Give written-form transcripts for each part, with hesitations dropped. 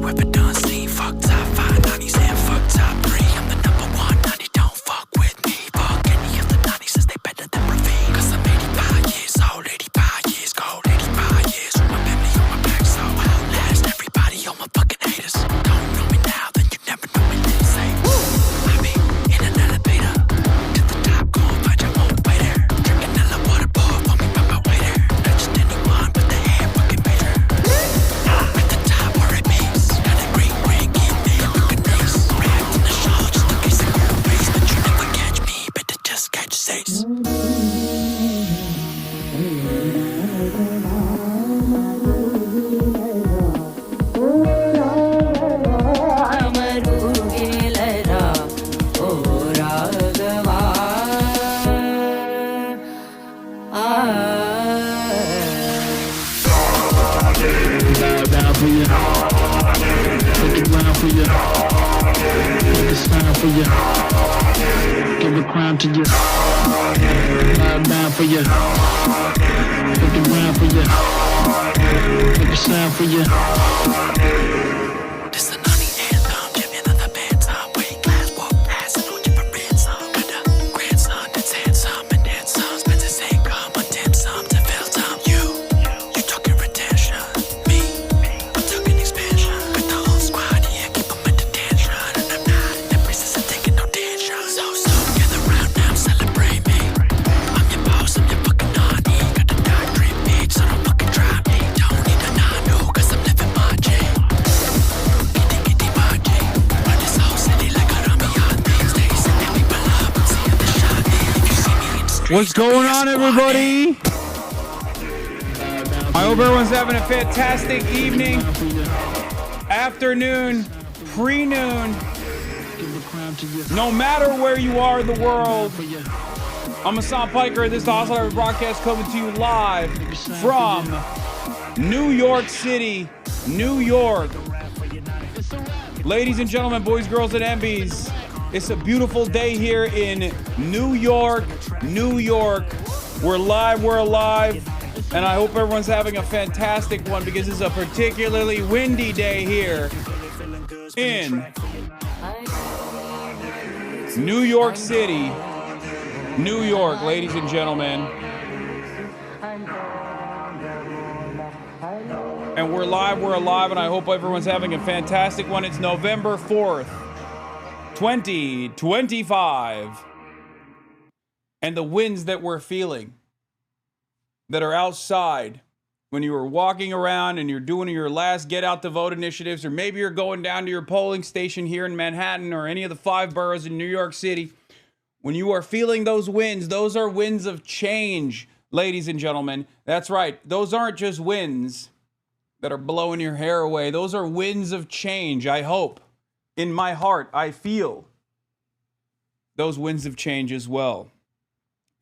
ever done seen. Fuck top 5 90s and fuck top 3. I'm the number 1 90, don't fuck with me. Fuck any of the 90s, since they better than Ravine. Cause I'm 85 years old, 85 years old, 85 years with my family on my back, so I'll outlast everybody on my fucking haters. Don't know me now, then you never know me later. Say, woo! I be in an elevator to the top, go and find your own way there. Drinking hella water, pour for me by my waiter. Not just anyone, but the hair fucking major. At the top where it means, got a green ring, give me a fucking ace. Wrapped in the show just in case I go to waste, but you never catch me, better just catch Ace. Give the crown to you. Bow down for you. Put the ground for you. Make a sound for you. This the naughty anthem, give me another band time. Weight class, walk past, and on you for ransom. Got a grandson that's handsome and handsome. Spends his income on dim sum to fill time. You talking retention. Me, I'm talking expansion. Got the whole squad here, keep them in detention. And I'm not in the princess, I'm taking no tension. So, gather round now, celebrate me. I'm your boss, I'm your fucking honey. Got the doctorate, bitch, so don't fucking try me. Don't need a nano, cause I'm living my J. Kitty my J. Run this whole city like a rummy on things. They sending people up, I'm seeing the shot. If you see me in the streets, What's going on, everybody? I hope everyone's having a fantastic evening, afternoon, pre-noon, no matter where you are in the world. I'm Hasan Piker. This is the HasanAbi Broadcast coming to you live from New York City, New York. Ladies and gentlemen, boys, girls, and MBs, it's a beautiful day here in New York, New York. We're live, we're alive, and I hope everyone's having a fantastic one because it's a particularly windy day here in New York City, New York, ladies and gentlemen. And we're live, we're alive, and I hope everyone's having a fantastic one. It's November 4th, 2025. And the winds that we're feeling that are outside when you were walking around and you're doing your last get out the vote initiatives, or maybe you're going down to your polling station here in Manhattan or any of the 5 boroughs in New York City. When you are feeling those winds, those are winds of change, ladies and gentlemen. That's right. Those aren't just winds that are blowing your hair away. Those are winds of change. I hope in my heart I feel those winds of change as well.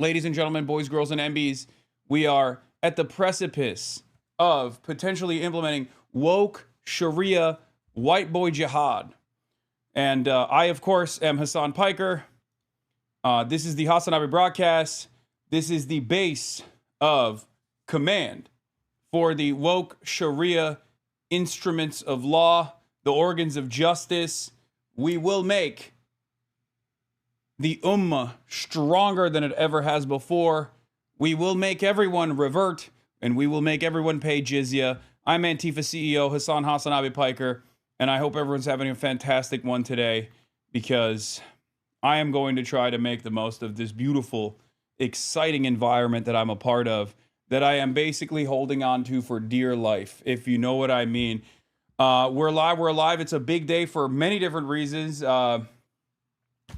Ladies and gentlemen, boys, girls, and MBs, we are at the precipice of potentially implementing woke Sharia white boy jihad. And I, of course, am Hasan Piker. This is the HasanAbi Broadcast. This is the base of command for the woke Sharia instruments of law, the organs of justice. We will make the ummah stronger than it ever has before. We will make everyone revert, and we will make everyone pay jizya. I'm Antifa CEO HasanAbi Piker, and I hope everyone's having a fantastic one today because I am going to try to make the most of this beautiful, exciting environment that I'm a part of, that I am basically holding on to for dear life, if you know what I mean. We're live. It's a big day for many different reasons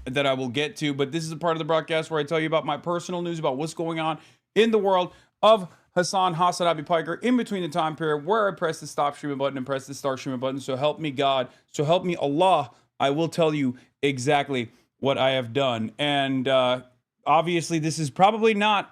that I will get to, but this is a part of the broadcast where I tell you about my personal news, about what's going on in the world of HasanAbi Piker in between the time period where I press the stop streaming button and press the start streaming button. So help me God, so help me Allah, I will tell you exactly what I have done. And obviously this is probably not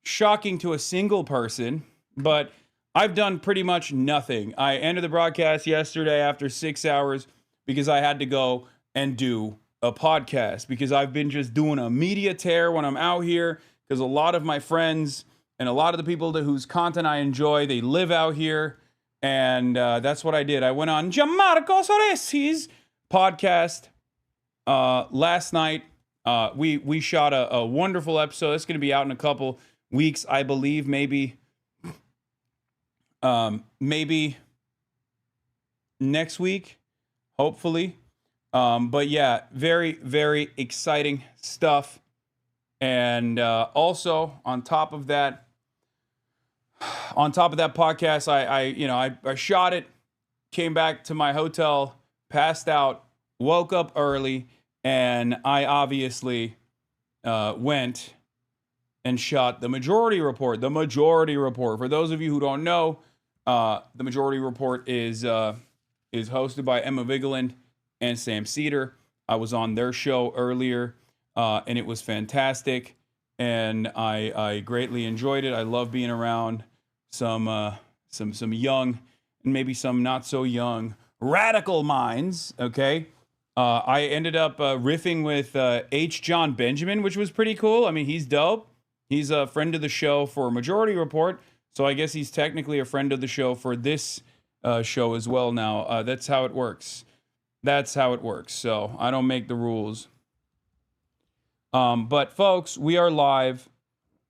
shocking to a single person, but I've done pretty much nothing. I ended the broadcast yesterday after 6 hours because I had to go and do a podcast, because I've been just doing a media tear when I'm out here, because a lot of my friends and a lot of the people whose content I enjoy, they live out here. And that's what I did. I went on Gianmarco Soresi's podcast last night. We shot a wonderful episode. It's going to be out in a couple weeks, I believe. Maybe next week, hopefully. But yeah, very, very exciting stuff. And also on top of that podcast, I shot it, came back to my hotel, passed out, woke up early, and I obviously went and shot The Majority Report. The Majority Report. For those of you who don't know, The Majority Report is hosted by Emma Vigeland and Sam Cedar. I was on their show earlier, and it was fantastic, and I greatly enjoyed it. I love being around some young and maybe some not so young radical minds. Okay, I ended up riffing with H. John Benjamin, which was pretty cool. I mean, he's dope. He's a friend of the show for Majority Report, so I guess he's technically a friend of the show for this show as well now. That's how it works. That's how it works. So I don't make the rules. But folks, we are live.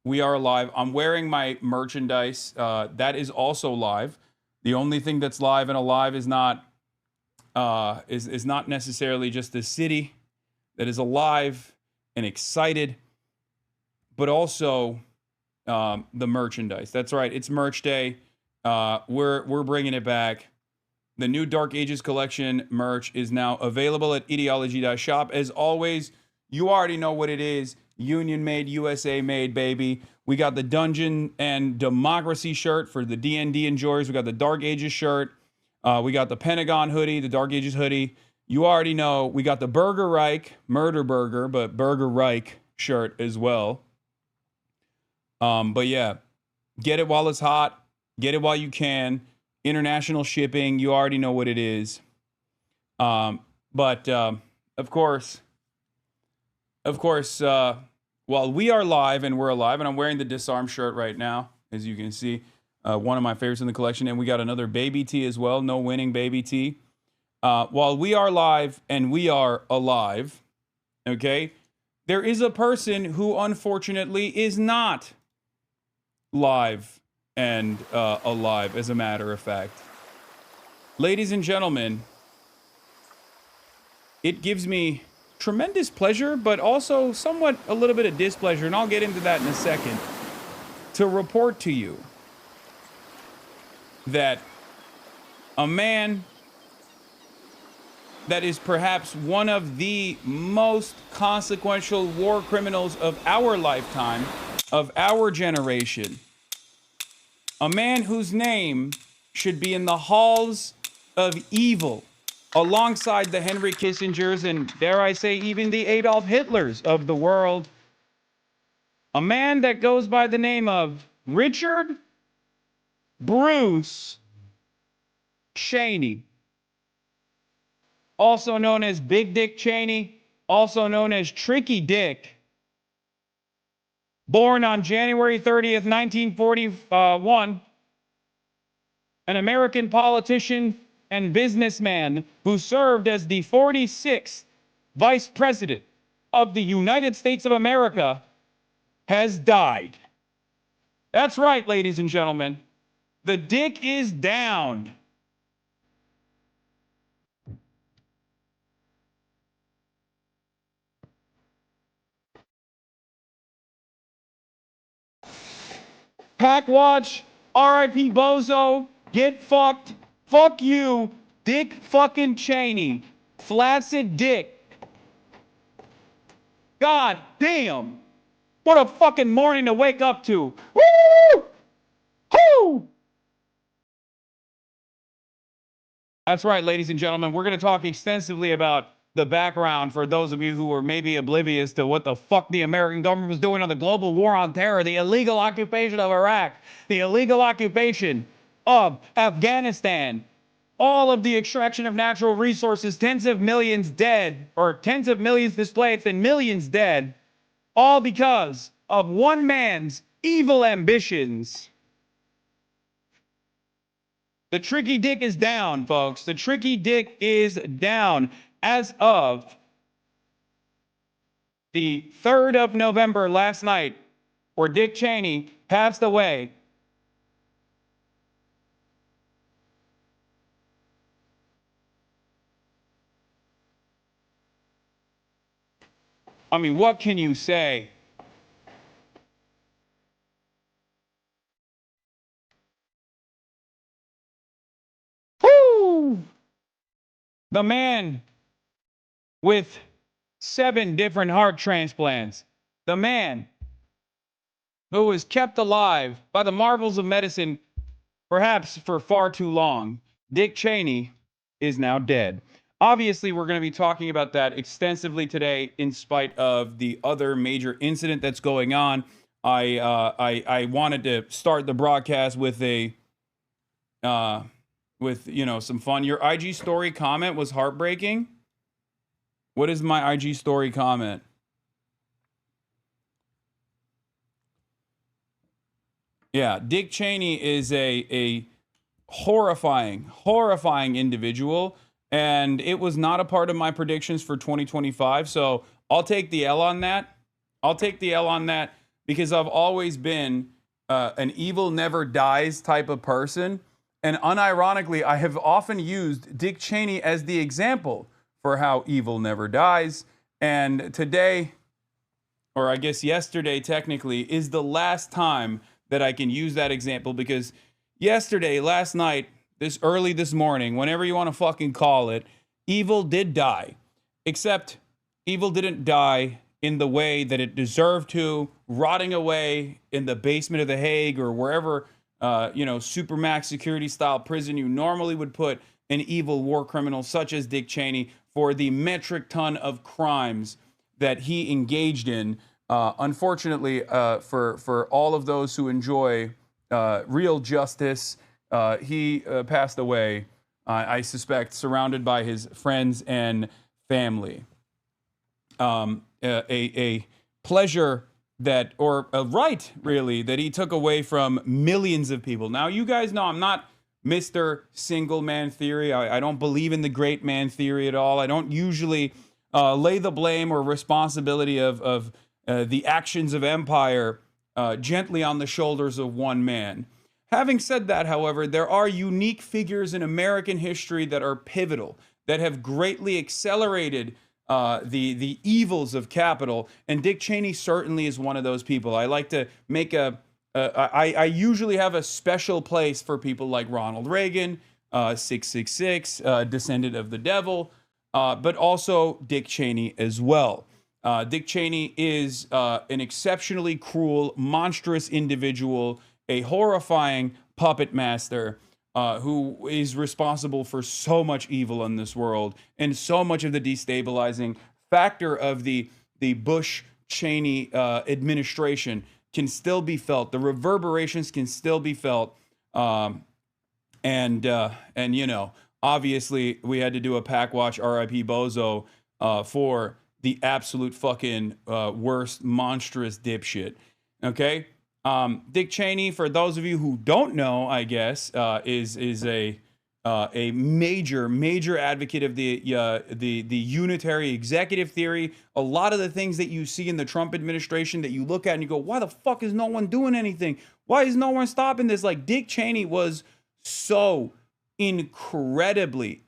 We are live. I'm wearing my merchandise. That is also live. The only thing that's live and alive is not necessarily just the city that is alive and excited, but also the merchandise. That's right. It's merch day. We're bringing it back. The new Dark Ages collection merch is now available at ideology.shop. As always, you already know what it is. Union made, USA made, baby. We got the Dungeon and Democracy shirt for the D&D enjoyers. We got the Dark Ages shirt. We got the Pentagon hoodie, the Dark Ages hoodie. You already know. We got the Burger Reich, Murder Burger, but Burger Reich shirt as well. But yeah, get it while it's hot. Get it while you can. International shipping, you already know what it is. But of course, while we are live and we're alive, and I'm wearing the Disarm shirt right now, as you can see, one of my favorites in the collection, and we got another baby tee as well, no winning baby tee. While we are live and we are alive, okay, there is a person who unfortunately is not live and alive, as a matter of fact. Ladies and gentlemen, it gives me tremendous pleasure, but also somewhat a little bit of displeasure, and I'll get into that in a second, to report to you that a man that is perhaps one of the most consequential war criminals of our lifetime, of our generation, a man whose name should be in the halls of evil, alongside the Henry Kissingers and, dare I say, even the Adolf Hitlers of the world. A man that goes by the name of Richard Bruce Cheney, also known as Big Dick Cheney, also known as Tricky Dick. Born on January 30th, 1941, an American politician and businessman who served as the 46th Vice President of the United States of America, has died. That's right, ladies and gentlemen. The dick is down. Packwatch, R.I.P. Bozo, get fucked, fuck you, Dick fucking Cheney, flaccid dick. God damn, what a fucking morning to wake up to. Woo! Woo! That's right, ladies and gentlemen, we're going to talk extensively about the background for those of you who were maybe oblivious to what the fuck the American government was doing on the global war on terror, the illegal occupation of Iraq, the illegal occupation of Afghanistan, all of the extraction of natural resources, tens of millions dead, or tens of millions displaced and millions dead, all because of one man's evil ambitions. The tricky dick is down, folks. The tricky dick is down as of the 3rd of November last night, where Dick Cheney passed away. I mean, what can you say? Woo! The man with 7 different heart transplants. The man who was kept alive by the marvels of medicine, perhaps for far too long. Dick Cheney is now dead. Obviously, we're going to be talking about that extensively today, in spite of the other major incident that's going on. I wanted to start the broadcast with some fun. Your IG story comment was heartbreaking. What is my IG story comment? Yeah, Dick Cheney is a horrifying individual, and it was not a part of my predictions for 2025. So I'll take the L on that. Because I've always been an evil never dies type of person. And unironically, I have often used Dick Cheney as the example for how evil never dies. And today, or I guess yesterday technically, is the last time that I can use that example, because last night, early this morning, whenever you want to fucking call it, evil did die. Except evil didn't die in the way that it deserved to, rotting away in the basement of The Hague or wherever, supermax security style prison you normally would put an evil war criminal such as Dick Cheney for the metric ton of crimes that he engaged in. Unfortunately, for all of those who enjoy real justice, he passed away, I suspect, surrounded by his friends and family. A pleasure that, or a right, really, that he took away from millions of people. Now, you guys know I'm not Mr. Single Man Theory. I don't believe in the great man theory at all. I don't usually lay the blame or responsibility of the actions of empire gently on the shoulders of one man. Having said that, however, there are unique figures in American history that are pivotal, that have greatly accelerated the evils of capital, and Dick Cheney certainly is one of those people. I like to make I usually have a special place for people like Ronald Reagan, 666, descendant of the devil, but also Dick Cheney as well. Dick Cheney is an exceptionally cruel, monstrous individual, a horrifying puppet master who is responsible for so much evil in this world and so much of the destabilizing factor of the Bush-Cheney administration can still be felt. The reverberations can still be felt. And obviously we had to do a pack watch RIP Bozo for the absolute fucking worst monstrous dipshit. Okay? Dick Cheney, for those of you who don't know, I guess, is a major advocate of the unitary executive theory. A lot of the things that you see in the Trump administration that you look at and you go, why the fuck is no one doing anything? Why is no one stopping this? Like, Dick Cheney was so incredibly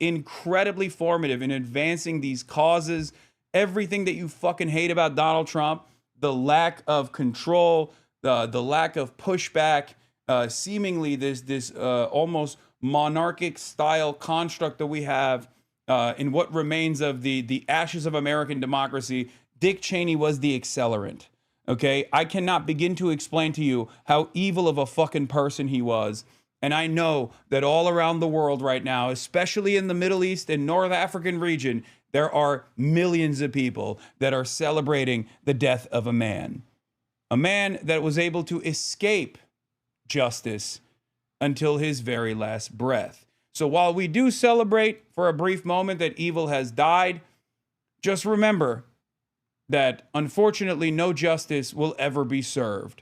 formative in advancing these causes. Everything that you fucking hate about Donald Trump, the lack of control, the lack of pushback, seemingly this almost monarchic style construct that we have in what remains of the ashes of American democracy. Dick Cheney was the accelerant. Okay, I cannot begin to explain to you how evil of a fucking person he was. And I know that all around the world right now, especially in the Middle East and North African region, there are millions of people that are celebrating the death of a man that was able to escape justice until his very last breath. So while we do celebrate for a brief moment that evil has died, just remember that unfortunately no justice will ever be served.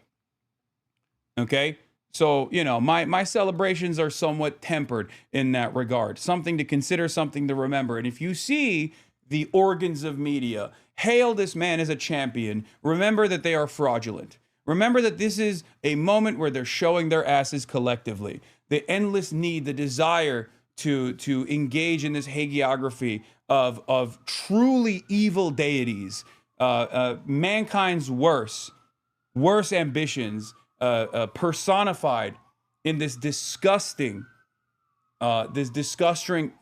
Okay? So, you know, my celebrations are somewhat tempered in that regard. Something to consider, something to remember. And if you see the organs of media hail this man as a champion, remember that they are fraudulent. Remember that this is a moment where they're showing their asses collectively. The endless need, the desire to engage in this hagiography of truly evil deities, mankind's worst ambitions, personified in this disgusting,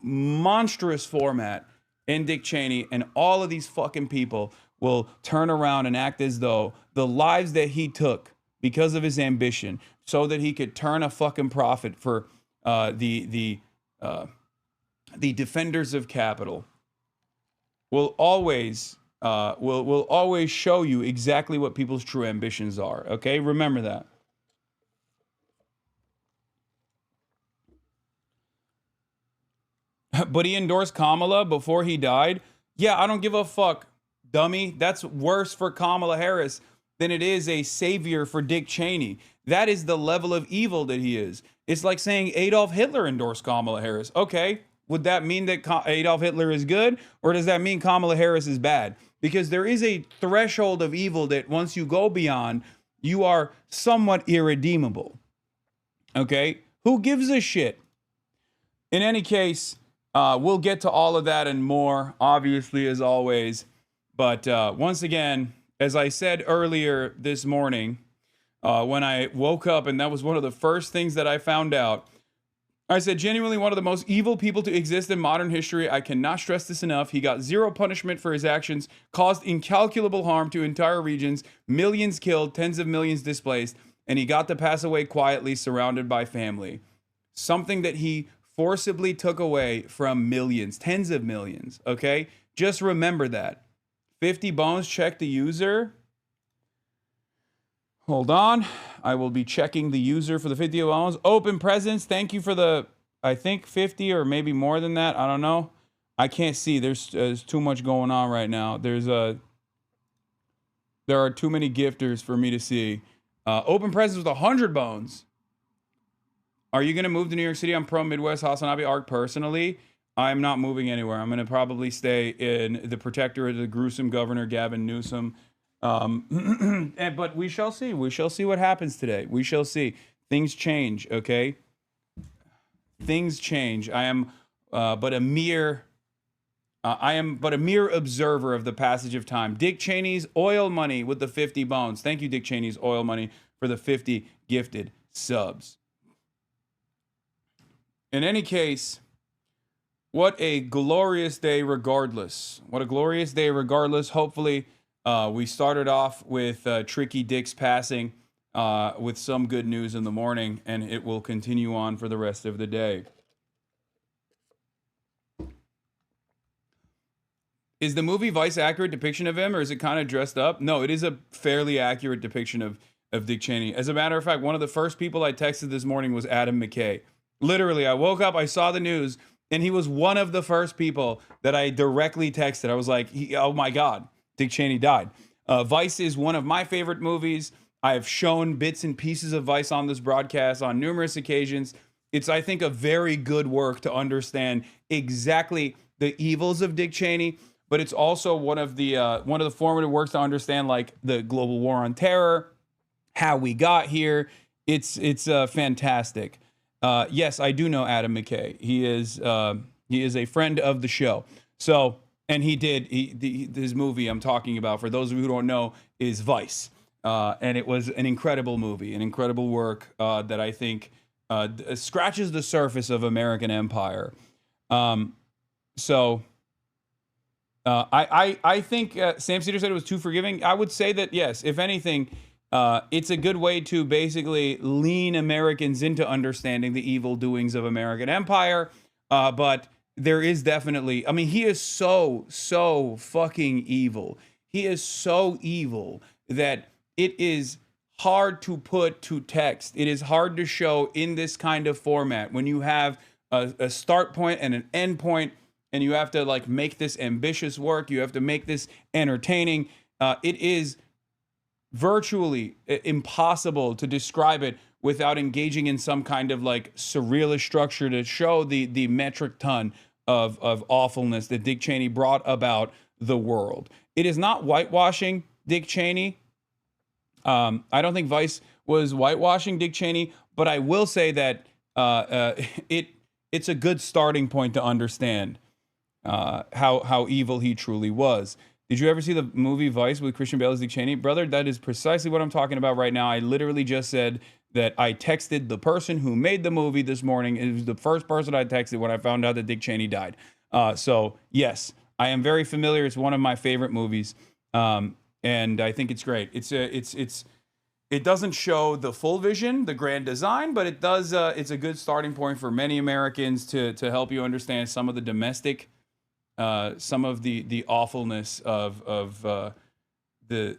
monstrous format in Dick Cheney, and all of these fucking people will turn around and act as though the lives that he took because of his ambition, so that he could turn a fucking profit for the defenders of capital, will always show you exactly what people's true ambitions are. Okay, remember that. But he endorsed Kamala before he died. Yeah, I don't give a fuck, dummy. That's worse for Kamala Harris than it is a savior for Dick Cheney. That is the level of evil that he is. It's like saying Adolf Hitler endorsed Kamala Harris. Okay, would that mean that Adolf Hitler is good, or does that mean Kamala Harris is bad? Because there is a threshold of evil that once you go beyond, you are somewhat irredeemable. Okay, who gives a shit? In any case, we'll get to all of that and more, obviously, as always. But once again, as I said earlier this morning, when I woke up, and that was one of the first things that I found out, I said, genuinely one of the most evil people to exist in modern history. I cannot stress this enough. He got zero punishment for his actions, caused incalculable harm to entire regions, millions killed, tens of millions displaced, and he got to pass away quietly, surrounded by family. Something that he forcibly took away from millions, tens of millions, okay? Just remember that. 50 bones, check the user. Hold on. I will be checking the user for the 50 bones. Open presents, thank you for the, I think 50 or maybe more than that. I don't know. I can't see. There's too much going on right now. There are too many gifters for me to see. Open presents with 100 bones. Are you going to move to New York City? I'm pro Midwest HasanAbi ARC personally. I'm not moving anywhere. I'm going to probably stay in the protectorate of the gruesome governor, Gavin Newsom. But we shall see. We shall see what happens today. We shall see. Things change, okay? Things change. I am but a mere observer of the passage of time. Dick Cheney's oil money with the 50 bones. Thank you, Dick Cheney's oil money, for the 50 gifted subs. In any case, what a glorious day regardless. What a glorious day regardless. Hopefully, we started off with Tricky Dick's passing with some good news in the morning, and it will continue on for the rest of the day. Is the movie Vice accurate depiction of him, or is it kind of dressed up? No, it is a fairly accurate depiction of Dick Cheney. As a matter of fact, one of the first people I texted this morning was Adam McKay. Literally, I woke up, I saw the news, and he was one of the first people that I directly texted. I was like, oh my God, Dick Cheney died. Vice is one of my favorite movies. I have shown bits and pieces of Vice on this broadcast on numerous occasions. It's, I think, a very good work to understand exactly the evils of Dick Cheney, but it's also one of the formative works to understand, like, the global war on terror, how we got here. It's fantastic. Yes, I do know Adam McKay. He is a friend of the show. So, and his movie I'm talking about, for those of you who don't know, is Vice. And it was an incredible movie, an incredible work that I think scratches the surface of American empire. I think Sam Cedar said it was too forgiving. I would say that, yes, if anything, it's a good way to basically lean Americans into understanding the evil doings of American empire. But there is definitely, I mean, he is so fucking evil. He is so evil that it is hard to put to text. It is hard to show in this kind of format when you have a start point and an end point, and you have to, like, make this ambitious work. You have to make this entertaining. It is virtually impossible to describe it without engaging in some kind of like surrealist structure to show the metric ton of awfulness that Dick Cheney brought about the world. It is not whitewashing Dick Cheney. I don't think Vice was whitewashing Dick Cheney, but I will say that it's a good starting point to understand how evil he truly was. Did you ever see the movie Vice with Christian Bale as Dick Cheney? Brother, that is precisely what I'm talking about right now. I literally just said that I texted the person who made the movie this morning. It was the first person I texted when I found out that Dick Cheney died. So yes, I am very familiar. It's one of my favorite movies, and I think it's great. It doesn't show the full vision, the grand design, but it does. It's a good starting point for many Americans to help you understand some of the domestic, some of the awfulness of the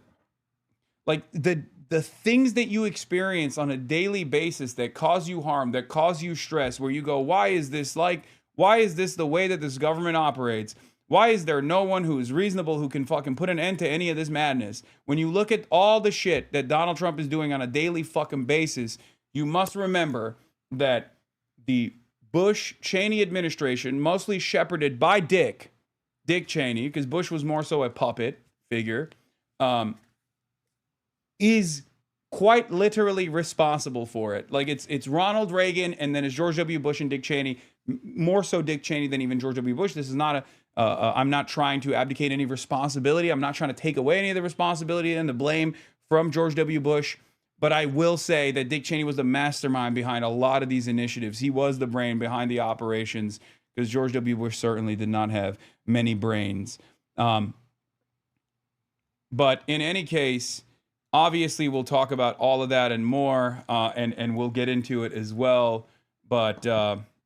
things that you experience on a daily basis that cause you harm, that cause you stress, where you go, why is this the way that this government operates? Why is there no one who is reasonable who can fucking put an end to any of this madness? When you look at all the shit that Donald Trump is doing on a daily fucking basis, you must remember that the Bush-Cheney administration, mostly shepherded by Dick Cheney, because Bush was more so a puppet figure, is quite literally responsible for it. Like it's Ronald Reagan, and then it's George W. Bush and Dick Cheney, more so Dick Cheney than even George W. Bush. This is not I'm not trying to abdicate any responsibility. I'm not trying to take away any of the responsibility and the blame from George W. Bush. But I will say that Dick Cheney was the mastermind behind a lot of these initiatives. He was the brain behind the operations, because George W. Bush certainly did not have many brains. But in any case, obviously we'll talk about all of that and more, and we'll get into it as well. But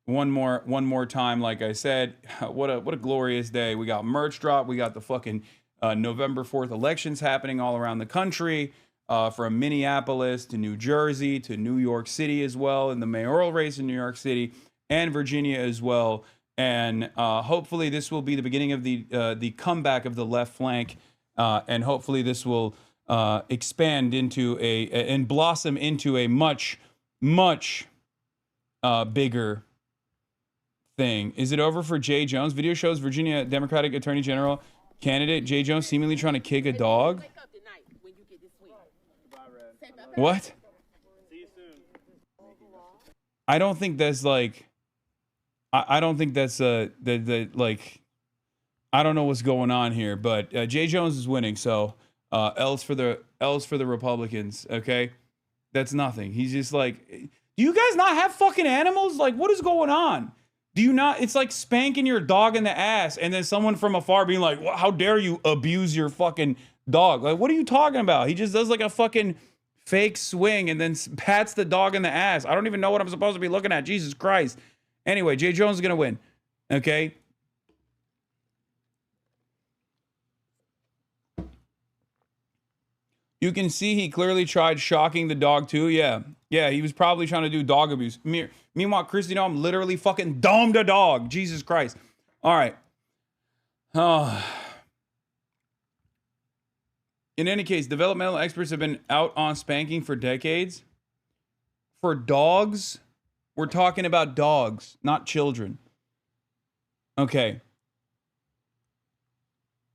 one more time, like I said, what a glorious day. We got merch drop. We got the fucking November 4th elections happening all around the country, from Minneapolis to New Jersey to New York City as well, and the mayoral race in New York City and Virginia as well. And hopefully this will be the beginning of the comeback of the left flank, and hopefully this will expand into and blossom into a much bigger thing. Is it over for Jay Jones? Video shows Virginia Democratic Attorney General candidate Jay Jones seemingly trying to kick a dog. What? I don't think that's like. I don't think that's like. I don't know what's going on here, but Jay Jones is winning, so L's for the Republicans. Okay, that's nothing. He's just like, do you guys not have fucking animals? Like, what is going on? Do you not? It's like spanking your dog in the ass, and then someone from afar being like, "How dare you abuse your fucking dog?" Like, what are you talking about? He just does like a fucking fake swing and then pats the dog in the ass. I don't even know what I'm supposed to be looking at. Jesus Christ. Anyway, Jay Jones is gonna win. Okay. You can see he clearly tried shocking the dog too. Yeah, he was probably trying to do dog abuse. Meanwhile, Chris, I'm literally fucking domed a dog. Jesus Christ. All right. In any case, developmental experts have been out on spanking for decades. For dogs, we're talking about dogs, not children. Okay.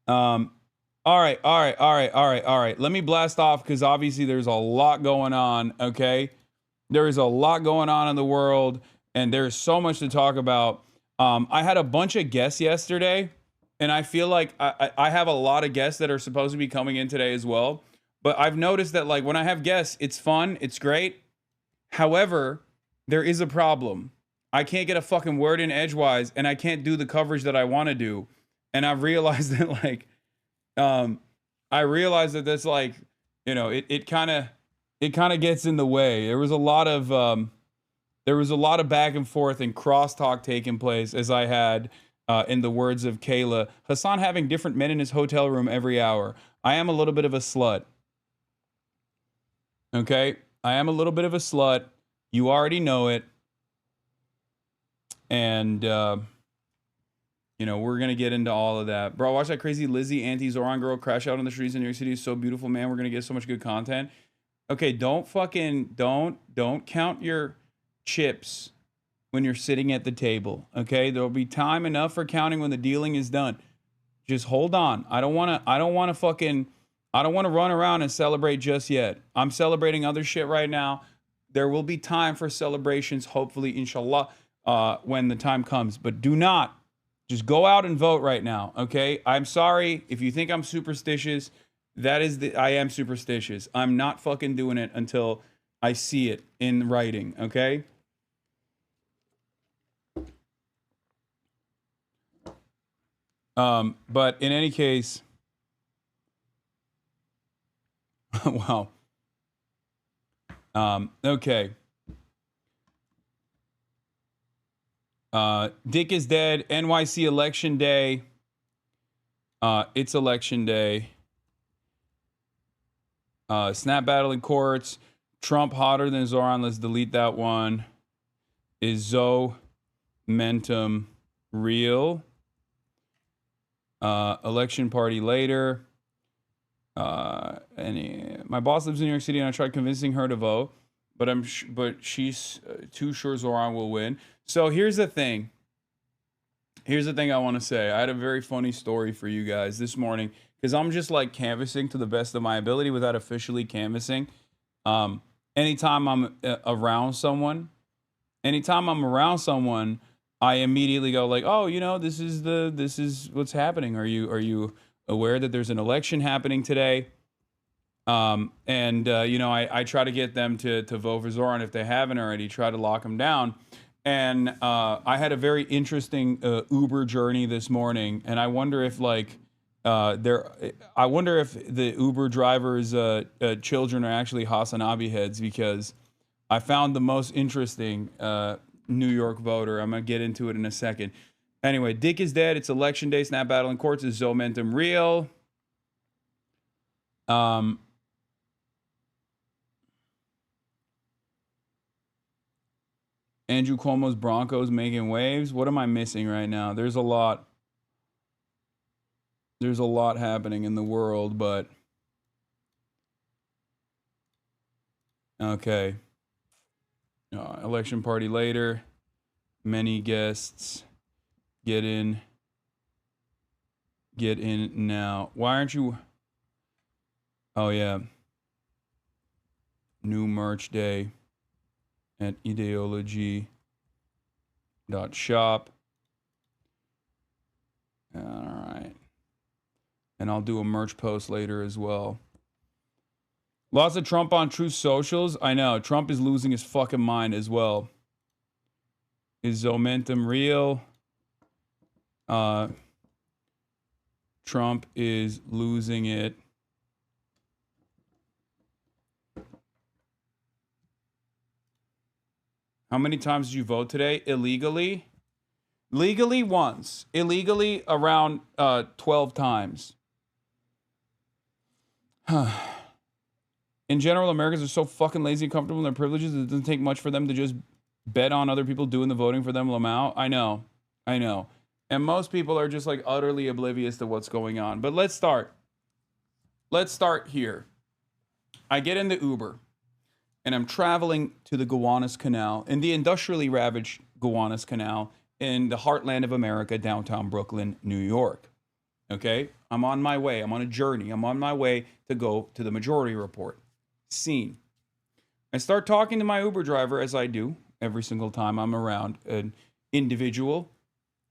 All right. Let me blast off, because obviously there's a lot going on, okay? There is a lot going on in the world, and there's so much to talk about. I had a bunch of guests yesterday, and I feel like I have a lot of guests that are supposed to be coming in today as well. But I've noticed that, like, when I have guests, it's fun, it's great. However, there is a problem. I can't get a fucking word in edgewise, and I can't do the coverage that I want to do. And I've realized that, like, I realized that that's like, it kind of gets in the way. There was a lot of back and forth and crosstalk taking place, as I had, in the words of Kayla, Hasan having different men in his hotel room every hour. I am a little bit of a slut. Okay. I am a little bit of a slut. You already know it. And, we're going to get into all of that. Bro, watch that crazy Lizzie anti-ZOHRAN girl crash out on the streets in New York City. It's so beautiful, man. We're going to get so much good content. Okay, don't count your chips when you're sitting at the table. Okay, there'll be time enough for counting when the dealing is done. Just hold on. I don't want to run around and celebrate just yet. I'm celebrating other shit right now. There will be time for celebrations, hopefully, inshallah, when the time comes. But do not just go out and vote right now. Okay, I'm sorry if you think I'm superstitious. I am superstitious. I'm not fucking doing it until I see it in writing, okay? But in any case, wow. Okay. Dick is dead. NYC election day. It's election day. Snap battle in courts. Trump hotter than ZOHRAN. Let's delete that one. Is Zohmentum real? Election party later. My boss lives in New York City, and I tried convincing her to vote, but she's too sure ZOHRAN will win. So here's the thing. Here's the thing I want to say. I had a very funny story for you guys this morning, because I'm just like canvassing to the best of my ability without officially canvassing. Anytime I'm around someone, I immediately go like, oh, you know, this is what's happening. Are you aware that there's an election happening today? You know, I try to get them to vote for ZOHRAN if they haven't already. Try to lock them down. And I had a very interesting Uber journey this morning, and I wonder if like I wonder if the Uber drivers' children are actually HasanAbi heads, because I found the most interesting New York voter. I'm gonna get into it in a second. Anyway, Dick is dead. It's election day. Snap battle in courts. Is Zohmentum real? Andrew Cuomo's Broncos making waves. What am I missing right now? There's a lot happening in the world, but okay. Election party later. Many guests. Get in now. Why aren't you? Oh yeah. New merch day at ideology.shop. All right. And I'll do a merch post later as well. Lots of Trump on Truth Socials. I know. Trump is losing his fucking mind as well. Is Zohmentum real? Trump is losing it. How many times did you vote today? Illegally? Legally once. Illegally around 12 times. In general, Americans are so fucking lazy and comfortable in their privileges, it doesn't take much for them to just bet on other people doing the voting for them. Lamau. I know. And most people are just like utterly oblivious to what's going on. But let's start. Let's start here. I get in the Uber, and I'm traveling to the Gowanus Canal, in the industrially ravaged Gowanus Canal in the heartland of America, downtown Brooklyn, New York. Okay? I'm on my way. I'm on a journey. I'm on my way to go to the Majority Report. Scene. I start talking to my Uber driver, as I do every single time I'm around an individual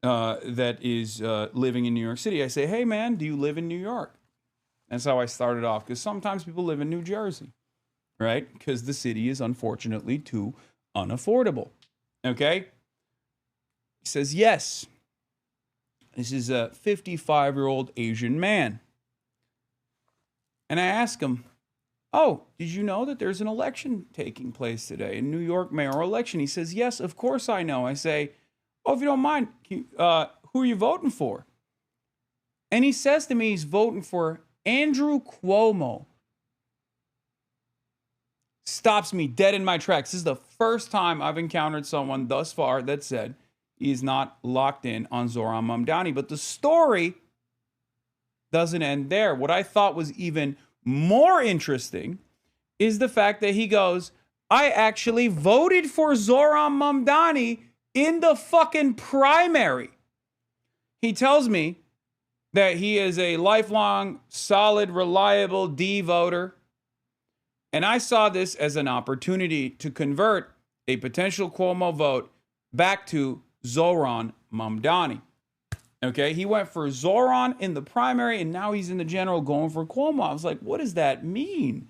that is living in New York City. I say, hey, man, do you live in New York? That's how I started off, because sometimes people live in New Jersey, right? Because the city is unfortunately too unaffordable. Okay? He says, yes. This is a 55-year-old Asian man. And I ask him, oh, did you know that there's an election taking place today, a New York mayoral election? He says, yes, of course I know. I say, oh, if you don't mind, who are you voting for? And he says to me he's voting for Andrew Cuomo. Stops me dead in my tracks. This is the first time I've encountered someone thus far that said he's not locked in on Zohran Mamdani. But the story doesn't end there. What I thought was even more interesting is the fact that he goes, I actually voted for Zohran Mamdani in the fucking primary. He tells me that he is a lifelong, solid, reliable D voter. And I saw this as an opportunity to convert a potential Cuomo vote back to Zohran Mamdani. Okay, he went for Zohran in the primary, and now he's in the general going for Cuomo. I was like, what does that mean?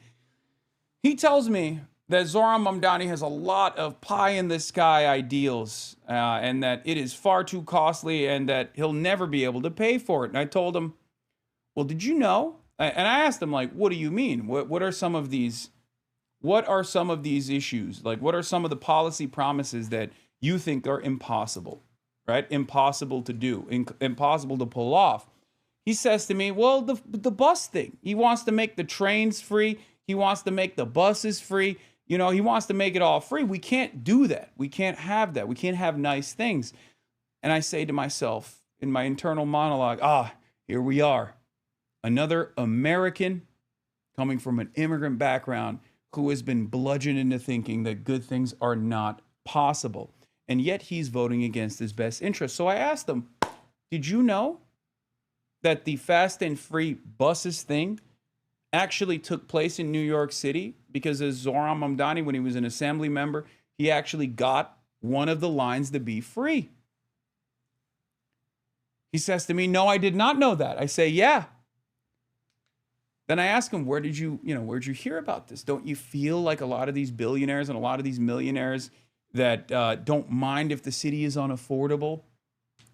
He tells me that Zohran Mamdani has a lot of pie-in-the-sky ideals, and that it is far too costly, and that he'll never be able to pay for it. And I told him, well, did you know? And I asked him, like, what do you mean? What are some of these? What are some of these issues? Like, what are some of the policy promises that you think are impossible? Right? Impossible to do, impossible to pull off. He says to me, well, the bus thing. He wants to make the trains free. He wants to make the buses free. You know, he wants to make it all free. We can't do that. We can't have that. We can't have nice things. And I say to myself in my internal monologue, here we are. Another American coming from an immigrant background who has been bludgeoned into thinking that good things are not possible. And yet he's voting against his best interest. So I asked him, did you know that the fast and free buses thing actually took place in New York City? Because as Zohran Mamdani, when he was an assembly member, he actually got one of the lines to be free. He says to me, no, I did not know that. I say, yeah. Then I ask him, where'd you hear about this? Don't you feel like a lot of these billionaires and a lot of these millionaires that don't mind if the city is unaffordable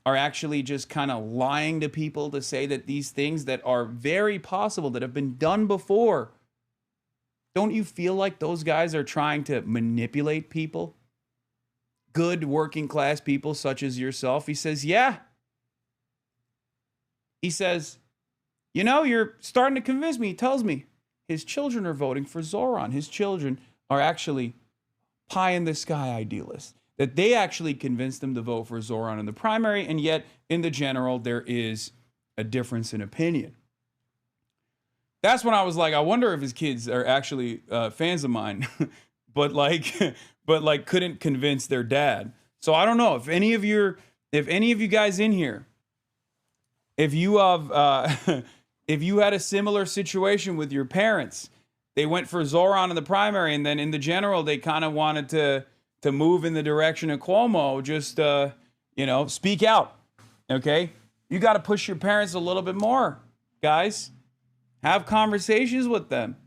are actually just kind of lying to people to say that these things that are very possible, that have been done before, don't you feel like those guys are trying to manipulate people? Good working class people such as yourself? He says, yeah. He says, you know, you're starting to convince me. He tells me his children are voting for Zohran. His children are actually pie-in-the-sky idealists, that they actually convinced them to vote for Zohran in the primary, and yet in the general there is a difference in opinion. That's when I was like, I wonder if his kids are actually fans of mine, but couldn't convince their dad. So I don't know if any of you guys in here, if you have if you had a similar situation with your parents. They went for Zohran in the primary, and then in the general, they kind of wanted to move in the direction of Cuomo. Just, speak out, okay? You got to push your parents a little bit more, guys. Have conversations with them.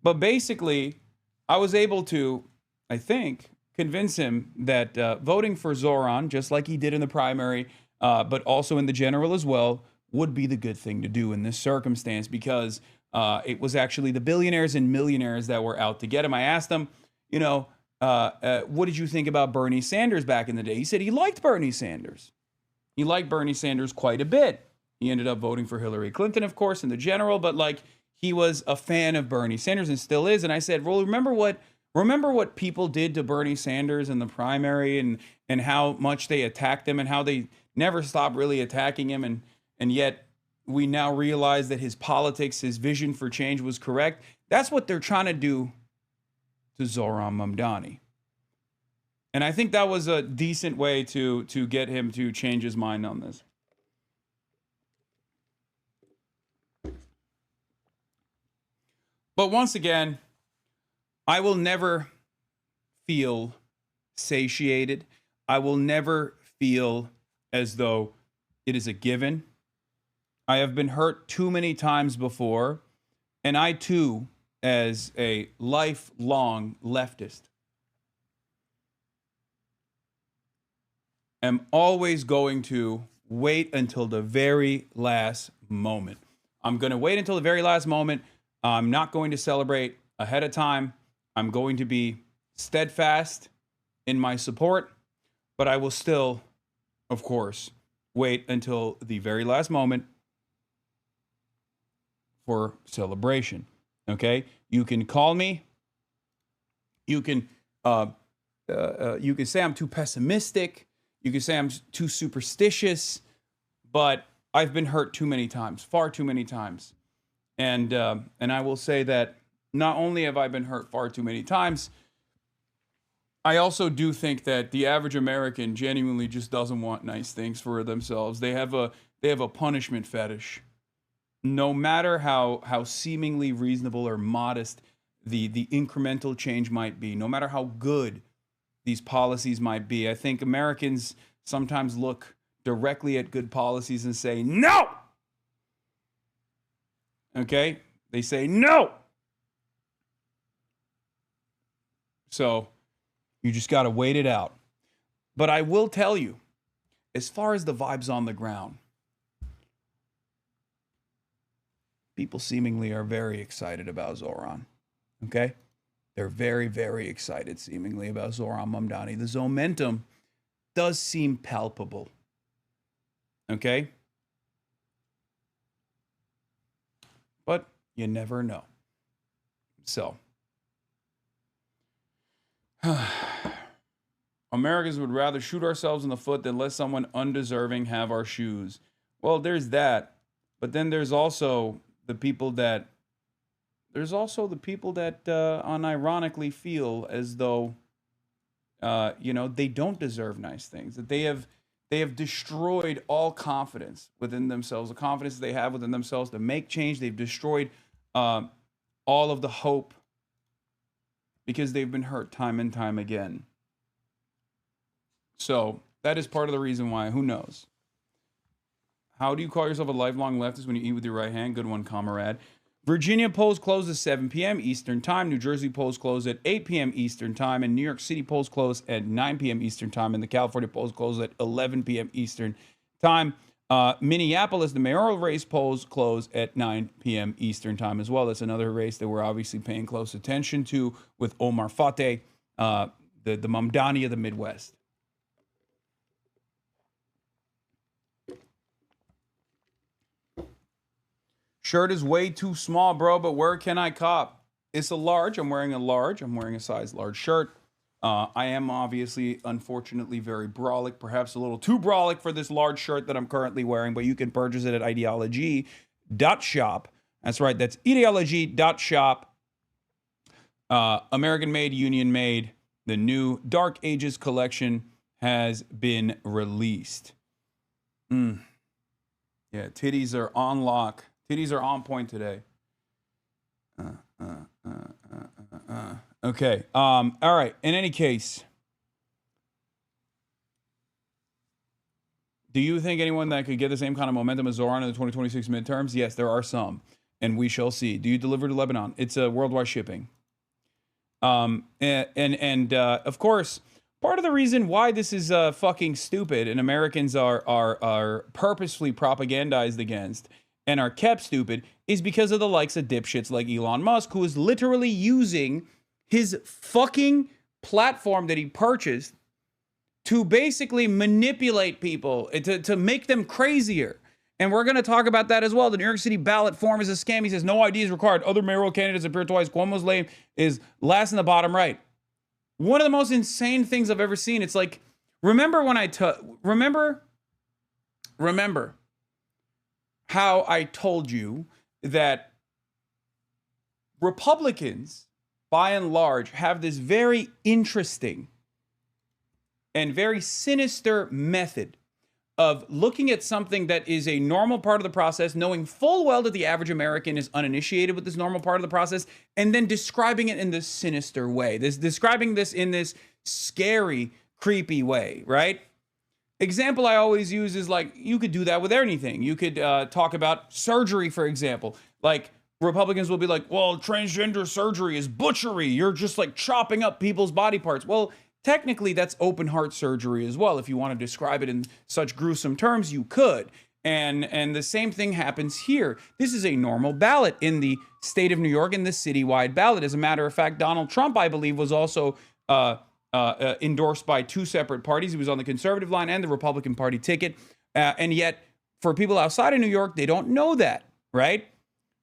But basically, I was able to, I think, convince him that voting for Zohran, just like he did in the primary, but also in the general as well, would be the good thing to do in this circumstance, because it was actually the billionaires and millionaires that were out to get him. I asked him, what did you think about Bernie Sanders back in the day? He said he liked Bernie Sanders. He liked Bernie Sanders quite a bit. He ended up voting for Hillary Clinton, of course, in the general, but he was a fan of Bernie Sanders and still is. And I said, well, remember what people did to Bernie Sanders in the primary, and how much they attacked him, and how they never stopped really attacking him, and yet we now realize that his politics, his vision for change was correct. That's what they're trying to do to Zohran Mamdani. And I think that was a decent way to get him to change his mind on this. But once again, I will never feel satiated. I will never feel as though it is a given. I have been hurt too many times before, and I too, as a lifelong leftist, am always going to wait until the very last moment. I'm going to wait until the very last moment. I'm not going to celebrate ahead of time. I'm going to be steadfast in my support, but I will still, of course, wait until the very last moment for celebration. Okay? You can call me. You can say I'm too pessimistic. You can say I'm too superstitious, but I've been hurt too many times, far too many times. And I will say that not only have I been hurt far too many times, I also do think that the average American genuinely just doesn't want nice things for themselves. They have a punishment fetish. No matter how seemingly reasonable or modest the incremental change might be, no matter how good these policies might be, I think Americans sometimes look directly at good policies and say, no! Okay? They say, no! So, you just got to wait it out. But I will tell you, as far as the vibes on the ground, people seemingly are very excited about ZOHRAN. Okay? They're very, very excited seemingly about ZOHRAN Mamdani. The Zomentum does seem palpable. Okay? But you never know. So, Americans would rather shoot ourselves in the foot than let someone undeserving have our shoes. Well, there's that. But then there's also the people that unironically feel as though they don't deserve nice things, that they have destroyed all confidence within themselves, the confidence they have within themselves to make change. They've destroyed all of the hope because they've been hurt time and time again. So that is part of the reason why. Who knows? How do you call yourself a lifelong leftist when you eat with your right hand? Good one, comrade. Virginia polls close at 7 p.m. Eastern Time. New Jersey polls close at 8 p.m. Eastern Time. And New York City polls close at 9 p.m. Eastern Time. And the California polls close at 11 p.m. Eastern Time. Minneapolis, the mayoral race polls close at 9 p.m. Eastern Time as well. That's another race that we're obviously paying close attention to with Omar Fateh, the Mamdani of the Midwest. Shirt is way too small, bro, but where can I cop? It's a large. I'm wearing a large. I'm wearing a size large shirt. I am obviously, unfortunately, very brolic, perhaps a little too brolic for this large shirt that I'm currently wearing, but you can purchase it at ideology.shop. That's right. That's ideology.shop. American made, union made. The new Dark Ages collection has been released. Yeah, titties are on lock. Titties are on point today. Okay. All right. In any case, do you think anyone that could get the same kind of momentum as ZOHRAN in the 2026 midterms? Yes, there are some, and we shall see. Do you deliver to Lebanon? It's a worldwide shipping. Of course, part of the reason why this is fucking stupid and Americans are purposefully propagandized against and are kept stupid is because of the likes of dipshits like Elon Musk, who is literally using his fucking platform that he purchased to basically manipulate people, to make them crazier. And we're going to talk about that as well. The New York City ballot form is a scam. He says no ID is required. Other mayoral candidates appear twice. Cuomo's lame is last in the bottom right. One of the most insane things I've ever seen. It's like, remember how I told you that Republicans, by and large, have this very interesting and very sinister method of looking at something that is a normal part of the process, knowing full well that the average American is uninitiated with this normal part of the process, and then describing it in this sinister way, describing this in this scary, creepy way, right? Example I always use is like, you could do that with anything. You could talk about surgery, for example. Like, Republicans will be like, well, transgender surgery is butchery. You're just like chopping up people's body parts. Well, technically, that's open heart surgery as well. If you want to describe it in such gruesome terms, you could. And the same thing happens here. This is a normal ballot in the state of New York, and the citywide ballot. As a matter of fact, Donald Trump, I believe, was also endorsed by two separate parties. He was on the conservative line and the Republican Party ticket. And yet, for people outside of New York, they don't know that, right?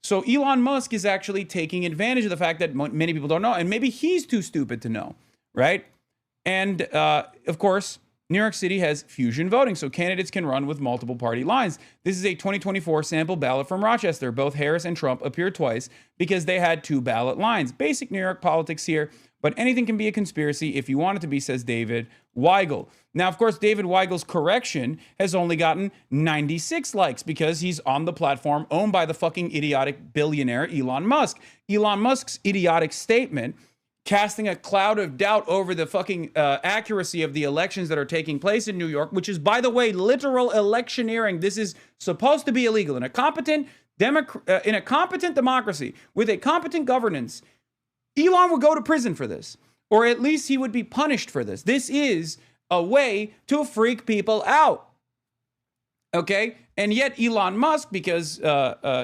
So Elon Musk is actually taking advantage of the fact that many people don't know, and maybe he's too stupid to know, right? And of course, New York City has fusion voting, so candidates can run with multiple party lines. This is a 2024 sample ballot from Rochester. Both Harris and Trump appeared twice because they had 2 ballot lines. Basic New York politics here, but anything can be a conspiracy if you want it to be, says David Weigel. Now, of course, David Weigel's correction has only gotten 96 likes because he's on the platform owned by the fucking idiotic billionaire Elon Musk. Elon Musk's idiotic statement casting a cloud of doubt over the fucking accuracy of the elections that are taking place in New York, which is, by the way, literal electioneering. This is supposed to be illegal. In a competent democracy with a competent governance, Elon would go to prison for this, or at least he would be punished for this. This is a way to freak people out. Okay? And yet Elon Musk, because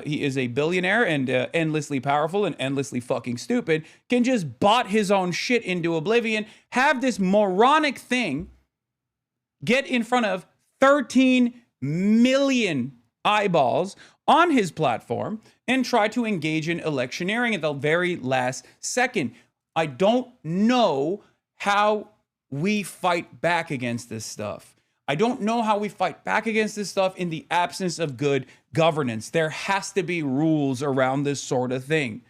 he is a billionaire and endlessly powerful and endlessly fucking stupid, can just bot his own shit into oblivion, have this moronic thing get in front of 13 million eyeballs on his platform and try to engage in electioneering at the very last second. I don't know how we fight back against this stuff. I don't know how we fight back against this stuff in the absence of good governance. There has to be rules around this sort of thing.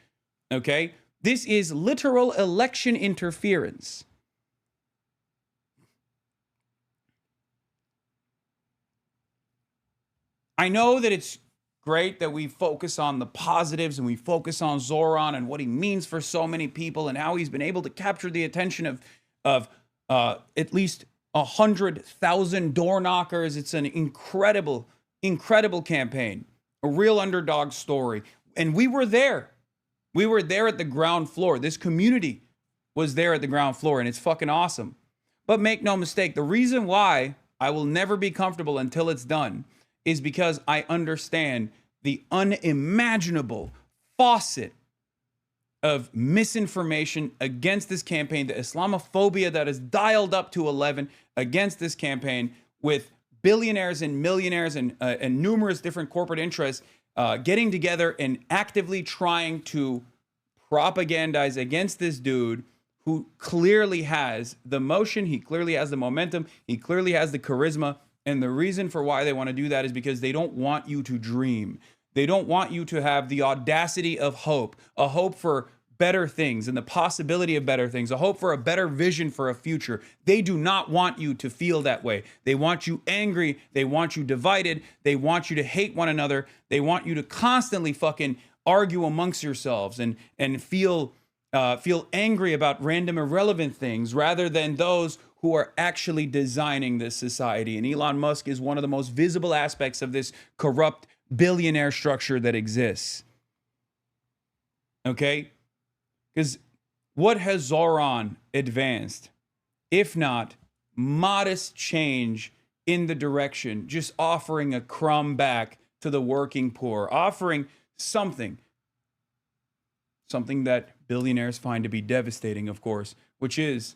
Okay? This is literal election interference. I know that it's great that we focus on the positives and we focus on ZOHRAN and what he means for so many people and how he's been able to capture the attention of at least 100,000 door knockers. It's an incredible, incredible campaign, a real underdog story. And we were there. We were there at the ground floor. This community was there at the ground floor, and it's fucking awesome. But make no mistake, the reason why I will never be comfortable until it's done is because I understand the unimaginable faucet of misinformation against this campaign, the Islamophobia that is dialed up to 11 against this campaign, with billionaires and millionaires and numerous different corporate interests getting together and actively trying to propagandize against this dude who clearly has the motion, he clearly has the momentum, he clearly has the charisma. And the reason for why they want to do that is because they don't want you to dream. They don't want you to have the audacity of hope, a hope for better things and the possibility of better things, a hope for a better vision for a future. They do not want you to feel that way. They want you angry. They want you divided. They want you to hate one another. They want you to constantly fucking argue amongst yourselves and feel angry about random irrelevant things rather than those who are actually designing this society. And Elon Musk is one of the most visible aspects of this corrupt billionaire structure that exists. Okay? Because what has ZOHRAN advanced, if not modest change in the direction, just offering a crumb back to the working poor, offering something that billionaires find to be devastating, of course, which is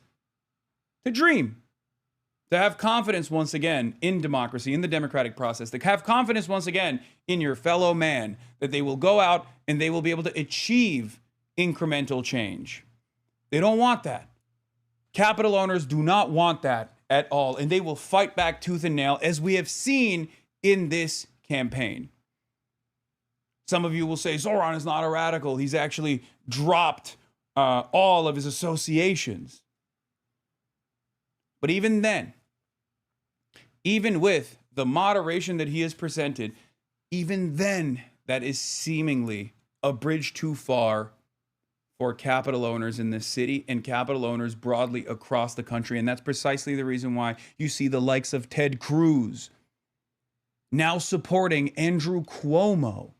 to dream, to have confidence once again in democracy, in the democratic process, to have confidence once again in your fellow man, that they will go out and they will be able to achieve incremental change. They don't want that. Capital owners do not want that at all, and they will fight back tooth and nail, as we have seen in this campaign. Some of you will say, ZOHRAN is not a radical. He's actually dropped all of his associations. But even then, even with the moderation that he has presented, even then, that is seemingly a bridge too far for capital owners in this city and capital owners broadly across the country. And that's precisely the reason why you see the likes of Ted Cruz now supporting Andrew Cuomo,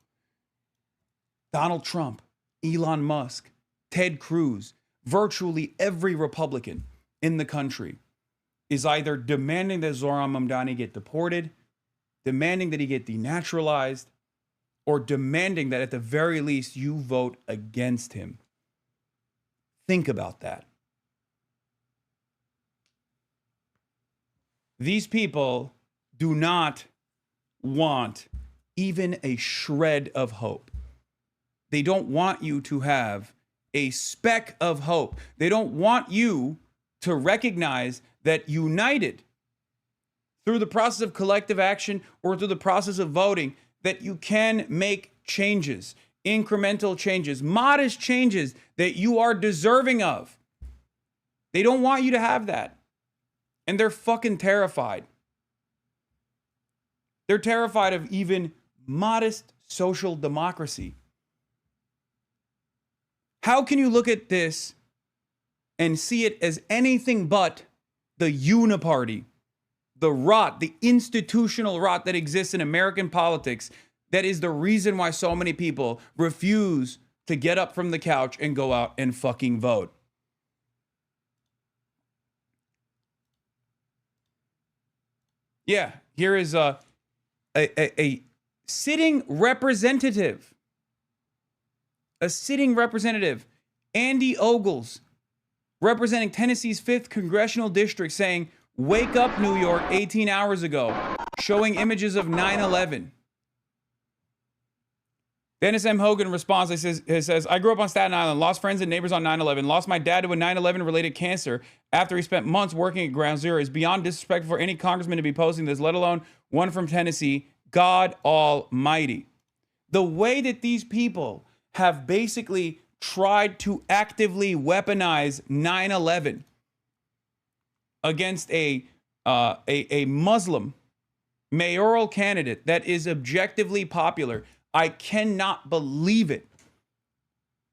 Donald Trump, Elon Musk, Ted Cruz. Virtually every Republican in the country is either demanding that Zohran Mamdani get deported, demanding that he get denaturalized, or demanding that at the very least you vote against him. Think about that. These people do not want even a shred of hope. They don't want you to have a speck of hope. They don't want you to recognize that united through the process of collective action or through the process of voting, that you can make changes, incremental changes, modest changes that you are deserving of. They don't want you to have that. And they're fucking terrified. They're terrified of even modest social democracy. How can you look at this and see it as anything but the uniparty, the rot, the institutional rot that exists in American politics? That is the reason why so many people refuse to get up from the couch and go out and fucking vote. Yeah, here is a sitting representative. A sitting representative, Andy Ogles, representing Tennessee's 5th Congressional District, saying, "Wake up, New York," 18 hours ago, showing images of 9/11. Dennis M. Hogan responds, he says, "I grew up on Staten Island, lost friends and neighbors on 9/11, lost my dad to a 9/11 related cancer after he spent months working at Ground Zero. It's beyond disrespectful for any congressman to be posting this, let alone one from Tennessee. God Almighty." The way that these people have basically tried to actively weaponize 9/11 against a Muslim mayoral candidate that is objectively popular. I cannot believe it.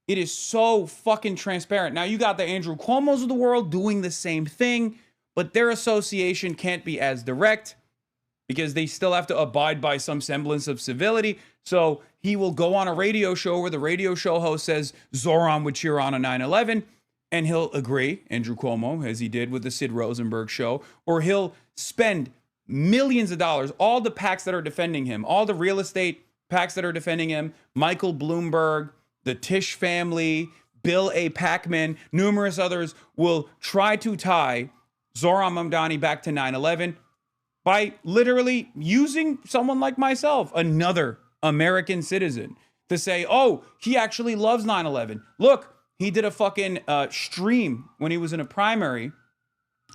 It is so fucking transparent. Now, you got the Andrew Cuomo's of the world doing the same thing, but their association can't be as direct because they still have to abide by some semblance of civility. So he will go on a radio show where the radio show host says Zohran would cheer on a 9/11, and he'll agree, Andrew Cuomo, as he did with the Sid Rosenberg show, or he'll spend millions of dollars, all the PACs that are defending him, all the real estate PACs that are defending him, Michael Bloomberg, the Tisch family, Bill A. Packman, numerous others will try to tie Zohran Mamdani back to 9/11 by literally using someone like myself, another American citizen, to say, oh, he actually loves 9/11. Look, he did a fucking stream when he was in a primary,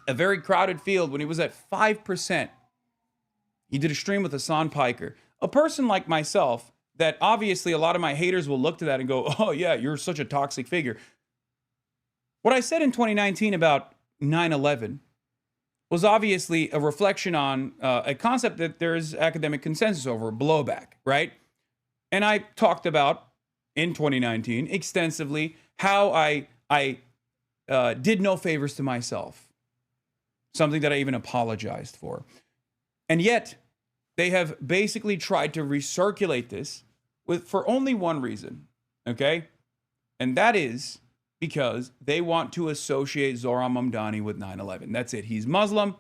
a very crowded field, when he was at 5%. He did a stream with Hasan Piker. A person like myself, that obviously a lot of my haters will look to that and go, oh yeah, you're such a toxic figure. What I said in 2019 about 9/11 was obviously a reflection on a concept that there is academic consensus over, blowback, right? And I talked about, in 2019, extensively, how I did no favors to myself. Something that I even apologized for. And yet, they have basically tried to recirculate this for only one reason, okay? And that is because they want to associate Zohran Mamdani with 9/11. That's it. He's Muslim.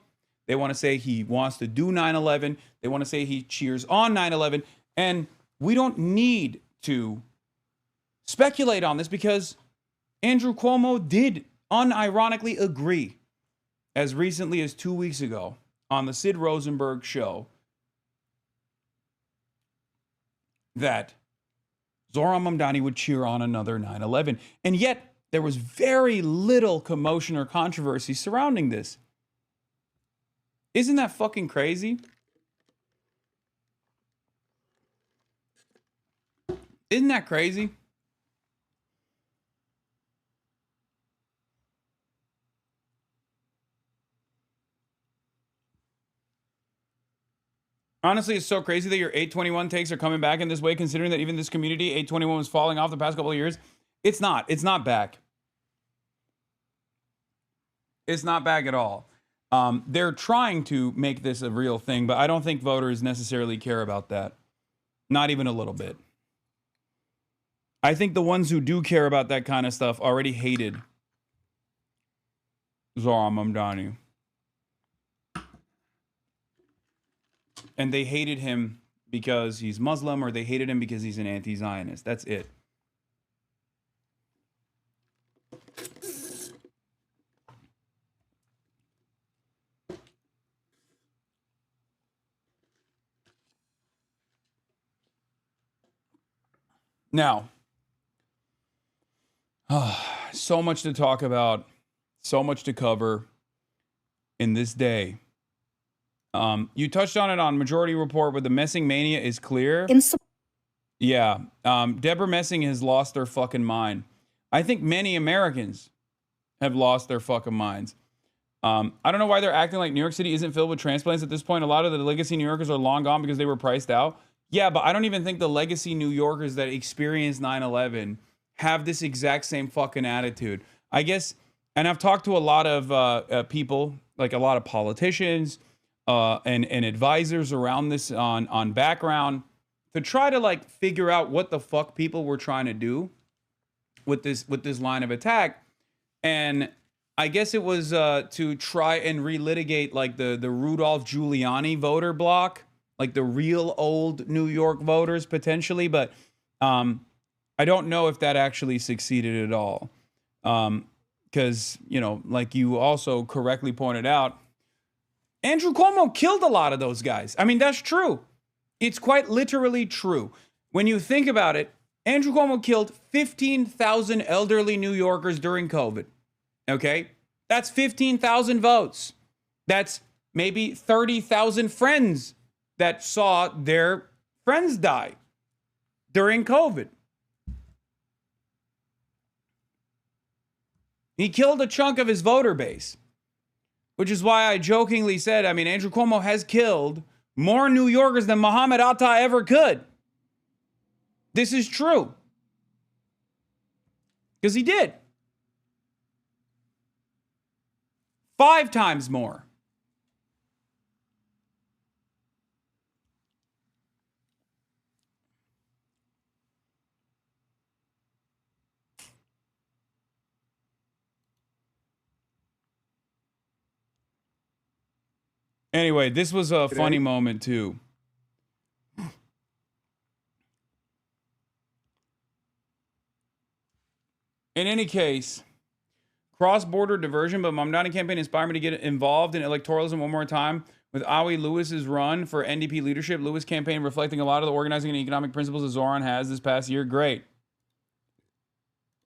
They want to say he wants to do 9/11. They want to say he cheers on 9/11. And we don't need to speculate on this because Andrew Cuomo did unironically agree as recently as 2 weeks ago on the Sid Rosenberg show that Zohran Mamdani would cheer on another 9/11. And yet, there was very little commotion or controversy surrounding this. Isn't that fucking crazy? Isn't that crazy? Honestly, it's so crazy that your 821 takes are coming back in this way, considering that even this community, 821 was falling off the past couple of years. It's not. It's not back. It's not back at all. They're trying to make this a real thing, but I don't think voters necessarily care about that. Not even a little bit. I think the ones who do care about that kind of stuff already hated Zohran Mamdani. And they hated him because he's Muslim, or they hated him because he's an anti-Zionist. That's it. Now, so much to talk about, so much to cover in this day You touched on it on Majority Report, but the messing mania is clear. Yeah. Deborah Messing has lost their fucking mind. I think many Americans have lost their fucking minds. I don't know why they're acting like New York City isn't filled with transplants at this point. A lot of the legacy New Yorkers are long gone because they were priced out. Yeah, but I don't even think the legacy New Yorkers that experienced 9/11 have this exact same fucking attitude. I guess, and I've talked to a lot of people, like a lot of politicians and advisors around this on background to try to like figure out what the fuck people were trying to do with this line of attack. And I guess it was to try and relitigate like the Rudolph Giuliani voter block, like the real old New York voters potentially, but I don't know if that actually succeeded at all. Because, you know, like you also correctly pointed out, Andrew Cuomo killed a lot of those guys. I mean, that's true. It's quite literally true. When you think about it, Andrew Cuomo killed 15,000 elderly New Yorkers during COVID. Okay? That's 15,000 votes. That's maybe 30,000 friends that saw their friends die during COVID. He killed a chunk of his voter base, which is why I jokingly said, I mean, Andrew Cuomo has killed more New Yorkers than Muhammad Atta ever could. This is true. Because he did. 5 times more. Anyway, this was a funny moment too. In any case, cross-border diversion, but Mamdani campaign inspired me to get involved in electoralism one more time with Awi Lewis's run for NDP leadership. Lewis campaign reflecting a lot of the organizing and economic principles that ZOHRAN has this past year. Great.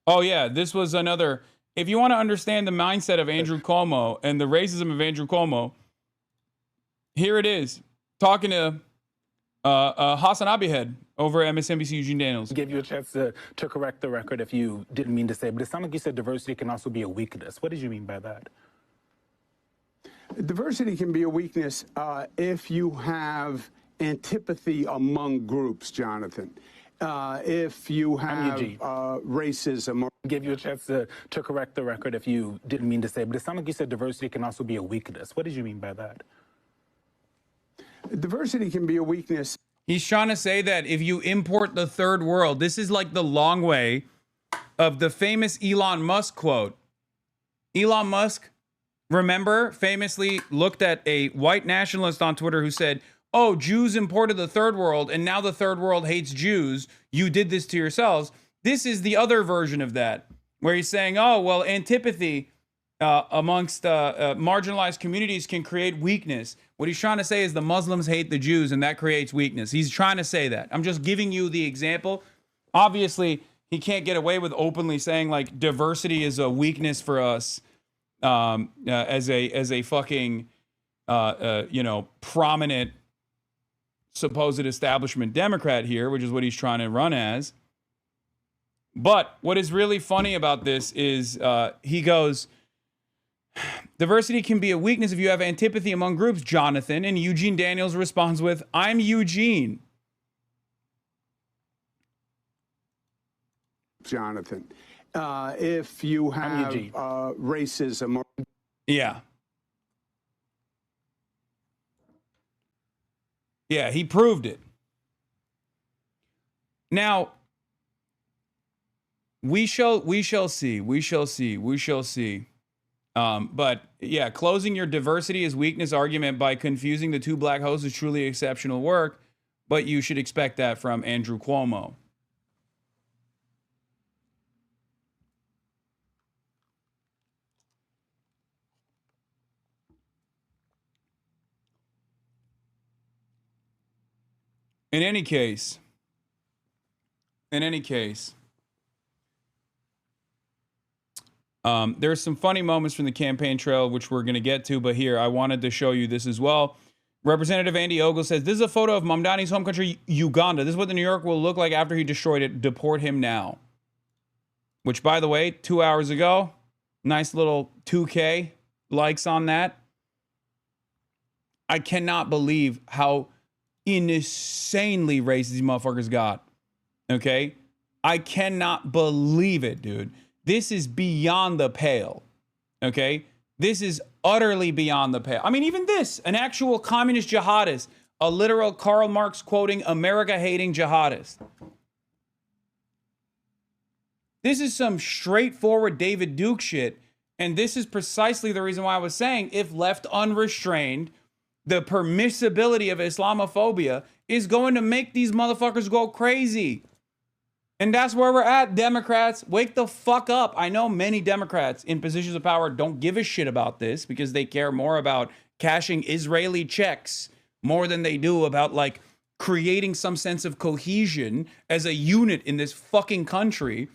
Oh yeah, this was another. If you want to understand the mindset of Andrew Cuomo and the racism of Andrew Cuomo, here it is, talking to HasanAbi head over at MSNBC, Eugene Daniels. Give you a chance to correct the record if you didn't mean to say, but it sounded like you said diversity can also be a weakness. What did you mean by that? Diversity can be a weakness if you have antipathy among groups, Jonathan. If you have racism. Give you a chance to correct the record if you didn't mean to say, but it sounded like you said diversity can also be a weakness. What did you mean by that? Diversity can be a weakness. He's trying to say that if you import the third world, this is like the long way of the famous Elon Musk quote. Elon Musk, remember, famously looked at a white nationalist on Twitter who said, oh, Jews imported the third world and now the third world hates Jews. You did this to yourselves. This is the other version of that, where he's saying, oh, well, antipathy amongst marginalized communities can create weakness. What he's trying to say is the Muslims hate the Jews and that creates weakness. He's trying to say that. I'm just giving you the example. Obviously, he can't get away with openly saying like diversity is a weakness for us as a fucking prominent supposed establishment Democrat here, which is what he's trying to run as. But what is really funny about this is he goes, diversity can be a weakness if you have antipathy among groups, Jonathan. And Eugene Daniels responds with, I'm Eugene. Jonathan, if you have racism. Yeah. Yeah, he proved it. Now, we shall see. But yeah, closing your diversity is weakness argument by confusing the two black hosts is truly exceptional work, but you should expect that from Andrew Cuomo. In any case, there's some funny moments from the campaign trail, which we're going to get to, but here, I wanted to show you this as well. Representative Andy Ogle says, this is a photo of Mamdani's home country, Uganda. This is what the New York will look like after he destroyed it. Deport him now. Which, by the way, 2 hours ago, nice little 2K likes on that. I cannot believe how insanely racist these motherfuckers got. Okay? I cannot believe it, dude. This is beyond the pale. Okay? This is utterly beyond the pale. I mean, even this, an actual communist jihadist, a literal Karl Marx quoting America-hating jihadist. This is some straightforward David Duke shit, and this is precisely the reason why I was saying, if left unrestrained, the permissibility of Islamophobia is going to make these motherfuckers go crazy. And that's where we're at, Democrats. Wake the fuck up. I know many Democrats in positions of power don't give a shit about this because they care more about cashing Israeli checks more than they do about, like, creating some sense of cohesion as a unit in this fucking country.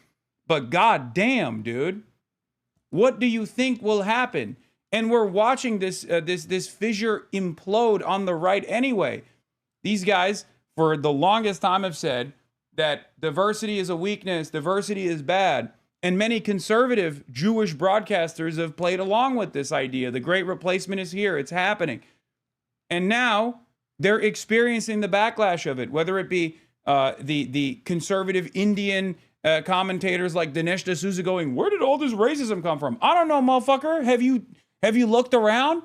But god damn, dude, what do you think will happen? And we're watching this this fissure implode on the right anyway. These guys, for the longest time, have said that diversity is a weakness, diversity is bad. And many conservative Jewish broadcasters have played along with this idea. The great replacement is here, it's happening. And now they're experiencing the backlash of it, whether it be the conservative Indian commentators like Dinesh D'Souza going, where did all this racism come from? I don't know, motherfucker. Have you looked around?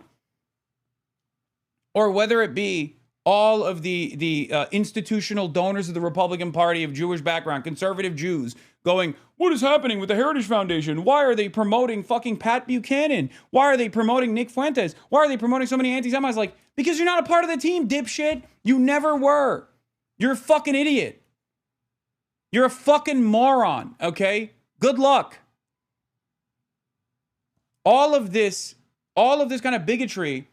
Or whether it be all of the institutional donors of the Republican Party of Jewish background, conservative Jews, going, what is happening with the Heritage Foundation? Why are they promoting fucking Pat Buchanan? Why are they promoting Nick Fuentes? Why are they promoting so many anti-Semites? Like, because you're not a part of the team, dipshit. You never were. You're a fucking idiot. You're a fucking moron, okay? Good luck. All of this kind of bigotry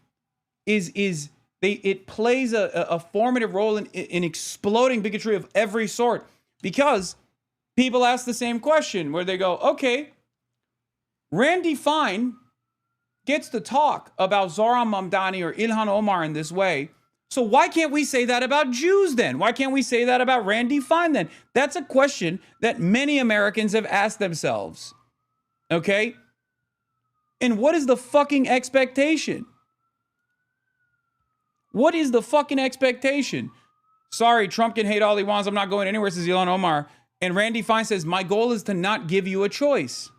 it plays a formative role in exploding bigotry of every sort, because people ask the same question where they go, okay, Randy Fine gets to talk about Zohran Mamdani or Ilhan Omar in this way, so why can't we say that about Jews then? Why can't we say that about Randy Fine then? That's a question that many Americans have asked themselves, okay? And what is the fucking expectation? What is the fucking expectation? Sorry, Trump can hate all he wants. I'm not going anywhere, says Ilhan Omar. And Randy Fine says, my goal is to not give you a choice.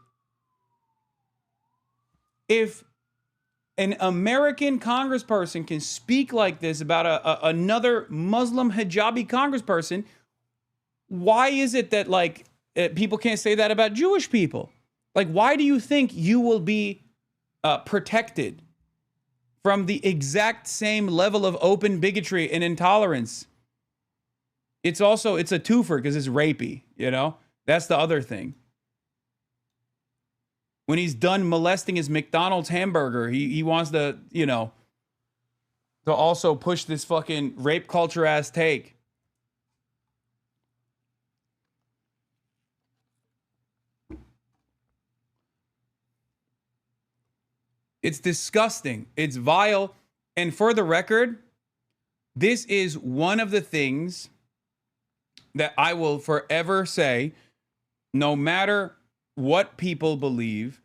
If an American congressperson can speak like this about another Muslim hijabi congressperson, why is it that, like, people can't say that about Jewish people? Like, why do you think you will be protected from the exact same level of open bigotry and intolerance? It's a twofer because it's rapey, you know? That's the other thing. When he's done molesting his McDonald's hamburger, he wants to, you know, to also push this fucking rape culture ass take. It's disgusting. It's vile. And for the record, this is one of the things that I will forever say, no matter what people believe,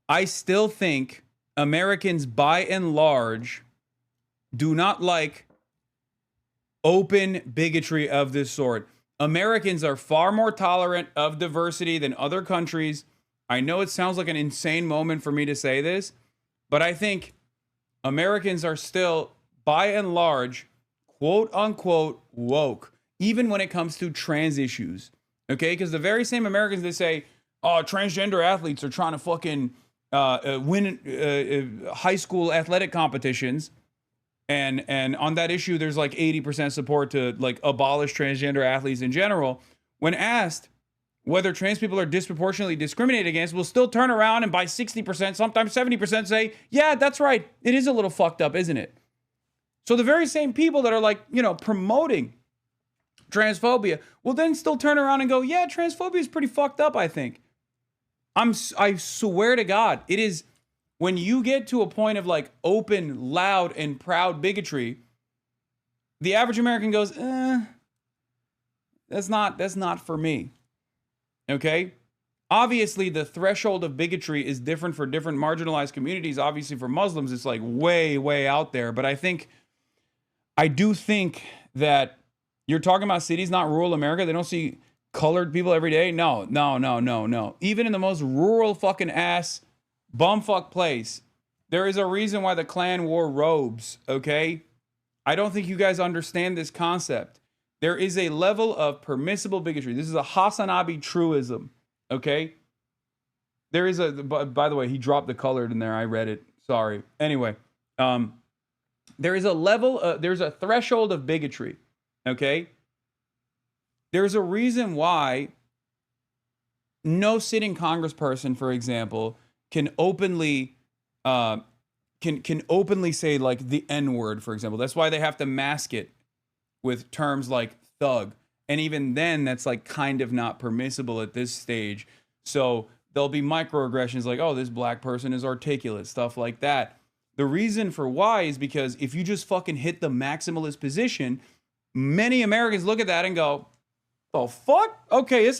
I still think Americans by and large do not like open bigotry of this sort. Americans are far more tolerant of diversity than other countries. I know it sounds like an insane moment for me to say this, but I think Americans are still, by and large, quote unquote, woke, even when it comes to trans issues. Okay? Because the very same Americans that say, oh, transgender athletes are trying to fucking win high school athletic competitions. And on that issue, there's like 80% support to like abolish transgender athletes in general. When asked whether trans people are disproportionately discriminated against, will still turn around and by 60%, sometimes 70% say, yeah, that's right. It is a little fucked up, isn't it? So the very same people that are like, you know, promoting transphobia will then still turn around and go, yeah, transphobia is pretty fucked up, I think. I swear to God, it is when you get to a point of like open, loud, and proud bigotry, the average American goes, that's not for me. Okay? Obviously, the threshold of bigotry is different for different marginalized communities. Obviously, for Muslims, it's like way, way out there. But I do think that you're talking about cities, not rural America. They don't see colored people every day. No. Even in the most rural fucking ass bumfuck place, there is a reason why the Klan wore robes, okay? I don't think you guys understand this concept. There is a level of permissible bigotry. This is a HasanAbi truism. Okay. There is by the way, he dropped the colored in there. I read it. Sorry. Anyway, there is a level, there's a threshold of bigotry. Okay. There's a reason why no sitting congressperson, for example, can openly, can openly say like the N-word, for example. That's why they have to mask it with terms like thug. And even then, that's like kind of not permissible at this stage. So there'll be microaggressions like, oh, this black person is articulate, stuff like that. The reason for why is because if you just fucking hit the maximalist position, many Americans look at that and go, oh, fuck? Okay,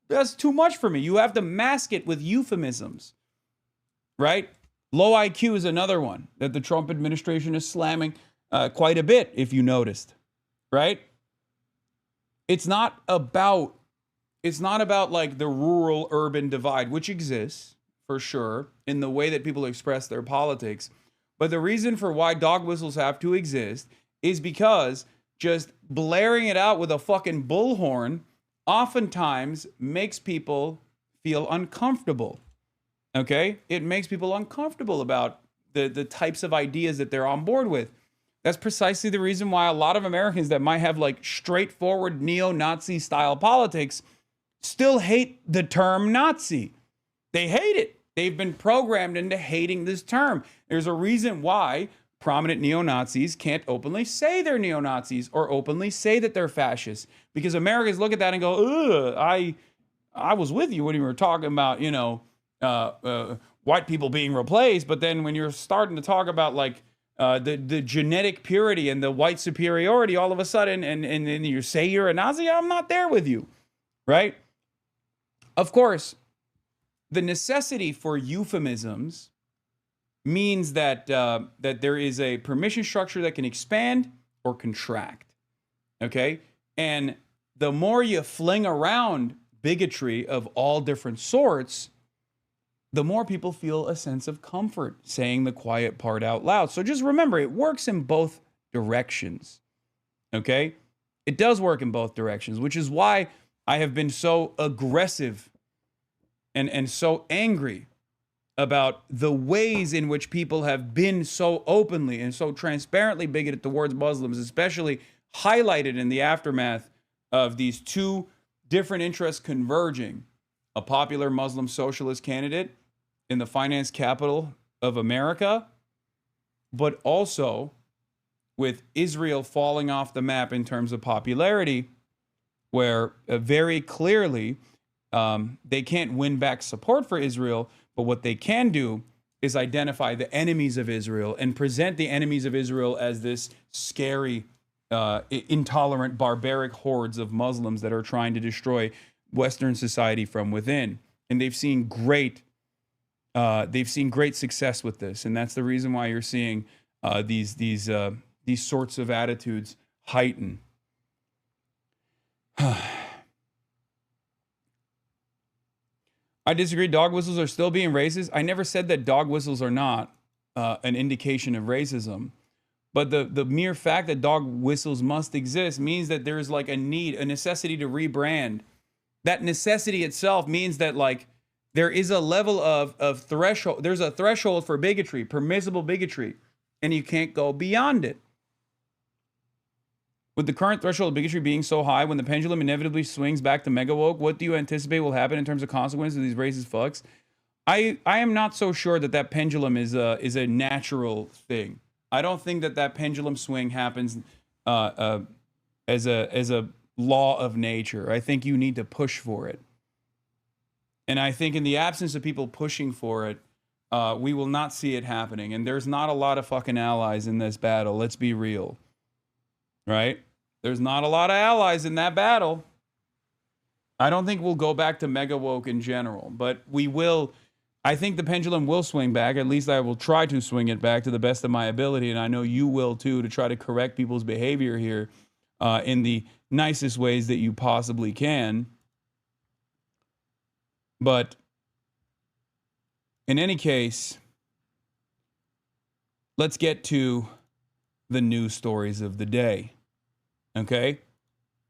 that's too much for me. You have to mask it with euphemisms, right? Low IQ is another one that the Trump administration is slamming quite a bit, if you noticed, right? It's not about like the rural urban divide, which exists for sure in the way that people express their politics. But the reason for why dog whistles have to exist is because just blaring it out with a fucking bullhorn oftentimes makes people feel uncomfortable. Okay? It makes people uncomfortable about the types of ideas that they're on board with. That's precisely the reason why a lot of Americans that might have like straightforward neo-Nazi style politics still hate the term Nazi. They hate it. They've been programmed into hating this term. There's a reason why prominent neo-Nazis can't openly say they're neo-Nazis or openly say that they're fascists, because Americans look at that and go, ugh, I was with you when you were talking about, you know, white people being replaced. But then when you're starting to talk about like the genetic purity and the white superiority, all of a sudden, and you say you're a Nazi, I'm not there with you, right? Of course, the necessity for euphemisms means that that there is a permission structure that can expand or contract, okay? And the more you fling around bigotry of all different sorts, the more people feel a sense of comfort saying the quiet part out loud. So just remember, it works in both directions, okay? It does work in both directions, which is why I have been so aggressive and so angry about the ways in which people have been so openly and so transparently bigoted towards Muslims, especially highlighted in the aftermath of these two different interests converging: a popular Muslim socialist candidate in the finance capital of America, but also with Israel falling off the map in terms of popularity, where very clearly they can't win back support for Israel, but what they can do is identify the enemies of Israel and present the enemies of Israel as this scary, intolerant, barbaric hordes of Muslims that are trying to destroy Western society from within. And they've seen great success with this, and that's the reason why you're seeing these sorts of attitudes heighten. I disagree. Dog whistles are still being racist. I never said that dog whistles are not an indication of racism, but the mere fact that dog whistles must exist means that there's like a necessity to rebrand. That necessity itself means that like there is a level of threshold. There's a threshold for bigotry, permissible bigotry, and you can't go beyond it. With the current threshold of bigotry being so high, when the pendulum inevitably swings back to mega woke, what do you anticipate will happen in terms of consequences of these racist fucks? I am not so sure that pendulum is a natural thing. I don't think that pendulum swing happens as a law of nature. I think you need to push for it. And I think in the absence of people pushing for it, we will not see it happening. And there's not a lot of fucking allies in this battle. Let's be real. right? There's not a lot of allies in that battle. I don't think we'll go back to mega woke in general, but we will. I think the pendulum will swing back. At least I will try to swing it back to the best of my ability, and I know you will too, to try to correct people's behavior here in the nicest ways that you possibly can. But in any case, let's get to the news stories of the day. Okay?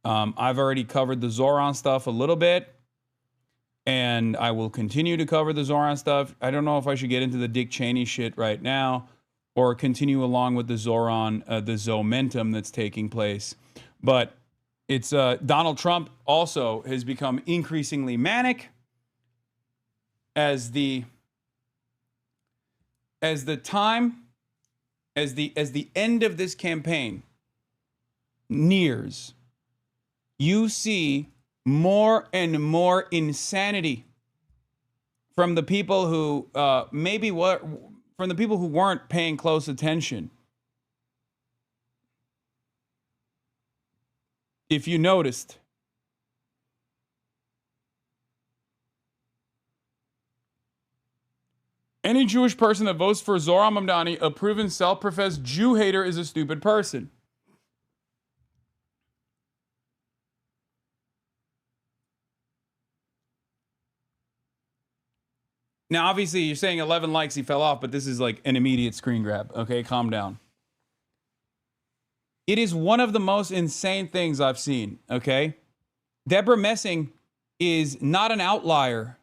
I've already covered the ZOHRAN stuff a little bit, and I will continue to cover the ZOHRAN stuff. I don't know if I should get into the Dick Cheney shit right now or continue along with the ZOHRAN, the Zomentum that's taking place. But it's Donald Trump also has become increasingly manic as the end of this campaign nears. You see more and more insanity from the people who from the people who weren't paying close attention. If you noticed, any Jewish person that votes for Zohran Mamdani, a proven self-professed Jew hater, is a stupid person. Now, obviously, you're saying 11 likes, he fell off, but this is like an immediate screen grab. Okay, calm down. It is one of the most insane things I've seen, okay? Deborah Messing is not an outlier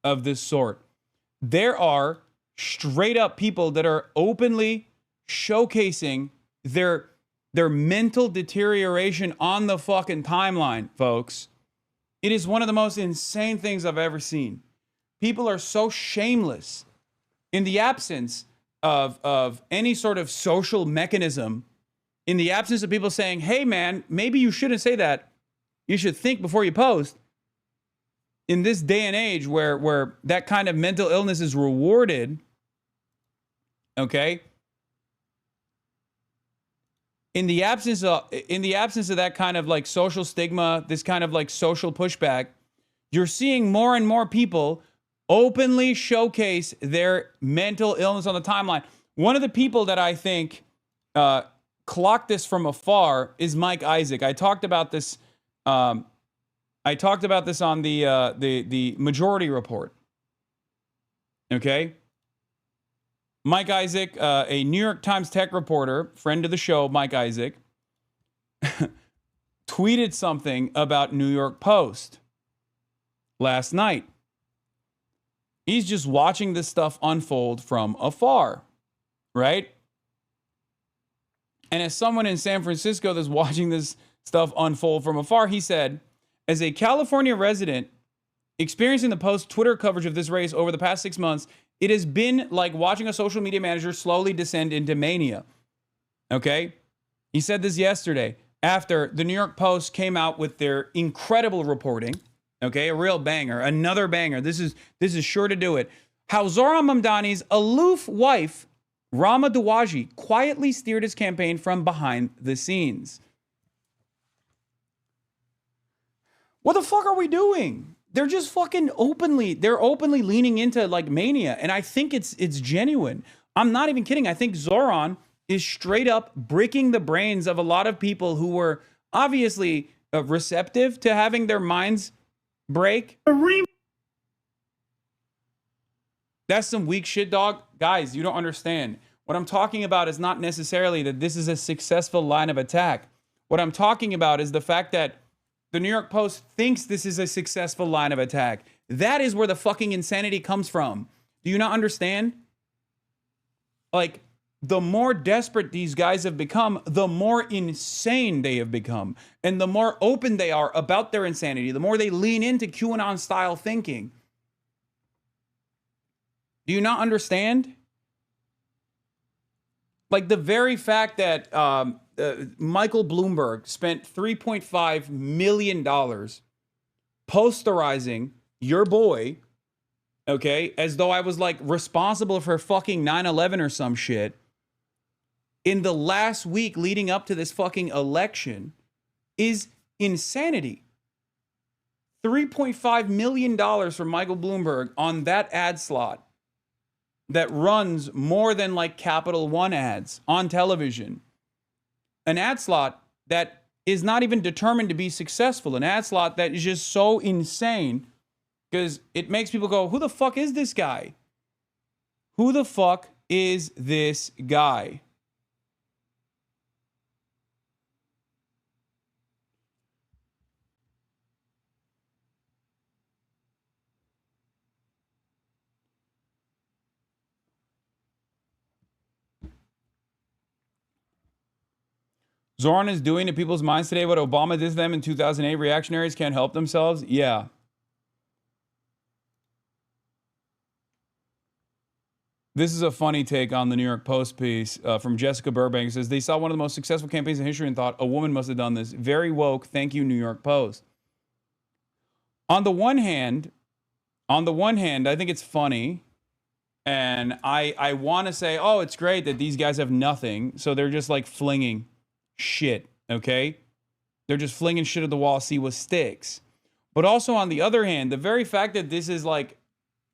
of this sort. There are straight up people that are openly showcasing their mental deterioration on the fucking timeline, folks. It is one of the most insane things I've ever seen. People are so shameless in the absence of any sort of social mechanism, in the absence of people saying, hey, man, maybe you shouldn't say that. You should think before you post. In this day and age where that kind of mental illness is rewarded, okay? In the absence of that kind of like social stigma, this kind of like social pushback, you're seeing more and more people openly showcase their mental illness on the timeline. One of the people that I think clocked this from afar is Mike Isaac. I talked about this. I talked about this on the Majority Report. Okay, Mike Isaac, a New York Times tech reporter, friend of the show, Mike Isaac, tweeted something about New York Post last night. He's just watching this stuff unfold from afar, right? And as someone in San Francisco that's watching this stuff unfold from afar, he said, as a California resident experiencing the Post Twitter coverage of this race over the past 6 months, it has been like watching a social media manager slowly descend into mania. Okay? He said this yesterday after the New York Post came out with their incredible reporting. Okay, a real banger, another banger. This is sure to do it. How Zohran Mamdani's aloof wife, Rama Dawaji, quietly steered his campaign from behind the scenes. What the fuck are we doing? They're just fucking openly leaning into like mania. And I think it's genuine. I'm not even kidding. I think Zohran is straight up breaking the brains of a lot of people who were obviously receptive to having their minds break. That's some weak shit, dog. Guys, you don't understand. What I'm talking about is not necessarily that this is a successful line of attack. What I'm talking about is the fact that the New York Post thinks this is a successful line of attack. That is where the fucking insanity comes from. Do you not understand? Like, the more desperate these guys have become, the more insane they have become. And the more open they are about their insanity, the more they lean into QAnon-style thinking. Do you not understand? Like the very fact that Michael Bloomberg spent $3.5 million posterizing your boy, okay, as though I was like responsible for fucking 9/11 or some shit. in the last week leading up to this fucking election is insanity. $3.5 million from Michael Bloomberg on that ad slot that runs more than like Capital One ads on television. An ad slot that is not even determined to be successful. An ad slot that is just so insane because it makes people go, who the fuck is this guy? Who the fuck is this guy? Zohran is doing to people's minds today what Obama did to them in 2008. Reactionaries can't help themselves. Yeah. This is a funny take on the New York Post piece from Jessica Burbank. It says, they saw one of the most successful campaigns in history and thought a woman must have done this. Very woke. Thank you, New York Post. On the one hand, I think it's funny. And I want to say, oh, it's great that these guys have nothing. So they're just like flinging shit, okay? They're just flinging shit at the wall, see what sticks. But also on the other hand, the very fact that this is like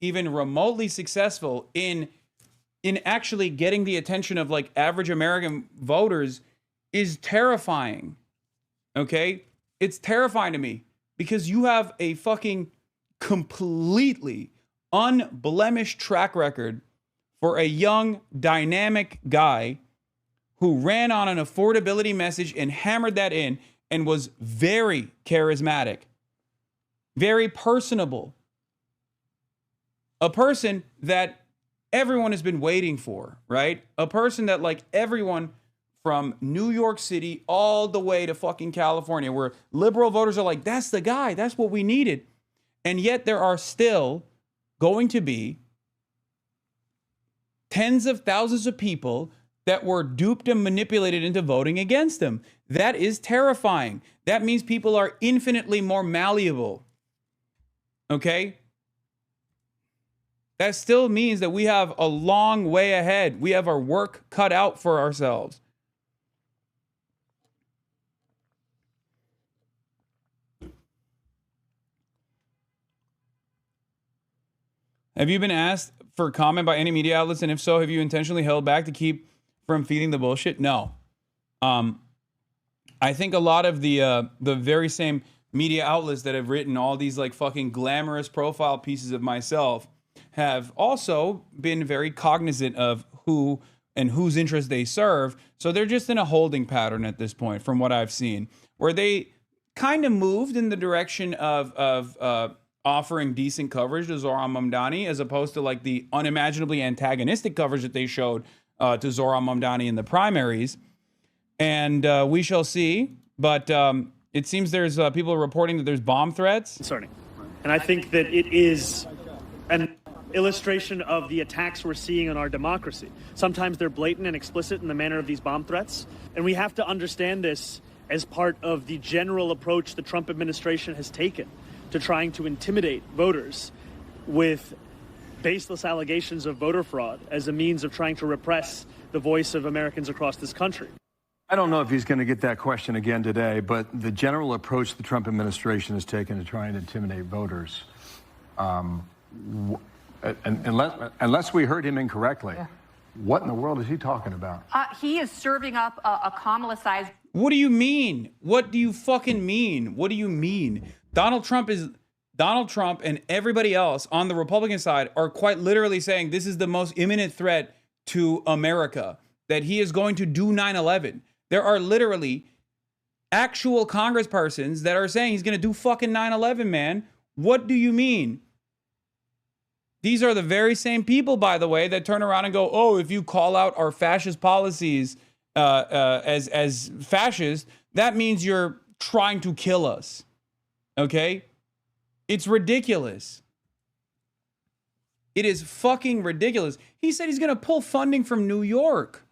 even remotely successful in actually getting the attention of like average American voters is terrifying, okay? It's terrifying to me because you have a fucking completely unblemished track record for a young, dynamic guy who ran on an affordability message and hammered that in and was very charismatic, very personable. A person that everyone has been waiting for, right? A person that like everyone from New York City all the way to fucking California, where liberal voters are like, that's the guy, that's what we needed. And yet there are still going to be tens of thousands of people that were duped and manipulated into voting against him. That is terrifying. That means people are infinitely more malleable. Okay? That still means that we have a long way ahead. We have our work cut out for ourselves. Have you been asked for comment by any media outlets? And if so, have you intentionally held back to keep from feeding the bullshit? No. I think a lot of the very same media outlets that have written all these like fucking glamorous profile pieces of myself have also been very cognizant of who and whose interest they serve. So they're just in a holding pattern at this point, from what I've seen, where they kind of moved in the direction of offering decent coverage to Zohran Mamdani, as opposed to like the unimaginably antagonistic coverage that they showed to Zohran Mamdani in the primaries. And we shall see. But it seems there's people reporting that there's bomb threats. Concerning. And I think that it is an illustration of the attacks we're seeing on our democracy. Sometimes they're blatant and explicit in the manner of these bomb threats. And we have to understand this as part of the general approach the Trump administration has taken to trying to intimidate voters with baseless allegations of voter fraud as a means of trying to repress the voice of Americans across this country. I don't know if he's going to get that question again today, but the general approach the Trump administration has taken to try and intimidate voters, unless we heard him incorrectly, what in the world is he talking about? He is serving up a Kamala-sized... What do you mean? What do you fucking mean? What do you mean? Donald Trump and everybody else on the Republican side are quite literally saying this is the most imminent threat to America, that he is going to do 9/11. There are literally actual congresspersons that are saying he's going to do fucking 9/11, man. What do you mean? These are the very same people, by the way, that turn around and go, oh, if you call out our fascist policies as fascist, that means you're trying to kill us. Okay? It's ridiculous. It is fucking ridiculous. He said he's going to pull funding from New York.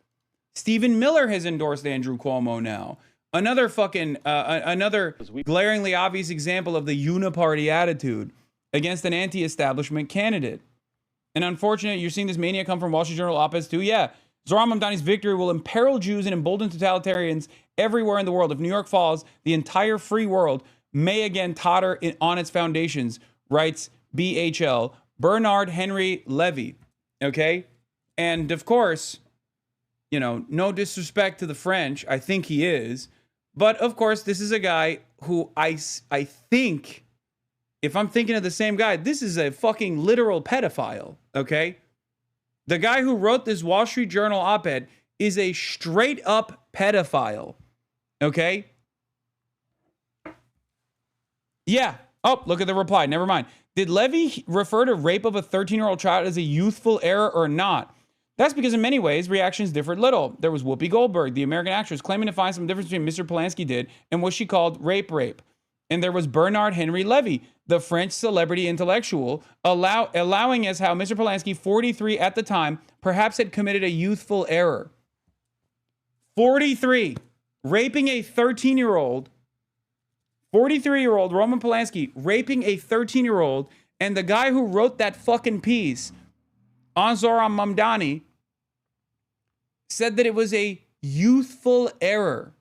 Stephen Miller has endorsed Andrew Cuomo now. Another fucking, another glaringly obvious example of the uniparty attitude against an anti-establishment candidate. And unfortunately, you're seeing this mania come from Wall Street Journal op-eds too. Yeah, Zohran Mamdani's victory will imperil Jews and embolden totalitarians everywhere in the world. If New York falls, the entire free world may again totter on its foundations, writes BHL, Bernard Henry Levy. Okay? And of course, you know, no disrespect to the French. I think he is. But of course, this is a guy who I think, if I'm thinking of the same guy, this is a fucking literal pedophile. Okay? The guy who wrote this Wall Street Journal op-ed is a straight up pedophile. Okay? Yeah. Oh, look at the reply. Never mind. Did Levy refer to rape of a 13-year-old child as a youthful error or not? That's because in many ways, reactions differed little. There was Whoopi Goldberg, the American actress, claiming to find some difference between Mr. Polanski did and what she called rape. And there was Bernard Henry Levy, the French celebrity intellectual, allowing as how Mr. Polanski, 43 at the time, perhaps had committed a youthful error. 43, raping a 13-year-old, 43-year-old Roman Polanski, raping a 13-year-old, and the guy who wrote that fucking piece on Zohran Mamdani said that it was a youthful error.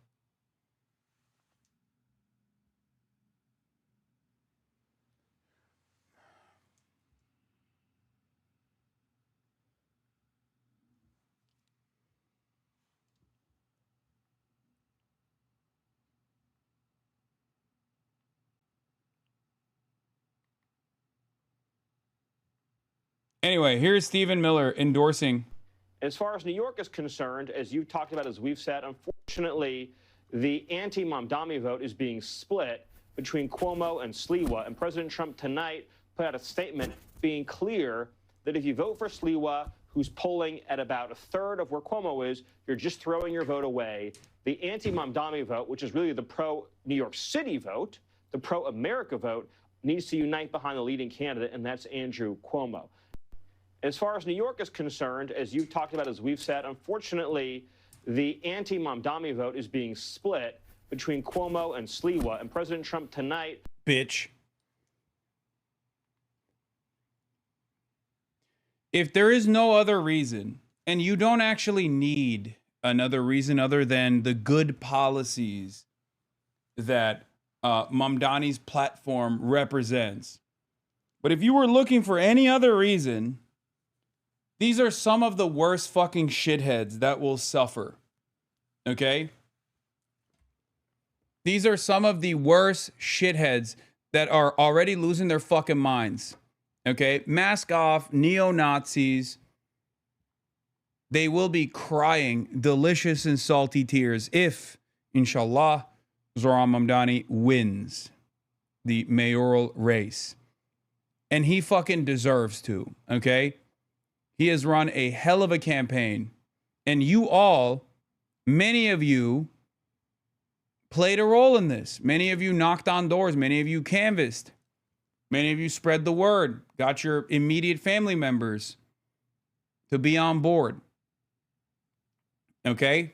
Anyway, here's Stephen Miller endorsing. As far as New York is concerned, as you talked about, as we've said, unfortunately, the anti-Mamdani vote is being split between Cuomo and Sliwa. And President Trump tonight put out a statement being clear that if you vote for Sliwa, who's polling at about a third of where Cuomo is, you're just throwing your vote away. The anti-Mamdani vote, which is really the pro-New York City vote, the pro-America vote, needs to unite behind the leading candidate, and that's Andrew Cuomo. As far as New York is concerned, as you've talked about, as we've said, unfortunately, the anti-Mamdani vote is being split between Cuomo and Sliwa. And President Trump tonight... Bitch. If there is no other reason, and you don't actually need another reason other than the good policies that Mamdani's platform represents, but if you were looking for any other reason... These are some of the worst fucking shitheads that will suffer. Okay? These are some of the worst shitheads that are already losing their fucking minds. Okay? Mask off, neo-Nazis. They will be crying delicious and salty tears if, inshallah, Zohran Mamdani wins the mayoral race. And he fucking deserves to. Okay? He has run a hell of a campaign. And you all, many of you, played a role in this. Many of you knocked on doors. Many of you canvassed. Many of you spread the word. Got your immediate family members to be on board. Okay?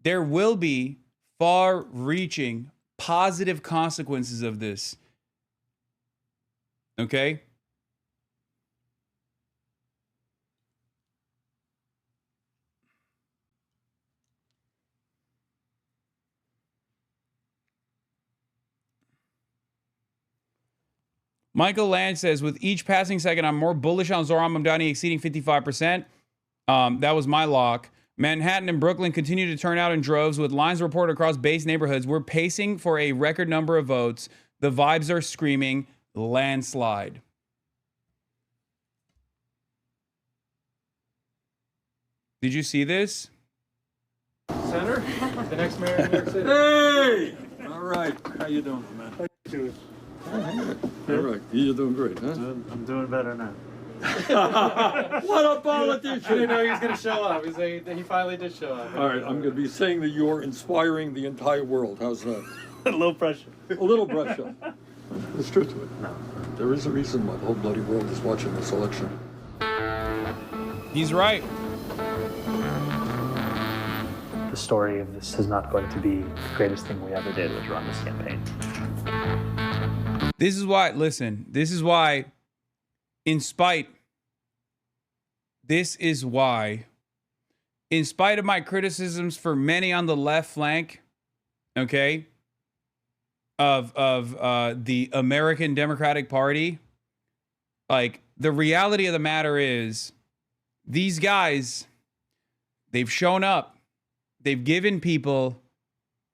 There will be far-reaching positive consequences of this. Okay? Michael Land says, with each passing second, I'm more bullish on Zohran Mamdani exceeding 55%. That was my lock. Manhattan and Brooklyn continue to turn out in droves with lines reported across base neighborhoods. We're pacing for a record number of votes. The vibes are screaming landslide. Did you see this? Senator, the next mayor of New York City. Hey! All right. How you doing, man? How you doing? All right. You're doing great, huh? I'm doing better now. What a politician! I didn't know he was going to show up. He finally did show up. All right, I'm going to be saying that you're inspiring the entire world. How's that? A little pressure. A little pressure. There's truth to it. No. There is a reason why the whole bloody world is watching this election. He's right. The story of this is not going to be the greatest thing we ever did was run this campaign. This is why, listen, this is why, in spite, This is why, in spite of my criticisms for many on the left flank, okay, of the American Democratic Party, like, the reality of the matter is these guys, they've shown up. They've given people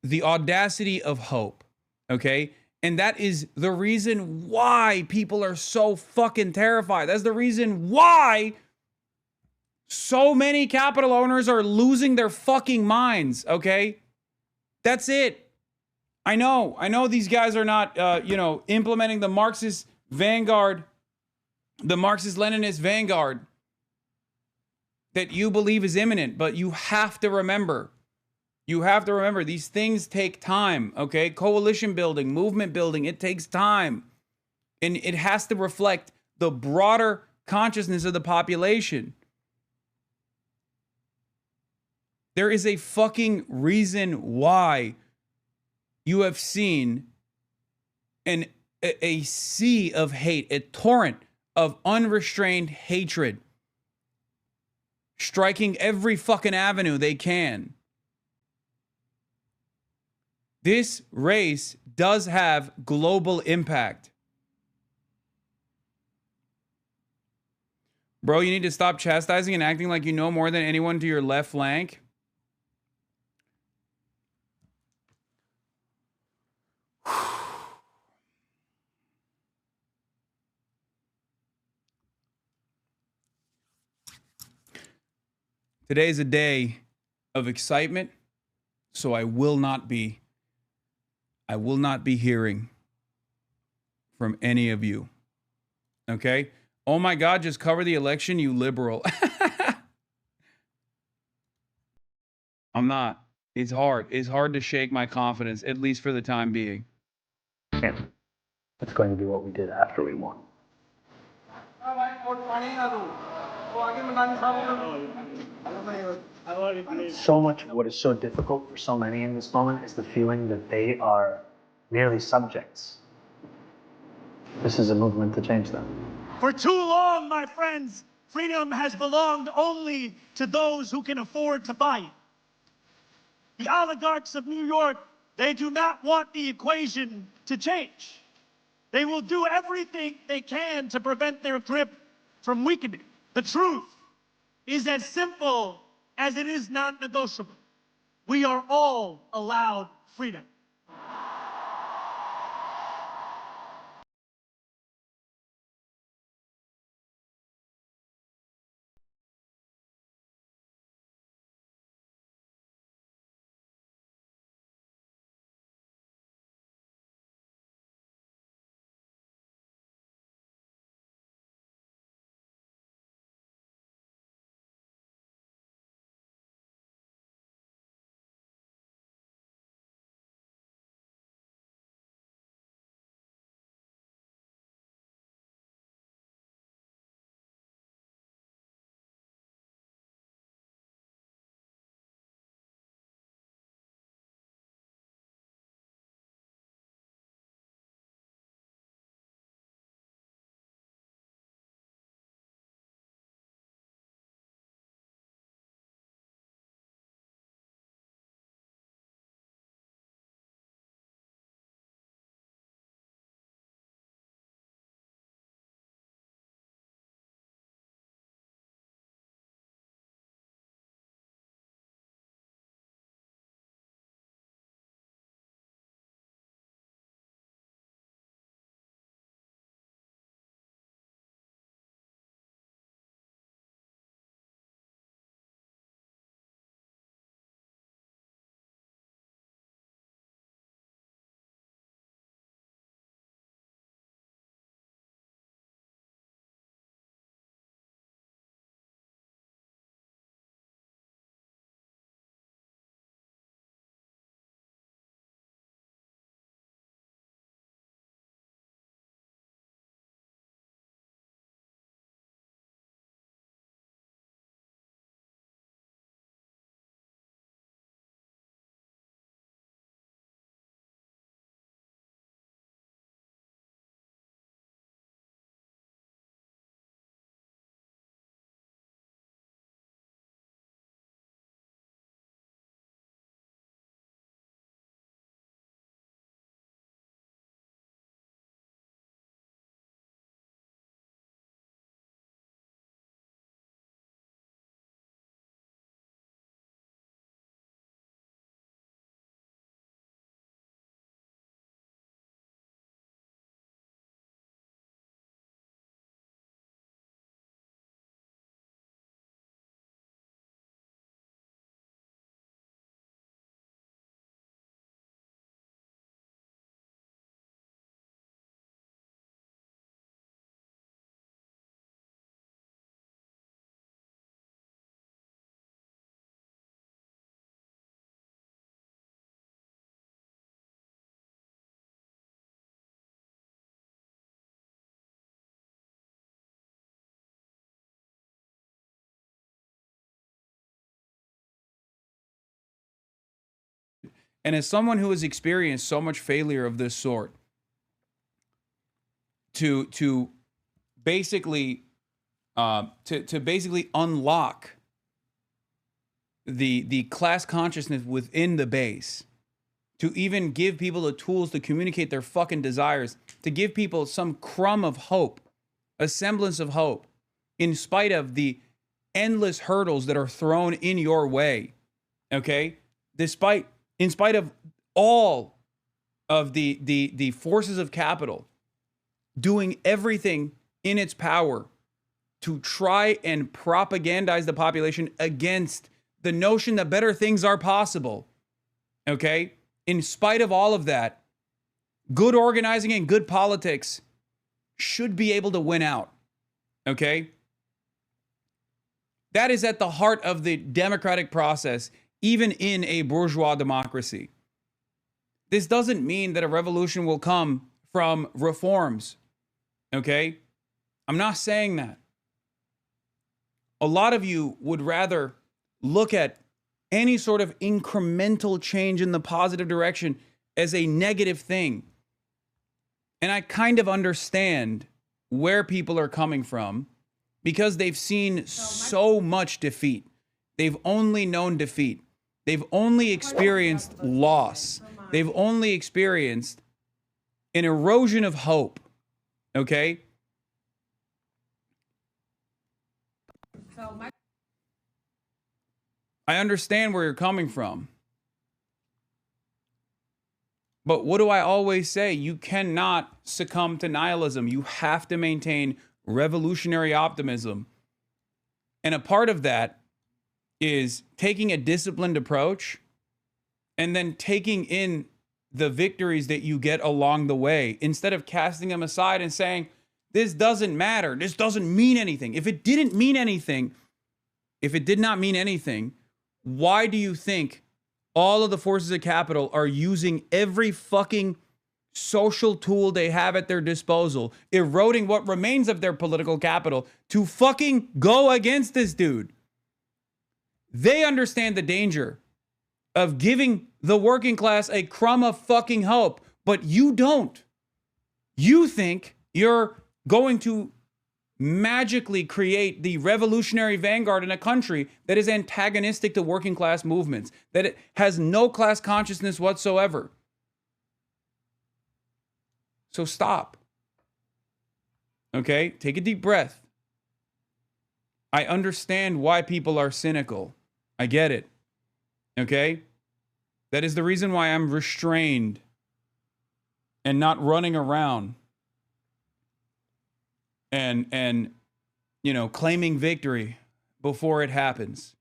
the audacity of hope, okay? And that is the reason why people are so fucking terrified. That's the reason why so many capital owners are losing their fucking minds, okay? That's it. I know these guys are not, implementing the Marxist vanguard, the Marxist-Leninist vanguard that you believe is imminent, but you have to remember, these things take time, okay? Coalition building, movement building, it takes time. And it has to reflect the broader consciousness of the population. There is a fucking reason why you have seen a sea of hate, a torrent of unrestrained hatred striking every fucking avenue they can. This race does have global impact. Bro, you need to stop chastising and acting like you know more than anyone to your left flank. Today is a day of excitement, so I will not be hearing from any of you. Okay? Oh my God, just cover the election, you liberal. I'm not. It's hard. It's hard to shake my confidence, at least for the time being. And it's going to be what we did after we won. So much of what is so difficult for so many in this moment is the feeling that they are merely subjects. This is a movement to change them. For too long, my friends, freedom has belonged only to those who can afford to buy it. The oligarchs of New York, they do not want the equation to change. They will do everything they can to prevent their grip from weakening. The truth is as simple as it is non-negotiable. We are all allowed freedom. And as someone who has experienced so much failure of this sort, to basically unlock the class consciousness within the base, to even give people the tools to communicate their fucking desires, to give people some crumb of hope, a semblance of hope, in spite of the endless hurdles that are thrown in your way, okay? In spite of all of the forces of capital doing everything in its power to try and propagandize the population against the notion that better things are possible, okay? In spite of all of that, good organizing and good politics should be able to win out, okay? That is at the heart of the democratic process, even in a bourgeois democracy. This doesn't mean that a revolution will come from reforms, okay? I'm not saying that. A lot of you would rather look at any sort of incremental change in the positive direction as a negative thing. And I kind of understand where people are coming from because they've seen so much defeat. They've only known defeat. They've only experienced loss. They've only experienced an erosion of hope, okay? I understand where you're coming from. But what do I always say? You cannot succumb to nihilism. You have to maintain revolutionary optimism. And a part of that is taking a disciplined approach and then taking in the victories that you get along the way instead of casting them aside and saying, this doesn't matter. This doesn't mean anything. If it didn't mean anything, if it did not mean anything, why do you think all of the forces of capital are using every fucking social tool they have at their disposal, eroding what remains of their political capital to fucking go against this dude? They understand the danger of giving the working class a crumb of fucking hope, but you don't. You think you're going to magically create the revolutionary vanguard in a country that is antagonistic to working class movements, that it has no class consciousness whatsoever. So stop. Okay? Take a deep breath. I understand why people are cynical. I get it. Okay? That is the reason why I'm restrained and not running around and you know, claiming victory before it happens.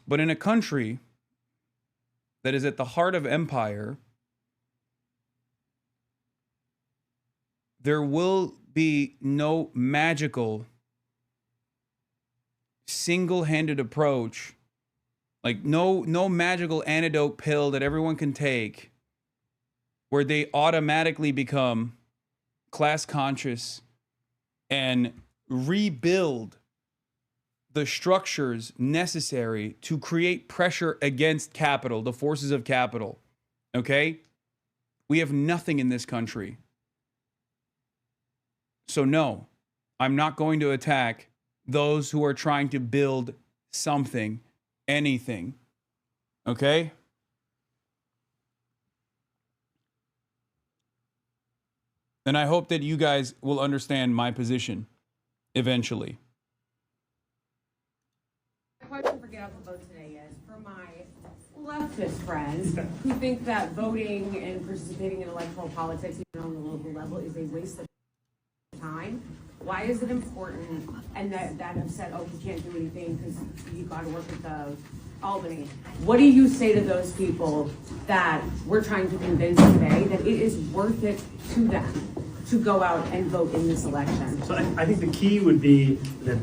But in a country that is at the heart of empire, there will be no magical single-handed approach, like no magical antidote pill that everyone can take where they automatically become class conscious and rebuild the structures necessary to create pressure against capital, the forces of capital. Okay? We have nothing in this country. So no, I'm not going to attack those who are trying to build something, anything. Okay? And I hope that you guys will understand my position eventually. Hard to forget out the vote today is for my leftist friends who think that voting and participating in electoral politics, even on the local level, is a waste of time. Why is it important? And that have said, oh, you can't do anything because you've got to work with the Albany. What do you say to those people that we're trying to convince today that it is worth it to them to go out and vote in this election? So I think the key would be that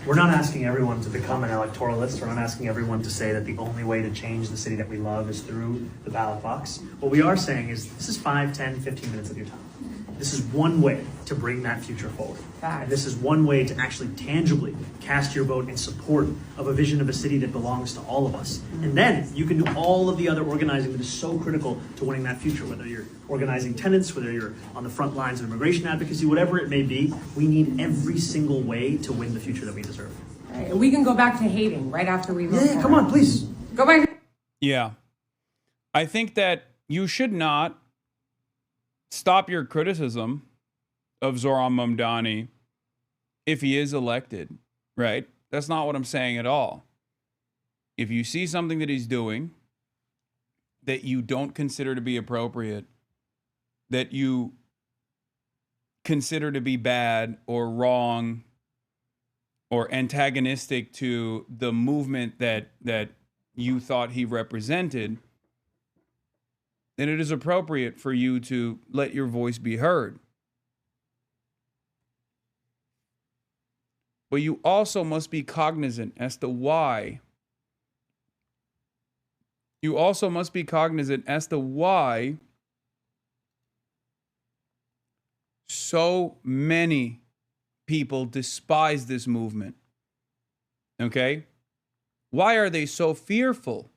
we're not asking everyone to become an electoralist. We're not asking everyone to say that the only way to change the city that we love is through the ballot box. What we are saying is this is 5, 10, 15 minutes of your time. This is one way to bring that future forward. And this is one way to actually tangibly cast your vote in support of a vision of a city that belongs to all of us. And then you can do all of the other organizing that is so critical to winning that future, whether you're organizing tenants, whether you're on the front lines of immigration advocacy, whatever it may be. We need every single way to win the future that we deserve. Right. And we can go back to hating right after we vote. Yeah, come on, please. Go back. Yeah. I think that you should not stop your criticism of Zohran Mamdani if he is elected, right? That's not what I'm saying at all. If you see something that he's doing that you don't consider to be appropriate, that you consider to be bad or wrong or antagonistic to the movement that you thought he represented, then it is appropriate for you to let your voice be heard. But you also must be cognizant as to why. You also must be cognizant as to why so many people despise this movement. Okay? Why are they so fearful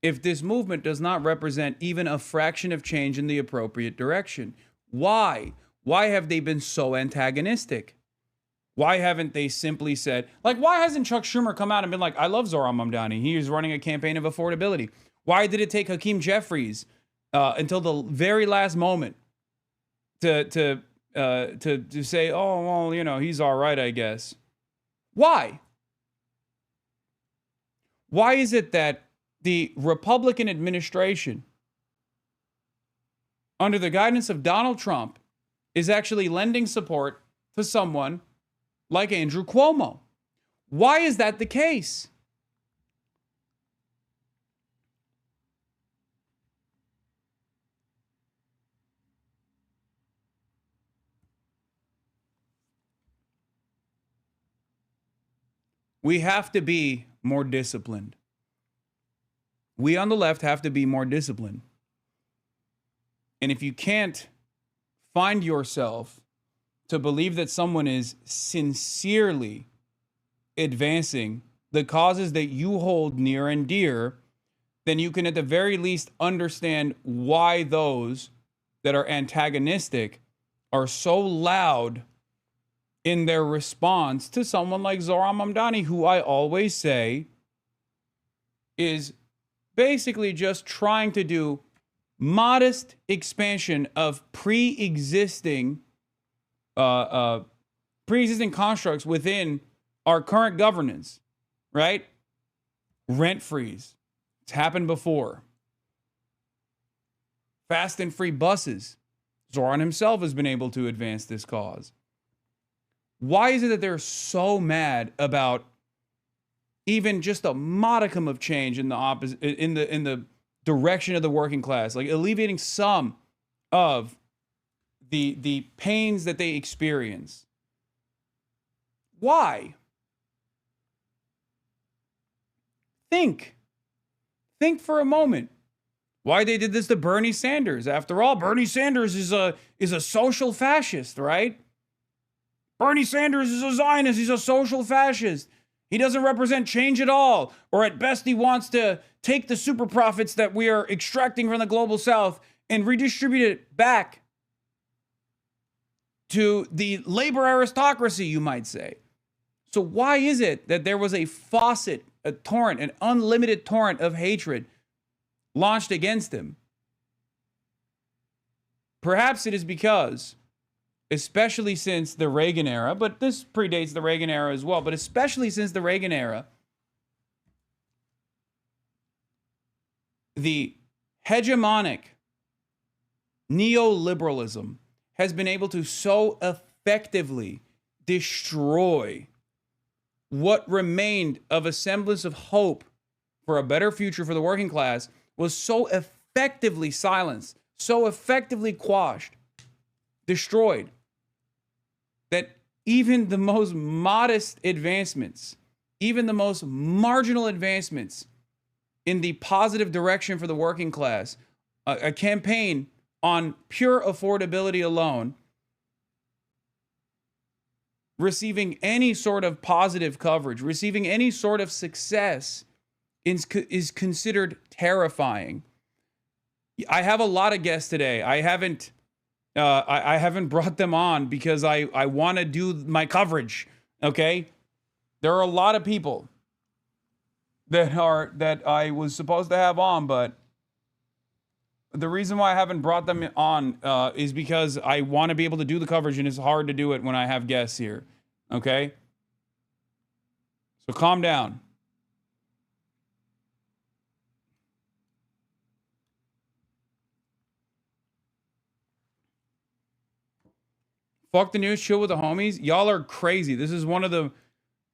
if this movement does not represent even a fraction of change in the appropriate direction? Why? Why have they been so antagonistic? Why haven't they simply said, like, why hasn't Chuck Schumer come out and been like, I love Zohran Mamdani. He is running a campaign of affordability. Why did it take Hakeem Jeffries until the very last moment to say, oh, well, you know, he's all right, I guess? Why? Why is it that the Republican administration, under the guidance of Donald Trump, is actually lending support to someone like Andrew Cuomo? Why is that the case? We have to be more disciplined. We on the left have to be more disciplined. And if you can't find yourself to believe that someone is sincerely advancing the causes that you hold near and dear, then you can at the very least understand why those that are antagonistic are so loud in their response to someone like Zohran Mamdani, who I always say is basically just trying to do modest expansion of pre-existing constructs within our current governance, right? Rent freeze. It's happened before. Fast and free buses. Zohran himself has been able to advance this cause. Why is it that they're so mad about even just a modicum of change in the in the direction of the working class, like alleviating some of the pains that they experience? Why? Think for a moment. Why they did this to Bernie Sanders? After all, Bernie Sanders is a social fascist, right? Bernie Sanders is a Zionist. He's a social fascist. He doesn't represent change at all. Or at best, he wants to take the super profits that we are extracting from the global south and redistribute it back to the labor aristocracy, you might say. So why is it that there was a faucet, a torrent, an unlimited torrent of hatred launched against him? Perhaps it is because, especially since the Reagan era, but this predates the Reagan era as well, but especially since the Reagan era, the hegemonic neoliberalism has been able to so effectively destroy what remained of a semblance of hope for a better future for the working class, was so effectively silenced, so effectively quashed, destroyed, that even the most modest advancements, even the most marginal advancements in the positive direction for the working class, a campaign on pure affordability alone, receiving any sort of positive coverage, receiving any sort of success is considered terrifying. I have a lot of guests today. I haven't brought them on because I want to do my coverage. Okay, there are a lot of people that I was supposed to have on, but the reason why I haven't brought them on is because I want to be able to do the coverage, and it's hard to do it when I have guests here. Okay, so calm down. Fuck the news, chill with the homies. Y'all are crazy. This is one of the,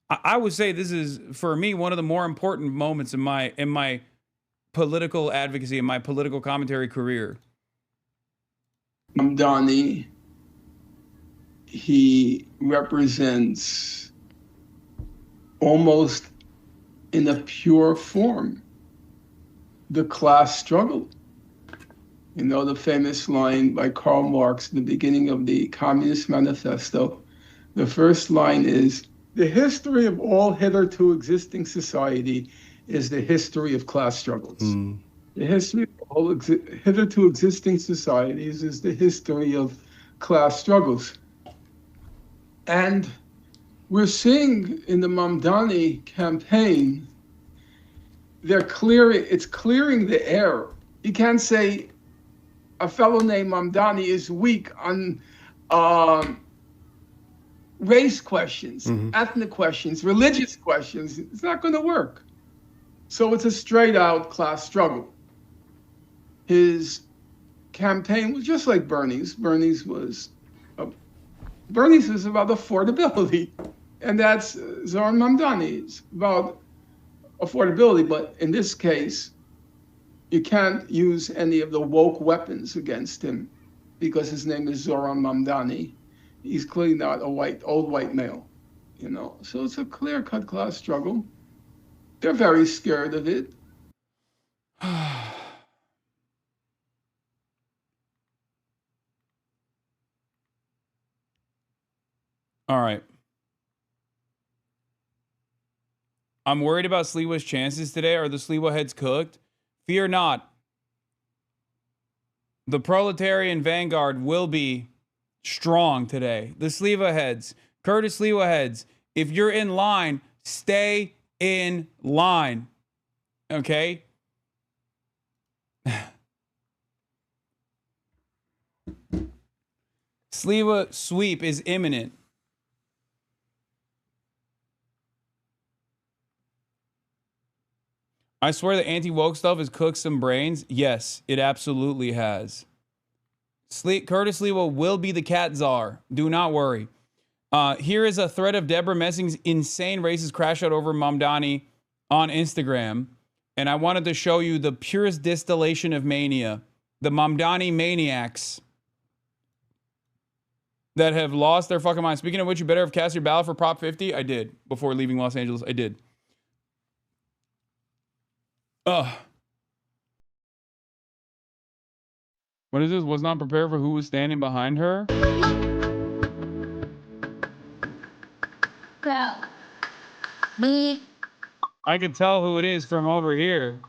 I would say this is, for me, one of the more important moments in my political advocacy, in my political commentary career. Mamdani, he represents almost in a pure form the class struggle. You know, the famous line by Karl Marx in the beginning of the Communist Manifesto. The first line is, the history of all hitherto existing society is the history of class struggles. The history of all hitherto existing societies is the history of class struggles. And we're seeing in the Mamdani campaign, it's clearing the air. You can't say a fellow named Mamdani is weak on race questions, ethnic questions, religious questions. It's not going to work. So it's a straight out class struggle. His campaign was just like Bernie's. Bernie's was about affordability, and that's Zohran Mamdani's about affordability. But in this case, you can't use any of the woke weapons against him because his name is Zohran Mamdani. He's clearly not a old white male, you know. So it's a clear-cut class struggle. They're very scared of it. All right. I'm worried about Sliwa's chances today. Are the Sliwa heads cooked? Fear not. The proletarian vanguard will be strong today. The Sliwa heads, Curtis Sliwa heads, if you're in line, stay in line. Okay? Sliwa sweep is imminent. I swear the anti-woke stuff has cooked some brains. Yes, it absolutely has. Curtis Sliwa will be the cat czar. Do not worry. Here is a thread of Deborah Messing's insane racist crash out over Mamdani on Instagram. And I wanted to show you the purest distillation of mania. The Mamdani maniacs that have lost their fucking mind. Speaking of which, you better have cast your ballot for Prop 50. I did. Before leaving Los Angeles, I did. What is this? Was not prepared for who was standing behind her? Me. I can tell who it is from over here.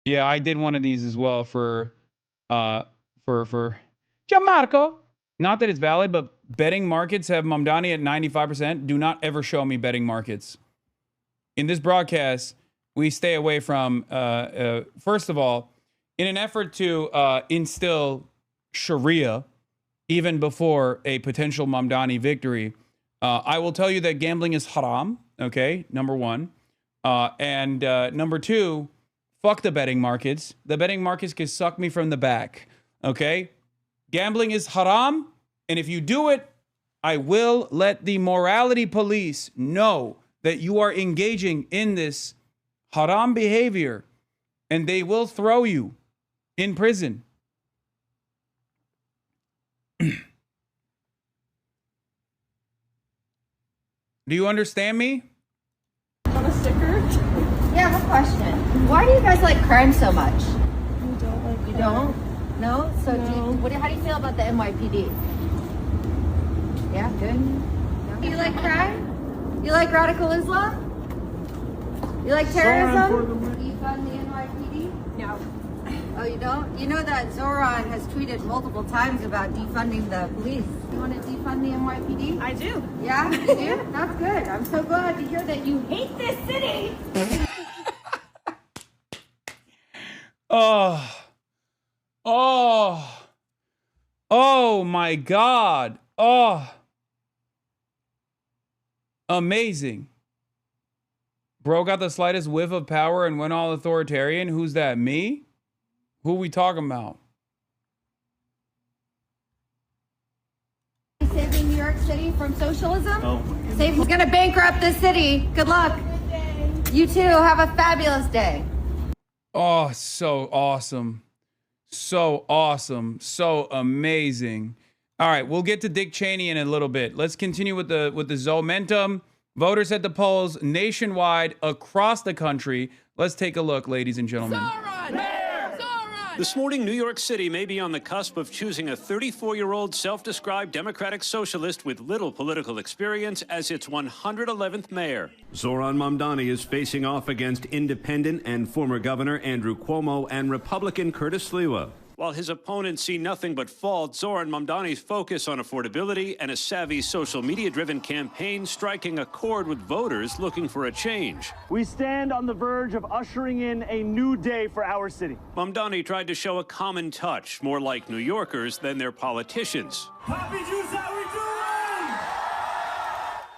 Yeah, I did one of these as well for Gianmarco. Not that it's valid, but betting markets have Mamdani at 95%. Do not ever show me betting markets. In this broadcast, we stay away from, first of all, in an effort to instill Sharia, even before a potential Mamdani victory, I will tell you that gambling is haram, okay, number one. And number two, fuck the betting markets. The betting markets can suck me from the back, okay? Gambling is haram, and if you do it, I will let the morality police know that you are engaging in this haram behavior, and they will throw you in prison. Do you understand me? Want a sticker? Yeah, I have a question. Why do you guys like crime so much? We don't like crime. You don't? No? So how do you feel about the NYPD? Yeah, good. No? You like crime? You like radical Islam? You like terrorism? Do you fund the NYPD? No. Oh, you don't? You know that ZOHRAN has tweeted multiple times about defunding the police. You want to defund the NYPD? I do. Yeah? You do? That's good. I'm so glad to hear that you hate this city. Oh my God. Amazing. Bro got the slightest whiff of power and went all authoritarian. Who's that? Me? Who we talking about? Saving New York City from socialism? Oh. He's gonna bankrupt this city. Good luck. You too. Have a fabulous day. Oh, so awesome. So awesome. So amazing. All right, we'll get to Dick Cheney in a little bit. Let's continue with the Zomentum. Voters at the polls nationwide across the country. Let's take a look, ladies and gentlemen. This morning, New York City may be on the cusp of choosing a 34-year-old self-described Democratic socialist with little political experience as its 111th mayor. Zohran Mamdani is facing off against independent and former Governor Andrew Cuomo and Republican Curtis Sliwa. While his opponents see nothing but fault, Zohran Mamdani's focus on affordability and a savvy social media-driven campaign striking a chord with voters looking for a change. We stand on the verge of ushering in a new day for our city. Mamdani tried to show a common touch, more like New Yorkers than their politicians. Happy Jews, how we doing?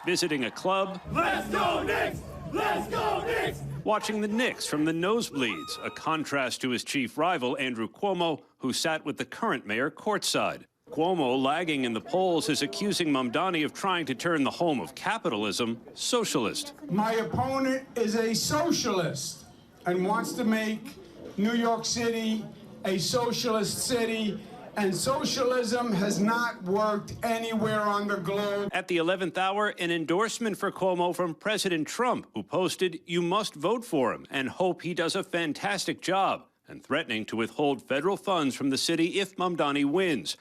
Visiting a club. Let's go Knicks! Let's go Knicks! Watching the Knicks from the nosebleeds, a contrast to his chief rival, Andrew Cuomo, who sat with the current mayor courtside. Cuomo, lagging in the polls, is accusing Mamdani of trying to turn the home of capitalism socialist. My opponent is a socialist and wants to make New York City a socialist city, and socialism has not worked anywhere on the globe. At the 11th hour, an endorsement for Cuomo from President Trump, who posted, "You must vote for him and hope he does a fantastic job," and threatening to withhold federal funds from the city if Mamdani wins.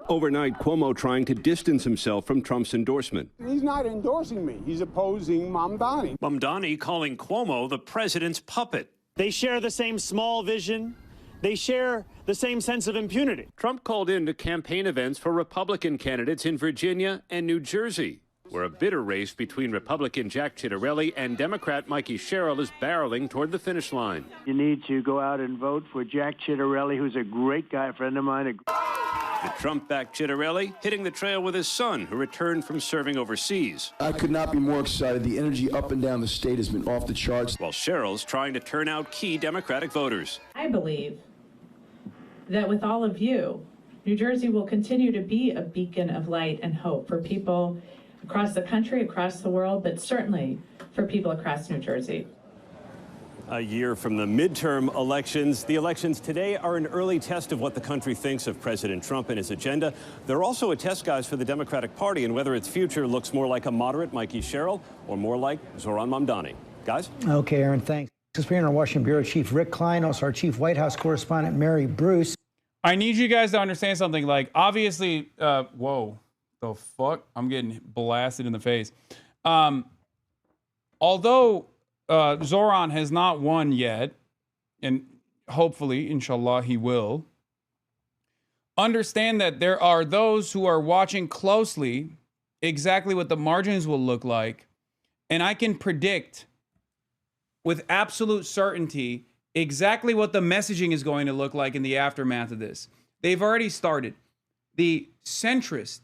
Overnight, Cuomo trying to distance himself from Trump's endorsement. He's not endorsing me. He's opposing Mamdani. Mamdani calling Cuomo the president's puppet. They share the same small vision. They share the same sense of impunity. Trump called in to campaign events for Republican candidates in Virginia and New Jersey, where a bitter race between Republican Jack Ciattarelli and Democrat Mikey Sherrill is barreling toward the finish line. You need to go out and vote for Jack Ciattarelli, who's a great guy, a friend of mine. The Trump-backed Ciattarelli hitting the trail with his son, who returned from serving overseas. I could not be more excited. The energy up and down the state has been off the charts. While Sherrill's trying to turn out key Democratic voters. I believe that with all of you, New Jersey will continue to be a beacon of light and hope for people across the country, across the world, but certainly for people across New Jersey. A year from the midterm elections, the elections today are an early test of what the country thinks of President Trump and his agenda. They're also a test, guys, for the Democratic Party and whether its future looks more like a moderate Mikey Sherrill or more like Zohran Mamdani. Guys? Okay, Aaron, thanks. Here in our Washington Bureau Chief Rick Klein, also our Chief White House Correspondent Mary Bruce. I need you guys to understand something. Like, obviously, whoa, the fuck? I'm getting blasted in the face. Although Zohran has not won yet, and hopefully, inshallah, he will, understand that there are those who are watching closely exactly what the margins will look like. And I can predict with absolute certainty exactly what the messaging is going to look like in the aftermath of this. They've already started. The centrist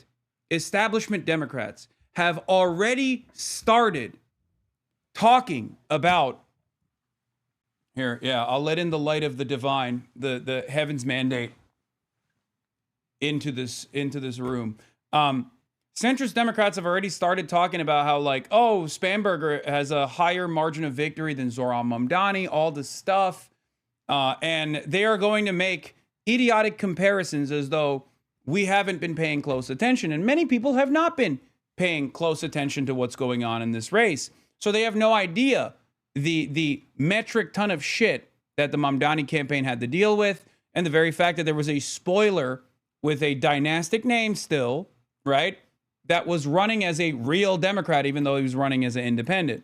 establishment Democrats have already started talking about, here, yeah, I'll let in the light of the divine, the heaven's mandate into this room. Centrist Democrats have already started talking about how, like, oh, Spanberger has a higher margin of victory than Zohran Mamdani, all this stuff. And they are going to make idiotic comparisons as though we haven't been paying close attention. And many people have not been paying close attention to what's going on in this race. So they have no idea the metric ton of shit that the Mamdani campaign had to deal with, and the very fact that there was a spoiler with a dynastic name still, right, that was running as a real Democrat, even though he was running as an independent.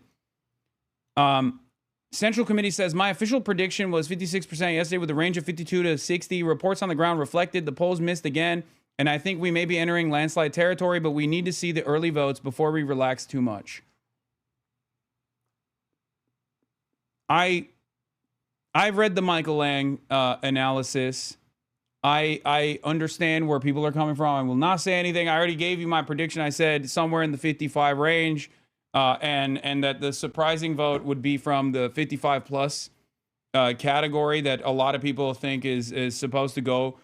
Central Committee says, my official prediction was 56% yesterday with a range of 52 to 60. Reports on the ground reflected the polls missed again, and I think we may be entering landslide territory, but we need to see the early votes before we relax too much. I've read the Michael Lang analysis. I understand where people are coming from. I will not say anything. I already gave you my prediction. I said somewhere in the 55 range, and that the surprising vote would be from the 55 plus category that a lot of people think is supposed to go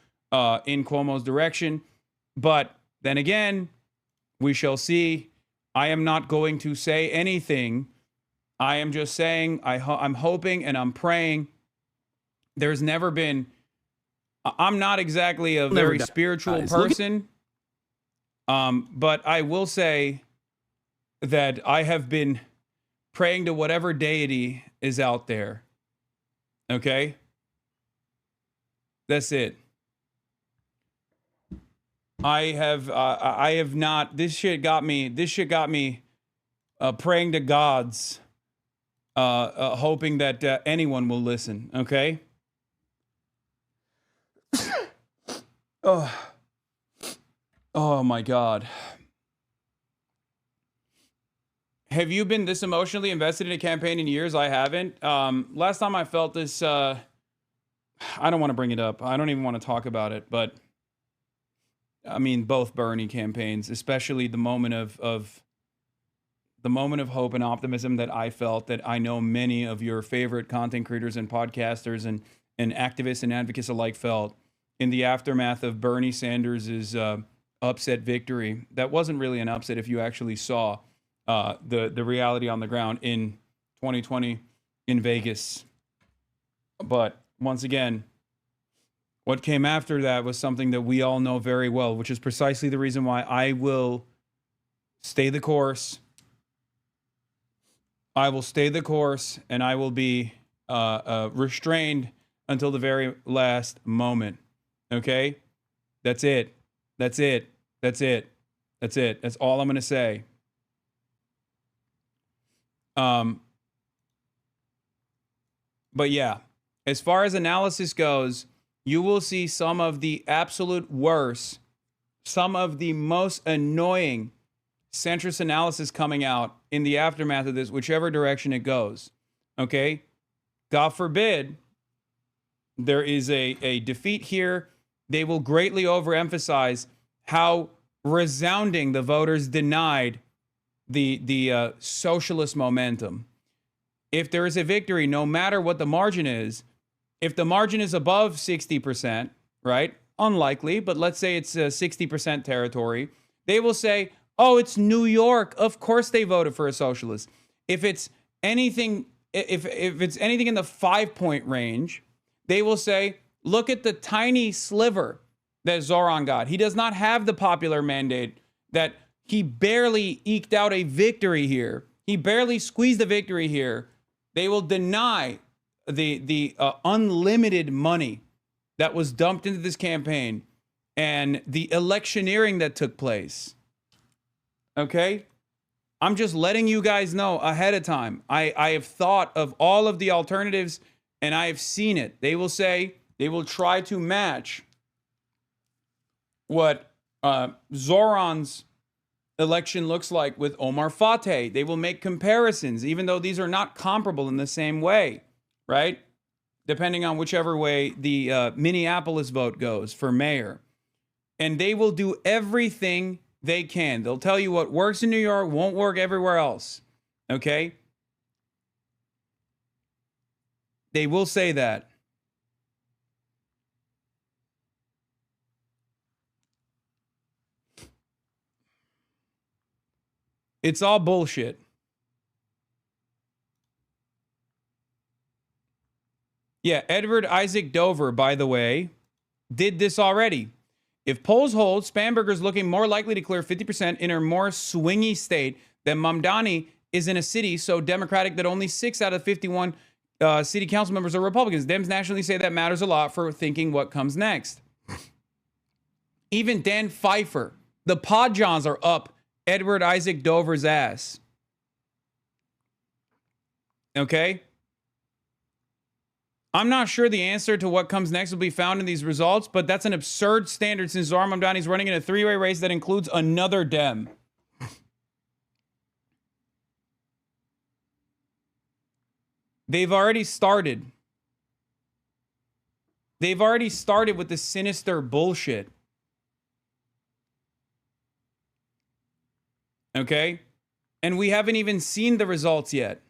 in Cuomo's direction. But then again, we shall see. I am not going to say anything. I am just saying I'm hoping and I'm praying. There's never been... I'm not exactly a very spiritual person, but I will say that I have been praying to whatever deity is out there. Okay? That's it. I have not... This shit got me praying to gods, hoping that anyone will listen. Okay? Oh my God. Have you been this emotionally invested in a campaign in years? I haven't. Last time I felt this, I don't want to bring it up. I don't even want to talk about it, but I mean, both Bernie campaigns, especially the moment of hope and optimism that I felt, that I know many of your favorite content creators and podcasters and activists and advocates alike felt in the aftermath of Bernie Sanders' upset victory. That wasn't really an upset if you actually saw the reality on the ground in 2020 in Vegas. But once again, what came after that was something that we all know very well, which is precisely the reason why I will stay the course. I will stay the course, and I will be restrained until the very last moment. Okay? That's it. That's it. That's it. That's it. That's all I'm going to say. But yeah, as far as analysis goes, you will see some of the absolute worst, some of the most annoying centrist analysis coming out in the aftermath of this, whichever direction it goes. Okay? God forbid there is a defeat here. They will greatly overemphasize how resounding the voters denied the socialist momentum. If there is a victory, no matter what the margin is, if the margin is above 60%, right? Unlikely, but let's say it's 60% territory, they will say, oh, it's New York. Of course they voted for a socialist. If it's anything, if it's anything in the 5-point range, they will say, look at the tiny sliver that ZOHRAN got. He does not have the popular mandate, that he barely eked out a victory here. He barely squeezed a victory here. They will deny the unlimited money that was dumped into this campaign and the electioneering that took place. Okay? I'm just letting you guys know ahead of time. I have thought of all of the alternatives and I have seen it. They will say, they will try to match what ZOHRAN's election looks like with Omar Fateh. They will make comparisons, even though these are not comparable in the same way, right? Depending on whichever way the Minneapolis vote goes for mayor. And they will do everything they can. They'll tell you what works in New York won't work everywhere else, okay? They will say that. It's all bullshit. Yeah, Edward Isaac Dover, by the way, did this already. If polls hold, Spanberger's looking more likely to clear 50% in a more swingy state than Mamdani is in a city so Democratic that only 6 out of 51 city council members are Republicans. Dems nationally say that matters a lot for thinking what comes next. Even Dan Pfeiffer, the Podjohns are up Edward Isaac Dover's ass. Okay? I'm not sure the answer to what comes next will be found in these results, but that's an absurd standard since Zohran Mamdani is running in a three-way race that includes another Dem. They've already started. They've already started with the sinister bullshit. Okay? And we haven't even seen the results yet.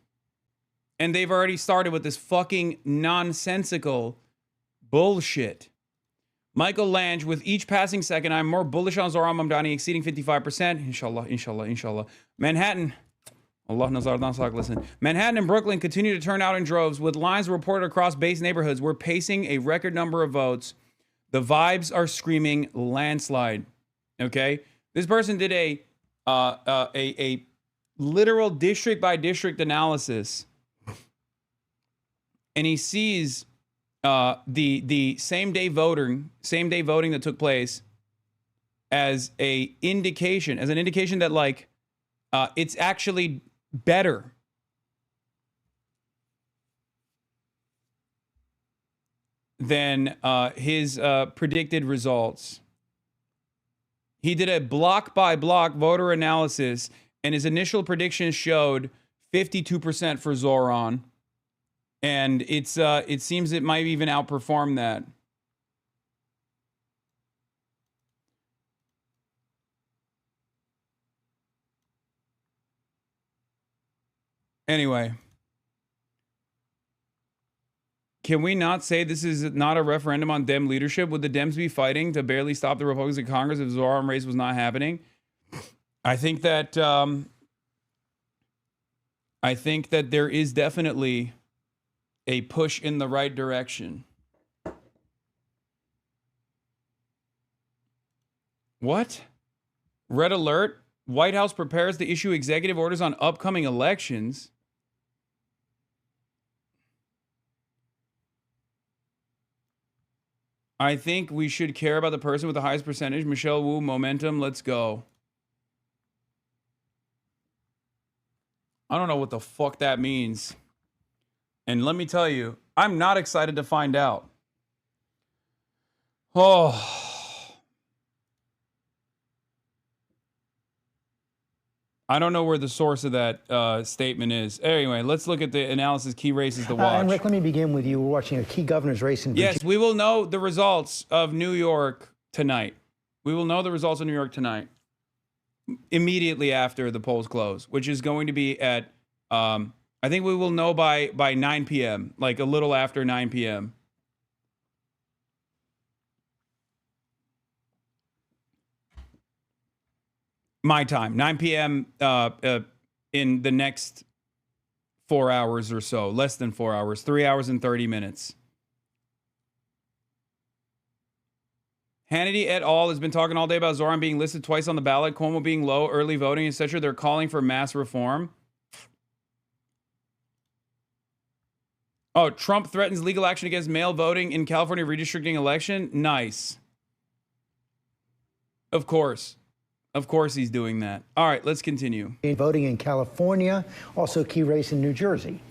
And they've already started with this fucking nonsensical bullshit. Michael Lange, with each passing second, I'm more bullish on Zohran Mamdani exceeding 55%. Inshallah, inshallah, inshallah. Manhattan. Allah Nazardan Sak, listen. Manhattan and Brooklyn continue to turn out in droves with lines reported across base neighborhoods. We're pacing a record number of votes. The vibes are screaming landslide. Okay? This person did a literal district by district analysis. And he sees the same day voting that took place as an indication that like it's actually better than his predicted results. He did a block by block voter analysis, and his initial predictions showed 52% for Zohran. And it seems it might even outperform that. Anyway. Can we not say this is not a referendum on Dem leadership? Would the Dems be fighting to barely stop the Republicans in Congress if the Zohran race was not happening? I think that there is definitely a push in the right direction. What? Red alert. White House prepares to issue executive orders on upcoming elections. I think we should care about the person with the highest percentage. Michelle Wu, momentum. Let's go. I don't know what the fuck that means. And let me tell you, I'm not excited to find out. Oh. I don't know where the source of that statement is. Anyway, let's look at the analysis, key races to watch. And Rick, let me begin with you. We're watching a key governor's race in Virginia. Yes, we will know the results of New York tonight. We will know the results of New York tonight, immediately after the polls close, which is going to be at... I think we will know by 9 p.m., like a little after 9 p.m. My time, 9 p.m. In the next 4 hours or so, less than 4 hours, 3 hours and 30 minutes. Hannity et al. Has been talking all day about Zohran being listed twice on the ballot, Cuomo being low, early voting, etc. They're calling for mass reform. Oh, Trump threatens legal action against mail voting in California redistricting election. Nice. Of course. Of course he's doing that. All right, let's continue. Voting in California, also key race in New Jersey.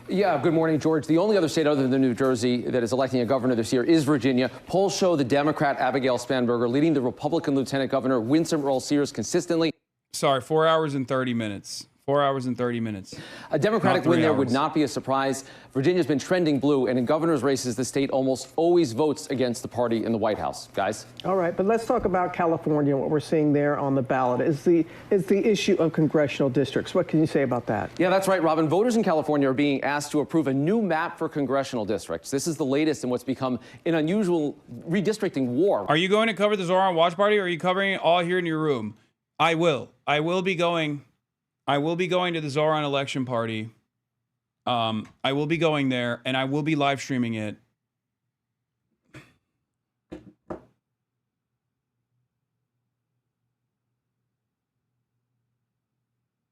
Yeah, good morning, George. The only other state other than New Jersey that is electing a governor this year is Virginia. Polls show the Democrat Abigail Spanberger leading the Republican Lieutenant Governor Winsome Earl-Sears consistently. Sorry, 4 hours and 30 minutes. 4 hours and 30 minutes. A Democratic win there would not be a surprise. Virginia's been trending blue, and in governor's races, the state almost always votes against the party in the White House. Guys? All right, but let's talk about California, what we're seeing there on the ballot is the issue of congressional districts. What can you say about that? Yeah, that's right, Robin. Voters in California are being asked to approve a new map for congressional districts. This is the latest in what's become an unusual redistricting war. Are you going to cover the Zohran watch party, or are you covering it all here in your room? I will. I will be going to the Zohran election party. I will be going there, and I will be live streaming it.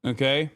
Okay.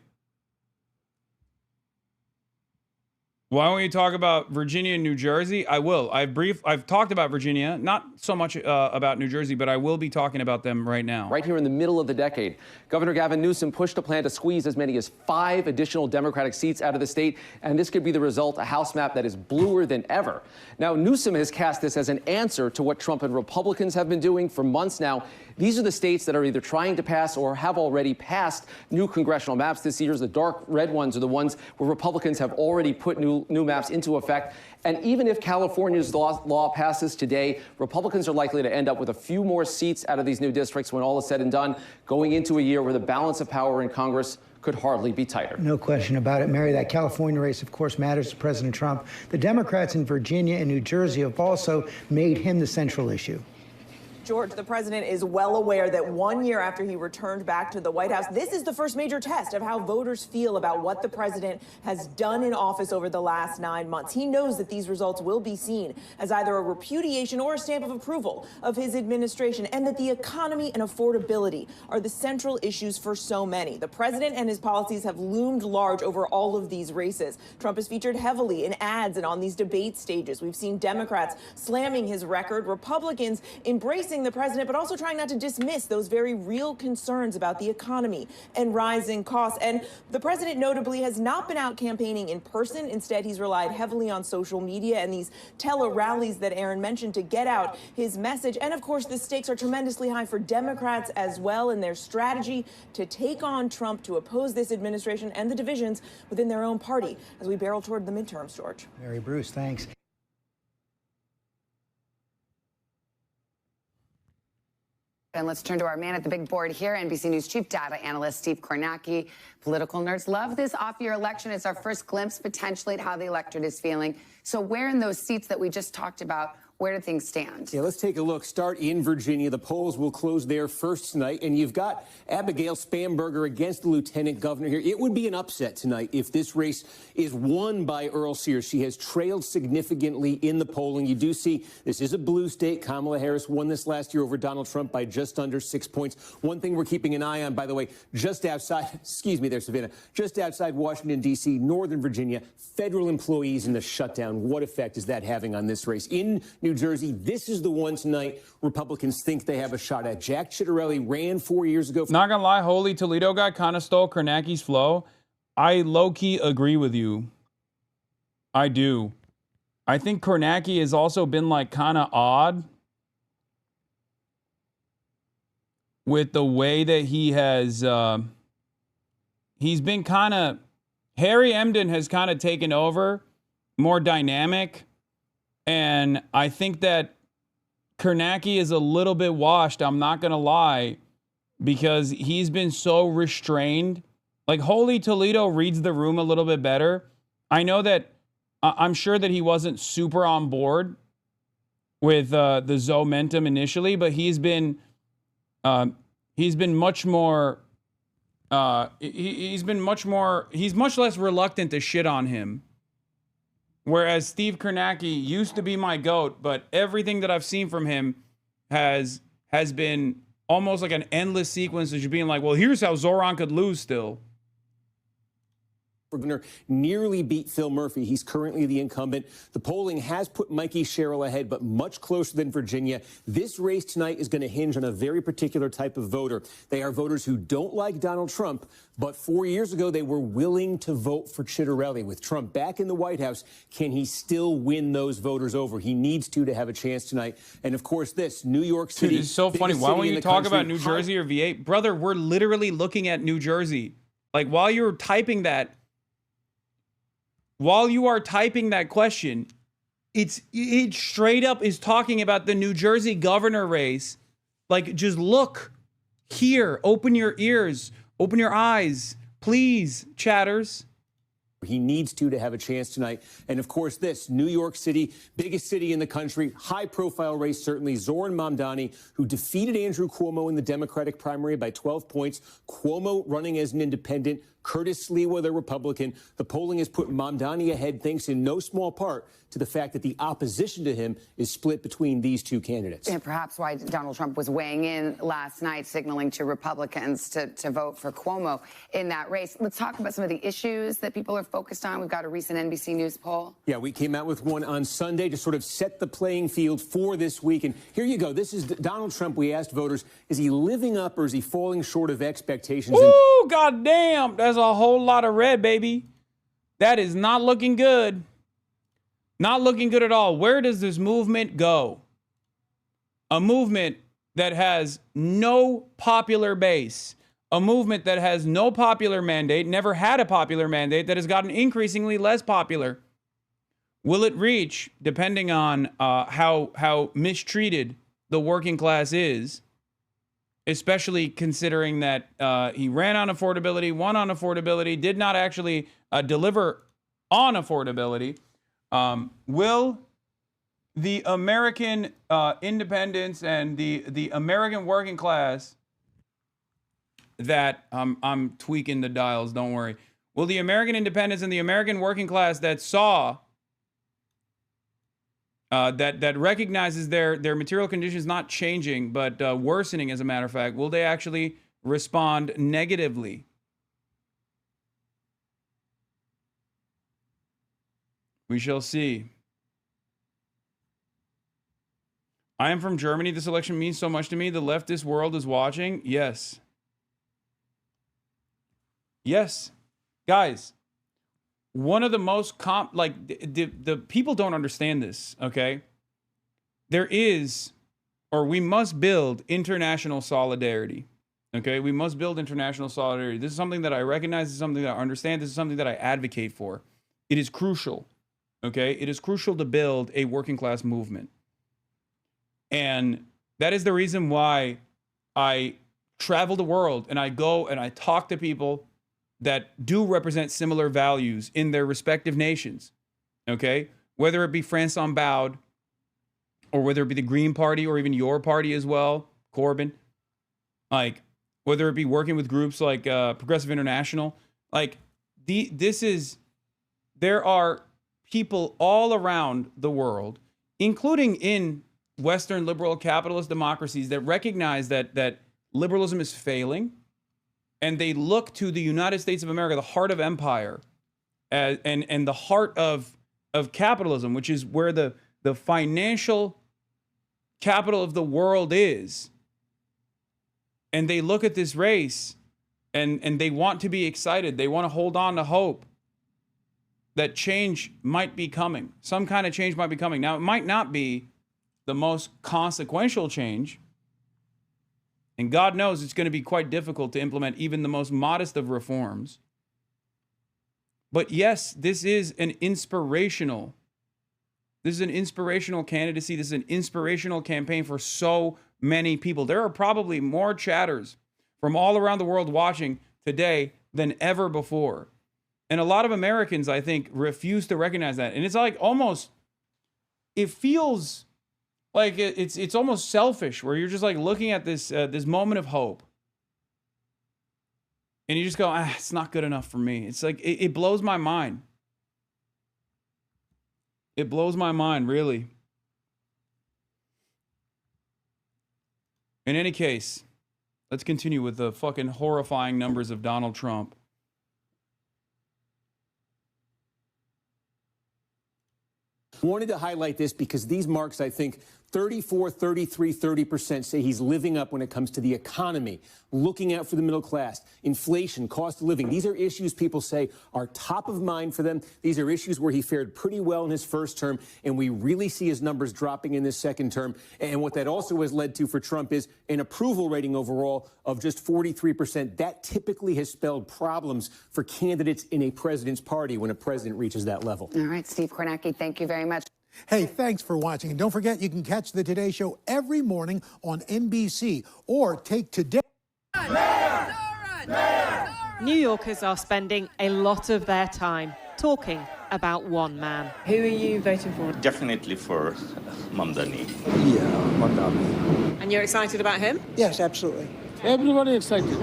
Why don't you talk about Virginia and New Jersey? I will. I've talked about Virginia, not so much about New Jersey, but I will be talking about them right now. Right here in the middle of the decade, Governor Gavin Newsom pushed a plan to squeeze as many as 5 additional Democratic seats out of the state, and this could be the result, a House map that is bluer than ever. Now, Newsom has cast this as an answer to what Trump and Republicans have been doing for months now. These are the states that are either trying to pass or have already passed new congressional maps this year. The dark red ones are the ones where Republicans have already put new maps into effect. And even if California's law passes today, Republicans are likely to end up with a few more seats out of these new districts when all is said and done, going into a year where the balance of power in Congress could hardly be tighter. No question about it, Mary. That California race, of course, matters to President Trump. The Democrats in Virginia and New Jersey have also made him the central issue. George, the president is well aware that 1 year after he returned back to the White House, this is the first major test of how voters feel about what the president has done in office over the last 9 months. He knows that these results will be seen as either a repudiation or a stamp of approval of his administration, and that the economy and affordability are the central issues for so many. The president and his policies have loomed large over all of these races. Trump is featured heavily in ads and on these debate stages. We've seen Democrats slamming his record, Republicans embracing the president, but also trying not to dismiss those very real concerns about the economy and rising costs. And the president notably has not been out campaigning in person. Instead, he's relied heavily on social media and these tele-rallies that Aaron mentioned to get out his message. And of course, the stakes are tremendously high for Democrats as well in their strategy to take on Trump, to oppose this administration and the divisions within their own party as we barrel toward the midterms, George. Mary Bruce, thanks. And let's turn to our man at the big board here, NBC News chief data analyst Steve Kornacki. Political nerds love this off-year election. It's our first glimpse potentially at how the electorate is feeling. So where in those seats that we just talked about, where do things stand? Yeah, let's take a look. Start in Virginia. The polls will close there first tonight. And you've got Abigail Spanberger against the lieutenant governor here. It would be an upset tonight if this race is won by Earl Sears. She has trailed significantly in the polling. You do see this is a blue state. Kamala Harris won this last year over Donald Trump by just under 6 points. One thing we're keeping an eye on, by the way, just outside, excuse me there, Savannah, just outside Washington, D.C., Northern Virginia, federal employees in the shutdown. What effect is that having on this race? In New Jersey, this is the one tonight Republicans think they have a shot at. Jack Ciattarelli ran 4 years ago. Not gonna lie, Holy Toledo guy kind of stole Kornacki's flow. I low-key agree with you. I do. I think Kornacki has also been like kind of odd with the way that he has, he's been kind of, Harry Emden has kind of taken over, more dynamic. And I think that Kornacki is a little bit washed, I'm not going to lie, because he's been so restrained. Like, Holy Toledo reads the room a little bit better. I know that, I'm sure that he wasn't super on board with the Zomentum initially, but he's been much more, he's much less reluctant to shit on him. Whereas Steve Kornacki used to be my GOAT, but everything that I've seen from him has been almost like an endless sequence of just being like, well, here's how Zohran could lose still. Governor nearly beat Phil Murphy. He's currently the incumbent. The polling has put Mikey Sherrill ahead, but much closer than Virginia. This race tonight is going to hinge on a very particular type of voter. They are voters who don't like Donald Trump, but 4 years ago, they were willing to vote for Ciattarelli. With Trump back in the White House, can he still win those voters over? He needs to have a chance tonight. And of course, this New York City. Dude, it's so funny. Why won't you talk about New Jersey or V8? Brother, we're literally looking at New Jersey. Like, while you're typing that, while you are typing that question, it straight up is talking about the New Jersey governor race. Like, just look here, open your ears, open your eyes, please, chatters. He needs to have a chance tonight. And of course, this New York City, biggest city in the country, high profile race, certainly. Zohran Mamdani, who defeated Andrew Cuomo in the Democratic primary by 12 points. Cuomo running as an independent, Curtis Sliwa, the Republican. The polling has put Mamdani ahead, thanks in no small part to the fact that the opposition to him is split between these two candidates. And perhaps why Donald Trump was weighing in last night, signaling to Republicans to vote for Cuomo in that race. Let's talk about some of the issues that people are focused on. We've got a recent NBC News poll. Yeah, we came out with one on Sunday to sort of set the playing field for this week. And here you go. This is Donald Trump. We asked voters, is he living up or is he falling short of expectations? Ooh, goddamn. That's a whole lot of red, baby. That is not looking good. Not looking good at all. Where does this movement go? A movement that has no popular base. A movement that has no popular mandate, never had a popular mandate, that has gotten increasingly less popular. Will it reach, depending on how mistreated the working class is, especially considering that he ran on affordability, won on affordability, did not actually deliver on affordability. Will the American independents and the American working class that I'm tweaking the dials, don't worry. Will the American independents and the American working class that saw that recognizes their material conditions not changing but worsening, as a matter of fact, will they actually respond negatively? We shall see. I am from Germany. This election means so much to me. The leftist world is watching. Yes. Yes. Guys, one of the most the people don't understand this, okay? There is, or we must build international solidarity. Okay? We must build international solidarity. This is something that I recognize. This is something that I understand. This is something that I advocate for. It is crucial. Okay? It is crucial to build a working class movement. And that is the reason why I travel the world and I go and I talk to people that do represent similar values in their respective nations. Okay? Whether it be France on Boud, or whether it be the Green Party, or even your party as well, Corbyn. Like, whether it be working with groups like Progressive International. Like, there are people all around the world, including in Western liberal capitalist democracies, that recognize that liberalism is failing, and they look to the United States of America, the heart of empire, and the heart of capitalism, which is where the financial capital of the world is. And they look at this race and they want to be excited. They want to hold on to hope that change might be coming. Some kind of change might be coming. Now, it might not be the most consequential change. And God knows it's going to be quite difficult to implement even the most modest of reforms. But yes, this is an inspirational candidacy. This is an inspirational campaign for so many people. There are probably more chatters from all around the world watching today than ever before. And a lot of Americans, I think, refuse to recognize that. And it's like almost, it feels like it's almost selfish, where you're just like looking at this moment of hope. And you just go, it's not good enough for me. It's like, it blows my mind. It blows my mind, really. In any case, let's continue with the fucking horrifying numbers of Donald Trump. Wanted to highlight this because these marks, I think, 34, 33, 30% say he's living up when it comes to the economy, looking out for the middle class, inflation, cost of living. These are issues people say are top of mind for them. These are issues where he fared pretty well in his first term, and we really see his numbers dropping in this second term. And what that also has led to for Trump is an approval rating overall of just 43%. That typically has spelled problems for candidates in a president's party when a president reaches that level. All right, Steve Kornacki, thank you very much. Hey, thanks for watching. And don't forget, you can catch the Today Show every morning on NBC or take Today. New Yorkers are spending a lot of their time talking about one man. Who are you voting for? Definitely for Mamdani. Yeah, Mamdani. And you're excited about him? Yes, absolutely. Everybody excited.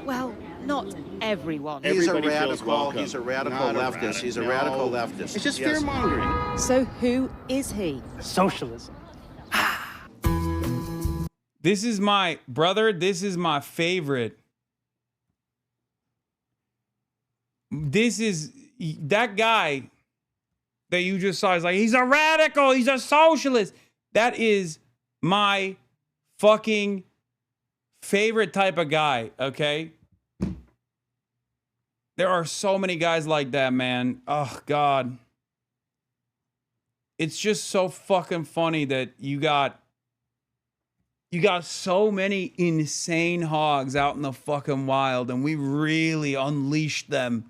Well, not everyone. He's a radical. He's a radical leftist. He's a radical leftist. It's just fear mongering. So who is he? Socialism. This is my brother. This is my favorite. This is that guy that you just saw is like, he's a radical. He's a socialist. That is my fucking favorite type of guy. Okay. There are so many guys like that, man. Oh, God. It's just so fucking funny that you got so many insane hogs out in the fucking wild, and we really unleashed them.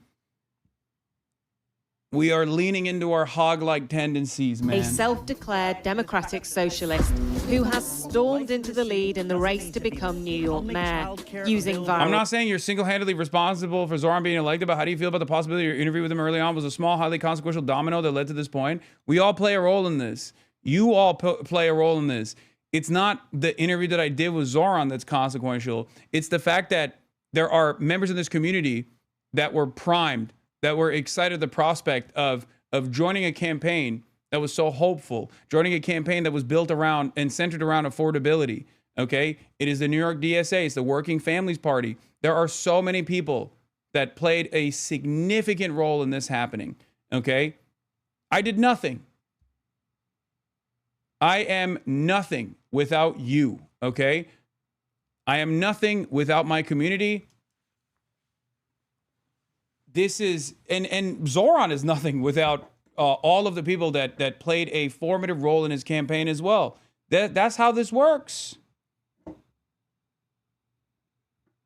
We are leaning into our hog-like tendencies, man. A self-declared democratic socialist who has stormed into the lead in the race to become New York mayor, using viral... I'm not saying you're single-handedly responsible for Zohran being elected, but how do you feel about the possibility your interview with him early on was a small, highly consequential domino that led to this point? We all play a role in this. You all play a role in this. It's not the interview that I did with Zohran that's consequential. It's the fact that there are members of this community that were primed, that were excited at the prospect of joining a campaign that was so hopeful, joining a campaign that was built around and centered around affordability, okay? It is the New York DSA, it's the Working Families Party. There are so many people that played a significant role in this happening, okay? I did nothing. I am nothing without you, okay? I am nothing without my community. This is, and Zohran is nothing without all of the people that played a formative role in his campaign as well. That's how this works.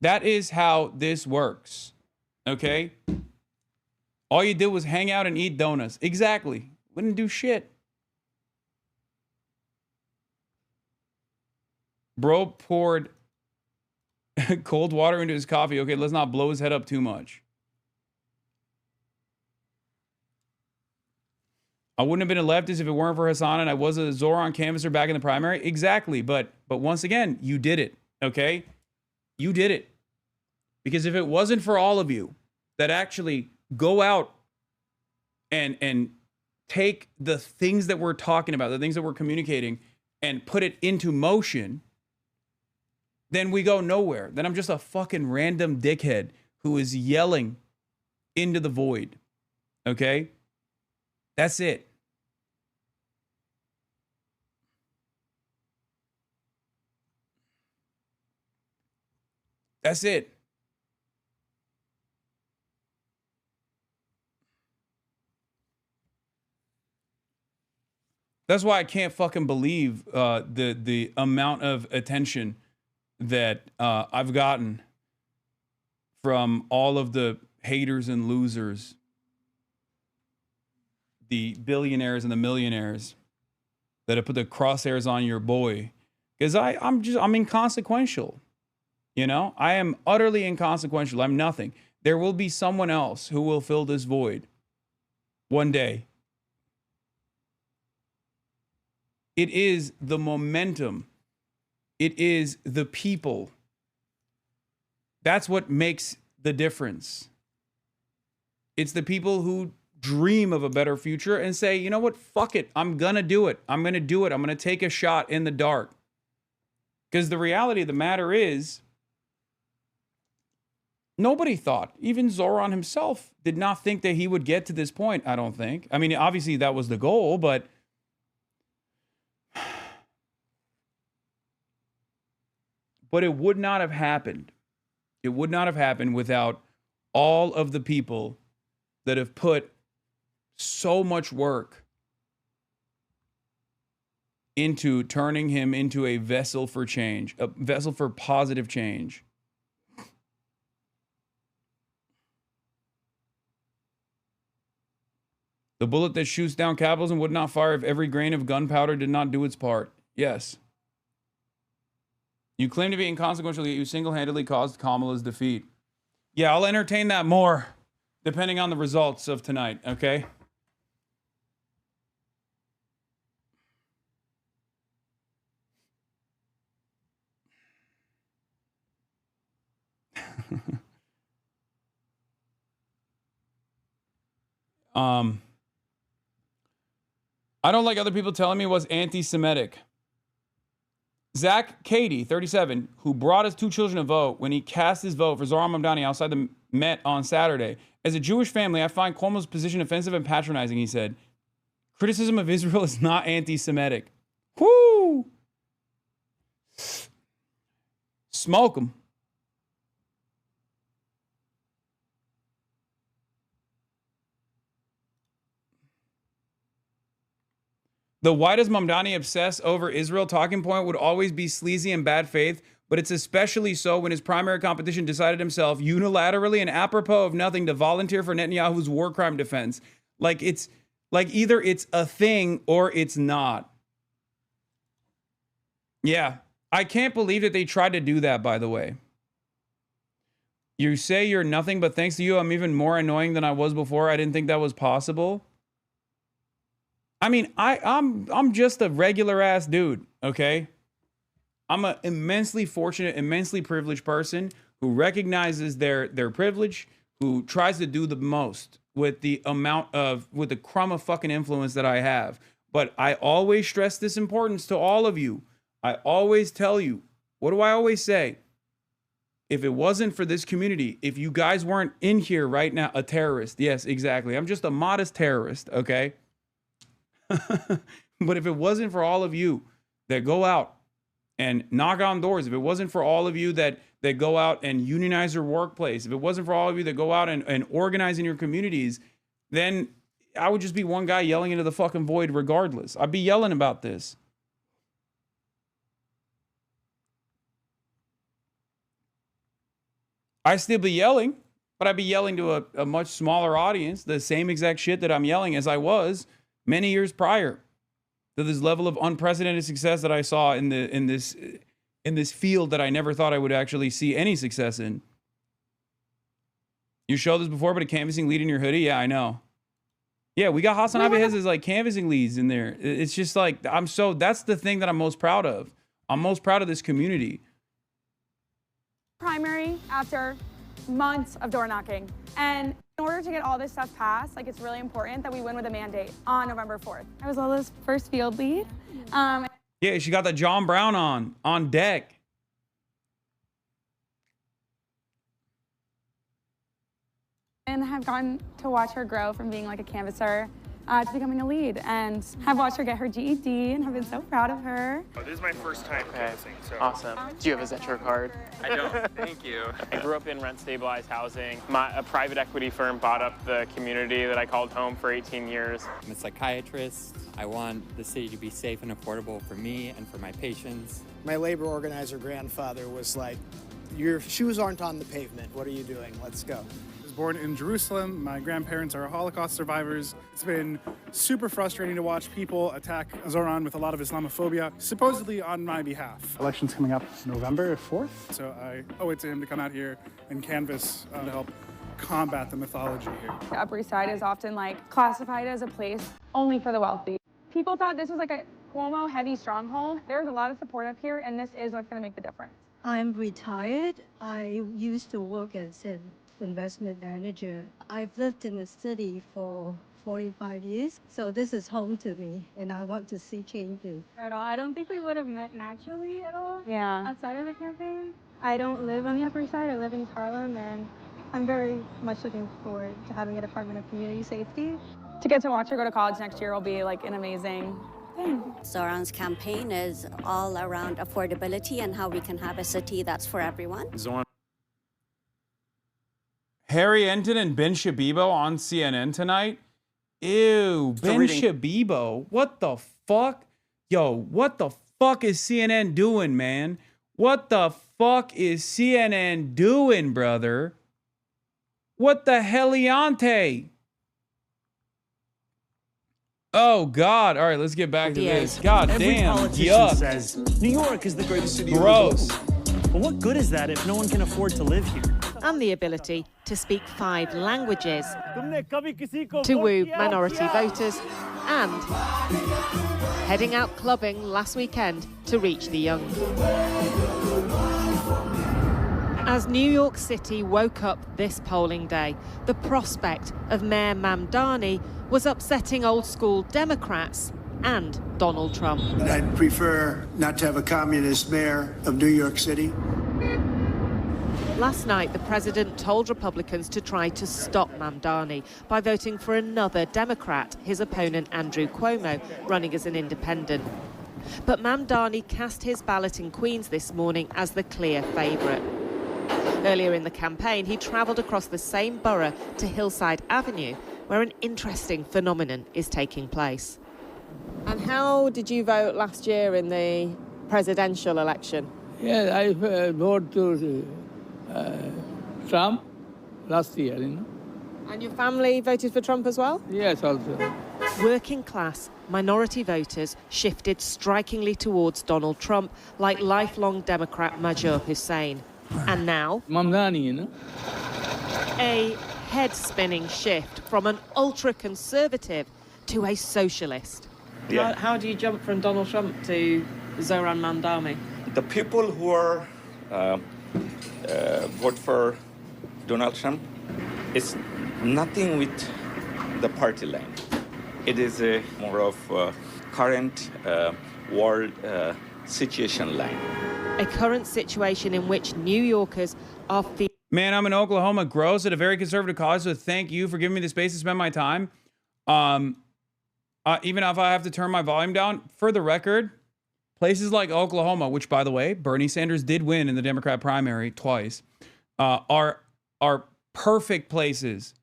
That is how this works, okay? All you did was hang out and eat donuts. Exactly. Wouldn't do shit. Bro poured cold water into his coffee. Okay, let's not blow his head up too much. I wouldn't have been a leftist if it weren't for Hasan, and I was a Zohran canvasser back in the primary. Exactly, but once again, you did it, okay? You did it. Because if it wasn't for all of you that actually go out and take the things that we're talking about, the things that we're communicating, and put it into motion, then we go nowhere. Then I'm just a fucking random dickhead who is yelling into the void. Okay? That's it. That's it. That's why I can't fucking believe the amount of attention that I've gotten from all of the haters and losers, the billionaires and the millionaires that have put the crosshairs on your boy. Because I'm inconsequential. You know, I am utterly inconsequential. I'm nothing. There will be someone else who will fill this void one day. It is the momentum. It is the people. That's what makes the difference. It's the people who dream of a better future and say, you know what, fuck it. I'm going to do it. I'm going to do it. I'm going to take a shot in the dark. Because the reality of the matter is, nobody thought, even Zohran himself did not think that he would get to this point, I don't think. I mean, obviously that was the goal, but it would not have happened. It would not have happened without all of the people that have put so much work into turning him into a vessel for change, a vessel for positive change. The bullet that shoots down capitalism would not fire if every grain of gunpowder did not do its part. Yes. You claim to be inconsequential, yet you single-handedly caused Kamala's defeat. Yeah, I'll entertain that more, depending on the results of tonight, okay? I don't like other people telling me what's anti-Semitic. Zach Cady, 37, who brought his 2 children to vote when he cast his vote for Zohran Mamdani outside the Met on Saturday. As a Jewish family, I find Cuomo's position offensive and patronizing, he said. Criticism of Israel is not anti-Semitic. Whoo! Smoke them. The why does Mamdani obsess over Israel talking point would always be sleazy and bad faith, but it's especially so when his primary competition decided himself unilaterally and apropos of nothing to volunteer for Netanyahu's war crime defense. Like either it's a thing or it's not. Yeah, I can't believe that they tried to do that, by the way. You say you're nothing, but thanks to you, I'm even more annoying than I was before. I didn't think that was possible. I mean, I'm just a regular ass dude, okay? I'm an immensely fortunate, immensely privileged person who recognizes their privilege, who tries to do the most with the crumb of fucking influence that I have. But I always stress this importance to all of you. I always tell you, what do I always say? If it wasn't for this community, if you guys weren't in here right now, a terrorist. Yes, exactly. I'm just a modest terrorist, okay? But if it wasn't for all of you that go out and knock on doors, if it wasn't for all of you that go out and unionize your workplace, if it wasn't for all of you that go out and organize in your communities, then I would just be one guy yelling into the fucking void regardless. I'd be yelling about this. I'd still be yelling, but I'd be yelling to a much smaller audience, the same exact shit that I'm yelling as I was many years prior to this level of unprecedented success that I saw in this field that I never thought I would actually see any success in. You showed this before, but a canvassing lead in your hoodie? Yeah, I know. Yeah, we got HasanAbi has his like canvassing leads in there. It's just like, that's the thing that I'm most proud of. I'm most proud of this community. Primary after months of door knocking. And in order to get all this stuff passed, like it's really important that we win with a mandate on November 4th. I was Lola's first field lead. Yeah, she got the John Brown on deck. And have gotten to watch her grow from being like a canvasser to becoming a lead, and have watched her get her GED and have been so proud of her. Oh, this is my first time canvassing, so. Awesome. Do you have a Zetro card? I don't, thank you. I grew up in rent-stabilized housing. A private equity firm bought up the community that I called home for 18 years. I'm a psychiatrist. I want the city to be safe and affordable for me and for my patients. My labor organizer grandfather was like, your shoes aren't on the pavement. What are you doing? Let's go. Born in Jerusalem. My grandparents are Holocaust survivors. It's been super frustrating to watch people attack Zohran with a lot of Islamophobia, supposedly on my behalf. Election's coming up November 4th, so I owe it to him to come out here and canvass to help combat the mythology here. The Upper East Side is often like classified as a place only for the wealthy. People thought this was like a Cuomo heavy stronghold. There's a lot of support up here, and this is what's going to make the difference. I'm retired. I used to work as an investment manager. I've lived in the city for 45 years, so this is home to me, and I want to see changes. At all, I don't think we would have met naturally at all. Yeah. Outside of the campaign, I don't live on the Upper East Side. I live in Harlem, and I'm very much looking forward to having a Department of Community Safety. To get to watch her go to college next year will be like an amazing thing. Zohran's campaign is all around affordability and how we can have a city that's for everyone. Harry Enton and Ben Shabibo on CNN tonight. Ew, Ben Shabibo. What the fuck? Yo, what the fuck is CNN doing, man? What the fuck is CNN doing, brother? What the heliante? Oh, God. All right, let's get back to this. God damn. Yuck. Says New York is the greatest city Gross. in the world. But what good is that if no one can afford to live here? And the ability to speak 5 languages, to woo minority voters, and heading out clubbing last weekend to reach the young. As New York City woke up this polling day, the prospect of Mayor Mamdani was upsetting old-school Democrats and Donald Trump. I'd prefer not to have a communist mayor of New York City. Last night, the president told Republicans to try to stop Mamdani by voting for another Democrat, his opponent Andrew Cuomo, running as an independent. But Mamdani cast his ballot in Queens this morning as the clear favourite. Earlier in the campaign, he travelled across the same borough to Hillside Avenue, where an interesting phenomenon is taking place. And how did you vote last year in the presidential election? Yeah, I voted to Trump last year, And your family voted for Trump as well? Yes, also. Working class, minority voters shifted strikingly towards Donald Trump, like lifelong Democrat Major Hussein. And now, Mamdani, a head-spinning shift from an ultra-conservative to a socialist. Yeah. How do you jump from Donald Trump to ZOHRAN Mamdani? The people who are vote for Donald Trump, it's nothing with the party line. It is a more of current world situation line. A current situation in which New Yorkers are feeling... Man, I'm in Oklahoma, gross, at a very conservative college, so thank you for giving me the space to spend my time. Even if I have to turn my volume down, for the record, places like Oklahoma, which, by the way, Bernie Sanders did win in the Democrat primary twice, are perfect places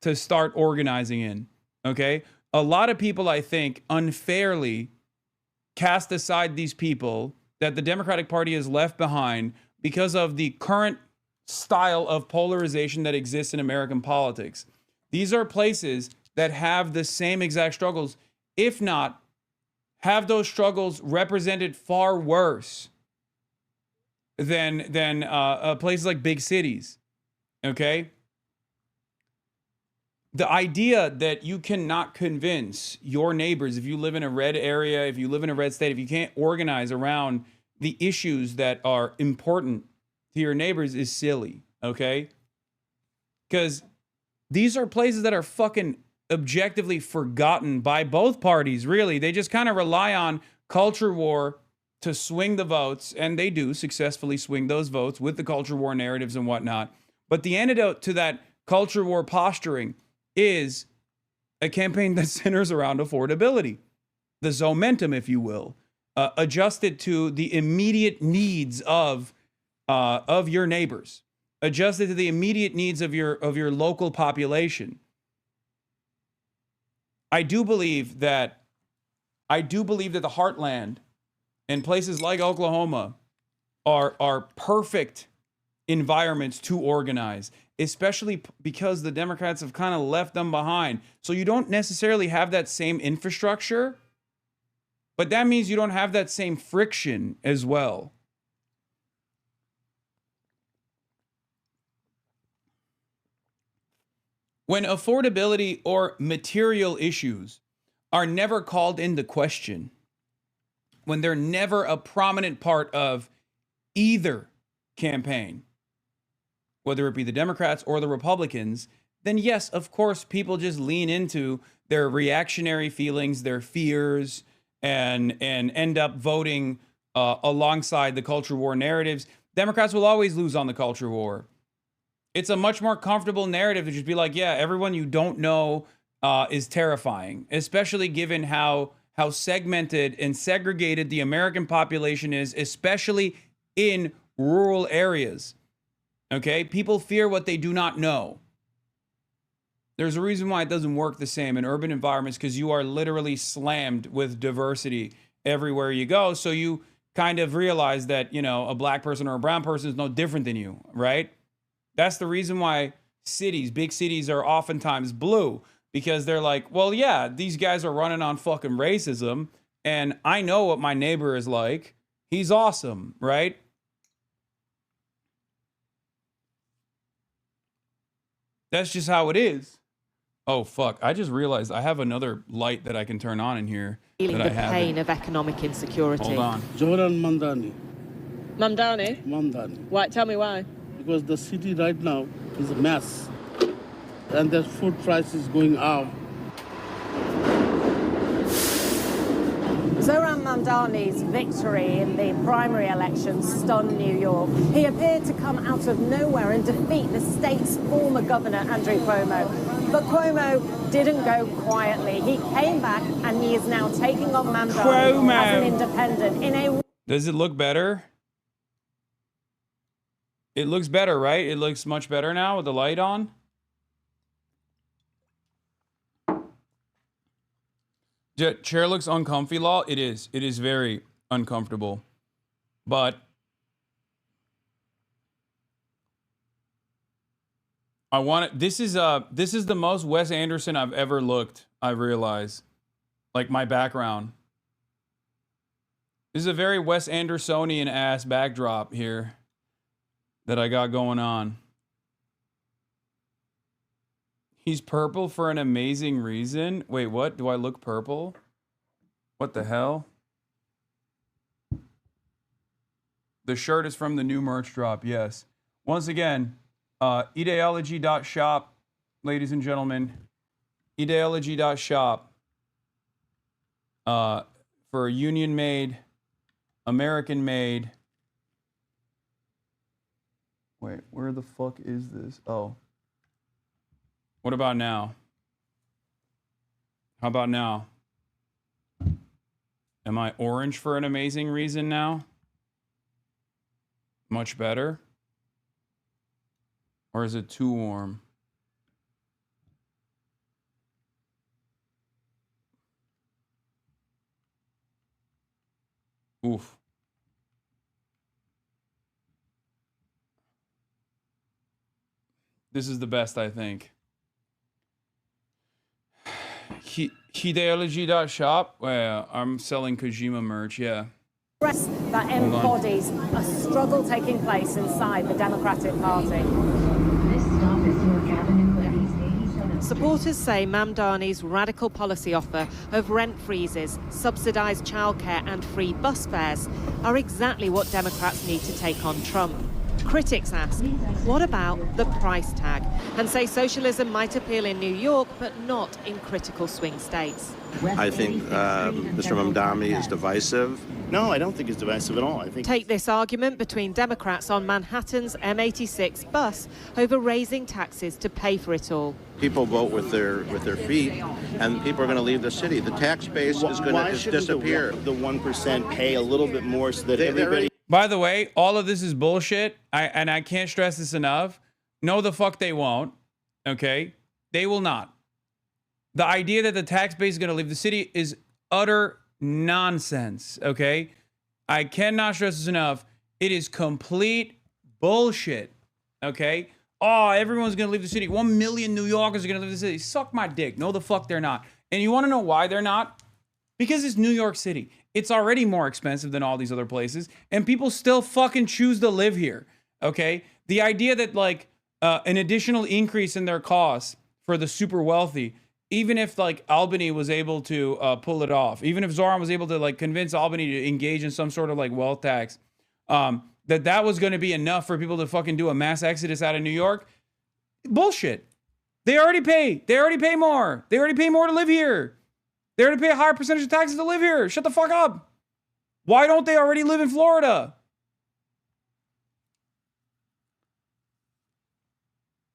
to start organizing in, okay? A lot of people, I think, unfairly cast aside these people that the Democratic Party has left behind because of the current style of polarization that exists in American politics. These are places that have the same exact struggles, if not have those struggles represented far worse than places like big cities, okay? The idea that you cannot convince your neighbors, if you live in a red area, if you live in a red state, if you can't organize around the issues that are important to your neighbors is silly, okay? Because these are places that are fucking objectively forgotten by both parties, really. They just kind of rely on culture war to swing the votes, and they do successfully swing those votes with the culture war narratives and whatnot. But the antidote to that culture war posturing is a campaign that centers around affordability, the Zomentum, if you will, adjusted to the immediate needs of your neighbors, adjusted to the immediate needs of your local population. I do believe that the heartland and places like Oklahoma are perfect environments to organize, especially because the Democrats have kind of left them behind. So you don't necessarily have that same infrastructure, but that means you don't have that same friction as well. When affordability or material issues are never called into question, when they're never a prominent part of either campaign, whether it be the Democrats or the Republicans, then yes, of course, people just lean into their reactionary feelings, their fears, and end up voting alongside the culture war narratives. Democrats will always lose on the culture war. It's a much more comfortable narrative to just be like, yeah, everyone you don't know is terrifying, especially given how segmented and segregated the American population is, especially in rural areas. Okay? People fear what they do not know. There's a reason why it doesn't work the same in urban environments, because you are literally slammed with diversity everywhere you go. So you kind of realize that, you know, a black person or a brown person is no different than you, right? That's the reason why cities, big cities, are oftentimes blue, because they're like, well, yeah, these guys are running on fucking racism, and I know what my neighbor is like. He's awesome, right? That's just how it is. Oh, fuck. I just realized I have another light that I can turn on in here. Feeling the pain of economic insecurity. Hold on. ZOHRAN Mamdani. Mamdani? Mamdani. Why? Tell me why. because the city right now is a mess, and the food price is going up. Zohran Mamdani's victory in the primary election stunned New York. He appeared to come out of nowhere and defeat the state's former governor, Andrew Cuomo. But Cuomo didn't go quietly. He came back and he is now taking on Mamdani as an independent in a... Does it look better? It looks better, right? It looks much better now with the light on. Chair looks uncomfy, Law. It is. It is very uncomfortable. But I want it. This is the most Wes Anderson I've ever looked, I realize. Like my background. This is a very Wes Andersonian ass backdrop here that I got going on. He's purple for an amazing reason. Wait, what? Do I look purple? What the hell? The shirt is from the new merch drop, yes. Once again, ideology.shop, ladies and gentlemen. Ideology.shop. For union-made, American-made. Wait, where the fuck is this? Oh. What about now? How about now? Am I orange for an amazing reason now? Much better? Or is it too warm? Oof. This is the best, I think. Ideology.shop. Well, I'm selling Kojima merch, yeah. That embodies a struggle taking place inside the Democratic Party. Supporters say Mamdani's radical policy offer of rent freezes, subsidised childcare and free bus fares are exactly what Democrats need to take on Trump. Critics ask, what about the price tag? And say socialism might appeal in New York, but not in critical swing states. I think Mr. Mamdani is divisive. No, I don't think it's divisive at all. I think. Take this argument between Democrats on Manhattan's M86 bus over raising taxes to pay for it all. People vote with their feet, and people are going to leave the city. The tax base is going to disappear. The 1% pay a little bit more so that everybody... By the way, all of this is bullshit, and I can't stress this enough. No, the fuck they won't, okay? They will not. The idea that the tax base is going to leave the city is utter nonsense, okay? I cannot stress this enough. It is complete bullshit, okay? Oh, everyone's going to leave the city. 1 million New Yorkers are going to leave the city. Suck my dick. No, the fuck they're not. And you want to know why they're not? Because it's New York City. It's already more expensive than all these other places, and people still fucking choose to live here, okay? The idea that, like, an additional increase in their costs for the super wealthy, even if, like, Albany was able to pull it off, even if Zohran was able to, like, convince Albany to engage in some sort of, like, wealth tax, that was going to be enough for people to fucking do a mass exodus out of New York. Bullshit. They already pay. They already pay more. They already pay more to live here. They already pay a higher percentage of taxes to live here. Shut the fuck up. Why don't they already live in Florida?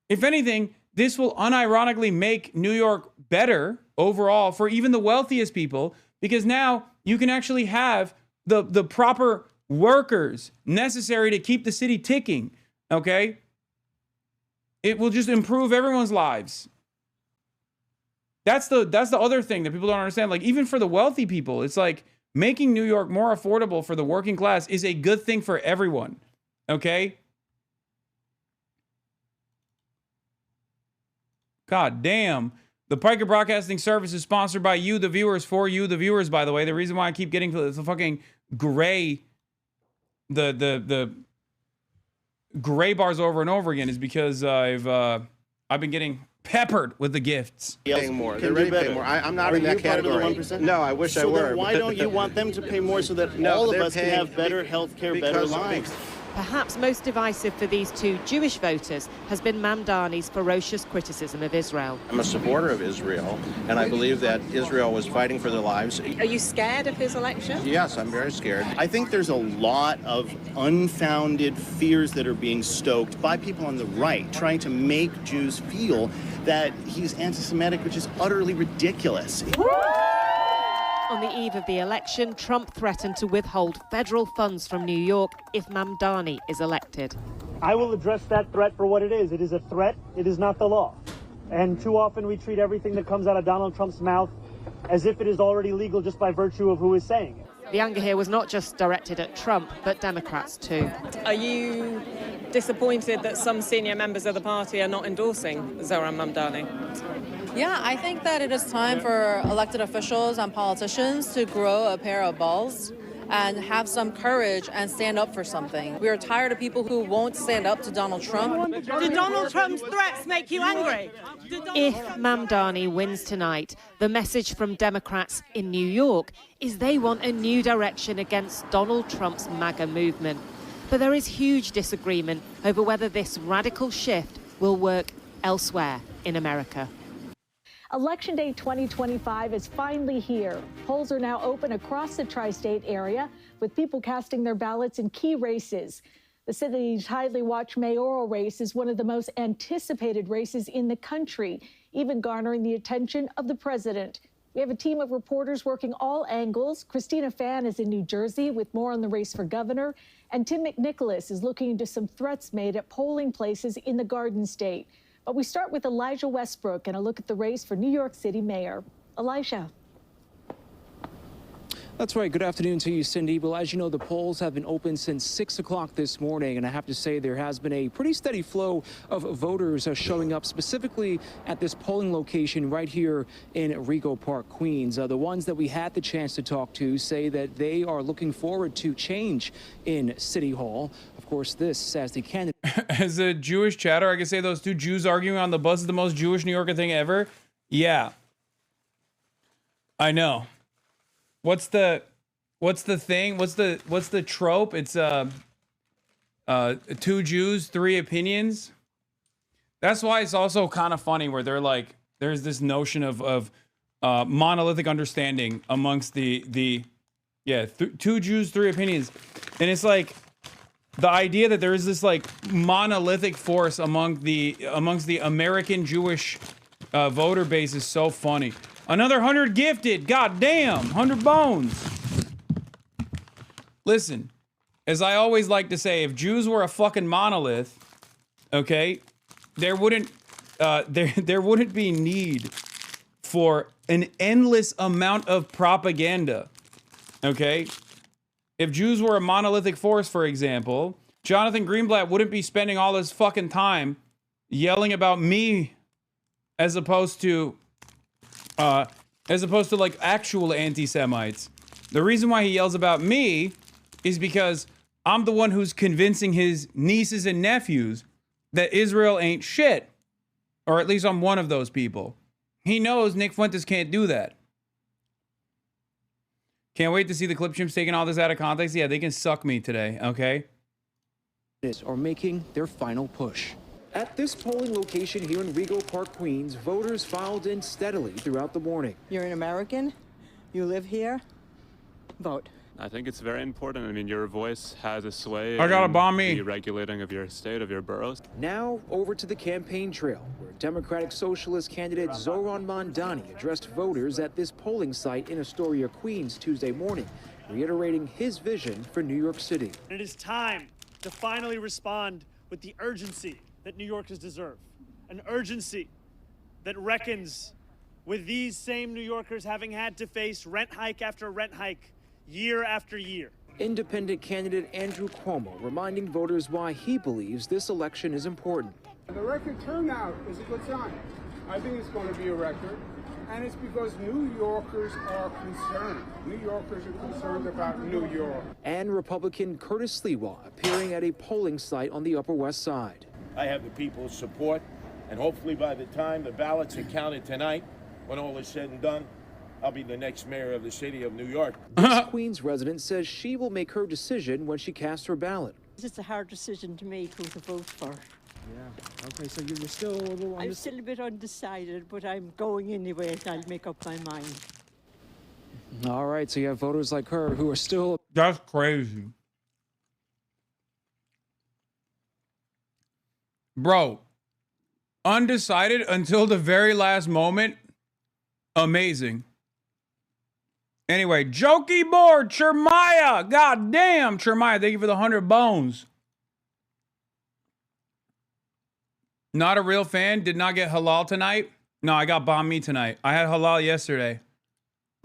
If anything, this will unironically make New York better overall for even the wealthiest people, because now you can actually have the proper workers necessary to keep the city ticking, okay? It will just improve everyone's lives. That's the other thing that people don't understand. Like, even for the wealthy people, it's like making New York more affordable for the working class is a good thing for everyone, okay? God damn. The Piker Broadcasting Service is sponsored by you, the viewers, for you, the viewers, by the way. The reason why I keep getting the fucking gray, the gray bars over and over again is because I've been getting peppered with the gifts. Paying more. They're ready to pay more. I'm not in that category. No, I wish I were. So then why don't you want them to pay more so that all of us can have better health care, better lives? Perhaps most divisive for these two Jewish voters has been Mamdani's ferocious criticism of Israel. I'm a supporter of Israel, and I believe that Israel was fighting for their lives. Are you scared of his election? Yes, I'm very scared. I think there's a lot of unfounded fears that are being stoked by people on the right, trying to make Jews feel that he's anti-Semitic, which is utterly ridiculous. On the eve of the election, Trump threatened to withhold federal funds from New York if Mamdani is elected. I will address that threat for what it is. It is a threat. It is not the law. And too often we treat everything that comes out of Donald Trump's mouth as if it is already legal just by virtue of who is saying it. The anger here was not just directed at Trump, but Democrats too. Are you disappointed that some senior members of the party are not endorsing Zohran Mamdani? Yeah, I think that it is time for elected officials and politicians to grow a pair of balls and have some courage and stand up for something. We are tired of people who won't stand up to Donald Trump. Do Donald Trump's threats make you angry? If Mamdani wins tonight, the message from Democrats in New York is they want a new direction against Donald Trump's MAGA movement. But there is huge disagreement over whether this radical shift will work elsewhere in America. Election Day 2025 is finally here. Polls are now open across the tri-state area, with people casting their ballots in key races. The city's highly watched mayoral race is one of the most anticipated races in the country, even garnering the attention of the president. We have a team of reporters working all angles. Christina Fan is in New Jersey with more on the race for governor, and Tim McNicholas is looking into some threats made at polling places in the Garden State. But we start with Elijah Westbrook and a look at the race for New York City mayor. Elijah. That's right. Good afternoon to you, Cindy. Well, as you know, the polls have been open since 6 o'clock this morning, and I have to say there has been a pretty steady flow of voters showing up specifically at this polling location right here in Rego Park, Queens. The ones that we had the chance to talk to say that they are looking forward to change in City Hall. Of course, this as the candidate. As a Jewish chatter, I can say those two Jews arguing on the bus is the most Jewish New Yorker thing ever. Yeah. I know. What's the thing? What's the trope? It's 2 Jews, 3 opinions. That's why it's also kind of funny where they're like, there's this notion of monolithic understanding amongst the 2 Jews, 3 opinions. And it's like the idea that there is this like monolithic force amongst the American Jewish voter base is so funny. Another 100 gifted. God damn. 100 bones. Listen, as I always like to say, if Jews were a fucking monolith, okay, there wouldn't be need for an endless amount of propaganda. Okay? If Jews were a monolithic force, for example, Jonathan Greenblatt wouldn't be spending all his fucking time yelling about me as opposed to like actual anti-Semites. The reason why he yells about me is because I'm the one who's convincing his nieces and nephews that Israel ain't shit. Or at least I'm one of those people. He knows Nick Fuentes can't do that. Can't wait to see the clip chimps taking all this out of context. Yeah, they can suck me today, okay? Are making their final push. At this polling location here in Rego Park, Queens, voters filed in steadily throughout the morning. You're an American, you live here, vote. I think it's very important. I mean, your voice has a sway I gotta in bomb me. the regulating of your state, of your boroughs. Now over to the campaign trail, where Democratic Socialist candidate Zohran Mamdani addressed voters at this polling site in Astoria, Queens, Tuesday morning, reiterating his vision for New York City. It is time to finally respond with the urgency that New Yorkers deserve. An urgency that reckons with these same New Yorkers having had to face rent hike after rent hike, year after year. Independent candidate Andrew Cuomo reminding voters why he believes this election is important. The record turnout is a good sign. I think it's going to be a record, and it's because New Yorkers are concerned. New Yorkers are concerned about New York. And Republican Curtis Sliwa appearing at a polling site on the Upper West Side. I have the people's support, and hopefully by the time the ballots are counted tonight, when all is said and done, I'll be the next mayor of the city of New York. This Queens resident says she will make her decision when she casts her ballot. It's a hard decision to make who to vote for. Yeah. Okay, so you're still a little I'm still a bit undecided, but I'm going anyway. I'll make up my mind. All right, so you have voters like her who are still... That's crazy. Bro, undecided until the very last moment. Amazing. Anyway, Jokey board, Chermaya. God damn, Chermaya, thank you for the 100 bones. Not a real fan. Did not get halal tonight. No, I got banh mi tonight. I had halal yesterday.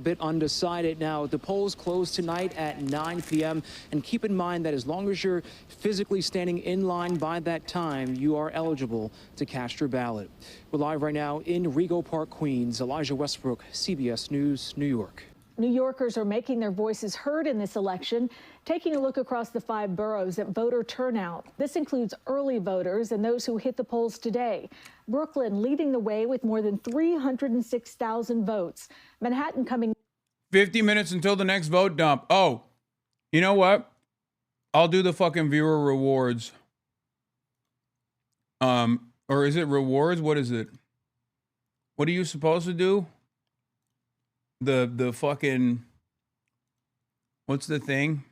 Bit undecided now. The polls close tonight at 9 p.m. And keep in mind that as long as you're physically standing in line by that time, you are eligible to cast your ballot. We're live right now in Rego Park, Queens. Elijah Westbrook, CBS News, New York. New Yorkers are making their voices heard in this election. Taking a look across the 5 boroughs at voter turnout. This includes early voters and those who hit the polls today. Brooklyn leading the way with more than 306,000 votes. Manhattan coming 50 minutes until the next vote dump. Oh, you know what? I'll do the fucking viewer rewards. Or is it rewards? What is it? What are you supposed to do? The fucking, what's the thing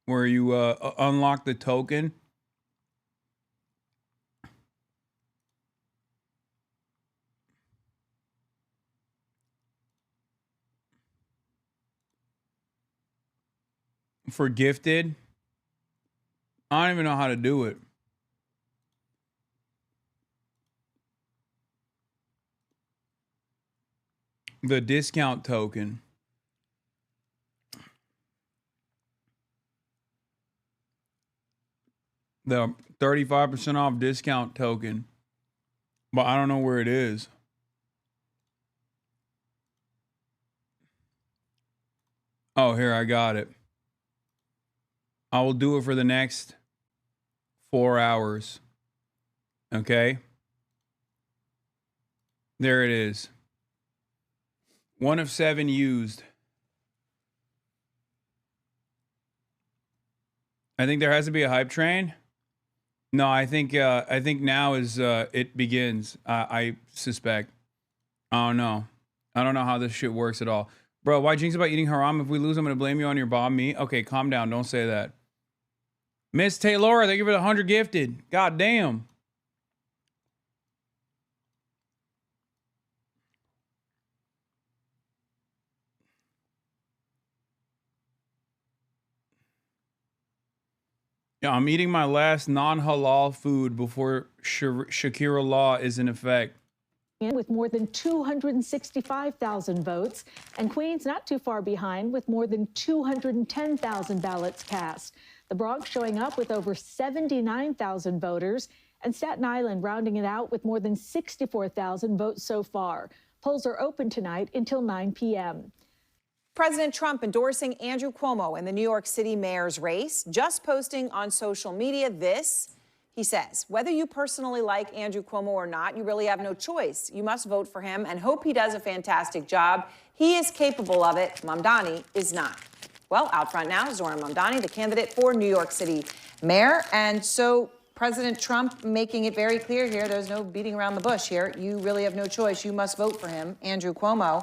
where you unlock the token? For gifted? I don't even know how to do it. The discount token. The 35% off discount token. But I don't know where it is. Oh, here, I got it. I will do it for the next 4 hours. Okay? There it is. 1 of 7 used. I think there has to be a hype train. No, I think now is it begins. I suspect. I don't know. I don't know how this shit works at all. Bro, why jinx about eating haram? If we lose, I'm gonna blame you on your banh mi. Okay, calm down. Don't say that. Miss Taylor, thank you for the 100 gifted. God damn. Yeah, I'm eating my last non-halal food before Shakira law is in effect. with more than 265,000 votes, and Queens not too far behind with more than 210,000 ballots cast. The Bronx showing up with over 79,000 voters, and Staten Island rounding it out with more than 64,000 votes so far. Polls are open tonight until 9 p.m. President Trump endorsing Andrew Cuomo in the New York City mayor's race, just posting on social media this. He says, whether you personally like Andrew Cuomo or not, you really have no choice. You must vote for him and hope he does a fantastic job. He is capable of it. Mamdani is not. Well, out front now, ZOHRAN Mamdani, the candidate for New York City mayor. And so President Trump making it very clear here, there's no beating around the bush here. You really have no choice. You must vote for him, Andrew Cuomo.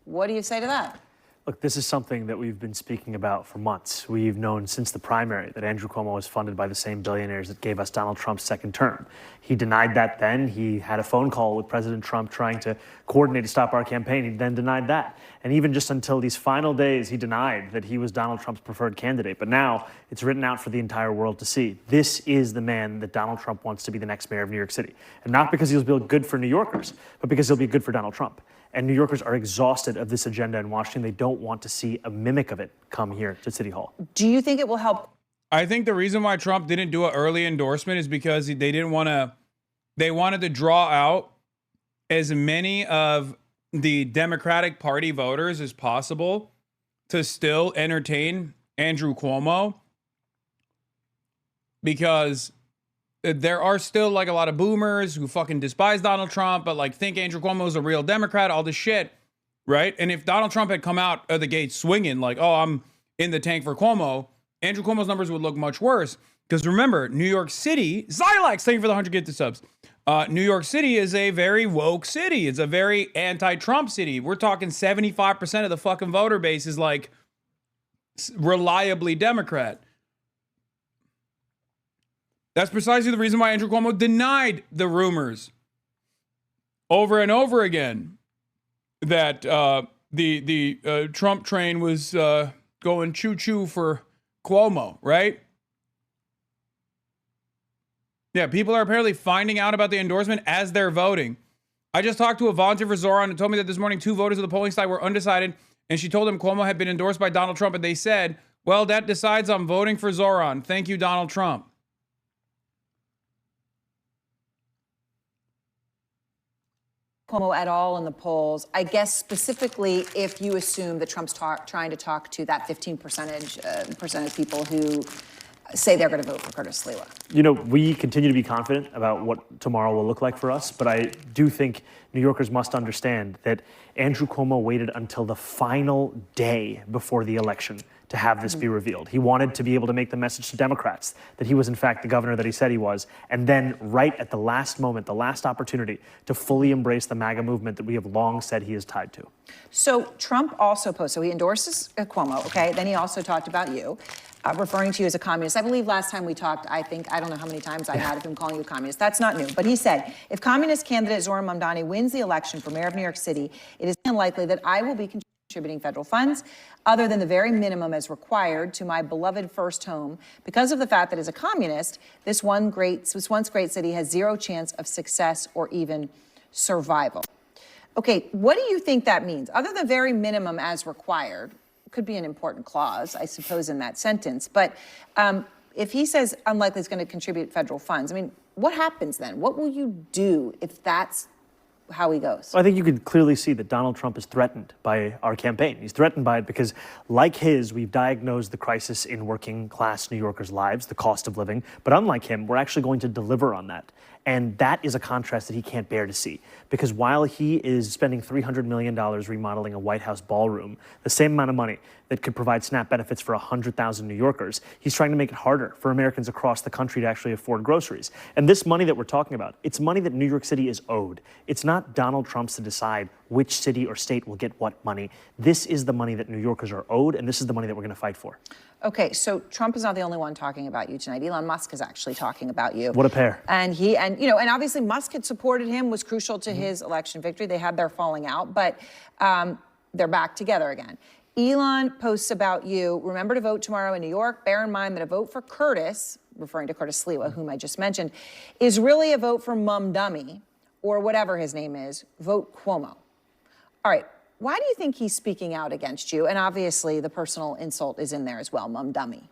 What do you say to that? Look, this is something that we've been speaking about for months. We've known since the primary that Andrew Cuomo was funded by the same billionaires that gave us Donald Trump's second term. He denied that then. He had a phone call with President Trump trying to coordinate to stop our campaign. He then denied that. And even just until these final days, he denied that he was Donald Trump's preferred candidate. But now it's written out for the entire world to see. This is the man that Donald Trump wants to be the next mayor of New York City. And not because he'll be good for New Yorkers, but because he'll be good for Donald Trump. And New Yorkers are exhausted of this agenda in Washington. They don't want to see a mimic of it come here to City Hall. Do you think it will help? I think the reason why Trump didn't do an early endorsement is because they didn't want to, they wanted to draw out as many of the Democratic Party voters as possible to still entertain Andrew Cuomo, because there are still like a lot of boomers who fucking despise Donald Trump, but like think Andrew Cuomo is a real Democrat, all this shit, right? And if Donald Trump had come out of the gate swinging like, oh, I'm in the tank for Cuomo, Andrew Cuomo's numbers would look much worse. Because remember, New York City, Xylax, thank you for the 100 gifted subs. New York City is a very woke city. It's a very anti-Trump city. We're talking 75% of the fucking voter base is like reliably Democrat. That's precisely the reason why Andrew Cuomo denied the rumors over and over again that the Trump train was going choo-choo for Cuomo, right? Yeah, people are apparently finding out about the endorsement as they're voting. I just talked to a volunteer for ZOHRAN and told me that this morning 2 voters of the polling site were undecided, and she told them Cuomo had been endorsed by Donald Trump, and they said, well, that decides I'm voting for ZOHRAN. Thank you, Donald Trump. Cuomo at all in the polls, I guess specifically if you assume that Trump's trying to talk to that 15% of people who say they're going to vote for Curtis Sliwa. You know, we continue to be confident about what tomorrow will look like for us, but I do think New Yorkers must understand that Andrew Cuomo waited until the final day before the election to have this be revealed. He wanted to be able to make the message to Democrats that he was in fact the governor that he said he was, and then right at the last moment, the last opportunity to fully embrace the MAGA movement that we have long said he is tied to. So Trump also posted, so he endorses Cuomo, okay? Then he also talked about you, referring to you as a communist. I believe last time we talked, I don't know how many times I had of him calling you a communist. That's not new. But he said, if communist candidate Zohran Mamdani wins the election for mayor of New York City, it is unlikely that I will be contributing federal funds other than the very minimum as required to my beloved first home because of the fact that as a communist, this once great city has zero chance of success or even survival. Okay, what do you think that means? Other than very minimum as required, could be an important clause, I suppose, in that sentence. But if he says unlikely is going to contribute federal funds, I mean, what happens then? What will you do if that's how he goes? I think you can clearly see that Donald Trump is threatened by our campaign. He's threatened by it because, like his, we've diagnosed the crisis in working class New Yorkers' lives, the cost of living. But unlike him, we're actually going to deliver on that. And that is a contrast that he can't bear to see. Because while he is spending $300 million remodeling a White House ballroom, the same amount of money that could provide SNAP benefits for 100,000 New Yorkers, he's trying to make it harder for Americans across the country to actually afford groceries. And this money that we're talking about, it's money that New York City is owed. It's not Donald Trump's to decide which city or state will get what money. This is the money that New Yorkers are owed, and this is the money that we're going to fight for. Okay, so Trump is not the only one talking about you tonight. Elon Musk is actually talking about you. What a pair. And obviously Musk had supported him, was crucial to his election victory. They had their falling out, but they're back together again. Elon posts about you, remember to vote tomorrow in New York. Bear in mind that a vote for Curtis, referring to Curtis Sliwa, whom I just mentioned, is really a vote for Mum Dummy, or whatever his name is, vote Cuomo. All right. Why do you think he's speaking out against you? And obviously the personal insult is in there as well, Mum Dummy.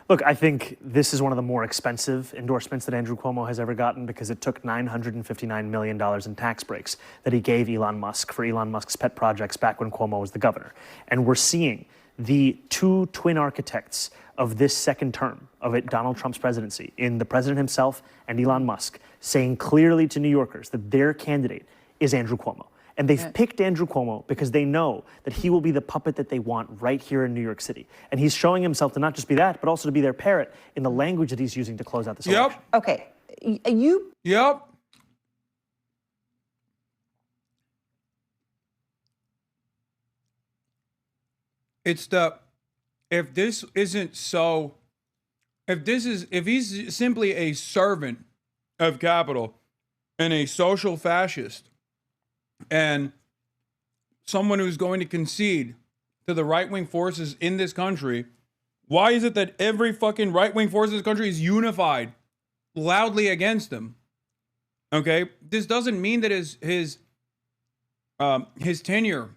Look, I think this is one of the more expensive endorsements that Andrew Cuomo has ever gotten because it took $959 million in tax breaks that he gave Elon Musk for Elon Musk's pet projects back when Cuomo was the governor. And we're seeing the two twin architects of this second term of Donald Trump's presidency in the president himself and Elon Musk saying clearly to New Yorkers that their candidate is Andrew Cuomo. And they've picked Andrew Cuomo because they know that he will be the puppet that they want right here in New York City. And he's showing himself to not just be that, but also to be their parrot in the language that he's using to close out this election. Okay. Yep. It's if he's simply a servant of capital and a social fascist, and someone who's going to concede to the right-wing forces in this country, why is it that every fucking right-wing force in this country is unified loudly against him? Okay? This doesn't mean that his tenure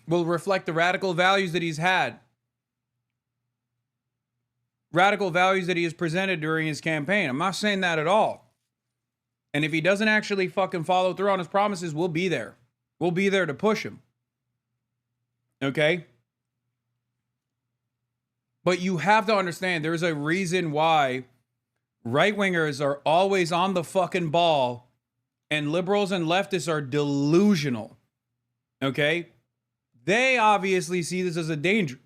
will reflect the radical values that he's had. Radical values that he has presented during his campaign. I'm not saying that at all. And if he doesn't actually fucking follow through on his promises, we'll be there. We'll be there to push him. Okay? But you have to understand there's a reason why right-wingers are always on the fucking ball and liberals and leftists are delusional. Okay? They obviously see this as a danger.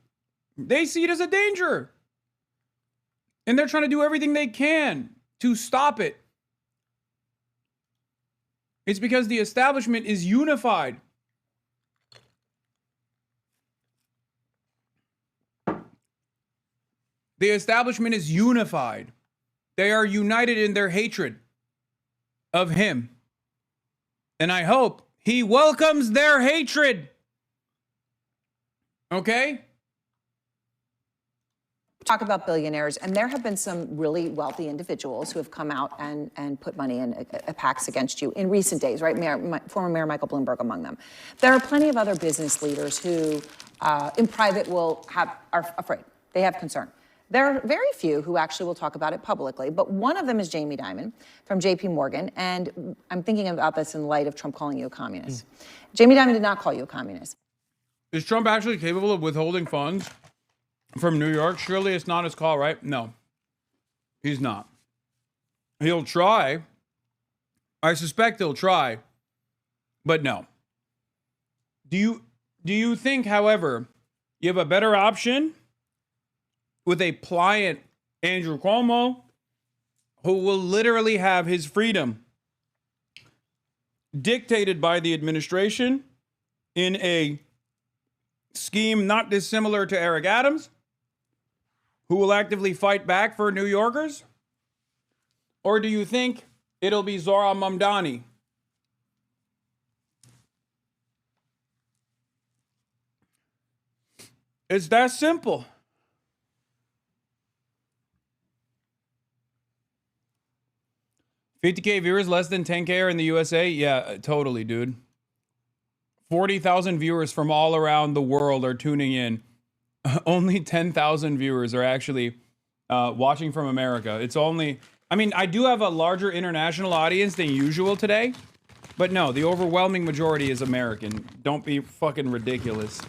They see it as a danger. And they're trying to do everything they can to stop it. It's because the establishment is unified. The establishment is unified. They are united in their hatred of him. And I hope he welcomes their hatred. Okay? Talk about billionaires, and there have been some really wealthy individuals who have come out and put money in PACs against you in recent days, right? Former Mayor Michael Bloomberg among them. There are plenty of other business leaders who, in private, are afraid. They have concern. There are very few who actually will talk about it publicly, but one of them is Jamie Dimon from JP Morgan, and I'm thinking about this in light of Trump calling you a communist. Jamie Dimon did not call you a communist. Is Trump actually capable of withholding funds from New York? Surely it's not his call, right? No, he's not. He'll try. I suspect he'll try, but no. Do you think, however, you have a better option with a pliant Andrew Cuomo, who will literally have his freedom dictated by the administration in a scheme not dissimilar to Eric Adams, who will actively fight back for New Yorkers? Or do you think it'll be Zohran Mamdani? It's that simple. $50K viewers, less than 10K are in the USA? Yeah, totally, dude. 40,000 viewers from all around the world are tuning in. Only 10,000 viewers are actually watching from America. It's only, I mean, I do have a larger international audience than usual today, but no, the overwhelming majority is American. Don't be fucking ridiculous.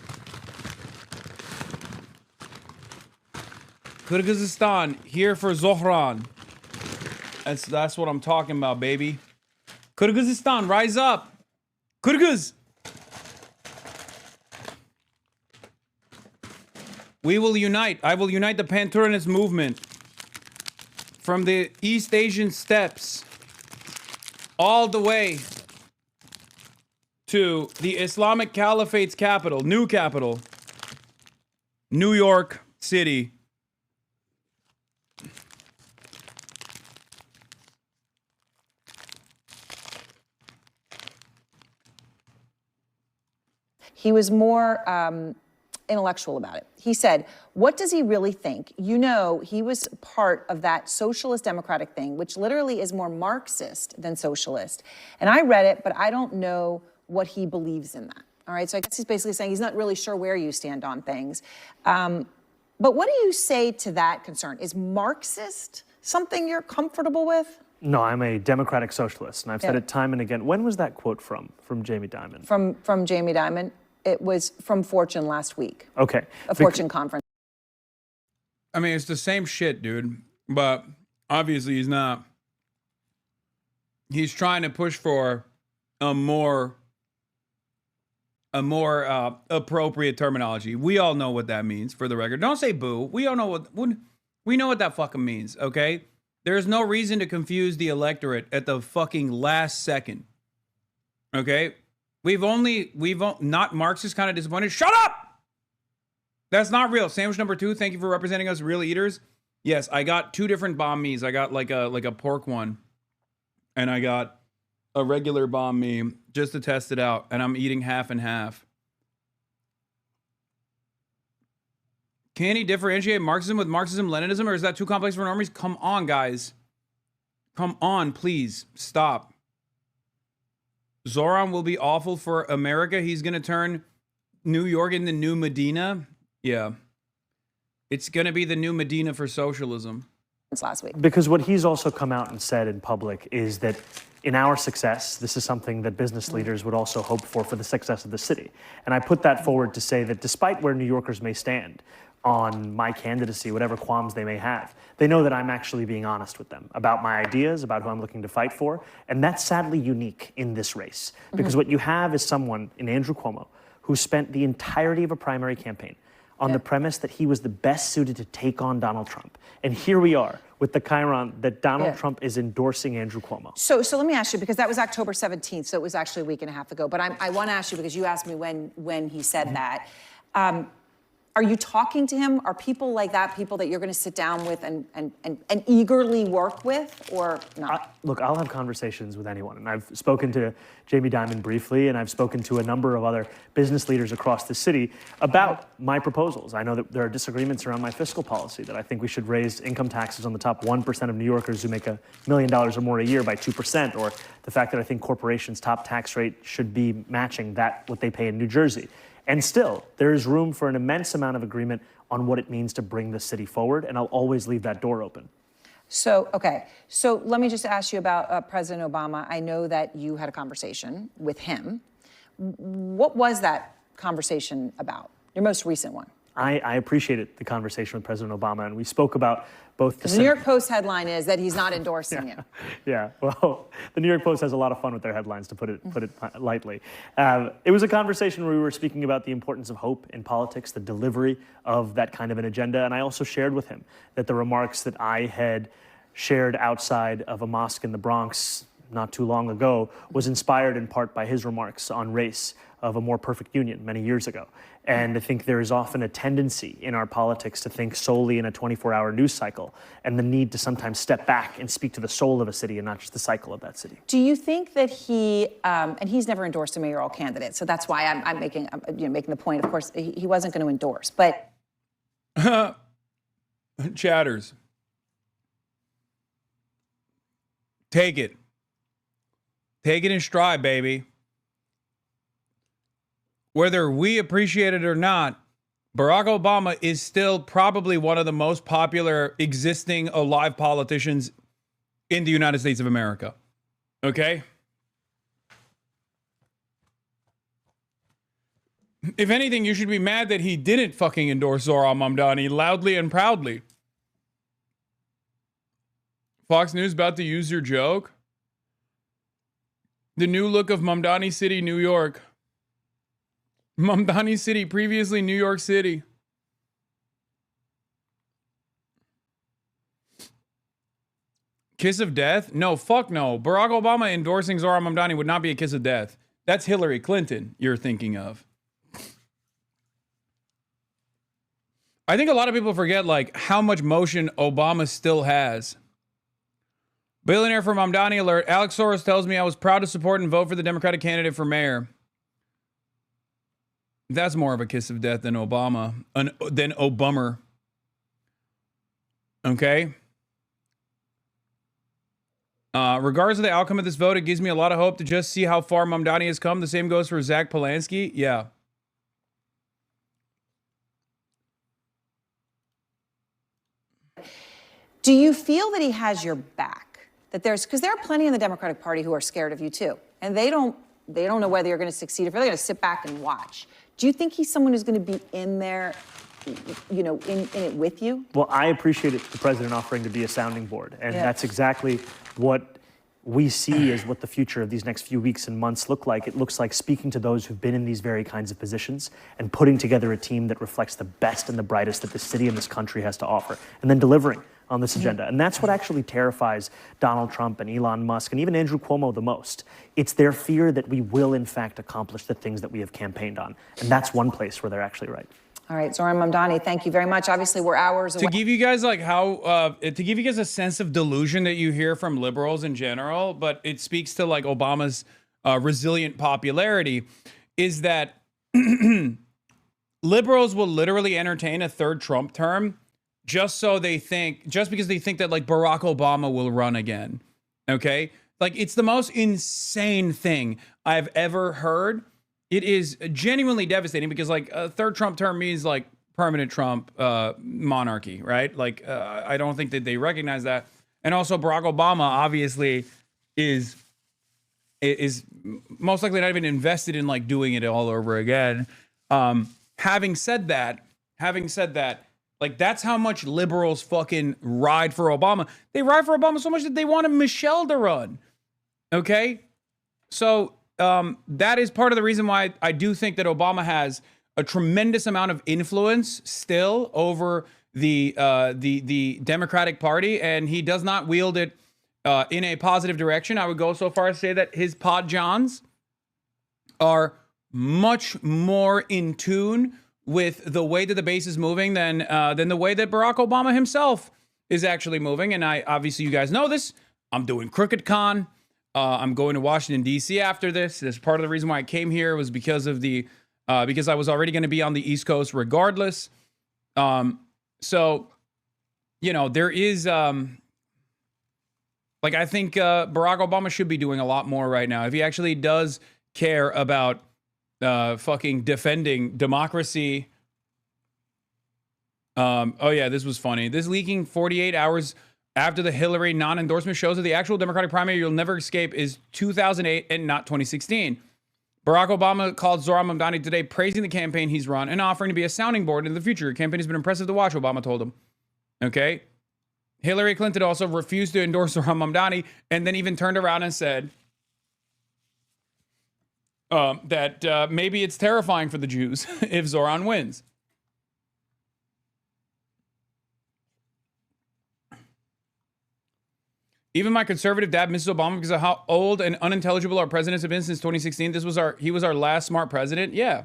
Kyrgyzstan, here for Zohran. That's what I'm talking about, baby. Kyrgyzstan, rise up. Kyrgyz. We will unite. I will unite the Pan-Turanist movement from the East Asian steppes all the way to the Islamic Caliphate's capital, New York City. He was more intellectual about it. He said, what does he really think? You know, he was part of that socialist democratic thing, which literally is more Marxist than socialist. And I read it, but I don't know what he believes in that. All right, so I guess he's basically saying he's not really sure where you stand on things. But what do you say to that concern? Is Marxist something you're comfortable with? No, I'm a democratic socialist, and I've said it time and again. When was that quote from Jamie Dimon? From Jamie Dimon. It was from Fortune last week. Okay. A Fortune conference. I mean, it's the same shit, dude. But obviously he's not. He's trying to push for a more appropriate terminology. We all know what that means, for the record. Don't say boo. We all know we know what that fucking means, okay? There's no reason to confuse the electorate at the fucking last second. Okay? We've not Marxist kind of disappointed. Shut up! That's not real. Sandwich number 2, thank you for representing us, real eaters. Yes, I got 2 different banh mi's. I got like a pork one, and I got a regular banh mi just to test it out, and I'm eating half and half. Can he differentiate Marxism with Marxism-Leninism, or is that too complex for normies? Come on, guys. Come on, please. Stop. Zohran will be awful for America. He's going to turn New York into New Medina. Yeah. It's going to be the New Medina for socialism. Last week. Because what he's also come out and said in public is that in our success, this is something that business leaders would also hope for the success of the city. And I put that forward to say that despite where New Yorkers may stand on my candidacy, whatever qualms they may have, they know that I'm actually being honest with them about my ideas, about who I'm looking to fight for. And that's sadly unique in this race. Because what you have is someone in Andrew Cuomo who spent the entirety of a primary campaign on the premise that he was the best suited to take on Donald Trump. And here we are with the chyron that Donald Trump is endorsing Andrew Cuomo. So let me ask you, because that was October 17th, so it was actually a week and a half ago. But I want to ask you, because you asked me when he said that. Are you talking to him? Are people like that people that you're going to sit down with and eagerly work with, or not? Look, I'll have conversations with anyone. And I've spoken to Jamie Dimon briefly, and I've spoken to a number of other business leaders across the city about my proposals. I know that there are disagreements around my fiscal policy, that I think we should raise income taxes on the top 1% of New Yorkers who make $1 million or more a year by 2%, or the fact that I think corporations' top tax rate should be matching what they pay in New Jersey. And still, there is room for an immense amount of agreement on what it means to bring the city forward, and I'll always leave that door open. So let me just ask you about President Obama. I know that you had a conversation with him. What was that conversation about, your most recent one? I appreciated the conversation with President Obama, and we spoke about both the New York Post headline is that he's not endorsing you. Yeah, well, the New York Post has a lot of fun with their headlines, to put it lightly. It was a conversation where we were speaking about the importance of hope in politics, the delivery of that kind of an agenda, and I also shared with him that the remarks that I had shared outside of a mosque in the Bronx not too long ago was inspired in part by his remarks on race of a more perfect union many years ago. And I think there is often a tendency in our politics to think solely in a 24-hour news cycle, and the need to sometimes step back and speak to the soul of a city and not just the cycle of that city. Do you think that he, and he's never endorsed a mayoral candidate, so that's why I'm making the point. Of course, he wasn't going to endorse, but chatters, take it in stride, baby. Whether we appreciate it or not, Barack Obama is still probably one of the most popular existing alive politicians in the United States of America. Okay? If anything, you should be mad that he didn't fucking endorse Zohran Mamdani loudly and proudly. Fox News about to use your joke? The new look of Mamdani City, New York. Mamdani City, previously New York City. Kiss of death? No, fuck no. Barack Obama endorsing Zohran Mamdani would not be a kiss of death. That's Hillary Clinton you're thinking of. I think a lot of people forget, like, how much motion Obama still has. Billionaire for Mamdani alert. Alex Soros tells me I was proud to support and vote for the Democratic candidate for mayor. That's more of a kiss of death than Obama, than Obama. Okay? Regardless of the outcome of this vote, it gives me a lot of hope to just see how far Mamdani has come. The same goes for Zach Polanski. Yeah. do you feel that he has your back? That because there are plenty in the Democratic Party who are scared of you too, and they don't know whether you're going to succeed if they're going to sit back and watch. Do you think he's someone who's going to be in there, you know, in it with you? Well, I appreciated the president offering to be a sounding board, and that's exactly what we see as what the future of these next few weeks and months look like. It looks like speaking to those who've been in these very kinds of positions and putting together a team that reflects the best and the brightest that this city and this country has to offer, and then delivering on this agenda. And that's what actually terrifies Donald Trump and Elon Musk and even Andrew Cuomo the most. It's their fear that we will, in fact, accomplish the things that we have campaigned on. And that's one place where they're actually right. All right, Zohran Mamdani, thank you very much. Obviously, we're hours away. To give you guys like how, to give you guys a sense of delusion that you hear from liberals in general, but it speaks to like Obama's resilient popularity, is that liberals will literally entertain a third Trump term just because they think that like Barack Obama will run again. Okay? Like it's the most insane thing I've ever heard. It is genuinely devastating because like a third Trump term means like permanent Trump monarchy, right? Like I don't think that they recognize that. And also Barack Obama obviously is most likely not even invested in like doing it all over again. Having said that, like that's how much liberals fucking ride for Obama. They ride for Obama so much that they wanted Michelle to run. Okay? So that is part of the reason why I do think that Obama has a tremendous amount of influence still over the Democratic Party, and he does not wield it in a positive direction. I would go so far as to say that his pod johns are much more in tune with the way that the base is moving than the way that Barack Obama himself is actually moving. And I obviously, you guys know this. I'm doing Crooked Con. I'm going to Washington, D.C. after this. This part of the reason why I came here was because of because I was already going to be on the East Coast regardless. So, you know, there is, I think Barack Obama should be doing a lot more right now. If he actually does care about fucking defending democracy. Oh yeah, this was funny. This leaking 48 hours after the Hillary non-endorsement shows that the actual Democratic primary you'll never escape is 2008 and not 2016. Barack Obama called Zohran Mamdani today, praising the campaign he's run and offering to be a sounding board in the future. Your campaign has been impressive to watch, Obama told him. Okay. Hillary Clinton also refused to endorse Zohran Mamdani and then even turned around and said that maybe it's terrifying for the Jews if Zohran wins. Even my conservative dad misses Obama because of how old and unintelligible our presidents have been since 2016. He was our last smart president. Yeah.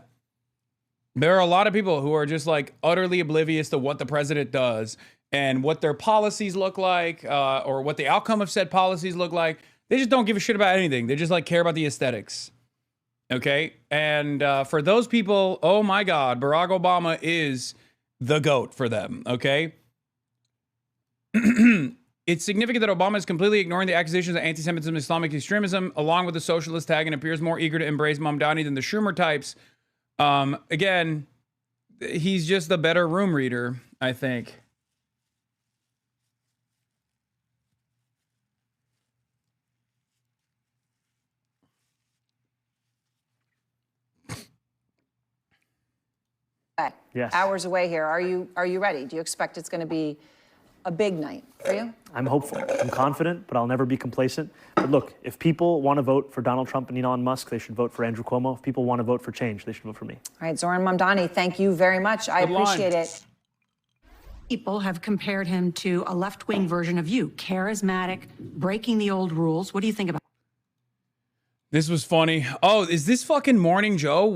There are a lot of people who are just like utterly oblivious to what the president does and what their policies look like, or what the outcome of said policies look like. They just don't give a shit about anything. They just like care about the aesthetics. Okay. And for those people, oh my God, Barack Obama is the GOAT for them. Okay. It's significant that Obama is completely ignoring the accusations of anti-Semitism and Islamic extremism, along with the socialist tag, and appears more eager to embrace Mamdani than the Schumer types. Again, he's just the better room reader, I think. Yes. Hours away here. Are you ready? Do you expect it's going to be a big night for you? I'm hopeful. I'm confident, but I'll never be complacent. But look, if people want to vote for Donald Trump and Elon Musk, they should vote for Andrew Cuomo. If people want to vote for change, they should vote for me. All right, Zohran Mamdani, thank you very much. I appreciate it. People have compared him to a left-wing version of you, charismatic, breaking the old rules. What do you think about This was funny. Oh, is this fucking Morning Joe?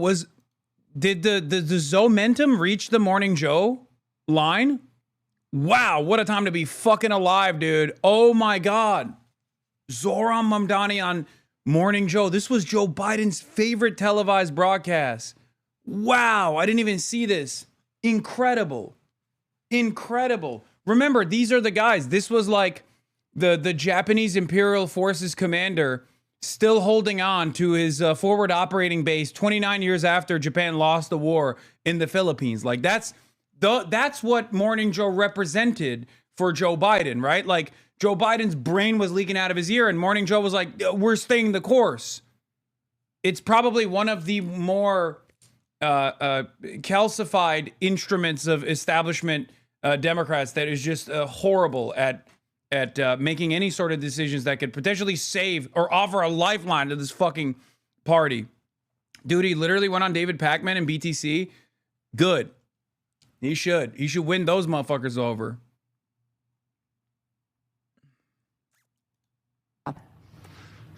Did the Zomentum reach the Morning Joe line? Wow, what a time to be fucking alive, dude. Oh my God. Zohran Mamdani on Morning Joe. This was Joe Biden's favorite televised broadcast. Wow, I didn't even see this. Incredible. Incredible. Remember, these are the guys. This was like the Japanese Imperial Forces commander still holding on to his forward operating base 29 years after Japan lost the war in the Philippines. Like that's what Morning Joe represented for Joe Biden, right? Like Joe Biden's brain was leaking out of his ear and Morning Joe was like, we're staying the course. It's probably one of the more calcified instruments of establishment Democrats that is just horrible at making any sort of decisions that could potentially save or offer a lifeline to this fucking party. Dude, he literally went on David Pakman and BTC. Good. He should win those motherfuckers over.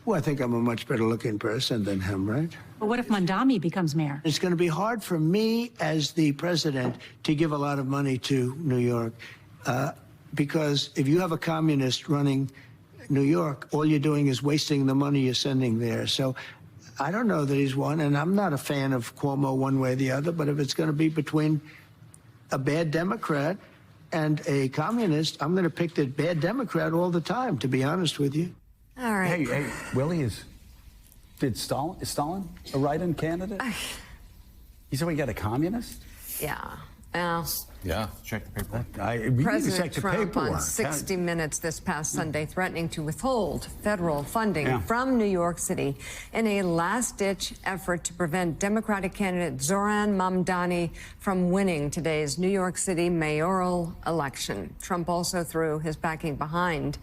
Well, I think I'm a much better looking person than him, right? But what if Mamdani becomes mayor? It's going to be hard for me as the president to give a lot of money to New York. Because if you have a communist running New York, all you're doing is wasting the money you're sending there. So I don't know that he's won, and I'm not a fan of Cuomo one way or the other, but if it's going to be between a bad Democrat and a communist, I'm going to pick the bad Democrat all the time, to be honest with you. All right. Hey, Willie, is Stalin a write-in candidate? You said we got a communist? Yeah. Well, yeah. Check the paperwork. President Trump on 60 Minutes this past Sunday threatening to withhold federal funding from New York City in a last-ditch effort to prevent Democratic candidate Zohran Mamdani from winning today's New York City mayoral election. Trump also threw his backing behind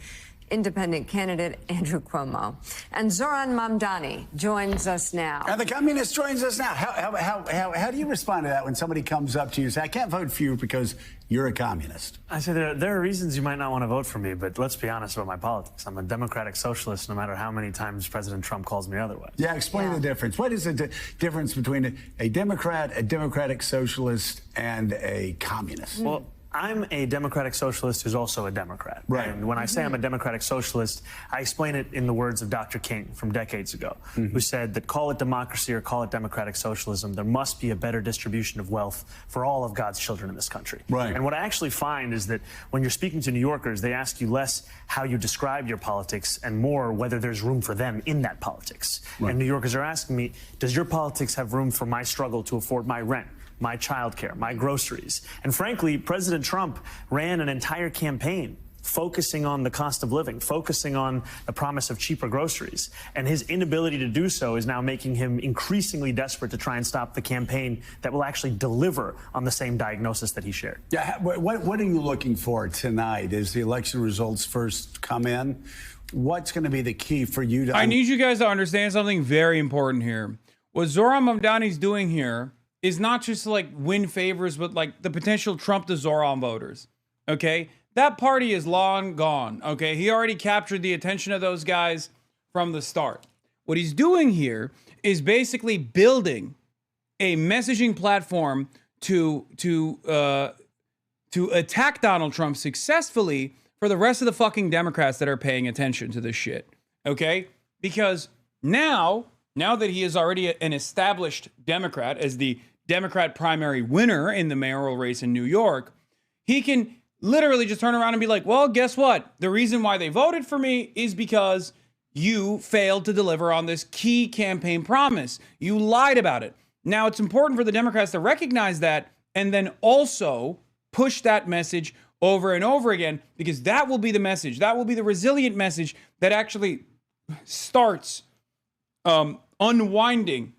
independent candidate Andrew Cuomo. And Zohran Mamdani joins us now. And the communist joins us now. How do you respond to that when somebody comes up to you and says, I can't vote for you because you're a communist? I say there are reasons you might not want to vote for me, but let's be honest about my politics. I'm a democratic socialist no matter how many times President Trump calls me otherwise. Yeah, explain the difference. What is the difference between a Democrat, a democratic socialist, and a communist? Well, I'm a democratic socialist who's also a Democrat. Right. And when I say I'm a democratic socialist, I explain it in the words of Dr. King from decades ago, who said that call it democracy or call it democratic socialism, there must be a better distribution of wealth for all of God's children in this country. Right. And what I actually find is that when you're speaking to New Yorkers, they ask you less how you describe your politics and more whether there's room for them in that politics. Right. And New Yorkers are asking me, does your politics have room for my struggle to afford my rent, my childcare, my groceries? And frankly, President Trump ran an entire campaign focusing on the cost of living, focusing on the promise of cheaper groceries. And his inability to do so is now making him increasingly desperate to try and stop the campaign that will actually deliver on the same diagnosis that he shared. Yeah, what are you looking for tonight as the election results first come in? What's going to be the key for you to... I need you guys to understand something very important here. What Zohran Mamdani's doing here is not just to, like, win favors, but like the potential Trump to Zohran voters. Okay? That party is long gone. Okay? He already captured the attention of those guys from the start. What he's doing here is basically building a messaging platform to attack Donald Trump successfully for the rest of the fucking Democrats that are paying attention to this shit. Okay? Because now that he is already an established Democrat as the Democrat primary winner in the mayoral race in New York, he can literally just turn around and be like, well, guess what? The reason why they voted for me is because you failed to deliver on this key campaign promise. You lied about it. Now, it's important for the Democrats to recognize that and then also push that message over and over again, because that will be the message. That will be the resilient message that actually starts unwinding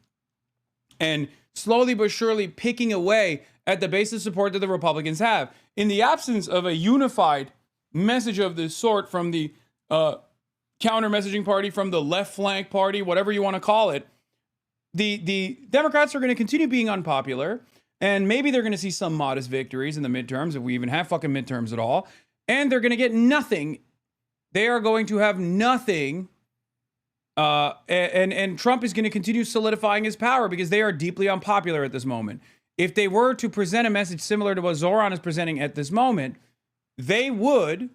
and slowly but surely picking away at the base of support that the Republicans have. In the absence of a unified message of this sort from the counter messaging party, from the left flank party, whatever you want to call it, the Democrats are going to continue being unpopular, and maybe they're going to see some modest victories in the midterms, if we even have fucking midterms at all, and they're going to get nothing. They are going to have nothing. And Trump is going to continue solidifying his power because they are deeply unpopular at this moment. If they were to present a message similar to what Zohran is presenting at this moment, they would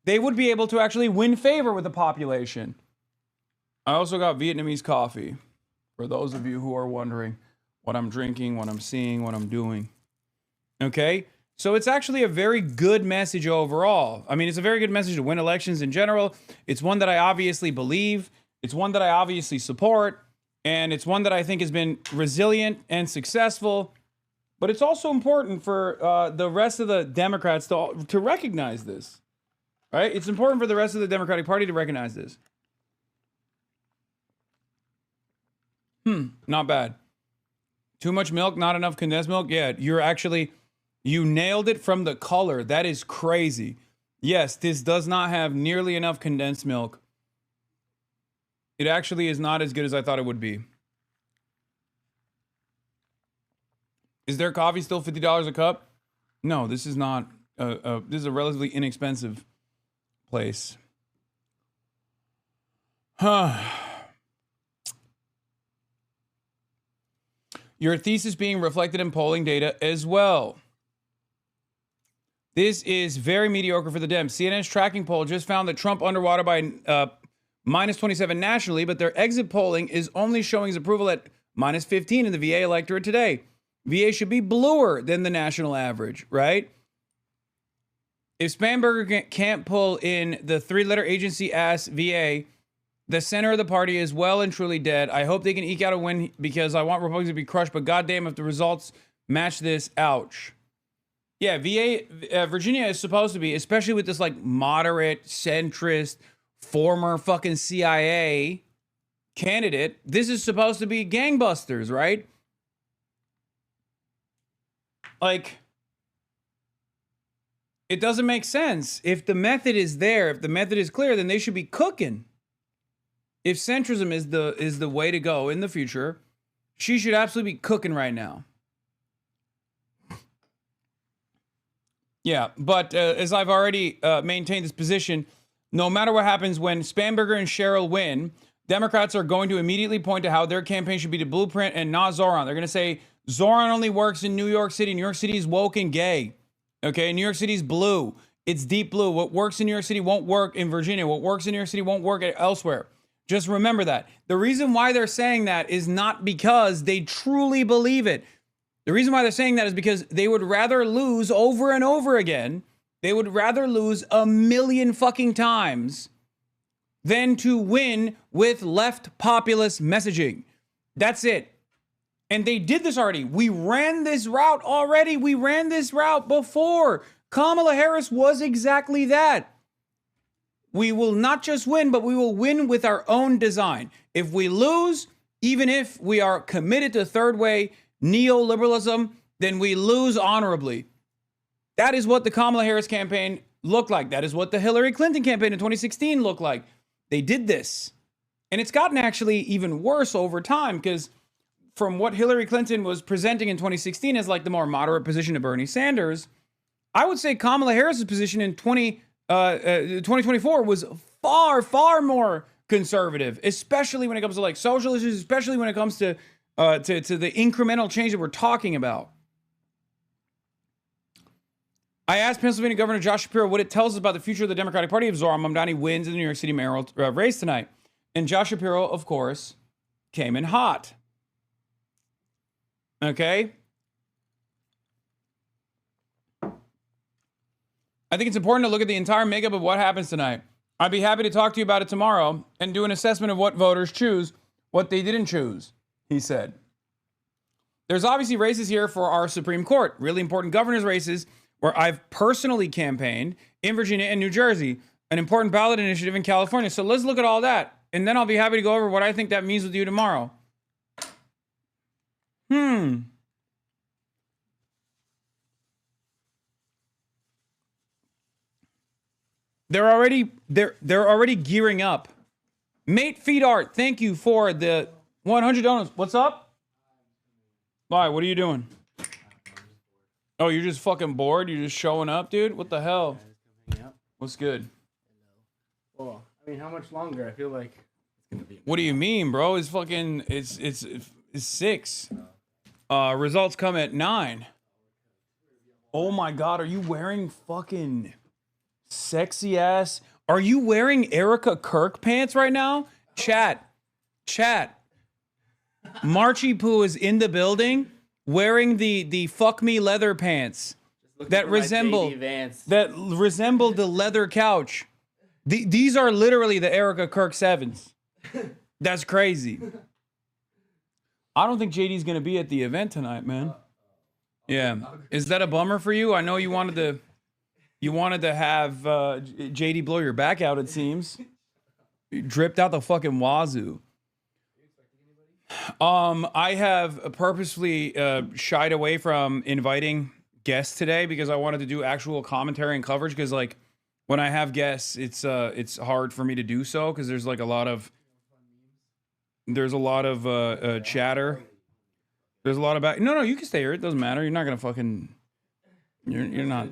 be able to actually win favor with the population. I also got Vietnamese coffee, for those of you who are wondering what I'm drinking, what I'm seeing, what I'm doing. Okay? So it's actually a very good message overall. I mean, it's a very good message to win elections in general. It's one that I obviously believe. It's one that I obviously support. And it's one that I think has been resilient and successful. But it's also important for the rest of the Democrats to recognize this. Right? It's important for the rest of the Democratic Party to recognize this. Not bad. Too much milk, not enough condensed milk? Yeah, you nailed it from the color. That is crazy. Yes, this does not have nearly enough condensed milk. It actually is not as good as I thought it would be. Is their coffee still $50 a cup? No, this is not. This is a relatively inexpensive place. Your thesis being reflected in polling data as well. This is very mediocre for the Dems. CNN's tracking poll just found that Trump underwater by minus 27 nationally, but their exit polling is only showing his approval at minus 15 in the VA electorate today. VA should be bluer than the national average, right? If Spanberger can't pull in the three-letter agency-ass VA, the center of the party is well and truly dead. I hope they can eke out a win because I want Republicans to be crushed, but goddamn if the results match this, ouch. Yeah, VA, Virginia is supposed to be, especially with this like moderate, centrist, former fucking CIA candidate, this is supposed to be gangbusters, right? Like, It doesn't make sense. If the method is there, if the method is clear, then they should be cooking. If centrism is the way to go in the future, she should absolutely be cooking right now. Yeah, but as I've already maintained this position, no matter what happens when Spanberger and Cheryl win, Democrats are going to immediately point to how their campaign should be the blueprint and not ZOHRAN. They're going to say ZOHRAN only works in New York City. New York City is woke and gay. Okay, New York City is blue. It's deep blue. What works in New York City won't work in Virginia. What works in New York City won't work elsewhere. Just remember that. The reason why they're saying that is not because they truly believe it. The reason why they're saying that is because they would rather lose over and over again. They would rather lose 1,000,000 fucking times than to win with left populist messaging. That's it. And they did this already. We ran this route already. We ran this route before. Kamala Harris was exactly that. We will not just win, but we will win with our own design. If we lose, even if we are committed to third way neoliberalism, then we lose honorably. That is what the Kamala Harris campaign looked like. That is what the Hillary Clinton campaign in 2016 looked like. They did this. And it's gotten actually even worse over time, because from what Hillary Clinton was presenting in 2016 as like the more moderate position to Bernie Sanders, I would say Kamala Harris's position in 2024 was far, far more conservative, especially when it comes to like social issues, especially when it comes to the incremental change that we're talking about. I asked Pennsylvania Governor Josh Shapiro what it tells us about the future of the Democratic Party if Zohran Mamdani wins in the New York City mayoral race tonight. And Josh Shapiro, of course, came in hot. Okay? I think it's important to look at the entire makeup of what happens tonight. I'd be happy to talk to you about it tomorrow and do an assessment of what voters choose, what they didn't choose, he said. There's obviously races here for our Supreme Court, really important governors races where I've personally campaigned in Virginia and New Jersey, an important ballot initiative in California. So let's look at all that. And then I'll be happy to go over what I think that means with you tomorrow. They're already gearing up. Mate Feed Art, thank you for the 100 donuts. What's up? Why? What are you doing? Oh, you're just fucking bored? You're just showing up, dude? What the hell? What's good? Well, I mean, how much longer? I feel like it's gonna be. What do you mean, bro? It's fucking it's 6. Results come at 9. Oh my god, are you wearing fucking sexy ass? Are you wearing Erica Kirk pants right now? Chat. Marchie Poo is in the building wearing the fuck me leather pants that resemble the leather couch. These are literally the Erica Kirk 7s. That's crazy. I don't think JD's gonna be at the event tonight, man. Yeah, is that a bummer for you? I know you wanted to have JD blow your back out. It seems you dripped out the fucking wazoo. I have purposefully shied away from inviting guests today because I wanted to do actual commentary and coverage. Because like when I have guests, it's hard for me to do so because there's like a lot of chatter. There's a lot of no, you can stay here. It doesn't matter. You're not gonna fucking. You're not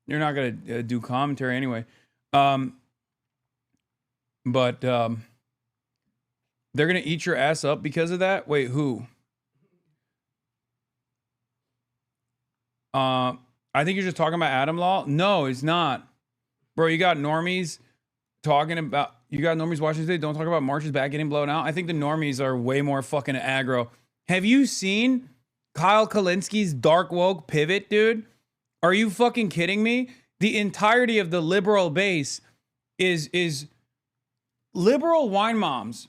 gonna do commentary anyway. But they're gonna eat your ass up because of that. Wait, who? I think you're just talking about Adam Law. No, it's not, bro. You got normies talking about. You got normies watching today. Don't talk about March's back getting blown out. I think the normies are way more fucking aggro. Have you seen Kyle Kalinski's dark woke pivot, dude? Are you fucking kidding me? The entirety of the liberal base is liberal wine moms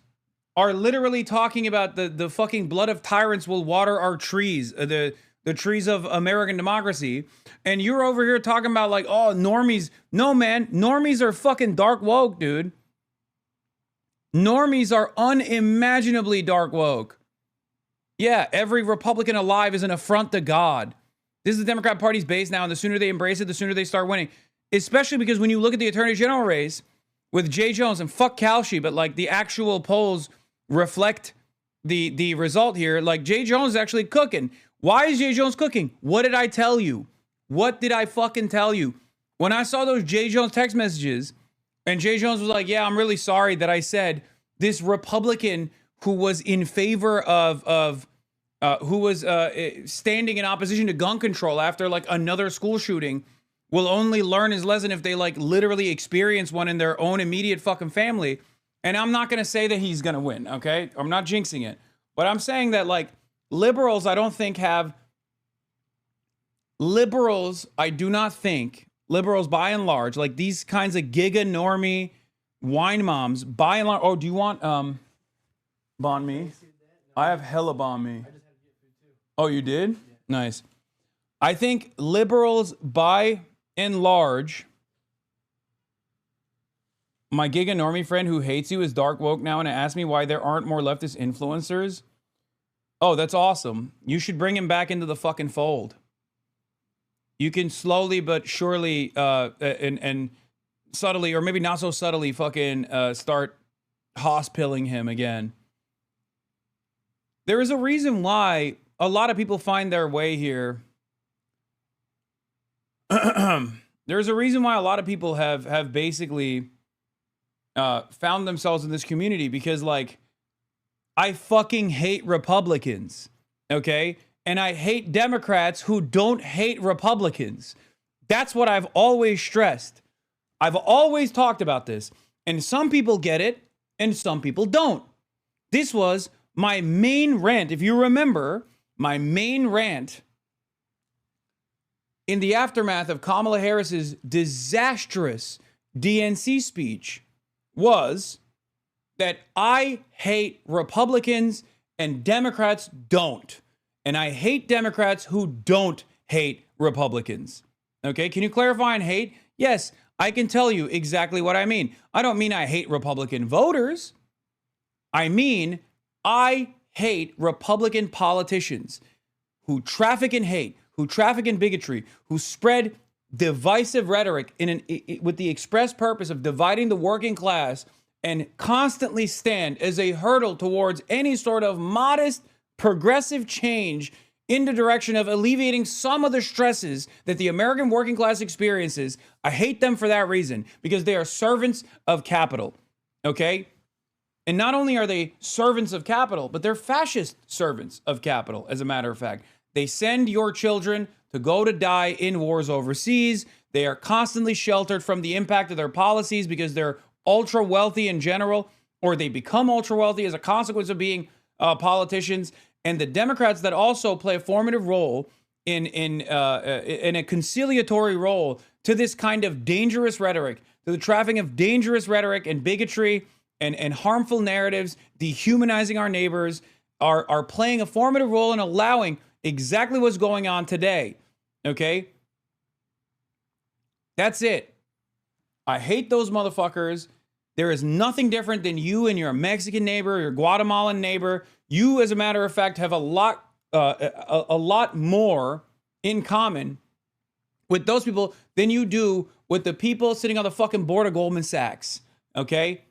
are literally talking about the fucking blood of tyrants will water our trees, the trees of American democracy. And you're over here talking about like, oh, normies. No, man, normies are fucking dark woke, dude. Normies are unimaginably dark woke. Yeah, every Republican alive is an affront to God. This is the Democrat Party's base now, and the sooner they embrace it, the sooner they start winning. Especially because when you look at the Attorney General race with Jay Jones, and fuck Kalshi, but like the actual polls reflect the result here. Like Jay Jones is actually cooking. Why is Jay Jones cooking? What did I tell you? What did I fucking tell you? When I saw those Jay Jones text messages, and Jay Jones was like, yeah, I'm really sorry that I said this Republican who was in favor of who was standing in opposition to gun control after like another school shooting will only learn his lesson if they like literally experience one in their own immediate fucking family. And I'm not going to say that he's going to win, okay? I'm not jinxing it. But I'm saying that like liberals, I don't think have liberals. I do not think liberals by and large, like these kinds of giga normie wine moms by and large. Oh, do you want banh mi? I have hella banh mi. Oh, you did? Nice. I think liberals by and large, my giga normie friend who hates you is dark woke now and asked me why there aren't more leftist influencers. Oh, that's awesome. You should bring him back into the fucking fold. You can slowly but surely and subtly, or maybe not so subtly, fucking start hospilling him again. There is a reason why a lot of people find their way here. There's a reason why a lot of people have basically found themselves in this community, because like I fucking hate Republicans, okay? And I hate Democrats who don't hate Republicans. That's what I've always stressed. I've always talked about this. And some people get it and some people don't. This was my main rant. If you remember, my main rant in the aftermath of Kamala Harris's disastrous DNC speech was that I hate Republicans and Democrats don't. And I hate Democrats who don't hate Republicans. Okay, can you clarify on hate? Yes, I can tell you exactly what I mean. I don't mean I hate Republican voters. I mean I hate Republican politicians who traffic in hate, who traffic in bigotry, who spread divisive rhetoric with the express purpose of dividing the working class and constantly stand as a hurdle towards any sort of modest progressive change in the direction of alleviating some of the stresses that the American working class experiences. I hate them for that reason, because they are servants of capital, okay? And not only are they servants of capital, but they're fascist servants of capital, as a matter of fact. They send your children to go to die in wars overseas. They are constantly sheltered from the impact of their policies because they're ultra wealthy in general, or they become ultra wealthy as a consequence of being politicians. And the Democrats that also play a formative role in a conciliatory role to this kind of dangerous rhetoric, to the trafficking of dangerous rhetoric and bigotry and harmful narratives, dehumanizing our neighbors, are playing a formative role in allowing exactly what's going on today. Okay? That's it. I hate those motherfuckers. There is nothing different than you and your Mexican neighbor, your Guatemalan neighbor. You, as a matter of fact, have a lot more in common with those people than you do with the people sitting on the fucking board of Goldman Sachs. Okay?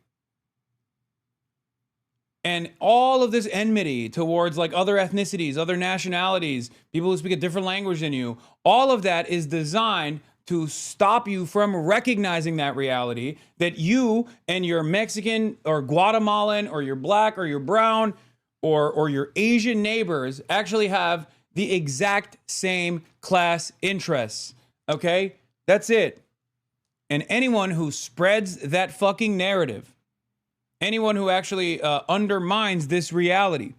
And all of this enmity towards like other ethnicities, other nationalities, people who speak a different language than you, all of that is designed to stop you from recognizing that reality, that you and your Mexican or Guatemalan or your black or your brown or your Asian neighbors actually have the exact same class interests. Okay? That's it. And anyone who spreads that fucking narrative, anyone who actually undermines this reality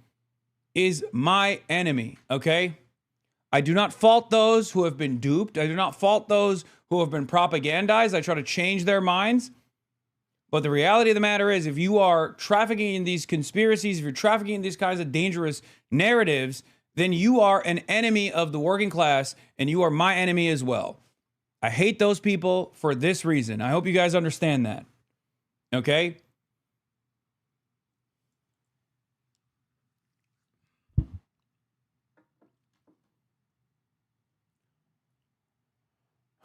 is my enemy, okay? I do not fault those who have been duped. I do not fault those who have been propagandized. I try to change their minds. But the reality of the matter is, if you are trafficking in these conspiracies, if you're trafficking in these kinds of dangerous narratives, then you are an enemy of the working class, and you are my enemy as well. I hate those people for this reason. I hope you guys understand that, okay?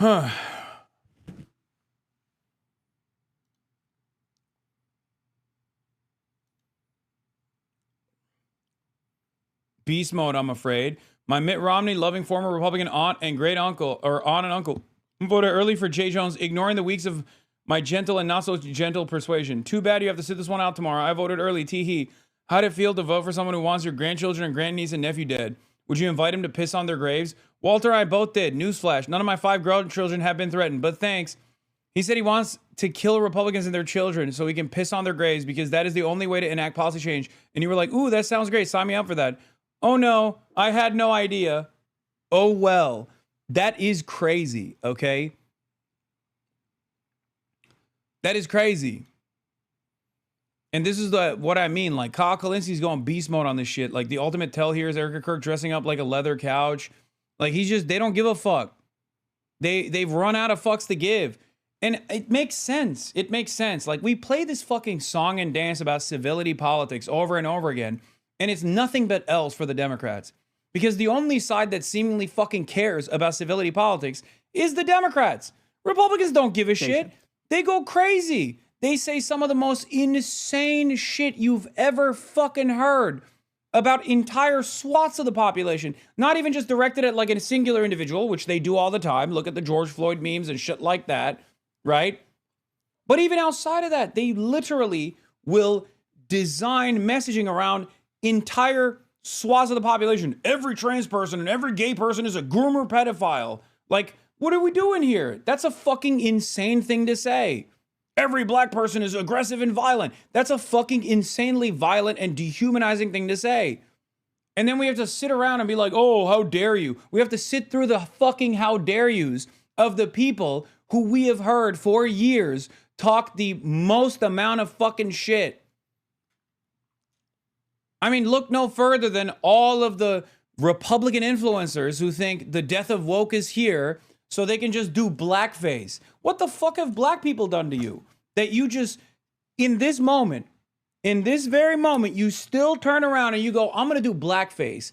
Huh. Beast mode, I'm afraid. My Mitt Romney loving former Republican aunt and great uncle, or aunt and uncle, voted early for Jay Jones, ignoring the weeks of my gentle and not so gentle persuasion. Too bad you have to sit this one out tomorrow. I voted early. Tee-hee. How'd it feel to vote for someone who wants your grandchildren and grandniece and nephew dead? Would you invite him to piss on their graves? Walter and I both did. Newsflash. None of my 5 grandchildren have been threatened, but thanks. He said he wants to kill Republicans and their children so he can piss on their graves because that is the only way to enact policy change. And you were like, ooh, that sounds great. Sign me up for that. Oh no, I had no idea. Oh well, that is crazy, okay? That is crazy. And this is what I mean. Like, Kyle Kalinski's going beast mode on this shit. Like, the ultimate tell here is Erica Kirk dressing up like a leather couch. Like, they don't give a fuck. They've run out of fucks to give. And it makes sense. It makes sense. Like, we play this fucking song and dance about civility politics over and over again. And it's nothing but L's for the Democrats. Because the only side that seemingly fucking cares about civility politics is the Democrats. Republicans don't give a shit. They go crazy. They say some of the most insane shit you've ever fucking heard about entire swaths of the population. Not even just directed at like a singular individual, which they do all the time. Look at the George Floyd memes and shit like that, right? But even outside of that, they literally will design messaging around entire swaths of the population. Every trans person and every gay person is a groomer pedophile. Like, what are we doing here? That's a fucking insane thing to say. Every black person is aggressive and violent. That's a fucking insanely violent and dehumanizing thing to say. And then we have to sit around and be like, oh, how dare you? We have to sit through the fucking how dare yous of the people who we have heard for years talk the most amount of fucking shit. I mean, look no further than all of the Republican influencers who think the death of woke is here so they can just do blackface. What the fuck have black people done to you? That you just, in this moment, in this very moment, you still turn around and you go, I'm going to do blackface.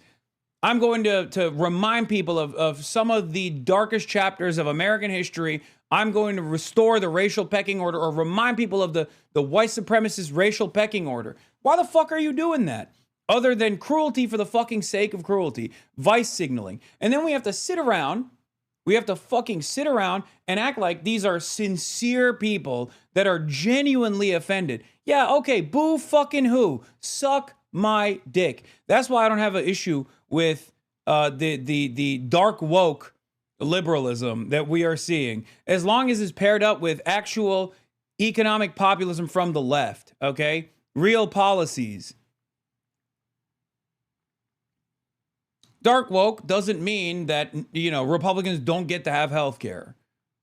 I'm going to remind people of some of the darkest chapters of American history. I'm going to restore the racial pecking order or remind people of the white supremacist racial pecking order. Why the fuck are you doing that? Other than cruelty for the fucking sake of cruelty, vice signaling. And then we have to sit around, we have to fucking sit around and act like these are sincere people that are genuinely offended. Yeah, okay, boo fucking who? Suck my dick. That's why I don't have an issue with the dark woke liberalism that we are seeing, as long as it's paired up with actual economic populism from the left, okay? Real policies. Dark woke doesn't mean that, you know, Republicans don't get to have health care.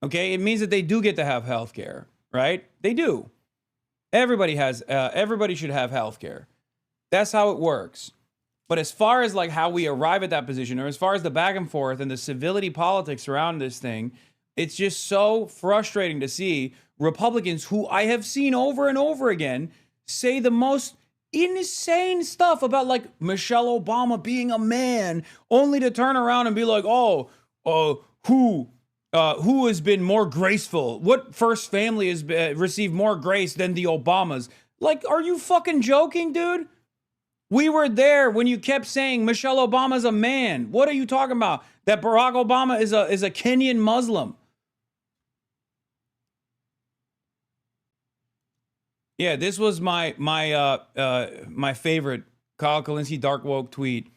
Okay? It means that they do get to have health care, right? They do. Everybody should have health care. That's how it works. But as far as like how we arrive at that position, or as far as the back and forth and the civility politics around this thing, it's just so frustrating to see Republicans who I have seen over and over again say the most insane stuff about like Michelle Obama being a man, only to turn around and be like, who has been more graceful? What first family has received more grace than the Obamas? Like, are you fucking joking, dude? We were there when you kept saying Michelle Obama's a man. What are you talking about? That Barack Obama is a Kenyan Muslim. Yeah, this was my favorite Kyle Kalinske dark woke tweet.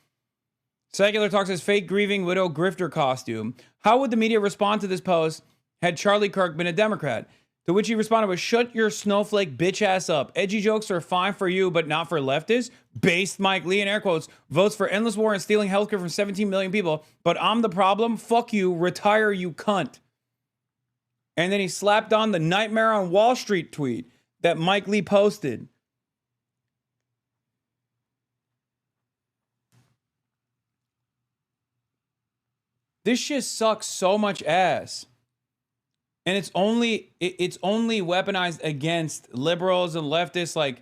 Secular Talk says fake grieving widow grifter costume. How would the media respond to this post had Charlie Kirk been a Democrat? To which he responded with, shut your snowflake bitch ass up. Edgy jokes are fine for you, but not for leftists. Based Mike Lee in air quotes votes for endless war and stealing healthcare from 17 million people. But I'm the problem. Fuck you. Retire, you cunt. And then he slapped on the Nightmare on Wall Street tweet that Mike Lee posted. This shit sucks so much ass. And it's only weaponized against liberals and leftists. Like,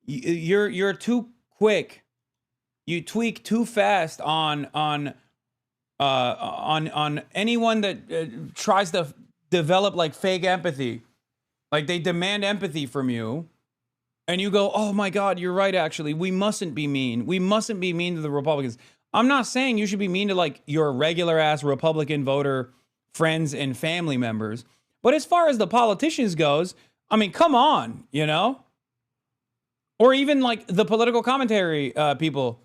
you're too quick. You tweak too fast on on anyone that tries to develop like fake empathy. Like they demand empathy from you. And you go, oh my God, you're right, actually. We mustn't be mean. We mustn't be mean to the Republicans. I'm not saying you should be mean to like your regular ass Republican voter friends and family members. But as far as the politicians goes, I mean, come on, you know? Or even like the political commentary people.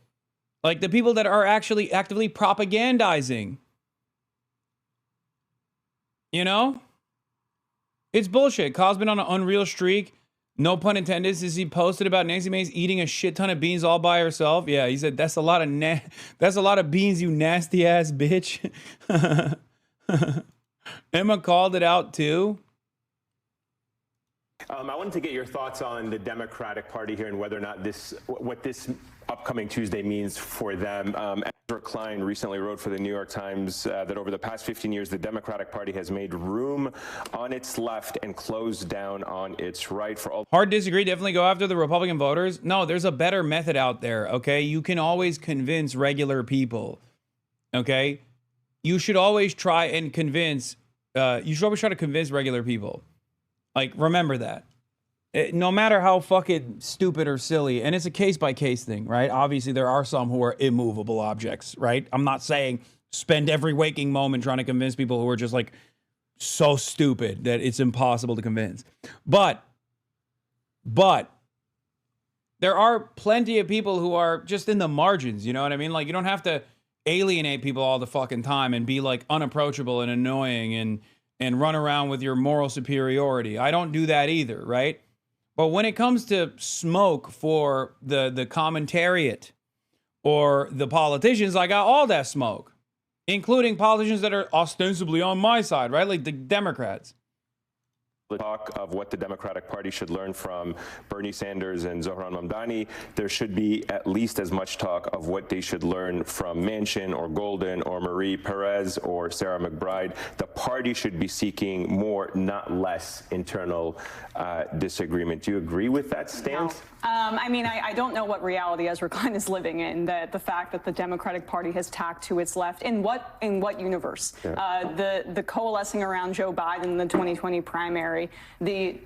Like the people that are actually actively propagandizing. You know? It's bullshit. Kyle's been on an unreal streak. No pun intended. Since he posted about Nancy Mace eating a shit ton of beans all by herself. Yeah, he said that's a lot of beans, you nasty ass bitch. Emma called it out too. I wanted to get your thoughts on the Democratic Party here and whether or not what this upcoming Tuesday means for them. Ezra Klein recently wrote for the New York Times that over the past 15 years, the Democratic Party has made room on its left and closed down on its right. For all Hard disagree. Definitely go after the Republican voters. No, there's a better method out there. Okay, you can always convince regular people. Okay, you should always try and convince. You should always try to convince regular people. Like, remember that. No matter how fucking stupid or silly, and it's a case-by-case thing, right? Obviously, there are some who are immovable objects, right? I'm not saying spend every waking moment trying to convince people who are just, like, so stupid that it's impossible to convince. But there are plenty of people who are just in the margins, you know what I mean? Like, you don't have to alienate people all the fucking time and be, like, unapproachable and annoying and run around with your moral superiority. I don't do that either, right? But when it comes to smoke for the commentariat or the politicians, I got all that smoke, including politicians that are ostensibly on my side, right? Like the Democrats. The talk of what the Democratic Party should learn from Bernie Sanders and Zohran Mamdani, there should be at least as much talk of what they should learn from Manchin or Golden or Marie Perez or Sarah McBride. The party should be seeking more, not less, internal disagreement. Do you agree with that stance? No. I mean, I don't know what reality Ezra Klein is living in. The fact that the Democratic Party has tacked to its left in what universe? Yeah. The coalescing around Joe Biden in the 2020 primary, the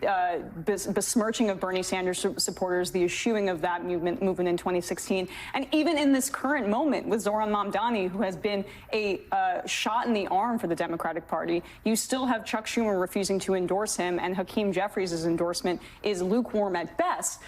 besmirching of Bernie Sanders supporters, the eschewing of that movement in 2016, and even in this current moment with Zohran Mamdani, who has been a shot in the arm for the Democratic Party, you still have Chuck Schumer refusing to endorse him, and Hakeem Jeffries' endorsement is lukewarm at best.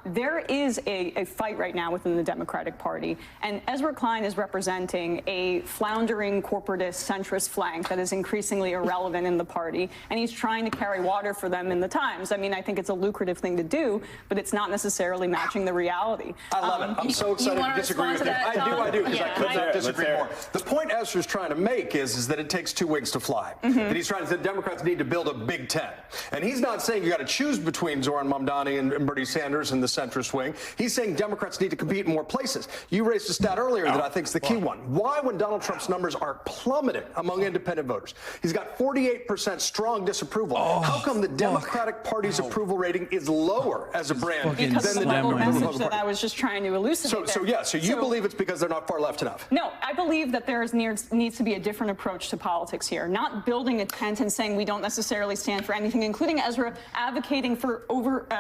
There is a fight right now within the Democratic Party, and Ezra Klein is representing a floundering corporatist centrist flank that is increasingly irrelevant in the party, and he's trying to carry water for them in the Times. I mean, I think it's a lucrative thing to do, but it's not necessarily matching the reality. I love it. I'm so excited to disagree with you. I do, because I could not disagree more. The point Ezra's trying to make is that it takes two wings to fly. That he's trying to say Democrats need to build a Big Ten. And he's not saying you got to choose between Zohran Mamdani and Bernie Sanders and the centrist wing. He's saying Democrats need to compete in more places. You raised a stat earlier that I think is the key one. Why, when Donald Trump's numbers are plummeting among independent voters, he's got 48% strong disapproval. How come the Democratic Party's approval rating is lower as a brand than the Democratic Party? That I was just trying to elucidate. So you believe it's because they're not far left enough? No, I believe that there needs to be a different approach to politics here. Not building a tent and saying we don't necessarily stand for anything, including Ezra advocating for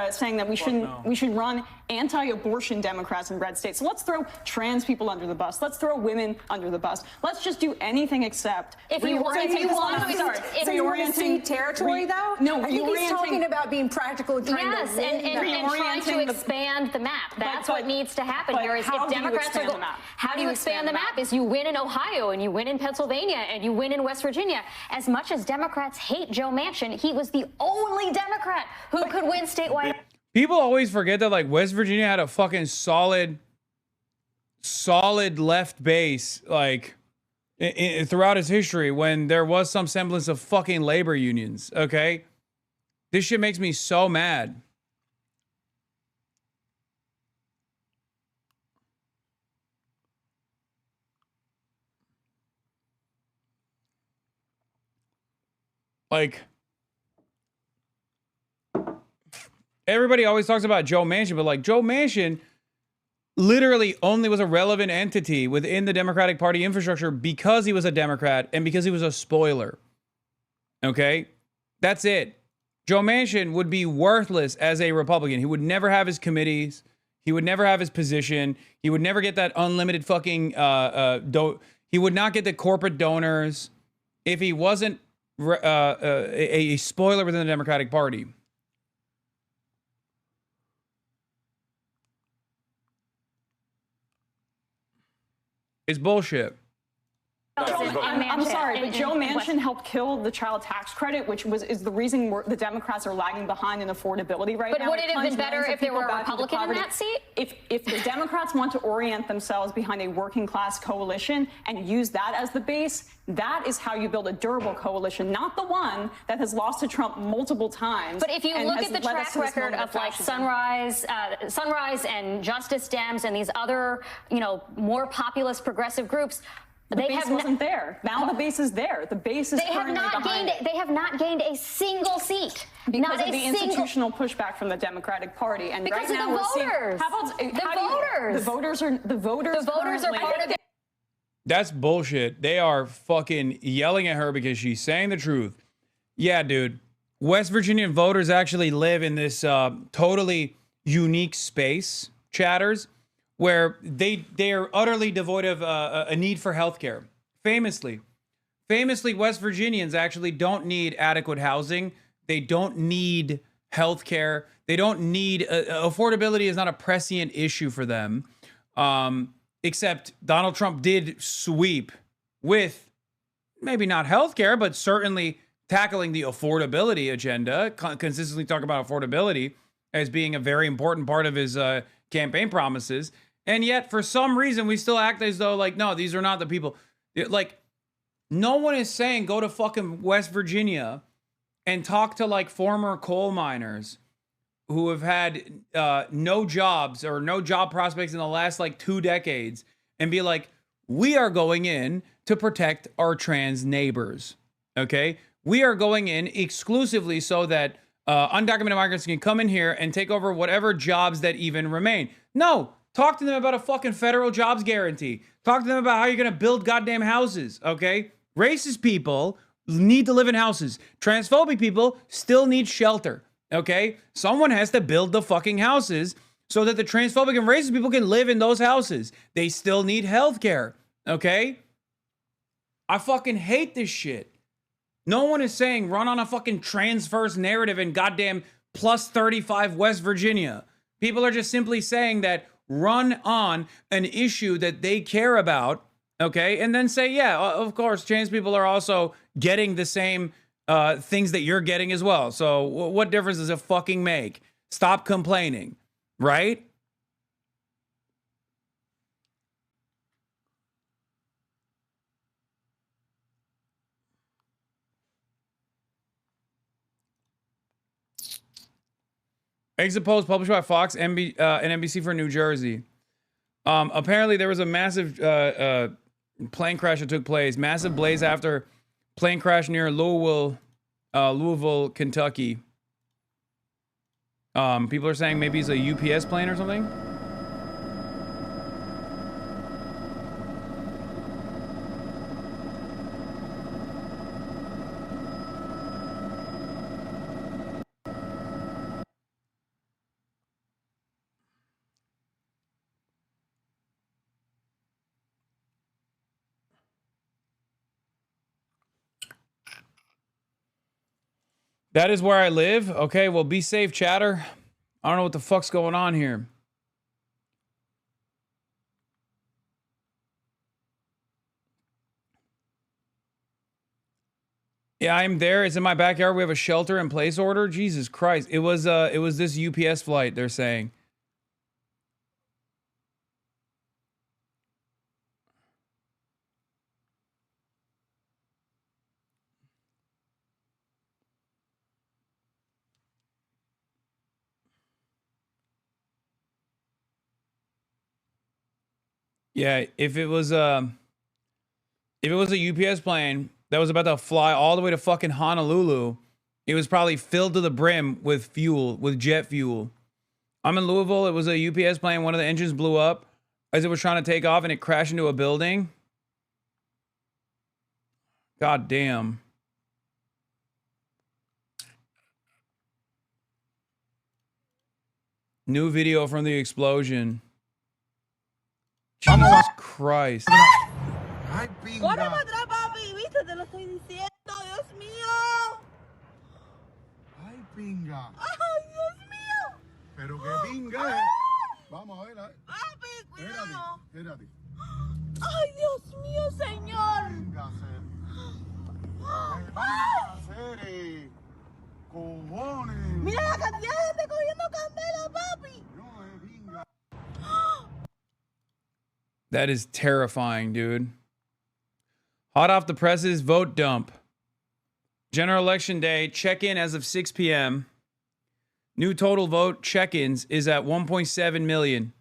saying that we should run anti-abortion Democrats in red states. So let's throw trans people under the bus. Let's throw women under the bus. Let's just do anything except reorienting territory, though. No, I think he's talking about being practical and trying and trying to expand the map. That's what needs to happen here. Is if Democrats are going, how do you expand the map? Is you win in Ohio and you win in Pennsylvania and you win in West Virginia. As much as Democrats hate Joe Manchin, he was the only Democrat who could win statewide. People always forget that, like, West Virginia had a fucking solid left base, like, throughout its history when there was some semblance of fucking labor unions, okay? This shit makes me so mad. Like, everybody always talks about Joe Manchin, but like Joe Manchin literally only was a relevant entity within the Democratic Party infrastructure because he was a Democrat and because he was a spoiler. Okay? That's it. Joe Manchin would be worthless as a Republican. He would never have his committees. He would never have his position. He would never get that unlimited fucking, he would not get the corporate donors if he wasn't a spoiler within the Democratic Party. It's bullshit. I'm sorry, but Joe Manchin helped kill the child tax credit, which is the reason the Democrats are lagging behind in affordability right now. But would it have been better if there were a Republican in that seat? If the Democrats want to orient themselves behind a working class coalition and use that as the base, that is how you build a durable coalition, not the one that has lost to Trump multiple times. But if you look at the track record of like Sunrise and Justice Dems and these other, more populist progressive groups, the base wasn't there. Now the base is there. The base is currently behind it. They have not gained a single seat. Because of the institutional pushback from the Democratic Party. And because right now of the voters. The voters are part of it. That's bullshit. They are fucking yelling at her because she's saying the truth. Yeah, dude. West Virginian voters actually live in this totally unique space, chatters, where they are utterly devoid of a need for healthcare. Famously, West Virginians actually don't need adequate housing. They don't need healthcare. They don't need affordability is not a prescient issue for them. Except Donald Trump did sweep with maybe not healthcare, but certainly tackling the affordability agenda, consistently talk about affordability as being a very important part of his campaign promises. And yet, for some reason, we still act as though, like, no, these are not the people. Like, no one is saying go to fucking West Virginia and talk to, like, former coal miners who have had no jobs or no job prospects in the last, like, 2 decades and be like, we are going in to protect our trans neighbors, okay? We are going in exclusively so that undocumented migrants can come in here and take over whatever jobs that even remain. No. Talk to them about a fucking federal jobs guarantee. Talk to them about how you're going to build goddamn houses, okay? Racist people need to live in houses. Transphobic people still need shelter, okay? Someone has to build the fucking houses so that the transphobic and racist people can live in those houses. They still need healthcare, okay? I fucking hate this shit. No one is saying run on a fucking trans-first narrative in goddamn plus 35 West Virginia. People are just simply saying that run on an issue that they care about, okay? And then say, yeah, of course, trans people are also getting the same things that you're getting as well. So what difference does it fucking make? Stop complaining, right? Exit polls published by Fox and NBC for New Jersey. Apparently, there was a massive plane crash that took place. Massive blaze after plane crash near Louisville, Kentucky. People are saying maybe it's a UPS plane or something. That is where I live. Okay, well, be safe, chatter. I don't know what the fuck's going on here. Yeah, I'm there. It's in my backyard. We have a shelter in place order. Jesus Christ. It was this UPS flight, they're saying. Yeah, if it was a UPS plane that was about to fly all the way to fucking Honolulu, it was probably filled to the brim with fuel, with jet fuel. I'm in Louisville. It was a UPS plane. One of the engines blew up. as it was trying to take off and it crashed into a building. God damn. New video from the explosion. Jesus Christ. Ay, pinga. Corre para atrás, papi. ¿Viste? Te lo estoy diciendo. Dios mío. Ay, pinga. Ay, Dios mío. Pero qué pinga. Vamos a ver. Papi, cuidado. Espérate. Ay, Dios mío, señor. Venga, hacer. Cojones. Mira la cantidad de gente cogiendo candela, papi. That is terrifying, dude. Hot off the presses, vote dump. General election day, check-in as of 6 p.m. New total vote check-ins is at 1.7 million.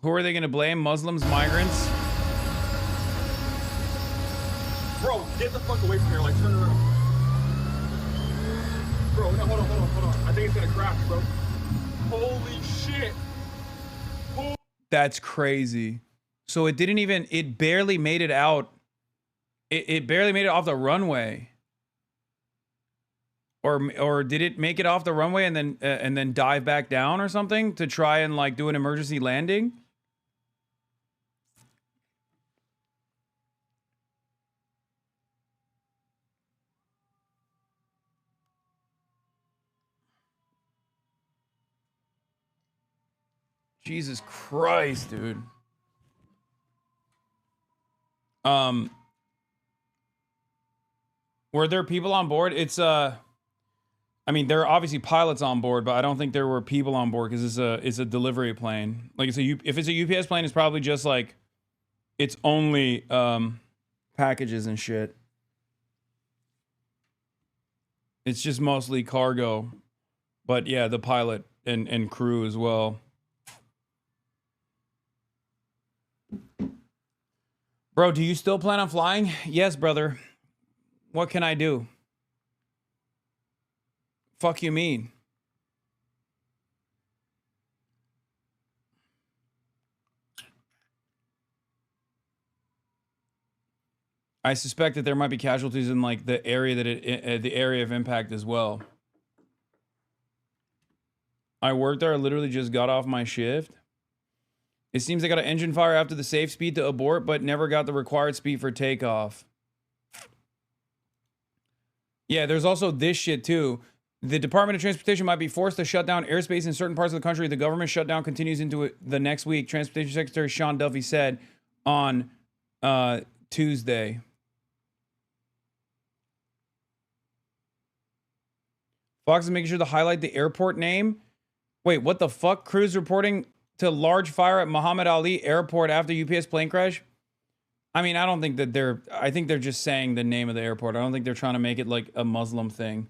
Who are they going to blame? Muslims, migrants? Bro, get the fuck away from here. Like, turn around. Bro, no, hold on. I think it's gonna crash, bro. Holy shit. That's crazy. So it didn't even, it barely made it out. It barely made it off the runway. Or did it make it off the runway and then dive back down or something to try and like do an emergency landing? Jesus Christ, dude. Were there people on board? It's I mean, there are obviously pilots on board, but I don't think there were people on board because it's a delivery plane. Like if it's a UPS plane, it's probably just like it's only packages and shit. It's just mostly cargo. But yeah, the pilot and crew as well. Bro, do you still plan on flying? Yes, brother. What can I do? Fuck you mean? I suspect that there might be casualties in like the area that the area of impact as well. I worked there. I literally just got off my shift. It seems they got an engine fire after the safe speed to abort, but never got the required speed for takeoff. Yeah, there's also this shit too. The Department of Transportation might be forced to shut down airspace in certain parts of the country. The government shutdown continues into the next week, Transportation Secretary Sean Duffy said on Tuesday. Fox is making sure to highlight the airport name. Wait, what the fuck? Crews reporting to large fire at Muhammad Ali Airport after UPS plane crash? I mean, I don't think that I think they're just saying the name of the airport. I don't think they're trying to make it like a Muslim thing.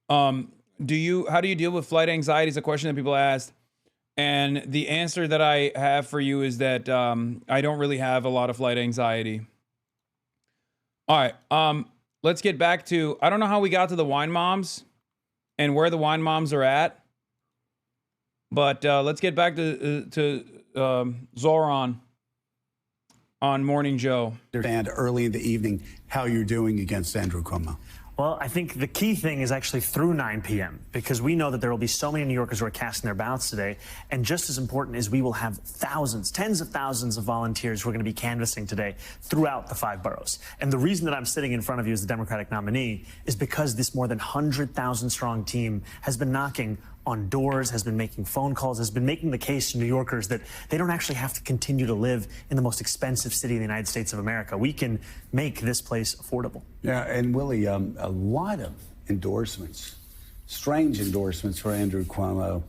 How do you deal with flight anxiety is a question that people asked. And the answer that I have for you is that I don't really have a lot of flight anxiety. All right, let's get back to, I don't know how we got to the wine moms and where the wine moms are at. But let's get back to ZOHRAN on Morning Joe. And early in the evening, how you're doing against Andrew Cuomo. Well, I think the key thing is actually through 9 p.m. because we know that there will be so many New Yorkers who are casting their ballots today. And just as important is we will have thousands, tens of thousands of volunteers who are going to be canvassing today throughout the 5 boroughs. And the reason that I'm sitting in front of you as the Democratic nominee is because this more than 100,000 strong team has been knocking on doors, has been making phone calls, has been making the case to New Yorkers that they don't actually have to continue to live in the most expensive city in the United States of America. We can make this place affordable. Yeah, and Willie, a lot of endorsements, strange endorsements for Andrew Cuomo,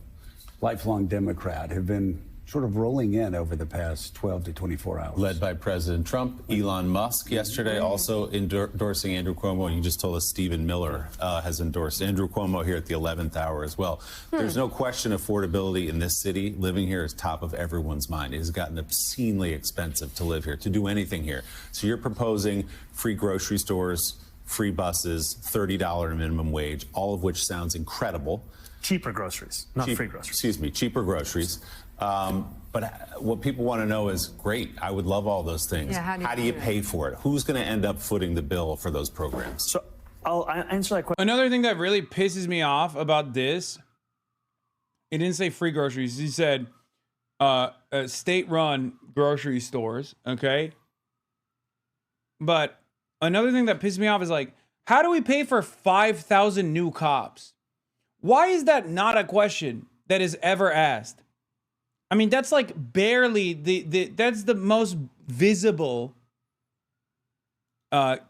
lifelong Democrat, have been sort of rolling in over the past 12 to 24 hours. Led by President Trump, Elon Musk yesterday also endorsing Andrew Cuomo. And you just told us Stephen Miller has endorsed Andrew Cuomo here at the 11th hour as well. There's no question affordability in this city. Living here is top of everyone's mind. It has gotten obscenely expensive to live here, to do anything here. So you're proposing free grocery stores, free buses, $30 minimum wage, all of which sounds incredible. Cheaper groceries, not free groceries. Excuse me, cheaper groceries. But what people want to know is, great, I would love all those things. Yeah, how do you pay for it? Who's going to end up footing the bill for those programs? So I'll answer that question. Another thing that really pisses me off about this, it didn't say free groceries. He said state-run grocery stores, okay? But another thing that pisses me off is, like, how do we pay for 5,000 new cops? Why is that not a question that is ever asked? I mean, that's like barely that's the most visible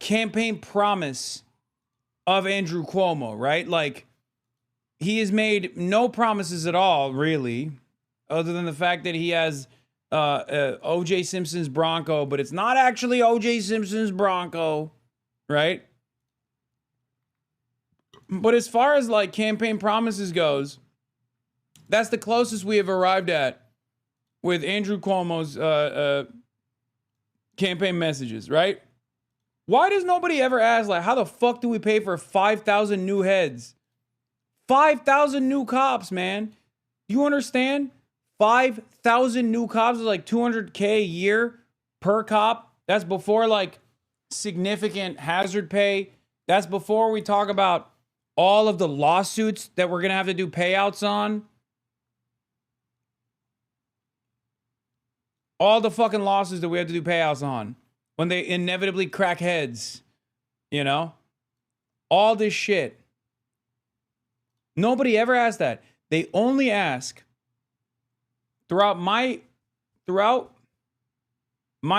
campaign promise of Andrew Cuomo, right? Like, he has made no promises at all, really, other than the fact that he has O.J. Simpson's Bronco, but it's not actually O.J. Simpson's Bronco, right? But as far as like campaign promises goes, that's the closest we have arrived at with Andrew Cuomo's campaign messages, right? Why does nobody ever ask, like, how the fuck do we pay for 5,000 new heads? 5,000 new cops, man. You understand? 5,000 new cops is like $200K a year per cop. That's before like significant hazard pay. That's before we talk about all of the lawsuits that we're going to have to do payouts on. All the fucking lawsuits that we have to do payouts on when they inevitably crack heads, you know? All this shit. Nobody ever asked that. They only ask throughout my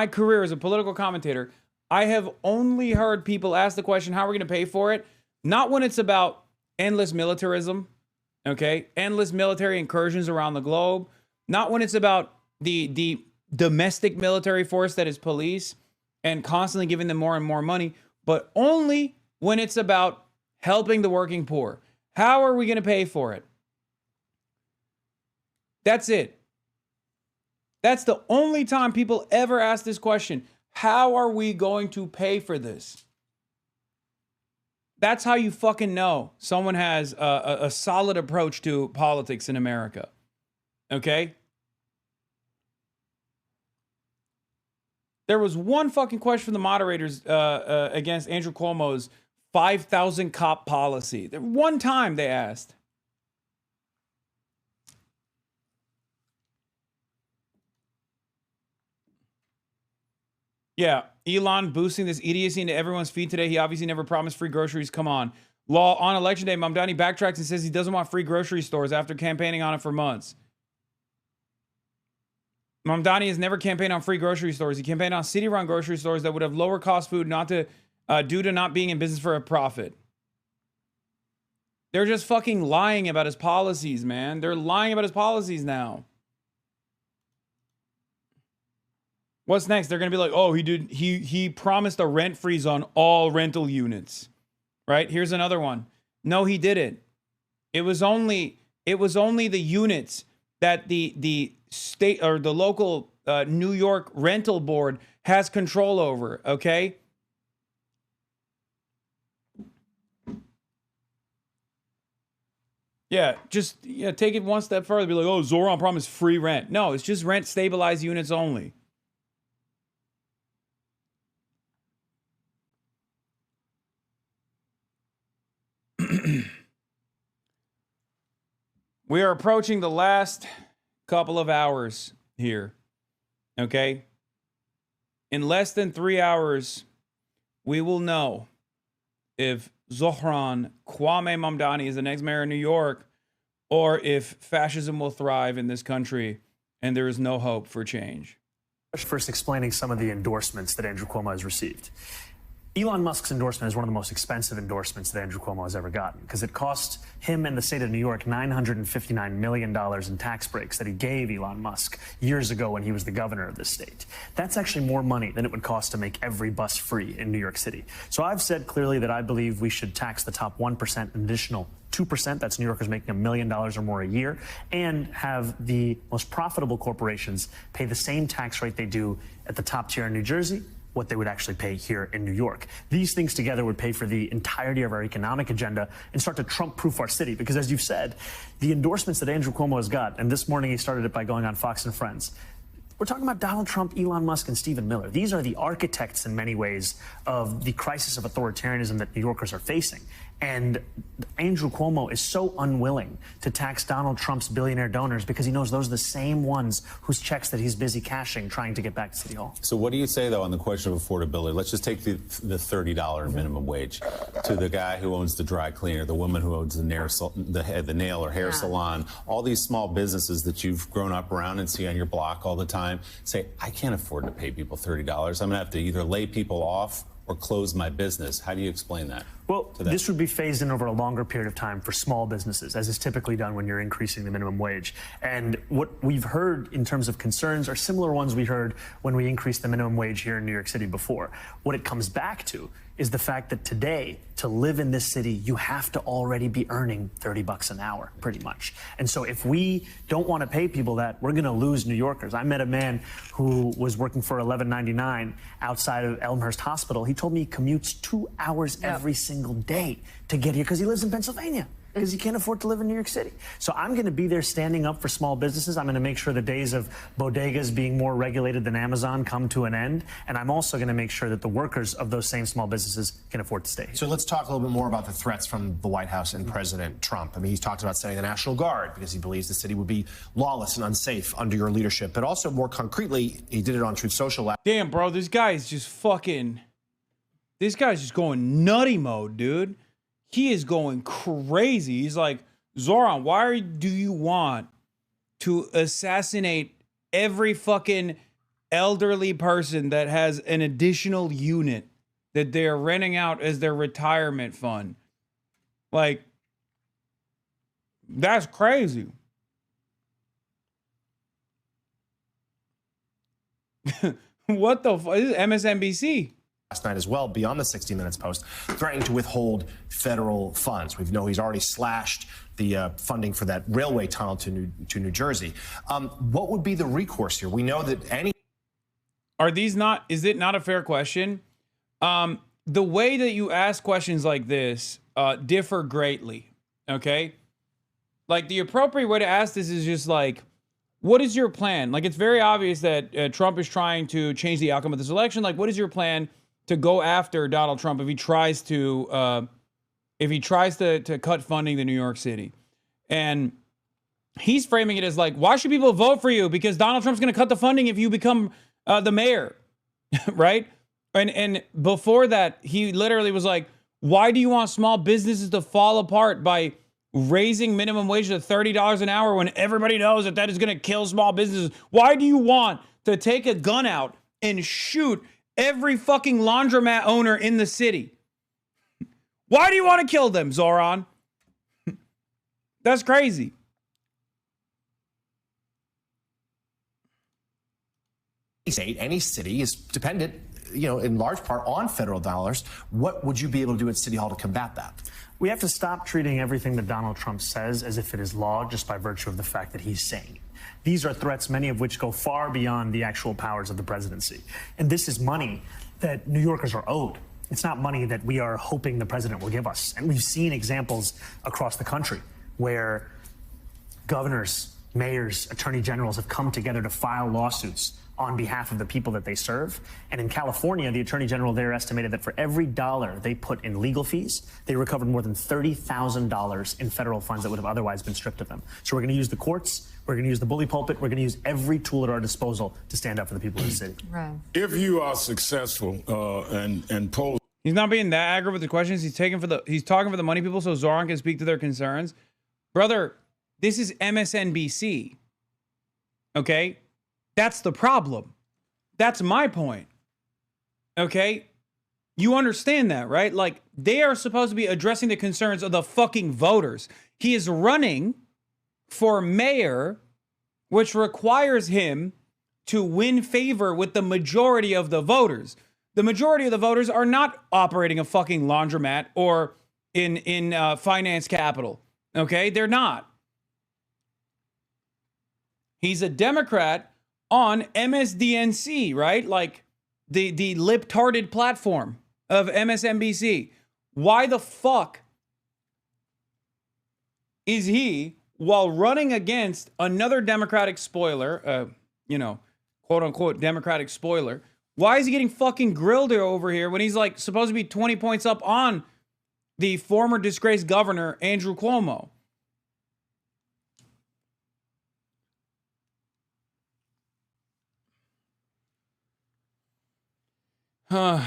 career as a political commentator, I have only heard people ask the question, how are we going to pay for it? Not when it's about endless militarism, okay? Endless military incursions around the globe. Not when it's about the domestic military force that is police and constantly giving them more and more money, but only when it's about helping the working poor. How are we going to pay for it? That's it. That's the only time people ever ask this question. How are we going to pay for this? That's how you fucking know someone has a solid approach to politics in America. Okay? There was one fucking question from the moderators against Andrew Cuomo's 5,000 cop policy. One time they asked. Yeah, Elon boosting this idiocy into everyone's feed today. He obviously never promised free groceries. Come on. Law on election day, Mamdani backtracks and says he doesn't want free grocery stores after campaigning on it for months. Mamdani has never campaigned on free grocery stores. He campaigned on city-run grocery stores that would have lower cost food due to not being in business for a profit. They're just fucking lying about his policies, man. They're lying about his policies now. What's next? They're going to be like, oh, he promised a rent freeze on all rental units. Right? Here's another one. No, he didn't. It was only the units that the state or the local New York rental board has control over, okay? Yeah, just take it one step further. Be like, oh, ZOHRAN promised free rent. No, it's just rent stabilized units only. We are approaching the last couple of hours here, okay? In less than 3 hours, we will know if ZOHRAN Kwame Mamdani is the next mayor of New York or if fascism will thrive in this country and there is no hope for change. First, explaining some of the endorsements that Andrew Cuomo has received. Elon Musk's endorsement is one of the most expensive endorsements that Andrew Cuomo has ever gotten, because it cost him and the state of New York $959 million in tax breaks that he gave Elon Musk years ago when he was the governor of the state. That's actually more money than it would cost to make every bus free in New York City. So I've said clearly that I believe we should tax the top 1%, an additional 2%, that's New Yorkers making $1 million or more a year, and have the most profitable corporations pay the same tax rate they do at the top tier in New Jersey, what they would actually pay here in New York. These things together would pay for the entirety of our economic agenda and start to Trump-proof our city. Because as you've said, the endorsements that Andrew Cuomo has got, and this morning he started it by going on Fox and Friends, we're talking about Donald Trump, Elon Musk, and Stephen Miller. These are the architects in many ways of the crisis of authoritarianism that New Yorkers are facing. And Andrew Cuomo is so unwilling to tax Donald Trump's billionaire donors because he knows those are the same ones whose checks that he's busy cashing trying to get back to City Hall. So what do you say, though, on the question of affordability? Let's just take the $30 minimum wage to the guy who owns the dry cleaner, the woman who owns the nail or hair salon, all these small businesses that you've grown up around and see on your block all the time. Say, I can't afford to pay people $30. I'm going to have to either lay people off or close my business. How do you explain that? Well, this would be phased in over a longer period of time for small businesses, as is typically done when you're increasing the minimum wage. And what we've heard in terms of concerns are similar ones we heard when we increased the minimum wage here in New York City before. What it comes back to is the fact that today, to live in this city, you have to already be earning $30 an hour, pretty much. And so if we don't want to pay people that, we're going to lose New Yorkers. I met a man who was working for $11.99 outside of Elmhurst Hospital. He told me he commutes 2 hours every single day to get here because he lives in Pennsylvania, because he can't afford to live in New York City. So I'm going to be there standing up for small businesses. I'm going to make sure the days of bodegas being more regulated than Amazon come to an end. And I'm also going to make sure that the workers of those same small businesses can afford to stay here. So let's talk a little bit more about the threats from the White House and President Trump. I mean, he's talked about setting the National Guard because he believes the city would be lawless and unsafe under your leadership. But also more concretely, he did it on Truth Social. Damn, bro, this guy's just going nutty mode, dude. He is going crazy. He's like, Zohran, why do you want to assassinate every fucking elderly person that has an additional unit that they're renting out as their retirement fund? Like, that's crazy. What the fuck? This is MSNBC. Last night as well, beyond the 60 Minutes post, threatening to withhold federal funds. We know he's already slashed the funding for that railway tunnel to New Jersey. What would be the recourse here? We know that is it not a fair question? The way that you ask questions like this differ greatly, okay? Like, the appropriate way to ask this is just like, what is your plan? Like, it's very obvious that Trump is trying to change the outcome of this election. Like, what is your plan to go after Donald Trump if he tries to cut funding to New York City? And he's framing it as like, why should people vote for you? Because Donald Trump's going to cut the funding if you become the mayor, right? And before that, he literally was like, why do you want small businesses to fall apart by raising minimum wage to $30 an hour when everybody knows that that is going to kill small businesses? Why do you want to take a gun out and shoot every fucking laundromat owner in the city? Why do you want to kill them, Zohran? That's crazy. Any city is dependent, in large part on federal dollars. What would you be able to do at City Hall to combat that? We have to stop treating everything that Donald Trump says as if it is law just by virtue of the fact that he's saying it. These are threats, many of which go far beyond the actual powers of the presidency. And this is money that New Yorkers are owed. It's not money that we are hoping the president will give us. And we've seen examples across the country where governors, mayors, attorney generals have come together to file lawsuits on behalf of the people that they serve. And in California, the attorney general there estimated that for every dollar they put in legal fees, they recovered more than $30,000 in federal funds that would have otherwise been stripped of them. So we're going to use the courts, we're going to use the bully pulpit, we're going to use every tool at our disposal to stand up for the people of the city. Right. If you are successful and poll. He's not being that aggravated with the questions. He's talking for the money people so Zohran can speak to their concerns. Brother, this is MSNBC. Okay? That's the problem. That's my point. Okay? You understand that, right? Like, they are supposed to be addressing the concerns of the fucking voters. He is running for mayor, which requires him to win favor with the majority of the voters. The majority of the voters are not operating a fucking laundromat or in finance capital. Okay, they're not. He's a Democrat on MSDNC, right? Like the lip-tarded platform of MSNBC. Why the fuck is he, while running against another Democratic spoiler, quote unquote Democratic spoiler, why is he getting fucking grilled over here when he's like supposed to be 20 points up on the former disgraced governor, Andrew Cuomo? I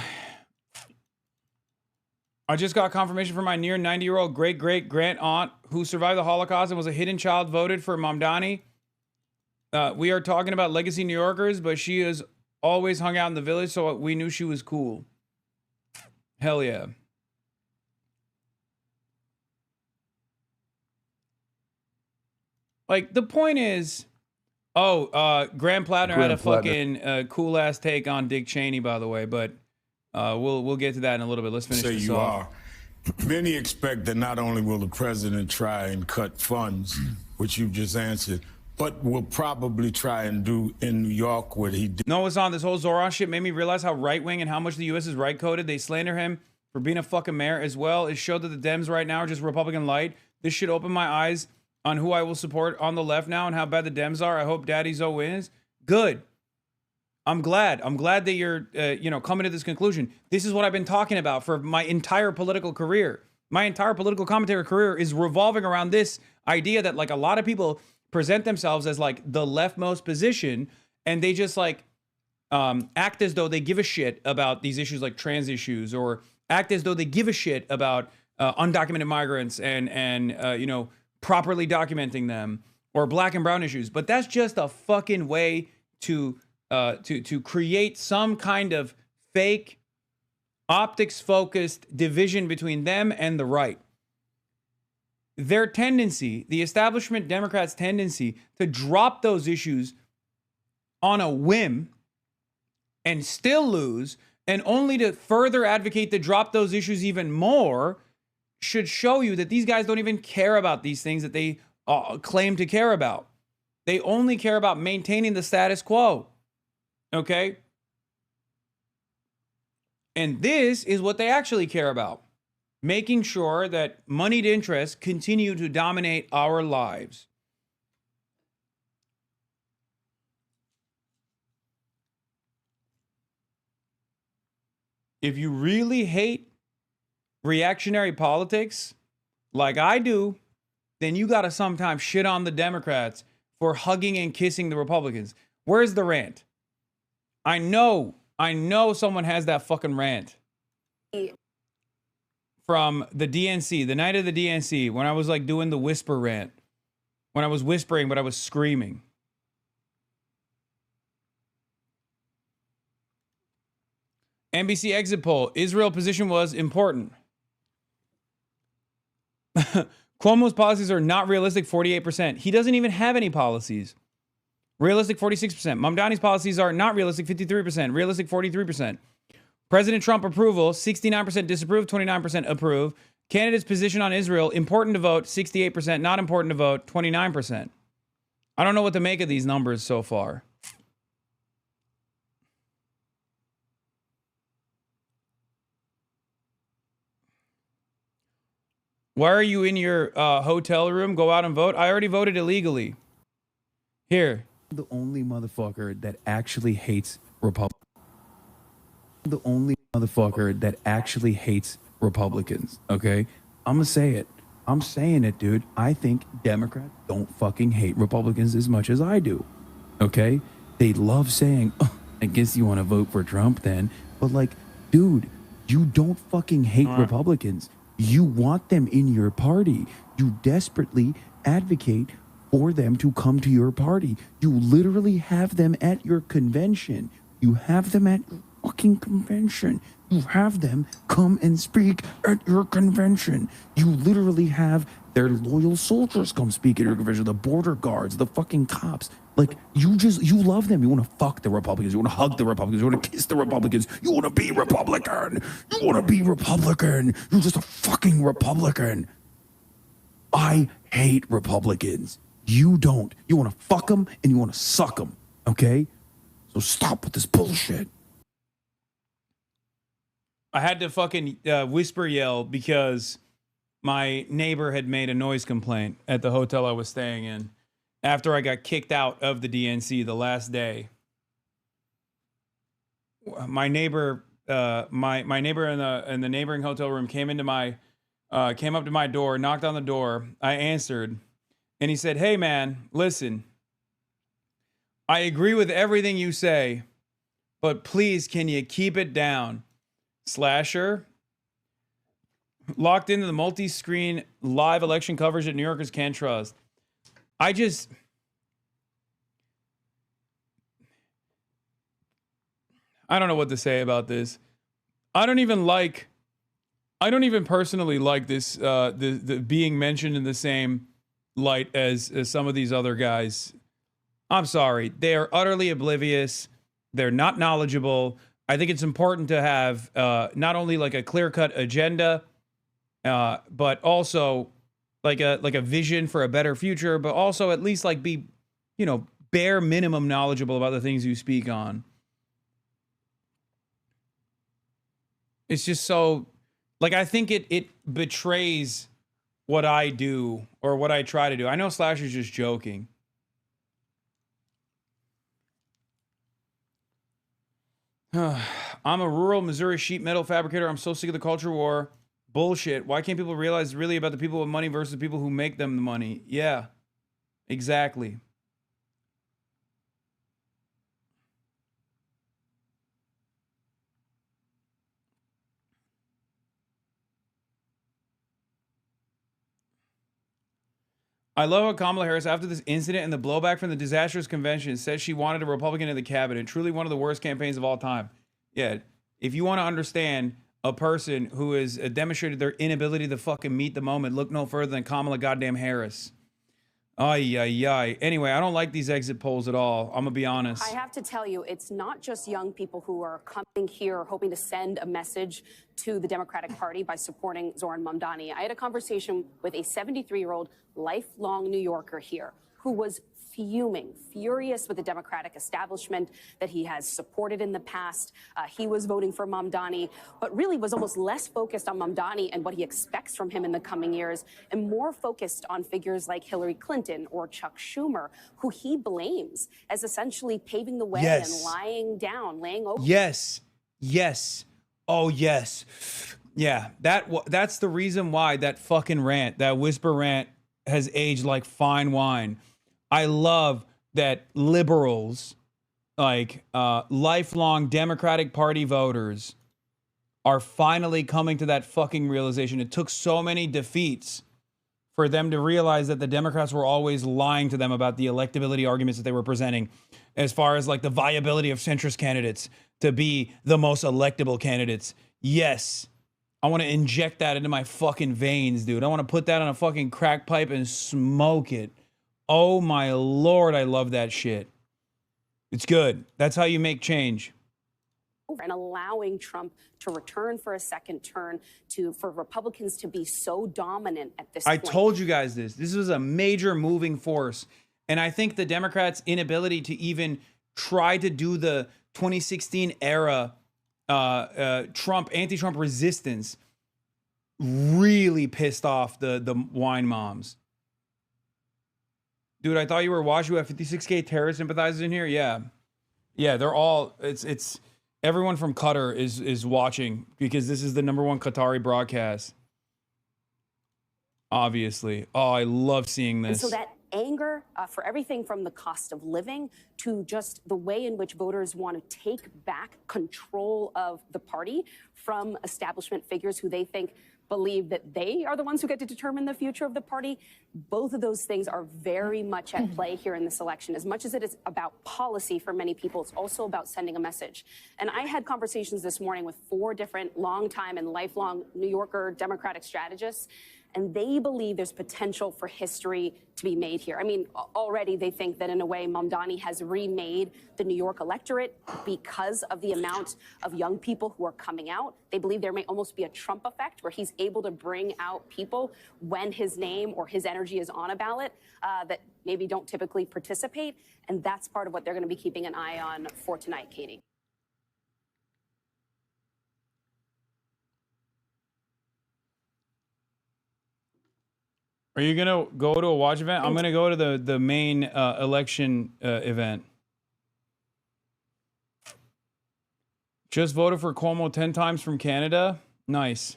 just got confirmation from my near 90-year-old great-great-grand aunt who survived the Holocaust and was a hidden child voted for Mamdani. We are talking about legacy New Yorkers, but she has always hung out in the village, so we knew she was cool. Hell yeah. Like, the point is, Graham Plattner had a fucking cool-ass take on Dick Cheney, by the way, but we'll get to that in a little bit. Let's finish this off. Many expect that not only will the president try and cut funds, which you've just answered, but will probably try and do in New York what he did. No, what's on this whole ZOHRAN shit made me realize how right-wing and how much the U.S. is right-coded. They slander him for being a fucking mayor as well. It showed that the Dems right now are just Republican light. This should open my eyes on who I will support on the left now and how bad the Dems are. I hope Daddy Zoe wins. Good. I'm glad that you're, coming to this conclusion. This is what I've been talking about for my entire political career. My entire political commentary career is revolving around this idea that, like, a lot of people present themselves as, like, the leftmost position, and they just, like, act as though they give a shit about these issues like trans issues, or act as though they give a shit about undocumented migrants and properly documenting them, or black and brown issues. But that's just a fucking way to create some kind of fake optics-focused division between them and the right. Their tendency, the establishment Democrats' tendency to drop those issues on a whim and still lose, and only to further advocate to drop those issues even more, should show you that these guys don't even care about these things that they claim to care about. They only care about maintaining the status quo. Okay? And this is what they actually care about. Making sure that moneyed interests continue to dominate our lives. If you really hate reactionary politics, like I do, then you gotta sometimes shit on the Democrats for hugging and kissing the Republicans. Where's the rant? I know someone has that fucking rant from the DNC, the night of the DNC, when I was like doing the whisper rant, when I was whispering, but I was screaming. NBC exit poll, Israel position was important. Cuomo's policies are not realistic, 48%. He doesn't even have any policies. Realistic, 46%. Mamdani's policies are not realistic, 53%. Realistic, 43%. President Trump approval, 69% disapprove, 29% approve. Candidate's position on Israel, important to vote, 68%. Not important to vote, 29%. I don't know what to make of these numbers so far. Why are you in your hotel room? Go out and vote. I already voted illegally. Here. The only motherfucker that actually hates Republicans. The only motherfucker that actually hates Republicans. Okay? I'm gonna say it. I'm saying it, dude. I think Democrats don't fucking hate Republicans as much as I do. Okay? They love saying, oh, I guess you want to vote for Trump then. But like, dude, you don't fucking hate Republicans. You want them in your party. You desperately advocate for them to come to your party. You literally have them at your convention. You have them at fucking convention. You have them come and speak at your convention. You literally have their loyal soldiers come speak at your convention, the border guards, the fucking cops. Like, you love them. You want to fuck the Republicans. You want to hug the Republicans. You want to kiss the Republicans. You want to be Republican. You want to be Republican. You're just a fucking Republican. I hate Republicans. You don't. You want to fuck them and you want to suck them. Okay? So stop with this bullshit. I had to fucking whisper yell because my neighbor had made a noise complaint at the hotel I was staying in after I got kicked out of the DNC the last day. My neighbor, my neighbor in the neighboring hotel room came up to my door, knocked on the door. I answered, and he said, "Hey man, listen, I agree with everything you say, but please, can you keep it down? Slasher, locked into the multi-screen live election coverage that New Yorkers can't trust." I don't know what to say about this. I don't even personally like this, the being mentioned in the same light as some of these other guys. I'm sorry. They are utterly oblivious. They're not knowledgeable. I think it's important to have not only like a clear-cut agenda, but also like a vision for a better future, but also at least like be, bare minimum knowledgeable about the things you speak on. It's just so, like, I think it betrays what I do or what I try to do. I know Slasher's just joking. I'm a rural Missouri sheet metal fabricator. I'm so sick of the culture war. Bullshit. Why can't people realize it's really about the people with money versus the people who make them the money? Yeah, exactly. I love how Kamala Harris, after this incident and the blowback from the disastrous convention, says she wanted a Republican in the cabinet. Truly one of the worst campaigns of all time. Yeah, if you want to understand a person who has demonstrated their inability to fucking meet the moment, look no further than Kamala goddamn Harris. Ay, ay, ay. Anyway, I don't like these exit polls at all. I'm going to be honest. I have to tell you, it's not just young people who are coming here hoping to send a message to the Democratic Party by supporting Zohran Mamdani. I had a conversation with a 73-year-old lifelong New Yorker here who was furious with the Democratic establishment that he has supported in the past. He was voting for Mamdani, but really was almost less focused on Mamdani and what he expects from him in the coming years, and more focused on figures like Hillary Clinton or Chuck Schumer, who he blames as essentially paving the way and laying over. Yes. Yes. Oh, yes. Yeah, that's the reason why that fucking rant, that whisper rant, has aged like fine wine. I love that liberals, like lifelong Democratic Party voters, are finally coming to that fucking realization. It took so many defeats for them to realize that the Democrats were always lying to them about the electability arguments that they were presenting, as far as like the viability of centrist candidates to be the most electable candidates. Yes, I want to inject that into my fucking veins, dude. I want to put that on a fucking crack pipe and smoke it. Oh my Lord, I love that shit. It's good. That's how you make change. And allowing Trump to return for a second term, for Republicans to be so dominant at this point. I told you guys this. This was a major moving force. And I think the Democrats' inability to even try to do the 2016 era anti-Trump resistance really pissed off the wine moms. Dude, I thought you were watching. We have 56K terrorist sympathizers in here. Yeah, they're all. It's everyone from Qatar is watching because this is the #1 Qatari broadcast. Obviously, oh, I love seeing this. And so that anger for everything from the cost of living to just the way in which voters want to take back control of the party from establishment figures who they think believe that they are the ones who get to determine the future of the party. Both of those things are very much at play here in this election. As much as it is about policy for many people, it's also about sending a message. And I had conversations this morning with 4 different longtime and lifelong New Yorker Democratic strategists, and they believe there's potential for history to be made here. I mean, already they think that in a way Mamdani has remade the New York electorate because of the amount of young people who are coming out. They believe there may almost be a Trump effect where he's able to bring out people when his name or his energy is on a ballot that maybe don't typically participate. And that's part of what they're going to be keeping an eye on for tonight, Katie. Are you going to go to a watch event? I'm going to go to the main election event. Just voted for Cuomo 10 times from Canada. Nice.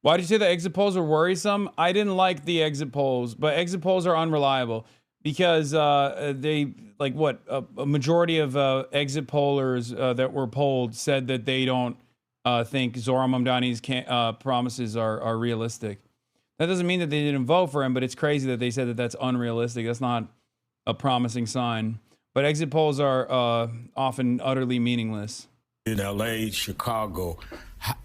Why did you say the exit polls were worrisome? I didn't like the exit polls, but exit polls are unreliable because they, like what, a majority of exit pollers that were polled said that they don't think Zohran Mamdani's promises are realistic. That doesn't mean that they didn't vote for him, but it's crazy that they said that that's unrealistic. That's not a promising sign. But exit polls are often utterly meaningless. In LA, Chicago,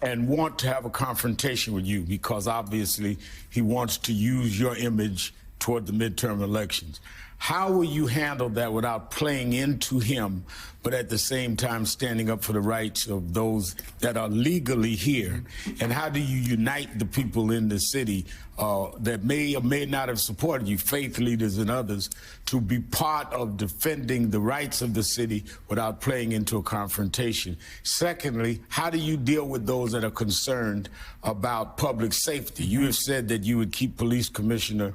and want to have a confrontation with you because obviously he wants to use your image toward the midterm elections. How will you handle that without playing into him, but at the same time standing up for the rights of those that are legally here? And how do you unite the people in the city that may or may not have supported you, faith leaders and others, to be part of defending the rights of the city without playing into a confrontation? Secondly, how do you deal with those that are concerned about public safety? You have said that you would keep police commissioner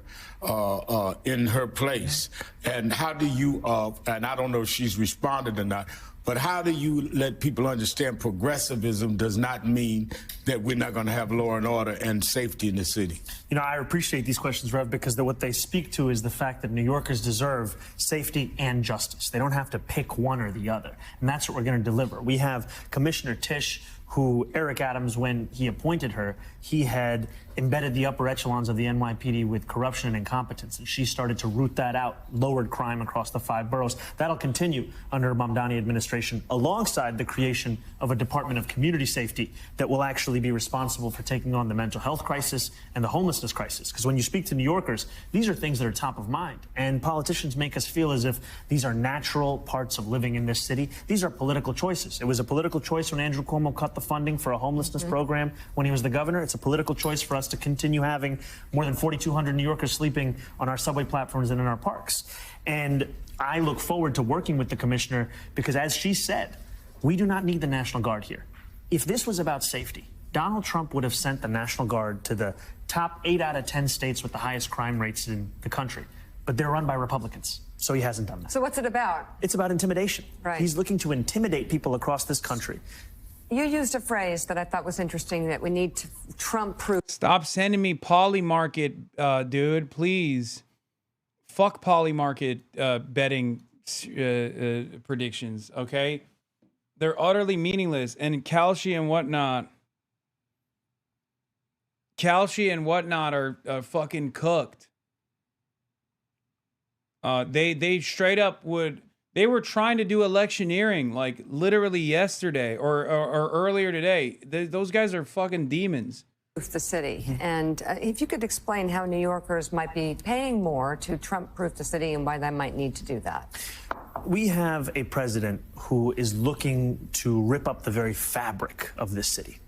in her place. And how do you, and I don't know if she's responded or not, but how do you let people understand progressivism does not mean that we're not going to have law and order and safety in the city? You know, I appreciate these questions, Rev, because what they speak to is the fact that New Yorkers deserve safety and justice. They don't have to pick one or the other. And that's what we're going to deliver. We have Commissioner Tisch, who Eric Adams, when he appointed her, he had embedded the upper echelons of the NYPD with corruption and incompetence. And she started to root that out, lowered crime across the 5 boroughs. That'll continue under Mamdani administration, alongside the creation of a Department of Community Safety that will actually be responsible for taking on the mental health crisis and the homelessness crisis. Because when you speak to New Yorkers, these are things that are top of mind. And politicians make us feel as if these are natural parts of living in this city. These are political choices. It was a political choice when Andrew Cuomo cut the funding for a homelessness program when he was the governor. It's a political choice for us to continue having more than 4,200 New Yorkers sleeping on our subway platforms and in our parks. And I look forward to working with the commissioner because, as she said, we do not need the National Guard here. If this was about safety, Donald Trump would have sent the National Guard to the top 8 out of 10 states with the highest crime rates in the country. But they're run by Republicans. So he hasn't done that. So what's it about? It's about intimidation. Right. He's looking to intimidate people across this country. You used a phrase that I thought was interesting, that we need to Trump-proof. Stop sending me Polymarket, dude, please. Fuck Polymarket betting predictions, okay? They're utterly meaningless. And Kalshi and whatnot are fucking cooked. They straight up would... They were trying to do electioneering like literally yesterday or earlier today. Those guys are fucking demons. The city. And if you could explain how New Yorkers might be paying more to Trump-proof the city and why they might need to do that. We have a president who is looking to rip up the very fabric of this city.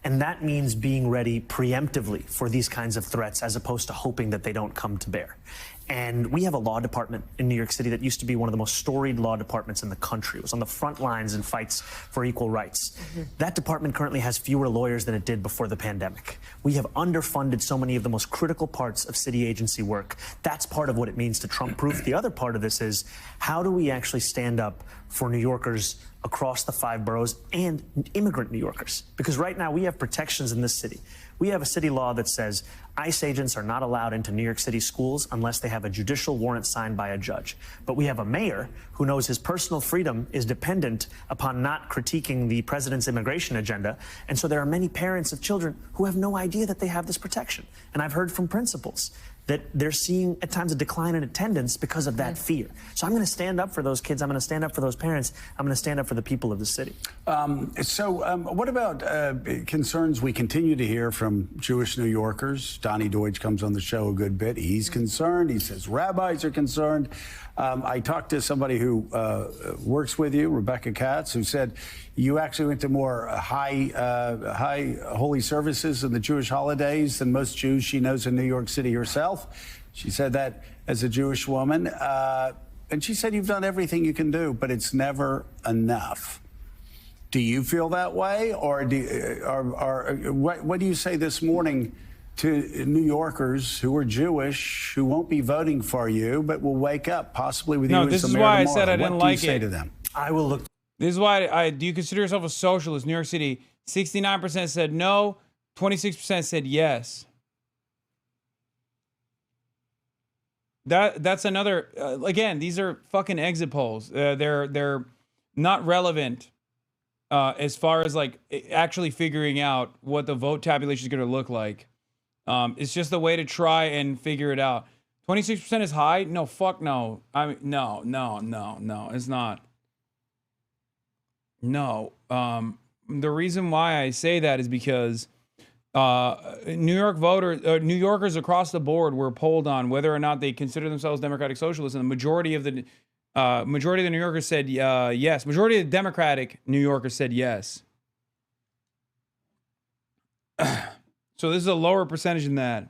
And that means being ready preemptively for these kinds of threats as opposed to hoping that they don't come to bear. And we have a law department in New York City that used to be one of the most storied law departments in the country. It was on the front lines in fights for equal rights. That department currently has fewer lawyers than it did before the pandemic. We have underfunded so many of the most critical parts of city agency work. That's part of what it means to Trump-proof. The other part of this is, how do we actually stand up for New Yorkers across the 5 boroughs and immigrant New Yorkers? Because right now we have have protections in this city. We have a city law that says ICE agents are not allowed into New York City schools unless they have a judicial warrant signed by a judge. But we have a mayor who knows his personal freedom is dependent upon not critiquing the president's immigration agenda. And so there are many parents of children who have no idea that they have this protection. And I've heard from principals that they're seeing at times a decline in attendance because of that fear. So I'm going to stand up for those kids. I'm going to stand up for those parents. I'm going to stand up for the people of the city. What about concerns we continue to hear from Jewish New Yorkers? Donnie Deutsch comes on the show a good bit. He's concerned. He says rabbis are concerned. I talked to somebody who works with you, Rebecca Katz, who said you actually went to more high holy services in the Jewish holidays than most Jews she knows in New York City herself. She said that as a Jewish woman. And she said you've done everything you can do, but it's never enough. Do you feel that way? Or what do you say this morning to New Yorkers who are Jewish, who won't be voting for you, but will wake up possibly with you as the mayor tomorrow? No, this is why I said I didn't like it. What do you say to them? I will look. This is why do you consider yourself a socialist? New York City, 69% said no, 26% said yes. That's another. Again, these are fucking exit polls. They're not relevant as far as like actually figuring out what the vote tabulation is going to look like. It's just a way to try and figure it out. 26% is high? No, fuck no. I mean, no, it's not. No. The reason why I say that is because New Yorkers across the board were polled on whether or not they consider themselves democratic socialists, and the majority of the New Yorkers said yes. Majority of the Democratic New Yorkers said yes. So this is a lower percentage than that.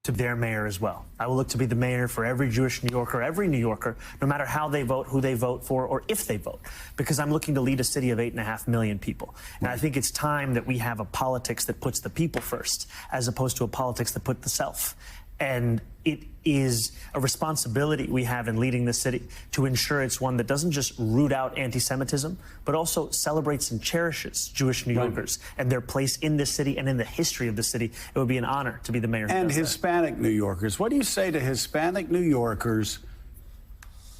To their mayor as well. I will look to be the mayor for every Jewish New Yorker, every New Yorker, no matter how they vote, who they vote for, or if they vote, because I'm looking to lead a city of 8.5 million people. And I think it's time that we have a politics that puts the people first, as opposed to a politics that put the self. And it is a responsibility we have in leading the city to ensure it's one that doesn't just root out anti-Semitism, but also celebrates and cherishes Jewish New Yorkers and their place in this city and in the history of the city. It would be an honor to be the mayor. And Hispanic New Yorkers. What do you say to Hispanic New Yorkers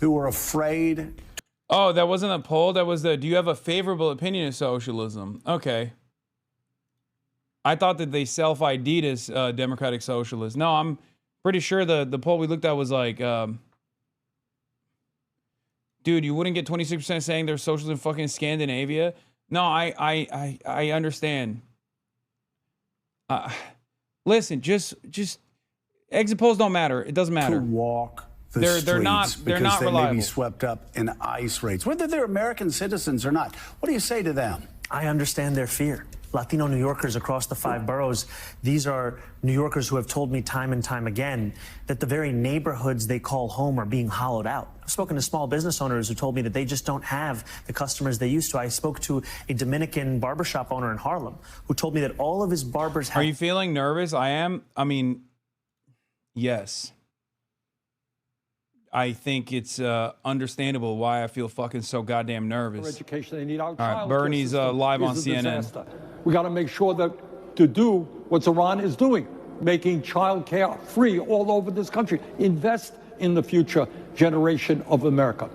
who are afraid? Oh, that wasn't a poll. That was do you have a favorable opinion of socialism? Okay. I thought that they self-ID'd as democratic socialists. No, I'm pretty sure the poll we looked at was like, dude, you wouldn't get 26% saying they're socialists in fucking Scandinavia. No, I understand. Listen, just exit polls don't matter. It doesn't matter. To walk the they're streets not because they reliable. may be swept up in ICE raids, whether they're American citizens or not. What do you say to them? I understand their fear. Latino New Yorkers across the 5 boroughs, these are New Yorkers who have told me time and time again that the very neighborhoods they call home are being hollowed out. I've spoken to small business owners who told me that they just don't have the customers they used to. I spoke to a Dominican barbershop owner in Harlem who told me that all of his barbers have... Are you feeling nervous? I am. I mean, yes. I think it's understandable why I feel fucking so goddamn nervous. Education, they need our All right, child Bernie's care system live on is a CNN. disaster. We got to make sure that to do what Iran is doing, making child care free all over this country. Invest in the future generation of America.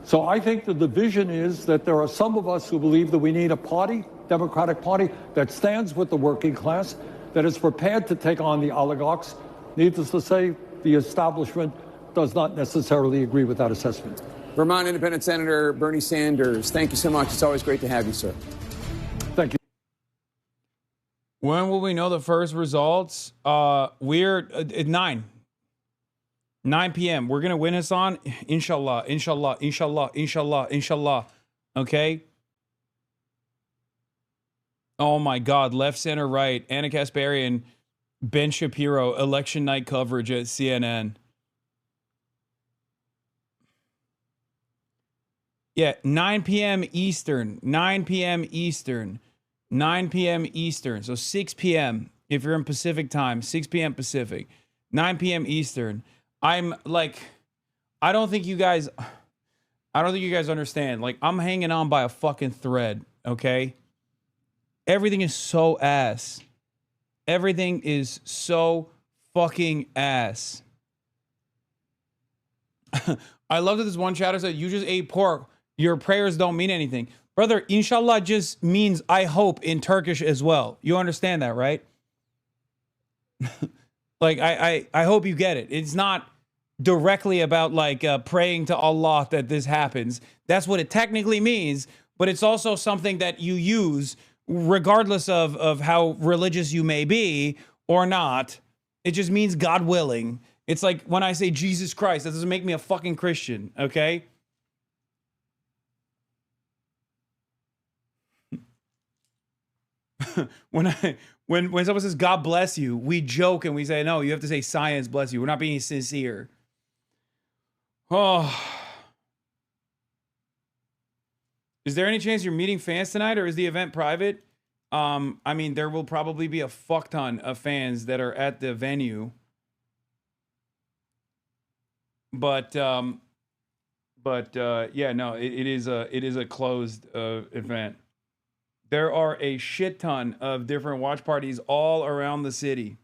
So I think the division is that there are some of us who believe that we need a party, Democratic Party, that stands with the working class, that is prepared to take on the oligarchs. Needless to say, the establishment does not necessarily agree with that assessment. Vermont Independent Senator Bernie Sanders, thank you so much. It's always great to have you, sir. Thank you. When will we know the first results? We're at 9 p.m. We're going to win Hasan. Inshallah, inshallah, inshallah, inshallah, inshallah. Okay? Oh my God. Left, center, right. Anna Kasparian, Ben Shapiro, election night coverage at CNN. Yeah, 9 p.m. Eastern, 9 p.m. Eastern, 9 p.m. Eastern. So 6 p.m. if you're in Pacific time, 6 p.m. Pacific, 9 p.m. Eastern. I'm like, I don't think you guys, I don't think you guys understand. Like, I'm hanging on by a fucking thread, okay? Everything is so ass. Everything is so fucking ass. I love that this one chatter said, you just ate pork. Your prayers don't mean anything. Brother, inshallah just means I hope in Turkish as well. You understand that, right? Like, I hope you get it. It's not directly about like praying to Allah that this happens. That's what it technically means, but it's also something that you use regardless of how religious you may be or not. It just means God willing. It's like when I say Jesus Christ, that doesn't make me a fucking Christian, okay? when someone says God bless you, we joke and we say, no, you have to say science bless you. We're not being sincere. Oh. Is there any chance you're meeting fans tonight, or is the event private? I mean, there will probably be a fuck ton of fans that are at the venue. But yeah, no, it is a closed event. There are a shit ton of different watch parties all around the city.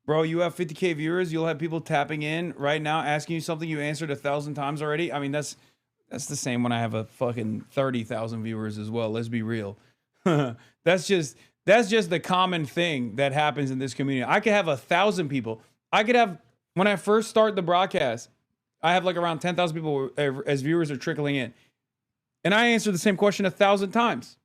Bro, you have 50K viewers. You'll have people tapping in right now, asking you something you answered 1,000 times already. I mean, that's the same when I have a fucking 30,000 viewers as well. Let's be real. That's just the common thing that happens in this community. I could have 1,000 people. I could have, when I first start the broadcast, I have like around 10,000 people as viewers are trickling in. And I answer the same question 1,000 times.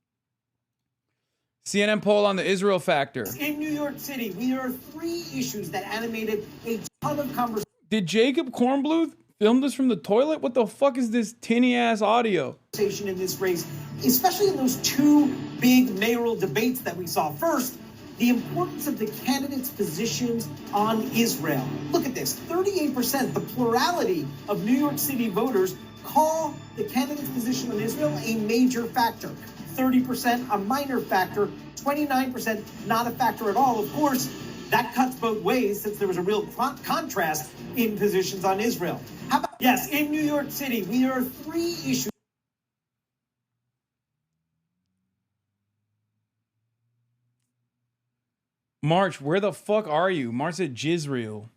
CNN poll on the Israel factor. In New York City, there are 3 issues that animated a ton of conversation. Did Jacob Kornbluth film this from the toilet? What the fuck is this tinny ass audio? In this race, especially in those 2 big mayoral debates that we saw. First, the importance of the candidates' positions on Israel. Look at this, 38%, the plurality of New York City voters call the candidate's position on Israel a major factor. 30% a minor factor, 29% not a factor at all. Of course, that cuts both ways since there was a real contrast in positions on Israel. How about, yes, in New York City, there are 3 issues. March, where the fuck are you? March said Jizreel.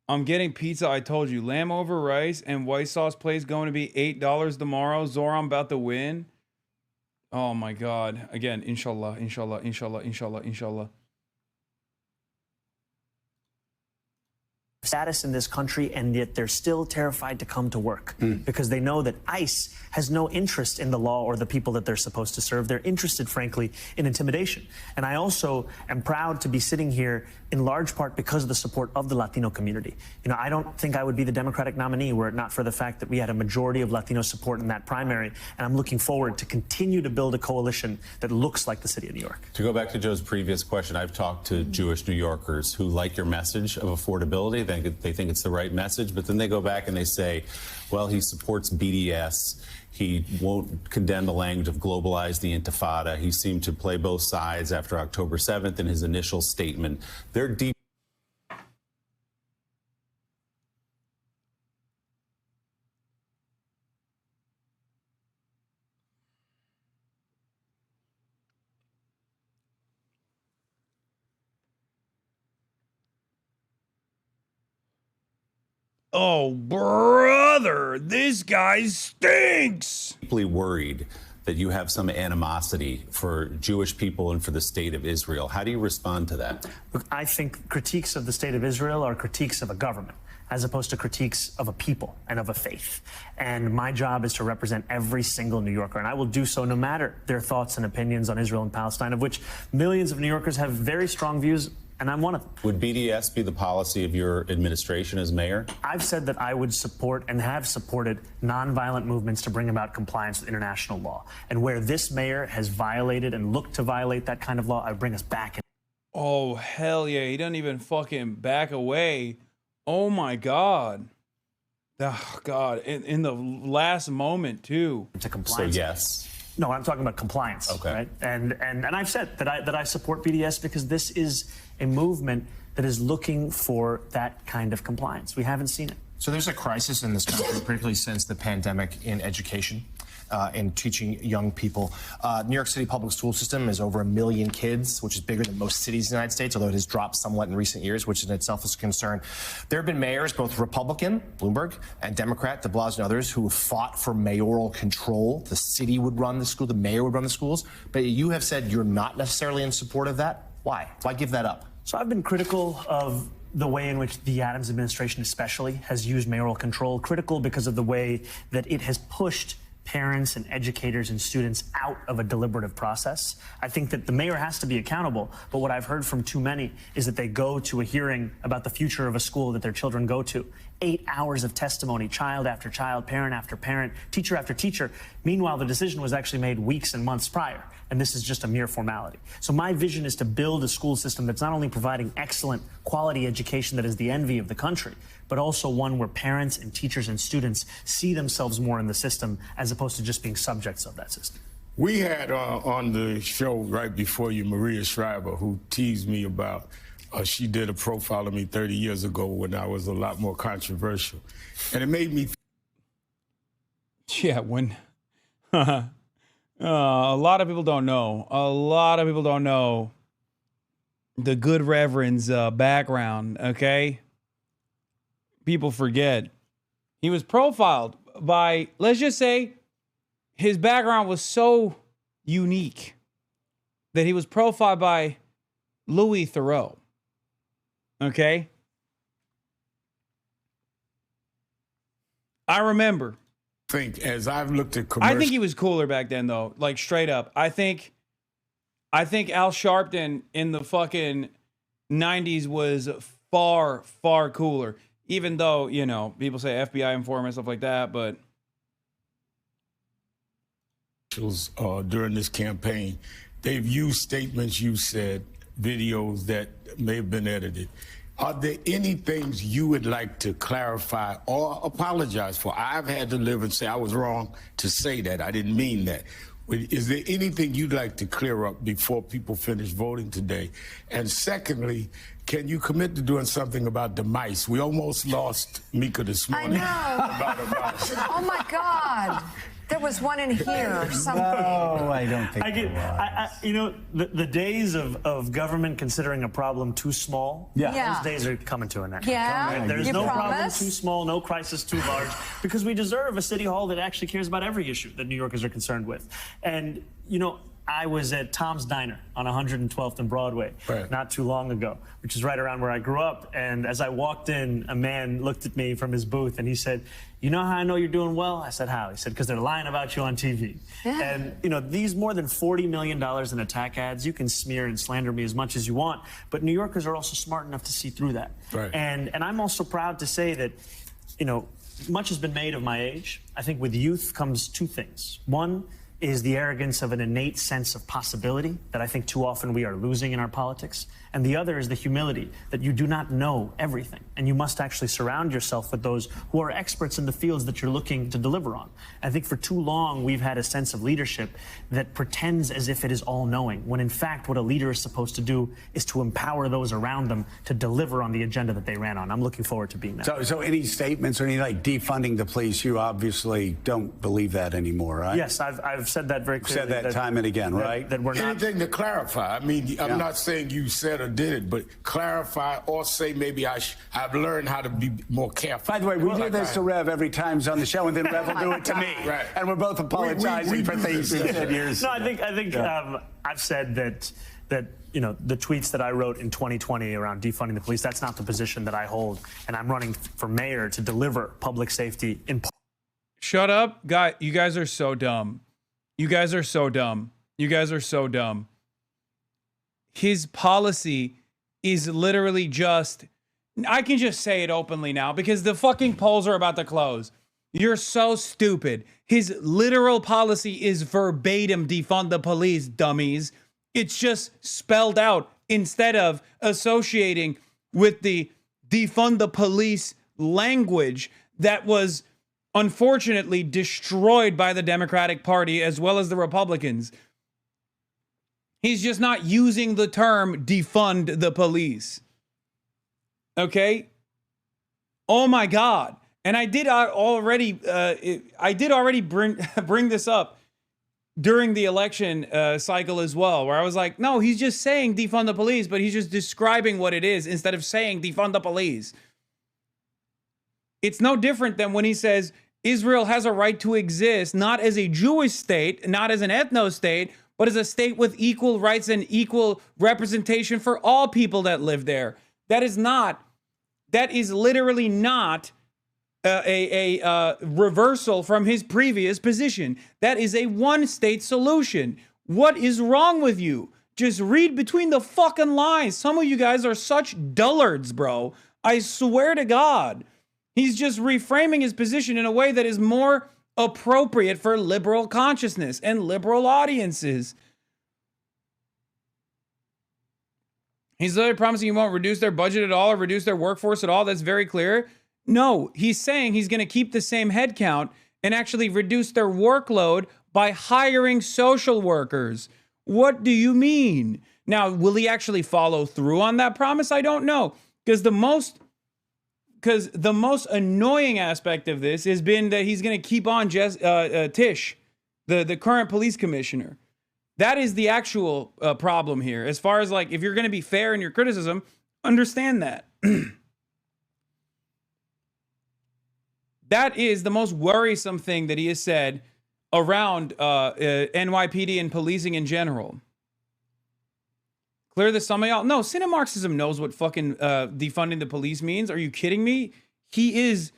I'm getting pizza, I told you. Lamb over rice and white sauce plate's going to be $8 tomorrow. Zohran about to win. Oh my God. Again, inshallah, inshallah, inshallah, inshallah, inshallah. Status in this country, and yet they're still terrified to come to work because they know that ICE has no interest in the law or the people that they're supposed to serve. They're interested, frankly, in intimidation. And I also am proud to be sitting here in large part because of the support of the Latino community. You know, I don't think I would be the Democratic nominee were it not for the fact that we had a majority of Latino support in that primary. And I'm looking forward to continue to build a coalition that looks like the city of New York. To go back to Joe's previous question, I've talked to Jewish New Yorkers who like your message of affordability. They think it's the right message, but then they go back and they say, well, he supports BDS. He won't condemn the language of globalize the intifada. He seemed to play both sides after October 7th in his initial statement. They're deep. Oh, brother, this guy stinks. Deeply worried that you have some animosity for Jewish people and for the state of Israel. How do you respond to that? Look, I think critiques of the state of Israel are critiques of a government, as opposed to critiques of a people and of a faith. And my job is to represent every single New Yorker, and I will do so no matter their thoughts and opinions on Israel and Palestine, of which millions of New Yorkers have very strong views, and I'm one of them. Would BDS be the policy of your administration as mayor? I've said that I would support and have supported nonviolent movements to bring about compliance with international law. And where this mayor has violated and looked to violate that kind of law, I would bring us back. Oh, hell yeah. He doesn't even fucking back away. Oh, my God. Oh God! In the last moment too. To compliance. So yes. No, I'm talking about compliance. Okay. Right? And I've said that I support BDS because this is a movement that is looking for that kind of compliance. We haven't seen it. So there's a crisis in this country, particularly since the pandemic, in education. In teaching young people. New York City public school system is over 1 million kids, which is bigger than most cities in the United States, although it has dropped somewhat in recent years, which in itself is a concern. There have been mayors, both Republican, Bloomberg, and Democrat, de Blasio and others, who have fought for mayoral control. The city would run the school, the mayor would run the schools. But you have said you're not necessarily in support of that. Why? Why give that up? So I've been critical of the way in which the Adams administration especially has used mayoral control, critical because of the way that it has pushed parents and educators and students out of a deliberative process. I think that the mayor has to be accountable, but what I've heard from too many is that they go to a hearing about the future of a school that their children go to. 8 hours of testimony, child after child, parent after parent, teacher after teacher. Meanwhile, the decision was actually made weeks and months prior, and this is just a mere formality. So my vision is to build a school system that's not only providing excellent quality education that is the envy of the country, but also one where parents and teachers and students see themselves more in the system as opposed to just being subjects of that system. We had on the show right before you Maria Shriver, who teased me about, she did a profile of me 30 years ago when I was a lot more controversial. And it made me... Yeah, when... a lot of people don't know. A lot of people don't know the good Reverend's background, okay? People forget. He was profiled by, let's just say, his background was so unique that he was profiled by Louis Theroux. Okay? I remember. As I've looked at I think he was cooler back then, though. Like, straight up. I think Al Sharpton in the fucking 90s was far, far cooler. Even though, you know, people say FBI informant, stuff like that, but... during this campaign, they've used statements you said, videos that may have been edited. Are there any things you would like to clarify or apologize for? I've had to live and say I was wrong to say that. I didn't mean that. Is there anything you'd like to clear up before people finish voting today? And secondly, can you commit to doing something about the mice? We almost lost Mika this morning. I know. About a mouse. Oh, my God. There was one in here or something. No, I don't think there was. You know, the days of government considering a problem too small, those days are coming to an end. Yeah, There's you no promise? problem too small, no crisis too large, because we deserve a city hall that actually cares about every issue that New Yorkers are concerned with. And, you know, I was at Tom's Diner on 112th and Broadway not too long ago, which is right around where I grew up. And as I walked in, a man looked at me from his booth and he said, "You know how I know you're doing well?" I said, "How?" He said, "Because they're lying about you on TV." Yeah. And, you know, these more than $40 million in attack ads, you can smear and slander me as much as you want, but New Yorkers are also smart enough to see through that. Right. And I'm also proud to say that, you know, much has been made of my age. I think with youth comes two things. One is the arrogance of an innate sense of possibility that I think too often we are losing in our politics. And the other is the humility that you do not know everything. And you must actually surround yourself with those who are experts in the fields that you're looking to deliver on. I think for too long, we've had a sense of leadership that pretends as if it is all-knowing, when in fact, what a leader is supposed to do is to empower those around them to deliver on the agenda that they ran on. I'm looking forward to being that. So any statements or any like defunding the police, you obviously don't believe that anymore, right? Yes, I've said that very clearly. Said that time and again, right? That we're not... Anything to clarify. I mean, I'm not saying you said or did it, but clarify or say maybe I've learned how to be more careful. By the way, we do this to Rev every time he's on the show, and then Rev will do it to me. Right. And we're both apologizing for things we said years ago. No, I think I've said that you know, the tweets that I wrote in 2020 around defunding the police, that's not the position that I hold, and I'm running for mayor to deliver public safety in... Shut up, guy. You guys are so dumb. You guys are so dumb. You guys are so dumb. His policy is literally just... I can just say it openly now because the fucking polls are about to close. You're so stupid. His literal policy is verbatim defund the police, dummies. It's just spelled out instead of associating with the defund the police language that was unfortunately destroyed by the Democratic Party as well as the Republicans. He's just not using the term defund the police. Okay? Oh my God. And I did already bring this up during the election cycle as well, where I was like, no, he's just saying defund the police, but he's just describing what it is instead of saying defund the police. It's no different than when he says Israel has a right to exist, not as a Jewish state, not as an ethno state, but as a state with equal rights and equal representation for all people that live there. That is literally not a reversal from his previous position. That is a one-state solution. What is wrong with you? Just read between the fucking lines. Some of you guys are such dullards, bro. I swear to God. He's just reframing his position in a way that is more appropriate for liberal consciousness and liberal audiences. He's literally promising he won't reduce their budget at all or reduce their workforce at all. That's very clear. No, he's saying he's going to keep the same headcount and actually reduce their workload by hiring social workers. What do you mean? Now, will he actually follow through on that promise? I don't know. Because the most annoying aspect of this has been that he's going to keep on Tish, the current police commissioner. That is the actual problem here. As far as like, if you're going to be fair in your criticism, understand that. That is the most worrisome thing that he has said around NYPD and policing in general. Clear this, some of y'all. No, Marxism knows what fucking defunding the police means. Are you kidding me? He is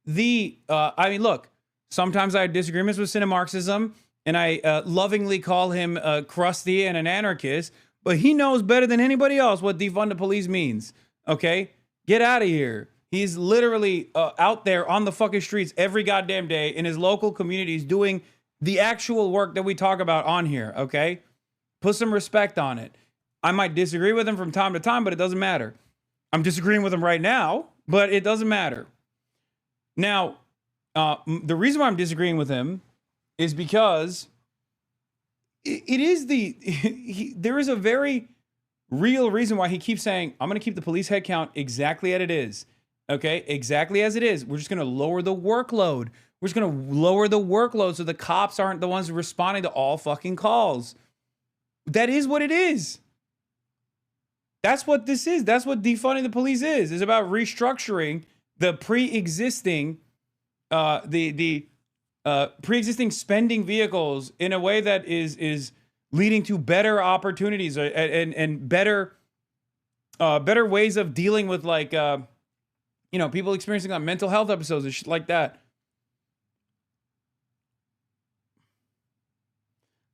the, I mean, look, sometimes I have disagreements with Marxism, and I lovingly call him crusty and an anarchist, but he knows better than anybody else what defund the police means, okay? Get out of here. He's literally out there on the fucking streets every goddamn day in his local communities doing the actual work that we talk about on here, okay? Put some respect on it. I might disagree with him from time to time, but it doesn't matter. I'm disagreeing with him right now, but it doesn't matter. Now, the reason why I'm disagreeing with him is because it is there is a very real reason why he keeps saying, I'm going to keep the police headcount exactly as it is. Okay, exactly as it is. We're just going to lower the workload. We're just going to lower the workload so the cops aren't the ones responding to all fucking calls. That is what it is. That's what this is. That's what defunding the police is. It's about restructuring the pre-existing pre-existing spending vehicles in a way that is leading to better opportunities and better ways of dealing with like people experiencing like mental health episodes and shit like that.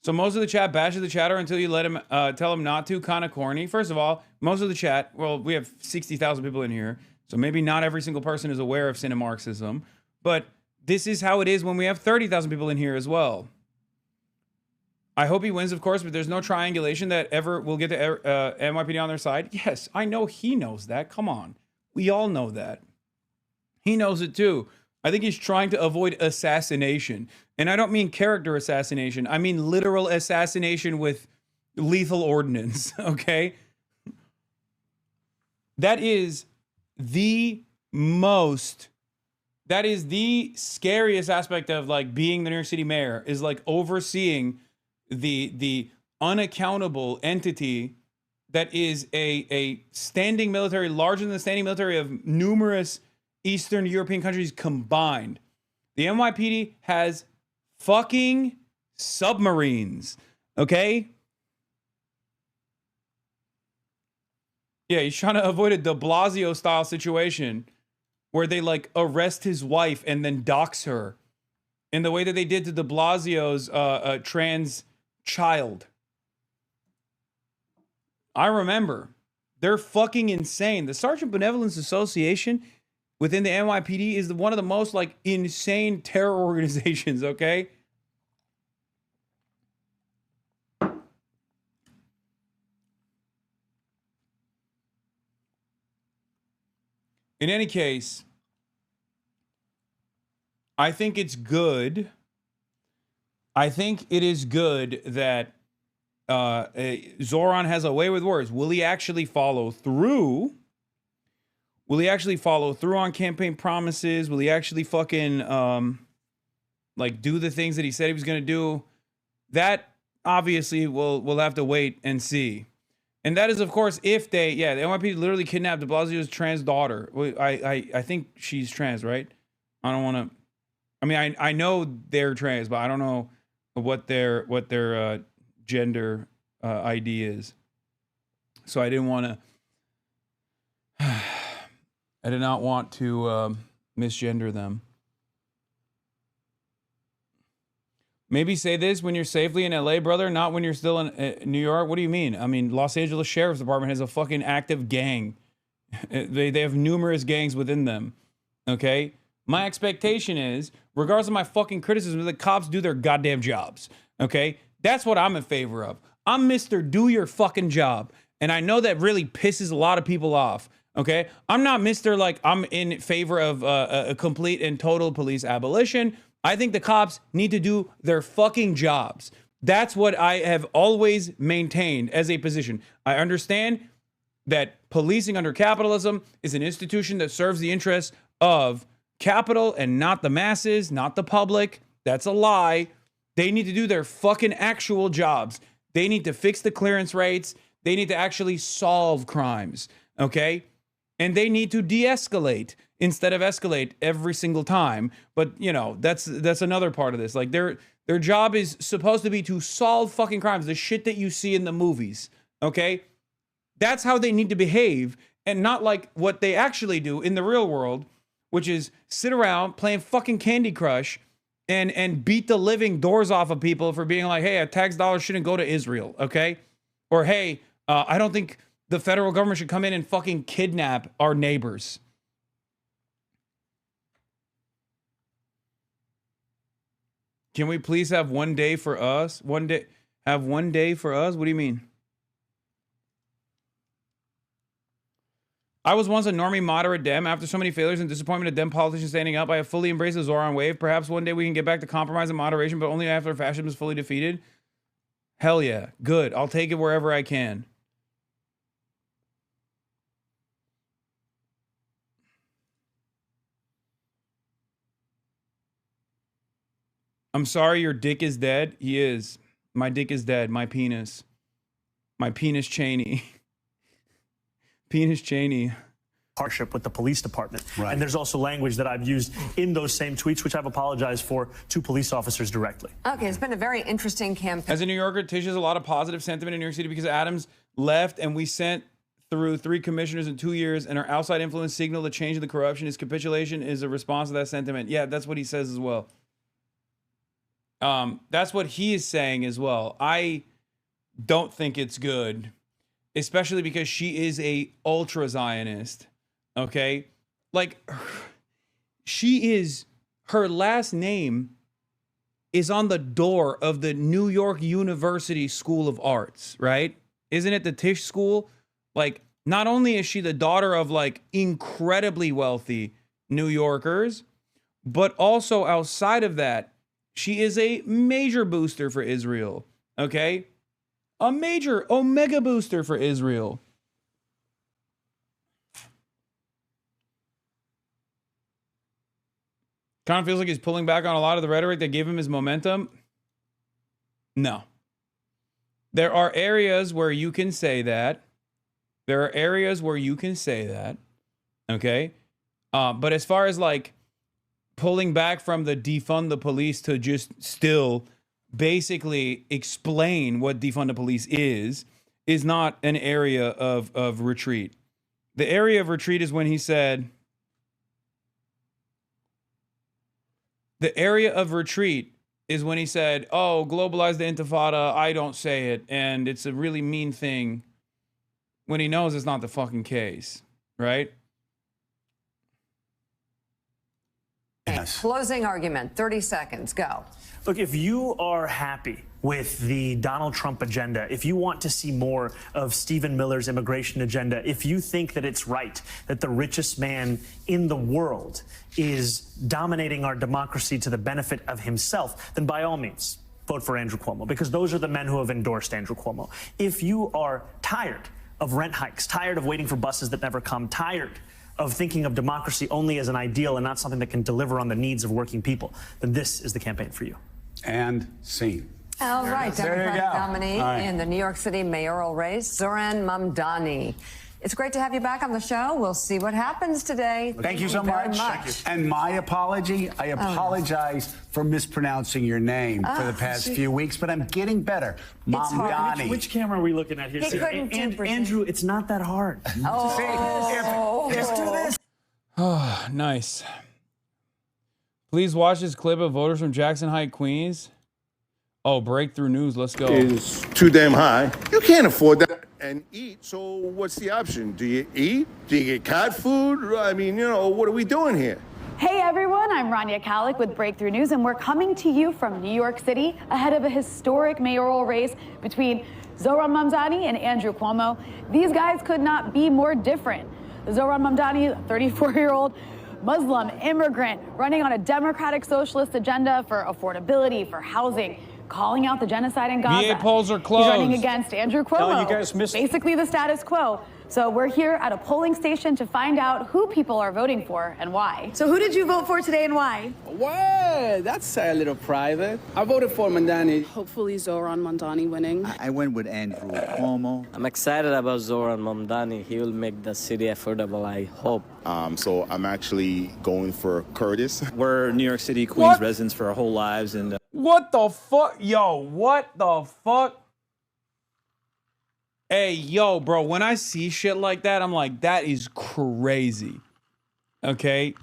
So most of the chat bashes the chatter until you let him tell him not to. Kind of corny. First of all, most of the chat, well, we have 60,000 people in here, so maybe not every single person is aware of Marxism, but this is how it is when we have 30,000 people in here as well. I hope he wins, of course, but there's no triangulation that ever will get the NYPD on their side. Yes, I know he knows that. Come on. We all know that. He knows it too. I think he's trying to avoid assassination. And I don't mean character assassination. I mean literal assassination with lethal ordnance, okay? That is the scariest aspect of like being the New York City mayor, is like overseeing the unaccountable entity that is a standing military, larger than the standing military of numerous Eastern European countries combined. The NYPD has fucking submarines, okay? Yeah, he's trying to avoid a de Blasio style situation where they like arrest his wife and then dox her in the way that they did to de Blasio's trans child. I remember. They're fucking insane. The Sergeant Benevolence Association within the NYPD is one of the most like insane terror organizations, okay? In any case, I think it's good. I think it is good that Zohran has a way with words. Will he actually follow through? Will he actually follow through on campaign promises? Will he actually fucking like do the things that he said he was going to do? That obviously we'll have to wait and see. And that is, of course, if the NYPD literally kidnapped de Blasio's trans daughter. I think she's trans, right? I don't want to. I mean, I know they're trans, but I don't know what their gender ID is. So I didn't want to. I did not want to misgender them. Maybe say this when you're safely in LA, brother, not when you're still in New York. What do you mean? I mean, Los Angeles Sheriff's Department has a fucking active gang. They have numerous gangs within them. Okay? My expectation is, regardless of my fucking criticism, the cops do their goddamn jobs. Okay? That's what I'm in favor of. I'm Mr. Do Your Fucking Job. And I know that really pisses a lot of people off. Okay? I'm not Mr. Like, I'm in favor of a complete and total police abolition. I think the cops need to do their fucking jobs. That's what I have always maintained as a position. I understand that policing under capitalism is an institution that serves the interests of capital and not the masses, not the public. That's a lie. They need to do their fucking actual jobs. They need to fix the clearance rates. They need to actually solve crimes, okay? And they need to de-escalate instead of escalate every single time. But, you know, that's another part of this. Like, their job is supposed to be to solve fucking crimes, the shit that you see in the movies, okay? That's how they need to behave, and not like what they actually do in the real world, which is sit around playing fucking Candy Crush and beat the living doors off of people for being like, hey, a tax dollar shouldn't go to Israel, okay? Or, hey, I don't think the federal government should come in and fucking kidnap our neighbors. Can we please have one day for us? Have one day for us? What do you mean? I was once a normie moderate Dem. After so many failures and disappointment of Dem politicians standing up, I have fully embraced the Zohran wave. Perhaps one day we can get back to compromise and moderation, but only after fascism is fully defeated. Hell yeah. Good. I'll take it wherever I can. I'm sorry your dick is dead. He is. My dick is dead. My penis. My penis Cheney. Penis Cheney. Partnership with the police department. Right. And there's also language that I've used in those same tweets, which I've apologized for to police officers directly. Okay, it's been a very interesting campaign. As a New Yorker, Tish has a lot of positive sentiment in New York City because Adams left and we sent through 3 commissioners in 2 years, and our outside influence signaled the change of the corruption. His capitulation is a response to that sentiment. Yeah, that's what he says as well. That's what he is saying as well. I don't think it's good, especially because she is a ultra Zionist. Okay, like her last name is on the door of the New York University School of Arts, right? Isn't it the Tisch School? Like, not only is she the daughter of like incredibly wealthy New Yorkers, but also outside of that, she is a major booster for Israel, okay? A major omega booster for Israel. Kind of feels like he's pulling back on a lot of the rhetoric that gave him his momentum. No. There are areas where you can say that. There are areas where you can say that, okay? But as far as like pulling back from the defund the police to just still basically explain what defund the police is not an area of retreat. The area of retreat is when he said, oh, globalize the intifada, I don't say it, and it's a really mean thing, when he knows it's not the fucking case, right? Yes. Closing argument, 30 seconds, go. Look, if you are happy with the Donald Trump agenda, if you want to see more of Stephen Miller's immigration agenda, if you think that it's right that the richest man in the world is dominating our democracy to the benefit of himself, then by all means, vote for Andrew Cuomo, because those are the men who have endorsed Andrew Cuomo. If you are tired of rent hikes, tired of waiting for buses that never come, tired of thinking of democracy only as an ideal and not something that can deliver on the needs of working people, then this is the campaign for you. And scene. All right, There you Democratic go. nominee All right. in the New York City mayoral race, Zohran Mamdani. It's great to have you back on the show. We'll see what happens today. Thank you so very much. much. And my apology, I apologize for mispronouncing your name for the past few weeks, but I'm getting better. Mamdani. Which camera are we looking at here? He couldn't do Andrew, it's not that hard. Let's do this. Oh, nice. Please watch this clip of voters from Jackson Heights, Queens. Oh, breakthrough news. Let's go. Is too damn high. You can't afford that and eat. So what's the option? Do you eat? Do you get cat food? I mean, you know, what are we doing here? Hey everyone, I'm Rania Kalik with Breakthrough News, and we're coming to you from New York City ahead of a historic mayoral race between Zohran Mamdani and Andrew Cuomo. These guys could not be more different. Zohran Mamdani, a 34-year-old Muslim immigrant running on a democratic socialist agenda for affordability, for housing, calling out the genocide in Gaza. VA polls are closed. He's running against Andrew Cuomo. No, you guys missed basically the status quo. So we're here at a polling station to find out who people are voting for and why. So who did you vote for today and why? What? That's a little private. I voted for Mamdani. Hopefully Zohran Mamdani winning. I went with Andrew Cuomo. I'm excited about Zohran Mamdani. He will make the city affordable, I hope. So I'm actually going for Curtis. We're New York City, Queens residents for our whole lives. And What the fuck? Yo, what the fuck? Hey, yo, bro, when I see shit like that, I'm like, that is crazy. Okay?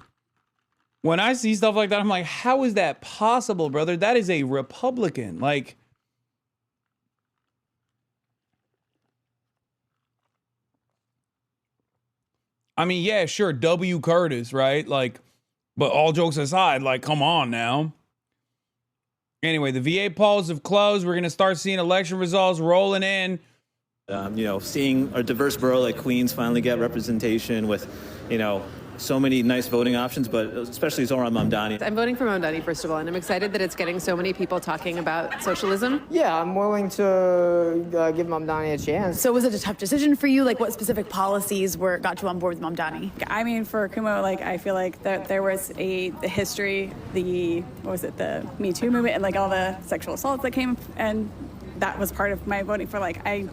When I see stuff like that, I'm like, how is that possible, brother? That is a Republican. Like, I mean, yeah, sure, W. Curtis, right? Like, but all jokes aside, like, come on now. Anyway, the VA polls have closed. We're going to start seeing election results rolling in. you know, seeing a diverse borough like Queens finally get representation with, you know, so many nice voting options, but especially Zohran Mamdani. I'm voting for Mamdani, first of all, and I'm excited that it's getting so many people talking about socialism. Yeah, I'm willing to give Mamdani a chance. So was it a tough decision for you? Like, what specific policies got you on board with Mamdani? I mean, for Cuomo, like, I feel like there was the history, the Me Too movement, and like all the sexual assaults that came, and that was part of my voting for, like, I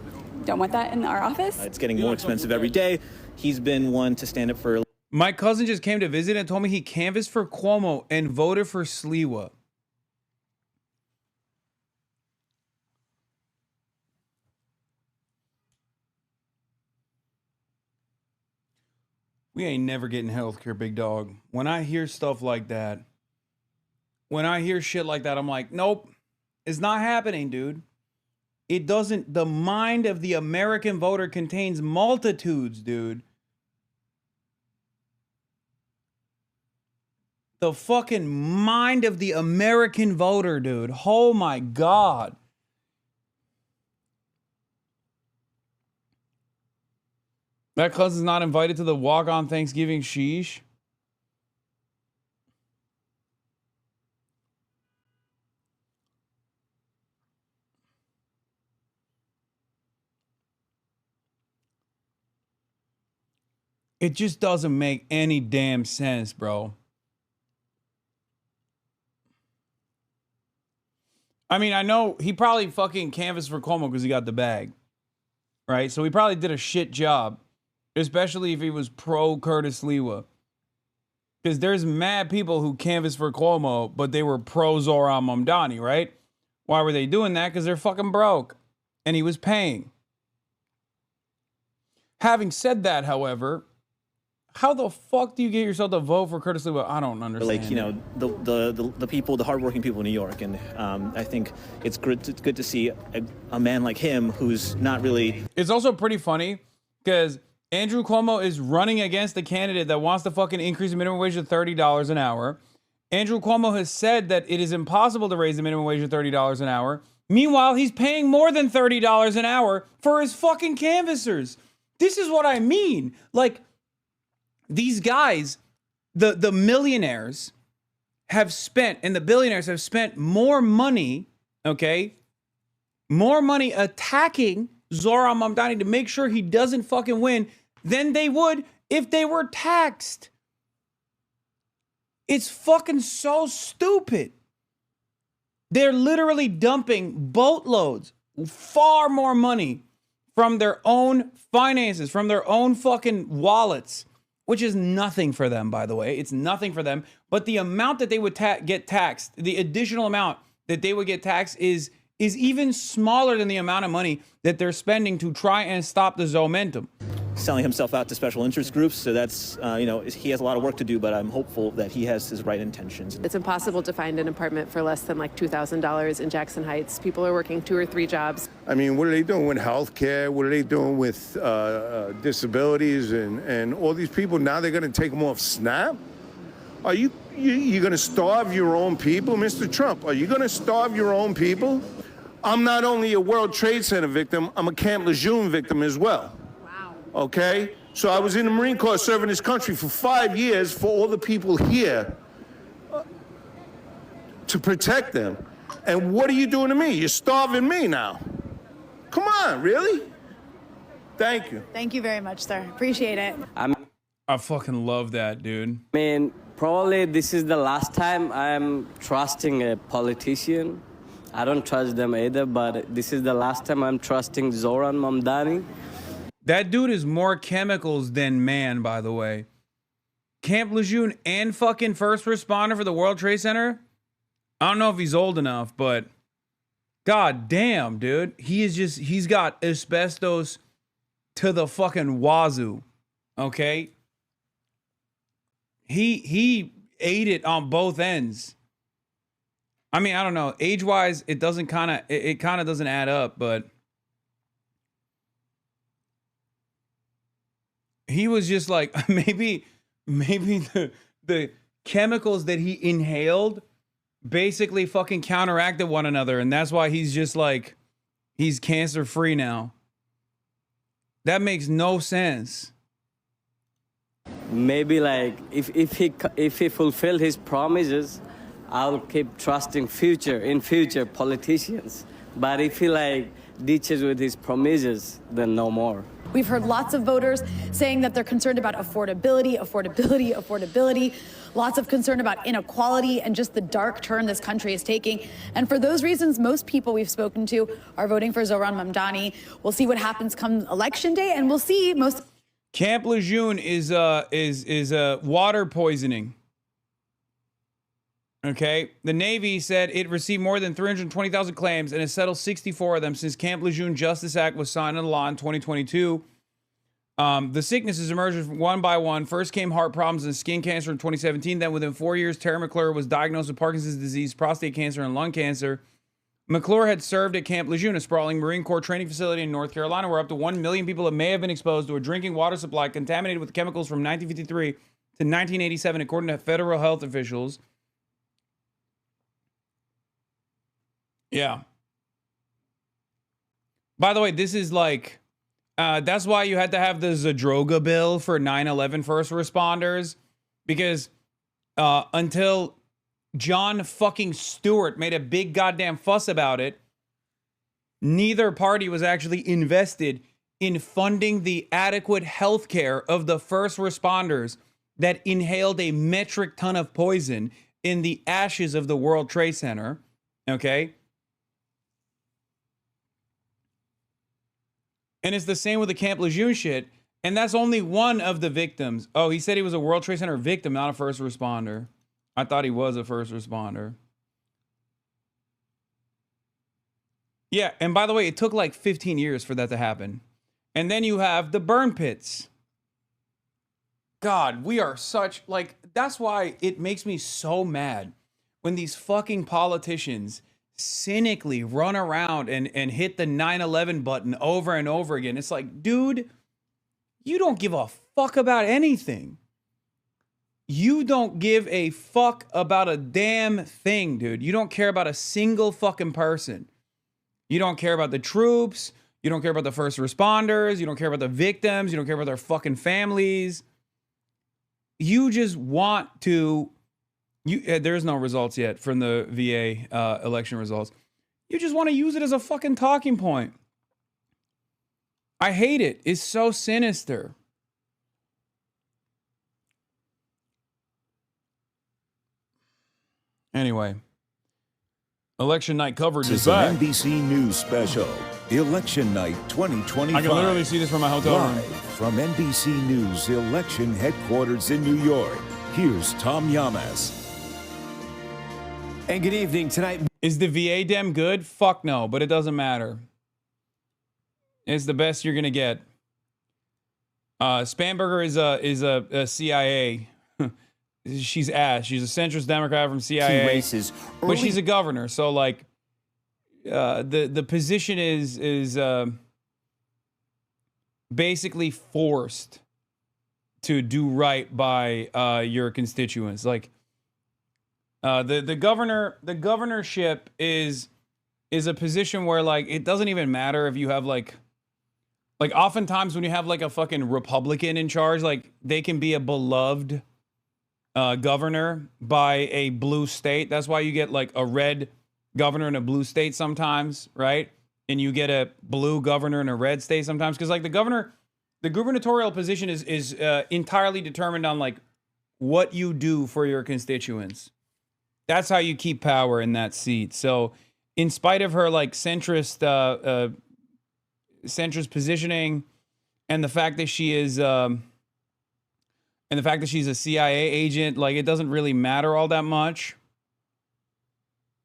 don't want that in our office. It's getting more expensive every day. He's been one to stand up for. My cousin just came to visit and told me he canvassed for Cuomo and voted for Sliwa. We ain't never getting healthcare, big dog. When I hear stuff like that, when I hear shit like that, I'm like, nope, it's not happening, dude. It doesn't. The mind of the American voter contains multitudes, dude. The fucking mind of the American voter, dude. Oh my God. That cousin's not invited to the walk on Thanksgiving sheesh. It just doesn't make any damn sense, bro. I mean, I know he probably fucking canvassed for Cuomo because he got the bag, right? So he probably did a shit job, especially if he was pro Curtis Sliwa. Because there's mad people who canvassed for Cuomo, but they were pro Zohran Mamdani, right? Why were they doing that? Because they're fucking broke, and he was paying. Having said that, however, how the fuck do you get yourself to vote for Curtis Sliwa? I don't understand. Like, you know, the people, the hardworking people in New York. And I think it's good to see a man like him who's not really... It's also pretty funny because Andrew Cuomo is running against a candidate that wants to fucking increase the minimum wage to $30 an hour. Andrew Cuomo has said that it is impossible to raise the minimum wage to $30 an hour. Meanwhile, he's paying more than $30 an hour for his fucking canvassers. This is what I mean. Like, these guys, the millionaires have spent, and the billionaires have spent more money, okay, more money attacking Zohran Mamdani to make sure he doesn't fucking win than they would if they were taxed. It's fucking so stupid. They're literally dumping boatloads, far more money from their own finances, from their own fucking wallets, which is nothing for them, by the way. It's nothing for them. But the amount that they would get taxed, the additional amount that they would get taxed is even smaller than the amount of money that they're spending to try and stop the Zomentum. Selling himself out to special interest groups, so that's, he has a lot of work to do, but I'm hopeful that he has his right intentions. It's impossible to find an apartment for less than like $2,000 in Jackson Heights. People are working 2 or 3 jobs. I mean, what are they doing with health care? What are they doing with disabilities and all these people? Now they're going to take them off SNAP? Are you going to starve your own people, Mr. Trump? Are you going to starve your own people? I'm not only a World Trade Center victim, I'm a Camp Lejeune victim as well. Okay? So I was in the Marine Corps serving this country for 5 years for all the people here to protect them. And what are you doing to me? You're starving me now. Come on, really? Thank you. Thank you very much, sir. Appreciate it. I fucking love that, dude. I mean, probably this is the last time I'm trusting a politician. I don't trust them either, but this is the last time I'm trusting Zohran Mamdani. That dude is more chemicals than man, by the way. Camp Lejeune and fucking first responder for the World Trade Center. I don't know if he's old enough, but god damn, dude. He's got asbestos to the fucking wazoo. Okay? He ate it on both ends. I mean, I don't know. Age-wise, it kind of doesn't add up, but he was just like, maybe the chemicals that he inhaled basically fucking counteracted one another, and that's why he's just like, he's cancer-free now. That makes no sense. Maybe like if he fulfilled his promises, I'll keep trusting future politicians. But if he like ditches with his promises, then no more. We've heard lots of voters saying that they're concerned about affordability. Lots of concern about inequality and just the dark turn this country is taking. And for those reasons, most people we've spoken to are voting for Zohran Mamdani. We'll see what happens come election day, and we'll see most. Camp Lejeune is water poisoning. Okay, the Navy said it received more than 320,000 claims and has settled 64 of them since Camp Lejeune Justice Act was signed into law in 2022. The sicknesses emerged one by one. First came heart problems and skin cancer in 2017. Then within 4 years, Tara McClure was diagnosed with Parkinson's disease, prostate cancer, and lung cancer. McClure had served at Camp Lejeune, a sprawling Marine Corps training facility in North Carolina, where up to 1 million people may have been exposed to a drinking water supply contaminated with chemicals from 1953 to 1987, according to federal health officials. Yeah. By the way, this is like, that's why you had to have the Zadroga bill for 9/11 first responders, because until John fucking Stewart made a big goddamn fuss about it, neither party was actually invested in funding the adequate health care of the first responders that inhaled a metric ton of poison in the ashes of the World Trade Center. Okay? And it's the same with the Camp Lejeune shit. And that's only one of the victims. Oh, he said he was a World Trade Center victim, not a first responder. I thought he was a first responder. Yeah, and by the way, it took like 15 years for that to happen. And then you have the burn pits. God, we are such, like, that's why it makes me so mad when these fucking politicians cynically run around and hit the 9/11 button over and over again. It's like, dude, you don't give a fuck about anything. You don't give a fuck about a damn thing, dude. You don't care about a single fucking person. You don't care about the troops. You don't care about the first responders. You don't care about the victims. You don't care about their fucking families. You just want to... there's no results yet from the VA election results. You just want to use it as a fucking talking point. I hate it. It's so sinister. Anyway, election night coverage is back. An NBC News special, Election Night 2025. I can literally see this from my hotel room. Live from NBC News election headquarters in New York, here's Tom Llamas. And good evening. Tonight, is the VA Dem good? Fuck no, but it doesn't matter. It's the best you're gonna get. Spanberger is a CIA. She's ass. She's a centrist Democrat from CIA, races but she's a governor. So like, the position is basically forced to do right by your constituents. Like, the governorship is a position where like it doesn't even matter if you have like oftentimes when you have like a fucking Republican in charge, like they can be a beloved governor by a blue state. That's why you get like a red governor in a blue state sometimes, right? And you get a blue governor in a red state sometimes, because like the gubernatorial position is entirely determined on like what you do for your constituents. That's how you keep power in that seat. So in spite of her like centrist positioning and the fact that she is and the fact that she's a CIA agent, like, it doesn't really matter all that much.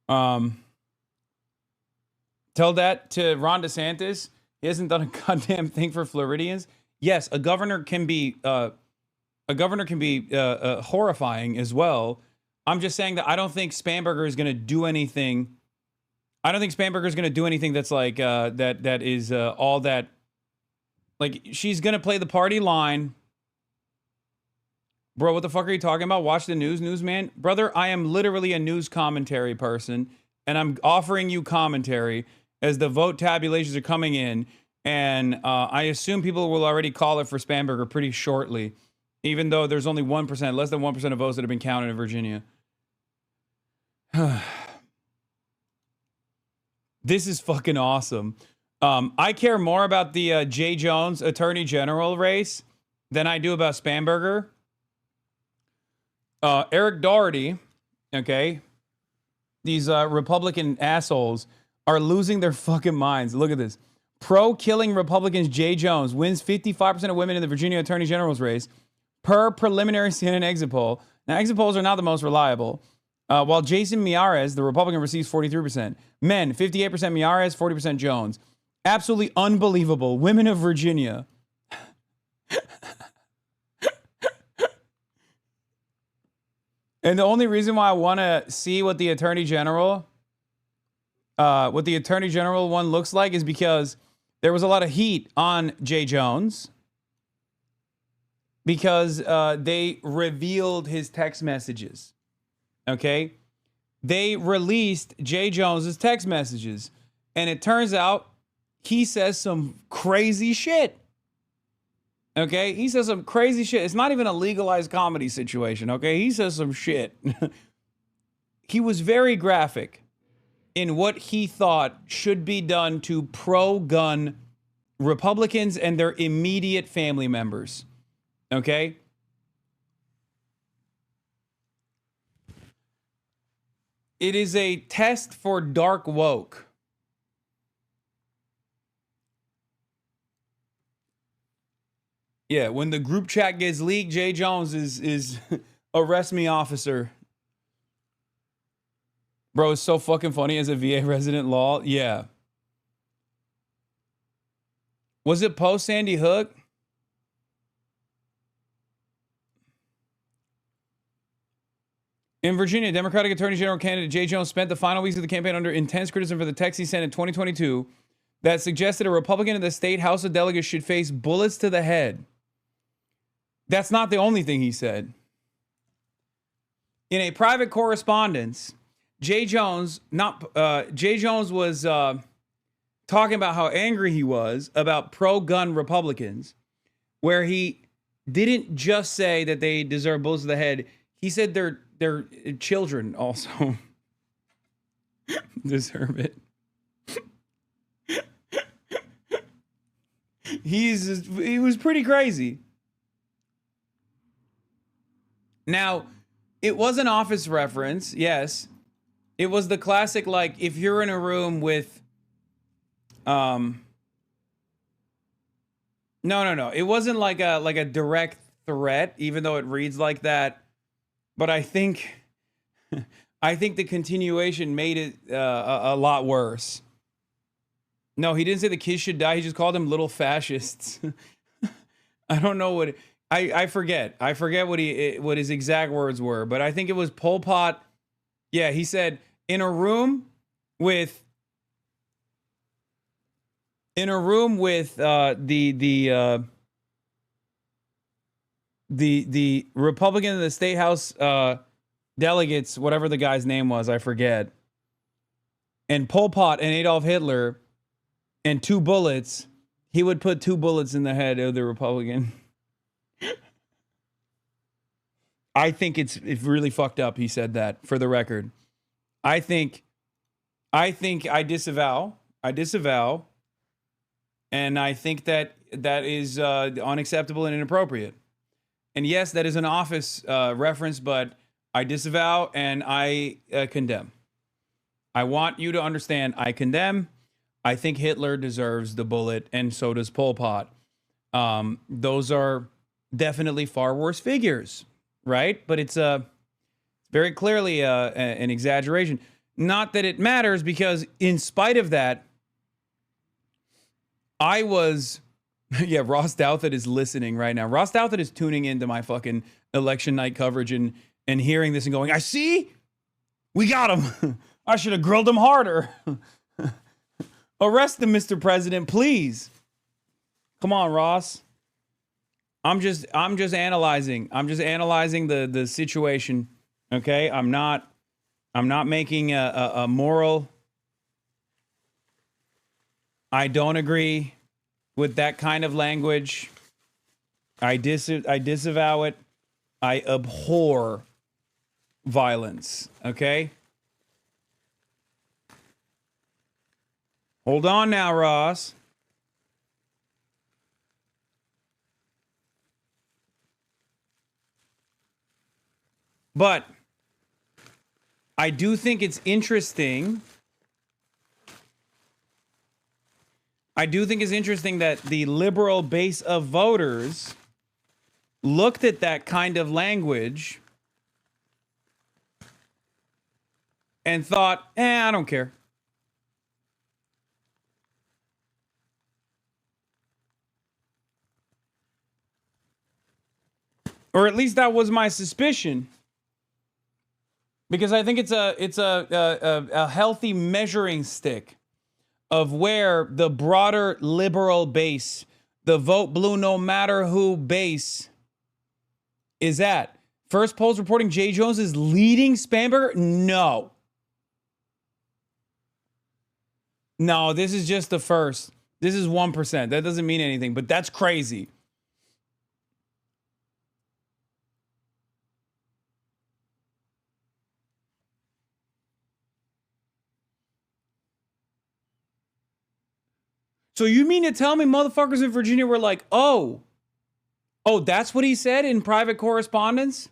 Tell that to Ron DeSantis. He hasn't done a goddamn thing for Floridians. Yes, a governor can be horrifying as well. I'm just saying that I don't think Spanberger is going to do anything. I don't think Spanberger is going to do anything that's like that is all that. Like, she's going to play the party line. Bro, what the fuck are you talking about? Watch the news, newsman. Brother, I am literally a news commentary person, and I'm offering you commentary as the vote tabulations are coming in, and I assume people will already call it for Spanberger pretty shortly, even though there's only 1%, less than 1% of votes that have been counted in Virginia. This is fucking awesome. I care more about the Jay Jones Attorney General race than I do about Spanberger. Eric Doherty, okay, these Republican assholes are losing their fucking minds. Look at this. Pro-killing Republicans Jay Jones wins 55% of women in the Virginia Attorney General's race per preliminary CNN exit poll. Now, exit polls are not the most reliable. While Jason Miyares, the Republican, receives 43%. Men, 58% Miyares, 40% Jones. Absolutely unbelievable. Women of Virginia. And the only reason why I want to see what the Attorney General one looks like is because there was a lot of heat on Jay Jones because they revealed his text messages. Okay? They released Jay Jones's text messages, and it turns out he says some crazy shit. Okay, he says some crazy shit. It's not even a legalized comedy situation, okay? He says some shit. He was very graphic in what he thought should be done to pro-gun Republicans and their immediate family members, okay? It is a test for dark woke. Yeah, when the group chat gets leaked, Jay Jones is arrest me, officer. Bro, it's so fucking funny as a VA resident, lol. Yeah. Was it post Sandy Hook? In Virginia, Democratic Attorney General candidate Jay Jones spent the final weeks of the campaign under intense criticism for the text he sent in 2022 that suggested a Republican in the state House of Delegates should face bullets to the head. That's not the only thing he said. in a private correspondence, Jay Jones was talking about how angry he was about pro-gun Republicans, where he didn't just say that they deserve bullets to the head. He said their children also deserve it. He was pretty crazy. Now, it was an Office reference, yes. It was the classic, like, if you're in a room with, no. It wasn't like a direct threat, even though it reads like that. But I think the continuation made it a lot worse. No, he didn't say the kids should die. He just called them little fascists. I don't know what I forget. I forget what his exact words were, but I think it was Pol Pot. Yeah, he said in a room with the Republican of the State House delegates, whatever the guy's name was, I forget, and Pol Pot and Adolf Hitler and 2 bullets, he would put 2 bullets in the head of the Republican. I think it's really fucked up. He said that, for the record. I think I disavow, and I think that is unacceptable and inappropriate. And yes, that is an Office reference, but I disavow and I condemn. I want you to understand, I condemn. I think Hitler deserves the bullet, and so does Pol Pot. Those are definitely far worse figures, right? But it's very clearly an exaggeration. Not that it matters, because in spite of that, I was... Yeah, Ross Douthat is listening right now. Ross Douthat is tuning into my fucking election night coverage and hearing this and going, I see? We got him. I should have grilled him harder. Arrest him, Mr. President, please. Come on, Ross. I'm just analyzing. I'm just analyzing the situation. Okay? I'm not making a moral. I don't agree with that kind of language. I disavow it. I abhor violence. Okay? Hold on now, Ross. But I do think it's interesting. I do think it's interesting that the liberal base of voters looked at that kind of language and thought, I don't care. Or at least that was my suspicion. Because I think it's a healthy measuring stick of where the broader liberal base, the vote blue no matter who base, is at. First polls reporting Jay Jones is leading Spanberger? No. No, this is just the first. This is 1%. That doesn't mean anything, but that's crazy. So you mean to tell me motherfuckers in Virginia were like, oh, that's what he said in private correspondence?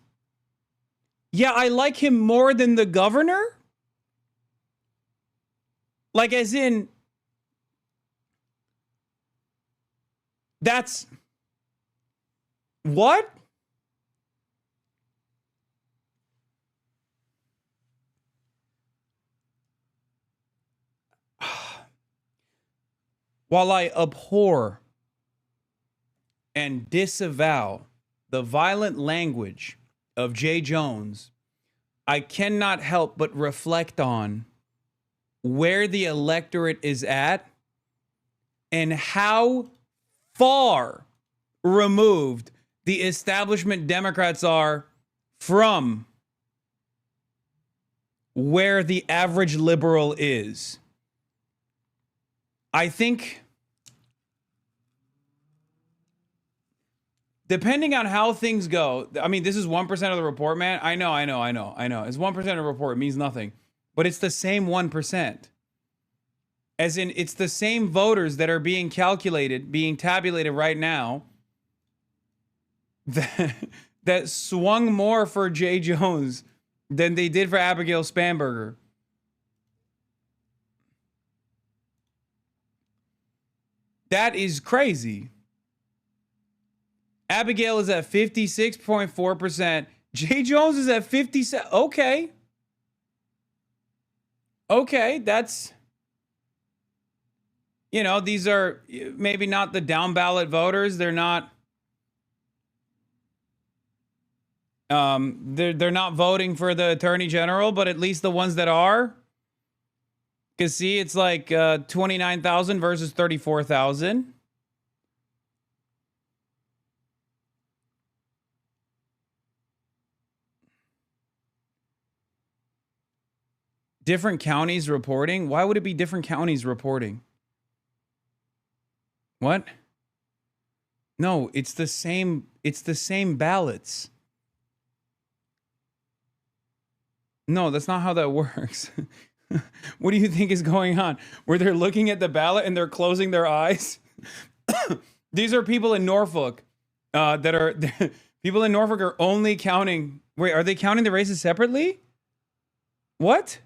Yeah, I like him more than the governor? Like, as in, that's what? While I abhor and disavow the violent language of Jay Jones, I cannot help but reflect on where the electorate is at and how far removed the establishment Democrats are from where the average liberal is. I think depending on how things go, I mean, this is 1% of the report, man. I know. It's 1% of the report. It means nothing. But it's the same 1%. As in, it's the same voters that are being calculated, being tabulated right now that swung more for Jay Jones than they did for Abigail Spanberger. That is crazy. Abigail is at 56.4%. Jay Jones is at 57. Okay. Okay, that's, you know, these are maybe not the down ballot voters. They're not they're not voting for the attorney general, but at least the ones that are. Because see, it's like 29,000 versus 34,000. Different counties reporting? Why would it be different counties reporting? What? No, it's the same ballots. No, that's not how that works. What do you think is going on? Where they're looking at the ballot and they're closing their eyes? These are people in Norfolk that are people in Norfolk are only counting. Wait, are they counting the races separately? What?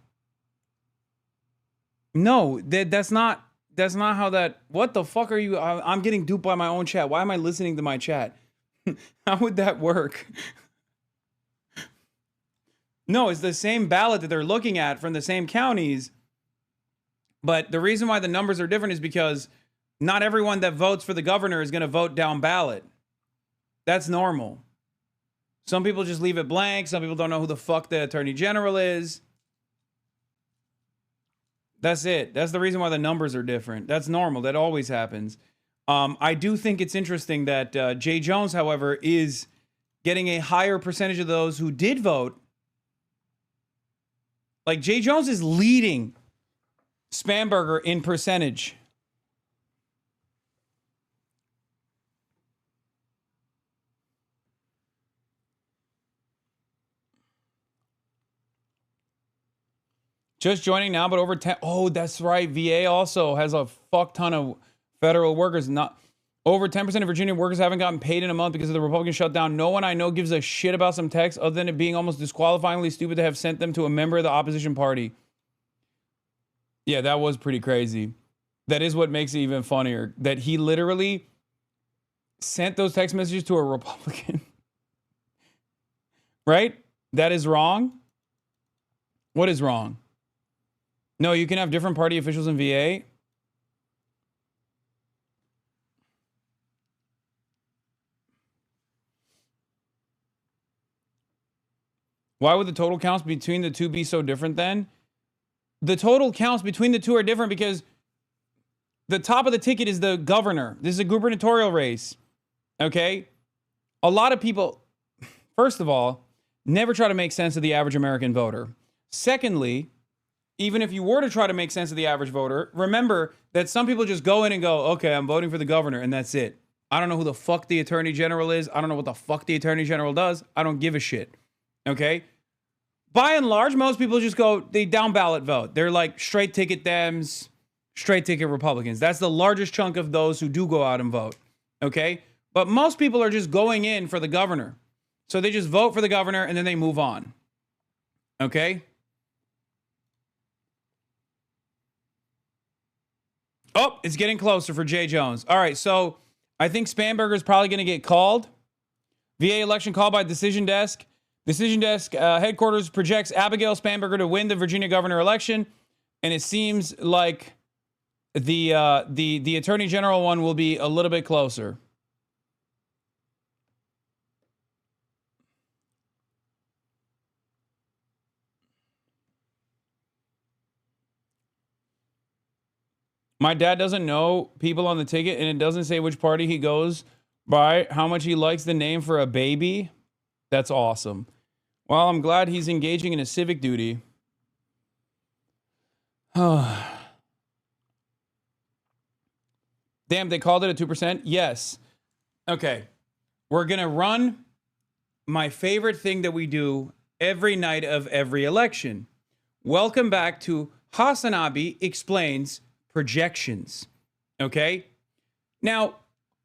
No, that's not how that. What the fuck are you? I'm getting duped by my own chat. Why am I listening to my chat? How would that work? No, it's the same ballot that they're looking at from the same counties. But the reason why the numbers are different is because not everyone that votes for the governor is going to vote down ballot. That's normal. Some people just leave it blank. Some people don't know who the fuck the attorney general is. That's it. That's the reason why the numbers are different. That's normal. That always happens. I do think it's interesting that Jay Jones, however, is getting a higher percentage of those who did vote. Like, Jay Jones is leading Spanberger in percentage. Just joining now, but over 10. Oh, that's right. VA also has a fuck ton of federal workers. Not over 10% of Virginia workers haven't gotten paid in a month because of the Republican shutdown. No one I know gives a shit about some text other than it being almost disqualifyingly stupid to have sent them to a member of the opposition party. Yeah, that was pretty crazy. That is what makes it even funnier. That he literally sent those text messages to a Republican. Right? That is wrong. What is wrong? No, you can have different party officials in VA. Why would the total counts between the two be so different then? The total counts between the two are different because the top of the ticket is the governor. This is a gubernatorial race. Okay? A lot of people, first of all, never try to make sense of the average American voter. Secondly, even if you were to try to make sense of the average voter, remember that some people just go in and go, okay, I'm voting for the governor, and that's it. I don't know who the fuck the attorney general is. I don't know what the fuck the attorney general does. I don't give a shit. Okay? By and large, most people just go, they down ballot vote. They're like straight ticket Dems, straight ticket Republicans. That's the largest chunk of those who do go out and vote. Okay? But most people are just going in for the governor. So they just vote for the governor and then they move on. Okay? Oh, it's getting closer for Jay Jones. All right, so I think Spanberger is probably going to get called. VA election called by Decision Desk. Decision Desk headquarters projects Abigail Spanberger to win the Virginia governor election, and it seems like the attorney general one will be a little bit closer. My dad doesn't know people on the ticket, and it doesn't say which party he goes by, how much he likes the name for a baby. That's awesome. Well, I'm glad he's engaging in a civic duty. Damn, they called it a 2%? Yes. Okay. We're going to run my favorite thing that we do every night of every election. Welcome back to HasanAbi Explains Projections. Okay? Now,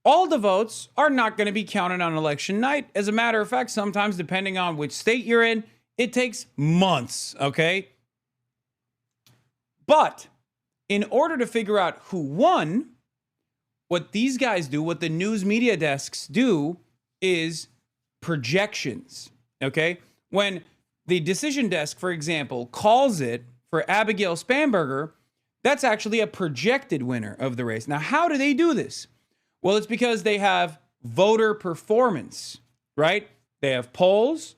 all the votes are not going to be counted on election night. As a matter of fact, sometimes, depending on which state you're in, it takes months, okay? But in order to figure out who won, what these guys do, what the news media desks do, is projections, okay? When the decision desk, for example, calls it for Abigail Spanberger, that's actually a projected winner of the race. Now, how do they do this? Well, it's because they have voter performance, right? They have polls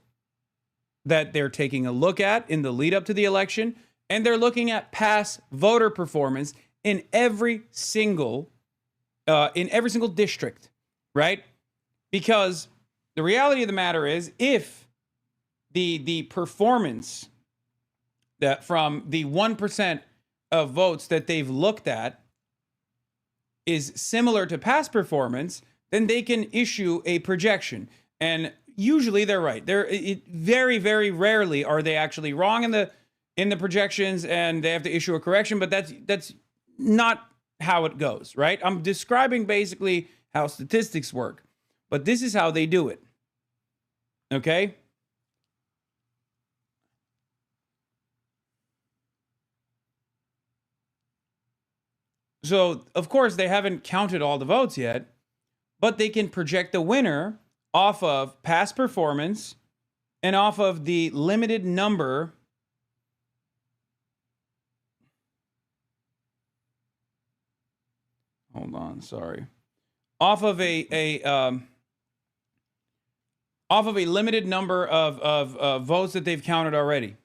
that they're taking a look at in the lead up to the election, and they're looking at past voter performance in every single district, right? Because the reality of the matter is, if the performance that from the 1% of votes that they've looked at is similar to past performance, then they can issue a projection. And usually they're right. Very, very rarely are they actually wrong in the projections, and they have to issue a correction, but that's not how it goes, right? I'm describing basically how statistics work, but this is how they do it. Okay? So, of course, they haven't counted all the votes yet, but they can project the winner off of past performance and off of the limited number off of a limited number of votes that they've counted already.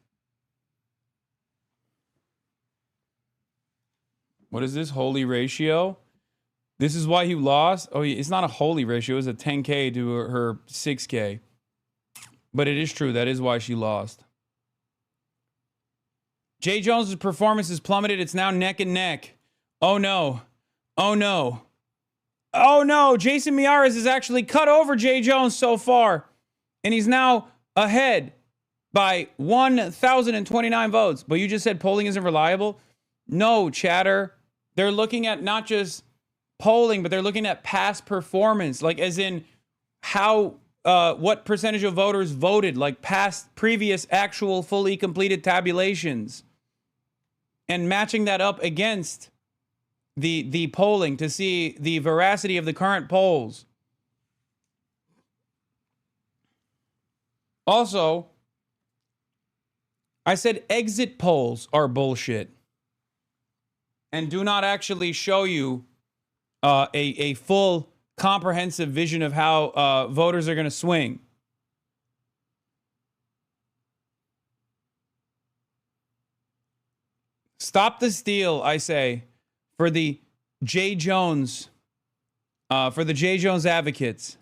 What is this holy ratio? This is why he lost. Oh, it's not a holy ratio. It's a 10K to her 6K. But it is true. That is why she lost. Jay Jones's performance has plummeted. It's now neck and neck. Oh, no. Oh, no. Oh, no. Jason Miyares has actually cut over Jay Jones so far. And he's now ahead by 1,029 votes. But you just said polling isn't reliable? No, chatter. They're looking at not just polling, but they're looking at past performance, like as in how, what percentage of voters voted, like previous actual fully completed tabulations, and matching that up against the polling to see the veracity of the current polls. Also, I said exit polls are bullshit and do not actually show you a full comprehensive vision of how voters are going to swing. Stop the steal, I say, for the Jay Jones advocates.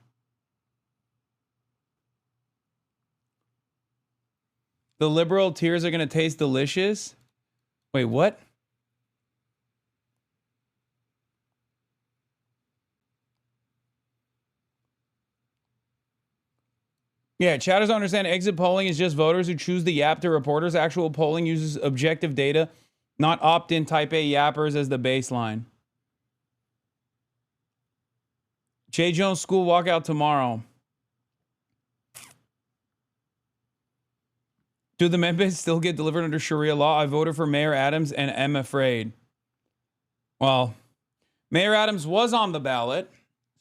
The liberal tears are going to taste delicious. Wait, what? Yeah, chat doesn't understand. Exit polling is just voters who choose the yap to reporters. Actual polling uses objective data, not opt-in type A yappers as the baseline. Jay Jones school walkout tomorrow. Do the amendments still get delivered under Sharia law? I voted for Mayor Adams and am afraid. Well, Mayor Adams was on the ballot,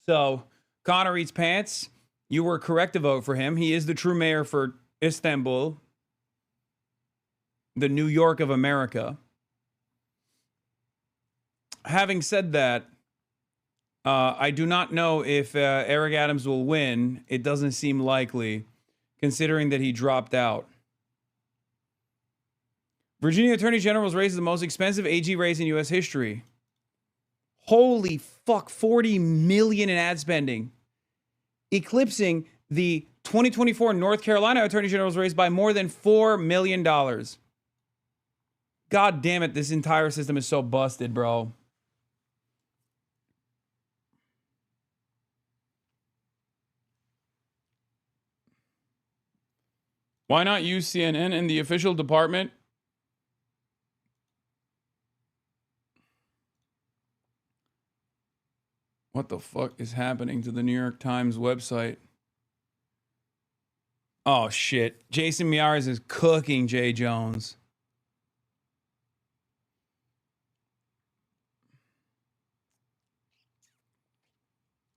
so Connor eats pants. You were correct to vote for him. He is the true mayor for Istanbul, the New York of America. Having said that, I do not know if Eric Adams will win. It doesn't seem likely, considering that he dropped out. Virginia Attorney General's race is the most expensive AG race in U.S. history. Holy fuck, $40 million in ad spending, eclipsing the 2024 North Carolina Attorney General's race by more than $4 million. God damn it, this entire system is so busted, bro. Why not use CNN in the official department? What the fuck is happening to the New York Times website? Oh, shit. Jason Miyares is cooking Jay Jones.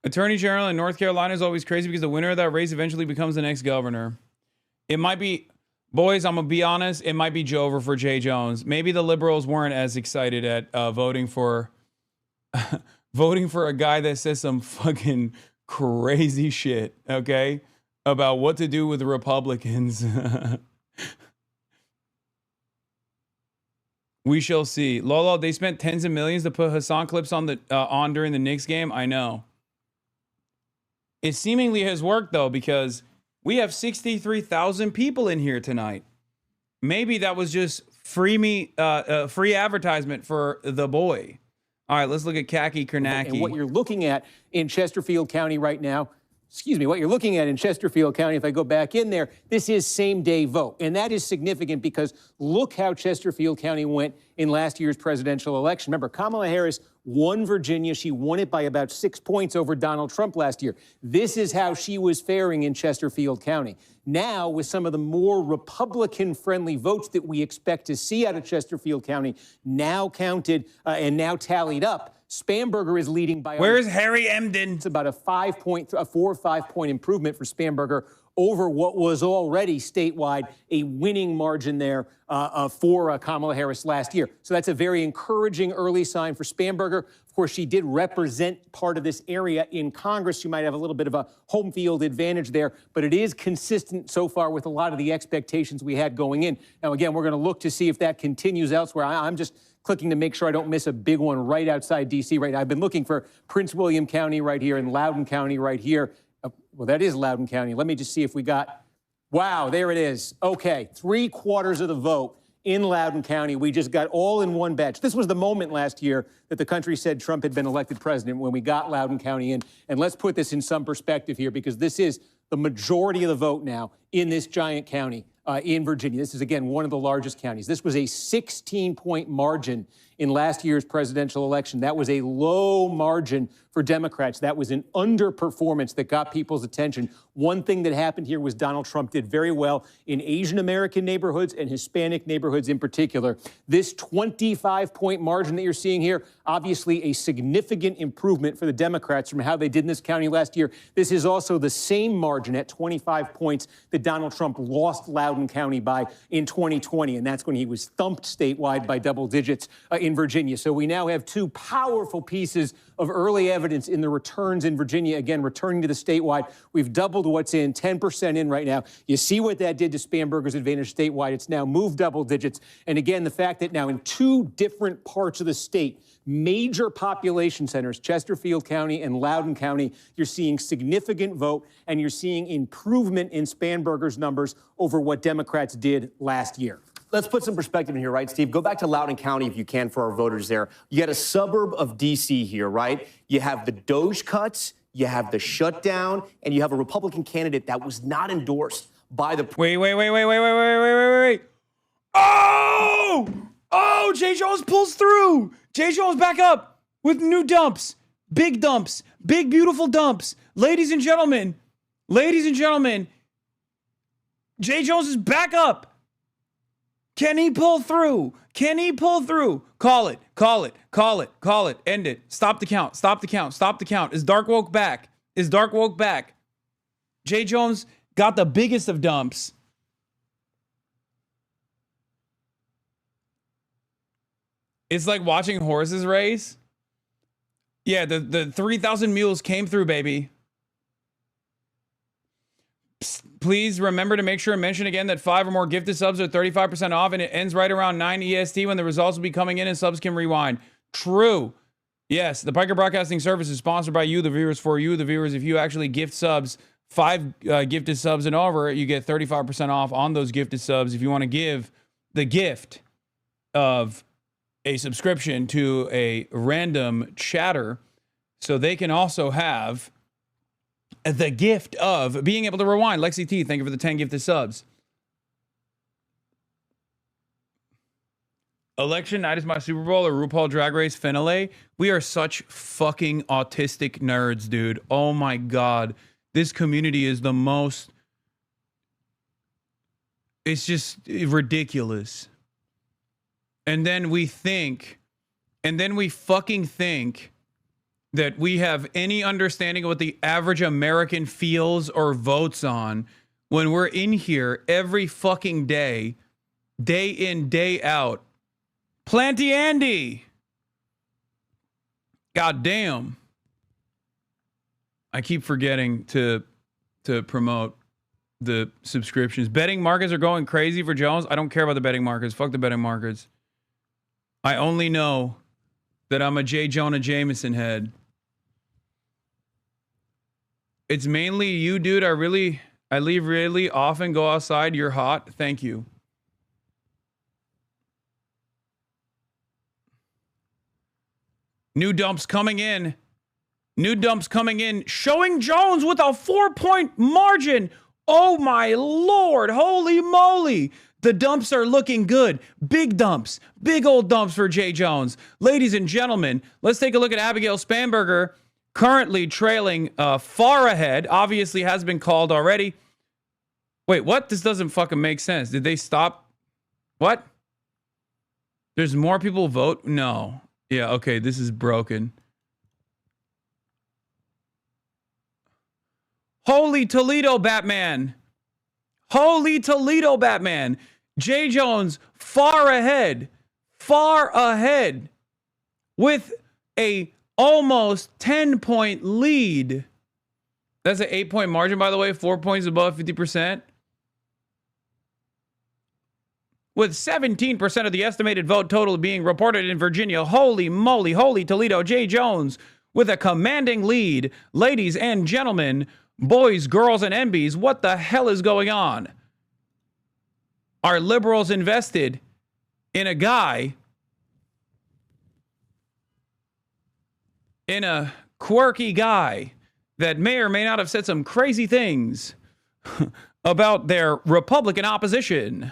Attorney General in North Carolina is always crazy because the winner of that race eventually becomes the next governor. It might be, boys, I'm going to be honest, it might be Jover for Jay Jones. Maybe the liberals weren't as excited at voting for voting for a guy that says some fucking crazy shit, okay, about what to do with the Republicans. We shall see. Lolo, they spent tens of millions to put Hasan clips on the on during the Knicks game. I know. It seemingly has worked, though, because we have 63,000 people in here tonight. Maybe that was just free advertisement for the boy. All right, let's look at Kaki Kornacki. And what you're looking at in Chesterfield County right now, what you're looking at in Chesterfield County, if I go back in there, this is same-day vote. And that is significant because look how Chesterfield County went in last year's presidential election. Remember, Kamala Harris won Virginia. She won it by about 6 points over Donald Trump last year. This is how she was faring in Chesterfield County. Now, with some of the more Republican-friendly votes that we expect to see out of Chesterfield County now counted and now tallied up, Spanberger is leading by... Where's Harry Emden? It's about a 4 or 5 point improvement for Spanberger over what was already statewide a winning margin there for Kamala Harris last year. So that's a very encouraging early sign for Spanberger. Of course, she did represent part of this area in Congress. She might have a little bit of a home field advantage there, but it is consistent so far with a lot of the expectations we had going in. Now, again, we're going to look to see if that continues elsewhere. I'm just clicking to make sure I don't miss a big one right outside D.C. right now. I've been looking for Prince William County right here and Loudoun County right here. Well, that is Loudoun County. Let me just see if we got... Wow, there it is. Okay, 3/4 of the vote in Loudoun County. We just got all in one batch. This was the moment last year that the country said Trump had been elected president when we got Loudoun County in. And let's put this in some perspective here because this is the majority of the vote now in this giant county in Virginia. This is, again, one of the largest counties. This was a 16-point margin in last year's presidential election. That was a low margin for Democrats. That was an underperformance that got people's attention. One thing that happened here was Donald Trump did very well in Asian American neighborhoods and Hispanic neighborhoods in particular. This 25-point margin that you're seeing here, obviously a significant improvement for the Democrats from how they did in this county last year. This is also the same margin at 25 points that Donald Trump lost Loudoun County by in 2020, and that's when he was thumped statewide by double digits in Virginia. So we now have two powerful pieces of early evidence in the returns in Virginia, again, returning to the statewide. We've doubled what's in, 10% in right now. You see what that did to Spanberger's advantage statewide. It's now moved double digits. And again, the fact that now in two different parts of the state, major population centers, Chesterfield County and Loudoun County, you're seeing significant vote and you're seeing improvement in Spanberger's numbers over what Democrats did last year. Let's put some perspective in here, right, Steve? Go back to Loudoun County if you can for our voters there. You got a suburb of D.C. here, right? You have the Doge cuts, you have the shutdown, and you have a Republican candidate that was not endorsed by the... Wait. Oh, Jay Jones pulls through. Jay Jones back up with new dumps, big beautiful dumps. Ladies and gentlemen, Jay Jones is back up. Can he pull through? Call it. End it. Stop the count. Is Dark Woke back? Jay Jones got the biggest of dumps. It's like watching horses race. Yeah, the 3,000 mules came through, baby. Psst, please remember to make sure and mention again that 5 or more gifted subs are 35% off, and it ends right around 9 EST when the results will be coming in and subs can rewind. True. Yes, the Piker Broadcasting Service is sponsored by you, the viewers, for you, the viewers. If you actually gift subs, 5 gifted subs and over, you get 35% off on those gifted subs if you want to give the gift of a subscription to a random chatter so they can also have the gift of being able to rewind. Lexi T, thank you for the 10 gifted subs. Election night is my Super Bowl or RuPaul Drag Race finale. We are such fucking autistic nerds, dude. Oh my God. This community is the most... It's just ridiculous. And then we fucking think that we have any understanding of what the average American feels or votes on when we're in here every fucking day in, day out. Planty Andy. God damn. I keep forgetting to promote the subscriptions. Betting markets are going crazy for Jones. I don't care about the betting markets. Fuck the betting markets. I only know that I'm a J. Jonah Jameson head. It's mainly you, dude. I leave really often, go outside. You're hot. Thank you. New dumps coming in. New dumps coming in. Showing Jones with a 4-point margin. Oh my Lord. Holy moly. The dumps are looking good. Big dumps. Big old dumps for Jay Jones. Ladies and gentlemen, let's take a look at Abigail Spanberger, currently trailing far ahead. Obviously has been called already. Wait, what? This doesn't fucking make sense. Did they stop? What? There's more people vote? No. Yeah, okay, this is broken. Holy Toledo, Batman. Holy Toledo, Batman. Jay Jones far ahead with a almost 10-point lead. That's an 8-point margin, by the way, 4 points above 50%. With 17% of the estimated vote total being reported in Virginia. Holy moly, holy Toledo. Jay Jones with a commanding lead. Ladies and gentlemen, boys, girls, and MBs, what the hell is going on? Are liberals invested in a guy, in a quirky guy that may or may not have said some crazy things about their Republican opposition?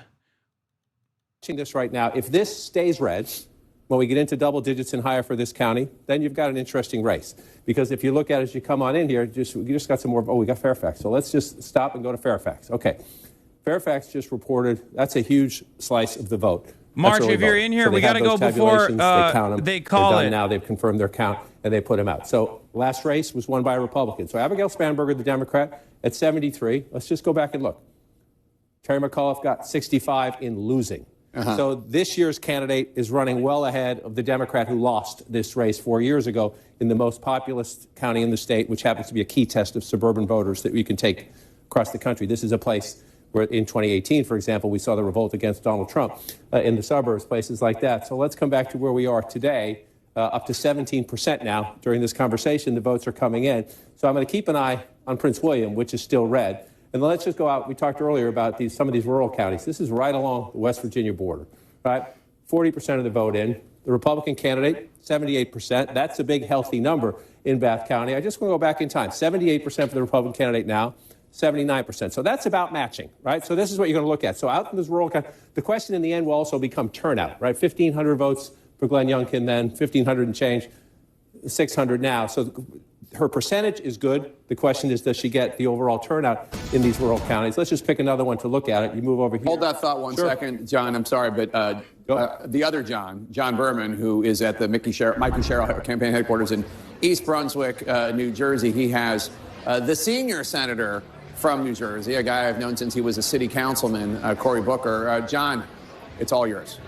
Watching this right now, if this stays red, when we get into double digits and higher for this county, then you've got an interesting race. Because if you look at it as you come on in here, we just got some more. Oh, we got Fairfax. So let's just stop and go to Fairfax. Okay. Fairfax just reported, that's a huge slice of the vote. March, if you're in here, we got to go before they call it. Now they've confirmed their count and they put him out. So last race was won by a Republican. So Abigail Spanberger, the Democrat, at 73. Let's just go back and look. Terry McAuliffe got 65 in losing. So this year's candidate is running well ahead of the Democrat who lost this race 4 years ago in the most populous county in the state, which happens to be a key test of suburban voters that we can take across the country. This is a place where in 2018, for example, we saw the revolt against Donald Trump in the suburbs, places like that. So let's come back to where we are today, up to 17% now. During this conversation, the votes are coming in. So I'm going to keep an eye on Prince William, which is still red. And then let's just go out. We talked earlier about some of these rural counties. This is right along the West Virginia border, right? 40% of the vote in. The Republican candidate, 78%. That's a big, healthy number in Bath County. I just want to go back in time. 78% for the Republican candidate now, 79%. So that's about matching, right? So this is what you're going to look at. So out in this rural county, the question in the end will also become turnout, right? 1,500 votes for Glenn Youngkin then, 1,500 and change, 600 now. So her percentage is good. The question is, does she get the overall turnout in these rural counties? Let's just pick another one to look at it. You move over here. Hold that thought one second, John. I'm sorry, but the other John Berman, who is at the Mike Sherrill campaign headquarters in East Brunswick, New Jersey, he has the senior senator from New Jersey, a guy I've known since he was a city councilman, Cory Booker. John, it's all yours.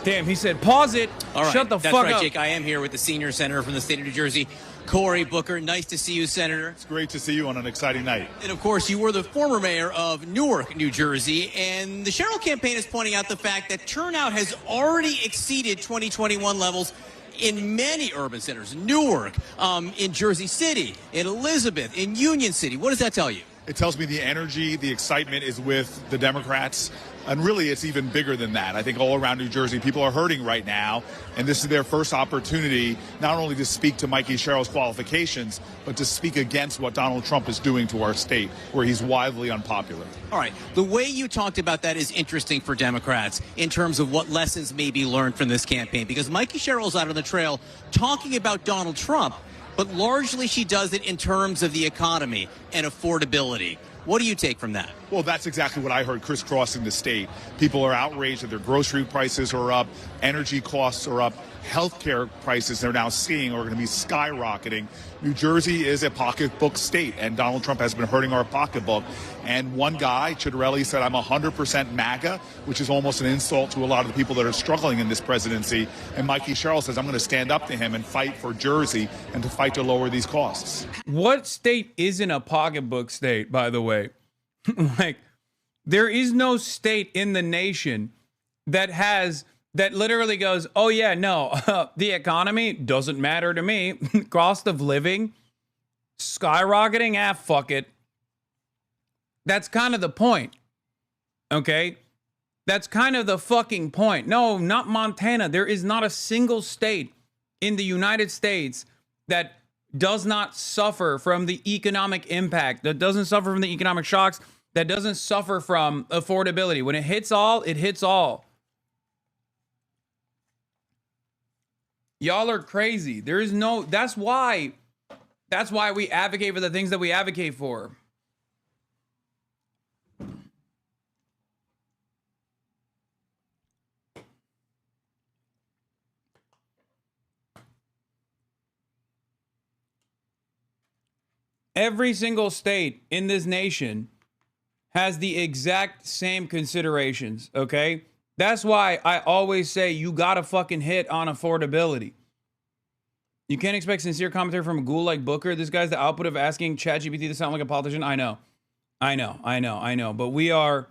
Damn, he said, pause it. All right. Shut the That's fuck right, up. Jake. I am here with the senior senator from the state of New Jersey, Cory Booker. Nice to see you, Senator. It's great to see you on an exciting night. And, of course, you were the former mayor of Newark, New Jersey. And the Sherrill campaign is pointing out the fact that turnout has already exceeded 2021 levels in many urban centers. Newark, in Jersey City, in Elizabeth, in Union City. What does that tell you? It tells me the energy, the excitement is with the Democrats. And really, it's even bigger than that. I think all around New Jersey, people are hurting right now, and this is their first opportunity not only to speak to Mikey Sherrill's qualifications, but to speak against what Donald Trump is doing to our state, where he's widely unpopular. All right. The way you talked about that is interesting for Democrats in terms of what lessons may be learned from this campaign, because Mikey Sherrill's out on the trail talking about Donald Trump, but largely she does it in terms of the economy and affordability. What do you take from that? Well, that's exactly what I heard crisscrossing the state. People are outraged that their grocery prices are up, energy costs are up, healthcare prices they're now seeing are going to be skyrocketing. New Jersey is a pocketbook state, and Donald Trump has been hurting our pocketbook. And one guy, Chidorelli, said, I'm 100% MAGA, which is almost an insult to a lot of the people that are struggling in this presidency. And Mikey Sherrill says, I'm going to stand up to him and fight for Jersey and to fight to lower these costs. What state isn't a pocketbook state, by the way? Like, there is no state in the nation that literally goes, oh yeah, no, the economy doesn't matter to me. Cost of living skyrocketing, fuck it. That's kind of the point. Okay? That's kind of the fucking point. No, not Montana. There is not a single state in the United States that does not suffer from the economic impact, that doesn't suffer from the economic shocks, that doesn't suffer from affordability. When it hits all, it hits all. Y'all are crazy. There is no, that's why we advocate for the things that we advocate for. Every single state in this nation has the exact same considerations, okay? That's why I always say you gotta fucking hit on affordability. You can't expect sincere commentary from a ghoul like Booker. This guy's the output of asking ChatGPT to sound like a politician. I know. But we are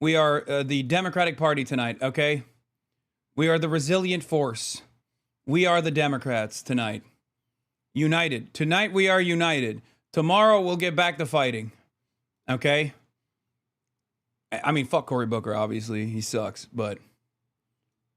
the Democratic Party tonight, okay? We are the resilient force. We are the Democrats tonight. United. Tonight we are united. Tomorrow we'll get back to fighting. Okay? I mean, fuck Cory Booker, obviously. He sucks, but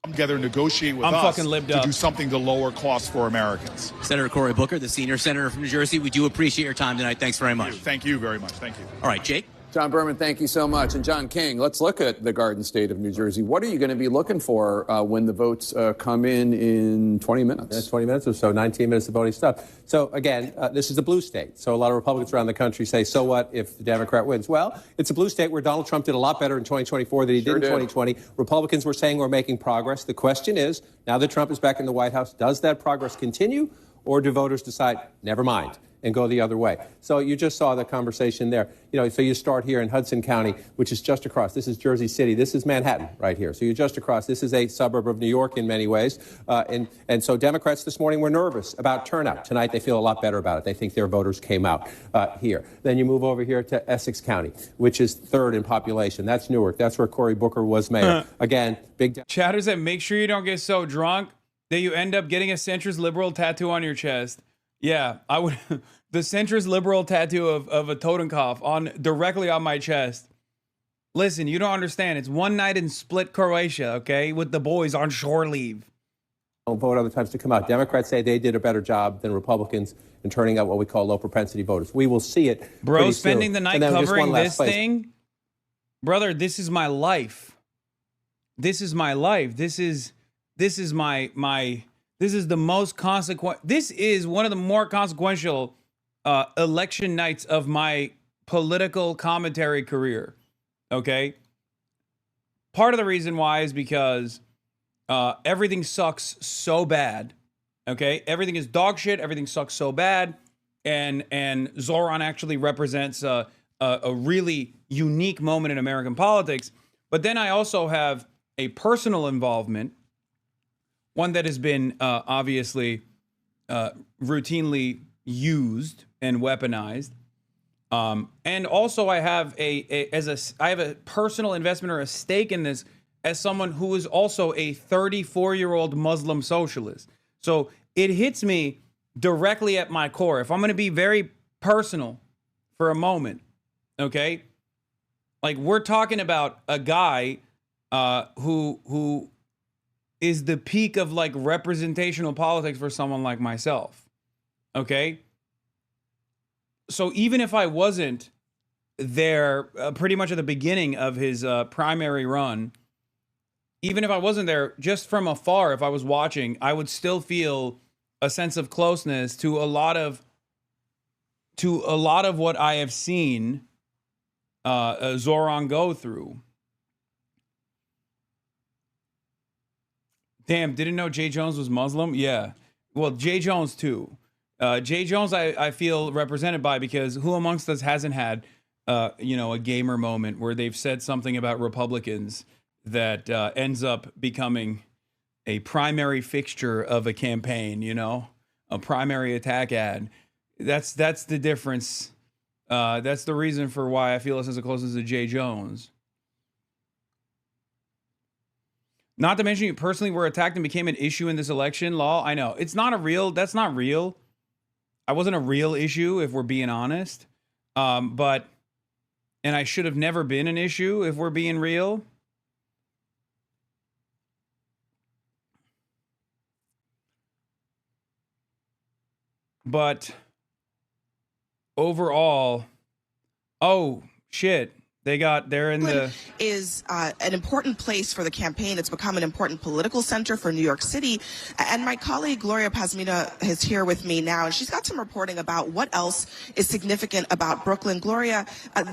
together and negotiate with us to do something to lower costs for Americans. Senator Cory Booker, the senior senator from New Jersey, we do appreciate your time tonight. Thanks very much. Thank you very much. Thank you. All right, Jake. John Berman, thank you so much. And John King, let's look at the Garden State of New Jersey. What are you going to be looking for when the votes come in 20 minutes? Yeah, 20 minutes or so, 19 minutes of voting stuff. So, again, this is a blue state. So a lot of Republicans around the country say, so what if the Democrat wins? Well, it's a blue state where Donald Trump did a lot better in 2024 than he did in 2020. Republicans were saying we're making progress. The question is, now that Trump is back in the White House, does that progress continue, or do voters decide, never mind, and go the other way? So you just saw the conversation there. You know, so you start here in Hudson County, which is just across. This is Jersey City. This is Manhattan right here. So you're just across. This is a suburb of New York in many ways. And so Democrats this morning were nervous about turnout. Tonight they feel a lot better about it. They think their voters came out here. Then you move over here to Essex County, which is third in population. That's Newark. That's where Cory Booker was mayor. Again, big... Chatter said, make sure you don't get so drunk that you end up getting a centrist liberal tattoo on your chest. Yeah, I would. The centrist liberal tattoo of a Totenkopf directly on my chest. Listen, you don't understand. It's one night in Split, Croatia, okay, with the boys on shore leave. Don't vote other times to come out. Democrats say they did a better job than Republicans in turning out what we call low propensity voters. We will see it. Bro, spending the night covering this thing, brother. This is my life. This is my life. This is my. This is the most consequent. This is one of the more consequential election nights of my political commentary career. Okay. Part of the reason why is because everything sucks so bad. Okay. Everything is dog shit. Everything sucks so bad. And ZOHRAN actually represents a really unique moment in American politics. But then I also have a personal involvement, one that has been obviously routinely used and weaponized, and also I have I have a personal investment or a stake in this as someone who is also a 34-year-old Muslim socialist. So it hits me directly at my core. If I'm going to be very personal for a moment, okay, like we're talking about a guy who is the peak of like representational politics for someone like myself. Okay? So even if I wasn't there pretty much at the beginning of his primary run, even if I wasn't there, just from afar, if I was watching, I would still feel a sense of closeness to a lot of what I have seen ZOHRAN go through. Damn, didn't know Jay Jones was Muslim? Yeah. Well, Jay Jones too. Jay Jones I feel represented by, because who amongst us hasn't had a gamer moment where they've said something about Republicans that ends up becoming a primary fixture of a campaign, a primary attack ad. That's the difference. That's the reason for why I feel a sense of closeness to Jay Jones. Not to mention you personally were attacked and became an issue in this election. Law, I know. That's not real. I wasn't a real issue, if we're being honest. And I should have never been an issue, if we're being real. But overall, oh shit, they're in the is an important place for the campaign. It's become an important political center for New York City. And my colleague Gloria Pazmina is here with me now, and she's got some reporting about what else is significant about Brooklyn. Gloria,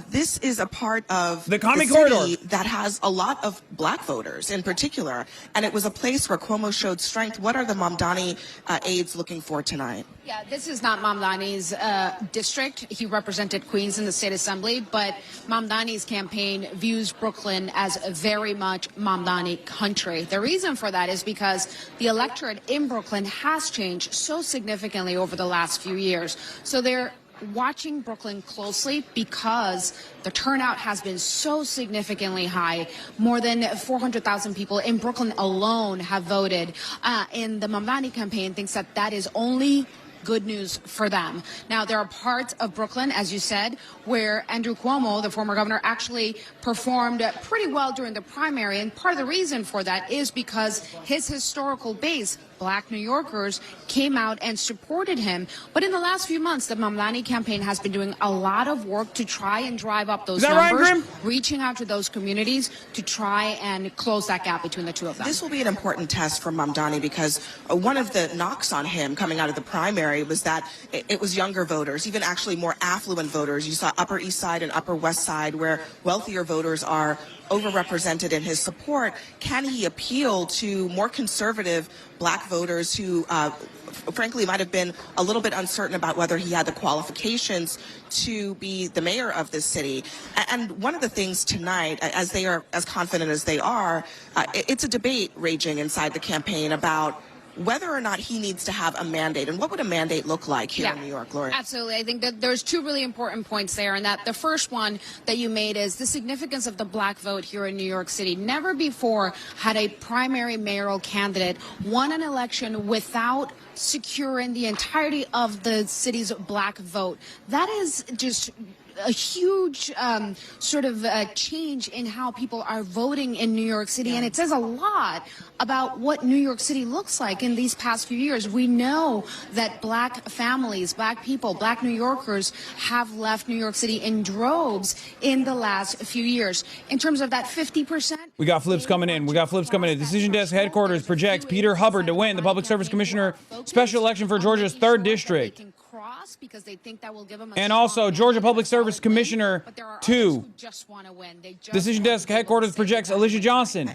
this is a part of the Common city Corridor that has a lot of black voters in particular, and it was a place where Cuomo showed strength. What are the Mamdani aides looking for tonight? Yeah, this is not Mamdani's district. He represented Queens in the state assembly, but Mamdani's campaign views Brooklyn as very much Mamdani country. The reason for that is because the electorate in Brooklyn has changed so significantly over the last few years. So they're watching Brooklyn closely because the turnout has been so significantly high. More than 400,000 people in Brooklyn alone have voted. And the Mamdani campaign thinks that that is only good news for them. Now, there are parts of Brooklyn, as you said, where Andrew Cuomo, the former governor, actually performed pretty well during the primary. And part of the reason for that is because his historical base, black New Yorkers, came out and supported him. But in the last few months, the Mamdani campaign has been doing a lot of work to try and drive up those numbers, reaching out to those communities to try and close that gap between the two of them. This will be an important test for Mamdani because one of the knocks on him coming out of the primary was that it was younger voters, even actually more affluent voters. You saw Upper East Side and Upper West Side, where wealthier voters are overrepresented in his support. Can he appeal to more conservative black voters who frankly might have been a little bit uncertain about whether he had the qualifications to be the mayor of this city? And one of the things tonight, as they are as confident as they are, it's a debate raging inside the campaign about whether or not he needs to have a mandate. And what would a mandate look like here in New York, Gloria? Absolutely. I think that there's two really important points there. And that the first one that you made is the significance of the black vote here in New York City. Never before had a primary mayoral candidate won an election without securing the entirety of the city's black vote. That is just a huge sort of change in how people are voting in New York City. And it says a lot about what New York City looks like in these past few years. We know that black families, black people, black New Yorkers have left New York City in droves in the last few years. In terms of that 50%. We got flips coming in. Decision Desk headquarters projects Peter Hubbard to win the Public Service Commissioner special election for Georgia's 3rd District. And also Georgia Public Service Commissioner 2. Decision Desk headquarters projects Alicia Johnson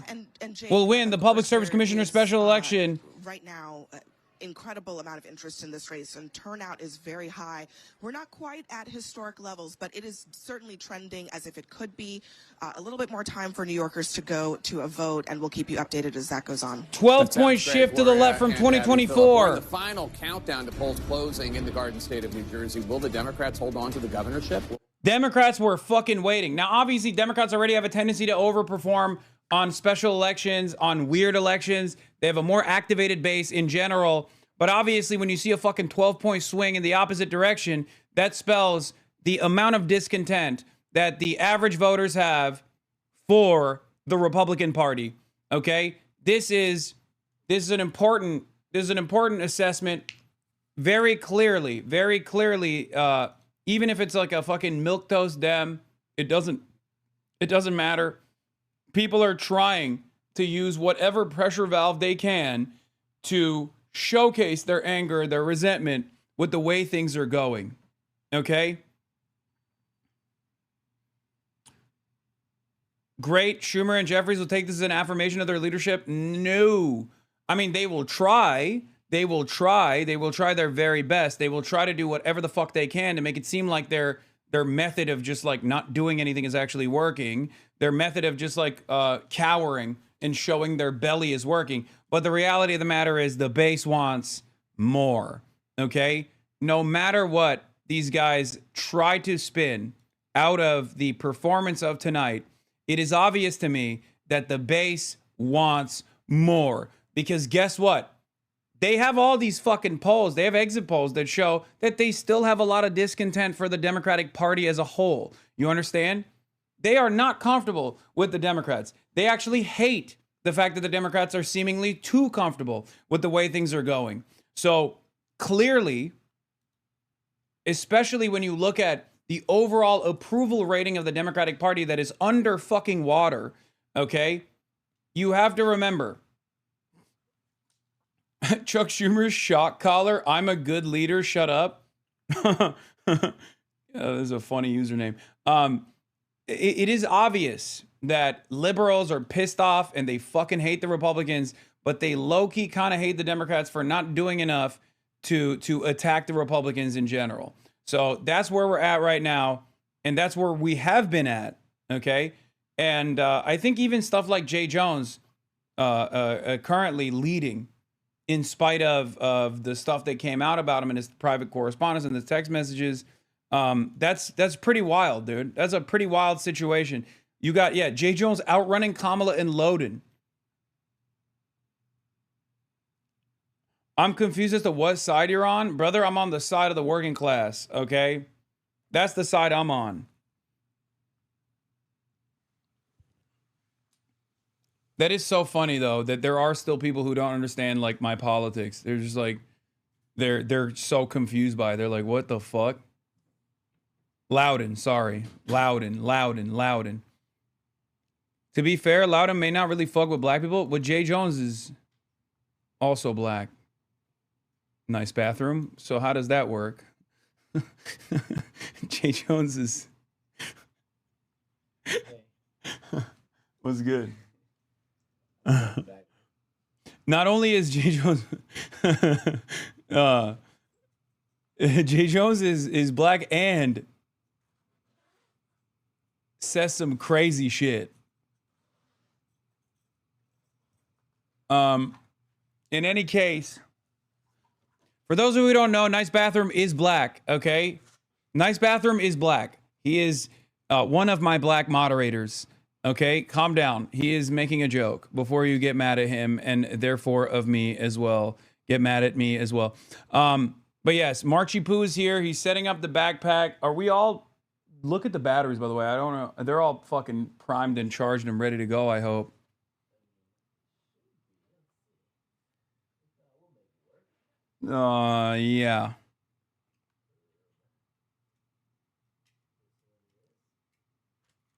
will win the Public Service Commissioner special election. Right now, incredible amount of interest in this race, and turnout is very high. We're not quite at historic levels, but it is certainly trending as if it could be. A little bit more time for New Yorkers to go to a vote, and we'll keep you updated as that goes on. 12-point shift to the left from 2024. The final countdown to polls closing in the Garden State of New Jersey. Will the Democrats hold on to the governorship? Democrats were fucking waiting. Now, obviously, Democrats already have a tendency to overperform on special elections, on weird elections. They have a more activated base in general. But obviously, when you see a fucking 12-point swing in the opposite direction, that spells the amount of discontent that the average voters have for the Republican Party. Okay, this is an important assessment. Very clearly, even if it's like a fucking milquetoast Dem, it doesn't matter. People are trying to use whatever pressure valve they can to showcase their anger, their resentment with the way things are going. Okay? Great. Schumer and Jeffries will take this as an affirmation of their leadership. No. I mean, they will try. They will try their very best. They will try to do whatever the fuck they can to make it seem like their method of just like not doing anything is actually working. Their method of just like cowering and showing their belly is working. But the reality of the matter is the base wants more. Okay? No matter what these guys try to spin out of the performance of tonight, it is obvious to me that the base wants more. Because guess what? They have all these fucking polls. They have exit polls that show that they still have a lot of discontent for the Democratic Party as a whole. You understand? They are not comfortable with the Democrats. They actually hate the fact that the Democrats are seemingly too comfortable with the way things are going. So clearly, especially when you look at the overall approval rating of the Democratic Party that is under fucking water, okay? You have to remember, Chuck Schumer's shock collar, I'm a good leader, shut up. This is a funny username. It is obvious that liberals are pissed off and they fucking hate the Republicans, but they low-key kind of hate the Democrats for not doing enough to attack the Republicans in general. So that's where we're at right now, and that's where we have been at, okay? And I think even stuff like Jay Jones currently leading, in spite of the stuff that came out about him in his private correspondence and the text messages, that's pretty wild, dude. That's a pretty wild situation. You got, Jay Jones outrunning Kamala and Loden. I'm confused as to what side you're on. Brother, I'm on the side of the working class, okay? That's the side I'm on. That is so funny, though, that there are still people who don't understand, like, my politics. They're just like, they're so confused by it. They're like, what the fuck? Loudon, sorry. Loudon. To be fair, Loudon may not really fuck with black people, but Jay Jones is also black. Nice bathroom. So how does that work? Jay Jones is... What's good? Not only is Jay Jones... Jay Jones is black and says some crazy shit. In any case, for those of you who don't know, Nice Bathroom is black, okay? Nice Bathroom is black. He is one of my black moderators, okay? Calm down. He is making a joke before you get mad at him, and therefore of me as well. Get mad at me as well. But yes, Marchie Poo is here. He's setting up the backpack. Are we all... Look at the batteries, by the way. I don't know. They're all fucking primed and charged and ready to go, I hope. Yeah.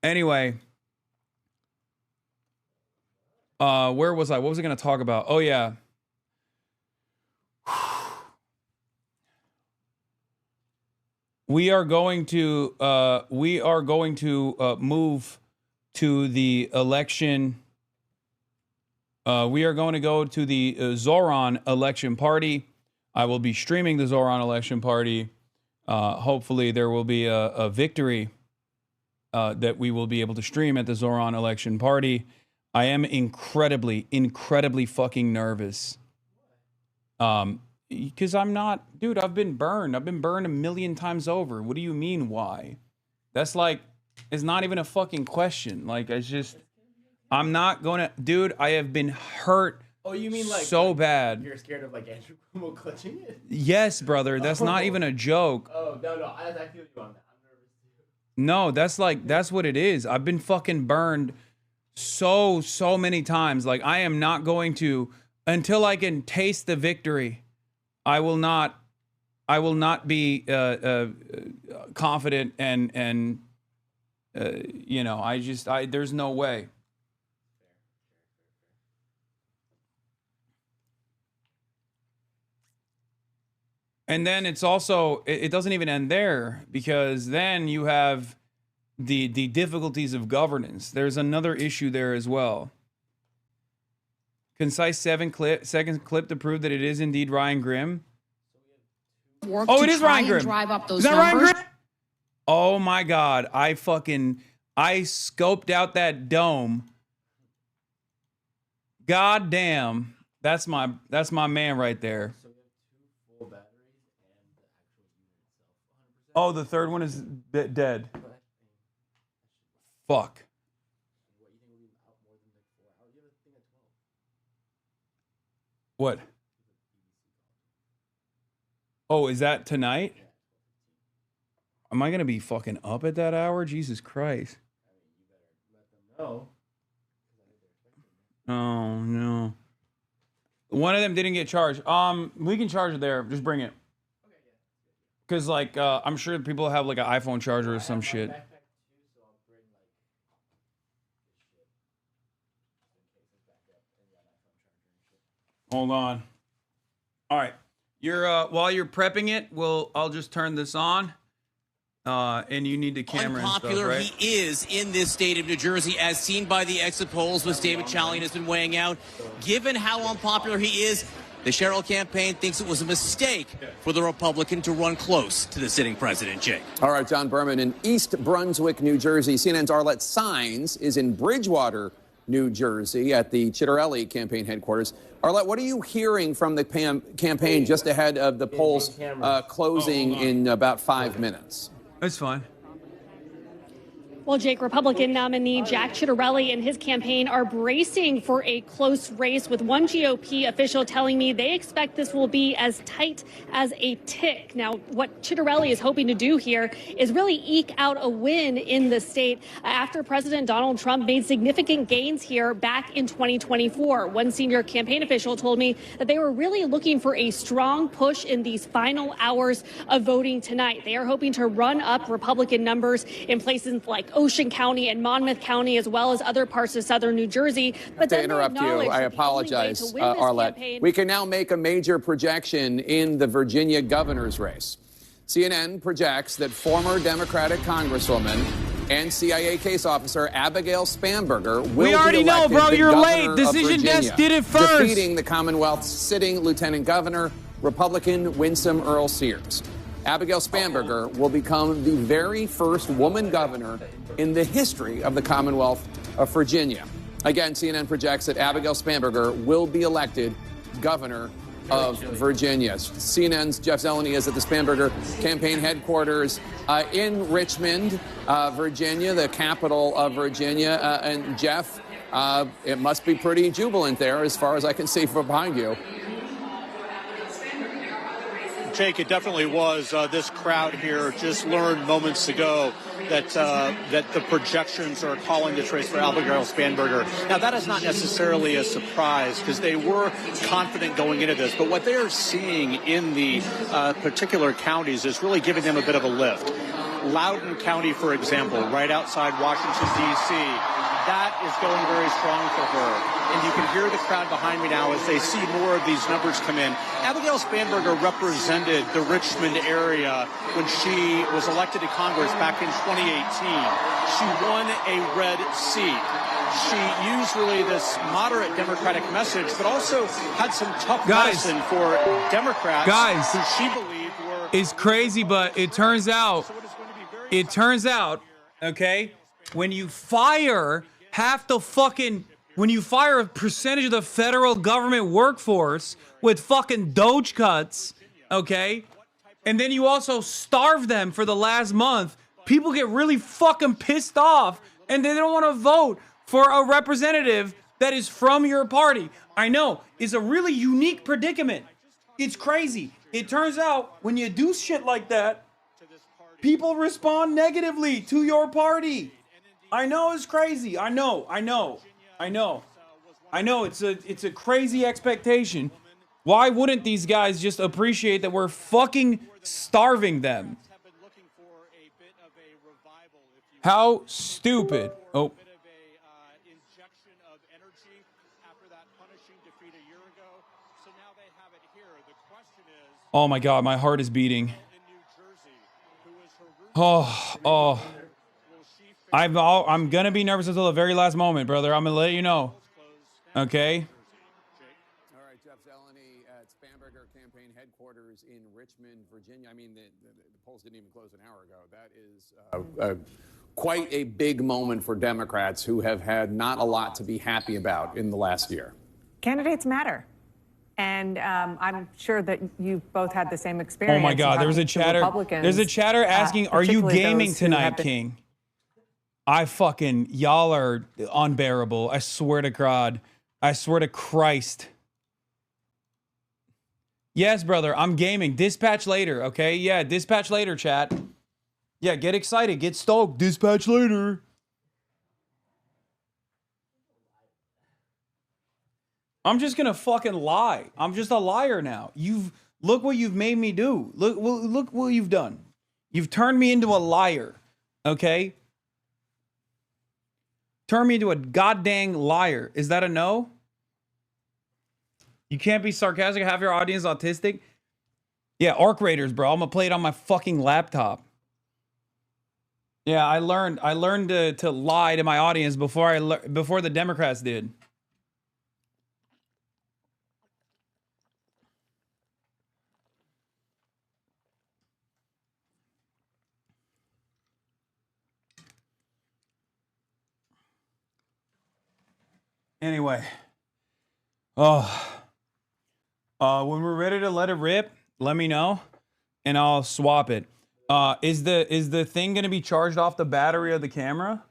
Anyway. Where was I? What was I going to talk about? Oh, yeah. We are going to move to the election. We are going to go to the ZOHRAN election party. I will be streaming the ZOHRAN election party. Hopefully there will be a victory that we will be able to stream at the ZOHRAN election party. I am incredibly fucking nervous. Because I'm not, dude, I've been burned. I've been burned 1,000,000 times over. What do you mean, why? That's like, it's not even a fucking question. Like, it's just, I'm not going to, dude, I have been hurt. Oh, you mean like so bad? You're scared of like Andrew Cuomo clutching it? Yes, brother. That's not even a joke. Oh, no, I feel you on that. I'm nervous too. No, that's what it is. I've been fucking burned so many times. Like, I am not going to, until I can taste the victory, I will not be confident and you know, there's no way. And then it's also, it doesn't even end there, because then you have the difficulties of governance. There's another issue there as well. Concise 7-second clip to prove that it is indeed Ryan Grimm. Oh, it is Ryan Grimm. Drive up those Is that Ryan numbers. Grimm? Oh my God. I scoped out that dome. God damn. That's my man right there. Oh, the third one is dead. Fuck. What? Oh, is that tonight? Am I going to be fucking up at that hour? Jesus Christ. Oh, no. One of them didn't get charged. We can charge it there. Just bring it. Because, like, I'm sure people have, like, an iPhone charger or some shit. Hold on. All right. While you're prepping it, I'll just turn this on. And you need the camera Unpopular and stuff, right? he is in this state of New Jersey, as seen by the exit polls, which David Chalian has been weighing out. Given how unpopular he is, the Sherrill campaign thinks it was a mistake for the Republican to run close to the sitting president, Jake. All right, John Berman in East Brunswick, New Jersey. CNN's Arlette Saenz is in Bridgewater, New Jersey, at the Chitterelli campaign headquarters. Arlette, what are you hearing from the campaign just ahead of the polls closing in about 5 minutes? That's fine. Well, Jake, Republican nominee Jack Chitterelli and his campaign are bracing for a close race, with one GOP official telling me they expect this will be as tight as a tick. Now, what Chitterelli is hoping to do here is really eke out a win in the state after President Donald Trump made significant gains here back in 2024. One senior campaign official told me that they were really looking for a strong push in these final hours of voting tonight. They are hoping to run up Republican numbers in places like Ocean County and Monmouth County, as well as other parts of southern New Jersey. But to interrupt you, I apologize, Arlette. We can now make a major projection in the Virginia governor's race. CNN projects that former Democratic Congresswoman and CIA case officer Abigail Spanberger will We already be know, elected bro. the You're governor late. of Decision Virginia, Desk did it first. defeating the Commonwealth's sitting lieutenant governor, Republican Winsome Earl Sears. Abigail Spanberger will become the very first woman governor in the history of the Commonwealth of Virginia. Again, CNN projects that Abigail Spanberger will be elected governor of Virginia. CNN's Jeff Zeleny is at the Spanberger campaign headquarters in Richmond, Virginia, the capital of Virginia. And Jeff, it must be pretty jubilant there as far as I can see from behind you. Jake, it definitely was. This crowd here just learned moments ago that the projections are calling this race for Abigail Spanberger. Now, that is not necessarily a surprise because they were confident going into this. But what they are seeing in the particular counties is really giving them a bit of a lift. Loudoun County, for example, right outside Washington, D.C., that is going very strong for her. And you can hear the crowd behind me now as they see more of these numbers come in. Abigail Spanberger represented the Richmond area when she was elected to Congress back in 2018. She won a red seat. She used really this moderate Democratic message, but also had some tough medicine for Democrats who she believed were... It's crazy, but it turns out, okay, when you fire when you fire a percentage of the federal government workforce with fucking Doge cuts, okay, and then you also starve them for the last month, people get really fucking pissed off and they don't want to vote for a representative that is from your party. I know, it's a really unique predicament. It's crazy. It turns out when you do shit like that, people respond negatively to your party. I know it's crazy. I know. It's a crazy expectation. Why wouldn't these guys just appreciate that we're fucking starving them? How stupid. Oh. Oh my God, my heart is beating. Oh. I'm gonna be nervous until the very last moment, brother. I'm gonna let you know. Okay. All right, Jeff Zeleny at Spanberger campaign headquarters in Richmond, Virginia. I mean, the polls didn't even close an hour ago. That is quite a big moment for Democrats who have had not a lot to be happy about in the last year. Candidates matter. And I'm sure that you've both had the same experience. Oh my God, there's a chatter. There's a chatter asking, "Are you gaming tonight, King?" Y'all are unbearable. I swear to God. I swear to Christ. Yes, brother, I'm gaming. Dispatch later, okay? Yeah, dispatch later, chat. Yeah, get excited. Get stoked. Dispatch later. I'm just gonna fucking lie. I'm just a liar now. Look what you've made me do. Look what you've done. You've turned me into a liar, okay? Turn me into a goddamn liar. Is that a no? You can't be sarcastic. Have your audience autistic? Yeah, Arc Raiders, bro. I'm gonna play it on my fucking laptop. Yeah, I learned to lie to my audience before the Democrats did. Anyway, when we're ready to let it rip, let me know, and I'll swap it. Is the thing gonna be charged off the battery of the camera?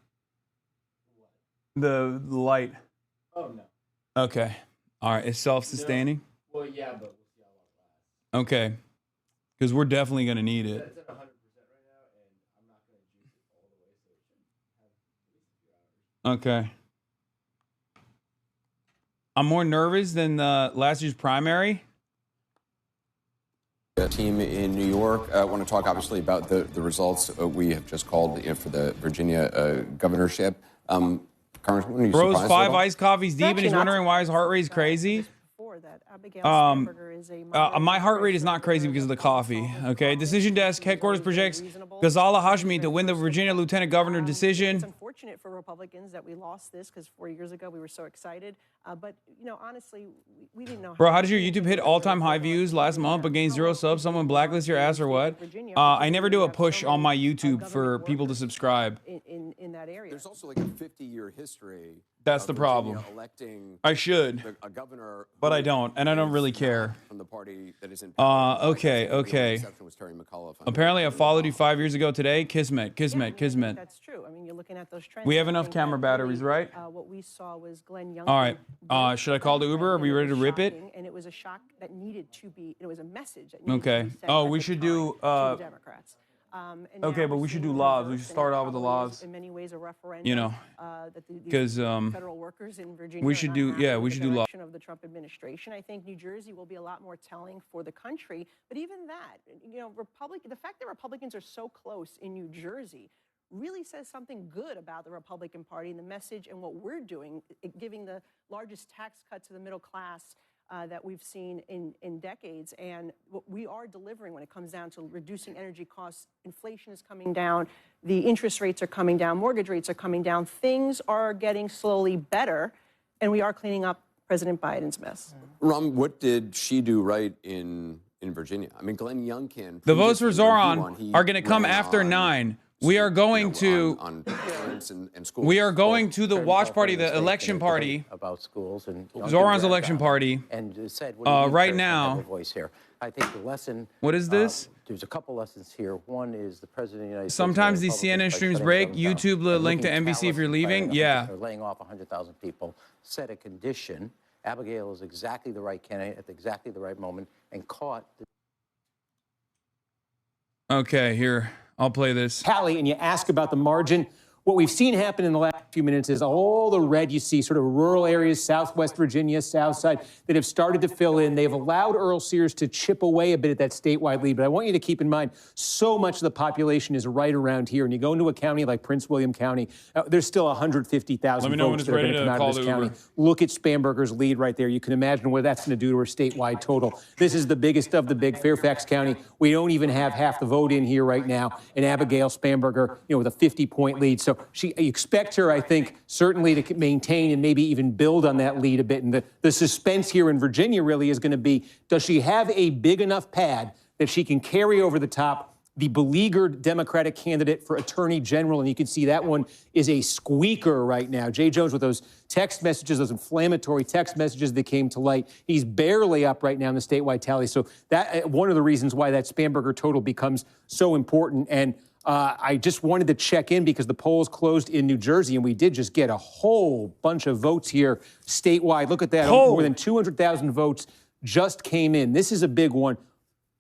The light. Oh no. Okay. All right. It's self-sustaining. No. Well, yeah, but we'll see how long it lasts. Okay. Because we're definitely gonna need it. It's at 100% right now, and I'm not gonna juice it all the way, so it shouldn't have at least a few hours. Okay. I'm more nervous than last year's primary. Team in New York. I want to talk obviously about the results we have just called for the Virginia governorship. Congressman, are you Bro's surprised 5 at all? iced coffees deep, and he's wondering why his heart rate is crazy. My heart rate is not crazy because of the coffee. Okay. Decision desk headquarters projects Ghazala Hashmi to win the Virginia lieutenant governor decision. It's unfortunate for Republicans that we lost this because 4 years ago we were so excited. But you know, honestly, we didn't know. Bro, how did your YouTube hit all-time high views last month but gain 0 subs? Someone blacklist your ass or what? I never do a push on my YouTube for people to subscribe. In that area. There's also like a 50-year history. That's the problem. I should, a governor, but I don't, and I don't really care. From the party that is in power. Okay. Apparently, I followed you 5 years ago today. Kismet. That's true. I mean, you're looking at those trends. We have enough camera batteries, right? What we saw was Glenn Young. All right. Should I call the Uber? Are we ready to rip it? And it was a shock that needed to be. It was a message that needed Okay. to be sent Oh, at we the should time do. to the Democrats. Okay, but we should do laws. We should start off with the laws. In many ways, a referendum. You know, because federal workers in Virginia. we should do. Yeah, we should do laws. Of the Trump administration, I think New Jersey will be a lot more telling for the country. But even that, you know, the fact that Republicans are so close in New Jersey really says something good about the Republican Party and the message and what we're doing, giving the largest tax cut to the middle class that we've seen in decades. And what we are delivering when it comes down to reducing energy costs, inflation is coming down, the interest rates are coming down, mortgage rates are coming down, things are getting slowly better, and we are cleaning up President Biden's mess. Ram, what did she do right in Virginia? I mean, Glenn Youngkin. The votes for ZOHRAN are going to come after 9. We are going to we are going to the watch party, the election party, about schools and ZOHRAN's election party. And said right now. Voice here. I think the lesson. What is this? There's a couple lessons here. One is the president of the United States. Sometimes these CNN streams break. YouTube the link to NBC if you're leaving. Yeah. They're laying off 100,000 people. Set a condition. Abigail is exactly the right candidate at exactly the right moment and caught. Okay, here. I'll play this. Hallie, and you ask about the margin. what we've seen happen in the last few minutes is all the red you see, sort of rural areas, Southwest Virginia, South Side, that have started to fill in. They've allowed Earl Sears to chip away a bit at that statewide lead. But I want you to keep in mind, so much of the population is right around here. And you go into a county like Prince William County, there's still 150,000 votes that are going to come out of this county. Look at Spanberger's lead right there. You can imagine what that's going to do to her statewide total. This is the biggest of the big. Fairfax County, we don't even have half the vote in here right now. And Abigail Spanberger, with a 50-point lead. So you expect her, I think, certainly to maintain and maybe even build on that lead a bit. And the suspense here in Virginia really is going to be, does she have a big enough pad that she can carry over the top the beleaguered Democratic candidate for Attorney General? And you can see that one is a squeaker right now. Jay Jones with those text messages, those inflammatory text messages that came to light. He's barely up right now in the statewide tally. So that one of the reasons why that Spanberger total becomes so important. And I just wanted to check in because the polls closed in New Jersey, and we did just get a whole bunch of votes here statewide. Look at that. More than 200,000 votes just came in. This is a big one.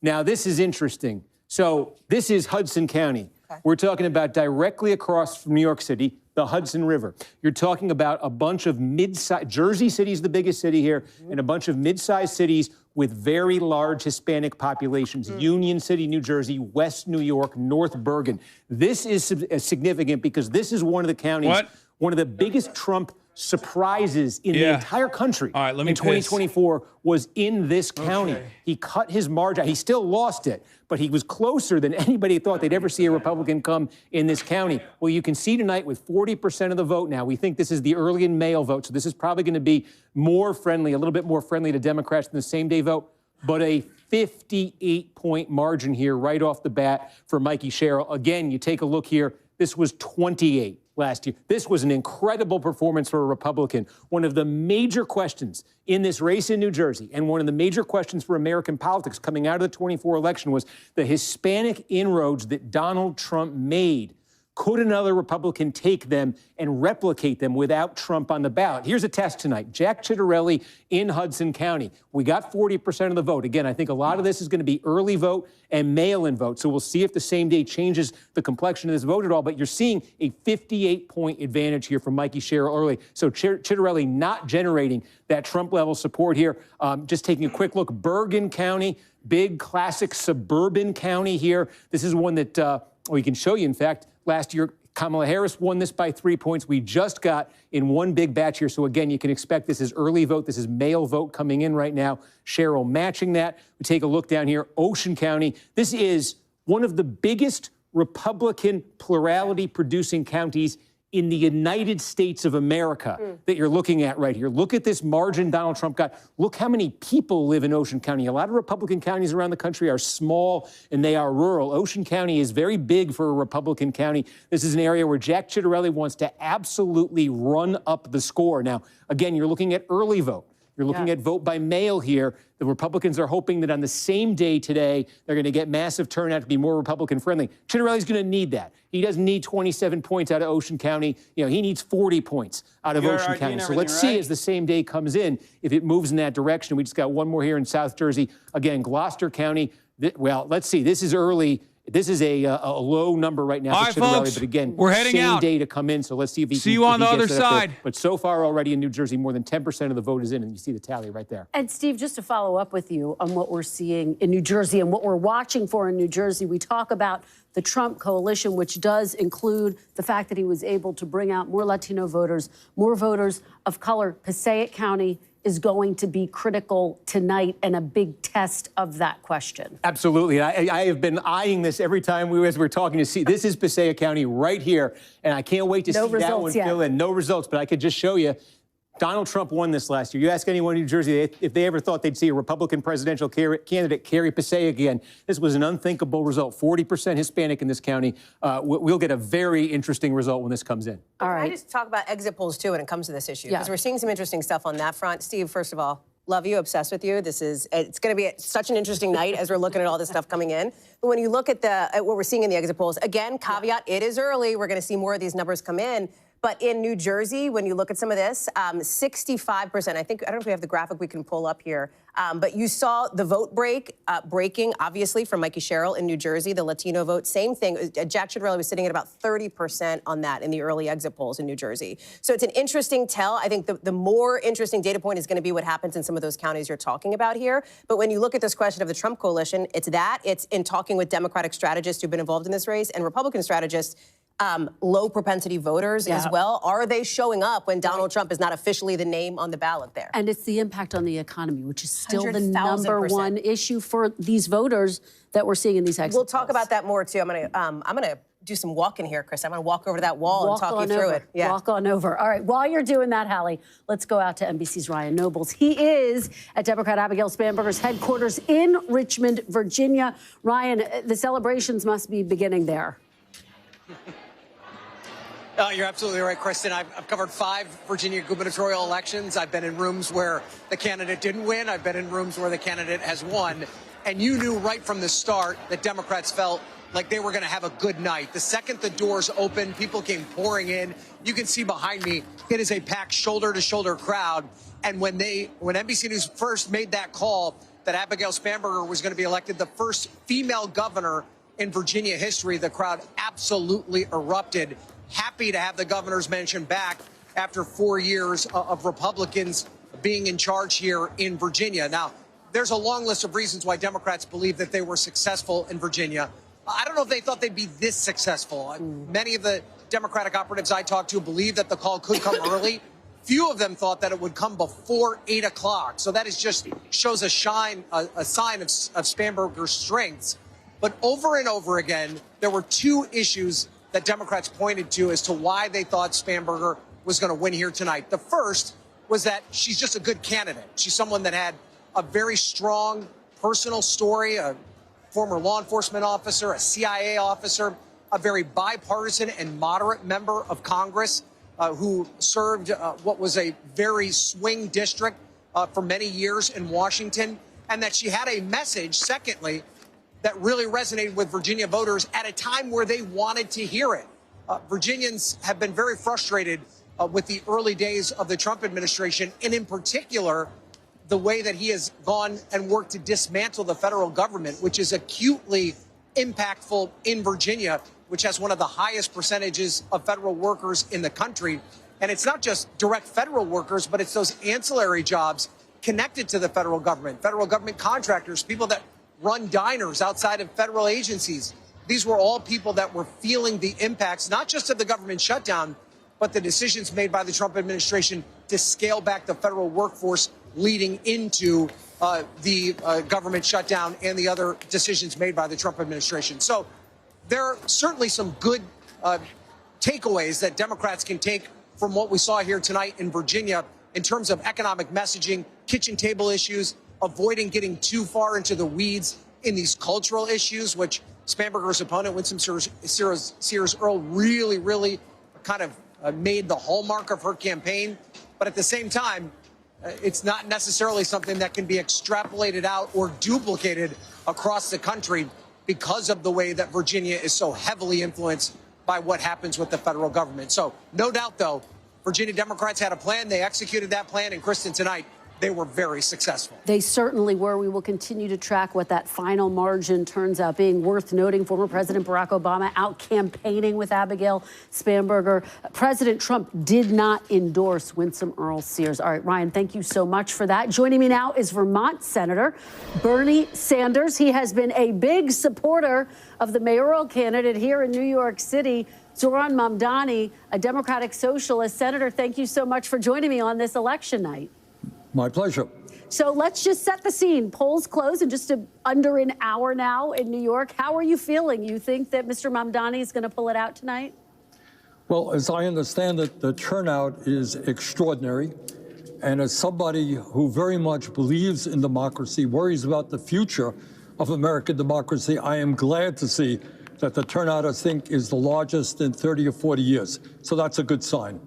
Now, this is interesting. So this is Hudson County. Okay. We're talking about directly across from New York City, the Hudson River. You're talking about a bunch of mid-sized, Jersey City's the biggest city here, and a bunch of mid-sized cities with very large Hispanic populations. Union City, New Jersey, West New York, North Bergen. This is significant because this is one of the counties, one of the biggest Trump surprises in the entire country in 2024 was in this county. He cut his margin. He still lost it, but he was closer than anybody thought they'd ever see a Republican come in this county. Well, you can see tonight with 40% of the vote now, we think this is the early and mail vote, so this is probably going to be more friendly, a little bit more friendly to Democrats than the same-day vote, but a 58-point margin here right off the bat for Mikey Sherrill. Again, you take a look here, this was 28. Last year. This was an incredible performance for a Republican. One of the major questions in this race in New Jersey, and one of the major questions for American politics coming out of the 24 election, was the Hispanic inroads that Donald Trump made. Could another Republican take them and replicate them without Trump on the ballot? Here's a test tonight. Jack Ciattarelli in Hudson County. We got 40% of the vote. Again, I think a lot of this is going to be early vote and mail-in vote. So we'll see if the same day changes the complexion of this vote at all. But you're seeing a 58-point advantage here from Mikey Sherrill early. So Ciattarelli not generating that Trump-level support here. Just taking a quick look. Bergen County, big classic suburban county here. This is one that we can show you, in fact. Last year, Kamala Harris won this by 3 points. We just got in one big batch here. So again, you can expect this is early vote. This is mail vote coming in right now. Sherrill matching that. We take a look down here. Ocean County. This is one of the biggest Republican plurality producing counties in the United States of America that you're looking at right here. Look at this margin Donald Trump got. Look how many people live in Ocean County. A lot of Republican counties around the country are small and they are rural. Ocean County is very big for a Republican county. This is an area where Jack Ciattarelli wants to absolutely run up the score. Now, again, you're looking at early vote. You're looking at vote by mail here. The Republicans are hoping that on the same day today, they're going to get massive turnout to be more Republican friendly. Ciattarelli's going to need that. He doesn't need 27 points out of Ocean County. He needs 40 points out of Ocean County. So let's see as the same day comes in, if it moves in that direction. We just got one more here in South Jersey. Again, Gloucester County. Well, let's see. This is early. This is a low number right now for Ciattarelli, but again, we're heading same out. day to come in, so let's see if he see you on the other side. But so far already in New Jersey, more than 10% of the vote is in, and you see the tally right there. And Steve, just to follow up with you on what we're seeing in New Jersey and what we're watching for in New Jersey, we talk about the Trump coalition, which does include the fact that he was able to bring out more Latino voters, more voters of color. Passaic County is going to be critical tonight and a big test of that question. Absolutely. I have been eyeing this every time as we're talking to see. This is Passaic County right here, and I can't wait to see that one fill in. No results, but I could just show you. Donald Trump won this last year. You ask anyone in New Jersey if they ever thought they'd see a Republican presidential candidate carry Passaic again. This was an unthinkable result. 40% Hispanic in this county. We'll get a very interesting result when this comes in. All right. Can I just talk about exit polls, too, when it comes to this issue? Because we're seeing some interesting stuff on that front. Steve, first of all, love you, obsessed with you. It's going to be such an interesting night as we're looking at all this stuff coming in. But when you look at what we're seeing in the exit polls, again, caveat, it is early. We're going to see more of these numbers come in. But in New Jersey, when you look at some of this, 65%, I don't know if we have the graphic we can pull up here, but you saw the vote breaking, obviously, for Mikey Sherrill in New Jersey, the Latino vote. Same thing. Jack Ciattarelli was sitting at about 30% on that in the early exit polls in New Jersey. So it's an interesting tell. I think the more interesting data point is going to be what happens in some of those counties you're talking about here. But when you look at this question of the Trump coalition, it's in talking with Democratic strategists who've been involved in this race and Republican strategists, low propensity voters as well. Are they showing up when Donald Trump is not officially the name on the ballot there? And it's the impact on the economy, which is still the number one issue for these voters that we're seeing in these exit We'll talk about that more too. I'm gonna do some walking here, Chris. I'm gonna walk over to that wall and talk you through it. Yeah. Walk on over. All right, while you're doing that, Hallie, let's go out to NBC's Ryan Nobles. He is at Democrat Abigail Spanberger's headquarters in Richmond, Virginia. Ryan, the celebrations must be beginning there. You're absolutely right, Kristen. I've covered 5 Virginia gubernatorial elections. I've been in rooms where the candidate didn't win. I've been in rooms where the candidate has won. And you knew right from the start that Democrats felt like they were going to have a good night. The second the doors opened, people came pouring in. You can see behind me, it is a packed shoulder-to-shoulder crowd. And when NBC News first made that call that Abigail Spanberger was going to be elected the first female governor in Virginia history, the crowd absolutely erupted. Happy to have the governor's mansion back after 4 years of Republicans being in charge here in Virginia. Now, there's a long list of reasons why Democrats believe that they were successful in Virginia. I don't know if they thought they'd be this successful. Many of the Democratic operatives I talked to believe that the call could come early. Few of them thought that it would come before 8 o'clock. So that just shows a sign of Spanberger's strengths. But over and over again, there were 2 issues that Democrats pointed to as to why they thought Spanberger was going to win here tonight. The first was that she's just a good candidate. She's someone that had a very strong personal story, a former law enforcement officer, a CIA officer, a very bipartisan and moderate member of Congress who served what was a very swing district for many years in Washington, and that she had a message, secondly, that really resonated with Virginia voters at a time where they wanted to hear it. Virginians have been very frustrated with the early days of the Trump administration, and in particular, the way that he has gone and worked to dismantle the federal government, which is acutely impactful in Virginia, which has one of the highest percentages of federal workers in the country. And it's not just direct federal workers, but it's those ancillary jobs connected to the federal government contractors, people that run diners outside of federal agencies. These were all people that were feeling the impacts, not just of the government shutdown, but the decisions made by the Trump administration to scale back the federal workforce leading into the government shutdown and the other decisions made by the Trump administration. So there are certainly some good takeaways that Democrats can take from what we saw here tonight in Virginia in terms of economic messaging, kitchen table issues, avoiding getting too far into the weeds in these cultural issues, which Spanberger's opponent, Winsome Sears Earle, really kind of made the hallmark of her campaign. But at the same time, it's not necessarily something that can be extrapolated out or duplicated across the country because of the way that Virginia is so heavily influenced by what happens with the federal government. So no doubt, though, Virginia Democrats had a plan. They executed that plan. And Kristen, tonight, they were very successful. They certainly were. We will continue to track what that final margin turns out being. Worth noting, former President Barack Obama out campaigning with Abigail Spanberger. President Trump did not endorse Winsome Earle Sears. All right, Ryan, thank you so much for that. Joining me now is Vermont Senator Bernie Sanders. He has been a big supporter of the mayoral candidate here in New York City, Zohran Mamdani, a Democratic Socialist. Senator, thank you so much for joining me on this election night. My pleasure. So let's just set the scene. Polls close in just under an hour now in New York. How are you feeling? You think that Mr. Mamdani is going to pull it out tonight? Well, as I understand it, the turnout is extraordinary. And as somebody who very much believes in democracy, worries about the future of American democracy, I am glad to see that the turnout, I think, is the largest in 30 or 40 years. So that's a good sign.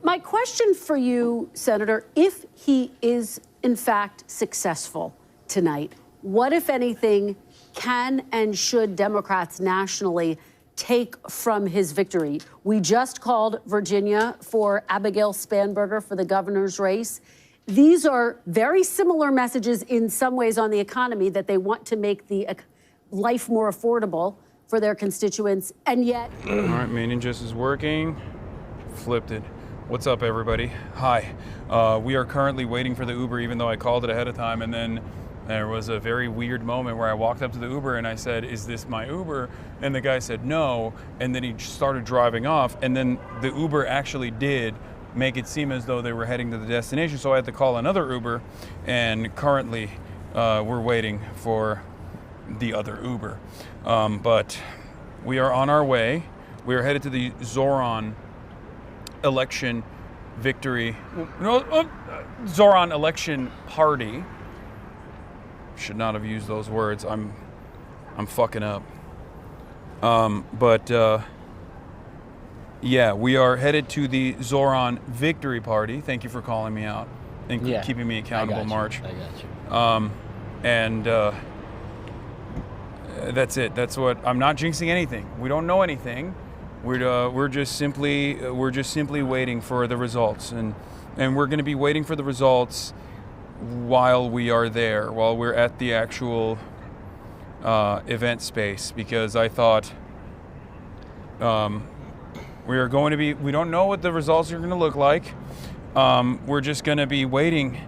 My question for you, Senator, if he is, in fact, successful tonight, what, if anything, can and should Democrats nationally take from his victory? We just called Virginia for Abigail Spanberger for the governor's race. These are very similar messages in some ways on the economy, that they want to make the life more affordable for their constituents, and yet... All right, main ingest is working. Flipped it. What's up, everybody? Hi. We are currently waiting for the Uber, even though I called it ahead of time, and then there was a very weird moment where I walked up to the Uber and I said, "Is this my Uber?" And the guy said, "No," and then he started driving off, and then the Uber actually did make it seem as though they were heading to the destination, so I had to call another Uber, and currently we're waiting for the other Uber. But we are on our way. We are headed to the ZOHRAN election victory, ZOHRAN election party. Should not have used those words. I'm fucking up. Yeah, we are headed to the ZOHRAN victory party. Thank you for calling me out and keeping me accountable, March. I got you. That's it. That's what. I'm not jinxing anything. We don't know anything. We're just simply waiting for the results, and we're going to be waiting for the results while we are there, while we're at the actual event space, because I thought we are going to be. We don't know what the results are going to look like. We're just going to be waiting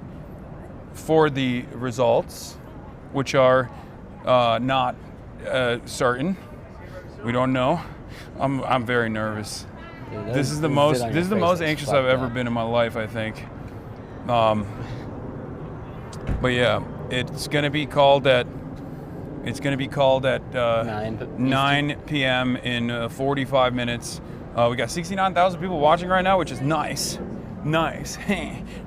for the results, which are not certain. We don't know. I'm very nervous. Dude, this is the most anxious I've ever been in my life, I think. But yeah, it's gonna be called at 9 p.m. in 45 minutes. We got 69,000 people watching right now, which is nice. Nice.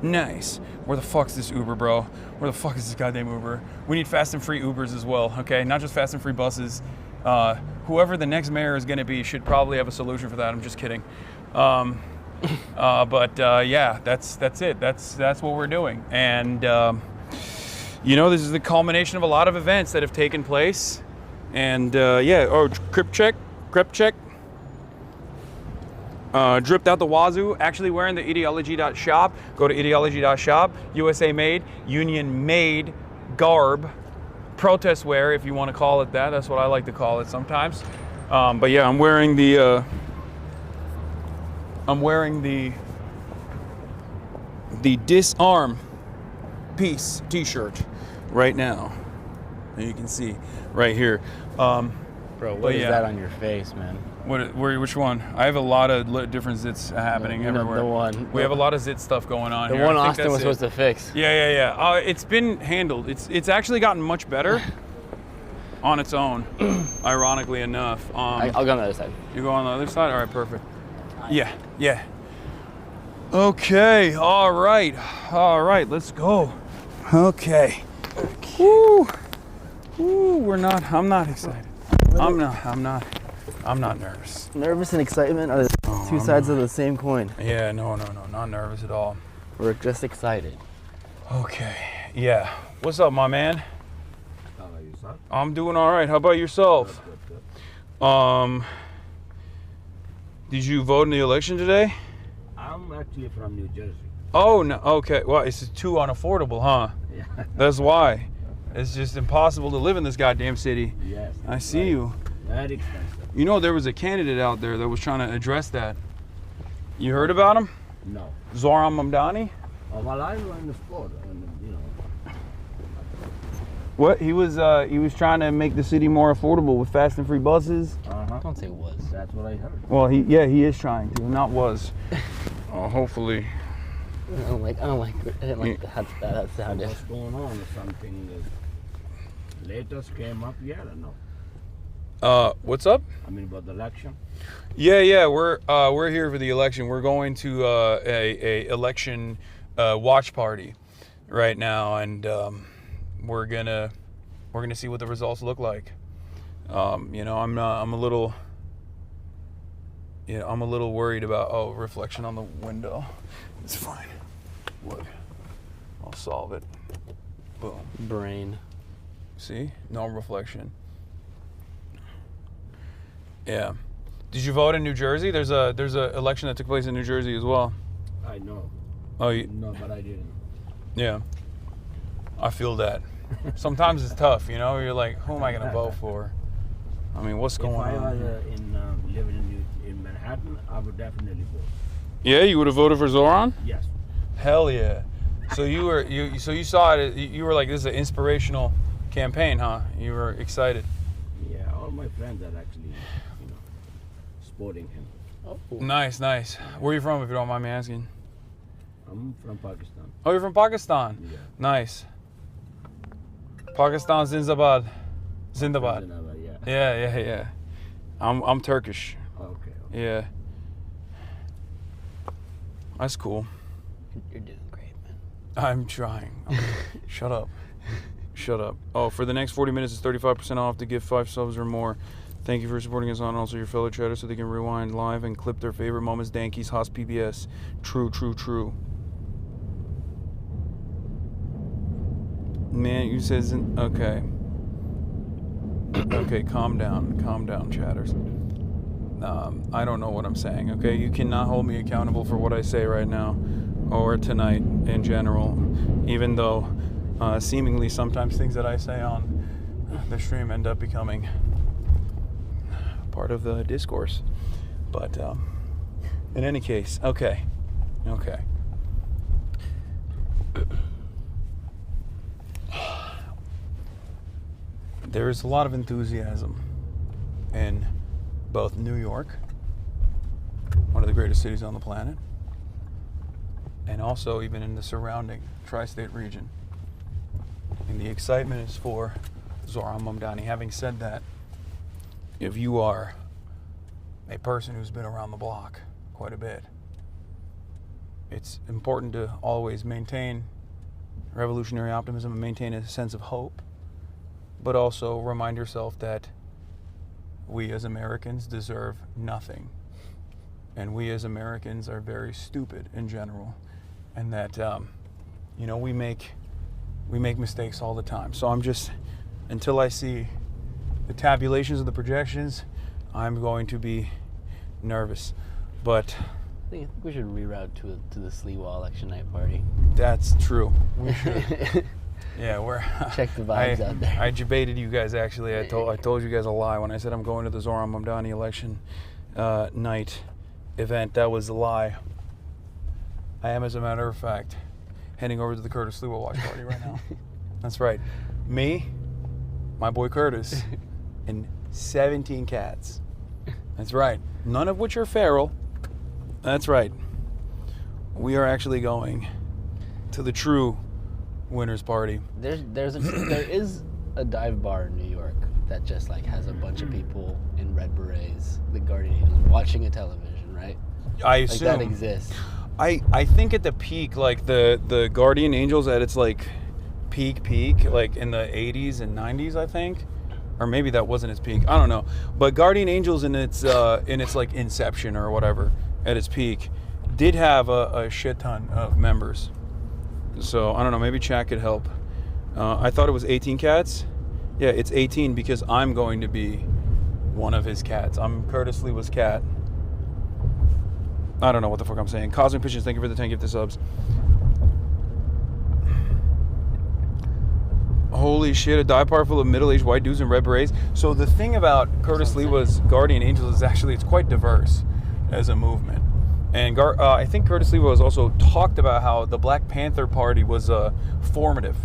Nice. Where the fuck's this Uber, bro? Where the fuck is this goddamn Uber? We need fast and free Ubers as well, okay? Not just fast and free buses. Whoever the next mayor is going to be should probably have a solution for that. I'm just kidding. Yeah, that's it. That's what we're doing. And this is the culmination of a lot of events that have taken place. And Crip check. Dripped out the wazoo, actually wearing the ideology.shop. Go to ideology.shop, USA made, union made garb, protest wear, if you want to call it that. That's what I like to call it sometimes. But yeah, I'm wearing the disarm peace t-shirt right now. And you can see right here. Bro, what is that on your face, man? Which one? I have a lot of different zits happening everywhere. The one. We have a lot of zit stuff going on the here. The one Austin was supposed to fix. Yeah. It's been handled. It's actually gotten much better on its own, ironically enough. I'll go on the other side. You go on the other side? All right, perfect. Yeah. Okay, all right, let's go. Okay. Woo, I'm not excited. I'm not nervous. Nervous and excitement are two sides of the same coin. Yeah, no, not nervous at all. We're just excited. Okay, yeah. What's up, my man? How are you, son? I'm doing all right. How about yourself? Good. Did you vote in the election today? I'm actually from New Jersey. Oh, no, okay. Well, it's too unaffordable, huh? Yeah. That's why. It's just impossible to live in this goddamn city. Yes. I see you. Very expensive. You know, there was a candidate out there that was trying to address that. You heard about him? No. ZOHRAN Mamdani? Oh, well, I was in the sport, What? He was trying to make the city more affordable with fast and free buses. Don't say was. That's what I heard. Well, he is trying to, not was. Hopefully. I don't like that sounded. What's going on or something? Latest came up yet or no? What's up? I mean, about the election? Yeah, we're here for the election. We're going to a election watch party right now, and we're gonna see what the results look like. I'm a little worried about reflection on the window. It's fine. Look, I'll solve it. Boom. Brain. See? No reflection. Yeah. Did you vote in New Jersey? There's a election that took place in New Jersey as well. I know. Oh, No, but I didn't. yeah. I feel that. Sometimes it's tough, you know. You're like, who am I going to vote for? I mean, what's going on? If I was here? living in Manhattan, I would definitely vote. Yeah, you would have voted for ZOHRAN? Yes. Hell yeah. So you saw it. You were like, this is an inspirational campaign, huh? You were excited. Yeah, all my friends are actually, supporting him. Oh. Nice, nice. Where are you from, if you don't mind me asking? I'm from Pakistan. Oh, you're from Pakistan? Yeah. Nice. Pakistan Zindabad. Zindabad. Yeah. Yeah. I'm Turkish. Okay. Yeah. That's cool. You're doing great, man. I'm trying. Shut up. Shut up. Oh, for the next 40 minutes, it's 35% off to give 5 subs or more. Thank you for supporting us on, also your fellow chatters, so they can rewind live and clip their favorite moments. Dankies, Haas PBS. True. Man, you says okay. Okay, calm down, chatters. I don't know what I'm saying, okay? You cannot hold me accountable for what I say right now or tonight in general, even though seemingly sometimes things that I say on the stream end up becoming part of the discourse. But in any case, okay. There's a lot of enthusiasm in both New York, one of the greatest cities on the planet, and also even in the surrounding tri-state region. And the excitement is for ZOHRAN Mamdani. Having said that, if you are a person who's been around the block quite a bit, it's important to always maintain revolutionary optimism and maintain a sense of hope, but also remind yourself that we as Americans deserve nothing. And we as Americans are very stupid in general. And that, we make mistakes all the time. So I'm just, until I see the tabulations of the projections, I'm going to be nervous. But I think we should reroute to the Sliwa election night party. That's true. We should. Yeah, check the vibes out there. I debated you guys actually. I told you guys a lie when I said I'm going to the ZOHRAN Mamdani election night event. That was a lie. I am, as a matter of fact, heading over to the Curtis Sliwa watch party right now. That's right. Me, my boy Curtis, and 17 cats. That's right. None of which are feral. That's right. We are actually going to the true winner's party. There is a dive bar in New York that just has a bunch of people in red berets, the Guardian Angels, watching a television, right? I assume that exists. I think at the peak, the Guardian Angels at its peak, in the 80s and 90s, I think, or maybe that wasn't its peak. I don't know. But Guardian Angels in its inception or whatever at its peak did have a shit ton of members. So, I don't know, maybe chat could help. I thought it was 18 cats. Yeah, it's 18 because I'm going to be one of his cats. I'm Curtis Sliwa's cat. I don't know what the fuck I'm saying. Cosmic Pigeons, thank you for the 10 gifted subs. Holy shit, a dive bar full of middle-aged white dudes in red berets. So the thing about Curtis Sliwa's Guardian Angels is actually it's quite diverse as a movement. And I think Curtis Sliwa has also talked about how the Black Panther Party was formative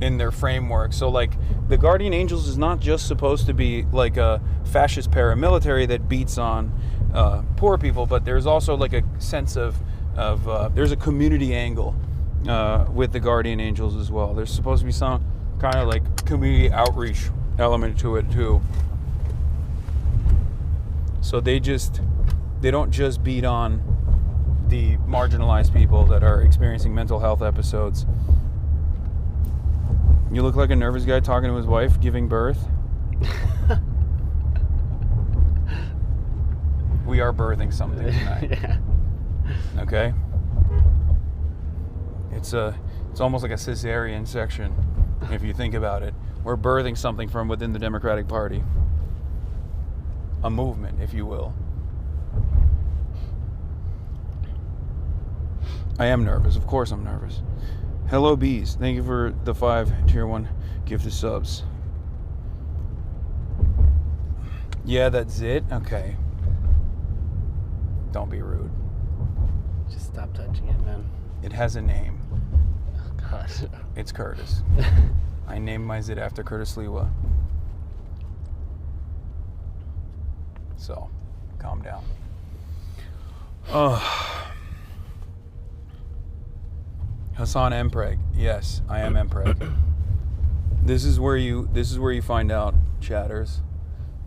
in their framework. So, the Guardian Angels is not just supposed to be a fascist paramilitary that beats on poor people, but there's also a sense of there's a community angle with the Guardian Angels as well. There's supposed to be some kind of community outreach element to it too. So they don't just beat on the marginalized people that are experiencing mental health episodes. You look like a nervous guy talking to his wife, giving birth. We are birthing something tonight. Yeah. Okay? It's almost like a cesarean section, if you think about it. We're birthing something from within the Democratic Party. A movement, if you will. I am nervous. Of course I'm nervous. Hello, Bees. Thank you for the 5 Tier 1 gifted subs. Yeah, that's it? Okay. Don't be rude. Just stop touching it, man. It has a name. Oh, God. It's Curtis. I named my Zit after Curtis Lewa. So, calm down. Hasan Mpreg. Yes, I am Mpreg. This is where you find out, chatters.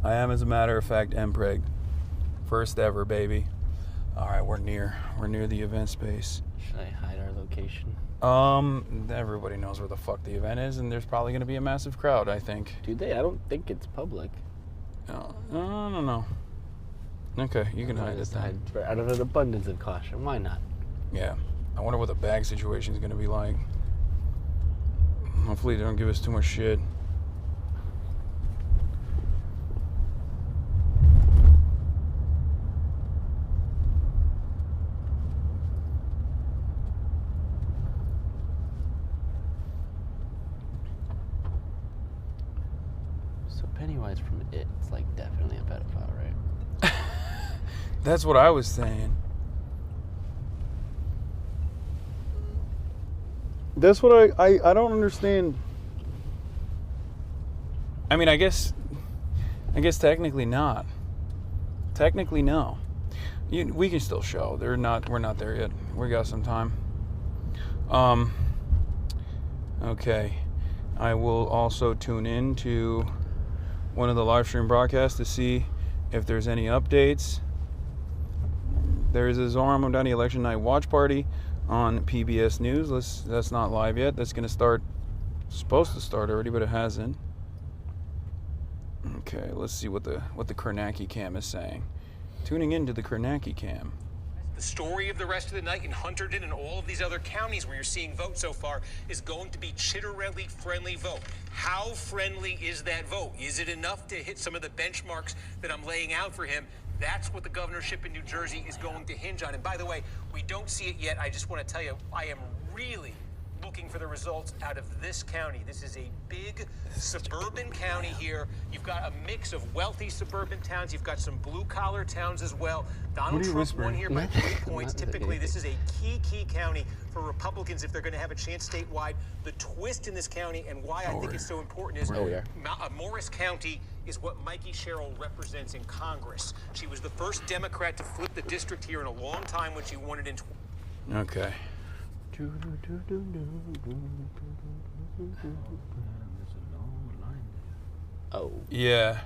I am, as a matter of fact, Mpreg. First ever, baby. All right, we're near the event space. Should I hide our location? Everybody knows where the fuck the event is, and there's probably going to be a massive crowd, I think. Do they? I don't think it's public. No. Okay, you can hide it then. Out of an abundance of caution. Why not? Yeah. I wonder what the bag situation is going to be like. Hopefully they don't give us too much shit. So Pennywise from It, it's like definitely a pedophile, right? That's what I was saying. That's what I don't understand. I mean, I guess technically not. Technically, no. We can still show. We're not there yet. We got some time. Okay. I will also tune in to one of the live stream broadcasts to see if there's any updates. There is a ZOHRAN Mamdani election night watch party on PBS News. That's not live yet. That's going to start. Supposed to start already, but it hasn't. Okay, let's see what the Kornacki cam is saying. Tuning into the Kornacki cam. The story of the rest of the night in Hunterdon and all of these other counties where you're seeing votes so far is going to be Chitterelli-friendly vote. How friendly is that vote? Is it enough to hit some of the benchmarks that I'm laying out for him? That's what the governorship in New Jersey is going to hinge on. And by the way, we don't see it yet. I just want to tell you, I am really looking for the results out of this county. This is a big suburban county here. You've got a mix of wealthy suburban towns. You've got some blue-collar towns as well. Donald Trump won here by 3 points. Typically, this is a key county for Republicans if they're going to have a chance statewide. The twist in this county and why I think it's so important is Morris County is what Mikey Sherrill represents in Congress. She was the first Democrat to flip the district here in a long time when she won it in... Okay. Oh. Yeah.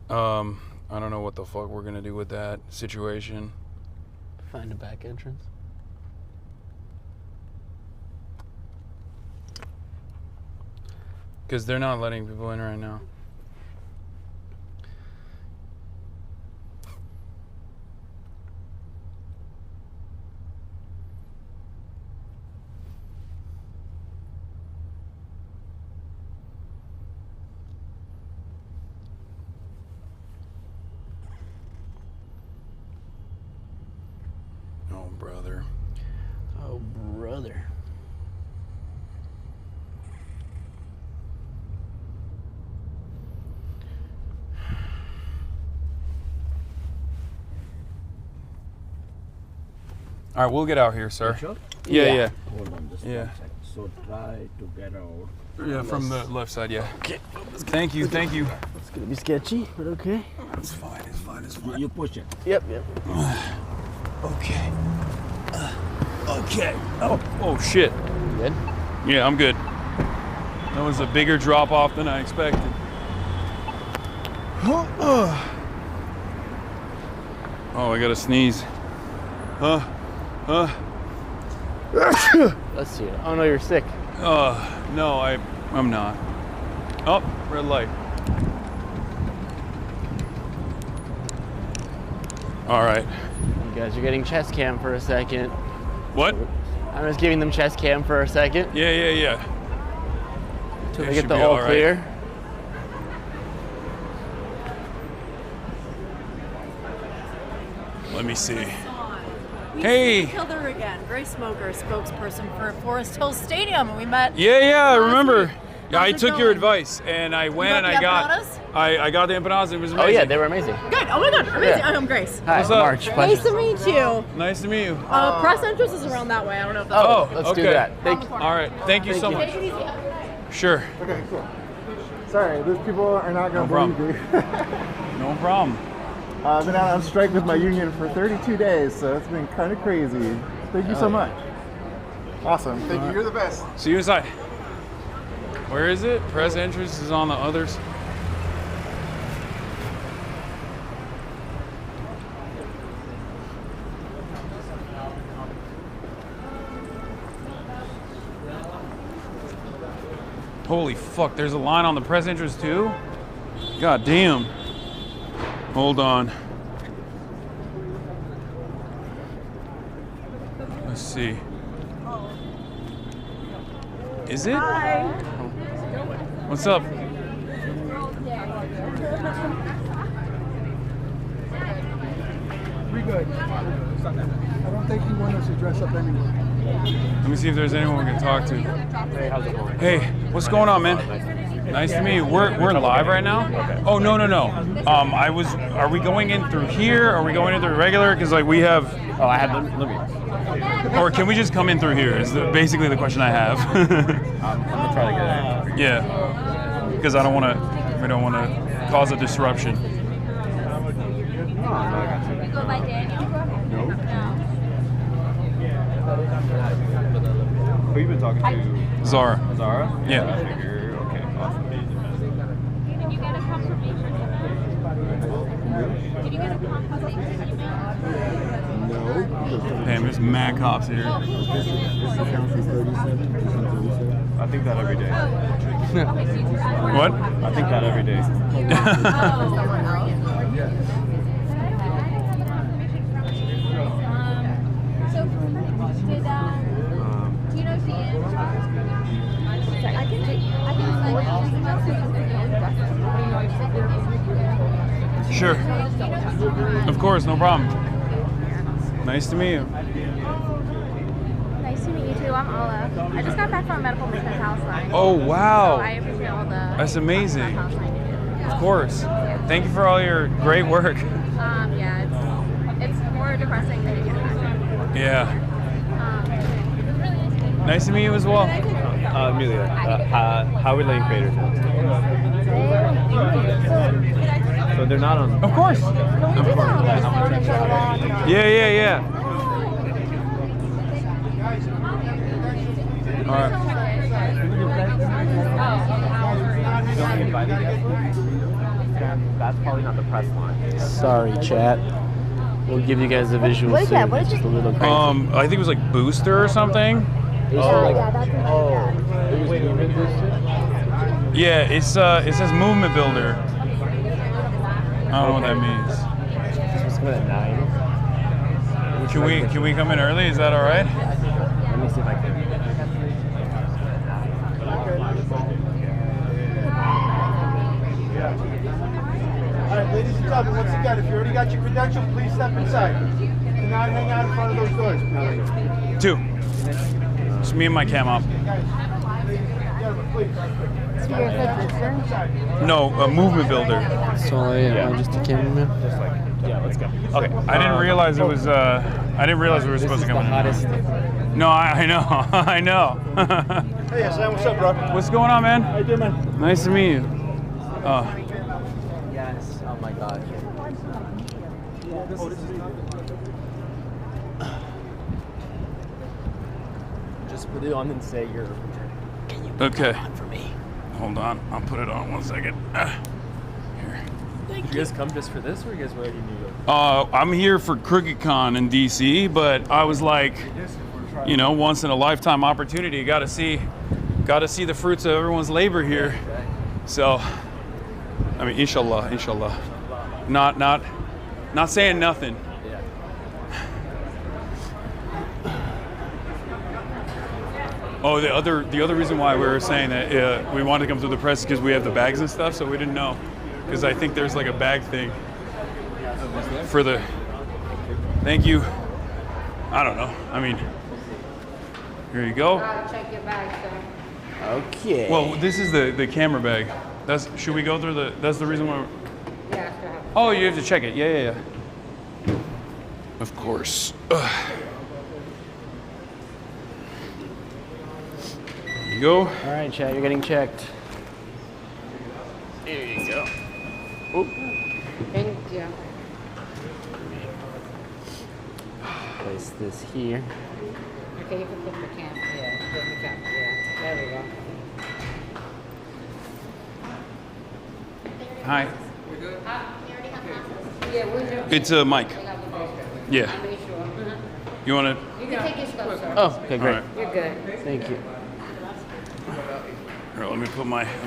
I don't know what the fuck we're gonna do with that situation. Find a back entrance. Because they're not letting people in right now. Brother. Oh, brother. All right, we'll get out here, sir. Sure? Yeah. Hold on just one second. So try to get out. Yeah, from the left side, yeah. Okay. Thank you. It's gonna be sketchy, but okay. It's fine. You push it. Yep. Okay. Okay. Oh shit. You good? Yeah, I'm good. That was a bigger drop off than I expected. Oh, I gotta sneeze. Let's see it. Oh no, you're sick. No, I'm not. Oh, red light. All right. You guys are getting chest cam for a second. What? I'm just giving them chest cam for a second. Yeah. Till we get the all clear. Let me see. Hey. Killed her again. Grace Smoker, spokesperson for Forest Hill Stadium, and we met. Yeah, I remember. Yeah, I How's it took your going? advice, and I went and got I the got. empanadas? I got the empanadas. It was amazing. Oh yeah, they were amazing. Good. Oh my God, amazing. Yeah. I'm Grace. Hi, What's up? March. Pleasure. Nice to meet you. Nice to meet you. Press entrance is around that way. I don't know if that's. Oh, let's okay. do that. Thank you. All right. Thank you so much. Take it easy. Sure. Okay, cool. Sorry, those people are not going to believe me. No problem. I've been out on strike with my union for 32 days, so it's been kind of crazy. Thank you so much. Awesome. Thank you. You're the best. See you inside. Where is it? Press entrance is on the others. Holy fuck, there's a line on the press entrance too? God damn. Hold on. Let's see. Is it? Hi. What's up? Pretty good. I don't think he wanted us to dress up anyway. Let me see if there's anyone we can talk to. Hey, how's it going? Hey, what's going on, man? Nice to meet you. We're live right now. Oh no. Are we going in through here? Are we going in through regular? Because like we have. Oh, I had let me. Or can we just come in through here? Is basically the question I have. I'm gonna try to get in. Yeah, because I don't want to. We don't want to cause a disruption. Who you been talking to? Zara. Zara? Yeah. Okay, awesome. Did you get a confirmation email? Did you get a confirmation email? No. Damn, there's mad cops here. I think that every day. What? I think that every day. Do you know Ian? Sure. Of course, no problem. Nice to meet you. Nice to meet you too. I'm Ola. I just got back from a medical maintenance house line. Oh wow. So I appreciate all the. That's amazing. Of course. Thank you for all your great work. Yeah, it's more depressing than you can imagine. Yeah. Nice to meet you as well. Amelia, how are we laying craters in? So they're not on. Of course. Yeah. All right. That's probably not the press line. Sorry, chat. We'll give you guys a visual What is soon. that? What is It's just a little crazy. I think it was like Booster or something. It was movement booster? Yeah, it says Movement Builder. I don't know what that means. This was coming at 9. Can we come in early? Is that all right? Let me see if I can. All right, ladies and gentlemen, once again, if you already got your credential, please step inside. Do not hang out in front of those doors, please. 2. Just me and my cam up. No, a Movement Builder. Sorry, just a cameraman. Yeah, let's go. Okay. I didn't realize it was. I didn't realize we were supposed to come in. Hottest. No, I know. I know. Hey, Hasan, what's up, bro? What's going on, man? How you doing, man? Nice to meet you. Yes. Oh my God. Just put it on and say you're. Can you put Okay. it on for me? Hold on. I'll put it on 1 second. Did you guys come just for this, or you guys already knew? I'm here for CrookedCon in DC, but I was like, once in a lifetime opportunity. Got to see the fruits of everyone's labor here. So, I mean, inshallah. Not saying nothing. Oh, the other reason why we were saying that we wanted to come through the press is because we have the bags and stuff, so we didn't know. Because I think there's like a bag thing for the. Thank you. I don't know. I mean, here you go. Check your bag, sir. Okay. Well, this is the camera bag. Should we go through that's the reason why Yeah, sure. Oh, you have to check it. Yeah. Of course. There you go. All right, chat, you're getting checked. There you go. Thank you. Place this here. Okay, you can put the camp. Yeah, put the camp. Yeah, there we go. Hi. Yeah, where's your... It's Mike. Yeah. You want to? You can take your stuff, sir. Oh, okay, great. All right. You're good. Thank you. Here, let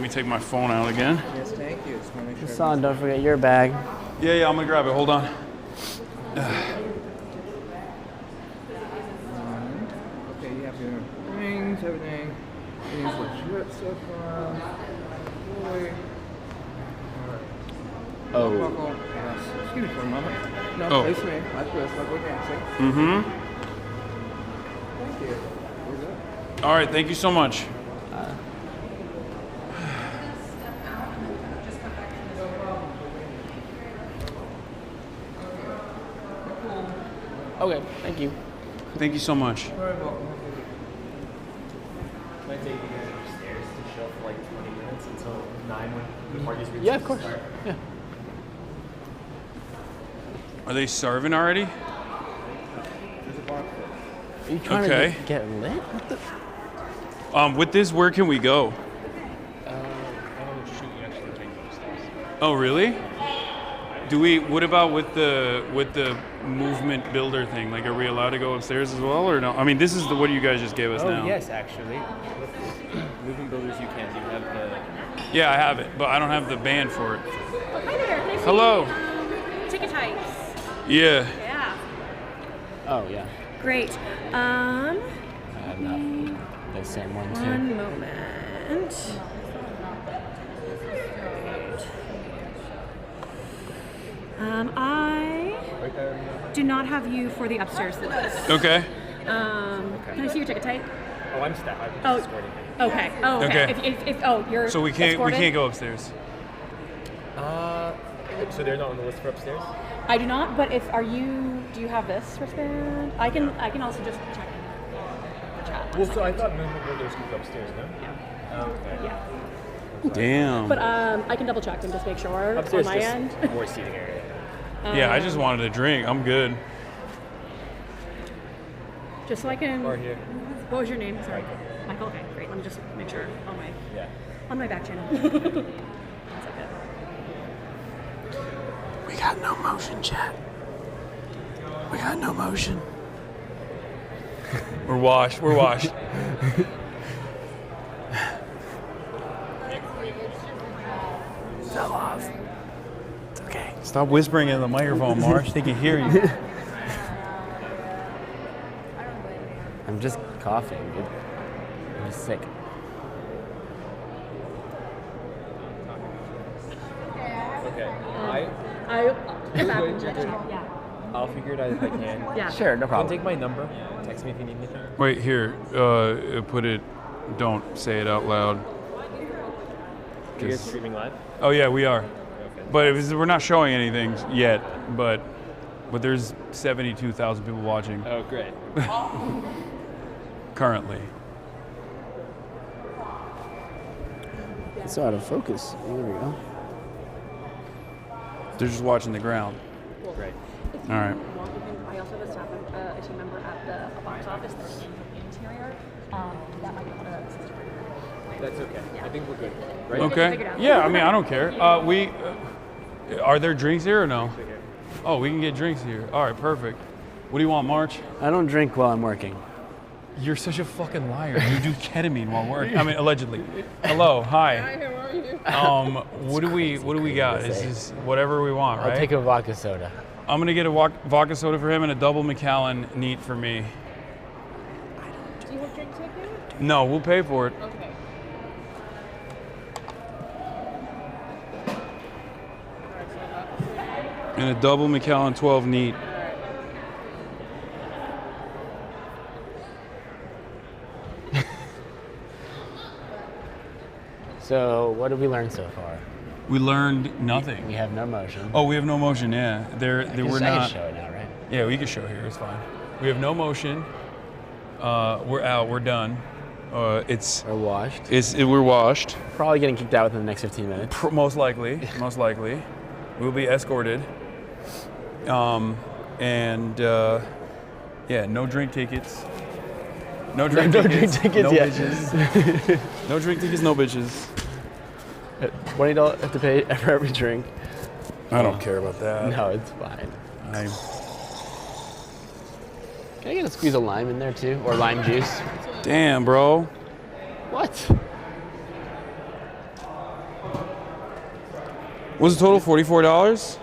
me take my phone out again. Yes, thank you. Just want to make sure. Hasan, don't forget your bag. Yeah, I'm gonna grab it. Hold on. Okay, you have your rings, everything. Things look good so far. Boy. Oh. Yes. Excuse me for a moment. No, Oh. face me. Like this. Like we're dancing. Mm-hmm. Thank you. We're good. All right, thank you so much. Okay, thank you. Thank you so much. Very welcome. Can I take you guys upstairs to chill for like 20 minutes until 9 when the party's ready? Yeah, of course. Yeah. Are they serving already? There's a bar. Are you trying to get lit? What the? With this, where can we go? I'll shoot you actually take you upstairs. Oh, really? What about with the movement builder thing? Like, are we allowed to go upstairs as well, or no? I mean, this is what you guys just gave us now. Oh, yes, actually. With moving builders, you can. You have the... Yeah, I have it, but I don't have the band for it. Hi there. Nice Hello. to meet you. Ticket types. Yeah. Yeah. Oh, yeah. Great. I have that. The same one, too. One moment. I do not have you for the upstairs list. Okay. Can I see your ticket type? Oh, I'm staff. I'm Oh, just escorting. okay. Oh, okay. Okay. If you're So we can't escorted? go upstairs. So they're not on the list for upstairs? I do not. But do you have this wristband? I can also just check. Well, so I thought movement builders could go upstairs, no? Yeah. Okay. Yeah. Damn. But I can double check and just make sure Upstairs on my just end. more seating area. Yeah, I just wanted a drink. I'm good. Just so I can. Or here. What was your name? Sorry. Michael. Okay, great. Let me just make sure on my back channel. We got no motion, chat. We got no motion. We're washed. We're washed. Fell off. It's okay. Stop whispering in the microphone, Marsh. They can hear you. I'm just coughing, dude. I'm just sick. Okay. I'll figure it out if I can. Yeah. Sure, no problem. Take my number. Text me if you need anything. Wait, here. Put it. Don't say it out loud. Are you guys streaming live? Oh yeah, we are. Okay. But we're not showing anything yet. But there's 72,000 people watching. Oh, great. Currently. It's out of focus. There we go. They're just watching the ground. Great. If All right. you want, I also have a team member at the box office that's in the interior. That might be able to assist you. That's okay. I think we're good. Right? Okay. Yeah, I mean, I don't care. Are there drinks here or no? Oh, we can get drinks here. All right, perfect. What do you want, March? I don't drink while I'm working. You're such a fucking liar. You do ketamine while working. I mean, allegedly. Hello, hi. Hi, how are you? What do we got? Is this whatever we want, right? I'll take a vodka soda. I'm gonna get a vodka soda for him and a double Macallan neat for me. Do you have drink ticket? No, we'll pay for it. Okay. And a double Macallan 12 neat. So what did we learn so far? We learned nothing. We have no motion. Oh, we have no motion. Yeah, we're I not. can show it now, right? Yeah, we can show here. It's fine. We have no motion. We're out. We're done. We're washed. We're washed. Probably getting kicked out within the next 15 minutes. Most likely. Most likely. We'll be escorted. Yeah, no drink tickets. No drink tickets. No yeah. bitches. No drink tickets. No bitches. $20 have to pay for every drink. I don't care about that. No, it's fine. Can I get a squeeze of lime in there too, or lime juice? Damn, bro. What? Was the total $44?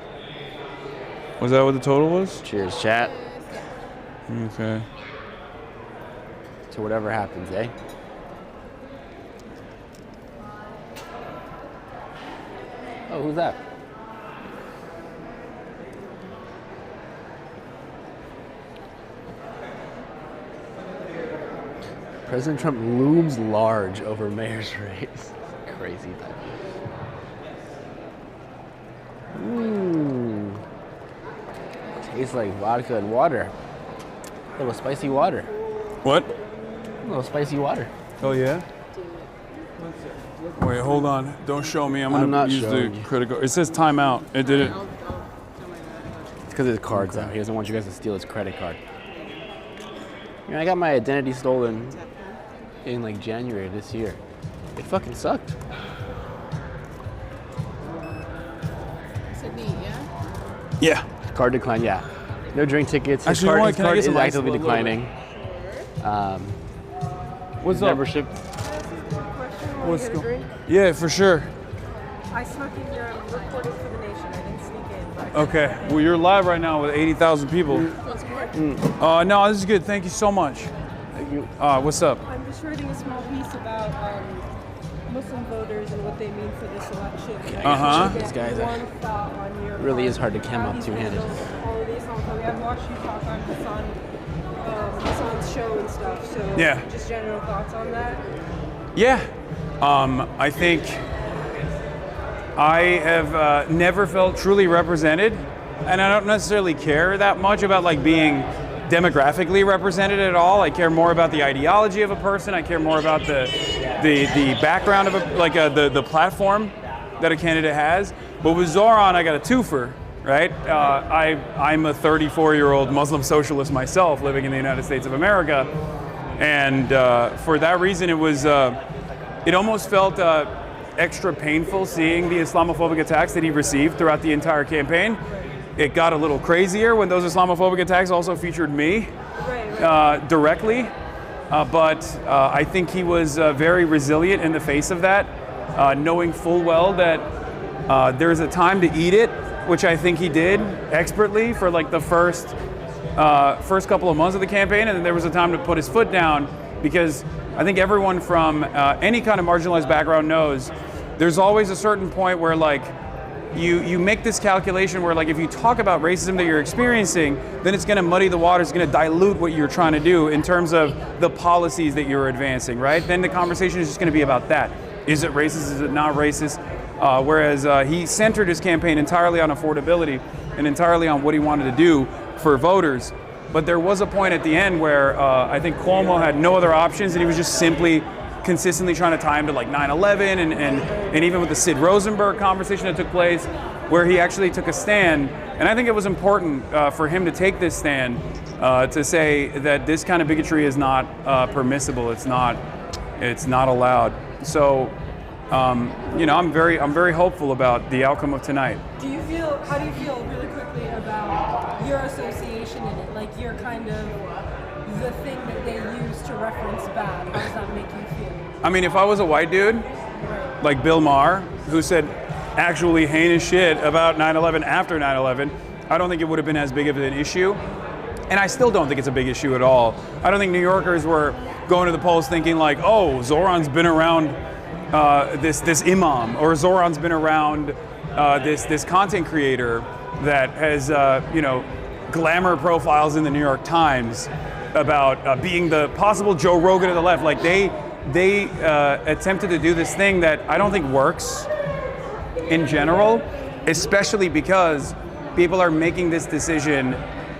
Was that what the total was? Cheers, chat. Okay. To whatever happens, eh? Oh, who's that? President Trump looms large over mayor's race. Crazy. Mmm. Tastes like vodka and water. A little spicy water. What? A little spicy water. Oh, yeah? Wait, hold on. Don't show me. I'm I'm going not to use the showing you. critical. It says timeout. It did it. It's because his card's out. He doesn't want you guys to steal his credit card. You know, I got my identity stolen in like January this year. It fucking sucked. Is it me, yeah? Yeah. Card decline, yeah. No drink tickets. His Actually, you know what? his Can I card get is some ice? actively A little declining. What's his up? membership. What's going? Yeah, for sure. I snuck in here. I'm recording for the nation. I didn't sneak in. But Okay. Well, you're live right now with 80,000 people. No, this is good. Thank you so much. Thank you. What's up? I'm just writing a small piece about Muslim voters and what they mean for this election. Uh-huh. This guy's One thought on your really is hard to cam up two-handed. all of these songs. I've watched you talk on Hasan's show and stuff. So Yeah. just general thoughts on that. Yeah. I think I have never felt truly represented, and I don't necessarily care that much about like being demographically represented at all. I care more about the ideology of a person. I care more about the background of the platform that a candidate has. But with Zohran, I got a twofer, right? I'm a 34-year-old Muslim socialist myself living in the United States of America, and for that reason, it almost felt extra painful seeing the Islamophobic attacks that he received throughout the entire campaign. It got a little crazier when those Islamophobic attacks also featured me directly, but I think he was very resilient in the face of that, knowing full well that there's a time to eat it, which I think he did expertly for like the first couple of months of the campaign, and then there was a time to put his foot down, because I think everyone from any kind of marginalized background knows there's always a certain point where like you make this calculation where like if you talk about racism that you're experiencing, then it's going to muddy the waters, it's going to dilute what you're trying to do in terms of the policies that you're advancing, right? Then the conversation is just going to be about that. Is it racist? Is it not racist? Whereas he centered his campaign entirely on affordability and entirely on what he wanted to do for voters. But there was a point at the end where I think Cuomo had no other options, and he was just simply consistently trying to tie him to like 9/11 and even with the Sid Rosenberg conversation that took place, where he actually took a stand. And I think it was important for him to take this stand to say that this kind of bigotry is not permissible. It's not allowed. So, I'm very hopeful about the outcome of tonight. How do you feel really quickly about your association in it? Like you're kind of the thing that they use to reference bad. How does that make you feel? I mean, if I was a white dude, like Bill Maher, who said actually heinous shit about 9/11 after 9/11, I don't think it would have been as big of an issue. And I still don't think it's a big issue at all. I don't think New Yorkers were going to the polls thinking like, oh, Zohran's been around this imam, or Zohran's been around this content creator that has glamour profiles in the New York Times about being the possible Joe Rogan of the left. Like they they attempted to do this thing that I don't think works in general, especially because people are making this decision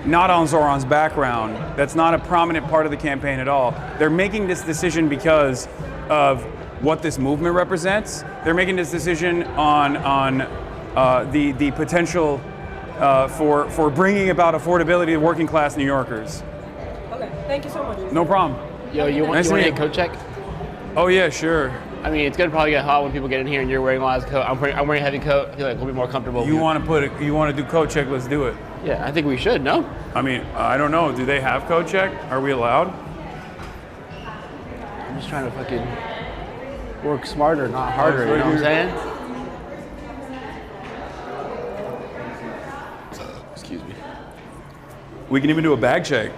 not on Zohran's background. That's not a prominent part of the campaign at all. They're making this decision because of what this movement represents. They're making this decision on the potential for bringing about affordability to working class New Yorkers. Okay, thank you so much. No problem. Yo, you want to get a coat check? Oh yeah, sure. I mean, it's gonna probably get hot when people get in here and you're wearing a lot of coat. I'm wearing a heavy coat. I feel like we'll be more comfortable. You want to do coat check? Let's do it. Yeah, I think we should. No? I mean, I don't know. Do they have coat check? Are we allowed? I'm just trying to fucking work smarter, not harder. You know what I'm saying? Excuse me. We can even do a bag check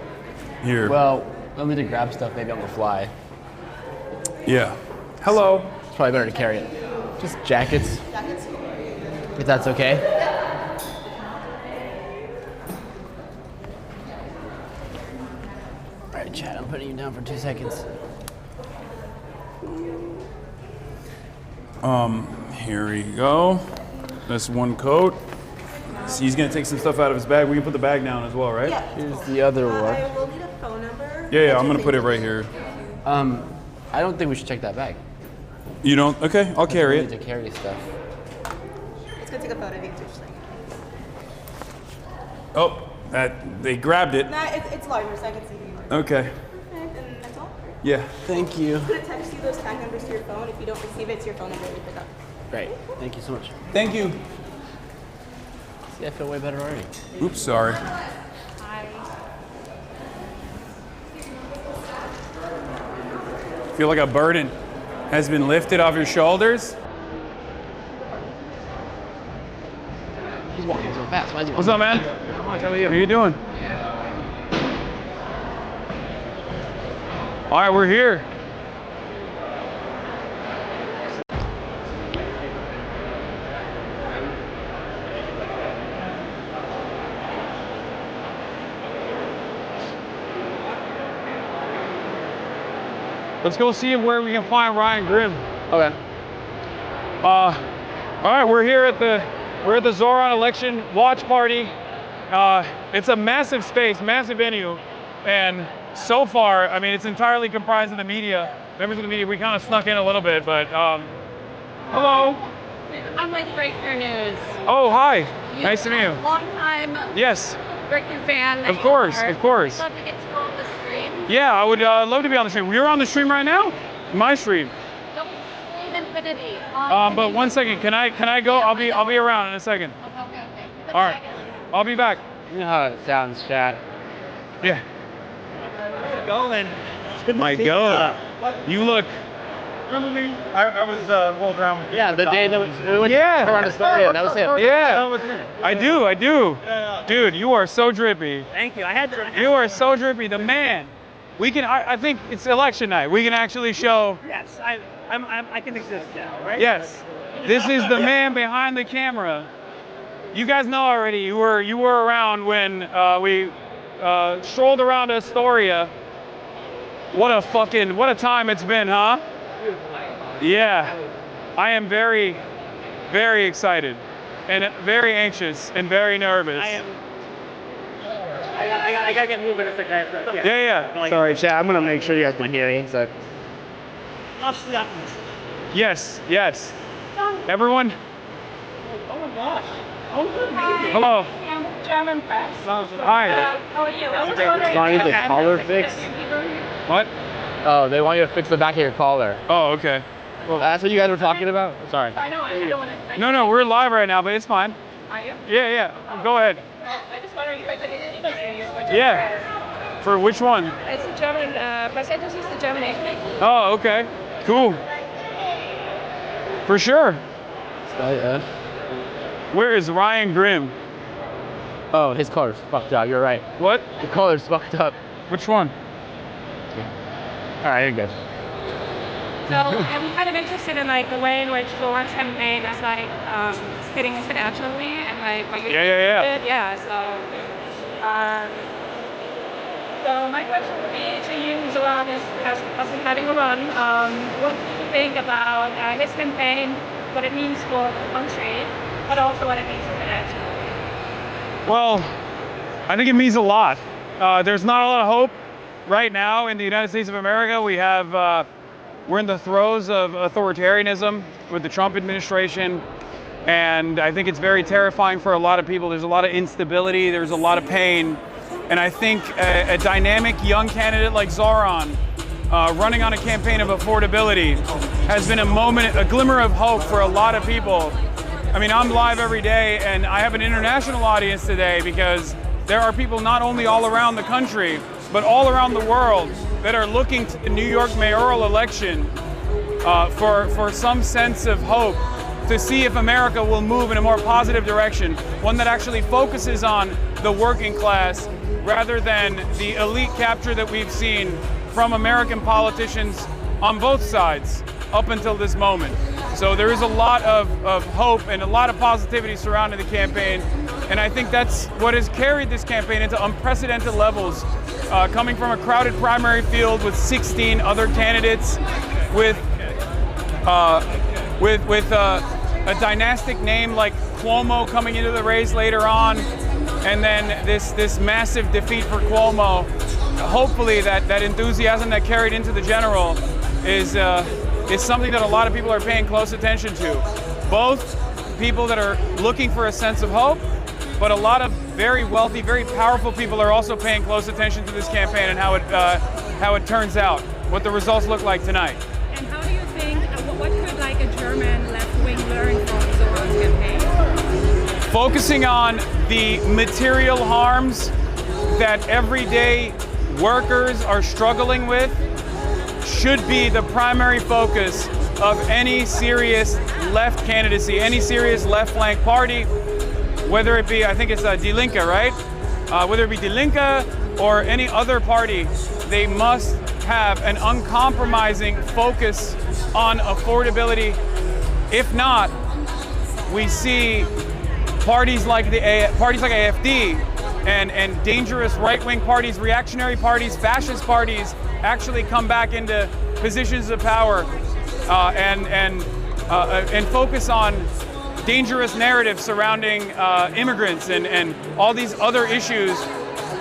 here. Well, let me to grab stuff maybe on the fly. Yeah. Hello. It's probably better to carry it. Just jackets. If that's okay. All right, Chad, I'm putting you down for 2 seconds. Here we go. That's one coat. So he's gonna take some stuff out of his bag. We can put the bag down as well, right? Yeah. Here's the other one. I will need a phone number. Yeah, I'm gonna put it right here. I don't think we should check that bag. You don't? Okay, I'll carry We it. need to carry stuff. It's gonna take a photo of you too. Just like. Oh, they grabbed it. No, it's larger, so I can see you. Okay. And that's all. Yeah. Thank you. I'm gonna text you those tag numbers to your phone. If you don't receive it, it's your phone number you pick up. Great. Thank you so much. Thank you. See, I feel way better already. Oops, sorry. Feel like a burden has been lifted off your shoulders. He's walking so fast. Why is he What's up, man? How are you? How you doing? All right, we're here. Let's go see where we can find Ryan Grimm. Okay. All right, we're here at the ZOHRAN election watch party. It's a massive space, massive venue, and so far, I mean, it's entirely comprised of the media, members of the media. We kind of snuck in a little bit, but hello. I'm with Breaker News. Oh, hi. Nice to meet you. Long time. Yes. Breaker fan. Of course, of course. Love to get to go on the stream. Yeah, I would love to be on the stream. You're on the stream right now? My stream. Don't leave infinity. But 1 second, can I go? I'll be around in a second. Okay. All right, I'll be back. You know how it sounds, Chad. Yeah. How's it going? My God. You look. Remember me? I was walking around with you. Yeah, the day that we went around the store. Yeah, that was him. Yeah. I do. Dude, you are so drippy. Thank you. I had to. You are so drippy. The man. We can. I think it's election night. We can actually show. Yes, I can exist now, right? Yes. This is the man behind the camera. You guys know already. You were around when we strolled around Astoria. What a time it's been, huh? Yeah. I am very, very excited and very anxious and very nervous. I gotta get moving a second. Yeah. Sorry, Chad. I'm gonna make sure you guys can hear me. So. Yes. Everyone. Oh my gosh. Hello. I'm German press. Hi. How are you? Want you to collar fix? What? Oh, they want you to fix the back of your collar. Oh, okay. Well, that's what you guys were talking about? Sorry. I know. I don't want to. No, we're live right now, but it's fine. Are you? Yeah. Go ahead. I just wondering if I could interview you. Yeah. For which one? It's a German. My sentence is the German ethnic. Oh, okay. Cool. For sure. Where is Ryan Grimm? Oh, his collar's fucked up. You're right. What? The collar's fucked up. Which one? All right, you're good. So I'm kind of interested in like the way in which Zohran's campaign is like fitting financially and like what you're Yeah. Yeah. So So my question would be to you, Zohran, as having a run. What do you think about his campaign, what it means for the country, but also what it means for the nation? Well, I think it means a lot. There's not a lot of hope right now in the United States of America. We're in the throes of authoritarianism with the Trump administration, and I think it's very terrifying for a lot of people. There's a lot of instability, there's a lot of pain, and I think a dynamic young candidate like Zohran running on a campaign of affordability has been a glimmer of hope for a lot of people. I mean, I'm live every day, and I have an international audience today because there are people not only all around the country, but all around the world that are looking to the New York mayoral election for some sense of hope to see if America will move in a more positive direction, one that actually focuses on the working class rather than the elite capture that we've seen from American politicians on both sides up until this moment. So there is a lot of hope and a lot of positivity surrounding the campaign, and I think that's what has carried this campaign into unprecedented levels, coming from a crowded primary field with 16 other candidates, with a dynastic name like Cuomo coming into the race later on, and then this massive defeat for Cuomo. Hopefully that enthusiasm that carried into the general is something that a lot of people are paying close attention to. Both people that are looking for a sense of hope, but a lot of very wealthy, very powerful people are also paying close attention to this campaign and how it turns out, what the results look like tonight. And how do you think, what could like a German left wing learn from Zohran's campaign? Focusing on the material harms that everyday workers are struggling with should be the primary focus of any serious left candidacy, any serious left flank party, whether it be, I think it's Die Linke, right? Whether it be Die Linke or any other party, they must have an uncompromising focus on affordability. If not, we see parties like AfD and dangerous right-wing parties, reactionary parties, fascist parties actually come back into positions of power and focus on dangerous narratives surrounding immigrants and all these other issues,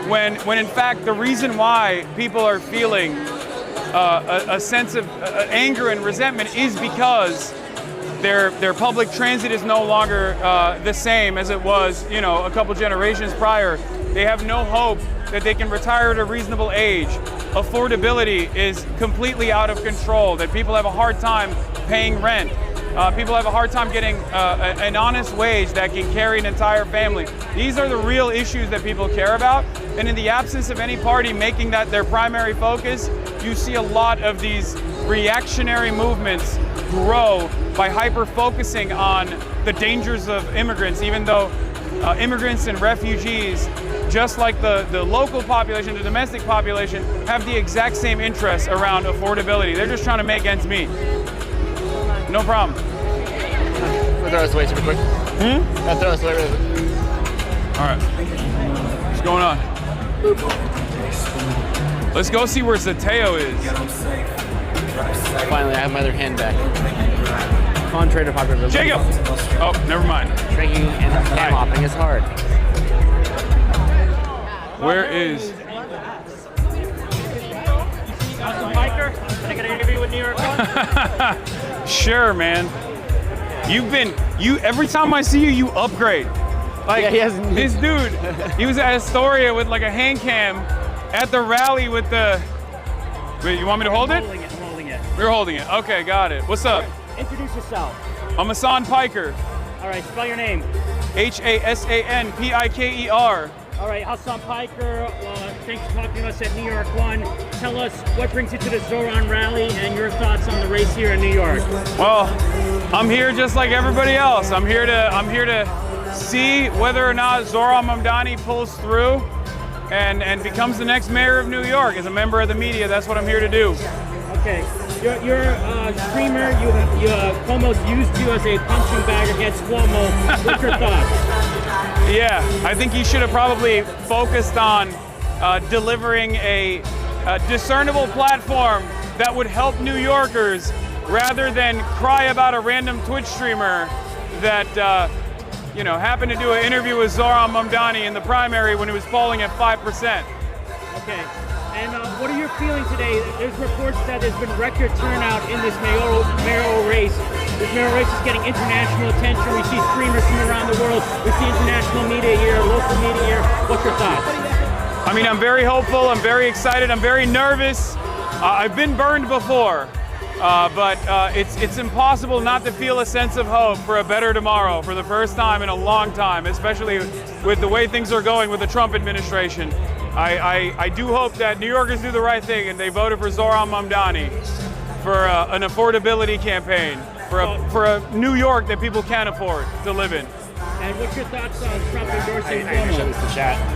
when in fact the reason why people are feeling a sense of anger and resentment is because their public transit is no longer the same as it was, a couple generations prior. They have no hope that they can retire at a reasonable age. Affordability is completely out of control, that people have a hard time paying rent. People have a hard time getting an honest wage that can carry an entire family. These are the real issues that people care about. And in the absence of any party making that their primary focus, you see a lot of these reactionary movements grow by hyper-focusing on the dangers of immigrants, even though immigrants and refugees, just like the local population, the domestic population, have the exact same interests around affordability. They're just trying to make ends meet. No problem. We'll throw this away super quick. I'll throw this away really quick. All right. What's going on? Let's go see where Zateo is. Finally, I have my other hand back. Contrary to popular belief. Jacob! Oh, never mind. Drinking and ham hopping is hard. Where is... Piker? Can I get an interview with New York? Sure, man. Every time I see you, you upgrade. Like, yeah, this dude, he was at Astoria with like a hand cam at the rally with the... Wait, you want me to hold it? I'm holding it. You're holding it. Okay, got it. What's up? Introduce yourself. I'm Hasan Piker. All right, spell your name. Hasan Piker. All right, Hasan Piker, thanks for talking to us at New York One. Tell us what brings you to the Zohran rally and your thoughts on the race here in New York. Well, I'm here just like everybody else. I'm here to see whether or not Zohran Mamdani pulls through and becomes the next mayor of New York. As a member of the media, that's what I'm here to do. Okay, you're a streamer. Cuomo's used you as a punching bag against Cuomo. What's your thoughts? Yeah, I think he should have probably focused on delivering a discernible platform that would help New Yorkers rather than cry about a random Twitch streamer that happened to do an interview with Zohran Mamdani in the primary when he was polling at 5%. Okay. And what are your feelings today? There's reports that there's been record turnout in this mayoral race. This mayoral race is getting international attention. We see streamers from around the world. We see international media here, local media here. What's your thoughts? I mean, I'm very hopeful. I'm very excited. I'm very nervous. I've been burned before, but it's impossible not to feel a sense of hope for a better tomorrow for the first time in a long time, especially with the way things are going with the Trump administration. I do hope that New Yorkers do the right thing and they voted for Zohran Mamdani for an affordability campaign, for a New York that people can't afford to live in. And what's your thoughts on Trump endorsing Cuomo?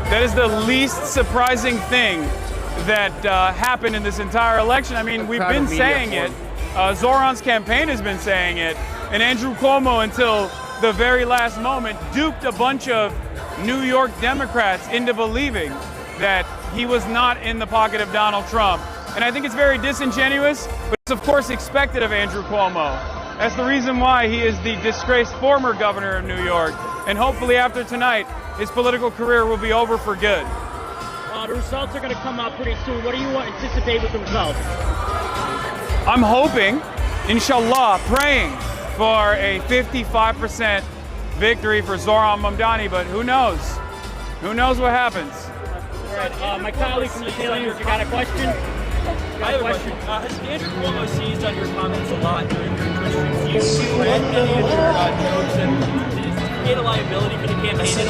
That is the least surprising thing that happened in this entire election. I mean, we've been saying it. Zohran's campaign has been saying it. And Andrew Cuomo, until the very last moment, duped a bunch of New York Democrats into believing that he was not in the pocket of Donald Trump. And I think it's very disingenuous, but it's of course expected of Andrew Cuomo. That's the reason why he is the disgraced former governor of New York. And hopefully after tonight, his political career will be over for good. The results are going to come out pretty soon. What do you anticipate with the results? I'm hoping, inshallah, praying for a 55% victory for Zohran Mamdani, but who knows? Who knows what happens? All right, my colleague from the Daily News, you got a question? I have a question. Has Andrew Cuomo seized on your comments a lot during your Twitch streams? Do you regret any of your jokes, and is this create a liability for the campaign at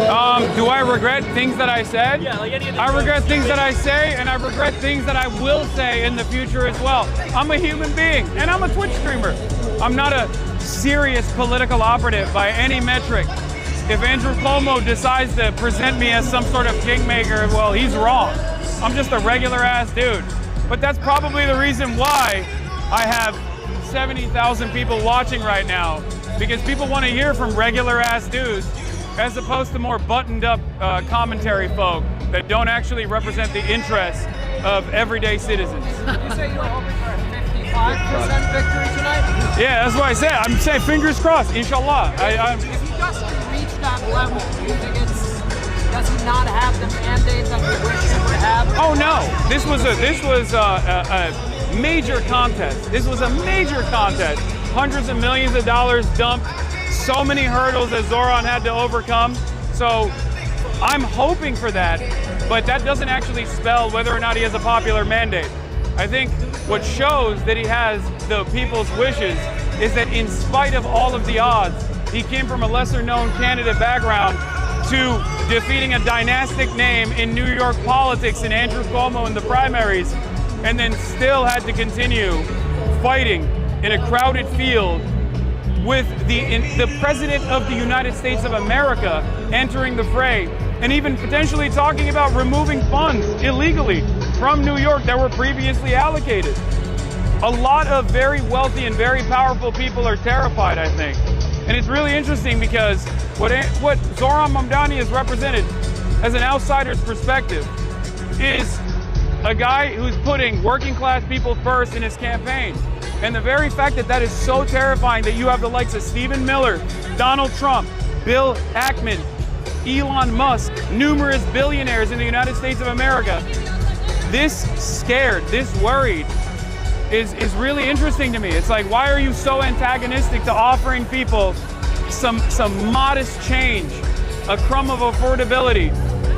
all? Do I regret things that I said? Yeah, like any of the I regret jokes. things that I say, and I regret things that I will say in the future as well. I'm a human being, and I'm a Twitch streamer. I'm not a serious political operative by any metric. If Andrew Cuomo decides to present me as some sort of kingmaker, well, he's wrong. I'm just a regular ass dude. But that's probably the reason why I have 70,000 people watching right now, because people want to hear from regular ass dudes as opposed to more buttoned up commentary folk that don't actually represent the interests of everyday citizens. Did you say you were hoping for a 55% victory tonight? Yeah, that's what I said. I'm saying fingers crossed, inshallah. If he doesn't reach that level, do you think does he not have the mandate that you wish he would have? Oh no, this was a major contest. This was a major contest. Hundreds of millions of dollars dumped. So many hurdles that Zohran had to overcome. So I'm hoping for that, but that doesn't actually spell whether or not he has a popular mandate. I think what shows that he has the people's wishes is that in spite of all of the odds, he came from a lesser known candidate background to defeating a dynastic name in New York politics in Andrew Cuomo in the primaries, and then still had to continue fighting in a crowded field with the President of the United States of America entering the fray, and even potentially talking about removing funds illegally from New York that were previously allocated. A lot of very wealthy and very powerful people are terrified, I think. And it's really interesting because what Zohran Mamdani has represented as an outsider's perspective is a guy who's putting working class people first in his campaign. And the very fact that that is so terrifying that you have the likes of Stephen Miller, Donald Trump, Bill Ackman, Elon Musk, numerous billionaires in the United States of America, this scared, this worried, is really interesting to me. It's like, why are you so antagonistic to offering people some modest change, a crumb of affordability,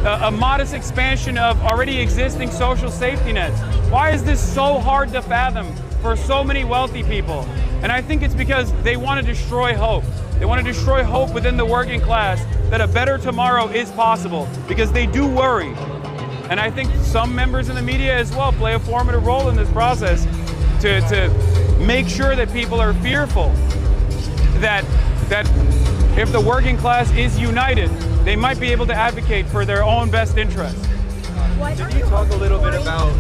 a modest expansion of already existing social safety nets? Why is this so hard to fathom for so many wealthy people? And I think it's because they want to destroy hope. They want to destroy hope within the working class that a better tomorrow is possible, because they do worry. And I think some members in the media as well play a formative role in this process to make sure that people are fearful that if the working class is united, they might be able to advocate for their own best interests. Could you talk a little bit about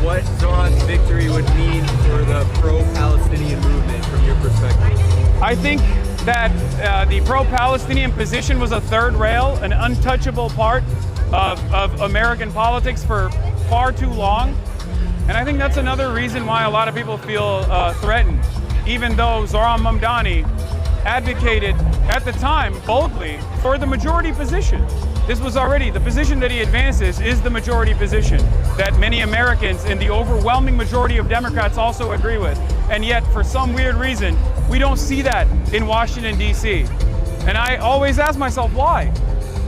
what Zohran's victory would mean for the pro-Palestinian movement from your perspective? I think that the pro-Palestinian position was a third rail, an untouchable part of American politics for far too long. And I think that's another reason why a lot of people feel threatened, even though Zohran Mamdani advocated at the time boldly for the majority position. This was already, the position that he advances is the majority position that many Americans and the overwhelming majority of Democrats also agree with. And yet, for some weird reason, we don't see that in Washington, D.C. And I always ask myself, why?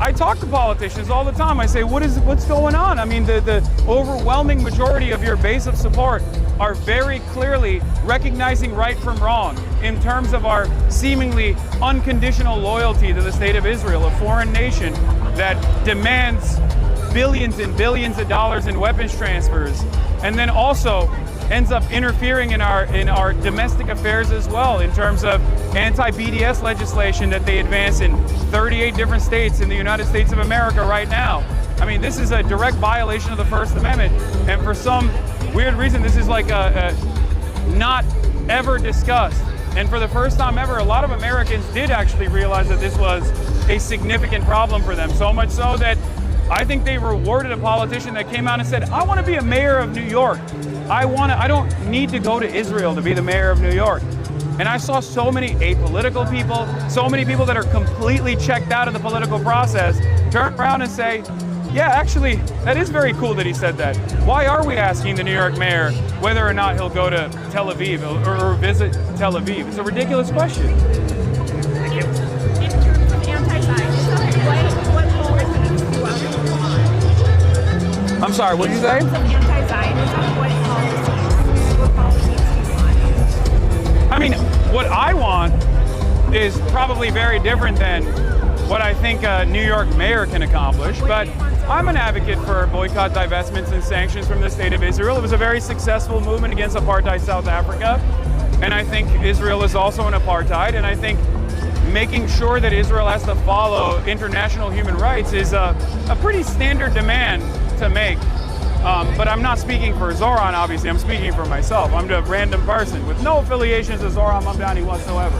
I talk to politicians all the time. I say, what's going on? I mean, the overwhelming majority of your base of support are very clearly recognizing right from wrong in terms of our seemingly unconditional loyalty to the state of Israel, a foreign nation that demands billions and billions of dollars in weapons transfers, and then also ends up interfering in our domestic affairs as well in terms of anti-BDS legislation that they advance in 38 different states in the United States of America right now. I mean, this is a direct violation of the First Amendment, and for some weird reason, this is like not ever discussed. And for the first time ever, a lot of Americans did actually realize that this was a significant problem for them, so much so that I think they rewarded a politician that came out and said, I want to be a mayor of New York. I don't need to go to Israel to be the mayor of New York. And I saw so many apolitical people, so many people that are completely checked out of the political process, turn around and say, yeah, actually, that is very cool that he said that. Why are we asking the New York mayor whether or not he'll go to Tel Aviv or visit Tel Aviv? It's a ridiculous question. Thank you. In terms of anti-Zionism, what role does it do? I'm sorry, what did you say? In terms of anti-Zionism, what policies do you want? I mean, what I want is probably very different than what I think a New York mayor can accomplish, but I'm an advocate for boycott, divestments, and sanctions from the state of Israel. It was a very successful movement against apartheid South Africa, and I think Israel is also an apartheid, and I think making sure that Israel has to follow international human rights is a pretty standard demand to make. But I'm not speaking for Zohran, obviously. I'm speaking for myself. I'm a random person with no affiliations to Zohran Mamdani whatsoever,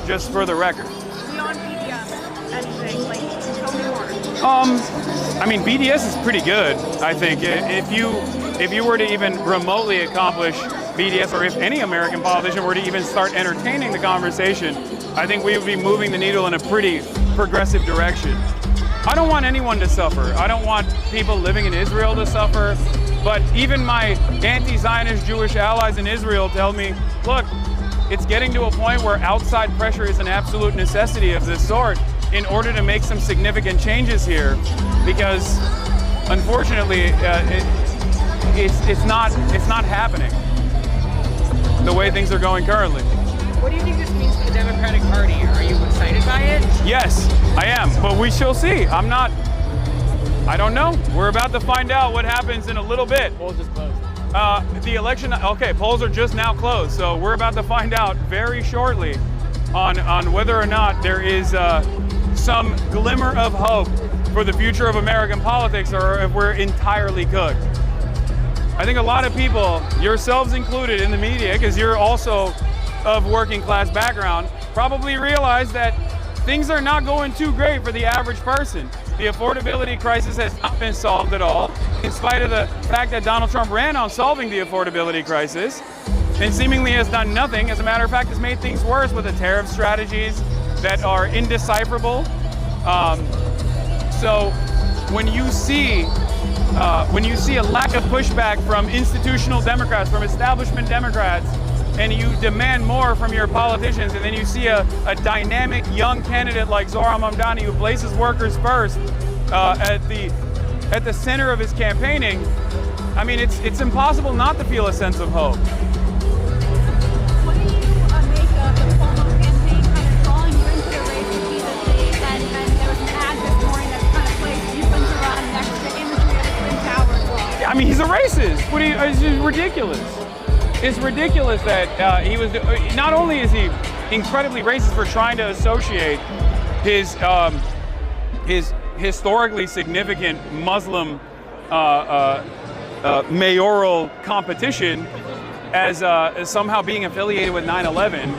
just for the record. Beyond BDS, anything, like, tell me more. I mean, BDS is pretty good, I think. If you were to even remotely accomplish BDS, or if any American politician were to even start entertaining the conversation, I think we would be moving the needle in a pretty progressive direction. I don't want anyone to suffer. I don't want people living in Israel to suffer. But even my anti-Zionist Jewish allies in Israel tell me, look, it's getting to a point where outside pressure is an absolute necessity of this sort in order to make some significant changes here, because unfortunately it's not happening the way things are going currently. What do you think this means for the Democratic Party? Are you excited by it? Yes, I am, but we shall see. I don't know. We're about to find out what happens in a little bit. Polls just closed. The election, okay, polls are just now closed, so we're about to find out very shortly on whether or not there is some glimmer of hope for the future of American politics, or if we're entirely cooked. I think a lot of people, yourselves included in the media, because you're also of working class background, probably realize that things are not going too great for the average person. The affordability crisis has not been solved at all, in spite of the fact that Donald Trump ran on solving the affordability crisis and seemingly has done nothing. As a matter of fact, has made things worse with the tariff strategies that are indecipherable. So when you see a lack of pushback from institutional Democrats, from establishment Democrats, and you demand more from your politicians, and then you see a dynamic young candidate like Zohran Mamdani who places workers first at the center of his campaigning, I mean, it's impossible not to feel a sense of hope. What do you make of the Cuomo campaign kind of drawing you into the race repeatedly, and there was an ad this morning that kind of placed you and Zohran next to the imagery of the Twin Towers law? Yeah, I mean, he's a racist. It's just ridiculous. It's ridiculous that he was. Not only is he incredibly racist for trying to associate his historically significant Muslim mayoral competition as somehow being affiliated with 9/11,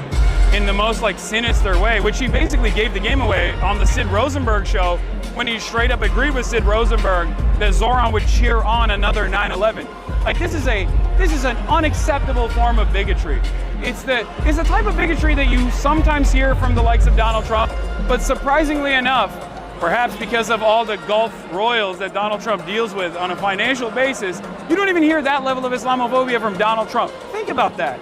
in the most like sinister way, which he basically gave the game away on the Sid Rosenberg show when he straight up agreed with Sid Rosenberg that Zohran would cheer on another 9/11. Like this is an unacceptable form of bigotry. It's the type of bigotry that you sometimes hear from the likes of Donald Trump, but surprisingly enough, perhaps because of all the Gulf royals that Donald Trump deals with on a financial basis, you don't even hear that level of Islamophobia from Donald Trump. Think about that.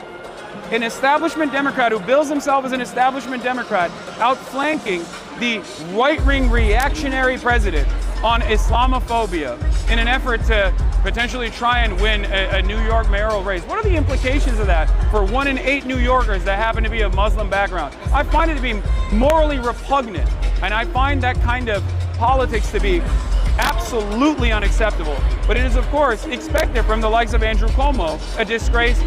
An establishment Democrat who bills himself as an establishment Democrat, outflanking the right-wing reactionary president on Islamophobia in an effort to potentially try and win a New York mayoral race. What are the implications of that for 1 in 8 New Yorkers that happen to be of Muslim background? I find it to be morally repugnant, and I find that kind of politics to be absolutely unacceptable. But it is, of course, expected from the likes of Andrew Cuomo, a disgraced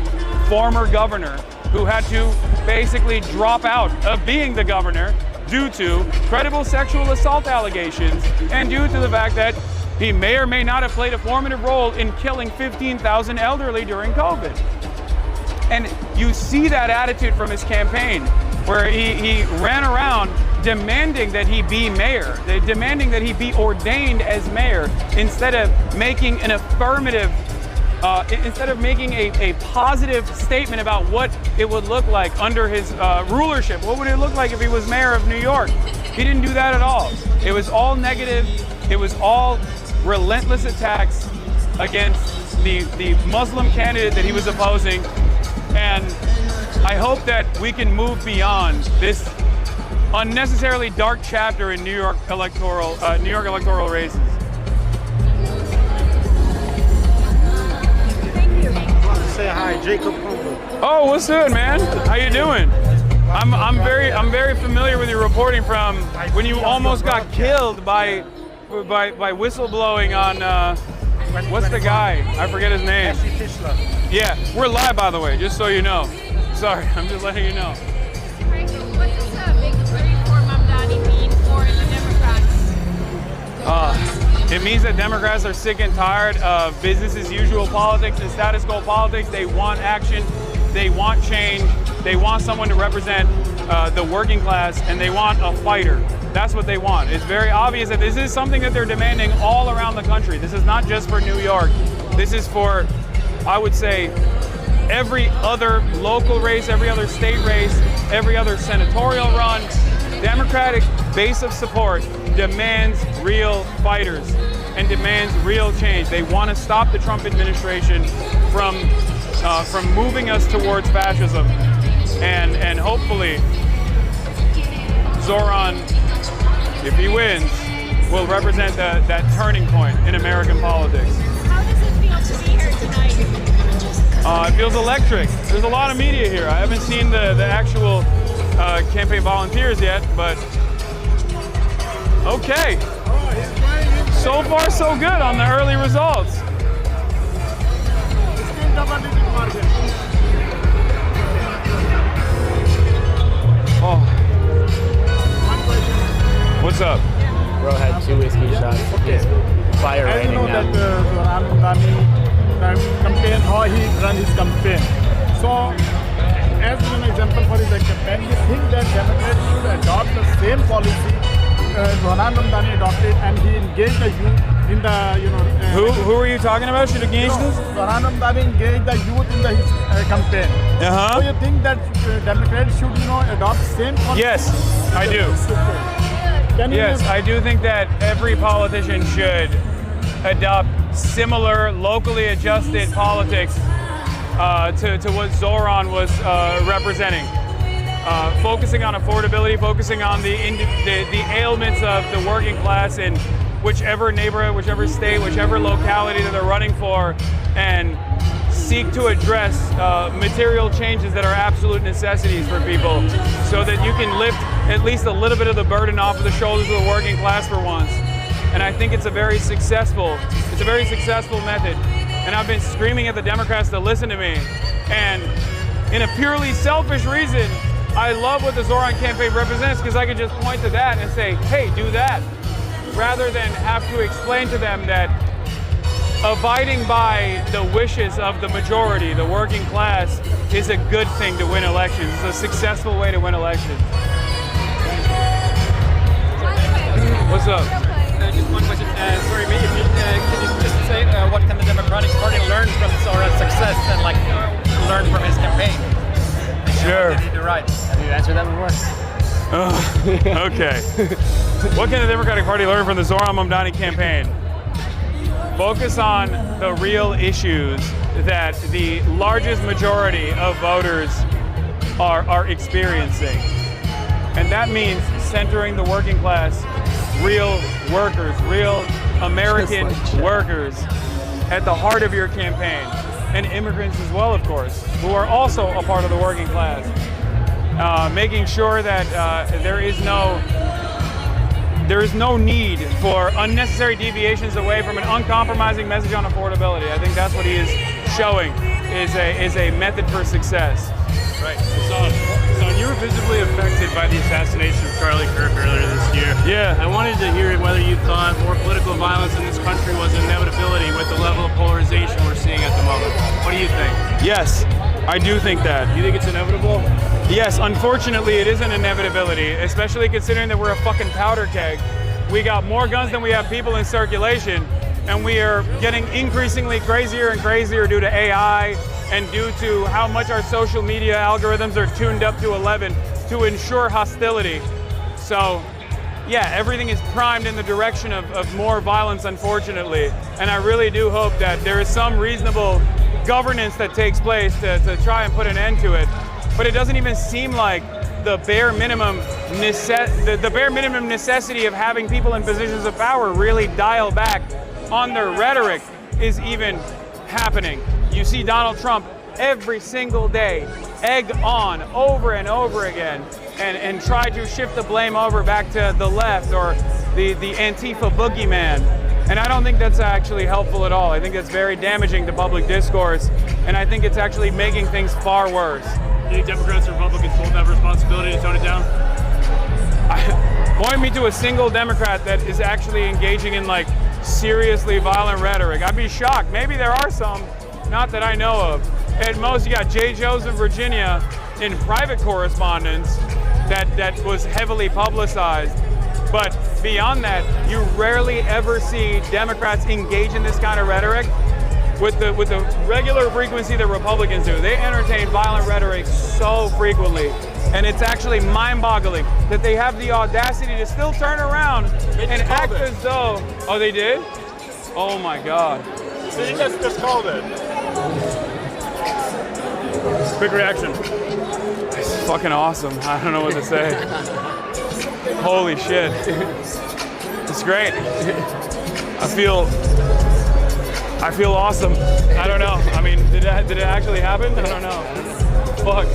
former governor who had to basically drop out of being the governor due to credible sexual assault allegations and due to the fact that he may or may not have played a formative role in killing 15,000 elderly during COVID. And you see that attitude from his campaign, where he ran around demanding that he be mayor, demanding that he be ordained as mayor, instead of making an affirmative, instead of making a positive statement about what it would look like under his rulership. What would it look like if he was mayor of New York? He didn't do that at all. It was all negative. It was all relentless attacks against the Muslim candidate that he was opposing. And I hope that we can move beyond this unnecessarily dark chapter in New York electoral races. Say hi, Jacob. Oh, what's good, man? How you doing? I'm very familiar with your reporting from when you almost got killed by whistleblowing on what's the guy? I forget his name. Yeah, we're live, by the way, just so you know. Sorry, I'm just letting you know. What does big reform Mamdani mean for the Democrats? It means that Democrats are sick and tired of business as usual politics and status quo politics. They want action, they want change, they want someone to represent the working class, and they want a fighter. That's what they want. It's very obvious that this is something that they're demanding all around the country. This is not just for New York. This is for, I would say, every other local race, every other state race, every other senatorial run. Democratic base of support demands real fighters and demands real change. They want to stop the Trump administration from moving us towards fascism, and hopefully Zohran, if he wins, will represent that turning point in American politics. How does it feel to be here tonight? It feels electric. There's a lot of media here. I haven't seen the actual campaign volunteers yet, but okay. So far, so good on the early results. Oh. What's up? Bro had 2 whiskey shots. Okay. Fire I raining know down. that Zohran campaign, how he ran his campaign. So, as an example for his campaign, you think that Democrats should adopt the same policy Zohran adopted, and he engaged the youth in the, Who are you talking about? Should engage this? Zohran engaged the youth in his campaign. Uh-huh. So you think that Democrats should, adopt same policy? Yes, I do. Yes, I do think that every politician should adopt similar locally adjusted politics to what Zohran was representing. Focusing on affordability, focusing on the ailments of the working class in whichever neighborhood, whichever state, whichever locality that they're running for, and seek to address material changes that are absolute necessities for people, so that you can lift at least a little bit of the burden off of the shoulders of the working class for once. And I think it's a very successful method. And I've been screaming at the Democrats to listen to me. And in a purely selfish reason, I love what the Zohran campaign represents, because I can just point to that and say, hey, do that, rather than have to explain to them that abiding by the wishes of the majority, the working class, is a good thing to win elections. It's a successful way to win elections. What's up? Just one question. Sorry, if you, can you just say what can the Democratic Party learn from Zohran's success and like learn from his campaign? Sure. What did he do right? Have you answered that before? Okay. What can the Democratic Party learn from the Zohran Mamdani campaign? Focus on the real issues that the largest majority of voters are experiencing. And that means centering the working class, real workers, real American workers at the heart of your campaign. And immigrants as well, of course, who are also a part of the working class. Making sure that there is no need for unnecessary deviations away from an uncompromising message on affordability. I think that's what he is showing is a method for success. Right. So you were visibly affected by the assassination of Charlie Kirk earlier this year. Yeah. I wanted to hear whether you thought more political violence in this country was an inevitability with the level of polarization we're seeing at the moment. What do you think? Yes, I do think that. You think it's inevitable? Yes, unfortunately it is an inevitability, especially considering that we're a fucking powder keg. We got more guns than we have people in circulation, and we are getting increasingly crazier and crazier due to AI and due to how much our social media algorithms are tuned up to 11 to ensure hostility. So, yeah, everything is primed in the direction of more violence, unfortunately. And I really do hope that there is some reasonable governance that takes place to try and put an end to it. But it doesn't even seem like the bare minimum necessity of having people in positions of power really dial back on their rhetoric is even happening. You see Donald Trump every single day egg on over and over again and try to shift the blame over back to the left or the Antifa boogeyman. And I don't think that's actually helpful at all. I think that's very damaging to public discourse, and I think it's actually making things far worse. Do you think Democrats and Republicans both have a responsibility to tone it down? Point me to a single Democrat that is actually engaging in like seriously violent rhetoric. I'd be shocked. Maybe there are some, not that I know of. At most, you got J. Joe's in Virginia in private correspondence that was heavily publicized. But beyond that, you rarely ever see Democrats engage in this kind of rhetoric with the regular frequency that Republicans do. They entertain violent rhetoric so frequently. And it's actually mind-boggling that they have the audacity to still turn around and act as though... Oh, they did? Oh my God. So you guys just called it. Quick reaction. It's fucking awesome. I don't know what to say. Holy shit. It's great. I feel awesome. I don't know. I mean, did it actually happen? I don't know. Fuck.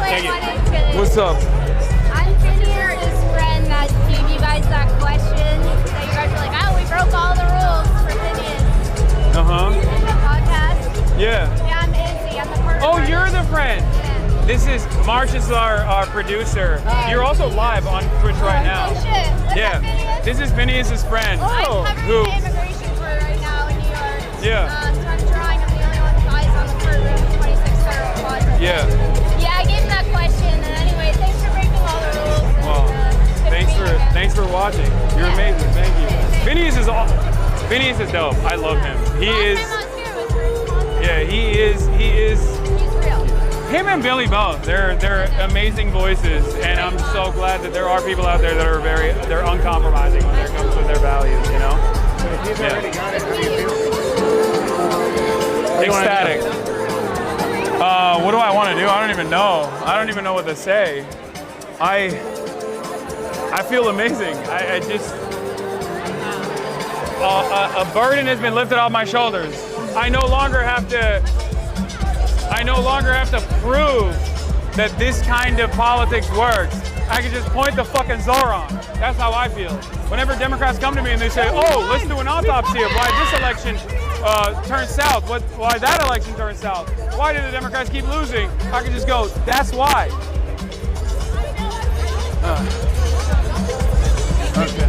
Thank you. What's up? I'm Phineas's friend that gave you guys that question. That you guys were like, oh, we broke all the rules for Phineas. Uh-huh. In the podcast. Yeah. Yeah, I'm Izzy. I'm the partner. Oh, you're the friend. Yeah. This is March is our producer. You're also live on Twitch right now. Oh shit. What's yeah. up, Phineas? This is Phineas's friend. I'm covering the immigration court right now in New York. Yeah. So I'm drawing. I'm the only one with eyes on the courtroom, 26th Federal Quadrant. Yeah. Yeah, I gave him that question. And anyway, thanks for breaking all the rules. Well, thanks for watching. You're amazing. Thank you. Phineas is dope. I love him. He is. Yeah, he is. He's real. Him and Billy both. They're amazing voices, and I'm so glad that there are people out there that are they're uncompromising when it comes to their values. You know. He's already got it. How do you feel? Ecstatic. What do I want to do? I don't even know. I don't even know what to say. I feel amazing. I just a burden has been lifted off my shoulders. I no longer have to prove that this kind of politics works. I can just point the fucking Zohran. That's how I feel. Whenever Democrats come to me and they say, oh, let's do an autopsy of why this election turned south, why that election turned south, why did the Democrats keep losing? I can just go, that's why. Okay.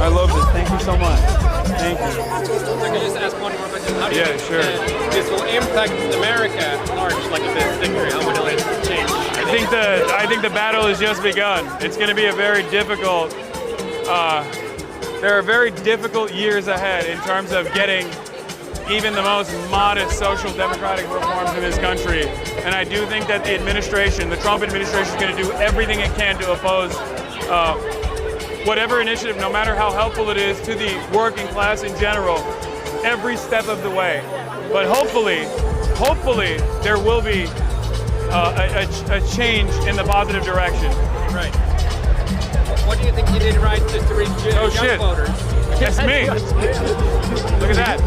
I love this. Thank you so much. Thank you. I can just ask one more question. How do you think sure. this will impact America at large, like this victory? How will it change? I think the battle has just begun. It's going to be a very difficult. There are very difficult years ahead in terms of getting even the most modest social democratic reforms in this country. And I do think that the administration, the Trump administration, is going to do everything it can to oppose whatever initiative, no matter how helpful it is to the working class in general, every step of the way. But hopefully there will be a change in the positive direction. Right. What do you think you did right just to reach young voters? That's me. Look at that.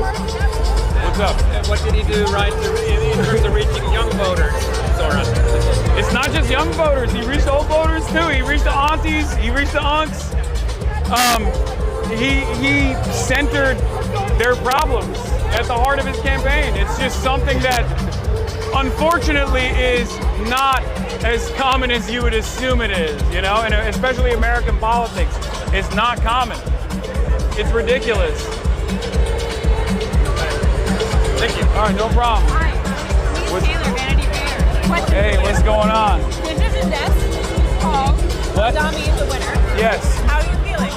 What's up? What did he do right in terms of reaching young voters, Zohran? It's not just young voters. He reached old voters too. He reached the aunties. He reached the unks. He centered their problems at the heart of his campaign. It's just something that, unfortunately, is not as common as you would assume it is, you know, and especially American politics. It's not common. It's ridiculous. Thank you. All right, no problem. Hi, Louise Taylor, Vanity Fair. Hey, what's going on? Decision Desk called Dami the winner. Yes. How are you feeling?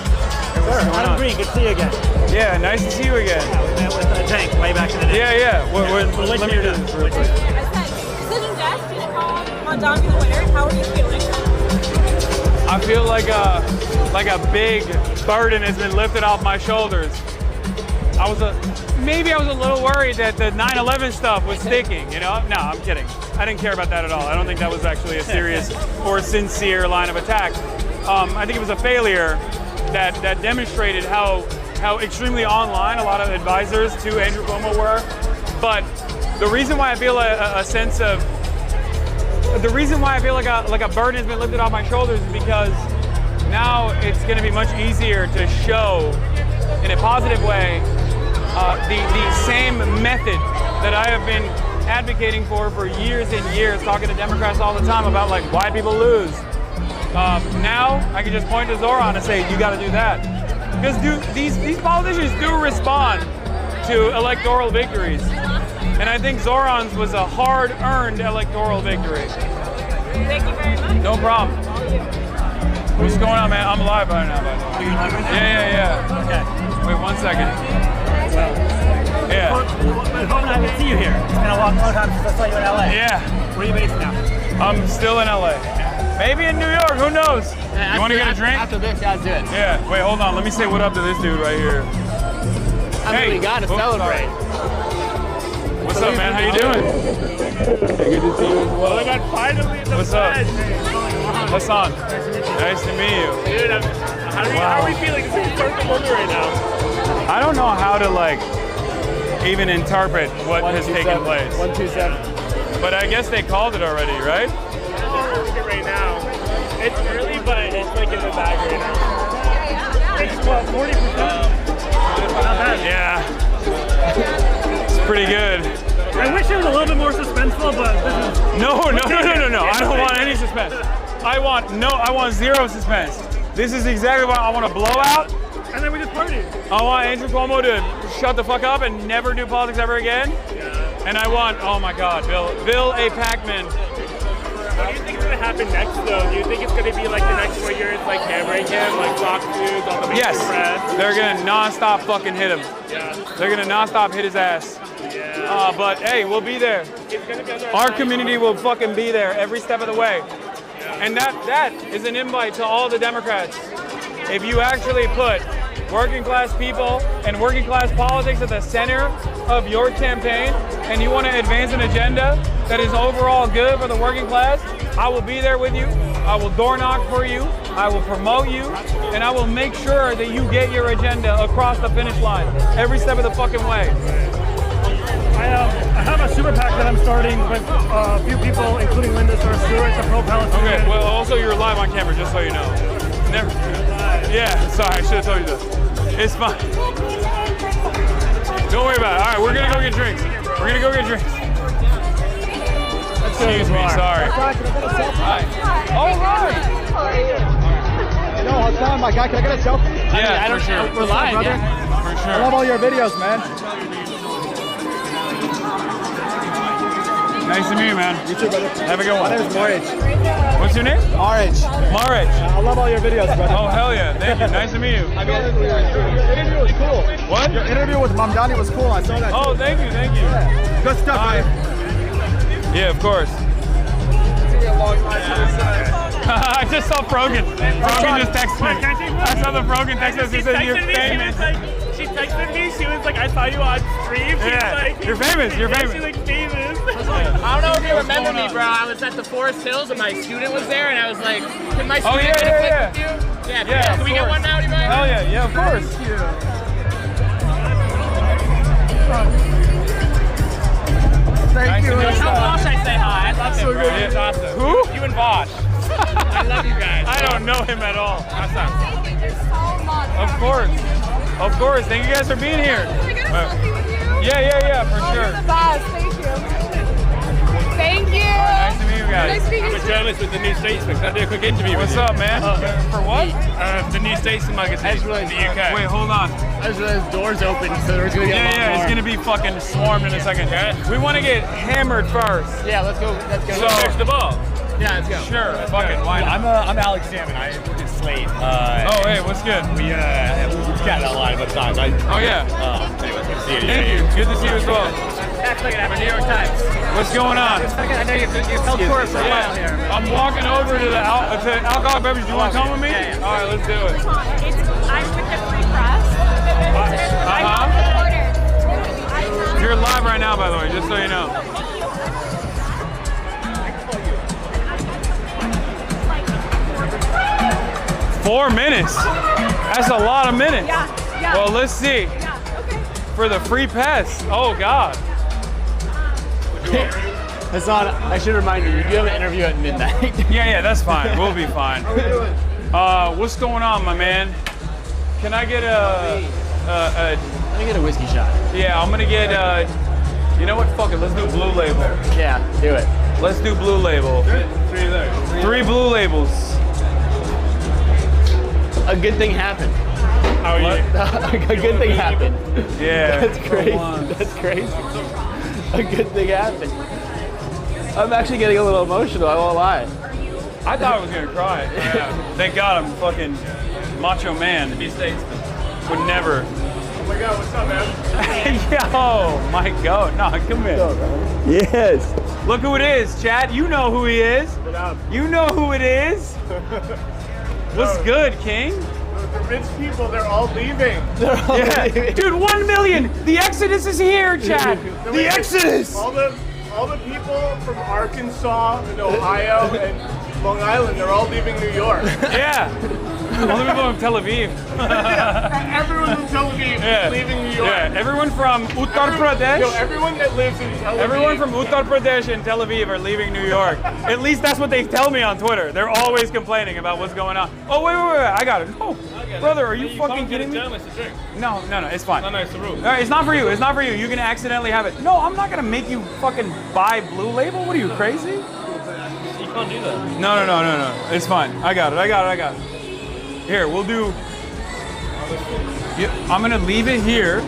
Sir, Adam Green, good to see you again. Yeah, nice to see you again. Yeah, we met with Tank way back in the day. Yeah. Let me do this real quick. Decision Desk is called Dami the winner. How are you feeling? I feel like a big burden has been lifted off my shoulders. Maybe I was a little worried that the 9/11 stuff was sticking, you know? No, I'm kidding. I didn't care about that at all. I don't think that was actually a serious or sincere line of attack. I think it was a failure that demonstrated how extremely online a lot of advisors to Andrew Cuomo were. But the reason why I feel like a burden has been lifted off my shoulders is because now it's going to be much easier to show in a positive way the same method that I have been advocating for years and years, talking to Democrats all the time about like why people lose. Now I can just point to Zohran and say, you got to do that. Because these politicians do respond to electoral victories. And I think Zohran's was a hard-earned electoral victory. Thank you very much. No problem. What's going on, man? I'm alive right now, by the way. Yeah. Okay. Wait 1 second. Yeah. I can see you here. It's been a long time since I saw you in LA. Yeah. Where are you based now? I'm still in LA. Maybe in New York, who knows? You want to get a drink? After this, yeah, let's do it. Yeah. Wait, hold on. Let me say what up to this dude right here. We gotta celebrate. What's up, man? How you doing? Hey, good to see you as well. I got finally the What's up? Hasan. Nice to meet you. Dude, how are we feeling? This is start the movie right now. I don't know how to even interpret what has taken place. 127. But I guess they called it already, right? Right now. It's early, but it's like in the bag right now. It's what, 40%? Not bad. Yeah. It's pretty good. I wish it was a little bit more suspenseful, but this is... No. I don't want any suspense. I want zero suspense. This is exactly what I want, to blow out. And then we just party. I want Andrew Cuomo to shut the fuck up and never do politics ever again. Yeah. And I want, oh my God, Bill A. Paxman. What do you think is going to happen next, though? Do you think it's going to be like the next 4 years, like hammering him, like Fox News, all the Yes, press? they're going to nonstop fucking hit him. Yeah. They're going to nonstop hit his ass. Yeah. But hey, we'll be there. Our community will fucking be there every step of the way. And that is an invite to all the Democrats. If you actually put working class people and working class politics at the center of your campaign, and you want to advance an agenda that is overall good for the working class, I will be there with you. I will door knock for you. I will promote you, and I will make sure that you get your agenda across the finish line every step of the fucking way. I have a super PAC that I'm starting with a few people, including Linda Stewart, the pro-Palestinian. Okay, well, also you're live on camera, just so you know. Never. Yeah, sorry, I should have told you this. It's fine. Don't worry about it. All right, we're gonna go get drinks. We're gonna go get drinks. Excuse me, sorry. Hi. Oh, hi. Hasan, my guy, can I get a selfie? Yeah, for sure. We're live, brother. yeah. For sure. I love all your videos, man. Nice to meet you, man. You too, brother. Have a good one. My name is Marich. What's your name? Marich. Marich. I love all your videos, brother. Oh, hell yeah. Thank you. Nice to meet you. Your interview was cool. What? Your interview with Mamdani was cool. I saw that. Oh, thank you. Thank you. Yeah. Good stuff, man. Yeah, of course. I just saw Frogan. Frogan just texted me. I saw the Frogan text us. He said you're famous. She texted me. She was like, I saw you on stream. Yeah, you're famous. You're famous. She's like famous. I don't know if you remember me, bro. I was at the Forest Hills and my student was there, and I was like, "Can my student get a pic with you?" Yeah. Yeah, Can we get one now, do you mind? Hell yeah. Yeah, of course. Thank you. Tell Vosh I say hi. I love him, bro. He's awesome. Who? You and Vosh. I love you guys. I don't know him at all. Hasan. Thank you so much. Of course. Of course. Thank you guys for being here. Can I get a selfie with you? Yeah, for Oh, sure. you're the best. Thank you. Thank you. Nice to meet you guys. Nice to meet you I'm a too. journalist with the New Statesman. Can I do a quick interview What's with you? up, man? For what? The New Statesman magazine in the UK. Wait, hold on. There's doors open, so there's going to be a lot Yeah, it's more. gonna be fucking swarmed in a second. We want to get hammered first. Yeah, let's go. So, Fix the ball. Yeah, let's go. Sure, fuck it. Why not? I'm Alex Salmon. I work at Slate. Oh, hey, what's good? We've chatted online about times. Oh, yeah. Anyways, good to see you. Thank you. Good to see you as well. That's like a New York Times. What's going on? I know you've held court for a while here. I'm walking over to the alcohol beverage. You want to come with me? Yeah. All right, let's do it. I'm with the Free Press. You're live right now, by the way, just so you know. Four minutes? That's a lot of minutes. Yeah. Well, let's see. Yeah, okay. For the free pass. Oh, God. Hasan, I should remind you, you do have an interview at midnight. Yeah, that's fine. We'll be fine. What's going on, my man? Can I get Let me get a whiskey shot. Yeah, I'm gonna get, you know what? Fuck it, let's do Blue Label. Yeah, do it. Let's do Blue Label. Three Blue Labels. A good thing happened. How are you? A good thing happened. Yeah. That's crazy. That's crazy. A good thing happened. I'm actually getting a little emotional, I won't lie. I thought I was gonna cry. Yeah. Thank God I'm fucking macho man. Would never. Oh my God, what's up, man? Yo, my goat. No, come here. Yes. Look who it is, Chad. You know who he is. You know who it is. What's good, King? The rich people, they're all leaving. Yeah. Dude, 1 million. The Exodus is here, Chad. The Exodus. All the people from Arkansas and Ohio and Long Island, they're all leaving New York. Yeah. All the people from Tel Aviv. Everyone from Tel Aviv is leaving New York. Yeah, everyone from Uttar Pradesh. Everyone that lives in Tel Aviv. Everyone from Uttar Pradesh and Tel Aviv are leaving New York. At least that's what they tell me on Twitter. They're always complaining about what's going on. Oh, wait. I got it. Oh, brother, are you fucking kidding me? No, it's fine. No, it's the rule. All right, it's not for you. It's not for you. You can accidentally have it. No, I'm not going to make you fucking buy Blue Label. What are you, crazy? You can't do that. No. It's fine. I got it. Here, we'll do... I'm going to leave it here,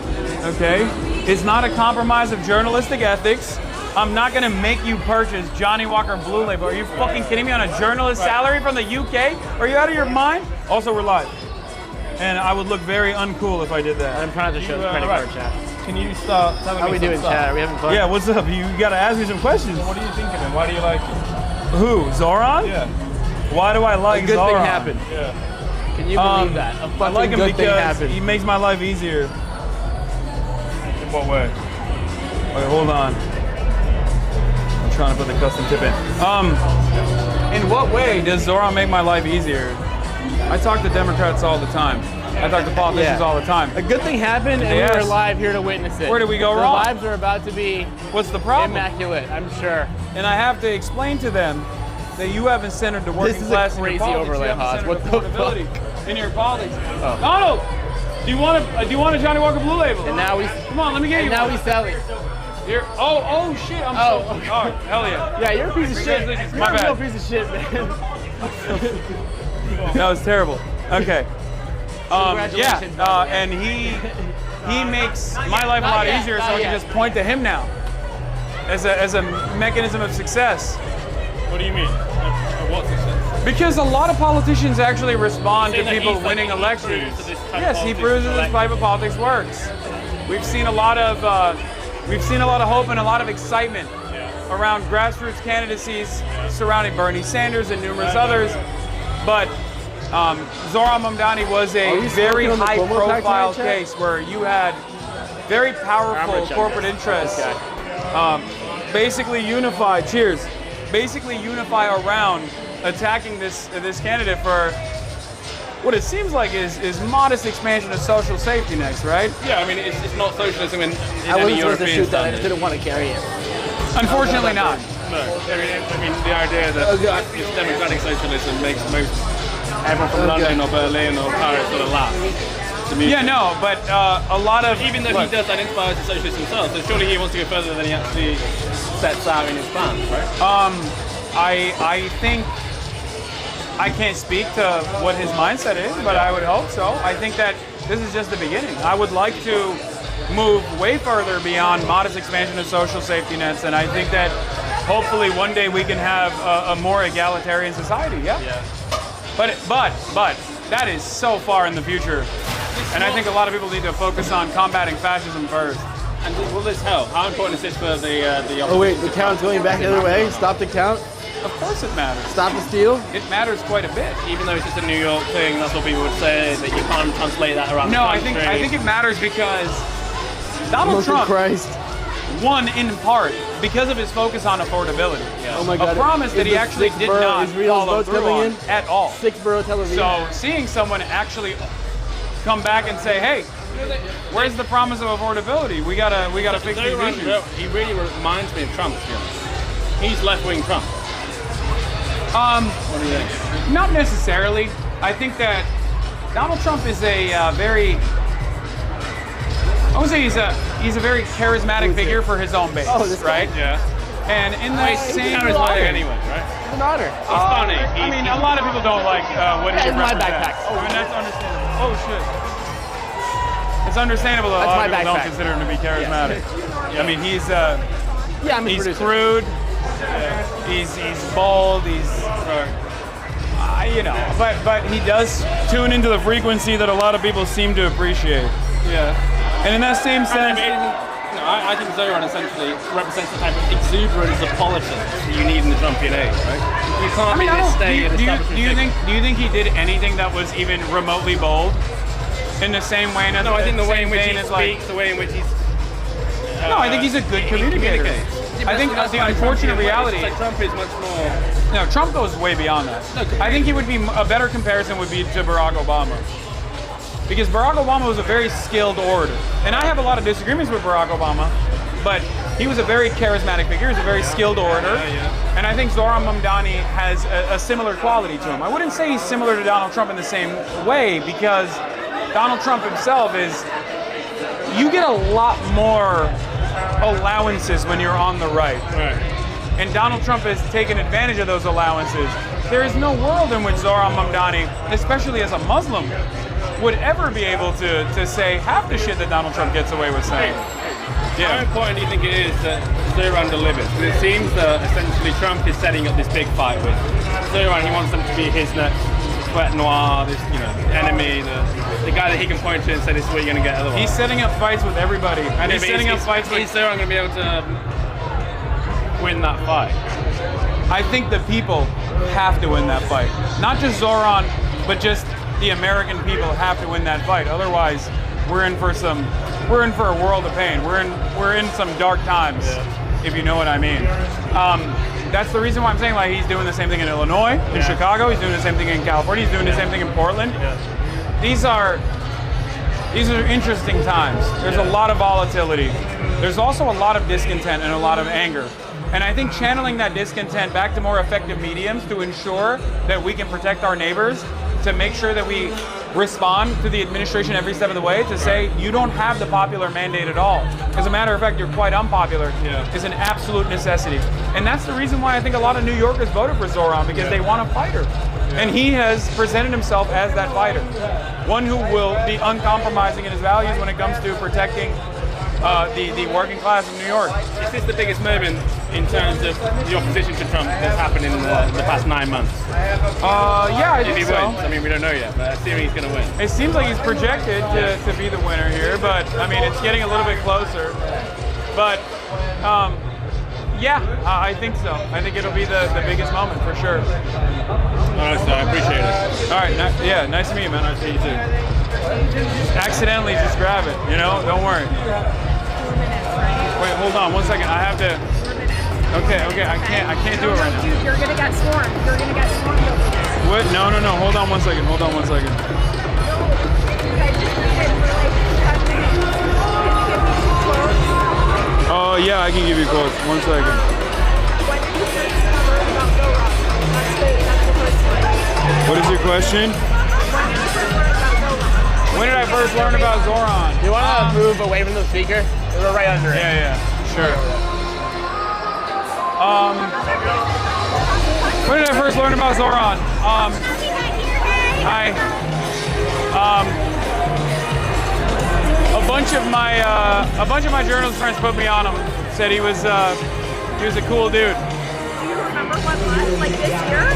okay? It's not a compromise of journalistic ethics. I'm not going to make you purchase Johnny Walker Blue Label. Are you fucking kidding me? On a journalist salary from the UK? Are you out of your mind? Also, we're live. And I would look very uncool if I did that. I'm trying to show the credit card, chat. Can you start telling me How are we doing, chat? Are we having fun? Yeah, what's up? You got to ask me some questions. What do you think of him? Why do you like him? Who? Zohran? Yeah. Why do I like A good Zohran? thing happened. Yeah. Can you believe that? A I fucking like him good thing because happened. he makes my life easier. In what way? Wait, hold on. I'm trying to put the custom tip in. In what way does Zohran make my life easier? I talk to Democrats all the time. I talk to politicians all the time. A good thing happened, and Yes. we were live here to witness it. Where did we go Their wrong? lives are about to be What's the problem? immaculate, I'm sure. And I have to explain to them that you haven't centered the working This is a class in crazy your politics. overlay, You haven't Haas. centered What the affordability in your politics. Oh. Donald, do you want a Johnny Walker Blue Label? And now we come on, let me get you. And now one. we sell it. Here. Oh shit! I'm Oh. so. Oh, hell yeah. Yeah, you're a piece of shit. Congratulations. You're My a real bad. piece of shit, man. That was terrible. Okay. Yeah, and he makes my life a lot easier, so I can just point to him now as a mechanism of success. What do you mean? What success? Because a lot of politicians actually respond to people winning elections. Yes, he proves that this type of politics works. We've seen a lot of hope and a lot of excitement around grassroots candidacies surrounding Bernie Sanders and numerous others, but Zohran Mamdani was a very high-profile case where you had very powerful corporate interests basically unify. Cheers. Basically unify around attacking this candidate for what it seems like is modest expansion of social safety nets, right? Yeah, I mean it's not socialism in I any wasn't supposed to European shoot that. I standard. just didn't want to carry it. Unfortunately not. No, I mean the idea that it's democratic socialism makes most everyone from London or Berlin or Paris sort of laugh. Yeah, no, but a lot of even though he does identify as a socialist himself, so surely he wants to go further than he actually sets out in his plans, right? I think I can't speak to what his mindset is, but I would hope so. I think that this is just the beginning. I would like to move way further beyond modest expansion of social safety nets, and I think that hopefully one day we can have a more egalitarian society. Yeah. But that is so far in the future, and I think a lot of people need to focus on combating fascism first. And will this help? How important is this for the opposition? Oh wait, the count's going back the other way? Stop the count? Of course it matters. Stop the steal? It matters quite a bit. Even though it's just a New York thing, that's what people would say, that you can't translate that around No, the country. I think it matters because Donald Trump won in part because of his focus on affordability. Oh my God. A promise that he actually did not follow through on at all. 6-borough Tel Aviv. So seeing someone actually come back and say, hey, where's the promise of affordability? We gotta fix these issues. He really reminds me of Trump, to be honest. He's left-wing Trump. What do you think? Not necessarily. I think that Donald Trump is a I would say he's a very charismatic figure for his own base, right? Yeah. And in that same charismatic anyway, right? It's an honor. He's funny. I mean, a lot of people don't like what he That's my represents. backpack. I mean, that's understandable. Oh shit. It's understandable that a lot of people don't consider him to be charismatic. I mean, he's he's crude. He's bold. You know, but he does tune into the frequency that a lot of people seem to appreciate. Yeah. And in that same sense, I think Zohran essentially represents the type of exuberance of politics that you need in the Trumpian age, right? You can't be this stay and establishment. Do you think he did anything that was even remotely bold? In the same way, No, I think the way in which he speaks, the way in which he's. No, I think he's a good communicator. I think the unfortunate reality. Trump is much more. No, Trump goes way beyond that. I think he would be a better comparison would be to Barack Obama, because Barack Obama was a very skilled orator, and I have a lot of disagreements with Barack Obama, but he was a very charismatic figure. He's a very skilled orator, and I think Zohran Mamdani has a similar quality to him. I wouldn't say he's similar to Donald Trump in the same way, because Donald Trump himself is. You get a lot more allowances when you're on the right. And Donald Trump has taken advantage of those allowances. There is no world in which Zohran Mamdani, especially as a Muslim, would ever be able to say half the shit that Donald Trump gets away with saying. How important do you think it is that Zohran delivers? Because it seems that essentially Trump is setting up this big fight with Zohran. He wants them to be his next sweat noir, this enemy, the guy that he can point to and say, this is what you're going to get otherwise. He's setting up fights with everybody. And he's setting up fights with... Is Zohran going to be able to win that fight? I think the people have to win that fight. Not just Zohran, but just the American people have to win that fight. Otherwise, we're in for a world of pain. We're in some dark times, if you know what I mean. That's the reason why I'm saying like he's doing the same thing in Illinois, in Chicago. He's doing the same thing in California. He's doing the same thing in Portland. These are interesting times. There's a lot of volatility. There's also a lot of discontent and a lot of anger. And I think channeling that discontent back to more effective mediums to ensure that we can protect our neighbors, to make sure that we respond to the administration every step of the way, to say you don't have the popular mandate at all. As a matter of fact, you're quite unpopular, is an absolute necessity. And that's the reason why I think a lot of New Yorkers voted for Zohran, because they want a fighter. And he has presented himself as that fighter. One who will be uncompromising in his values when it comes to protecting the working class of New York. Is this the biggest moment in terms of the opposition to Trump that's happened in the past 9 months? Yeah, I if think he so. wins, I mean, we don't know yet, but assuming he's going to win. It seems like he's projected to be the winner here, but I mean, it's getting a little bit closer. But yeah, I think so. I think it'll be the biggest moment for sure. All right, so I appreciate it. All right, yeah, nice to meet you, man. Nice to meet you too. Accidentally, just grab it. You know, don't worry. Wait, hold on 1 second. I have to. Okay, I can't do it right now. Dude, you're gonna get sworn. You're gonna get sworn. What? No. Hold on 1 second. Oh yeah, I can give you quotes. 1 second. What is your question? When did I first learn about ZOHRAN? Do you want to move away from the speaker? We're right under it. Yeah, sure. When did I first learn about ZOHRAN? Hi. A bunch of my journalist friends put me on him. Said he was a cool dude. Do you remember what month? Like this year?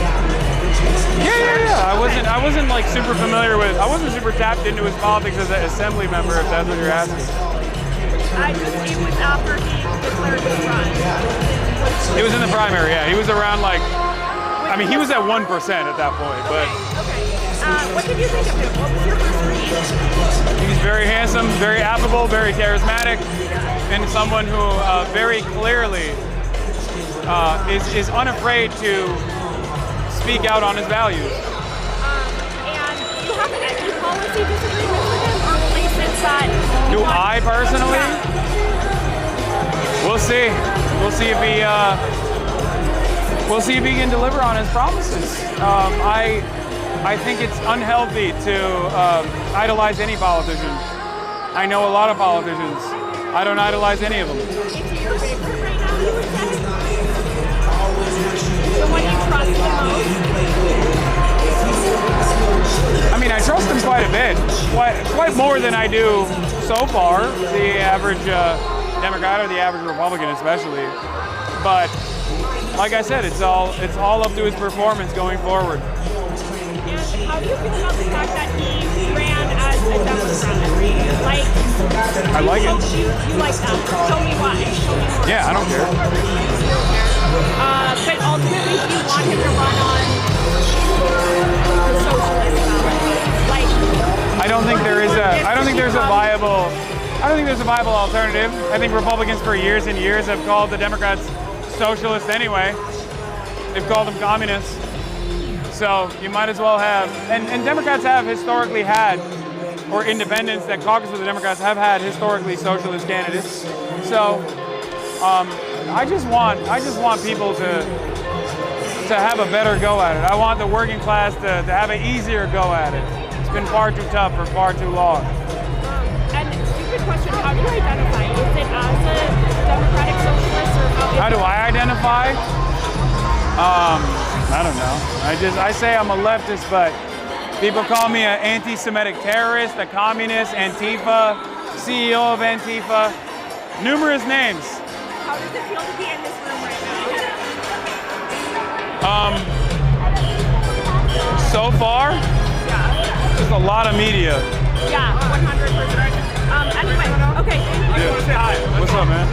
Yeah. I wasn't like super familiar with. I wasn't super tapped into his politics as an assembly member, if that's what you're asking. It was after he declared his run. It was in the primary, yeah. He was around like, I mean, he was at 1% at that point, but. Okay. What did you think of him? What was your first read? He's very handsome, very affable, very charismatic, and someone who very clearly is unafraid to speak out on his values. And do you have any policy disagreements with him, or really since that? Do I personally? We'll see. We'll see if he can deliver on his promises. I think it's unhealthy to idolize any politician. I know a lot of politicians. I don't idolize any of them. Is he your favorite right now, you would say? The one you trust the most? I mean, I trust him quite a bit. Quite more than I do so far, the average Democrat or the average Republican especially. But like I said, it's all up to his performance going forward. And how do you feel about the fact that he ran as a Democrat? Like, I like it. You like that? Show me why. Yeah, I don't care. But ultimately, do you want him to run on the socialist ballot? Like, I don't think there's a viable alternative. I think Republicans for years and years have called the Democrats socialists anyway. They've called them communists. So you might as well have, and Democrats have historically had, or independents that caucus with the Democrats have had historically socialist candidates. So I just want people to have a better go at it. I want the working class to have an easier go at it. It's been far too tough for far too long. And stupid question, how do you identify? Is it as a Democratic socialist or how do I identify? I don't know. I say I'm a leftist, but people call me an anti-Semitic terrorist, a communist, Antifa, CEO of Antifa, numerous names. How does it feel to be in this room right now? So far, just a lot of media. Yeah, 100%. Anyway, okay, thank you. Say hi. What's up, man?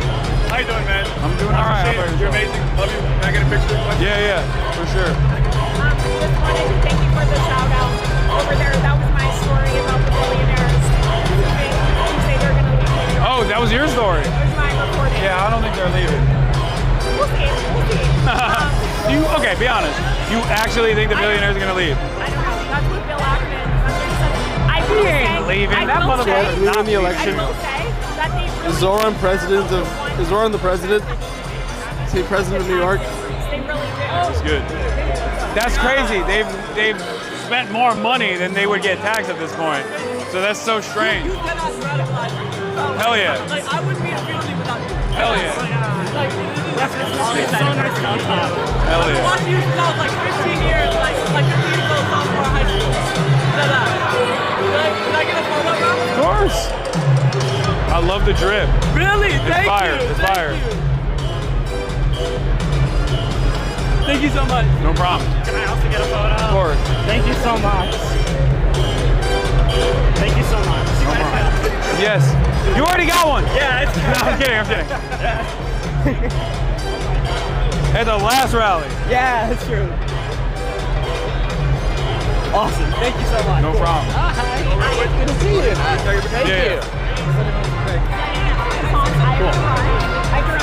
How you doing, man? I'm doing all right. You're amazing. Love you. Can I get a picture? Yeah, for sure. Just wanted to thank you for the shout out over there. That was my story about the billionaires. You say they're going to leave. Oh, that was your story? It was my reporting. Yeah, I don't think they're leaving. We'll see. Okay, be honest. You actually think the billionaires are going to leave? I don't know. That's what Bill Ackman said. He ain't leaving. That motherfucker is not the election. I will say that they really Is ZOHRAN the president? Is he president of New York? They really do. That's good. That's crazy. They've spent more money than they would get taxed at this point. So that's so strange. Hell yeah. Like, I wouldn't be a family without you. Hell yeah. Like, that's so nice to meet you. Hell yeah. I've watched you for like 15 years. Like you're beautiful. I love the drip. Really? It's Thank fire. you. It's Thank fire. you. Thank you so much. No problem. Can I also get a photo? Of course. Thank you so much. Thank you so much. Yes. You already got one. Yeah, it's No, I'm kidding. I'm kidding. At the last rally. Yeah, that's true. Awesome. Thank you so much. No problem. Hi. Good to see you. Thank you.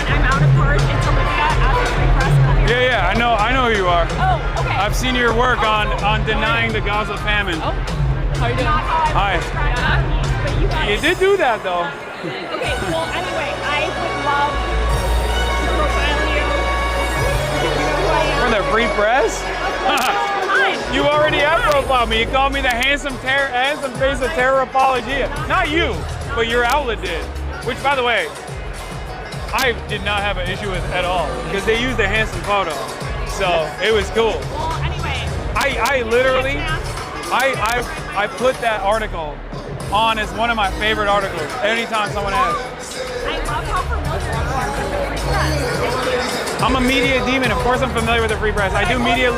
I'm out of cards. It's Olivia at the Free Press. Yeah. I know who you are. Oh, okay. I've seen your work on denying the Gaza famine. Oh, how are you doing? Not how I Hi. would describe that, but you guys. You did do that though. Okay, well, anyway, I would love to profile you. You know who I am? For the Free Press? You already have profiled me. You called me the handsome face of terror apologia. Not you, but your outlet did. Which, by the way, I did not have an issue with at all because they used a handsome photo. So it was cool. Well, anyway. I literally, I put that article on as one of my favorite articles anytime someone asks. I love how familiar you are with the Free Press. I'm a media demon. Of course I'm familiar with the Free Press. I do media.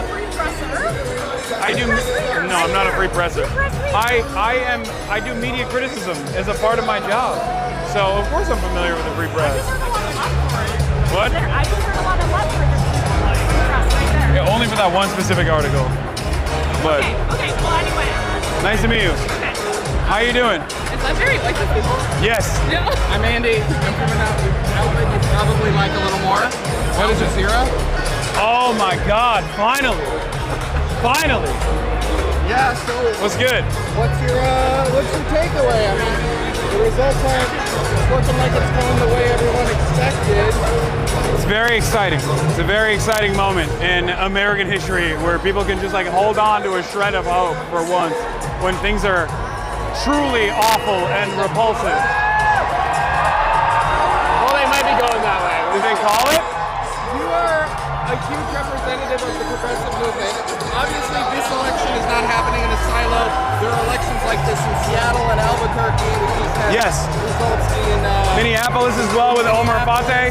I do. No, I'm not a free presser. I do media criticism as a part of my job. So of course I'm familiar with the Free Press. What? I just heard a lot of love for the Free Press right there. Yeah, only for that one specific article. But Okay, well anyway. nice to meet you. How you doing? Is that very like the people? Yes. Yeah. I'm Andy. I'm from an outlet you probably like a little more. What is it, Zero? Oh my God! Finally. Finally. Yeah. So. What's good? What's your takeaway? I mean, the results aren't looking like it's going the way everyone expected. It's very exciting. It's a very exciting moment in American history where people can just like hold on to a shred of hope for once when things are truly awful and repulsive. Well, they might be going that way. Did they call it? You are a huge representative of the progressive movement. Obviously, this election is not happening in a silo. There are elections like this in Seattle and Albuquerque. We just had Yes. results in Minneapolis as well with Omar Fateh.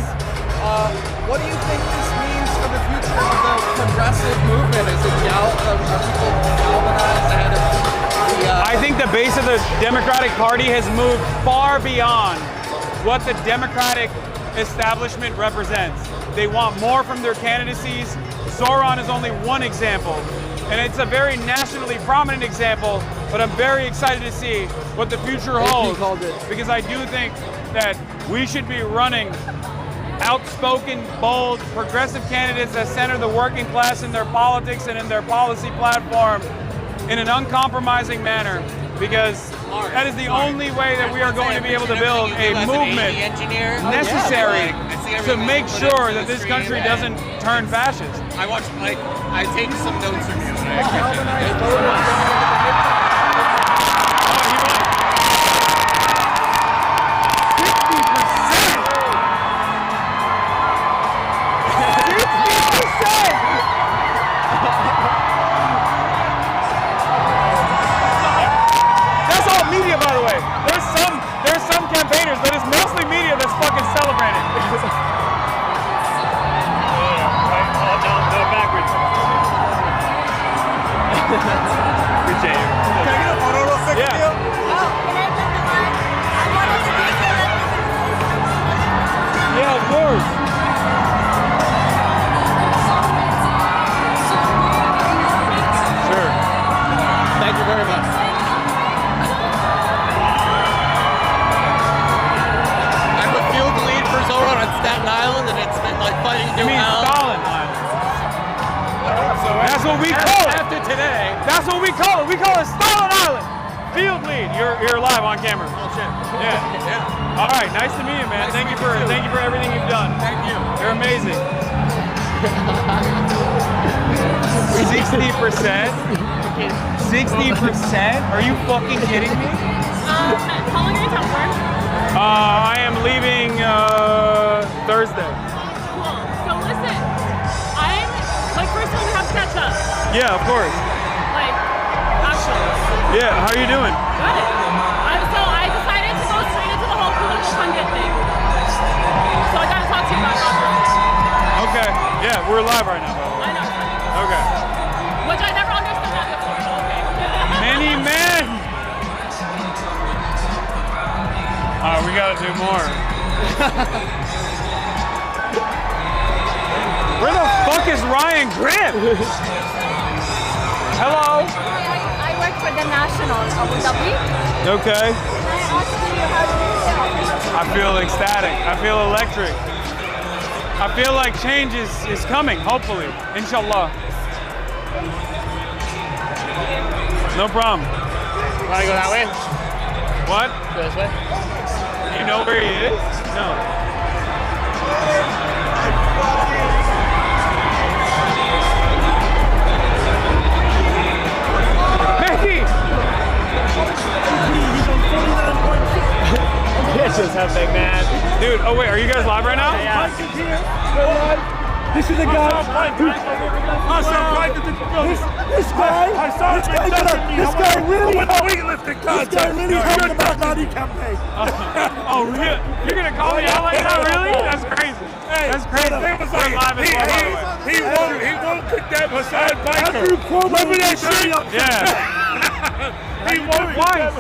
What do you think this means for the future of the progressive movement? Is it are people galvanized ahead of the... I think the base of the Democratic Party has moved far beyond what the Democratic establishment represents. They want more from their candidacies. ZOHRAN is only one example, and it's a very nationally prominent example, but I'm very excited to see what the future holds, because I do think that we should be running outspoken, bold, progressive candidates that center the working class in their politics and in their policy platform in an uncompromising manner, because that is the only way that we are going to be able to build a movement necessary to make sure that this country doesn't turn fascist. I take some notes from you. That's all media, by the way. There's some campaigners, but it's mostly media that's fucking celebrating. No, backwards. Appreciate you. Can I get a photo real quick? Yeah. Yeah, of course. Sure. Thank you very much. I'm a field lead for ZOHRAN on Staten Island, and it's been like fighting You through mean hell. Stalin Island? That's what we call it. After today. That's what we call it. We call it Stalin Island. Field lead. You're live on camera. Oh shit. Yeah. Yeah. All right. Nice to meet you, man. Nice Thank to you meet for everything you've done. Thank you. You're amazing. 60%. 60%? Are you fucking kidding me? How long are you talking for? I am leaving Thursday. Cool. So listen, I'm like first of all we have to catch up. Yeah, of course. Like actually. Yeah. How are you doing? Good. So I decided to go straight into the whole political so I gotta talk to you about that. Okay. Yeah, we're live right now. I know. Okay. Which I never understood that before. Okay. Many men. All right, we gotta do more. Where the fuck is Ryan Grant? Hello. I work for the National Abu Dhabi. Okay. I asked you how do you feel? I feel ecstatic. I feel electric. I feel like change is coming, hopefully. Inshallah. No problem. Want to go that way? What? Go this way? You know where he is? No. Becky! This is epic, man. Dude, oh wait, are you guys live right now? Yeah. This is a guy who... This guy really helped about Nadi campaign. Oh, really? You're gonna call me out like that? Really? That's crazy. That's crazy. We're live as well, by the way. He won't condemn Hassan Piker. Remember that shit? Yeah. He won't Twice.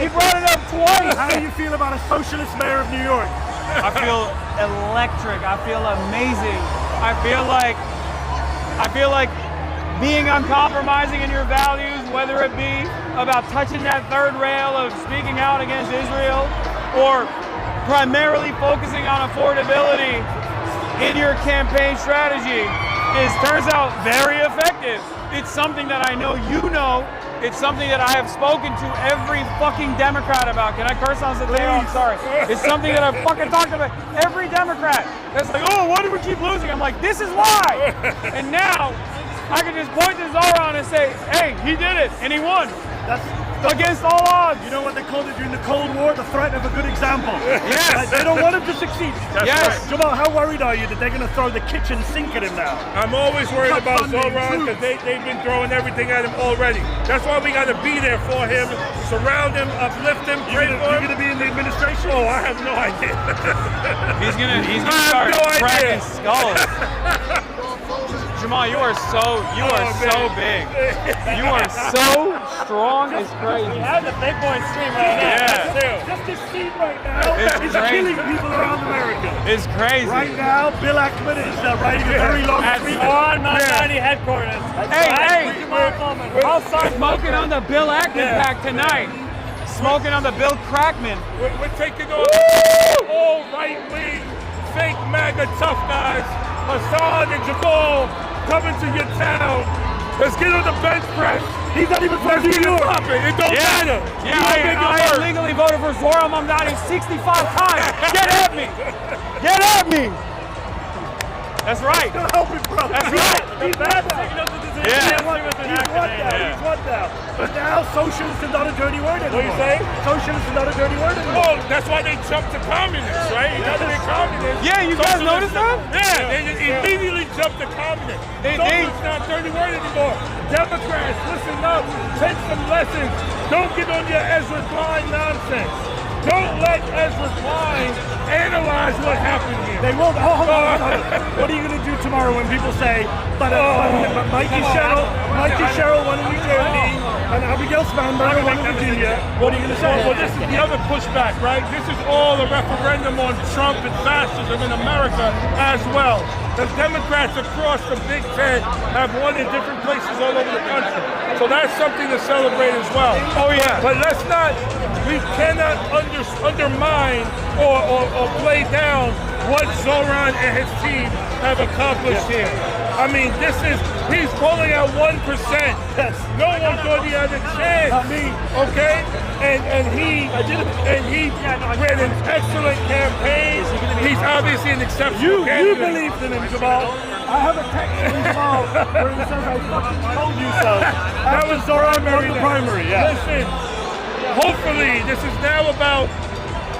He brought it up twice. How do you feel about a socialist mayor of New York? I feel electric. I feel amazing. I feel like being uncompromising in your values, whether it be about touching that third rail of speaking out against Israel or primarily focusing on affordability in your campaign strategy turns out very effective. It's something that I know you know. It's something that I have spoken to every fucking Democrat about. Can I curse on Zateo? I'm sorry. It's something that I've fucking talked about every Democrat. That's like, oh, why do we keep losing? I'm like, this is why. And now I can just point to Zohran and say, hey, he did it and he won. That's against all odds. You know what they called it during the Cold War? The threat of a good example. Yes. Like, they don't want him to succeed. That's yes. Right. Jamal, how worried are you that they're going to throw the kitchen sink at him now? I'm always worried about Zohran because they've been throwing everything at him already. That's why we got to be there for him, surround him, uplift him, pray for him. You're going to be in the administration? Oh, I have no idea. He's gonna start cracking skulls. Jamal, you are so big. You are so strong. It's crazy. We have the big boy stream right now. Yeah. Just this scene right now is killing people around America. It's crazy. Right now, Bill Ackman is writing a very long speech. On my tiny headquarters. Hey, smoking on the Bill Ackman pack tonight. Smoking on the Bill Crackman. We're taking on all right-wing, fake MAGA tough guys. Hasan and Jamal coming to your town. Let's get on the bench press. He's not even from New York. It don't matter. Yeah, I illegally voted for Zohran Mamdani 65 times. Get at me. Get at me. That's right. Help him, bro. That's right. He's bad now. Yeah. He's what now? But now socialist is not a dirty word anymore. What do you say? Socialist is not a dirty word anymore. Oh, that's why they jumped to communists, right? You got to be communist. Yeah, you guys noticed that? Yeah, they immediately jumped to communist. Socialist not a dirty word anymore. Democrats, listen up. Take some lessons. Don't get on your Ezra Klein nonsense. Don't let Ezra Klein analyze what happened here. They won't. Hold on. What are you going to do tomorrow when people say, but Mikey Sherrill won in New Jersey and Abigail Spanberger won in Virginia? What are you going to say? Well, this is the other pushback, right? This is all a referendum on Trump and fascism in America as well. The Democrats across the Big Ten have won in different places all over the country. So that's something to celebrate as well. Oh, yeah. But we cannot undermine or play down what Zohran and his team have accomplished here. I mean, he's pulling out 1%. Yes. No one thought he had a chance. Not me. Okay? And he ran an excellent campaign. He's obviously an exceptional candidate. You believed in him, Jamal. I have a text from Jamal where he says, I fucking told you so. That was Zohran won the primary, yeah. Listen, hopefully this is now about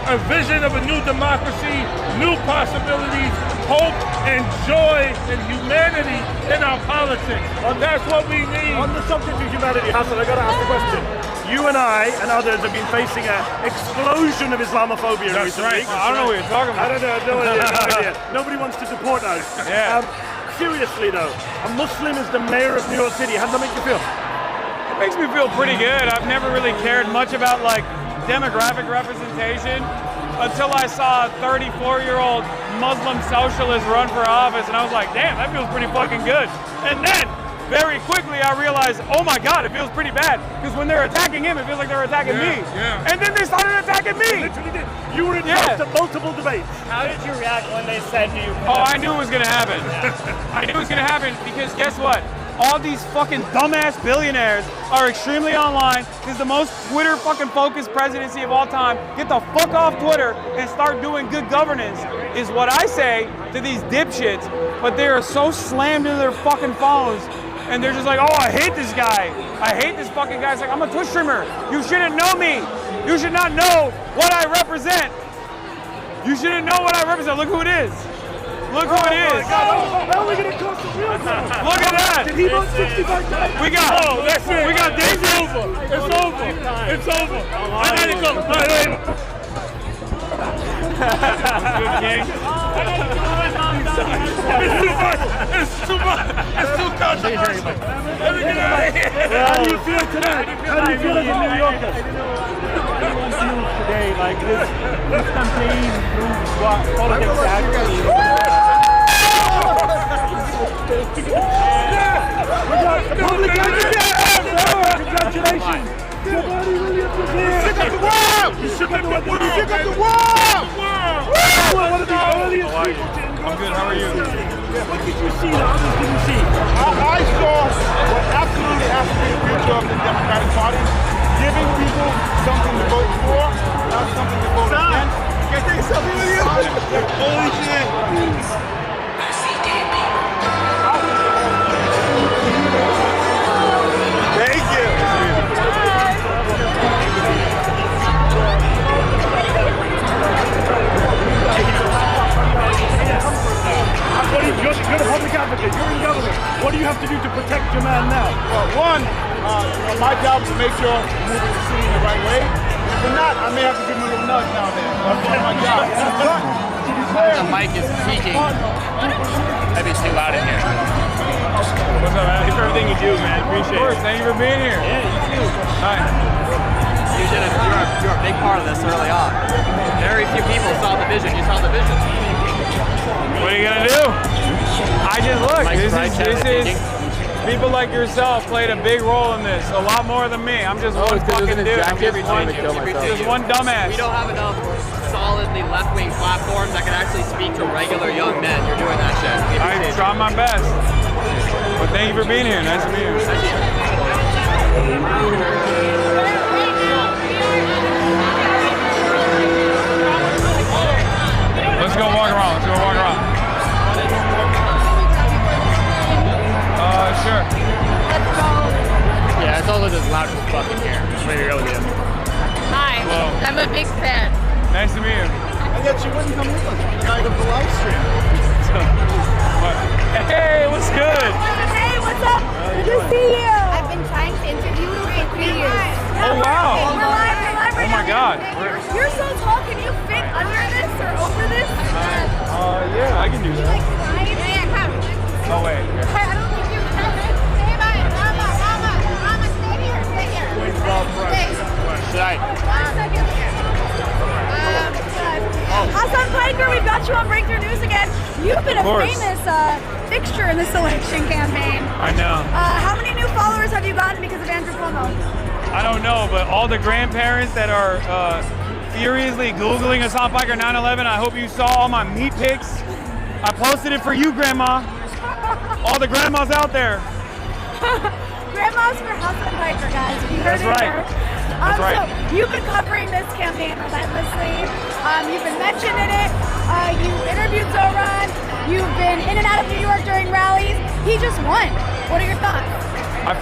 a vision of a new democracy, new possibilities, hope and joy and humanity in our politics. That's what we need. On the subject of humanity, Hasan, I got to ask a question. You and I and others have been facing an explosion of Islamophobia in recent weeks. I don't know what you're talking about. I don't know, no idea. Nobody wants to deport us. Yeah. Seriously though, a Muslim is the mayor of New York City. How does that make you feel? It makes me feel pretty good. I've never really cared much about like demographic representation until I saw a 34-year-old Muslim socialist run for office, and I was like, damn, that feels pretty fucking good. And then, very quickly, I realized, oh my God, it feels pretty bad. Because when they're attacking him, it feels like they're attacking me. Yeah. And then they started attacking me. They literally did. You were involved in multiple debates. How did you react when they said to you? Oh, I knew it was gonna happen. I knew it was gonna happen because guess what? All these fucking dumbass billionaires are extremely online. This is the most Twitter fucking focused presidency of all time. Get the fuck off Twitter and start doing good governance is what I say to these dipshits. But they are so slammed into their fucking phones and they're just like, oh, I hate this guy. I hate this fucking guy. It's like, I'm a Twitch streamer. You shouldn't know me. You should not know what I represent. You shouldn't know what I represent. Look who it is. Look who it is. How are we going to cost the real time? Look at that. Did he want 65 times? We got. Oh, that's it. We got It's over. It's over. It's over. I gotta go. It's too much. It's too controversial. Let me get out of here. How do you feel tonight? How do you feel as a New Yorker? Today, like this campaign proves what politics actually is. Congratulations! Somebody really appreciate Sick of the world! You sick of the world! Sick of the world! One of the earliest people to I'm good, how are you? What did you see that others didn't see? I saw what absolutely has to be the future of the Democratic Party, giving people something to vote for, not something to vote against. Can I take a selfie with you? Holy shit! Thank you. You're a public advocate, you're in government. What do you have to do to protect your man now? Well, one, my job is to make sure we're moving the city in the right way. If we're not, I may have to give him a little nudge now and then. That's part of my job. The mic is peaking. Maybe it's too loud in here. What's up, man? Thanks for everything you do, man. Appreciate it. Of course, thank you for being here. Yeah, you too. Hi. You're a big part of this early on. Very few people saw the vision. You saw the vision. What are you gonna do? I just look. This is people like yourself played a big role in this. A lot more than me. I'm just one fucking dude. I'm just one dumbass. We don't have enough solidly left-wing platforms that can actually speak to regular young men. You're doing that shit. I try my best. But thank you for being here. Nice to meet you. Thank you. Let's go walk around. Let's go walk around. Sure. Let's go. Yeah, it's also just loud as fucking here. Maybe really is. Hi. Hello. I'm a big fan. Nice to meet you. I thought you wouldn't come with us the night of the live stream. Hey, what's good? Hey, what's up? Good to see you. I've been trying to interview you for 3 years. Oh, wow. We're live right Oh my God. You're so tall. Can you fit under this or over this? Yeah, I can do that. Yeah, come. Oh, wait. I don't think you can. Stay by it. Rama, stay here. Should I? 1 second. Hasan Piker, we've got you on Breakthrough News again. You've been a famous fixture in this election campaign. I know. How many new followers have you gotten because of Andrew Cuomo? I don't know, but all the grandparents that are furiously Googling Hasan Piker 9/11, I hope you saw all my meat pics. I posted it for you, Grandma. All the grandmas out there. Grandmas for Hasan Piker, guys. You heard That's it right. here. That's right. So you've been covering this campaign relentlessly. You've been mentioned in it. You've interviewed ZOHRAN. You've been in and out of New York during rallies. He just won. What are your thoughts? I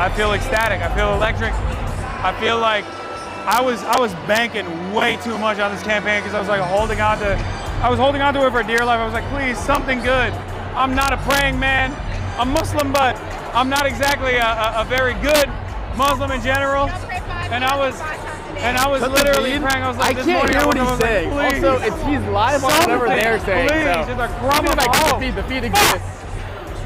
feel ecstatic. I feel electric. I feel like I was banking way too much on this campaign because I was like holding on to it for dear life. I was like, please, something good. I'm not a praying man. I'm Muslim, but I'm not exactly a very good Muslim in general. And I was literally praying. I was like, I can't hear what he's saying. Like, also, he's live on whatever they're saying. Please, so. just a crumb of hope. The feed exists.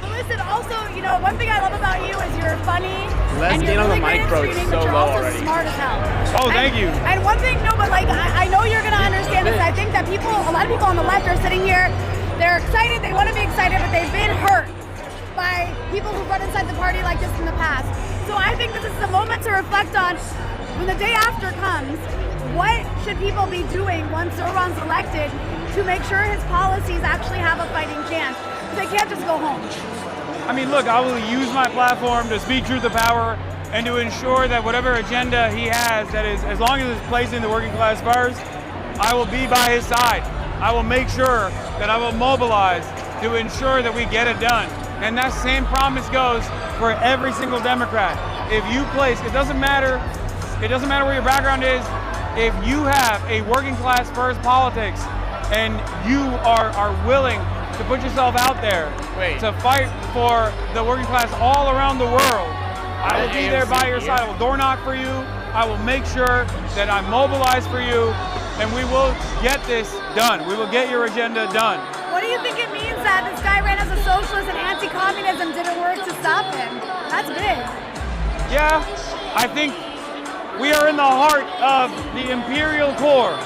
Listen, also, you know, one thing I love about you is you're funny. Let's and get you're on the really mic, great bro. at It's streaming, so but you're low also already. smart as hell. Oh, thank you. And one thing, no, but like, I know you're gonna understand this. I think that a lot of people on the left are sitting here, they're excited, they want to be excited, but they've been hurt by people who run inside the party like this in the past. So I think that this is a moment to reflect on when the day after comes, what should people be doing once Zohran's elected to make sure his policies actually have a fighting chance? They can't just go home. I mean, look, I will use my platform to speak truth to power and to ensure that whatever agenda he has, that is, as long as it's placing the working class first, I will be by his side. I will make sure that I will mobilize to ensure that we get it done. And that same promise goes for every single Democrat. If you place, it doesn't matter where your background is, if you have a working class first politics and you are willing to put yourself out there to fight for the working class all around the world, I will be there by your side. I will door knock for you. I will make sure that I mobilize for you, and we will get this done. We will get your agenda done. What do you think it means that this guy ran as a socialist and anti-communism didn't work to stop him? That's big. Yeah, I think we are in the heart of the imperial core.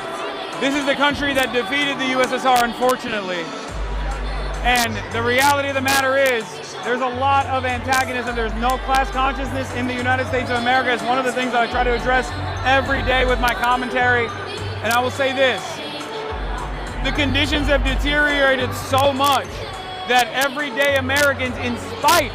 This is the country that defeated the USSR, unfortunately. And the reality of the matter is, there's a lot of antagonism. There's no class consciousness in the United States of America. It's one of the things that I try to address every day with my commentary. And I will say this, the conditions have deteriorated so much that everyday Americans, in spite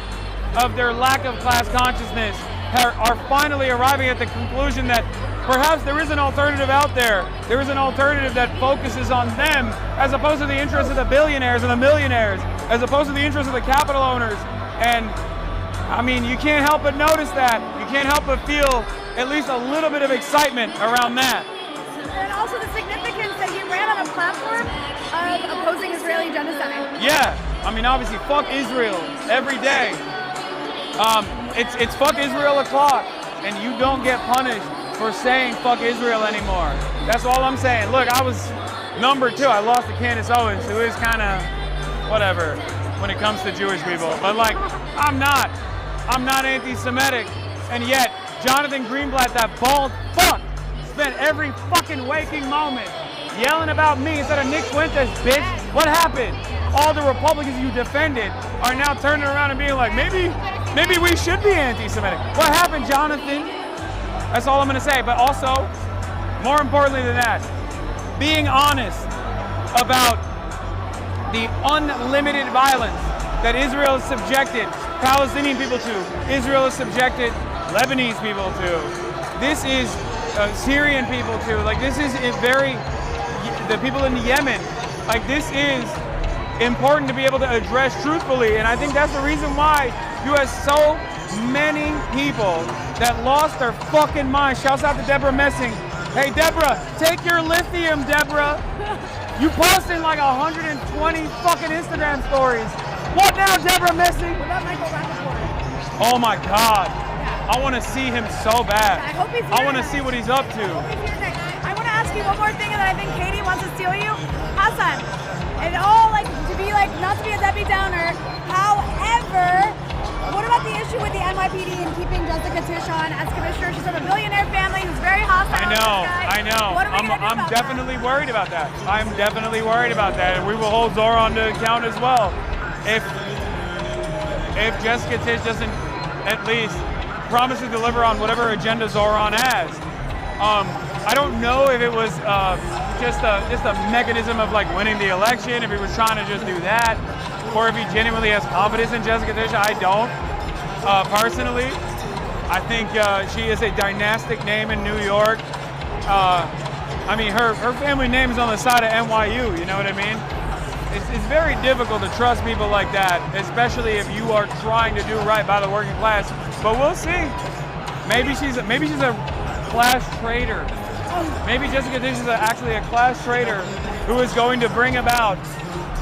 of their lack of class consciousness, are finally arriving at the conclusion that perhaps there is an alternative out there. There is an alternative that focuses on them as opposed to the interests of the billionaires and the millionaires, as opposed to the interests of the capital owners. And I mean, you can't help but notice that. You can't help but feel at least a little bit of excitement around that. And also the significance that he ran on a platform of opposing Israeli genocide. Yeah, I mean, obviously, fuck Israel every day. It's fuck Israel o'clock, and you don't get punished for saying fuck Israel anymore. That's all I'm saying. Look, I was number 2. I lost to Candace Owens, who is kind of whatever when it comes to Jewish people. But like, I'm not anti-Semitic, and yet Jonathan Greenblatt, that bald fuck, spent every fucking waking moment yelling about me instead of Nick Fuentes, bitch. What happened? All the Republicans you defended are now turning around and being like, maybe we should be anti-Semitic. What happened, Jonathan? That's all I'm gonna say. But also, more importantly than that, being honest about the unlimited violence that Israel has subjected Palestinian people to, Israel has subjected Lebanese people to, this is Syrian people to, like this is the people in Yemen, like this is important to be able to address truthfully. And I think that's the reason why you have so many people that lost their fucking mind. Shouts out to Deborah Messing. Hey Deborah, take your lithium, Deborah. You posted like 120 fucking Instagram stories. What now, Deborah Messing? Oh my God. I want to see him so bad. I hope he's here. I want to see what he's up to. I want to ask you one more thing that I think Katie wants to steal you. Hasan, and all like to be like, not to be a Debbie Downer, however, what about the issue with the NYPD and keeping Jessica Tisch on as commissioner? She's from a billionaire family who's very hostile. I know. What are we gonna do I'm about definitely worried about that. I'm definitely worried about that, and we will hold Zohran to account as well. If Jessica Tisch doesn't at least promise to deliver on whatever agenda Zohran has, I don't know if it was just a mechanism of like winning the election, if he was trying to just do that, or if he genuinely has confidence in Jessica Tisch. I don't. Personally, I think she is a dynastic name in New York. I mean, her family name is on the side of NYU, you know what I mean? It's very difficult to trust people like that, especially if you are trying to do right by the working class. But we'll see. Maybe she's a class traitor. Maybe Jessica Dishes is actually a class traitor who is going to bring about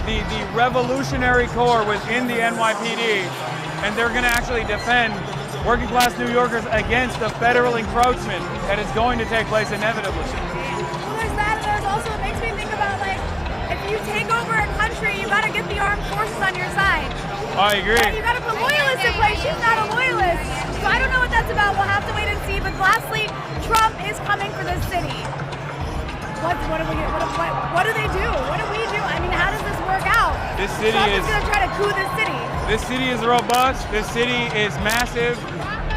the revolutionary core within the NYPD, and they're going to actually defend working class New Yorkers against the federal encroachment that is going to take place inevitably. Well, there's that, and there's also, it makes me think about, like, if you take over a country, you got to get the armed forces on your side. I agree. And you got to put loyalists in place. She's not a loyalist. So I don't know what that's about. We'll have to wait and see. But lastly, Trump is coming for this city. What do they do? What do we do? I mean, how does this work out? This city Trump is going to try to coup this city. This city is robust. This city is massive.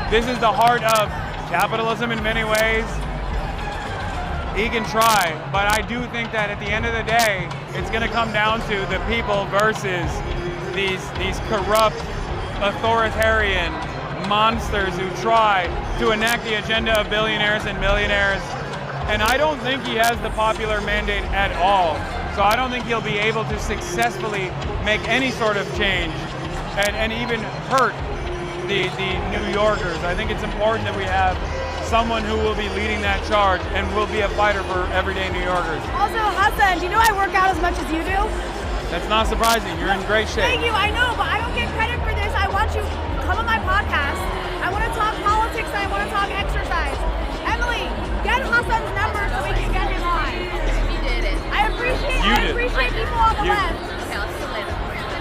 This is the heart of capitalism in many ways. He can try, but I do think that at the end of the day, it's going to come down to the people versus these corrupt, authoritarian monsters who try to enact the agenda of billionaires and millionaires. And I don't think he has the popular mandate at all. So I don't think he'll be able to successfully make any sort of change and even hurt the New Yorkers. I think it's important that we have someone who will be leading that charge and will be a fighter for everyday New Yorkers. Also, Hasan, do you know I work out as much as you do? That's not surprising. You're in great shape. Thank you. I know, but I don't get credit for this. I want you to come on my podcast. I want to talk politics and I want to talk exercise. Emily, get Hasan's number so we can get him on. You did it. I appreciate people on the left.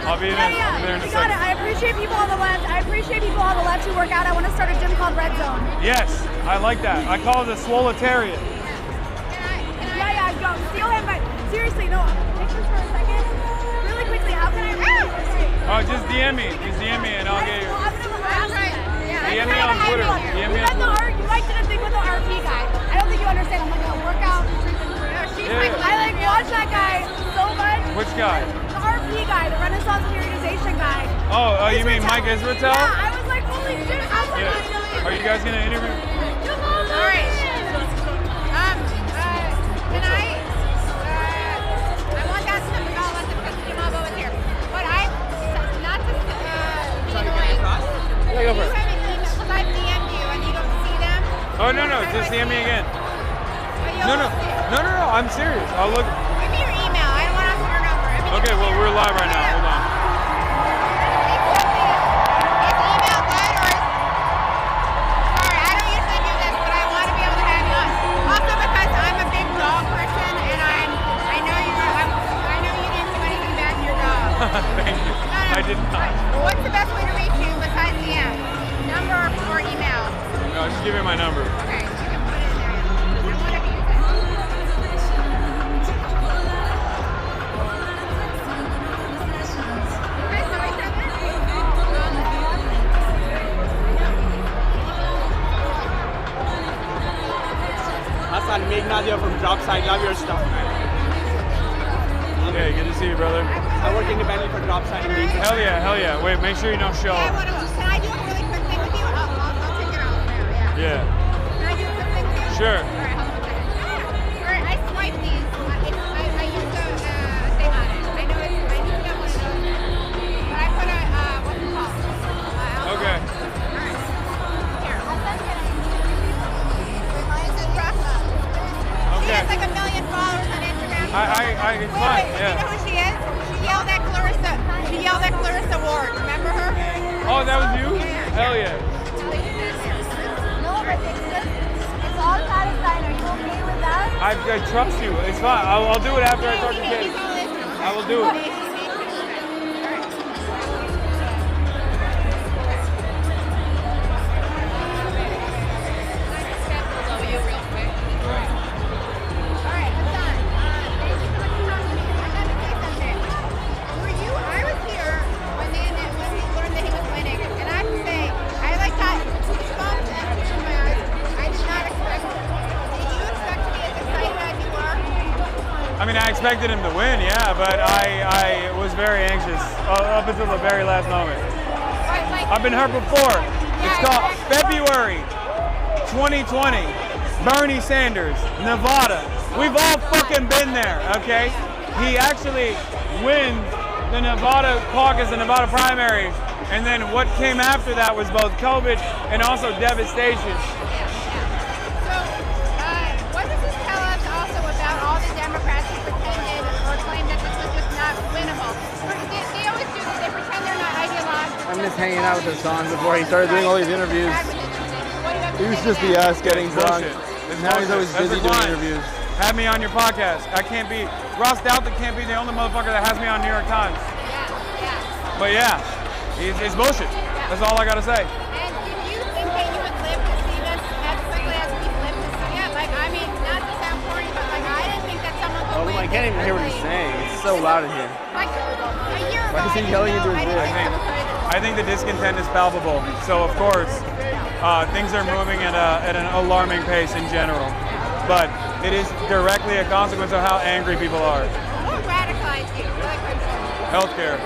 I'll be there in a You second. got it. I appreciate people on the left. I appreciate people on the left who work out. I want to start a gym called Red Zone. Yes, I like that. I call it a swolitarian. Yeah, go. Steal him, but seriously, no. Pictures for a second. Really quickly, how can I Oh, just DM me. Just DM me and I'll get you. DM me on Twitter. DM me on Twitter. You like did a thing with the RP guy. I don't think you understand. I'm like a workout. I watch that guy so much. Which guy? The RP guy, the Renaissance periodization guy. Oh, you mean Mike Israetel? Yeah, I was like, holy shit, how can I know you? Are you guys gonna interview? All right. Can I want that stuff. We got lots of questions over here. But not to be annoying. Yeah, go for it. You haven't emailed, because I've DM'd you and you don't see them. Oh, no, just DM me again. No, I'm serious. I'll look. Give me your email. I don't want to ask your number. Okay, well, we're live right now. Hold on. Thank you. I did not. What's the best way to reach you besides DM? Number or email? No, just give me my number. Okay, you can put it in there. I want to use Hasan, Meg Nadia from Dropside. Love your stuff, man. Okay, good to see you, brother. I work independently for Dropside. Hell yeah. Wait, make sure you don't show. Can I do a really quick thing with you? I'll take it off now, Yeah. Can I do a quick thing with you? Sure. Alright, I swipe these. I used to thing on it. I know I need to get one of those. But I put a, what's it called? Okay. She has like 1 million followers on Instagram. It's fine, Do you yeah. know who she is? She yelled at Clarissa Ward. Remember her? Oh, that was you? Hell yeah. No, but it's all Palestine. Are you okay with that? I trust you. It's fine. I'll do it after I talk to kids. I will do it. I mean, I expected him to win, yeah, but I was very anxious up until the very last moment. I've been hurt before. It's called February 2020. Bernie Sanders, Nevada. We've all fucking been there, okay? He actually wins the Nevada caucus, the Nevada primary, and then what came after that was both COVID and also devastation. Democrats who pretended or claimed that this was just not winnable. They always do this. They pretend they're not ideological. I miss hanging out with Hasan before he started doing all these interviews. He used to just be us getting drunk. It's Now he's bullshit. always That's busy the doing line. interviews. Have me on your podcast. I can't be, Ross Douthat can't be the only motherfucker that has me on New York Times. But yeah, it's bullshit. That's all I gotta say. And do you think that you would live to see this as quickly as we've lived to see it? Like, I mean, not to sound corny, but like, I didn't think that someone could win. I can't even hear what he's saying. It's so loud in here. Like, a year ago, I can see yelling into his ear. I think the discontent is palpable. So of course, things are moving at an alarming pace in general. But it is directly a consequence of how angry people are. What radicalized you? Really quick. Healthcare.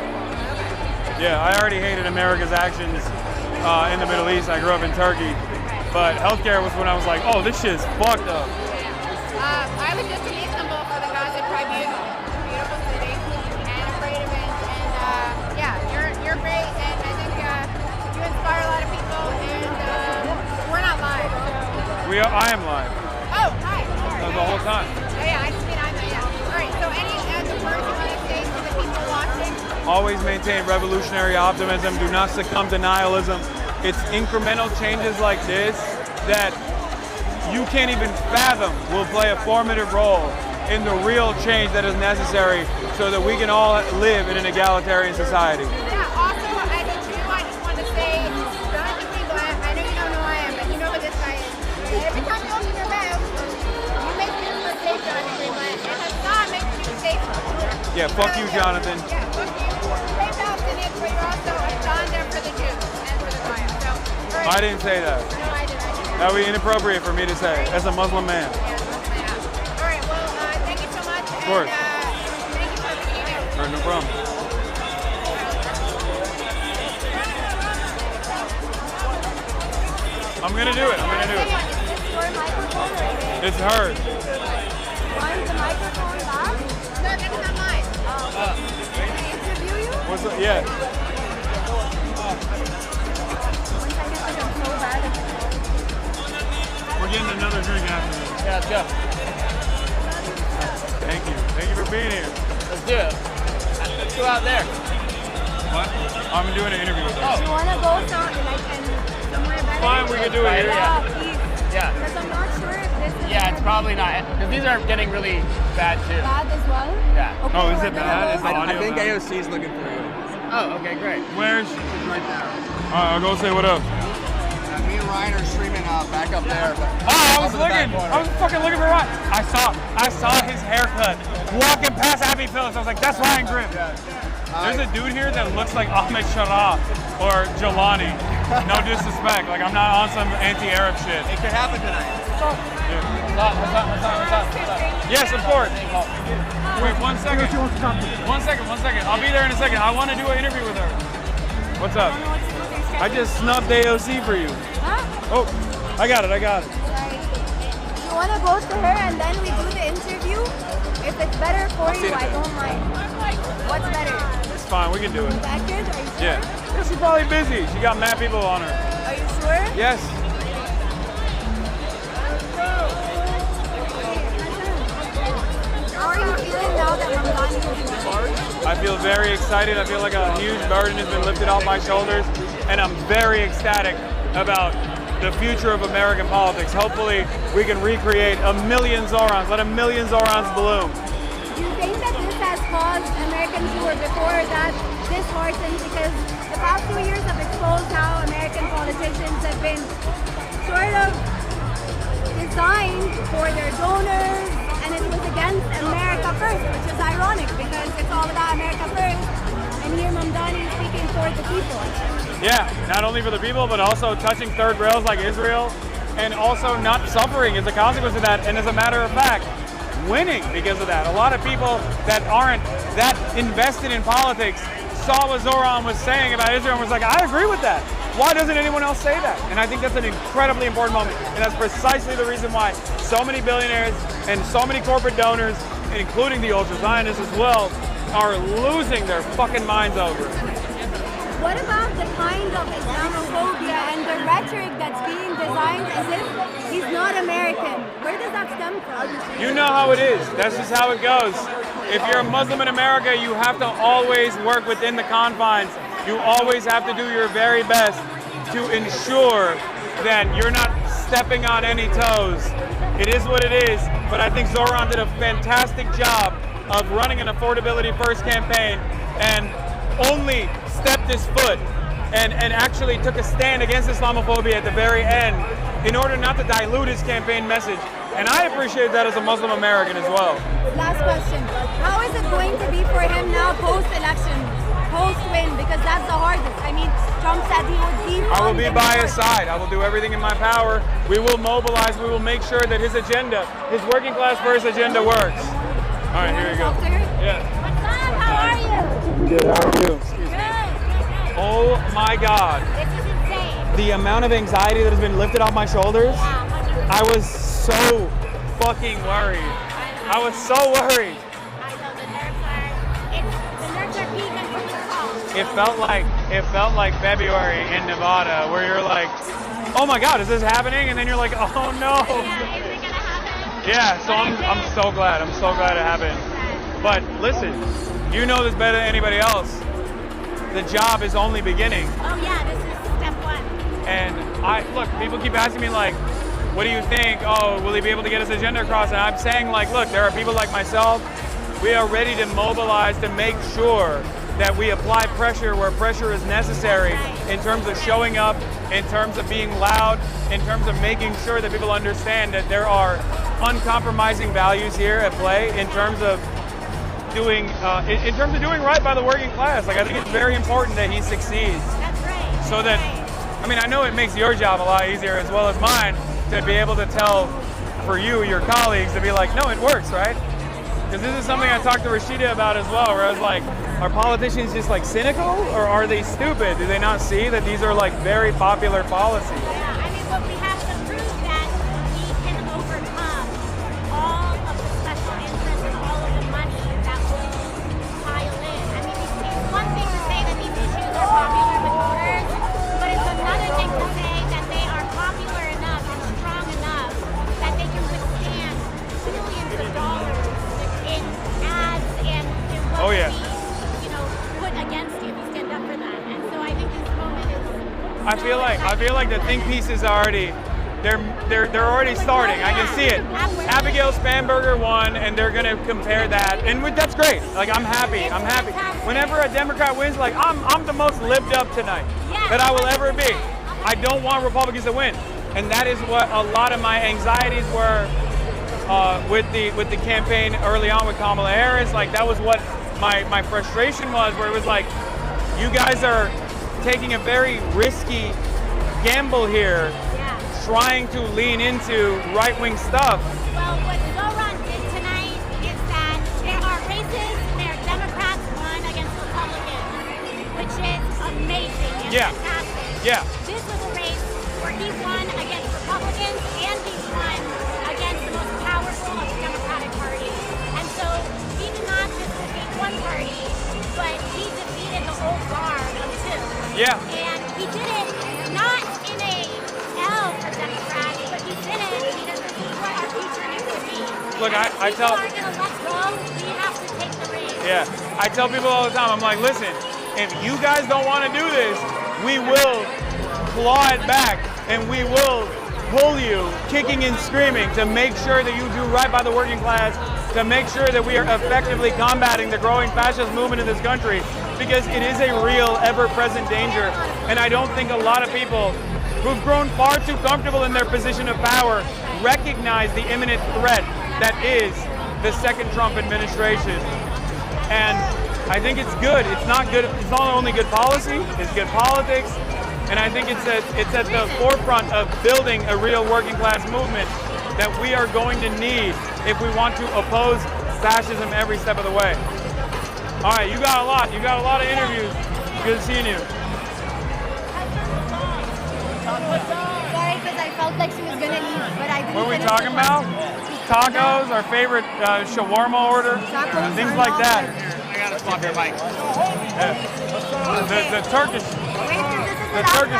Yeah, I already hated America's actions in the Middle East. I grew up in Turkey. But healthcare was when I was like, oh, this shit's fucked up. I was just in Istanbul for the Gaza Tribunal. Beautiful city and a great event. And yeah, you're great. And I think you inspire a lot of people. And we're not live. I am live. Oh, hi. Sorry. The whole time. Oh, yeah, I just mean I'm yeah. All right. So any other words you want to say to the people watching? Always maintain revolutionary optimism. Do not succumb to nihilism. It's incremental changes like this that you can't even fathom will play a formative role in the real change that is necessary so that we can all live in an egalitarian society. Yeah, also, as a Jew, I just want to say, don't you people, I know you don't know who I am, but you know who this guy is. Every time you open your mouth, you make me mistake, Jonathan, and Hasan makes me mistake. Yeah, fuck you, Jonathan. Yeah, fuck you. Pay Palestinians, but you're also a Donda for the Jews and for the Goyim. So, all right. I didn't say that. No, I didn't. That would be inappropriate for me to say as a Muslim man. All right, well, thank you so much. Of course. And thank you for being here. All right, no problem. I'm gonna do it. I'm gonna do it. Is this your microphone or is it? It's hers. Mine's the microphone back? No, that's not mine. Can I interview you? What's up? Yeah. Once I get like I'm so bad at We're getting another drink after this. Yeah, let's go. Thank you. Thank you for being here. Let's do it. Let's go out there. What? I'm doing an interview with her. Do you want to go somewhere better? Fine, we can do it here. Please. Yeah. Because I'm not sure if this is Yeah, it's probably not. Because these are getting really bad too. bad as well. Yeah. Okay, Oh, is we're it gonna bad? go- Is the audio I think bad? AOC is looking for you. Oh, okay, great. Where's? Right there. All right, I'll go say what up. Me and Ryan are streaming back up there. Oh, I was looking. I was fucking looking for Ryan. I saw his haircut walking past Abby Phillips. I was like, that's Ryan Grimm. There's a dude here that looks like Ahmed Sharaf or Jelani. No disrespect. Like, I'm not on some anti-Arab shit. It could happen tonight. What's up? Yes, of course. Wait, 1 second. 1 second. I'll be there in a second. I want to do an interview with her. What's up? I just snubbed AOC for you. Huh? Oh, I got it. You want to go to her and then we do the interview? If it's better for you, I don't mind. What's better? It's fine. We can do it. Is that good? Are you sure? Yeah. She's probably busy. She got mad people on her. Are you sure? Yes. How are you feeling now that Ramadan is over? I feel very excited. I feel like a huge burden has been lifted off my shoulders, and I'm very ecstatic about the future of American politics. Hopefully, we can recreate a million Zohrans. Let a million Zohrans bloom. Do you think that this has caused Americans who were before that disheartened because the past 2 years have exposed how American politicians have been sort of designed for their donors, and it was against America first, which is ironic because it's all about America first, and here Mamdani is speaking for the people. Yeah, not only for the people, but also touching third rails like Israel, and also not suffering as a consequence of that, and as a matter of fact, winning because of that. A lot of people that aren't that invested in politics saw what Zohran was saying about Israel and was like, I agree with that. Why doesn't anyone else say that? And I think that's an incredibly important moment. And that's precisely the reason why so many billionaires and so many corporate donors, including the ultra-Zionists as well, are losing their fucking minds over it. what about the kind of Islamophobia and the rhetoric that's being designed as if he's not American? Where does that stem from? You know how it is. That's just how it goes. If you're a Muslim in America, you have to always work within the confines. You always have to do your very best to ensure that you're not stepping on any toes. It is what it is, but I think Zohran did a fantastic job of running an affordability first campaign and only stepped his foot and actually took a stand against Islamophobia at the very end in order not to dilute his campaign message. And I appreciate that as a Muslim American as well. Last question. How is it going to be for him now post-election, post-win? Because that's the hardest. I mean, Trump said he would defund. I will be by his side. I will do everything in my power. We will mobilize. We will make sure that his agenda, his working class first agenda works. All right, here you go. Yeah. What's up? How are you? Good. How are you? Excuse me. Oh my God. This is insane. The amount of anxiety that has been lifted off my shoulders. I was so fucking worried. I was so worried. It felt like February in Nevada, where you're like, oh my God, is this happening? And then you're like, oh no. Yeah, is it gonna happen? Yeah, so I'm so glad. I'm so glad it happened. But listen, you know this better than anybody else. The job is only beginning. Oh yeah, this is step one. And look, people keep asking me like, what do you think? Oh, will he be able to get his agenda across? And I'm saying like, look, there are people like myself. We are ready to mobilize to make sure that we apply pressure where pressure is necessary in terms of showing up, in terms of being loud, in terms of making sure that people understand that there are uncompromising values here at play in terms of doing right by the working class. Like I think it's very important that he succeeds. That's right. So that, I mean, I know it makes your job a lot easier as well as mine to be able to tell for you, your colleagues, to be like, no, it works, right? Because this is something I talked to Rashida about as well, where I was like, are politicians just like cynical or are they stupid? Do they not see that these are like very popular policies? Yeah, I mean, but we have to prove that we can overcome all of the special interests and all of the money that will pile in. I mean, it's one thing to say that these issues are popular with voters, but it's another thing to say that they are popular enough and strong enough that they can withstand billions of dollars in ads and in what Oh, yeah. put against you if you stand up for that. And so I think this moment is. I feel like the think piece is already, they're already starting. I can see it. Abigail Spanberger won, and they're gonna compare that, and that's great. Like I'm happy. Whenever a Democrat wins, like I'm the most lived up tonight that I will ever be. I don't want Republicans to win, and that is what a lot of my anxieties were with the campaign early on with Kamala Harris. Like that was what my frustration was, where it was like, you guys are taking a very risky gamble here, trying to lean into right-wing stuff. Well, what Zohran did tonight is that there are races where Democrats won against Republicans, which is amazing and fantastic. Yeah. This was a race where he won against Republicans and he won against the most powerful of the Democratic Party. And so he did not just defeat one party, but he defeated the whole guard of two. Yeah. And he did it not in a L for Democrats, but he did it because this is what our future needs to be. Look, I tell. If people aren't gonna let go, we have to take the reins. Yeah, I tell people all the time, I'm like, listen, if you guys don't want to do this, we will claw it back and we will pull you kicking and screaming to make sure that you do right by the working class, to make sure that we are effectively combating the growing fascist movement in this country, because it is a real, ever-present danger. And I don't think a lot of people who've grown far too comfortable in their position of power recognize the imminent threat that is the second Trump administration. And I think it's good. It's not good. It's not only good policy, it's good politics. And I think it's at the forefront of building a real working class movement that we are going to need if we want to oppose fascism every step of the way. All right, you got a lot. You got a lot of interviews. Good seeing you. Sorry, because I felt like she was gonna leave, but I didn't. What are we finish talking the about? question. Tacos, our favorite shawarma order, Tacos things are like that. not I got a spot there, Mike. Yeah. The Turkish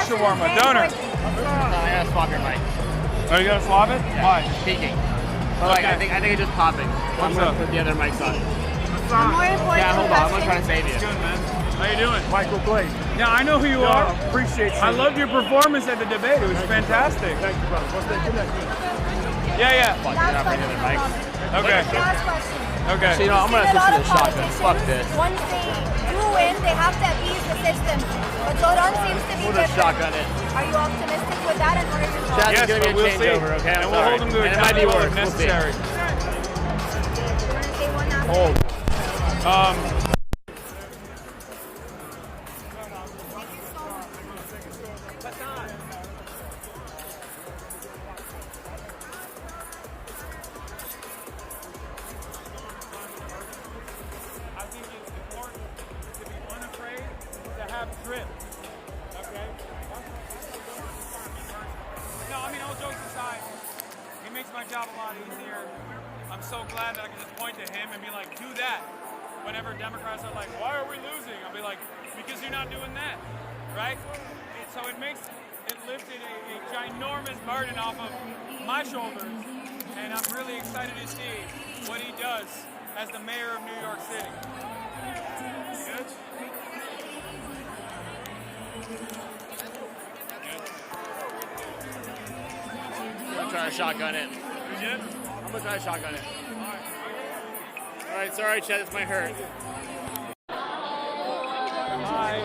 shawarma. Donor. I gotta swap your mic. Oh, you gotta swap it? Yeah, Why? it's peaking. But like, I think it's just popping. I'm gonna put the other mics on. Yeah, hold on. I'm gonna try to save you. Good, man. How you doing? Michael Clay. Yeah, I know who you are. Appreciate you. I loved your performance at the debate. It was fantastic. Thank you, brother. What's that? Yeah. Fuck, you're not bringing the mics. Okay. Last question. Okay. So, you know, I'm gonna switch to the shotgun. Fuck this. Once they do win, they have to appease the system. But ZOHRAN seems to be We'll just different. shotgun it. Are you optimistic with that? And what is your Chad's Yes, gonna be a we'll see. changeover, okay? And we'll hold them to And it might be account worse. if We'll see. necessary. Hold. I think it's important to be unafraid to have drip. Okay? No, I mean, all jokes aside, it makes my job a lot easier. I'm so glad that I can just point to him and be like, do that. Whenever Democrats are like, why are we losing? I'll be like, because you're not doing that, right? So it lifted a ginormous burden off of my shoulders, and I'm really excited to see what he does as the mayor of New York City. Good? I'm gonna try to shotgun it. You good? I'm gonna try to shotgun it. Alright, sorry, Chad, this might hurt. Hi.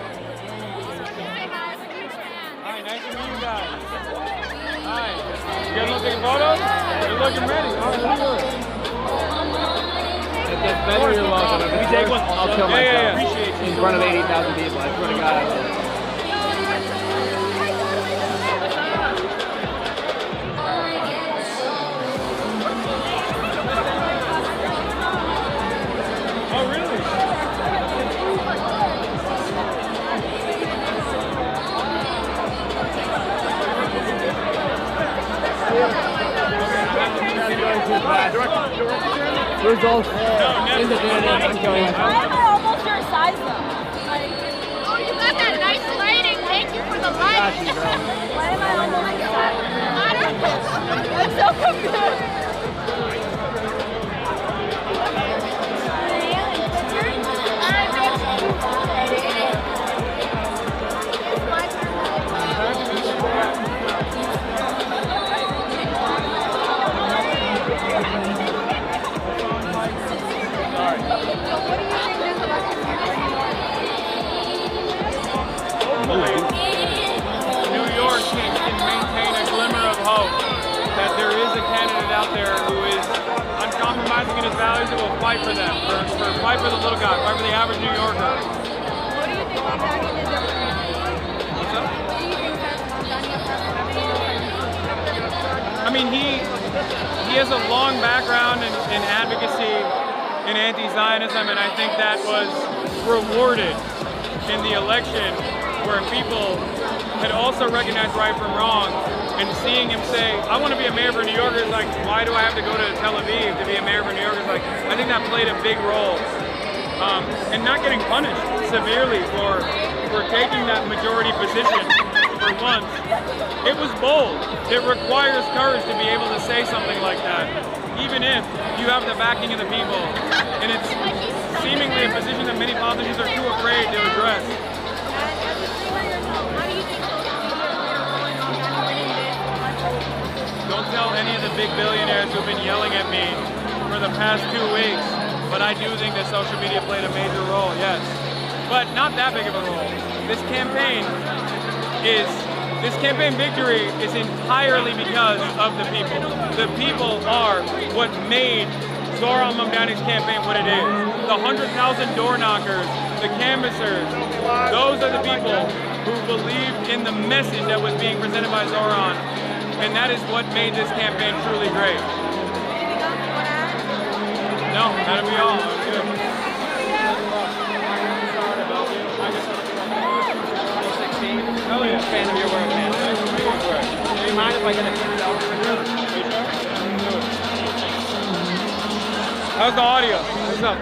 Hi, nice to meet you guys. Hi. You guys want to take a photo? You're looking ready. All right, let's do it. If that's better, you're welcome. If we take one, I'll kill myself. Yeah. Appreciate you. In front of 80,000 people. I swear to God, I will. Oh, really? Results independent. I'm going. Why am I almost your size though? Like, oh, you got that nice lighting. Thank you for the lighting. Why am I almost your size? I don't know. I'm so confused. New York can maintain a glimmer of hope that there is a candidate out there who is uncompromising in his values and will fight for them, fight for the little guy, fight for the average New Yorker. What do you think about that? What's up? What do you think I mean, he has a long background in advocacy in anti-Zionism, and I think that was rewarded in the election, where people had also recognized right from wrong, and seeing him say, I want to be a mayor for New York, is like, why do I have to go to Tel Aviv to be a mayor for New York? Is like, I think that played a big role. And not getting punished severely for taking that majority position for once. It was bold. It requires courage to be able to say something like that, even if you have the backing of the people. And it's seemingly a position that many politicians are too afraid to address. Don't tell any of the big billionaires who've been yelling at me for the past 2 weeks, but I do think that social media played a major role, yes. But not that big of a role. This campaign victory is entirely because of the people. The people are what made Zohran Mamdani's campaign what it is. The 100,000 door knockers, the canvassers, those are the people who believed in the message that was being presented by Zohran. And that is what made this campaign truly great. No, that'll be all. Good. Oh yeah, fan of your work, man. Do you mind if I get a $10 How's the audio? What's up?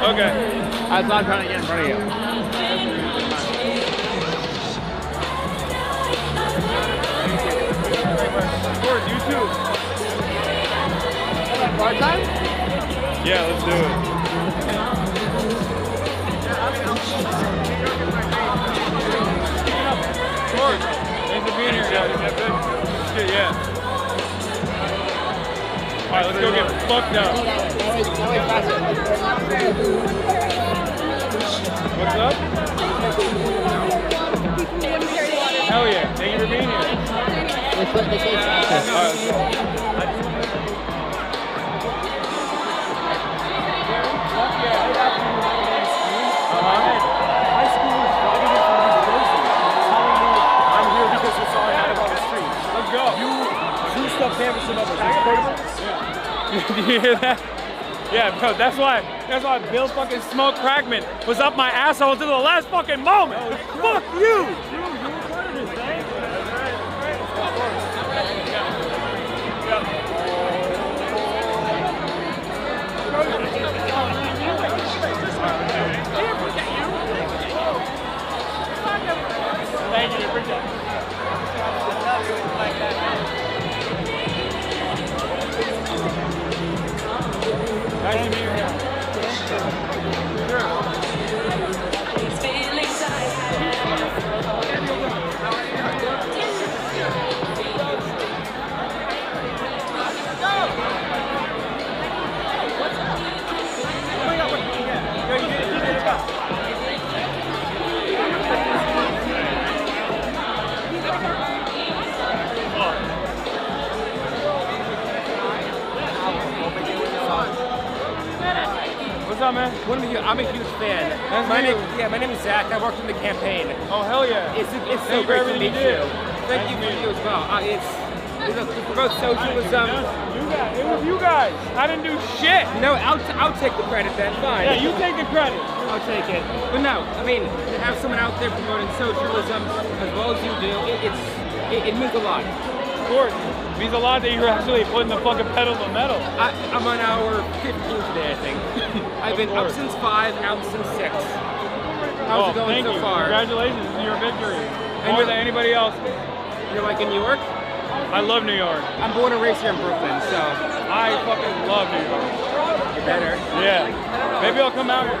Okay. That's what I'm trying to get in front of you. Of course, you too. Part time? Yeah, let's do it. Of course. Thanks for being here, guys. Let's get, yeah. All right, let's go get fucked up. What's up? Hell yeah. Thank you for being here. All right, let's go. High schoolers driving in from New Jersey telling me I'm here because that's all I had on the street. Let's go. You juiced up Anderson numbers. That's crazy. Did you hear that? Yeah, bro, that's why Bill fucking Smoke Crackman was up my asshole until the last fucking moment. Fuck you! Thank you, appreciate it. Nice to meet you. Sure. What's up, man? I'm a huge fan. My name is Zach. I worked in the campaign. Oh, hell yeah. It's so great to meet you. Thank you for you as well. It's about socialism. It was you guys. I didn't do shit. No, I'll take the credit then. Fine. Yeah, you take the credit. I'll take it. But no, I mean, to have someone out there promoting socialism as well as you do, it means a lot. Of course. It means a lot that you're actually putting the fucking pedal to the metal. I'm on hour 15 today, I think. I've been up since 5, out since 6. How's it going so far? Congratulations on your victory. More than anybody else. You're like in New York? I love New York. I'm born and raised here in Brooklyn, so. I fucking love New York. You're better. Yeah. Maybe I'll come out here.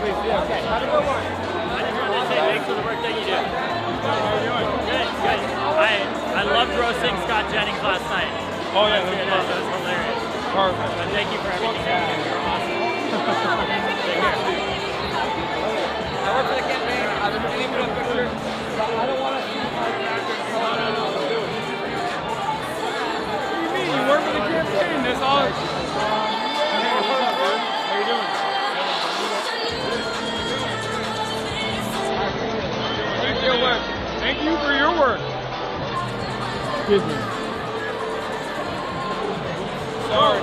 Please, yeah, okay. Have a good one. I just wanted to say thanks for the work that you do. How are you doing? Good, good. I loved roasting Scott Jennings last night. Oh yeah, that was hilarious. Perfect. But thank you for everything. You're awesome. Take care. I work for the campaign. I've been looking for a picture. I don't want to see my No. What do you mean? You work for the campaign. That's all. What's up, dude? How you doing? Thank you. Thank you for your work. Excuse me. Sorry.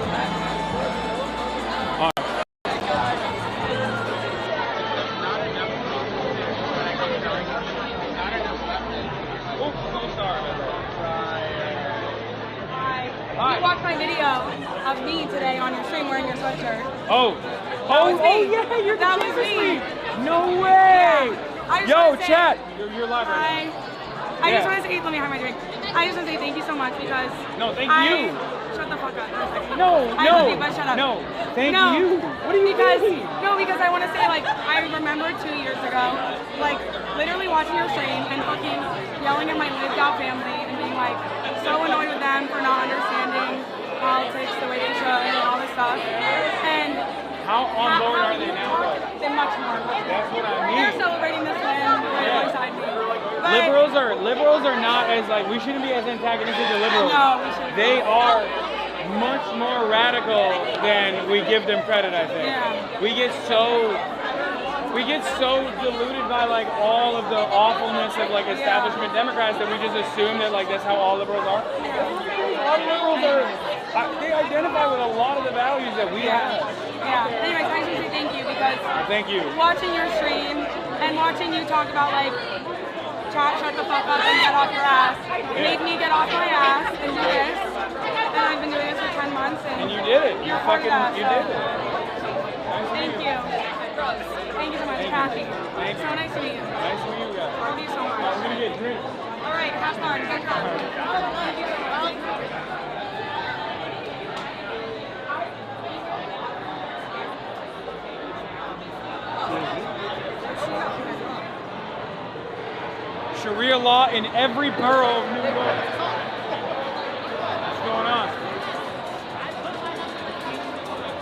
You watched my video of me today on your stream wearing your sweatshirt. Oh yeah, you're that was me. No way. I just Yo, wanna say- chat. You're live right now. I just want to say, let me have my drink. I just want to say thank you so much because. No, thank you. Shut the fuck up. No, I love you, but shut up. No, thank No. you. What do you mean? No, because I want to say, like, I remember 2 years ago, like, literally watching your stream and fucking yelling at my lived out family and being, like, so annoyed with them for not understanding politics the way they should and all this stuff. And how on board are they now? They're much more. That's what I mean. They're celebrating this win right alongside me. But Liberals are not as like, we shouldn't be as antagonistic to liberals. No, we shouldn't. They are much more radical than we give them credit, I think. Yeah. We get so deluded by like all of the awfulness of like establishment Democrats that we just assume that like that's how all liberals are. All liberals are, they identify with a lot of the values that we have. Yeah. Anyways, I just want to say thank you because Thank you. watching your stream and watching you talk about like shut the fuck up and get off your ass made me get off my ass and do this. And I've been doing this for 10 months, and you did it. You're part of that, You so. did it. Thank you. Thank you so much, Kathy. So nice to meet you. Nice to meet you guys. Love you so much. I'm gonna get drinks. All right, have fun. Good Sharia law in every borough of New York. What's going on?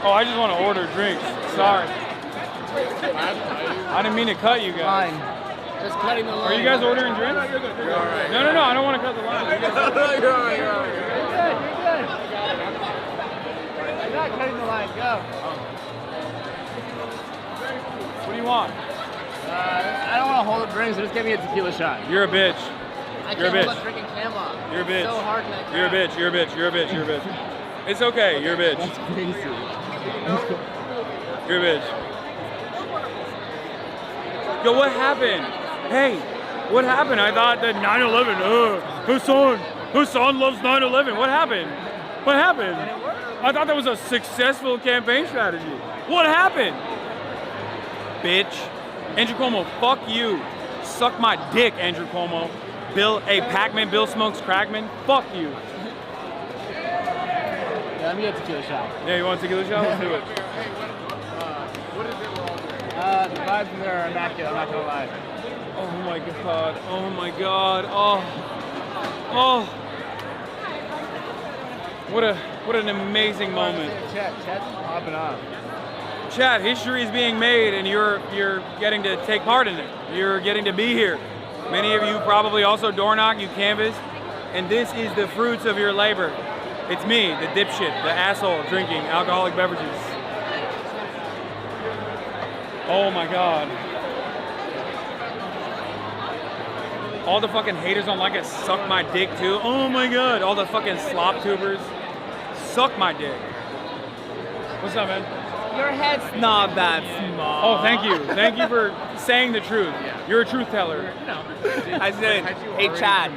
Oh, I just want to order drinks. Sorry. I didn't mean to cut you guys. Just cutting the line. Are you guys ordering drinks? You're all right. No, I don't want to cut the line. You're all right. You're good. You're not cutting the line. Go. What do you want? I don't want to hold up drinks, so just give me a tequila shot. You're a bitch. You're a can't bitch. hold up drinking camera. You're a bitch. It's so hard in that You're a crowd. bitch. You're a bitch. You're a bitch. You're a bitch. It's okay. You're a bitch. That's crazy. You're a bitch. Yo, what happened? Hey, what happened? I thought that 9/11. Hasan loves 9/11. What happened? What happened? I thought that was a successful campaign strategy. What happened? Bitch. Andrew Cuomo, fuck you. Suck my dick, Andrew Cuomo. Pac-Man, Bill Smokes Crackman, fuck you. Yeah, let me get a tequila shot. Yeah, you want a tequila shot? Let's do it. The vibes in there are immaculate, I'm not gonna lie. Oh my god, oh my god, oh. What an amazing moment. Chat's popping off. Chat, history is being made and you're getting to take part in it. You're getting to be here. Many of you probably also door knock, you canvas, and this is the fruits of your labor. It's me, the dipshit, the asshole drinking alcoholic beverages. Oh my god. All the fucking haters on like it suck my dick too. Oh my god. All the fucking slop tubers suck my dick. What's up, man? Your head's not that small. Oh, thank you. Thank you for saying the truth. You're a truth teller. I said, hey Chad,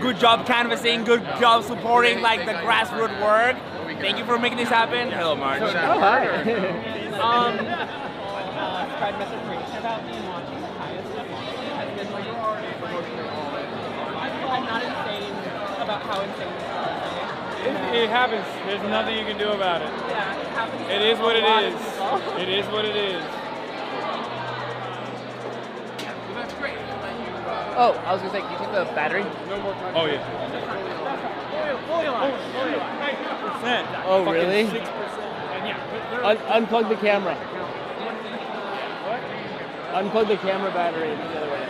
good job canvassing, good job supporting like the grassroots work. Thank you for making this happen. Hello, Marge. Oh, hi. Spread misinformation about me and watching the highest has been like I'm not insane about how insane this is. It happens. There's nothing you can do about it. Yeah, it happens. It is what it is. It is what it is. That's great. Oh, I was gonna say, can you take the battery? Oh yeah. Oh really? Unplug the camera. Unplug the camera battery the other way.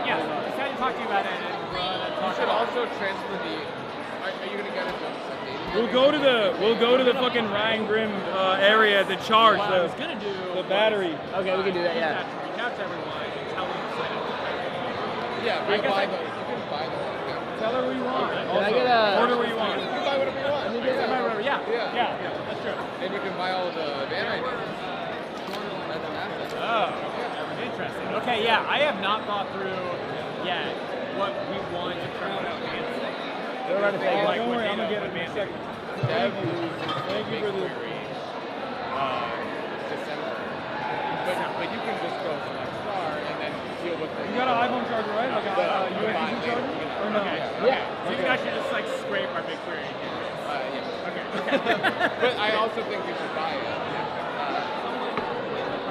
Yeah. Just trying to talk to you about it. You should also transfer the. Are you gonna get it done? We'll go to the fucking Ryan Grimm area to charge the battery. Okay, we can do that. Yeah. Reach out to everyone and tell them to sign up. Yeah, you can buy the. Tell her what you want. Can I get a Order what you want. You can buy whatever you want. Yeah, that's true. And you can buy all the van IDs. Oh, interesting. Okay, yeah, I have not thought through yet what we want to turn out against. Don't worry, I'm gonna get it in a second. Thank you. Thank you for the. December. But you can just go select star and then deal with the. You got an iPhone charger, right? Like a USB charger? Or no? Okay. Yeah. So you think I should just like scrape our big query? Yeah. Okay. But I also think you should buy it.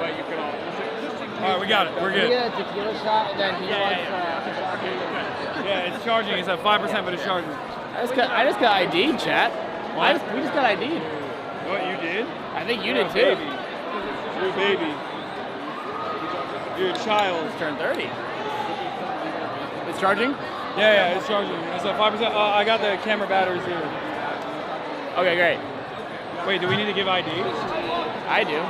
But you can all. All right, we got it. We're Can good. you get a tequila shot and then he wants Yeah, it's charging. It's at 5%, but it's charging. I just got ID'd, chat. We just got ID'd. What, you did? I think you You're did a too. baby. You're a baby. You're a child. Just turned 30. It's charging? Yeah, it's charging. It's at 5%. I got the camera batteries here. Okay, great. Wait, do we need to give ID? I do.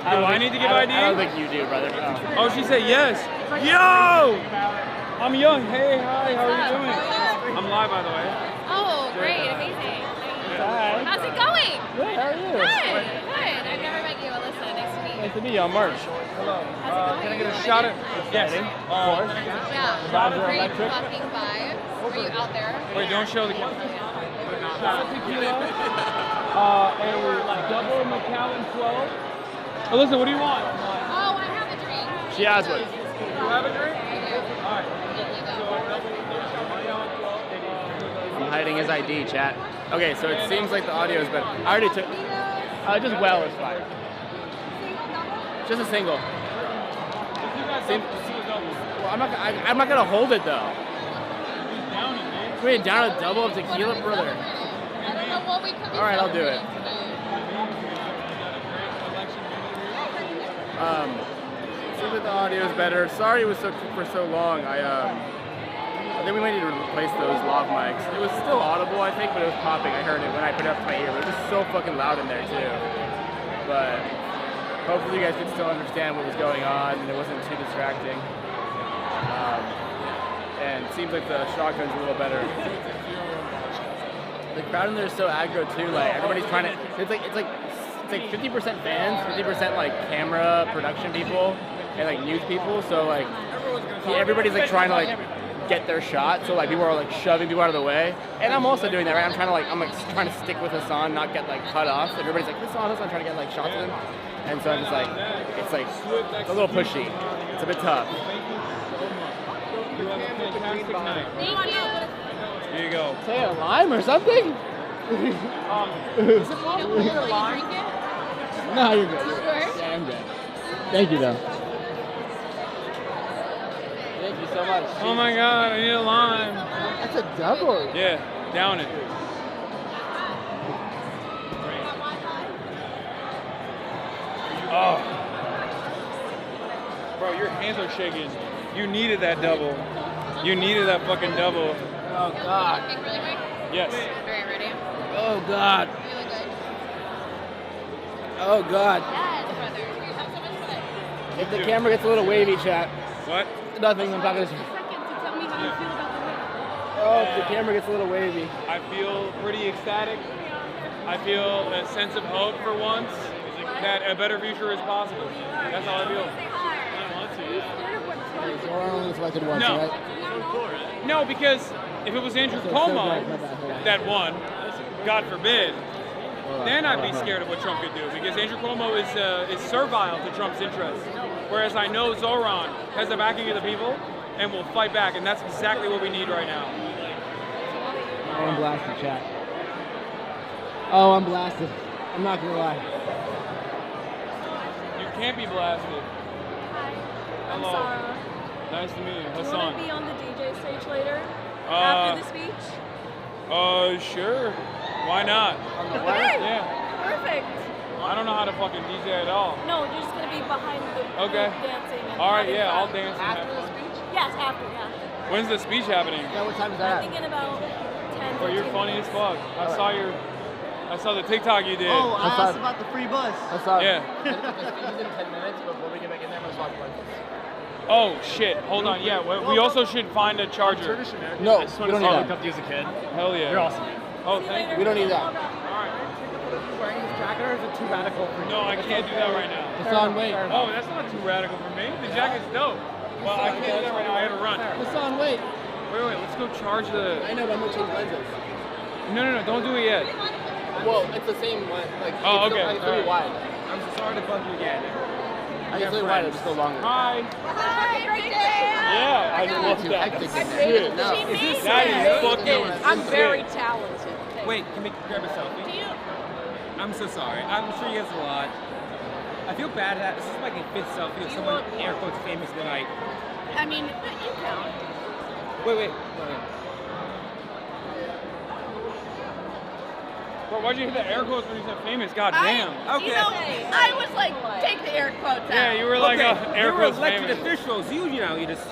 Do I need to give ID? I don't think you do, brother. No. Oh, she said yes. Yo! I'm Young. Hey, hi, how are you doing? I'm live, by the way. Oh, great, amazing. Hi. How's it going? Good, how are you? Good. I've never met you, Alyssa. Nice to meet you. Nice to meet you. I'm March. Hello. Can I get a shot at? Yes. Yeah. Vibes are Great electric. fucking vibes. Are you out there? Wait, don't show the camera. Shot of tequila. A double Macallan 12. Alyssa, what do you want? Oh, I have a drink. She has one. You have a drink? All right. I'm hiding his ID, chat. Okay, so it seems like the audio is better. I already took. Just well is fine. Just a single. Well, I'm not gonna hold it though. Wait, down a double of tequila, brother. I don't know what we could be. All right, I'll do it. Seems like the audio is better. Sorry it was for so long. I think we might need to replace those lav mics. It was still audible, I think, but it was popping. I heard it when I put it up to my ear, but it was just so fucking loud in there too. But hopefully you guys could still understand what was going on and it wasn't too distracting. And it seems like the shotgun's a little better. The crowd in there is so aggro too. Like everybody's trying to. It's like 50% fans, 50% like camera production people, and like news people. So like everybody's like trying to like get their shot. So like people are like shoving people out of the way. And I'm also doing that, right? I'm trying to stick with Hasan, not get like cut off. Everybody's like Hasan, trying to get like shots of him. And so I'm just like, it's a little pushy. It's a bit tough. You have a fantastic night. Thank you. Here you go. Say a lime or something? Is it possible to get a lime? No, you're good. Sure? Yeah, I'm good. Thank you, though. Thank you so much. Oh my God, I need a lime. That's a double. Yeah, down it. Oh. Bro, your hands are shaking. You needed that double. You needed that fucking double. Oh God. Really quick? Yes. Alright, ready? Oh God. You look good. Oh God. Yes, brother. You have so much fun. If the camera gets a little wavy, chat. What? Nothing. I'm talking to you. Oh, if the camera gets a little wavy. I feel pretty ecstatic. I feel a sense of hope for once that a better future is possible. That's how I feel. Zohran only selected once, No. right? No, because if it was Andrew Cuomo that won, God forbid, then I'd be scared of what Trump could do, because Andrew Cuomo is servile to Trump's interests. Whereas I know Zohran has the backing of the people and will fight back, and that's exactly what we need right now. Oh, I'm blasted, chat. Oh, I'm blasted. I'm not gonna lie. You can't be blasted. I'm Hello. Sarah. Nice to meet you. Do you want Hasan. to be on the DJ stage later? After the speech? Sure. Why not? Okay. Yeah. Perfect. I don't know how to fucking DJ at all. No, you're just going to be behind the Okay. dancing. And All right, having yeah, fun. I'll dance and have fun. Yes, after, yeah. When's the speech happening? Yeah, what time is I'm that? thinking about 10, Bro, you're 15 funny as minutes. fuck. I saw the TikTok you did. Oh, I asked about the free bus. Yeah. It's in 10 minutes before we get back in there. I'm gonna talk about this. Oh shit! Hold on. Yeah, we also should find a charger. No, I just we wanna don't need see- that. Up to you as a kid. Hell yeah. You're awesome. Oh, thank you. We don't need that. Wearing this jacket, or is it too radical for you? No, I can't do that right now. Hasan, wait. Oh, that's not too radical for me. The jacket's dope. Well, I can't do that right now. I gotta run. Hasan, wait. Wait. Let's go charge the. I know, but I'm gonna change lenses. No. Don't do it yet. Well, it's the same one. Like, Oh, it's okay. It's really wide. I'm sorry to bug you again. I can really wide. It's still longer. Hi. Hi, great day. Yeah, I love Too that. hectic. That's Shit. good. No. That is fucking I'm very sick. talented. Wait, can we grab a selfie? I'm so sorry. I'm sure you guys a lot. I feel bad that this is like a fifth selfie of someone air quotes famous tonight. I mean, you count. Wait. Bro, why'd you hit the air quotes when you said famous? God damn. Okay. You know, I was like, take the air quotes out. Yeah, you were like air quotes You were elected famous. officials. You just.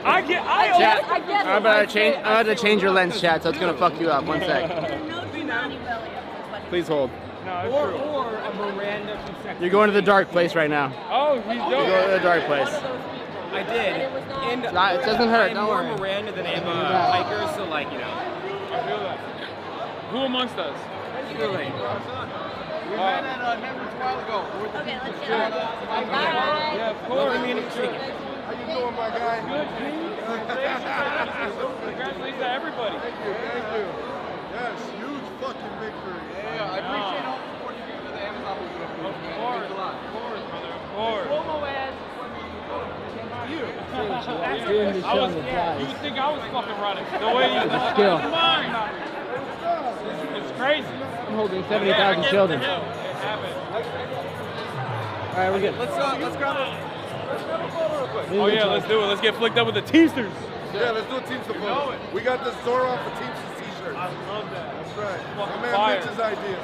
I get. Chat, I guess I'm about to change your lens, chat, so it's gonna fuck you up. One sec. Please hold. No, it's Or true. a Miranda from Sex. You're going to the dark place right now. Oh, he's You're going to the dark place. I did. And It doesn't hurt, I'm don't more worry. Miranda than I am Yeah. Piker, so like, you know. I feel that. Who amongst us? Really. We met at Members a while ago. Okay, let's get Bye. Yeah, of course. How you doing, my guy? Good, Congratulations to everybody. Thank you. Yes, huge fucking victory. Yeah, I appreciate all the support you give to the Amazon movement. Of course, brother, of course. You. You would think I was fucking running. The way you skill. Mine. It's crazy. I'm holding 70,000 children. All right, we're good. Let's grab a photo real quick. Oh yeah, let's do it. Let's get flicked up with the Teamsters. Yeah, let's do a Teamster photo. We got the ZOHRAN for Teamster t-shirt. I love that. That's right. Fucking My man fire. Mitch's idea.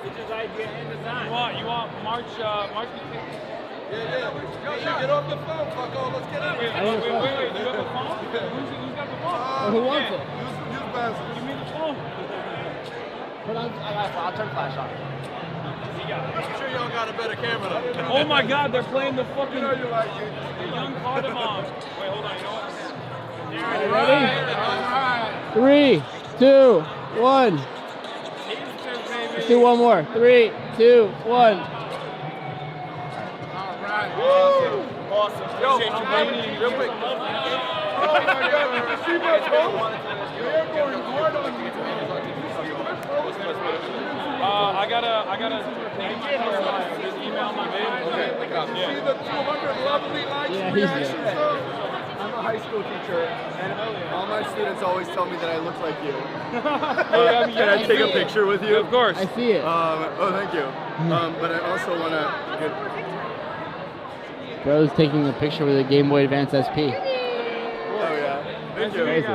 Mitch's idea and design. You want March? Yeah. Get off the phone, fucko. Let's get in here. Wait. You got the phone? Who's got the phone? Who wants it? Use Basil. Give me the phone. I'll turn flash on. I'm sure y'all got a better camera though. Oh my God, they're playing the fucking You know you like it. the young Cardamom. Wait, hold on. You know what? Ready? 3, 2, 1. Let's do one more. 3, 2, 1. Awesome. Yo, Real quick. Oh my God, did you see my post? They're going hard on you. I gotta just email my man. Okay. See the 200 lovely likes reactions though? I'm a high school teacher, and all my students always tell me that I look like you. Can I take a picture with you? Of course. I see it. Oh, thank you. But I also want to get... Bro's taking a picture with a Game Boy Advance SP. Oh, yeah. Thank you. Crazy.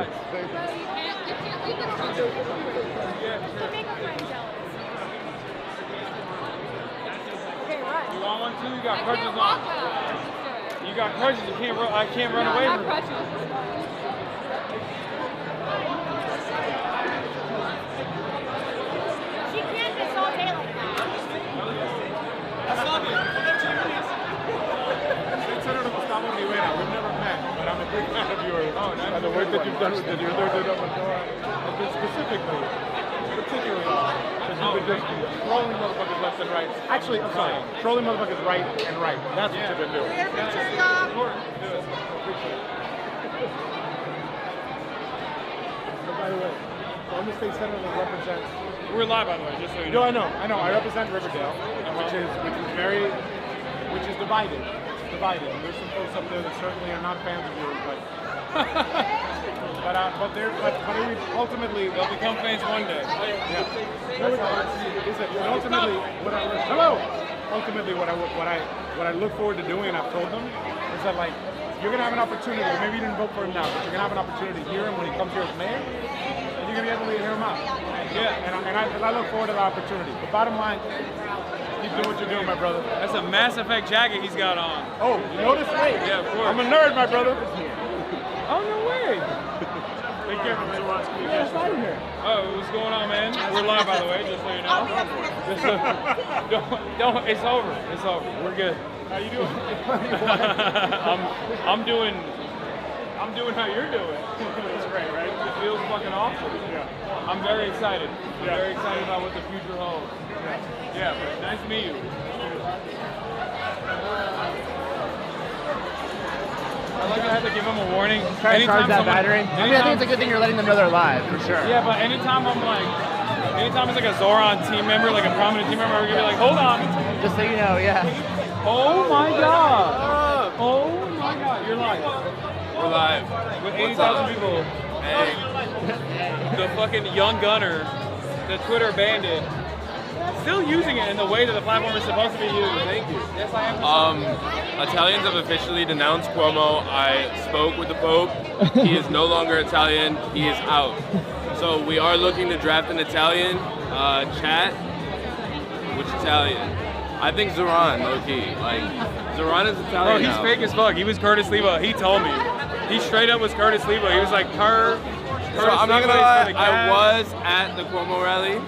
You want one too? You got crutches on. You got crutches. I can't run away from it. She can't miss all day like that. We've never met, but I'm a big fan of yours. And the work that you've done with the other specifically, particularly, because you've been just trolling motherfuckers left and right. Actually, I'm sorry, trolling motherfuckers right and right. That's what you've been doing. By the way, Golden State Senator represents. We're live, by the way, just so you know. No, I know. I represent Riverdale, which is divided. There's some folks up there that certainly are not fans of yours, but ultimately They'll become fans one day. yeah. Ultimately, what I look forward to doing, and I've told them, is that like you're gonna have an opportunity. Maybe you didn't vote for him now, but you're gonna have an opportunity to hear him when he comes here as mayor, and you're gonna be able to hear him out. Yeah, and I look forward to the opportunity. But bottom line. Keep doing what you're doing, my brother. That's a Mass Effect jacket he's got on. Oh, you noticed? Yeah, of course. I'm a nerd, my brother. Oh, no way. Take care, man. Oh, what's going on, man? We're live, by the way, just so you know. Don't. It's over. It's over. We're good. How you doing? I'm doing how you're doing. It's great, right? It feels fucking awesome. Yeah. I'm very excited. I'm very excited about what the future holds. Yeah, but nice to meet you. I like to have to give them a warning. Try to charge that battery. I mean, I think it's a good thing you're letting them know they're live, for sure. Yeah, but anytime it's like a ZOHRAN team member, like a prominent team member, we're gonna be like, hold on. Just so you know, yeah. Oh my God. Oh my God, you're live. We're live. With 80,000 people. Hey. The fucking young gunner, the Twitter bandit, still using it in the way that the platform is supposed to be used. Thank you. Yes, I am. Italians have officially denounced Cuomo. I spoke with the Pope. He is no longer Italian. He is out. So we are looking to draft an Italian. Chat. Which Italian? I think ZOHRAN, low key. Like, ZOHRAN is Italian. Bro, he's fake as fuck. He was Curtis Leva. He told me. He straight up was Curtis Leva. He was like, So I'm not gonna lie, I was at the Cuomo rally.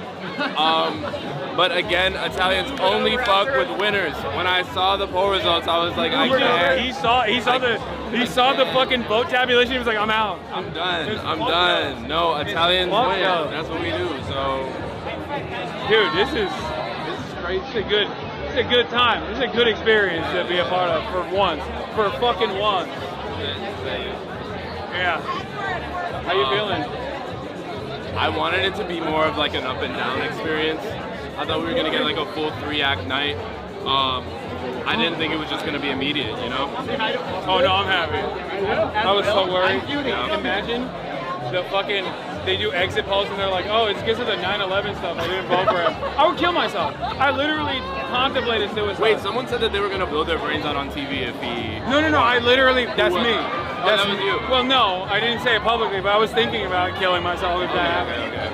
But again, Italians only fuck with winners. When I saw the poll results, I was like, I can't. He saw the fucking vote tabulation. He was like, I'm out. I'm done. I'm done. No, Italians win. That's what we do. So, dude, this is crazy. It's a good time. This is a good experience to be a part of for once. For fucking once. Yeah. How you feeling? I wanted it to be more of like an up and down experience. I thought we were gonna get like a full 3-act night. I didn't think it was just gonna be immediate, you know? Oh no, I'm happy. I was so worried. Imagine the fucking, they do exit polls and they're like, oh, it's because of the 9/11 stuff. I didn't vote for him. I would kill myself. I literally contemplated suicide. Wait, someone said that they were gonna blow their brains out on TV if he. No, I literally, that's me. That's that was you. Well, no, I didn't say it publicly, but I was thinking about killing myself if that happened. Okay.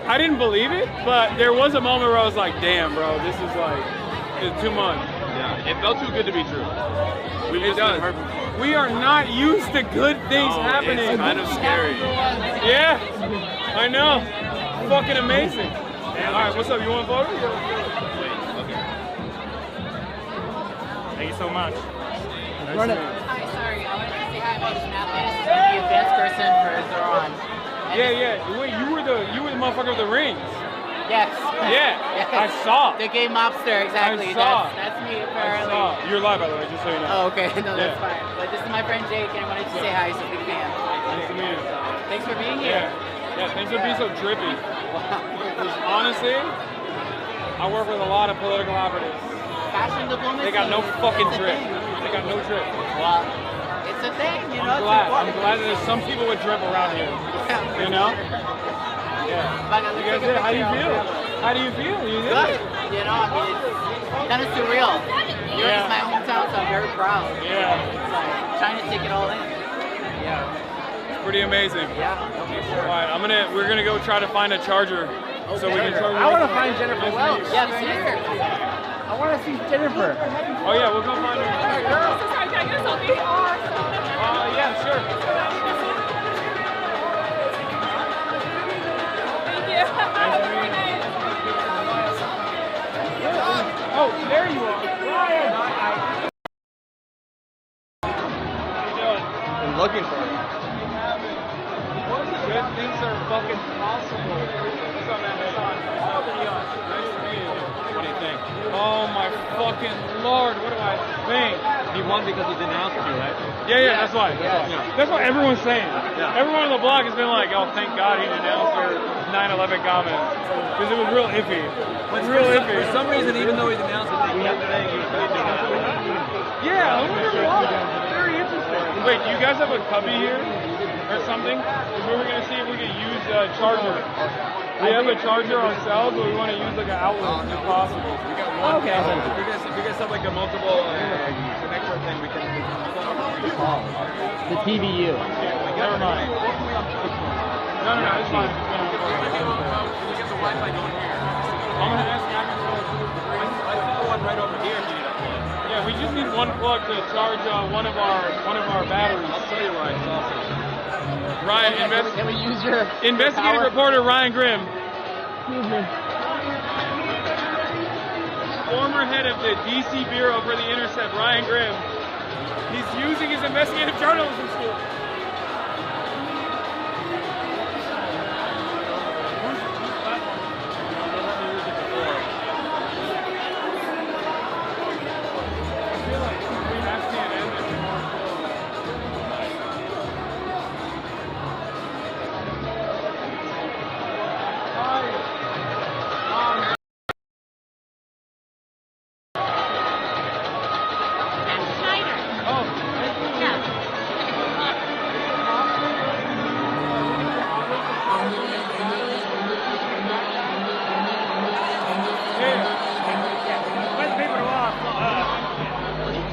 I didn't believe it, but there was a moment where I was like, damn, bro, this is like, it's too much. Yeah, it felt too good to be true. We've just been hurt before. We are not used to good things happening. It's kind of scary. Yeah, I know. Fucking amazing. All right, what's up? You want a photo? Thank you so much. Run it. Hi, sorry. I wanted to say hi. My name's Nathaniel. I'm the advanced person for ZOHRAN. Yeah. Wait, you were the motherfucker with the rings. Yes. Yeah. I saw. The gay mobster, exactly. I saw. That's me, apparently. I saw. You're live, by the way, just so you know. Oh, okay. No, that's fine. But this is my friend Jake, and I wanted to say hi. He's a big fan. Nice to meet you. Thanks for being here. Yeah, thanks for being so drippy. Honestly, I work with a lot of political operatives. Fashion diplomacy. They got no fucking drip. They got no drip. Well, it's a thing, you know. I'm glad that there's some people with drip around here. You know? Yeah. You guys did. How do you feel? How do you feel? You did Good. it. You know, I mean, it's kind of surreal. New York is my hometown, so I'm very proud. Yeah. It's like trying to take it all in. Yeah. It's pretty amazing. Yeah. Okay, sure. All right, we're gonna go try to find a charger so we can charge. I want to find Jennifer Welch. Yeah, very nice. I want to see Jennifer. Oh yeah, we'll go find her. Hey, girl. Sorry, can I get a selfie? Yeah, sure. Oh, there you are. Ryan! How you doing? I'm looking for it. Good things are fucking possible. What's up, man? Hasan. Nice to meet you. What do you think? Oh my fucking lord, what do I think? He won because he denounced you, right? Yeah, that's why. That's what everyone's saying. Yeah. Everyone on the block has been like, oh, thank God he denounced your 9/11 comments. Because it was real iffy. It's real iffy. For some reason, even though he denounced it, they kept saying he was going to denounce it. Yeah, I wonder why. Very interesting. Wait, do you guys have a cubby here? Or something? Because we were going to see if we could use a charger. We have a charger ourselves, but we want to use like an outlet if possible. We got one. Okay. If you guys have like a multiple connector thing, we can call. The TVU. Never mind. No, it's fine. We get the Wi-Fi going here. I'm going to ask Gavin. I see the one right over here if you need a plug. Yeah, we just need one plug to charge one of our batteries. I'll tell you where I saw some. Ryan, Can we use your investigative reporter Ryan Grimm. Excuse me. Former head of the DC Bureau for the Intercept, Ryan Grimm. He's using his investigative journalism skills.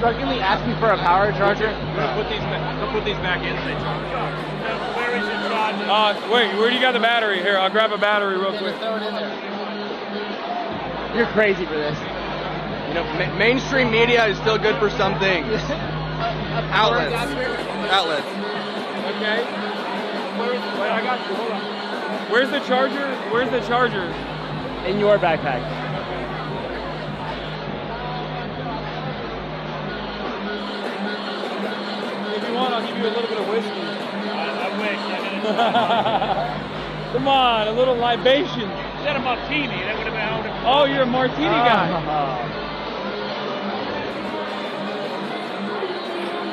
Drunkenly ask me for a power charger. Put these back in. They charge. Where is your charger? Wait, where do you got the battery? Here, I'll grab a battery real quick. Throw it in there. You're crazy for this. You know, mainstream media is still good for some things. Outlets. Okay. Wait, I got you. Hold on. Where's the charger? Where's the charger? In your backpack. If you want, I'll give you a little bit of whiskey. I wish. Come on, a little libation. Is that a martini? That would have been out of. Oh, you're a martini guy.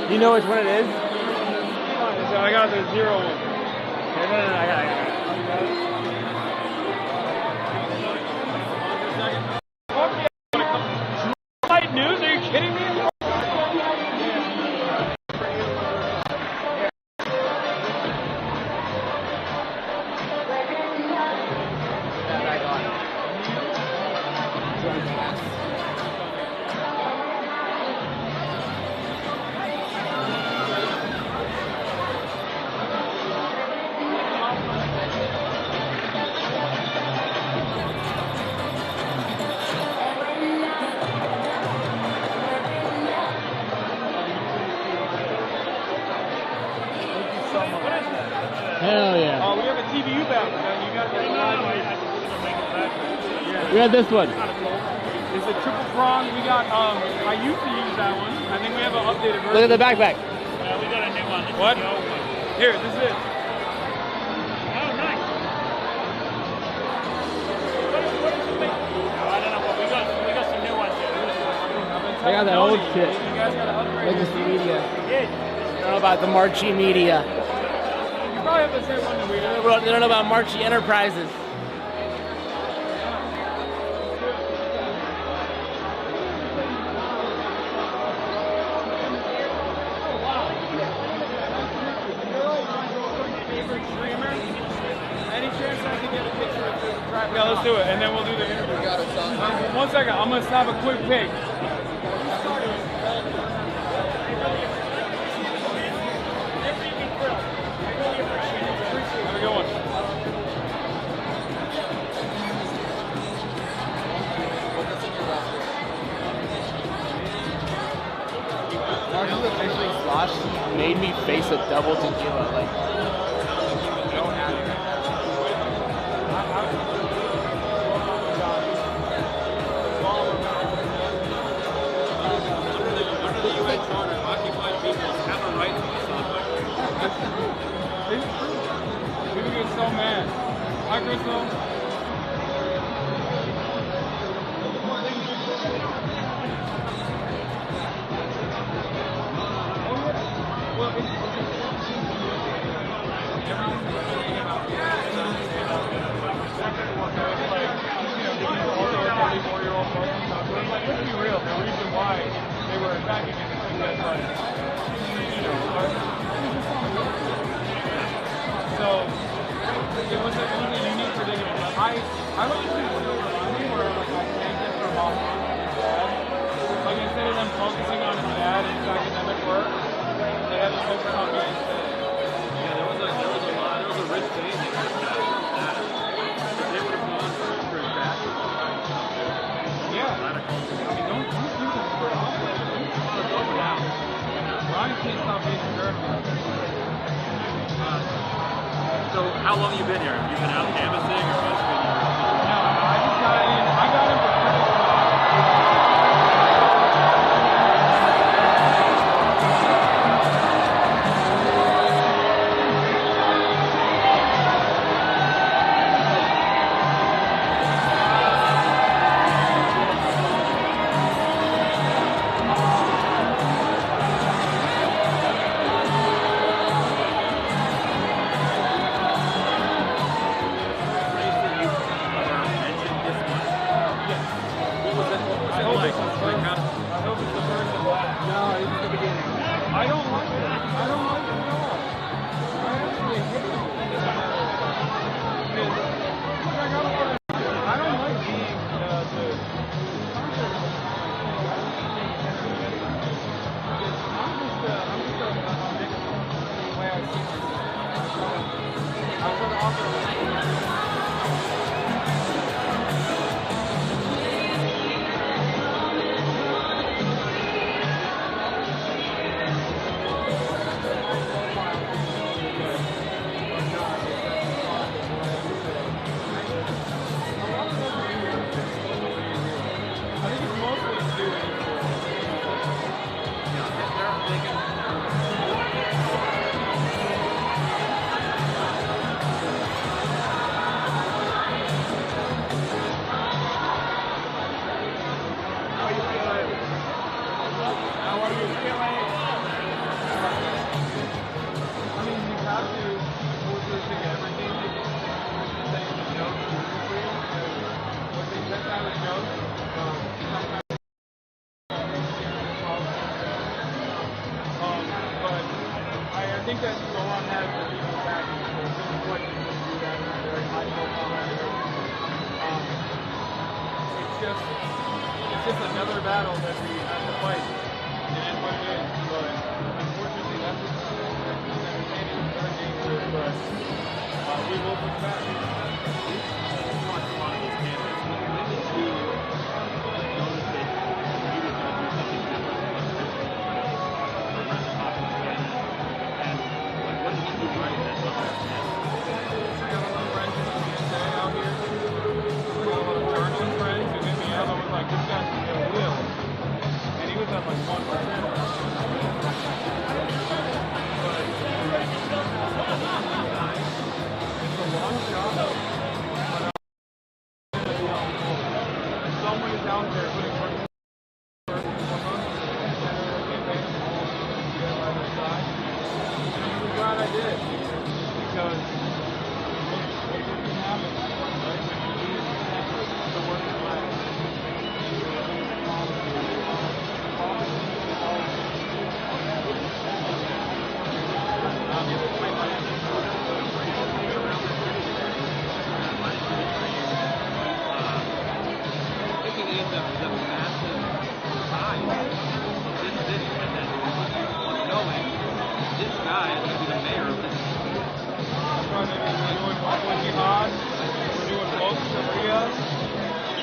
Do you know which one it is? I got the 0 one. No, I got it. Light news? Are you kidding me? Hell yeah. Oh, we have a TVU back. You got We had this one. It's a triple prong. We got, I used to use that one. I think we have an updated version. Look at the backpack. Yeah, we got a new one. What? Here, this is it. Oh, nice. I don't know what we got some new ones here. I got that old shit. You guys got to upgrade. Legacy Media. Yeah. I don't know about the Marchi Media. You probably have the same one that we do. They don't know about Marchi Enterprises. Any chance I can get a picture of this? Yeah, let's do it, and then we'll do the interview. One second, I'm gonna snap a quick pic. Have a good one. Marchi's officially sloshed. Made me face a double tequila. Like, don't have it. Under the UN Charter, occupied peoples have a right to be sovereign. People get so mad. Hi, Crystal. Let's be real, the reason why they were attacking it is because, like, so it was a unique predicament. Like, I went to where like I thanked it for mom and dad. Like instead of them focusing on his dad and his academic work, they had to focus on me instead. Yeah, there was a rich day they could have had that. They would have gone for his dad. Yeah. I mean, don't use this word often. It's over now. Ryan can't stop being a jerk. So how long have you been here? Have you been out canvassing or what's been your... No, I just got in. I got in for think that Zohran has the people back. This is what you can do that in a very high profile manner. It's just another battle that we have to fight. It is what it is. But unfortunately, that's what's entertaining. It's very dangerous, but we will push back. We've watched a lot of these candidates. When did you notice that he was going to do something different than what run the top of the candidates? And what did he do right that summer? I got a lot of friends in the USA out here. I got a lot of journalist friends who hit me up. I was like, this guy's a wheel. And he was at like 1%. It's a long shot. Someone is out there putting work. I'm glad I did, because what can happen, right? When you lose the working class, Taking in the massive size of this city and then knowing this guy is going to be the mayor of this city. That's why we're doing jihad, we're doing both Sharia,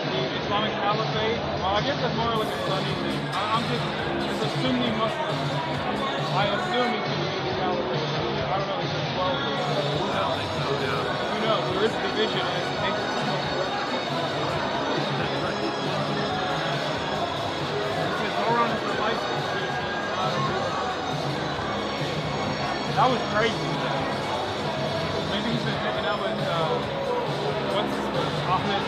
the Islamic Caliphate. Well, I guess that's more like a Sunni thing. It's a Sunni Muslim. I assume he's going to be the Caliphate. I don't know, he's just 12 years old. Who knows? There is division and it makes it so Zohran is the license. That was crazy. Maybe he's been hanging out with, what's his name? Ahmed?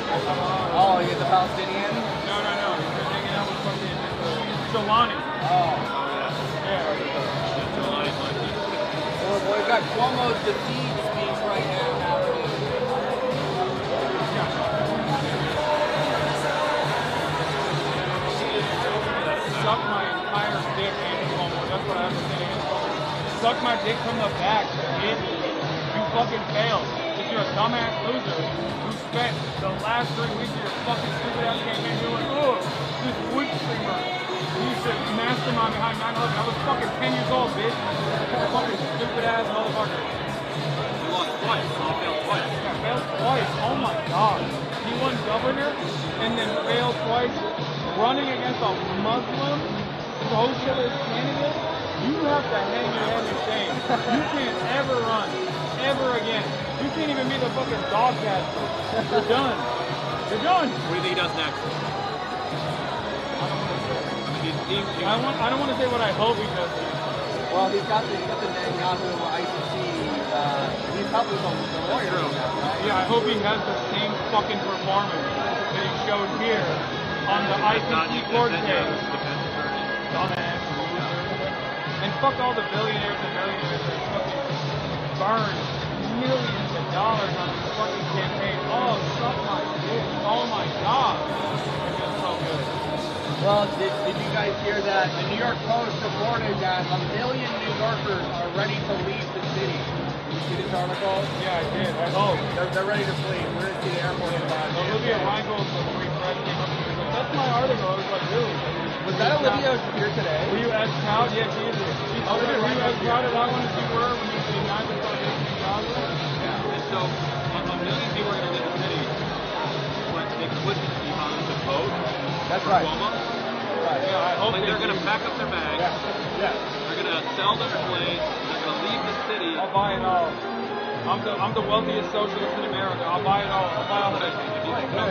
Oh, you're the Palestinian? No. He's been hanging out with fucking Jelani. Oh. Yeah. Well, we've got Cuomo's defeat speech right now happening. Suck my entire dick, Andy Cuomo. That's what I have to say against Cuomo. Suck my dick from the back, bitch. You fucking failed. Because you're a dumbass loser who spent the last 3 weeks of your fucking stupid ass campaign doing, this wood streamer. You used to mastermind behind 9/11. I was fucking 10 years old, bitch. Fucking stupid ass motherfucker. You lost twice. You failed twice. Yeah, failed twice. Oh my god. He won governor and then failed twice. Running against a Muslim socialist candidate, you have to hang your head in shame. You can't ever run, ever again. You can't even be the fucking dogcaster. You're done. You're done. What do you think he does next? I don't want to say what I hope he does. Well, he's got the Netanyahu ICC. He's helping the lawyers now, right? Yeah, I hope he has the same fucking performance that he showed here on the ICC court case. Dumbass. And fuck all the billionaires and millionaires that fucking burned millions of dollars on this fucking campaign. Oh, suck my dick. Oh my god. It feels so good. Well, did you guys hear that? The New York Post reported that 1 million New Yorkers are ready to leave the city. Did you see this article? Yeah, I did. I hope. They're ready to flee. We're going to see the airport in about Olivia Reingold, the free press, came up and was like, that's my article. I was like, really? Was that Olivia here today? Were you as proud? Yeah, she is here. Olivia, were you as proud as I wanted you were when you came down to start making Gaza? Yeah. And so, 1 million people are going to leave the city, but they could be behind the vote. That's right. Obama. Right. Yeah, I hope they're going to pack up their bags. Yeah. They're going to sell their place. They're going to leave the city. I'll buy it all. I'm the wealthiest socialist in America. I'll buy it all. I'll buy all of it.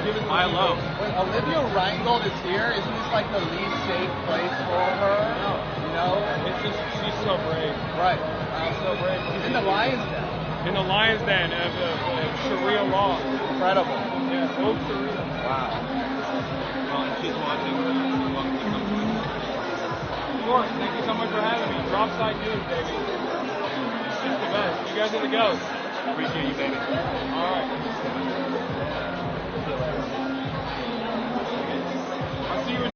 Give it to Buy low. When Olivia Reingold is here, isn't this like the least safe place for her? No. You know? It's just, she's so brave. Right. She's so brave. She's in the lion's den. In the lion's den of Sharia law. Incredible. Yeah, so Sharia. Wow. Well, and she's watching. Of course. Thank you so much for having me. Dropside News, baby. It's the best. You guys are the ghosts. Appreciate you, baby. All right. I'll see you in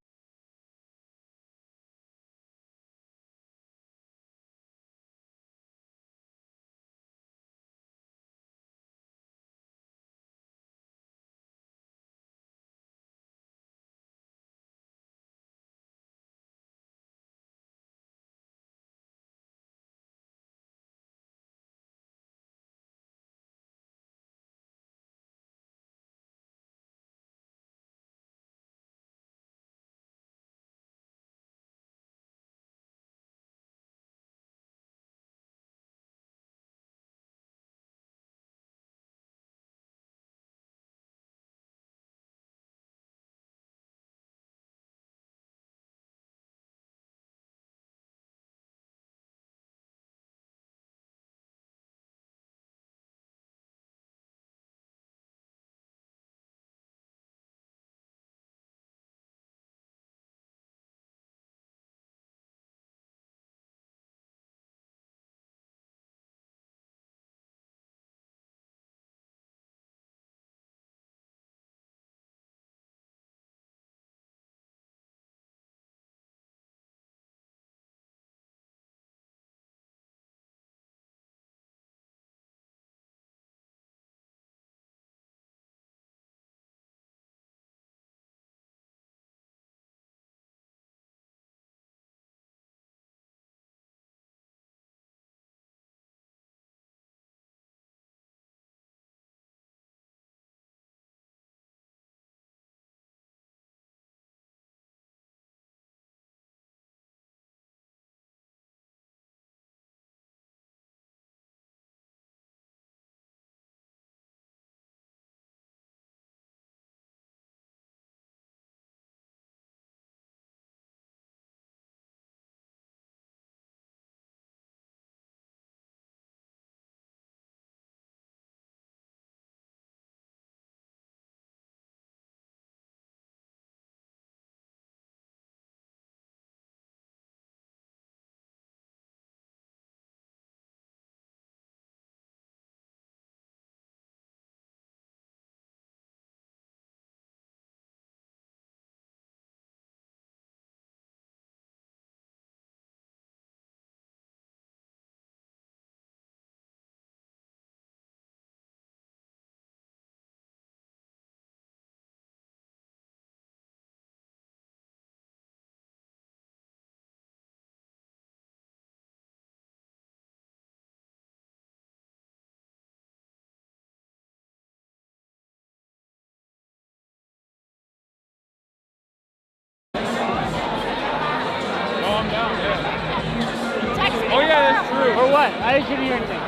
Or what? I didn't hear anything.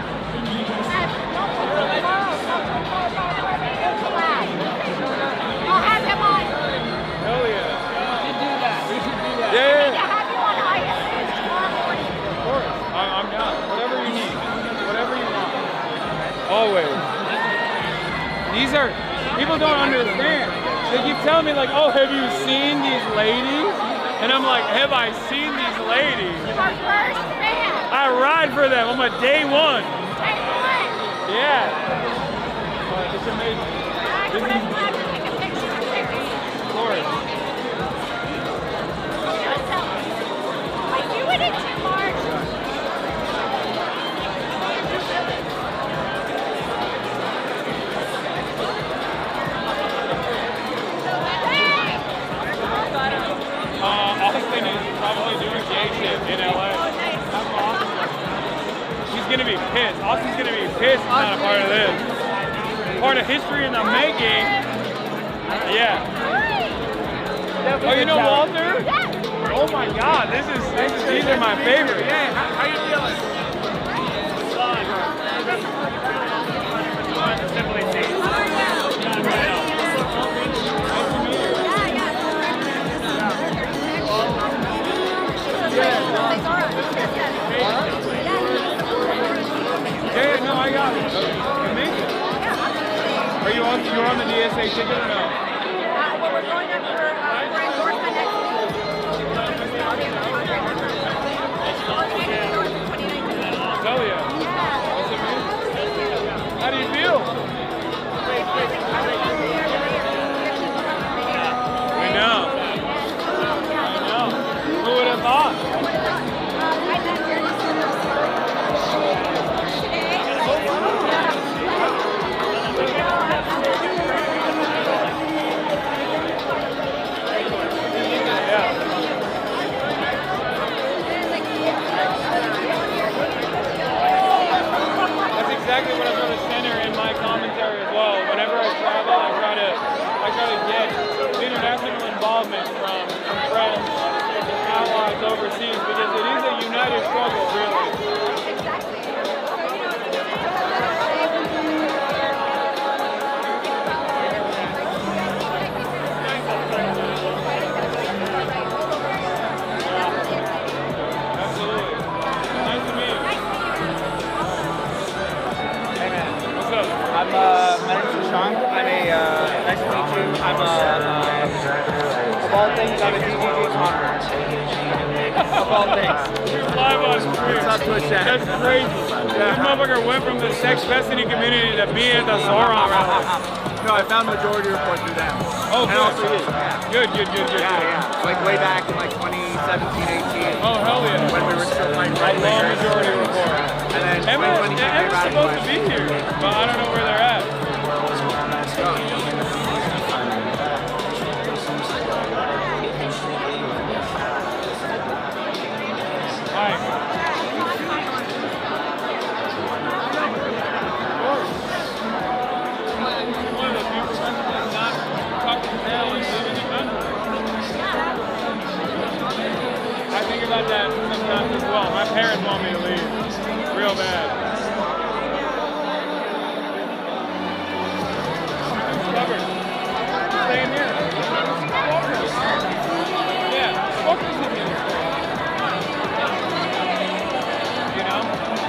I'll have him on. Hell yeah. We should do that. We should do that. Yeah. I have you on ice tomorrow morning. Of course. I'm down. Whatever you need. Whatever you want. Always. These are, people don't understand. They keep telling me like, oh, have you seen these ladies? And I'm like, have I seen these ladies? Our first fan. I ride for them. I'm a day one. Day one. Yeah. It's amazing. This is, of course. Wait, you went in too March. Austin is probably doing gay shit in LA. That's awesome. He's gonna be pissed. Austin's gonna be pissed he's not a part of this. Part of history in the making. Yeah. Oh, you know Walter? Oh my God, these are my favorite. Yeah, how you feeling? Yeah, no, I got it. Amazing. Are you on? You're on the DSA ticket or no? Well, we're going up for endorsement next week. Hell yeah. That's amazing. How do you feel? I know. Who would have thought? That's exactly what I try to center in my commentary as well. Whenever I travel, I try to get international involvement from friends, allies overseas, because it is a united struggle, really. Absolutely. Nice to meet you. Hey man. What's up? My name is Hasan. I'm nice to meet you. I'm of all things, I'm a DDG convert. Of all things. Live on stream. What's up, Twitch chat? That's crazy. This motherfucker went from the sex fesity community to being at the ZOHRAN rally. No, I found the majority report through them. Oh, and good. also you. Good. Yeah. Like way back in like 2017, 18. Oh, hell yeah. When we were still playing right I love majority report. And then Emma's 2020 supposed to be here, but I don't know where they're at. Hi. One of the few professors that's not fucking hell and living in country. I think about that sometimes as well. My parents want me to leave. Real bad. I'm stubborn. Staying here. Yeah, focus in here. You know?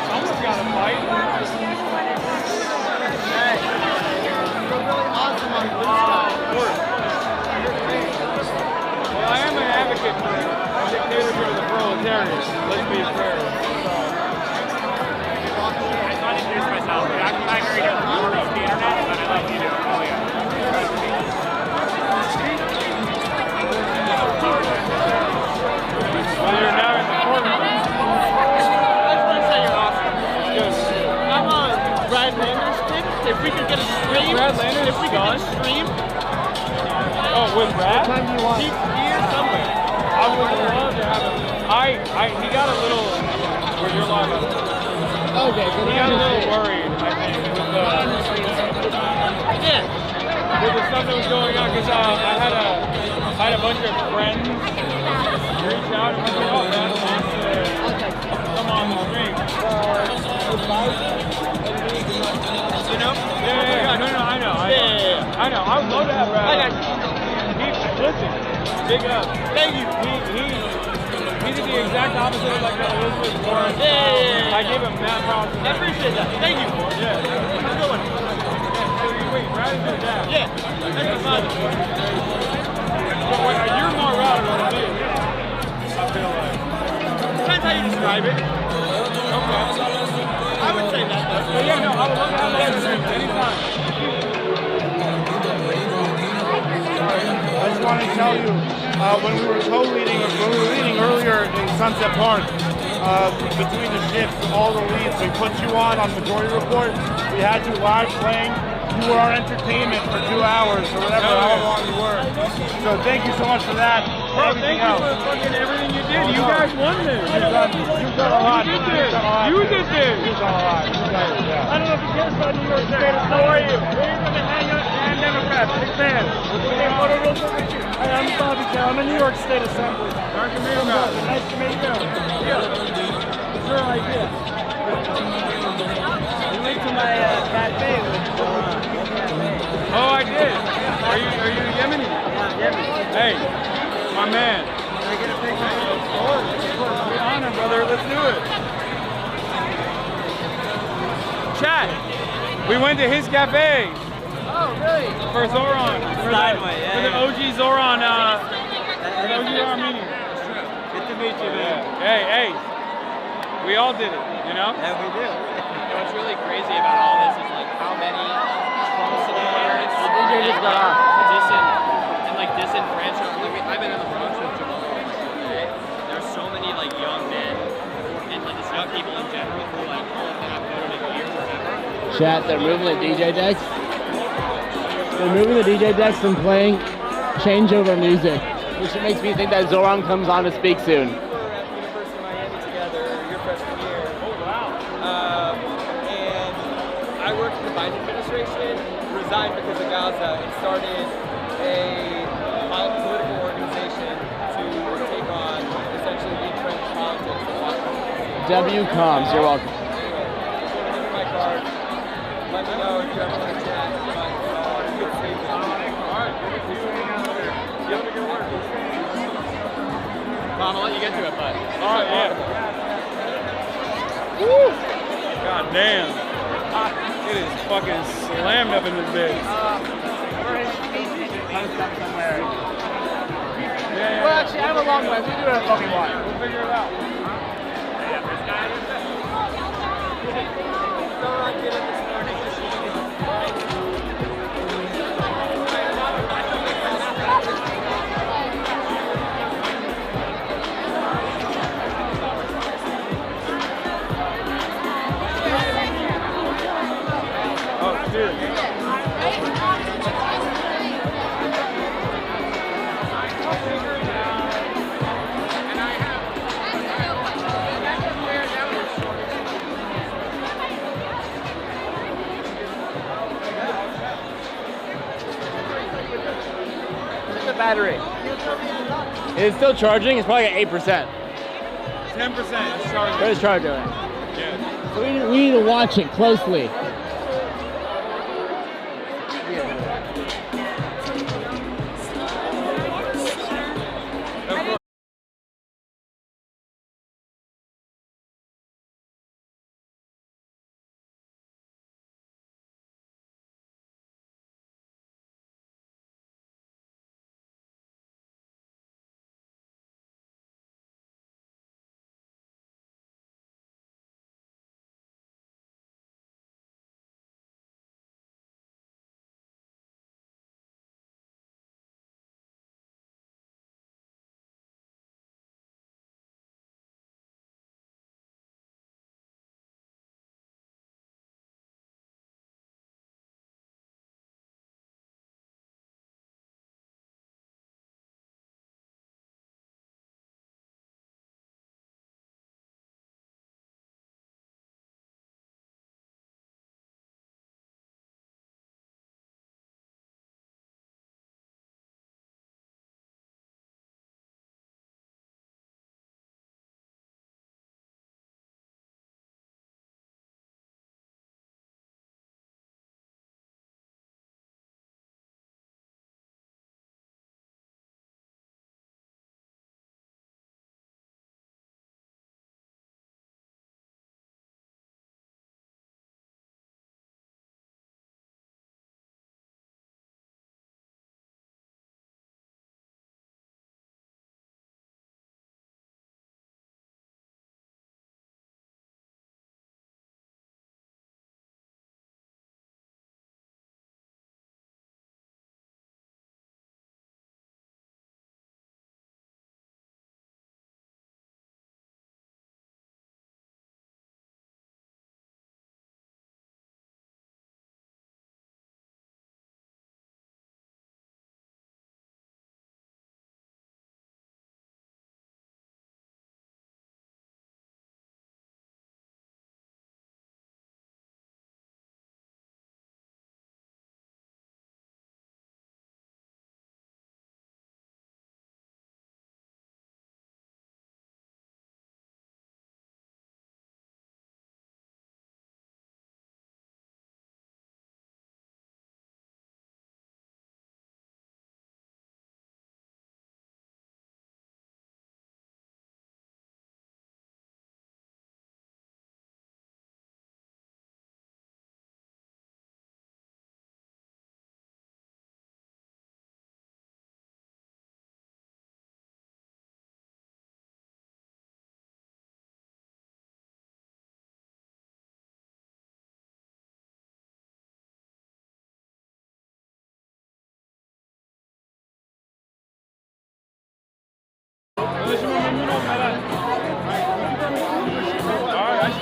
Someone's got to fight. Hey, you're really awesome on this side. Well, I am an advocate for a dictatorship of the proletariat. Let's be fair. I thought I'd introduce myself. I'm Piker here from the internet, but I love you doing it. Oh, yeah. Well, you're now in the courtroom. I just want to say you're awesome. I'm on Brad Lander's kid. If we could get a stream. Brad Lander's if we could get a stream. Oh, with Brad? What time do you want? He is somewhere. I would love to have him. He got a little. Where you're live on. Okay, good. He got a little worried, I think, with the. Yeah. With the stuff that was going on, because I had a bunch of friends reach out and say, oh, Dad wants to come on the stream. You know? Yeah. No, I know. I know. I would love to have Brad. Listen, big up. Thank you. He did the exact opposite of like the Elizabeth Warren. I gave him mad props. I appreciate that. Thank you. Yeah. Have a good one. Wait, Brad is your dad? Yeah. That's my father. So wait, you're more radical than me. I feel like. Depends how you describe it. Okay. I would say that though. But yeah, no, I would love to have that anytime. I just want to tell you, when we were co-leading, or when we were leading earlier in Sunset Park, between the shifts, all the leads, we put you on Majority Report. We had you live playing. You were our entertainment for 2 hours or whatever, however long you were. So thank you so much for that. Bro, thank you for fucking everything you did. You guys won this. You've done a lot. You did this. You've done a lot. I don't know if you care about New York State. How are you? We're from the Hand Democrats. Big fan. Hi, I'm Bobby Cal. I'm a New York State Assembly. Nice to meet you guys. Nice to meet you. Yeah. Sure idea. You went to my cafe with Oh, I did. Are you Yemeni? Yeah, Yemeni. Hey, my man. Can I get a picture? Of course. Be honored, brother. Let's do it. Chat. We went to his cafe. Oh, really? For Zohran. For the OG Zohran. The OG Armenian. Good to meet you, man. Hey. We all did it, you know? Yeah, we do. What's really crazy about all this is like how many Trump supporters disenfranchised. Like I've been in the Bronx with Jamal. There's so many like young men and like just young people in general who like have voted in years or whatever. Chat, they're moving the DJ decks. They're moving the DJ decks and playing changeover music, which makes me think that Zohran comes on to speak soon. I worked in the Biden administration, resigned because of Gaza, and started a political organization to take on essentially the entrenched politics of Washington. WComs, you're welcome. Anyway, just want to give you my card. Let me know if you ever want to chat. But good to see you. All right, good to see you. You have a good work. Mom, I'll let you get to it, bud. All right, yeah. Woo! God damn. It is fucking slammed up in this bitch. Well, actually, I have a long way. We do it at fucking wine. We'll figure it out. Oh, dude. The battery. It's still charging. It's probably at 8%. 10% is charging. What is charging? So we need to watch it closely.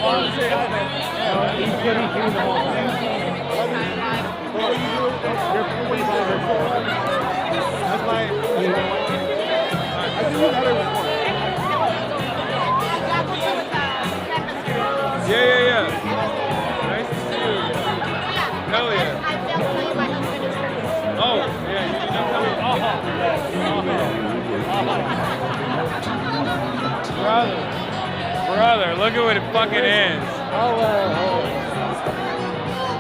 He's getting through the whole thing. You're 45. That's why. I think you got it before. Yeah. Nice to see you again. Hell yeah. Oh, yeah, you did not tell me. Brother, look at what it fucking is.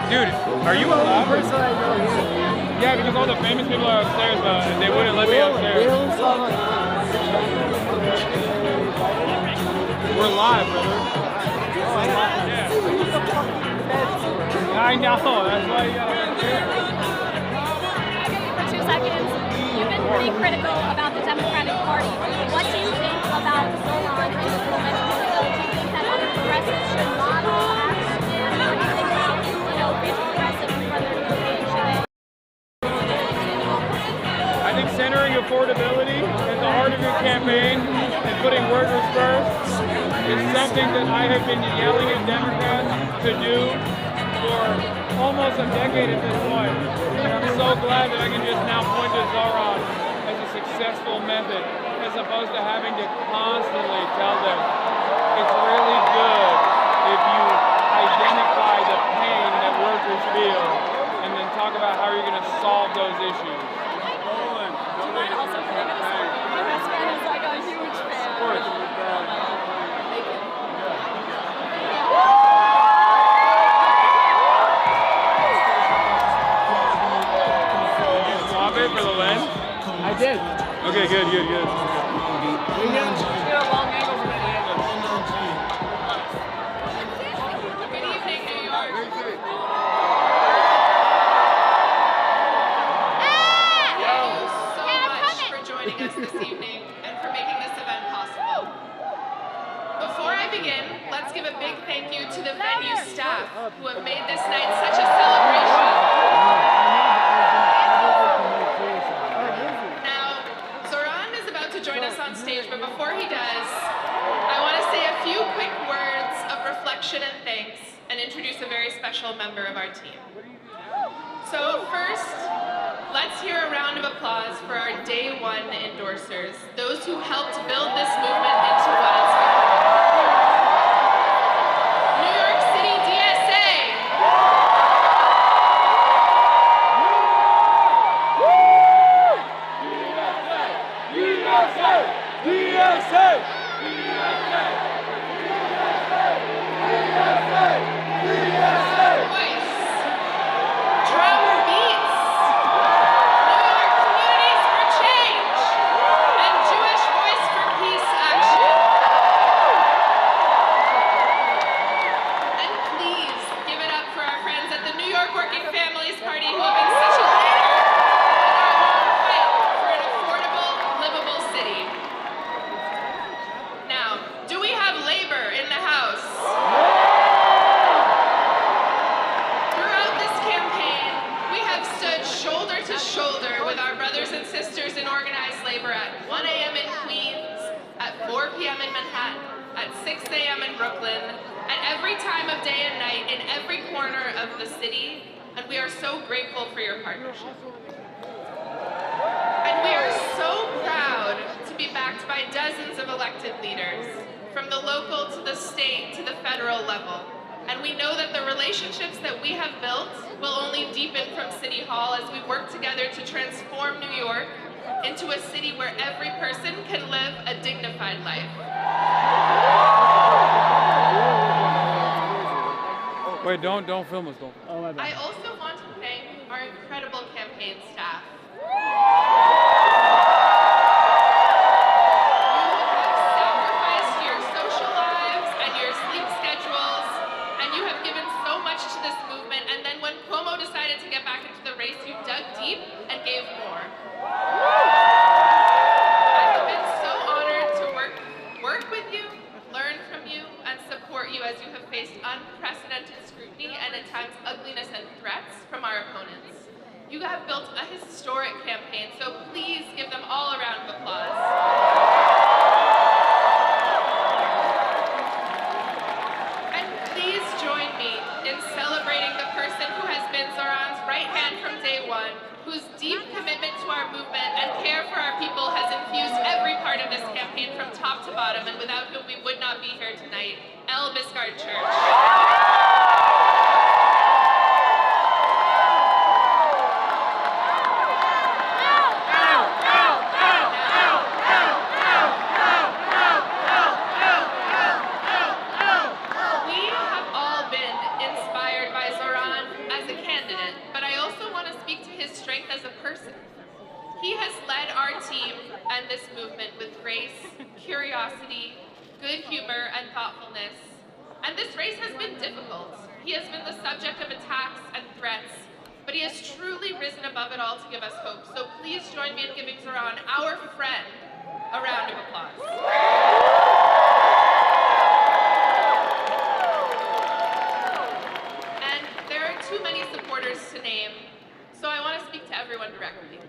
Dude, are you alive? Yeah, because all the famous people are upstairs, but they wouldn't let me upstairs. We're live, brother. Yeah. I know, that's why you gotta For 2 seconds, you've been pretty critical about the Democratic Party. What do you think about ZOHRAN and this movement? Do you think that other progressives should model action? What do you think about, being progressive and whether should they? I think centering affordability at the heart of your campaign and putting workers first is something that I have been yelling at Democrats to do for almost a decade at this point. And I'm so glad that I can just now point to ZOHRAN as a successful method, as opposed to having to constantly tell them it's really good if you identify the pain that workers feel and then talk about how you're going to solve those issues. Also, my best friend is like a huge fan. Of course. Swap it for the lens? I did. Okay, good. This evening and for making this event possible. Before I begin, let's give a big thank you to the venue staff who have made this night such a celebration. Now, ZOHRAN is about to join us on stage, but before he does, I want to say a few quick words of reflection and thanks and introduce a very special member of our team. So first, let's hear a round of applause for our day one endorsers, those who helped build this movement into what it's become. New York City DSA. And we are so proud to be backed by dozens of elected leaders, from the local to the state to the federal level. And we know that the relationships that we have built will only deepen from City Hall as we work together to transform New York into a city where every person can live a dignified life. Wait, don't film us, don't. Oh, my bad. I also want to thank our incredible campaign staff. You dug deep and gave more. I have been so honored to work with you, learn from you, and support you as you have faced unprecedented scrutiny and at times ugliness and threats. top to bottom, and without whom we would not be here tonight, El Biscard Church. He has led our team and this movement with grace, curiosity, good humor, and thoughtfulness. And this race has been difficult. He has been the subject of attacks and threats, but he has truly risen above it all to give us hope. So please join me in giving ZOHRAN, our friend, a round of applause. And there are too many supporters to name, so I want to speak to everyone directly.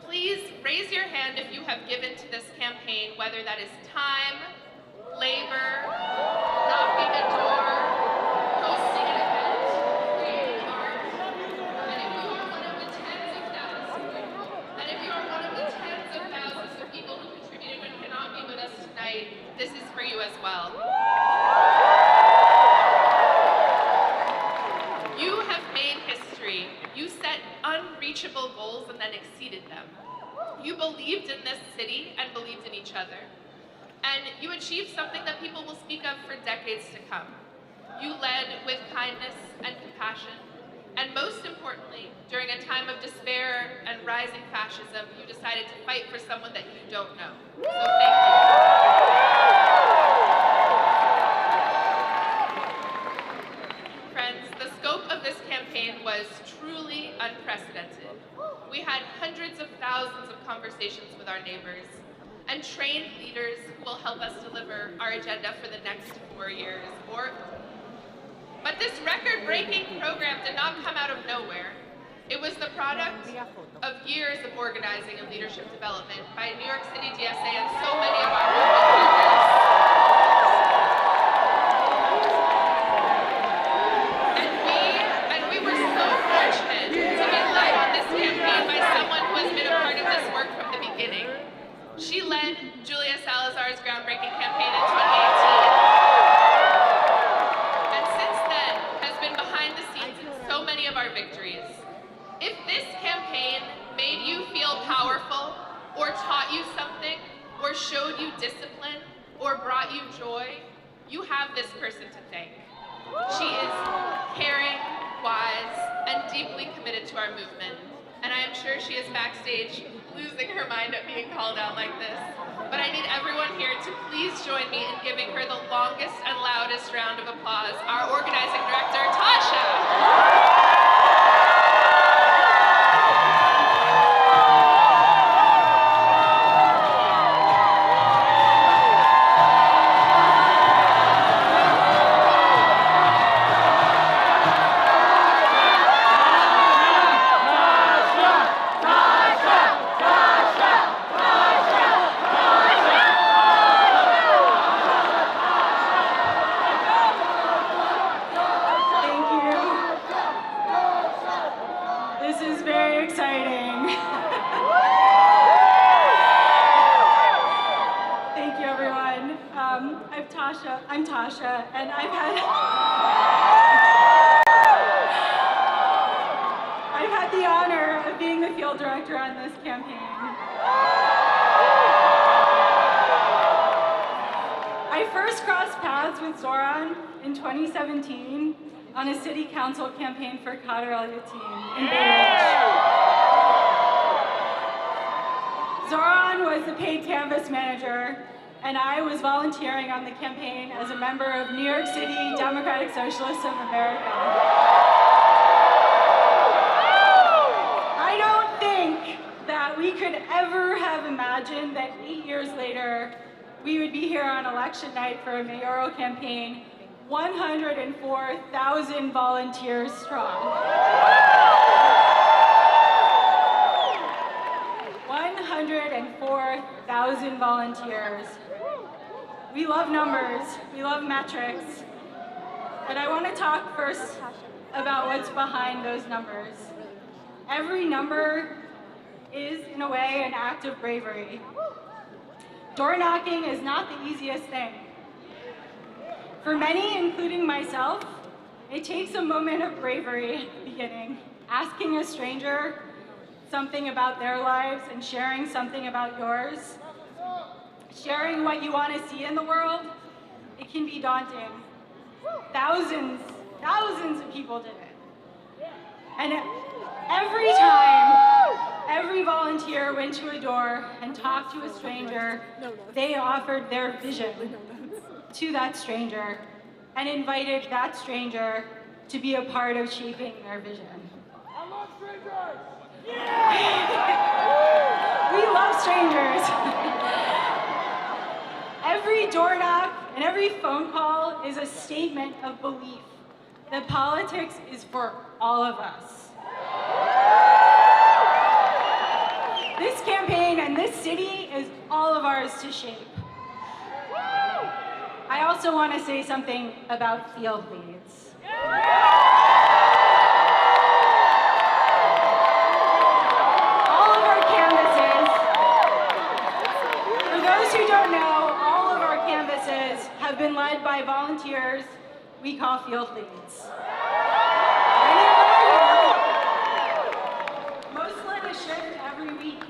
Please raise your hand if you have given to this campaign, whether that is time, labor, knocking a door, hosting an event, creating art, and if you are one of the tens of thousands of people who contributed but cannot be with us tonight, this is for you as well. You have made history. You set unreachable goals and then exceeded them. You believed in this city and believed in each other. And you achieved something that people will speak of for decades to come. You led with kindness and compassion. And most importantly, during a time of despair and rising fascism, you decided to fight for someone that you don't know. So thank you. Friends, the scope of this campaign was truly unprecedented. We had hundreds of thousands of conversations with our neighbors and trained leaders who will help us deliver our agenda for the next 4 years. But this record-breaking program did not come out of nowhere. It was the product of years of organizing and leadership development by New York City DSA and so many of our movement leaders. And we were so fortunate to be led on this campaign by someone who has been a part of this work from the beginning. She led Julia Salazar's groundbreaking campaign in 2018. And since then has been behind the scenes in so many of our victories. If this campaign made you feel powerful, or taught you something, or showed you discipline, or brought you joy, you have this person to thank. She is caring, wise, and deeply committed to our movement. And I am sure she is backstage losing her mind at being called out like this. But I need everyone here to please join me in giving her the longest and loudest round of applause, our organizing director, Tasha. I'm Tasha, and I've had the honor of being the field director on this campaign. I first crossed paths with ZOHRAN in 2017 on a city council campaign for Kader al-Yatim in Beirut. ZOHRAN was the paid canvas manager, and I was volunteering on the campaign as a member of New York City Democratic Socialists of America. I don't think that we could ever have imagined that 8 years later, we would be here on election night for a mayoral campaign, 104,000 volunteers strong. 104,000 volunteers. We love numbers, we love metrics, but I want to talk first about what's behind those numbers. Every number is, in a way, an act of bravery. Door knocking is not the easiest thing. For many, including myself, it takes a moment of bravery at the beginning. Asking a stranger something about their lives and sharing something about yours. Sharing what you want to see in the world, it can be daunting. Thousands of people did it. And every time, every volunteer went to a door and talked to a stranger, they offered their vision to that stranger and invited that stranger to be a part of shaping their vision. I love strangers! We love strangers. Every door knock and every phone call is a statement of belief that politics is for all of us. This campaign and this city is all of ours to shape. I also want to say something about field leads. All of our canvases, for those who don't know, all of our canvases have been led by volunteers we call field leads. Many of them are here. Most led a shift every week,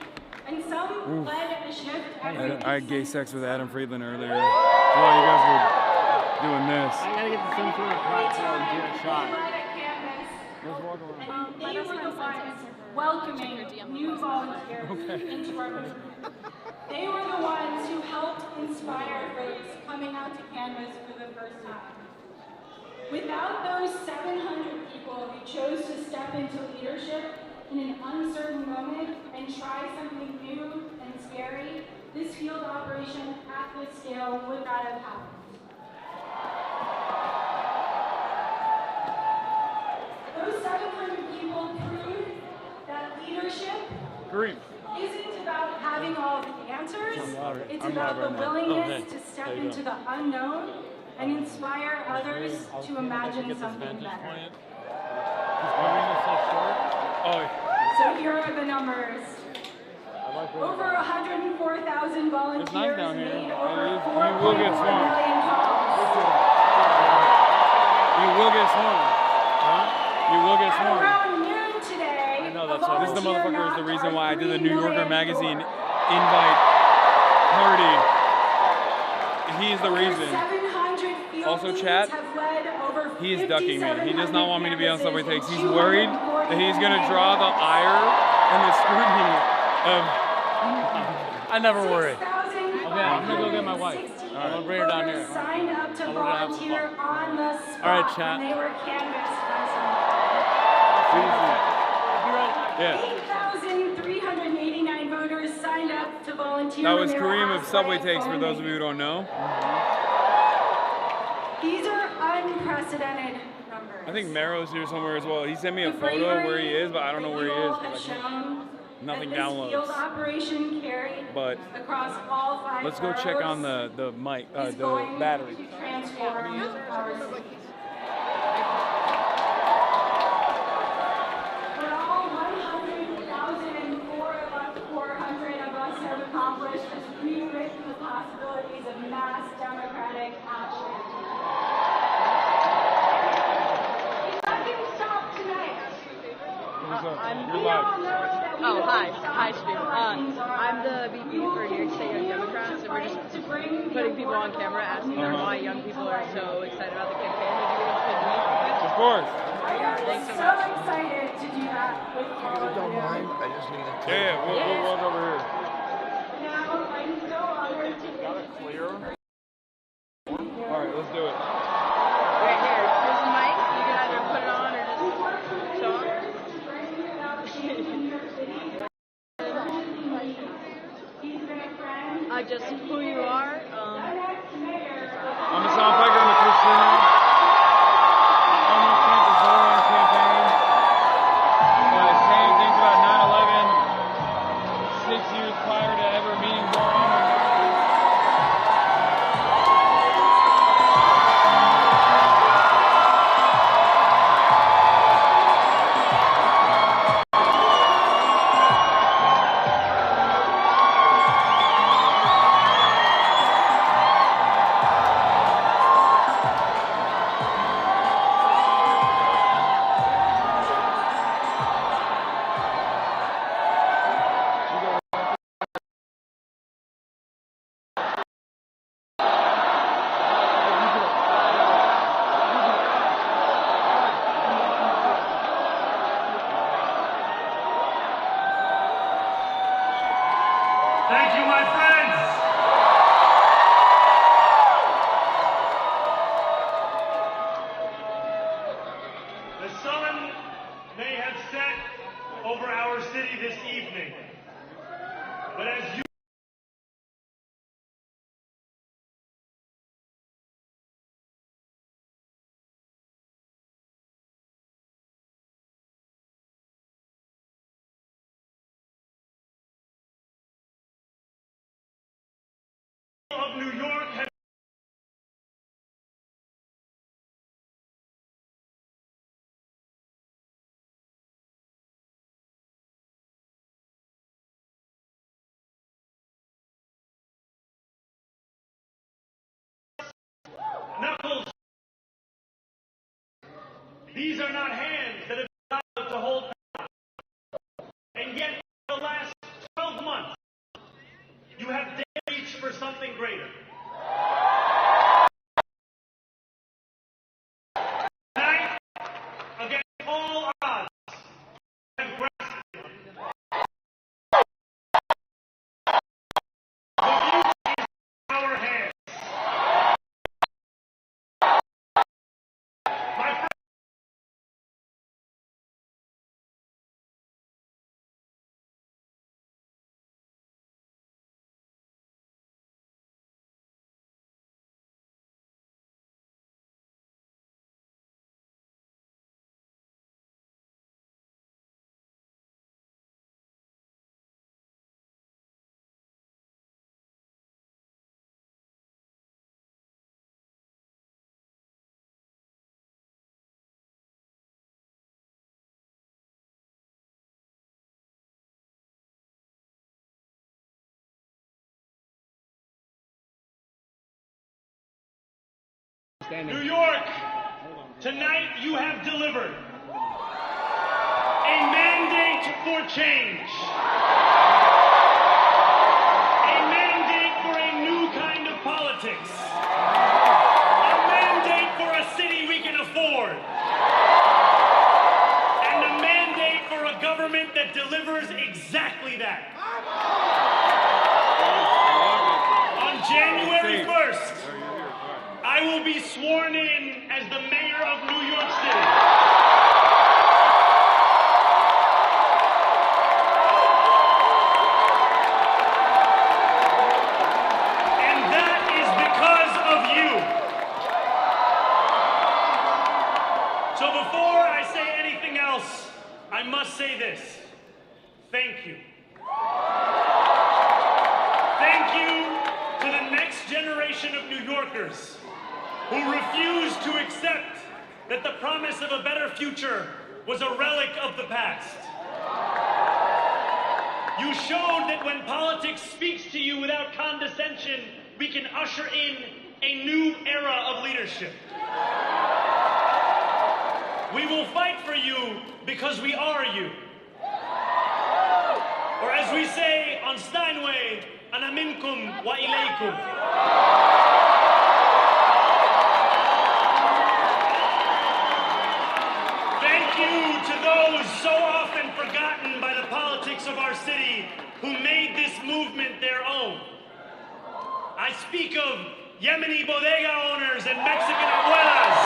and some led a shift every week. I had gay sex with Adam Friedland earlier while you guys were doing this. I gotta get to some sort of platform and get a shot. And they were the ones welcoming new volunteers into our movement. They were the ones who helped inspire folks coming out to canvas for the first time. Without those 700 people who chose to step into leadership in an uncertain moment and try something new and scary, this field operation at this scale would not have happened. Those 700 people proved that leadership isn't about having all of the answers. It's about the willingness to step into the unknown and inspire others to imagine something better. So here are the numbers. Over 104,000 volunteers made over 4.4 million calls. You will get sworn. You will get sworn. Around noon today, I know that's what. This is the motherfucker is the reason why I did the New Yorker magazine invite party. He's the reason. Also, chat, he is ducking me. He does not want me to be on Subway Takes. He's worried that he's going to draw the ire and the scrutiny of... I never worry. Okay, I'm going to go get my wife. All right. I'm going to bring her down here. Signed up to volunteer on the spot. All right, chat. They were canvassed Yeah. 8,389 voters signed up to volunteer. That was Kareem of Subway Takes, for those of you who don't know. These are unprecedented numbers. I think Mero's here somewhere as well. He sent me a photo of where he is, but I don't know where he is. Nothing downloads. Field operation carried across all 5 Let's go check on the mic, the battery. Transform our city. What all 100,400 of us have accomplished is rewritten the possibilities of mass democratic action. Nothing stopped tonight. Hi, Stu. I'm the VP for New York State Young Democrats, and we're just putting people on camera, asking them why young people are so excited about the campaign. Would you give us a quick? Of course. Yeah, thanks so So much. excited to do that with all of Don't you. mind, I just need to Yeah, we'll walk over here. Now, I'm so honored to Got it clear? All right, let's do it. Right here. Here's the mic. You can either put it on or just show off. Just who you are. I'm Hasan Piker, I'm a Christian. Almost came to ZOHRAN campaign. Saying things about 9/11 6 years prior to ever meeting ZOHRAN. of New York has knuckles. These are not hands that have been allowed to hold power. And yet, for the last 12 months, you have dared to reach for something greater. Tonight, against all odds, you have grasped it. The future is in our hands. My friend, New York, tonight you have delivered a mandate for change, a mandate for a new kind of politics, a mandate for a city we can afford, and a mandate for a government that delivers exactly that. On January 1st, I will be sworn in as the mayor of New York City. And that is because of you. So before I say anything else, I must say this. Thank you. Thank you to the next generation of New Yorkers who refused to accept that the promise of a better future was a relic of the past. You showed that when politics speaks to you without condescension, we can usher in a new era of leadership. We will fight for you because we are you. Or as we say on Steinway, ana minkum wa ilaykum. Thank you to those so often forgotten by the politics of our city who made this movement their own. I speak of Yemeni bodega owners and Mexican abuelas,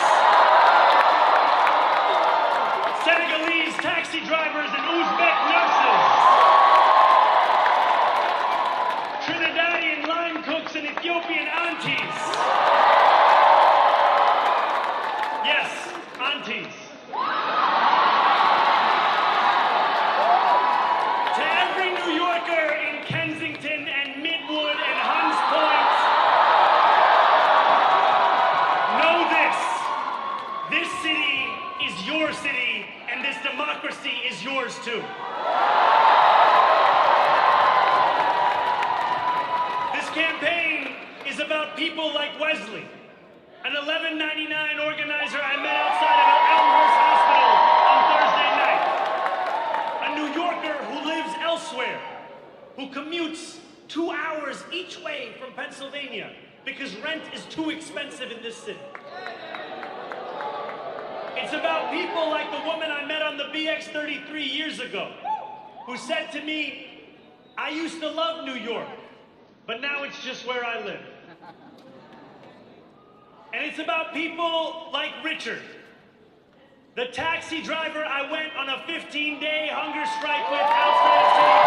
Senegalese taxi drivers and Uzbek nurses, Trinidadian line cooks and Ethiopian aunties. Yes, aunties. To every New Yorker in Kensington and Midwood and Hunts Point, know this. This city is your city, and this democracy is yours too. This campaign is about people like Wesley, an $11.99 organizer I met outside of Elmhurst Hospital on Thursday night. A New Yorker who lives elsewhere, who commutes 2 hours each way from Pennsylvania because rent is too expensive in this city. It's about people like the woman I met on the BX33 years ago, who said to me, I used to love New York, but now it's just where I live. And it's about people like Richard, the taxi driver I went on a 15-day hunger strike with outside of city,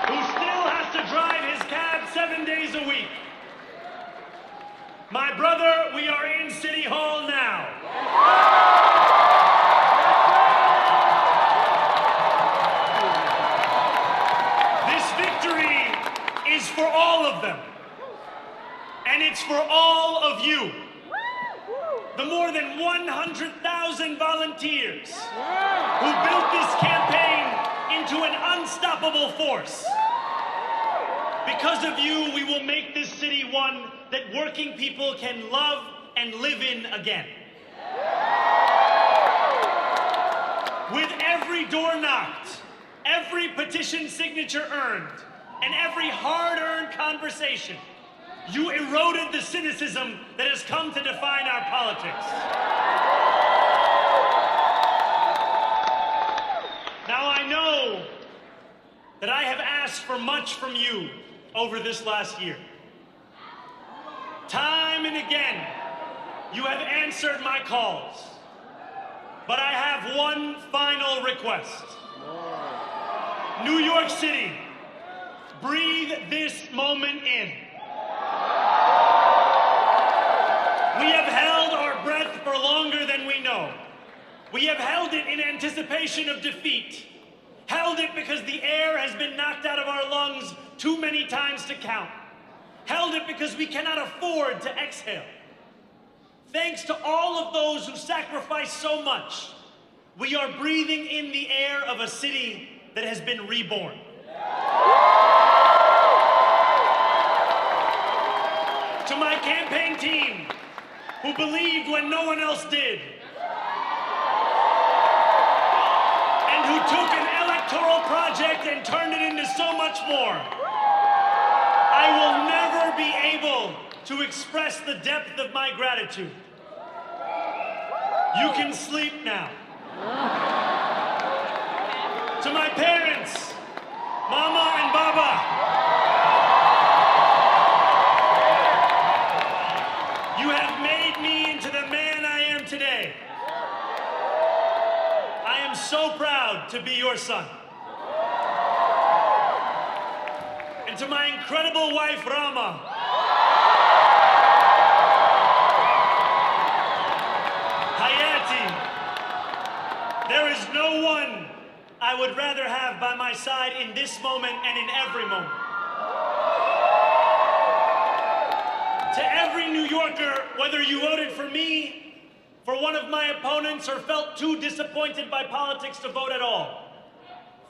who still has to drive his cab 7 days a week. My brother, we are in City Hall now. This victory for all of them. And it's for all of you. The more than 100,000 volunteers who built this campaign into an unstoppable force. Because of you, we will make this city one that working people can love and live in again. With every door knocked, every petition signature earned, and every hard-earned conversation, you eroded the cynicism that has come to define our politics. Now I know that I have asked for much from you over this last year. Time and again, you have answered my calls. But I have one final request. New York City, breathe this moment in. We have held our breath for longer than we know. We have held it in anticipation of defeat. Held it because the air has been knocked out of our lungs too many times to count. Held it because we cannot afford to exhale. Thanks to all of those who sacrificed so much, we are breathing in the air of a city that has been reborn. To my campaign team, who believed when no one else did, and who took an electoral project and turned it into so much more, I will never be able to express the depth of my gratitude. You can sleep now. To my parents, Mama and Baba, you have made me into the man I am today. I am so proud to be your son. And to my incredible wife, Rama, Hayati, there is no one I would rather have by my side in this moment and in every moment. To every New Yorker, whether you voted for me, for one of my opponents, or felt too disappointed by politics to vote at all,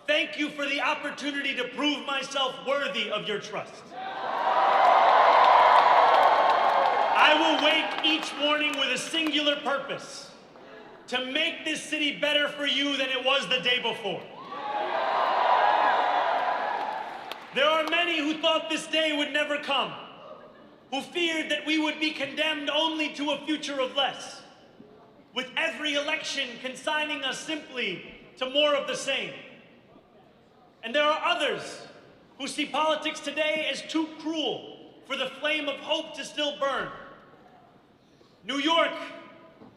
thank you for the opportunity to prove myself worthy of your trust. I will wake each morning with a singular purpose: to make this city better for you than it was the day before. There are many who thought this day would never come, who feared that we would be condemned only to a future of less, with every election consigning us simply to more of the same. And there are others who see politics today as too cruel for the flame of hope to still burn. New York,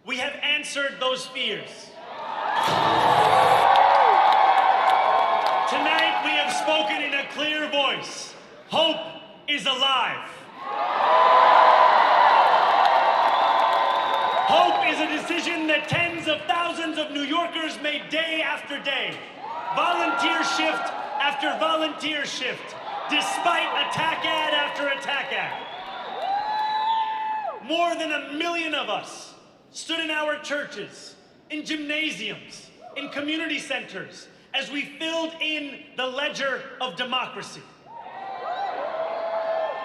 we have answered those fears. Tonight we have spoken in a clear voice. Hope is alive. Hope is a decision that tens of thousands of New Yorkers made day after day, volunteer shift after volunteer shift, despite attack ad after attack ad. More than 1 million of us stood in our churches, in gymnasiums, in community centers, as we filled in the ledger of democracy.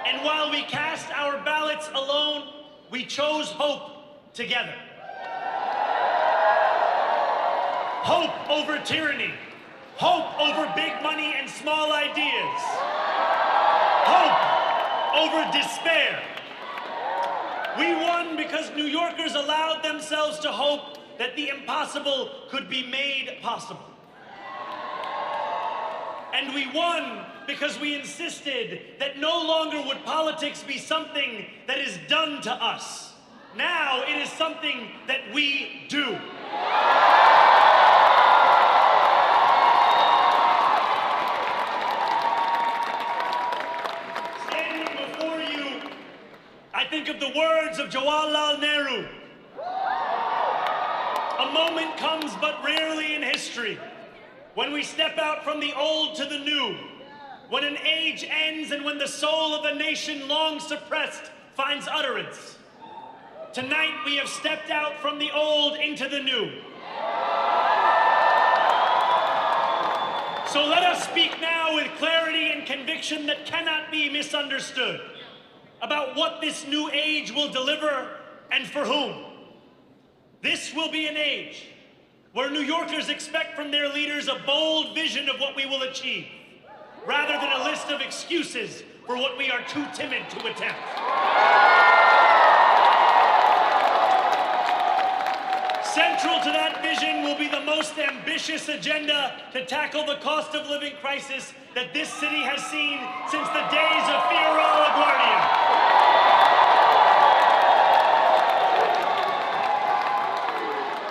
And while we cast our ballots alone, we chose hope together. Hope over tyranny. Hope over big money and small ideas. Hope over despair. We won because New Yorkers allowed themselves to hope that the impossible could be made possible. And we won because we insisted that no longer would politics be something that is done to us. Now it is something that we do. Standing before you, I think of the words of Jawaharlal Nehru. A moment comes but rarely in history when we step out from the old to the new, when an age ends and when the soul of a nation long suppressed finds utterance. Tonight we have stepped out from the old into the new. So let us speak now with clarity and conviction that cannot be misunderstood about what this new age will deliver and for whom. This will be an age where New Yorkers expect from their leaders a bold vision of what we will achieve, rather than a list of excuses for what we are too timid to attempt. Central to that vision will be the most ambitious agenda to tackle the cost of living crisis that this city has seen since the days of Fiero LaGuardia.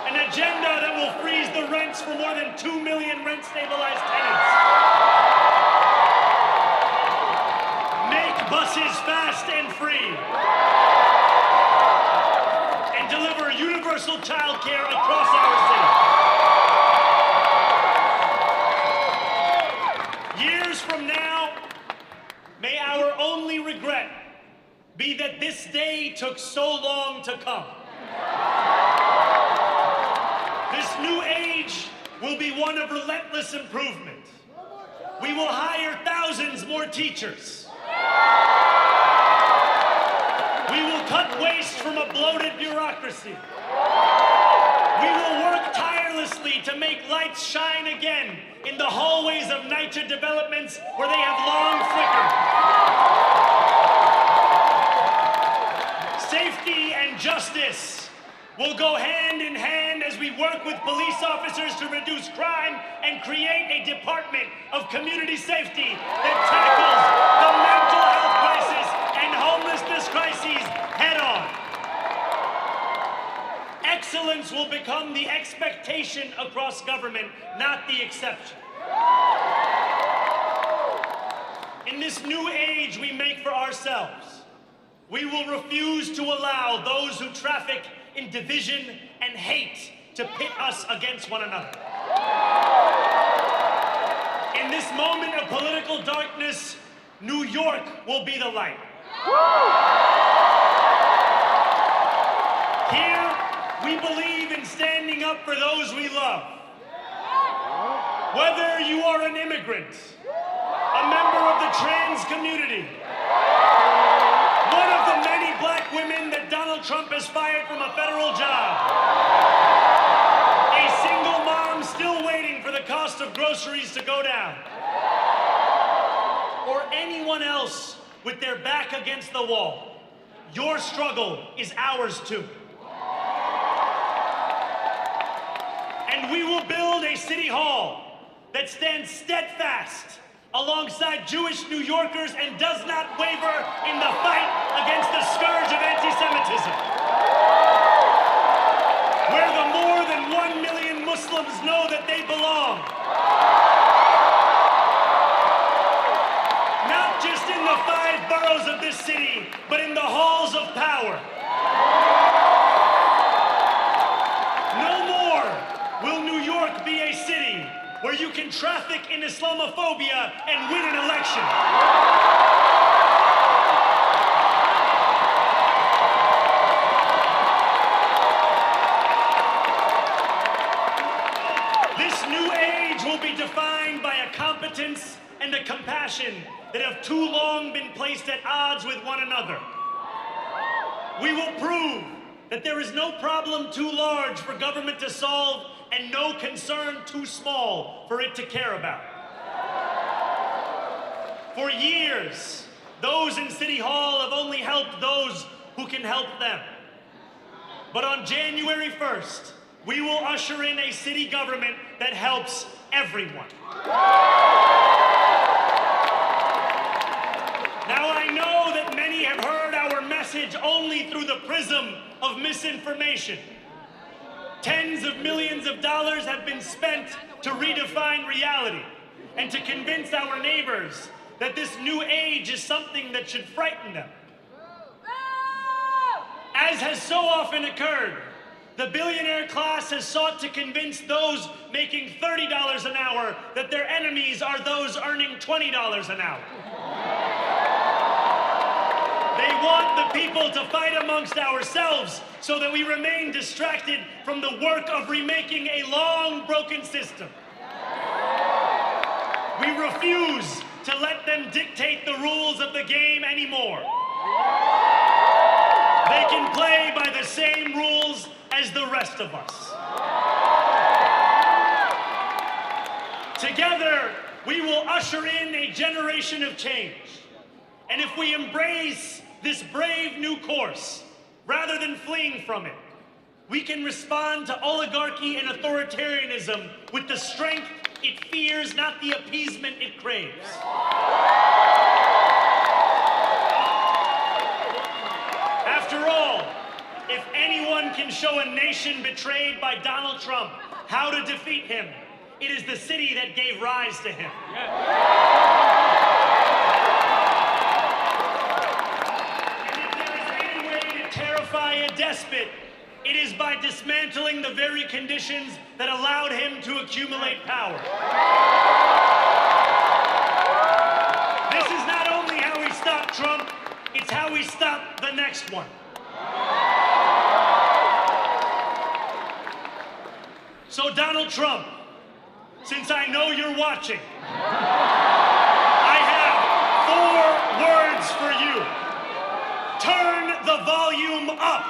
An agenda that will freeze the rents for more than 2 million rent-stabilized tenants. Make buses fast and free. And deliver universal child care across our city. Years from now, may our only regret be that this day took so long to come. This new age will be one of relentless improvement. We will hire thousands more teachers. We will cut waste from a bloated bureaucracy. We will work tirelessly to make lights shine again in the hallways of NYCHA developments where they have long flickered. Safety and justice will go hand in hand as we work with police officers to reduce crime and create a department of community safety that tackles the mental health crisis and homelessness crises head on. Excellence will become the expectation across government, not the exception. In this new age we make for ourselves, we will refuse to allow those who traffic in division and hate to pit us against one another. In this moment of political darkness, New York will be the light. Here, we believe in standing up for those we love. Whether you are an immigrant, a member of the trans community, one of the many black women that Donald Trump has fired from a federal job, a single mom still waiting for the cost of groceries to go down, or anyone else with their back against the wall, your struggle is ours too. And we will build a city hall that stands steadfast alongside Jewish New Yorkers and does not waver in the fight against the scourge of anti-Semitism. Where the more than 1 million Muslims know that they belong. Not just in the 5 boroughs of this city, but in the halls of power. No more will New York be a city where you can traffic in Islamophobia and win an election. This new age will be defined by a competence and a compassion that have too long been placed at odds with one another. We will prove that there is no problem too large for government to solve and no concern too small for it to care about. For years, those in City Hall have only helped those who can help them. But on January 1st, we will usher in a city government that helps everyone. Now I know that many have heard our message only through the prism of misinformation. Tens of millions of dollars have been spent to redefine reality and to convince our neighbors that this new age is something that should frighten them. As has so often occurred, The billionaire class has sought to convince those making $30 an hour that their enemies are those earning $20 an hour. They want the people to fight amongst ourselves so that we remain distracted from the work of remaking a long broken system. We refuse to let them dictate the rules of the game anymore. They can play by the same rules as the rest of us. Together, we will usher in a generation of change. And if we embrace this brave new course, rather than fleeing from it, we can respond to oligarchy and authoritarianism with the strength it fears, not the appeasement it craves. After all, if anyone can show a nation betrayed by Donald Trump how to defeat him, it is the city that gave rise to him. And if there is any way to terrify a despot, it is by dismantling the very conditions that allowed him to accumulate power. This is not only how we stop Trump, it's how we stop the next one. So Donald Trump, since I know you're watching, I have 4 words for you. Turn the volume up.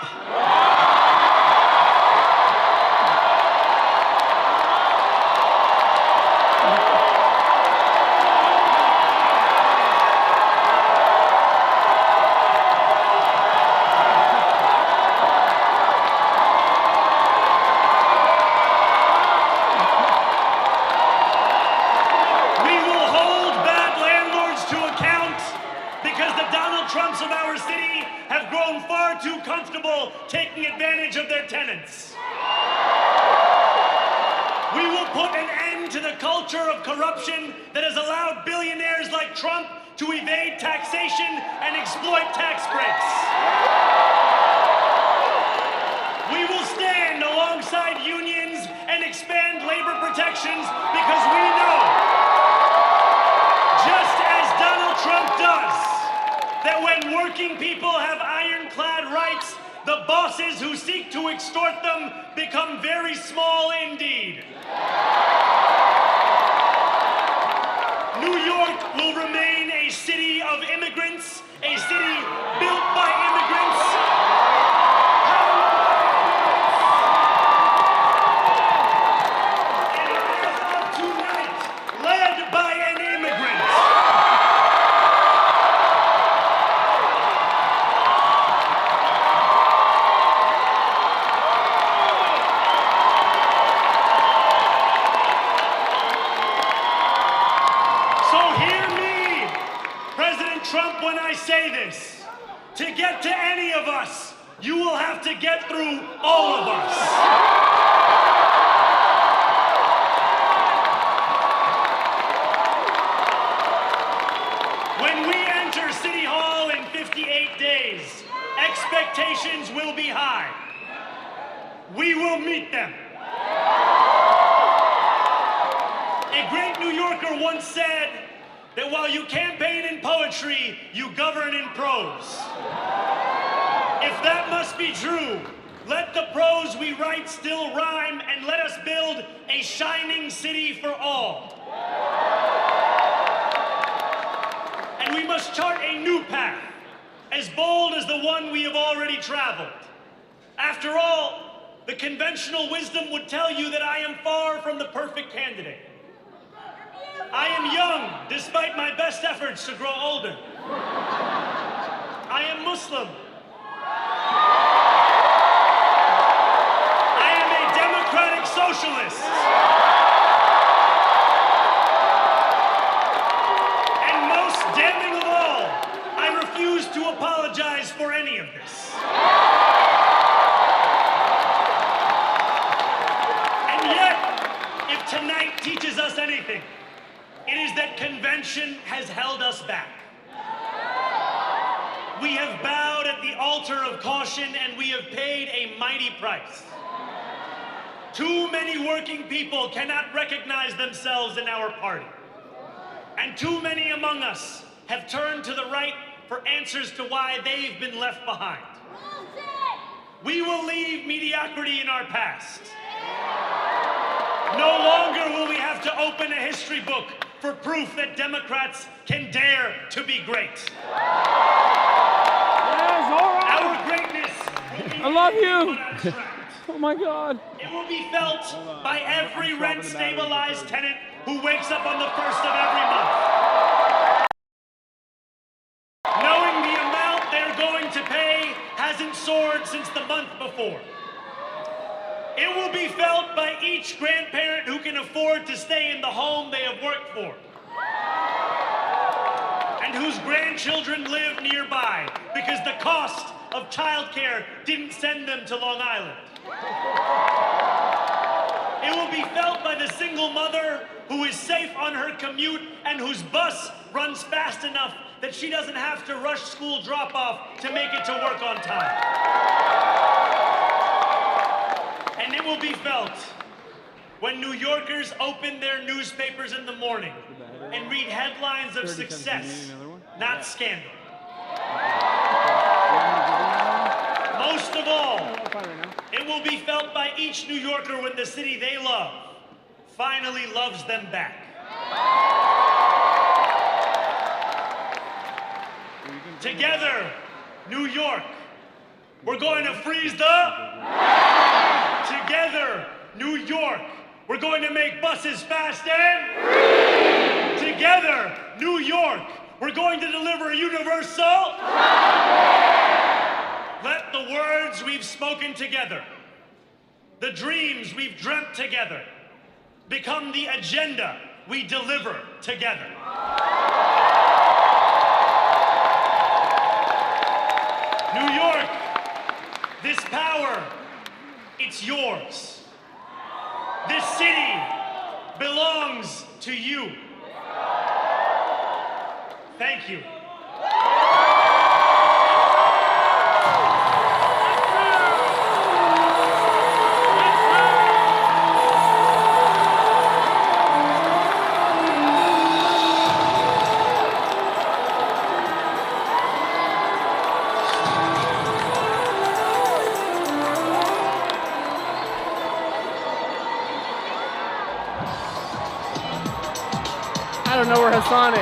Trumps of our city have grown far too comfortable taking advantage of their tenants. We will put an end to the culture of corruption that has allowed billionaires like Trump to evade taxation and exploit tax breaks. We will stand alongside unions and expand labor protections because we know, just as Donald Trump does, that when working people have ironclad rights, the bosses who seek to extort them become very small indeed. New York will remain a city of immigrants, a city built by immigrants, and as of tonight, led by an immigrant. Trump, when I say this, to get to any of us, you will have to get through all of us. When we enter City Hall in 58 days, expectations will be high. We will meet them. A great New Yorker once said that while you campaign in poetry, you govern in prose. If that must be true, let the prose we write still rhyme and let us build a shining city for all. And we must chart a new path, as bold as the one we have already traveled. After all, the conventional wisdom would tell you that I am far from the perfect candidate. I am young, despite my best efforts to grow older. I am Muslim. I am a democratic socialist. And most damning of all, I refuse to apologize for any of this. And yet, if tonight teaches us anything, it is that convention has held us back. We have bowed at the altar of caution and we have paid a mighty price. Too many working people cannot recognize themselves in our party. And too many among us have turned to the right for answers to why they've been left behind. We will leave mediocrity in our past. No longer will we have to open a history book for proof that Democrats can dare to be great. Our greatness will be I love you. Oh my God. It will be felt by every rent-stabilized tenant who wakes up on the first of every month, knowing the amount they're going to pay hasn't soared since the month before. It will be felt by each grandparent who can afford to stay in the home they have worked for, and whose grandchildren live nearby because the cost of childcare didn't send them to Long Island. It will be felt by the single mother who is safe on her commute and whose bus runs fast enough that she doesn't have to rush school drop-off to make it to work on time. And it will be felt when New Yorkers open their newspapers in the morning and read headlines of success, not scandal. Most of all, it will be felt by each New Yorker when the city they love finally loves them back. Together, New York, we're going to freeze the... Together, New York, we're going to make buses fast and... Together, New York, we're going to deliver universal... Let the words we've spoken together, the dreams we've dreamt together, become the agenda we deliver together. New York, this power, it's yours. This city belongs to you. Thank you. I don't know where Hasan is.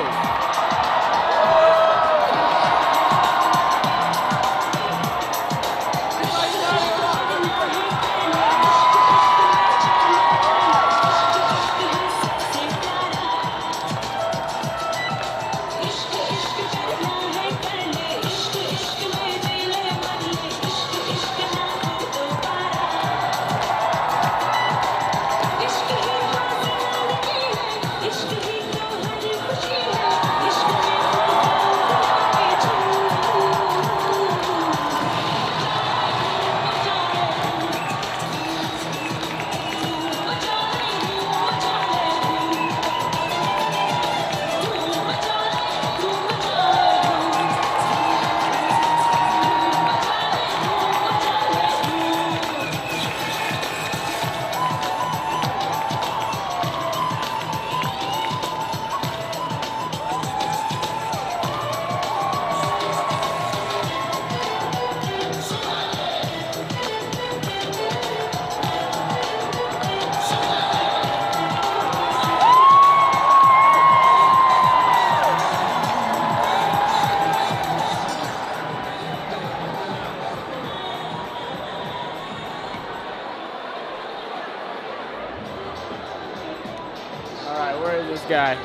Guy.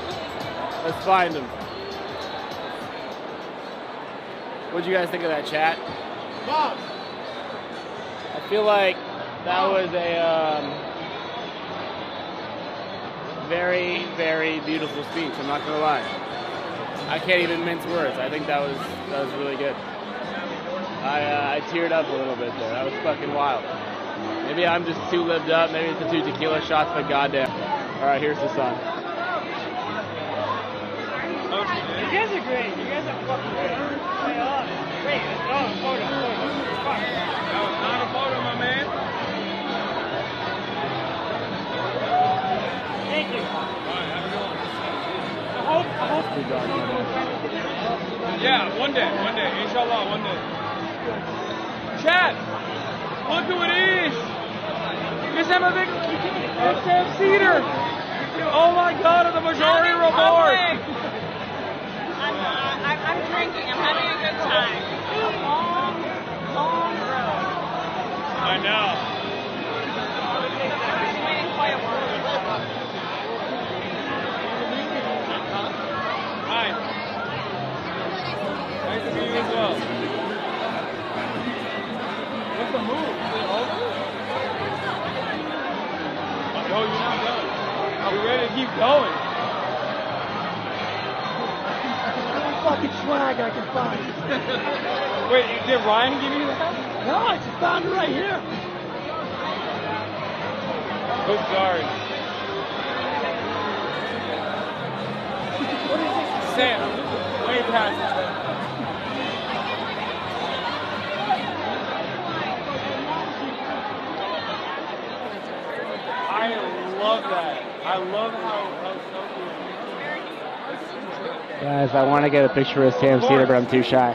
Let's find him. What'd you guys think of that chat? Bob. I feel like that was a very, very beautiful speech. I'm not gonna lie. I can't even mince words. I think that was really good. I teared up a little bit there. That was fucking wild. Maybe I'm just too lived up. Maybe it's the 2 tequila shots, but goddamn. All right, here's the sun. You guys are great. You guys are fucking great. Great. Photo. It's fun. That was not a photo, my man. Yeah, one day, inshallah, one day. Chat, look who it is. It's a big Sam Cedar. Oh my God, of the majority report. I'm drinking. I'm having a good time. Long road. I know. I've been waiting quite a while. Hi. Nice to meet you as well. What's the move? Is it over? Oh, you're not done. Are we ready to keep going? Fucking swag I can find. Wait, did Ryan give you that? No, I just found it right here. Oh, sorry. What is it? Sam, way past that. I love that. I love how Guys, I want to get a picture with Sam Cedar, but I'm too shy.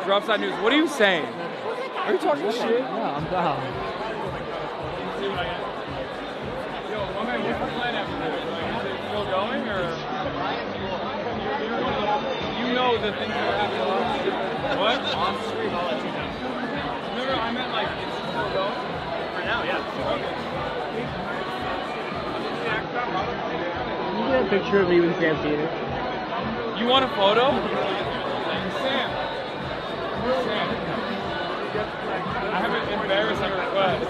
Dropside News, what are you saying? Are you talking shit? No, I'm down. See what I got? Yo, my man, what's the plan after this? Like, is it still going, or? You know the things that are happening. What? On stream, I'll let you know. No, I meant like, it's still going? For now, yeah. Okay. Can you get a picture of me with Sam Cedar? You want a photo? Sam. I have an embarrassing request.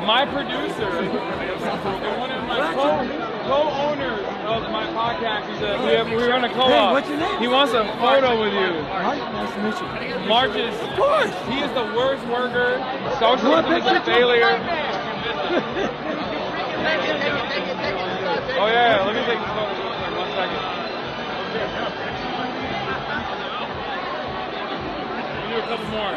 My producer and one of my co-owners of my podcast, we run a co-op. Hey, what's your name? He wants a photo with you. Nice to meet you. Marches. Of course. He is the worst worker. Socialism is a failure. Oh yeah, let me take this photo real quick. 1 second. We'll do a couple more.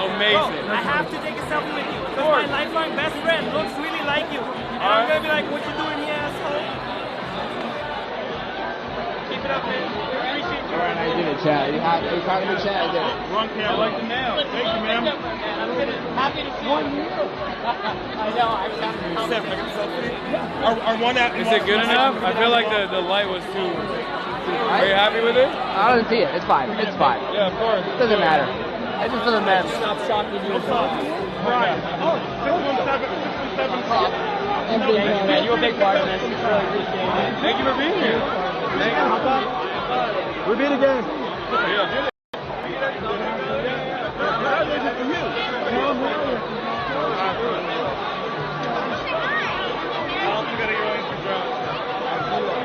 Amazing. Bro, I have to take a selfie with you because my lifelong best friend looks really like you. And I'm gonna be like, what you doing here, asshole? Keep it up, man. Appreciate you. Alright, I did it, chat. You talking to chat? I did it. Wrong camera. I like the nail. Thank you, ma'am. Happy to see you. 1 year. I know. I'm Is it good enough? I feel like the light was too. Are you happy with it? I don't see it. It's fine. It's fine. Yeah, of course. It doesn't matter. It's just for the men. Stop shocking you. Right. Oh, 617. Man, you're a big part of this. Really appreciate it. Thank you for being here. Thank you. We'll meet again. Yeah.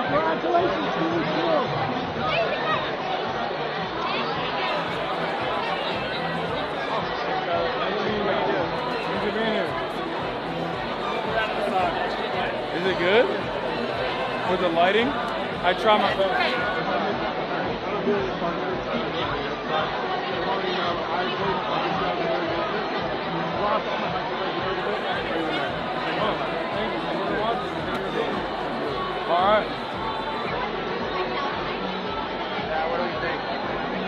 Congratulations to you too. Is it good? With the lighting? I try my best. Alright. Yeah, what do you think?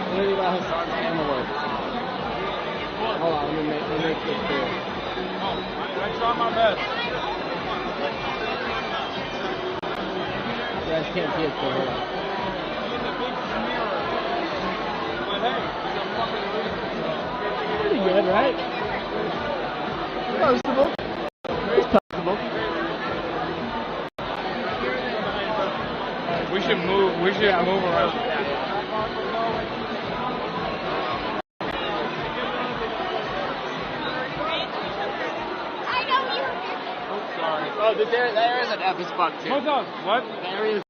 What do you think about Hasan's camera work? Hold on, let me make this clear. I try my best. You guys can't see it, so hold on. But hey, he's a fucking loser. Pretty good, right? Postable. It's postable. We should move. We should move around. Oh, there is an F as fuck too. What's up? What? There is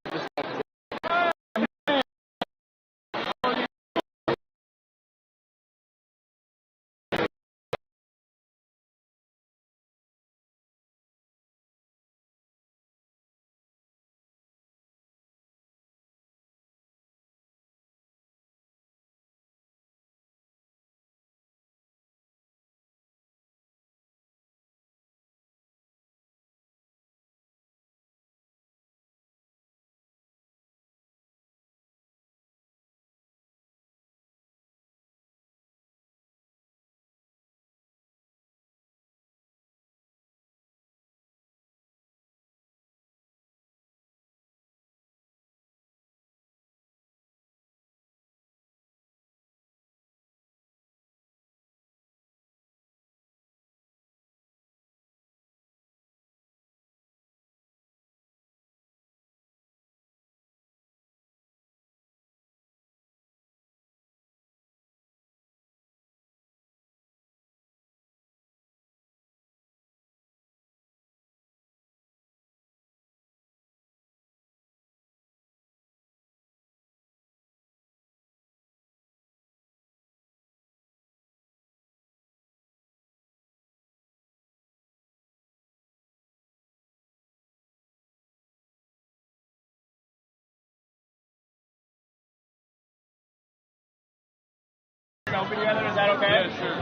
selfie together. Is that okay? Yeah, sure.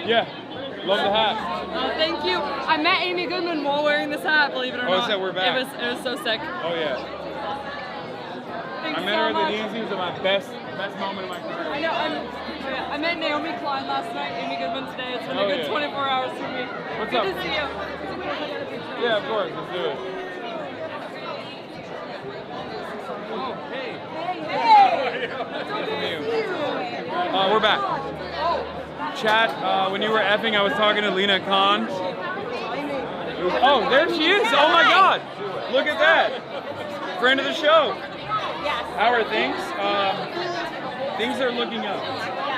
Yeah, love the hat. Thank you. I met Amy Goodman while wearing this hat, believe it or not. Oh, so we're back. It was so sick. Oh yeah. Thanks I met her at the DNC. It was my best moment of my career. I know. I met Naomi Klein last night, Amy Goodman today. It's been a good 24 hours for me. What's good up? to see you. Yeah, of course. Let's do it. We're back. Chat, when you were effing, I was talking to Lena Khan. Oh, there she is. Oh my God. Look at that. Friend of the show. Yes. How are things? Things are looking up.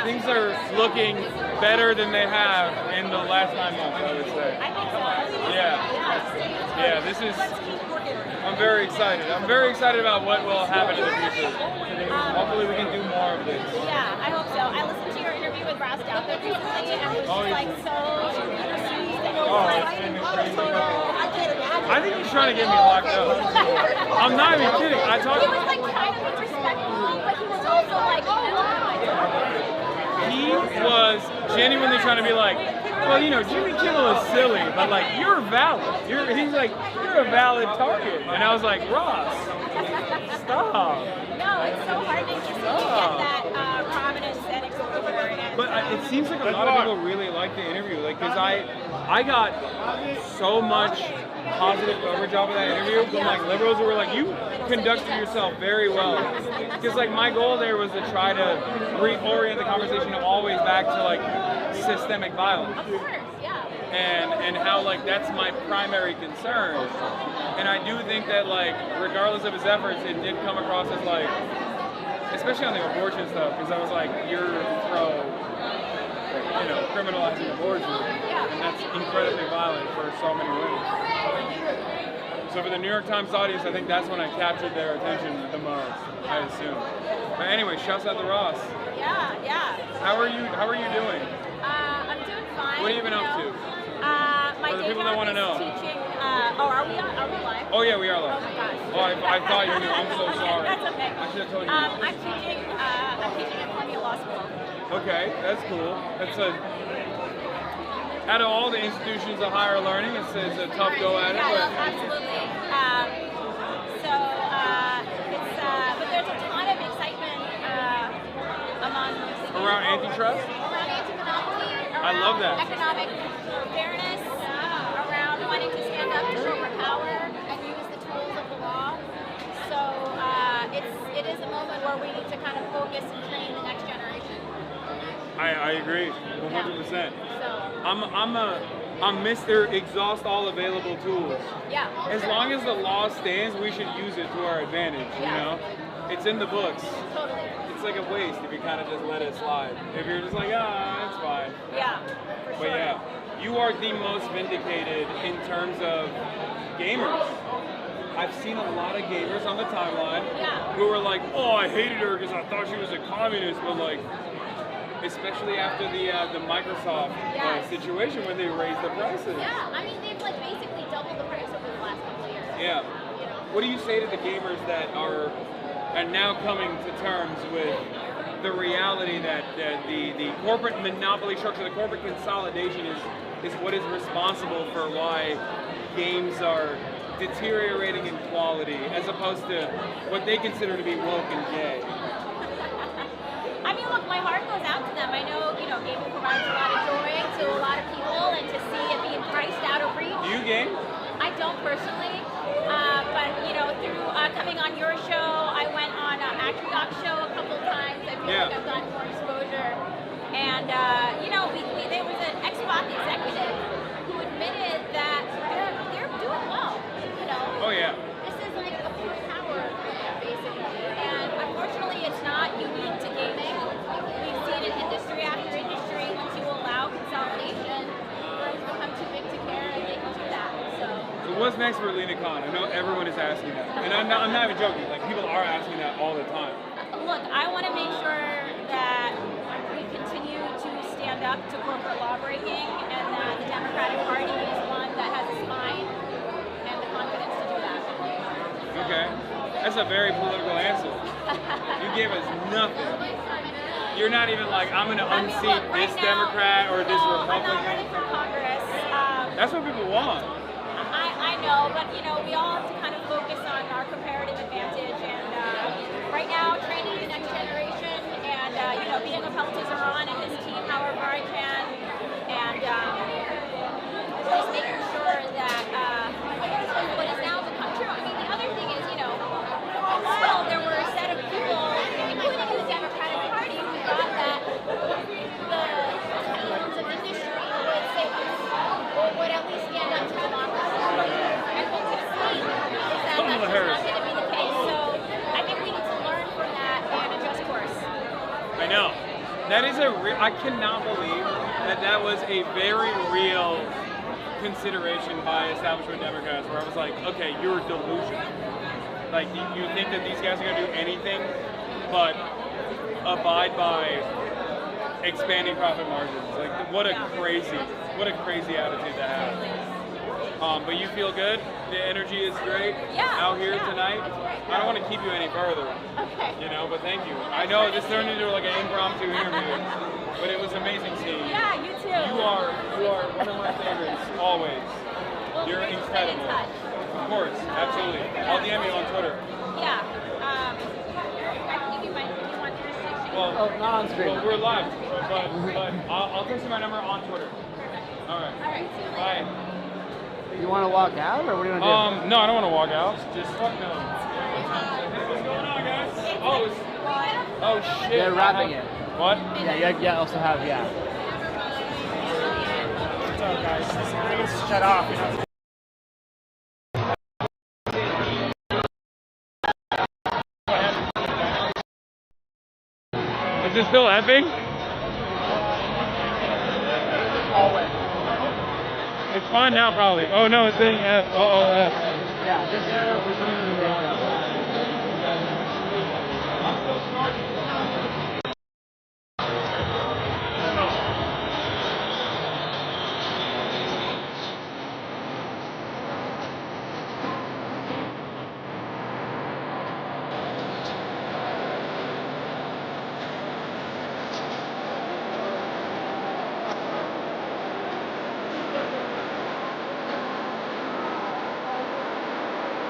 Things are looking better than they have in the last 9 months, I would say. I think so. Yeah. Yeah, this is, I'm very excited. I'm very excited about what will happen in the future. Hopefully we can do more of this. Yeah, I hope so. I listened to your interview with Ross Douthat recently and was just like so confused and I think he's trying to get me locked up. I'm not even kidding. I talked. He was like trying to be respectful, but he was also like, He was genuinely trying to be like, well, you know, Jimmy Kimmel is silly, but like, you're valid. He's like, you're a valid target. And I was like, Ross, stop. No, it's so heartening to see you get that prominence and exposure. But it seems like a lot of people really like the interview, like, because I got so much positive coverage off of that interview from like liberals who were like, you conducted yourself very well. Because like my goal there was to try to reorient the conversation always back to like systemic violence. Of course, yeah. And how like that's my primary concern. And I do think that like regardless of his efforts, it did come across as like, especially on the abortion stuff, because I was like, you're pro, you know, criminalizing abortion. And that's incredibly violent for so many women. So for the New York Times audience, I think that's when I captured their attention the most, I assume. But anyway, shouts out to Ross. Yeah, yeah. How are you doing? I'm doing fine. What have you been up to? My For the day people that job want to is know. teaching. Are we live? Oh yeah, we are live. Oh my gosh. Oh, I thought you knew. I'm so sorry. That's okay. I should have told you. I'm teaching at Columbia Law School. Okay, that's cool. That's out of all the institutions of higher learning, it's a tough go at it. Yeah, But absolutely. But there's a ton of excitement among around antitrust? around anti-monopoly, I love that. economic fairness, around wanting to stand up to corporate power and use the tools of the law. So it is a moment where we need to kind of focus and train the next generation. I agree, 100%. So I'm Mr. Exhaust all available tools. yeah. As long as the law stands, we should use it to our advantage, you know? It's in the books. Totally. It's like a waste if you kind of just let it slide. If you're just like, it's fine. Yeah, for But sure. yeah, you are the most vindicated in terms of gamers. I've seen a lot of gamers on the timeline who were like, oh, I hated her because I thought she was a communist, but like, especially after the Microsoft situation when they raised the prices. Yeah, I mean, they've like basically doubled the price over the last couple of years. Yeah. What do you say to the gamers that are now coming to terms with the reality that the corporate monopoly structure, the corporate consolidation is what is responsible for why games are deteriorating in quality as opposed to what they consider to be woke and gay? I mean, look, my heart goes out to them. I know, gaming provides a lot of joy to a lot of people, and to see it being priced out of reach. Do you game? I don't personally, but through coming on your show, I went on Actrodoc's show a couple of times. I feel like I've gotten more exposure, and there was an Xbox executive who admitted that they're doing well. Oh yeah. This is like a pure power, basically, and unfortunately, it's not unique to gaming. We've seen it industry after industry. Once you allow consolidation, firms become too big to care, and they can do that. So what's next for Lena Khan? I know everyone is asking that, and I'm not even joking. Like people are asking that all the time. Look, I want to make sure that we continue to stand up to corporate law breaking, and that the Democratic Party is one that has a spine, Okay. That's a very political answer. You gave us nothing. You're not even like, I'm going to unseat this Democrat or this Republican. I'm not running for Congress. That's what people want. I know, but you know, we all have to kind of focus on our comparative advantage. And right now, training the next generation, and you know, being a help to ZOHRAN and his team, however I can, and just making sure that what is now the country. I mean, the other thing is, you know, for a while there were a set of people, including the Democratic Party, who thought that the teams of industry would save us, or would at least stand up to democracy. And what we've seen is that that's just not going to be the case. So I think we need to learn from that and adjust course. I know. That is I cannot believe that that was a very real consideration by establishment Democrats, where I was like, okay, you're delusional. Like, you think that these guys are going to do anything but abide by expanding profit margins? Like, what a crazy attitude to have. But you feel good? The energy is great out here tonight? I don't want to keep you any further. Okay. You know, but thank you. I know this turned into like an impromptu interview, but it was amazing seeing you. Yeah, you too. You are one of my favorites, always. Well, You're great to stay in incredible. touch. Of course, absolutely. I'll DM you on Twitter. Yeah. I can give you my, if you want your section. Well, not on stream. Well, we're live, but I'll text you my number on Twitter. All right. All right. See you later. Bye. You want to walk out, or what do you want to do? No, I don't want to walk out. Just fuck no. What's going on, guys? Oh shit. They're wrapping it. What? Yeah, also have, What's up, guys? I guess shut off, you know. Is it still epic? It's fine now, probably. Oh no, it's saying F.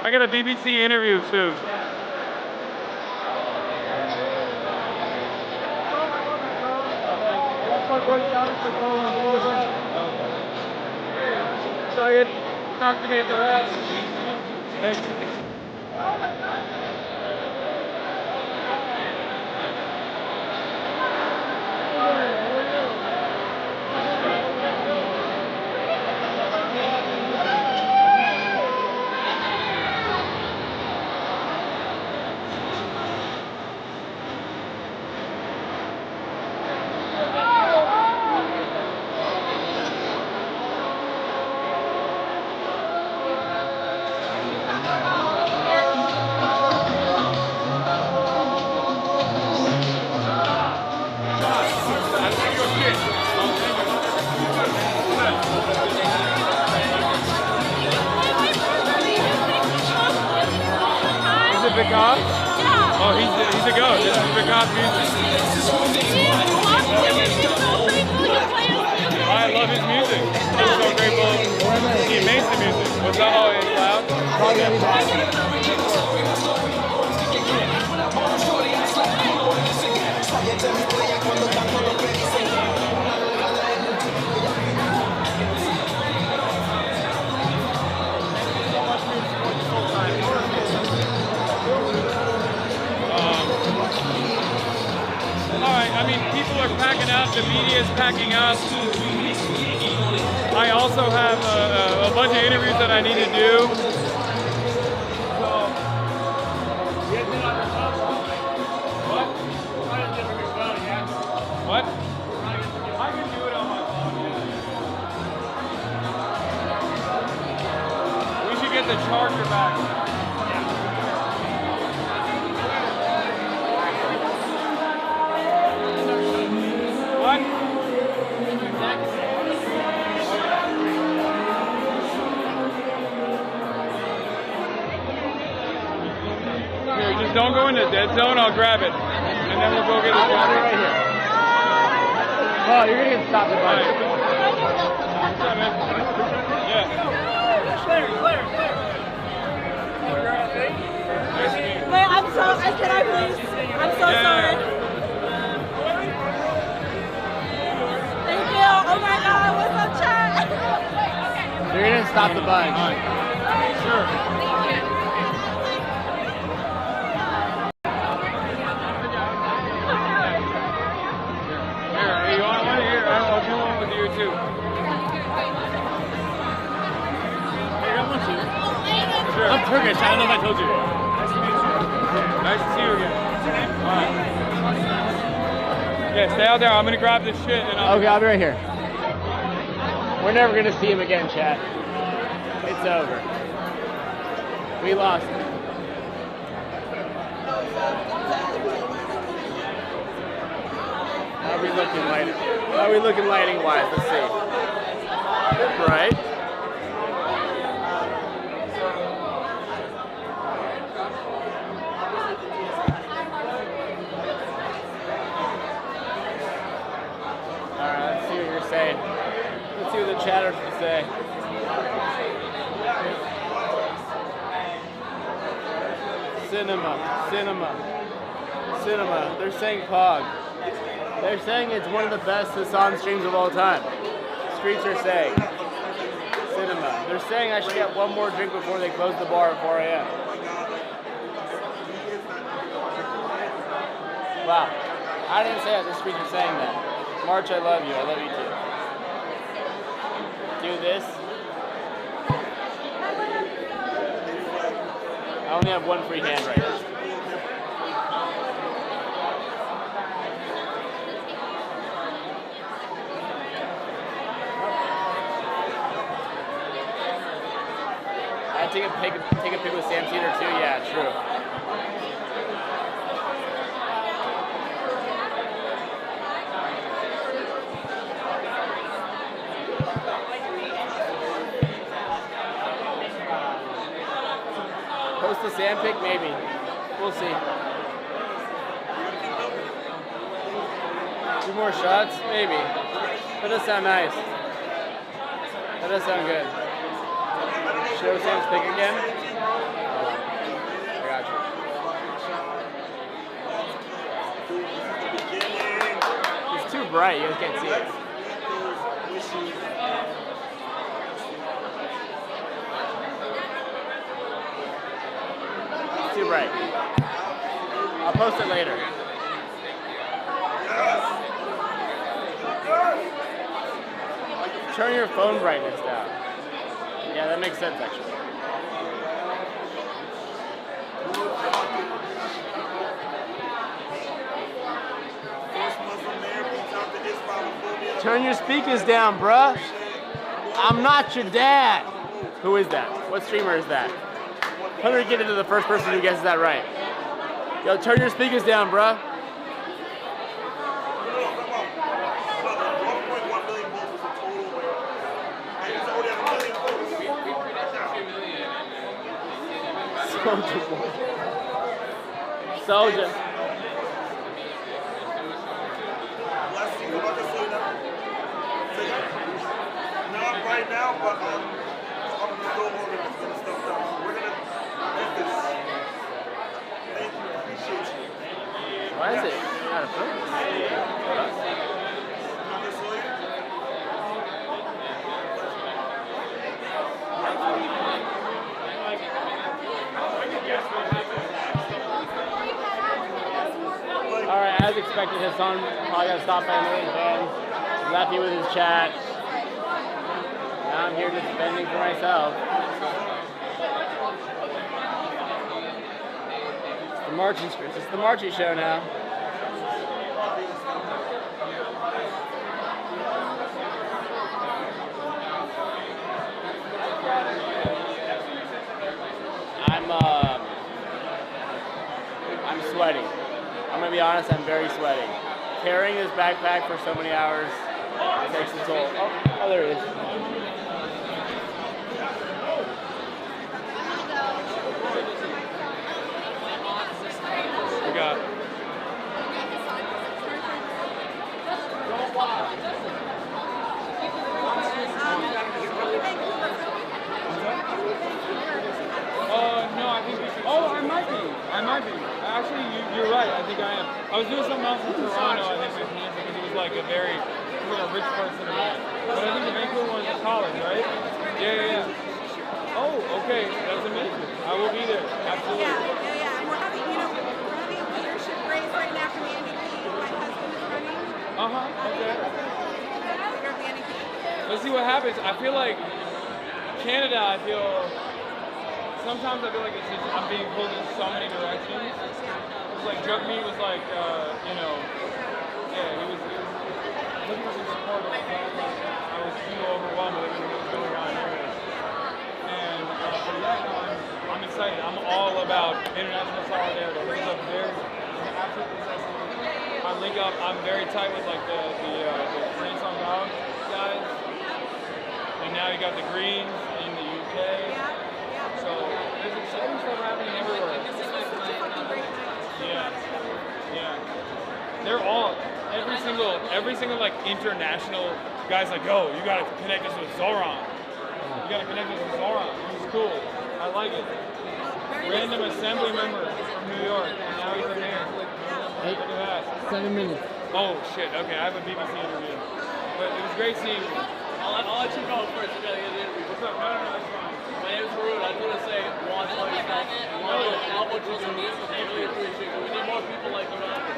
I got a BBC interview soon. Excited. Talk to me at the rest. Thanks. Piker? Yeah. Oh, he's a goat. This is Piker's music. I love his music. I'm so grateful he makes the music. Was that how it's loud? I mean, people are packing up, the media is packing up. I also have a bunch of interviews that I need to do. What? I can do it on my phone, yeah. We should get the charger back. don't go into dead zone. I'll grab it, and then we'll go get it. Right here. Oh, you're gonna get stopped at What's up, man? Yeah. Clear. Wait, I'm so, can I please? I'm so sorry. Thank you. Oh my God, what's up, chat? You're gonna stop the bunch. Sure. Here, you want one here? I'll do one with you too. Hey, I want to. Sure. I'm Turkish. I don't know if I told you. Nice to see you again. All right. Yeah, stay out there. I'm gonna grab this shit and Okay, I'll be right here. We're never gonna see him again, chat. It's over. We lost him. How are we looking lighting wise? Let's see. Right. Alright, let's see what you're saying. Let's see what the chatters have to say. Cinema. They're saying Pog. They're saying it's one of the best Hasan streams of all time. Streets are saying. Cinema. They're saying I should get one more drink before they close the bar at 4 a.m. Wow. I didn't say that. The streets are saying that. March, I love you. I love you too. Do this. I only have one free hand right now. I take a pic with Sam Cedar too. Yeah, true. Post the Sam pic, maybe. We'll see. 2 more shots, maybe. That does sound nice. That does sound good. Show Sam's pic again. I got you. It's too bright, you guys can't see it. It's too bright. I'll post it later. Turn your phone brightness down. Yeah, that makes sense actually. Turn your speakers down, bruh. I'm not your dad. Who is that? What streamer is that? I'm gonna get into the first person who guesses that right. Yo, turn your speakers down, bruh. Soldier. Not right now, but I'm gonna go over and get stuff done. We're gonna get this. Thank you, appreciate you. Why is it out of focus? Alright, as expected, Hasan probably got stopped by a million fans. Lefty with his chat. Now I'm here just defending for myself. It's the Marchy show now. I'm sweating. I'm gonna be honest, I'm very sweaty. Carrying this backpack for so many hours takes a toll. Oh, there it is. I was doing something else in Toronto, I think, with music, because it was like a very rich person event. But I think the Vancouver one is a college, right? Yeah. Oh, okay, that's amazing. I will be there, absolutely. Yeah. And we're having, we're having a leadership race right now for the NDP. My husband is running. Okay. For the NDP. Let's see what happens. I feel like Canada, sometimes I feel like it's just, I'm being pulled in so many directions. It's like Drug Me was like, he was looking for some support. I was overwhelmed with everything that was going on here. And I'm excited. I'm all about international solidarity. This is absolutely necessary. I link up. I'm very tight with like the France on Ground guys. And now you got the Greens in the UK. So there's exciting stuff happening everywhere. Yeah. They're all every single like international guys like, yo, you gotta connect us with ZOHRAN. You gotta connect us with ZOHRAN. This is cool. I like it. Random assembly member from New York, and now he's in here. Look at that. 7 minutes. Oh shit. Okay, I have a BBC interview. But it was great seeing you. I'll let you go first. You gotta get the interview. What's up? No, that's fine. My name is Harun. I just want to say, watch all your stuff. Love what you're doing. I really appreciate it. We need more people like you out there.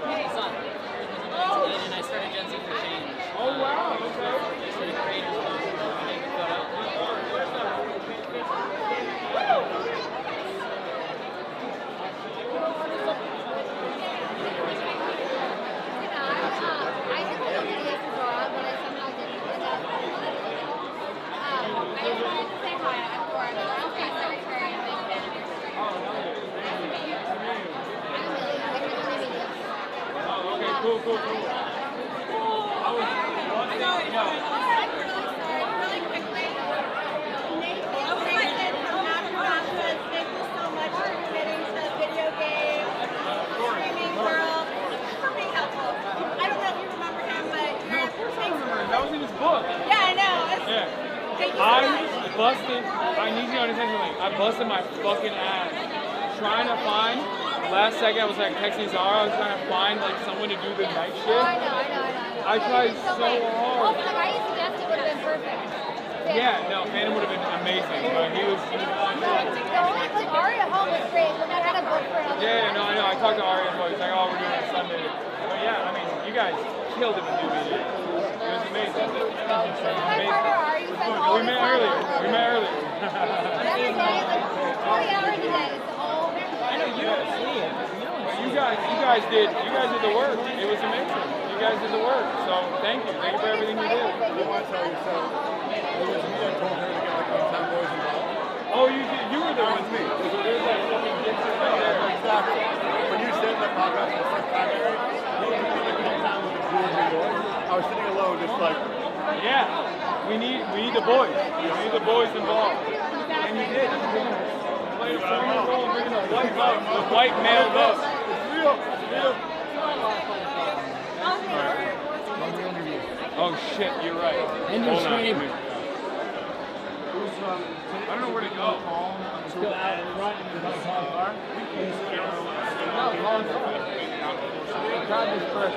Hasan, and I started Gen Z for Change. Oh wow, okay. Just for the creators. Cool. That was in his book. Yeah, I know. Yeah. I need you to understand something. I busted my fucking ass trying to find. Last second, I was like texting Zara. I was trying to find like someone to do the night shift. I know. I tried so hard. Also, like I suggest it would have been perfect. Yeah, no, Phantom would have been amazing, but he was. Like Aria Hall was great, but we had a book for another. Yeah, no, I know. I talked to Aria as well. He's like, oh, we're doing it Sunday. But yeah, I mean, you guys killed it with New Media. It was amazing. We met earlier. Every day, like 40 hours a day. I know you don't see it. You guys did the work. It was amazing. You guys did the work. So thank you. Thank you for everything you did. I want to tell you, so it was me that told her to get like Hometown Boys involved. Oh, you were there with me. There's that fucking Gibson right there. Exactly. When you said the podcast was like primary, you were like Hometown with the Cool New York. I was sitting alone, just like. Yeah, we need the boys. We need the boys involved. And you did. Played a strong role in bringing the white male vote. It's real. Oh shit, you're right. And your Hold on. stream. I don't know where to go. Still out in front in the car. God is first.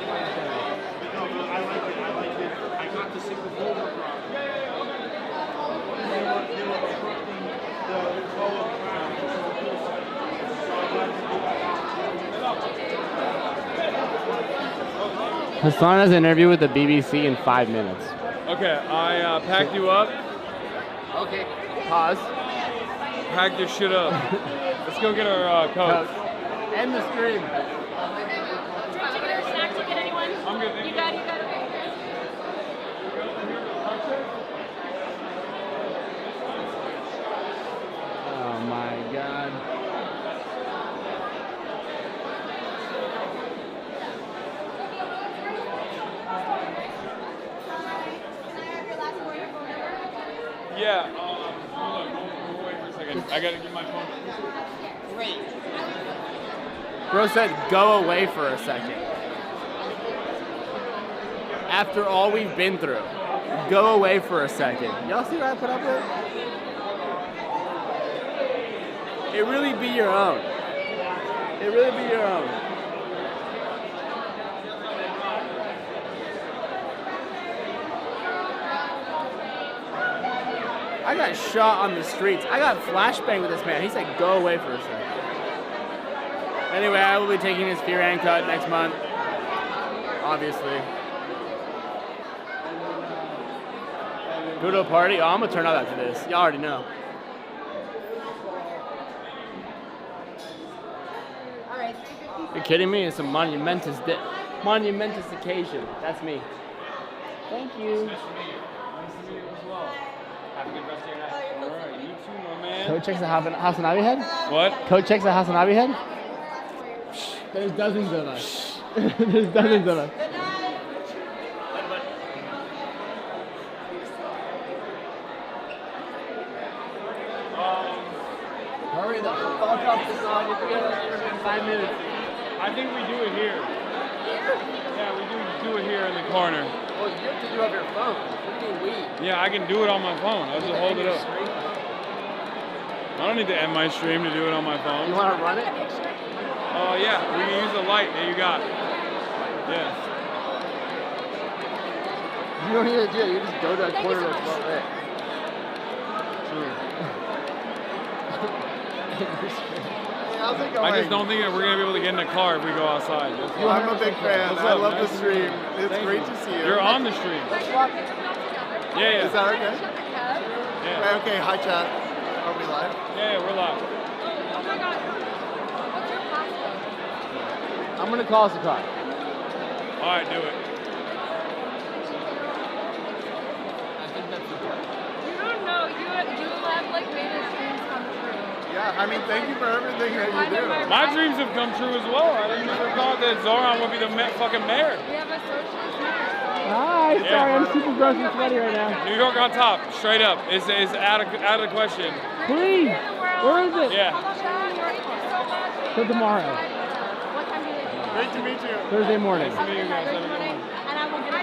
I got to sing the Volvo Hasan has an interview with the BBC in 5 minutes. Okay, I packed you up. Okay. Pause. Pack your shit up. Let's go get our coach. End the stream. Drink ticket or snack ticket, anyone? I'm good, thank you. You got it. Oh my God. Yeah. Hold on. We'll wait for a second. I gotta get my phone. Great. Bro said go away for a second. after all we've been through. Go away for a second. Y'all see what I put up with? It really be your own. It really be your own. I got shot on the streets. I got flashbang with this man. He said, go away for a second. Anyway, I will be taking his fear and cut next month. Obviously. Go to a party? Oh, I'm gonna turn out after this. Y'all already know. You're kidding me? It's a monumentous occasion. That's me. Thank you. Have a good rest of your night. All right, you too, my man. Coach checks the HasanAbi head? What? Coach checks the HasanAbi head? There's dozens of us. There's dozens of us. Hurry the fuck up, Hasan. You're together in 5 minutes. I think we do it here. Yeah, we do it here in the corner. Well, you have to do it on your phone. What do you mean we? Yeah, I can do it on my phone. I'll just hold it up. I don't need to end my stream to do it on my phone. You want to run it? Oh, yeah. We can use the light that you got. Yeah. You don't need to do it. You just go to a corner that's well lit. True. How's it going? I just don't think that we're going to be able to get in the car if we go outside. Well, I'm a big fan. What's I up, love man? the stream. It's Thank great you. to see you. You're on the stream. Yeah. Is that okay? Yeah. Okay, hi chat. Are we live? Yeah, we're live. Oh my god. What's your password? I'm going to call us a car. All right, do it. You don't know. You have like made his dreams come true. Yeah, I mean, thank you for everything that you do. My dreams have come true as well. I didn't ever thought that ZOHRAN would be the fucking mayor. We have a socialist mayor. Hi, sorry, I'm super gross and sweaty right now. New York on top, straight up, is out of the question. Please, where is it? Yeah. Till tomorrow, Great to meet you. Thursday morning. And I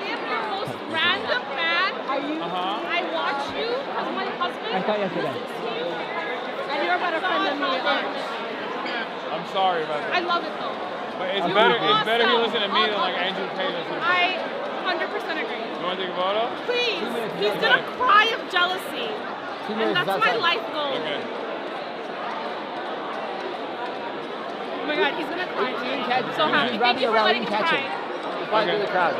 am your most random fan. Are you? I watch you as my husband. I thought yesterday. And you're a better friend than me. I'm sorry about that. I love it though. But it's You're better awesome. if you listen to me than like Andrew Tate or something. I 100% agree. You want to take a photo? Please. He's gonna cry of jealousy. And that's my life goal. Okay. Oh my god, he's gonna cry. I'm so happy. He's Thank you for letting him catch cry. him. Fight through the crowd.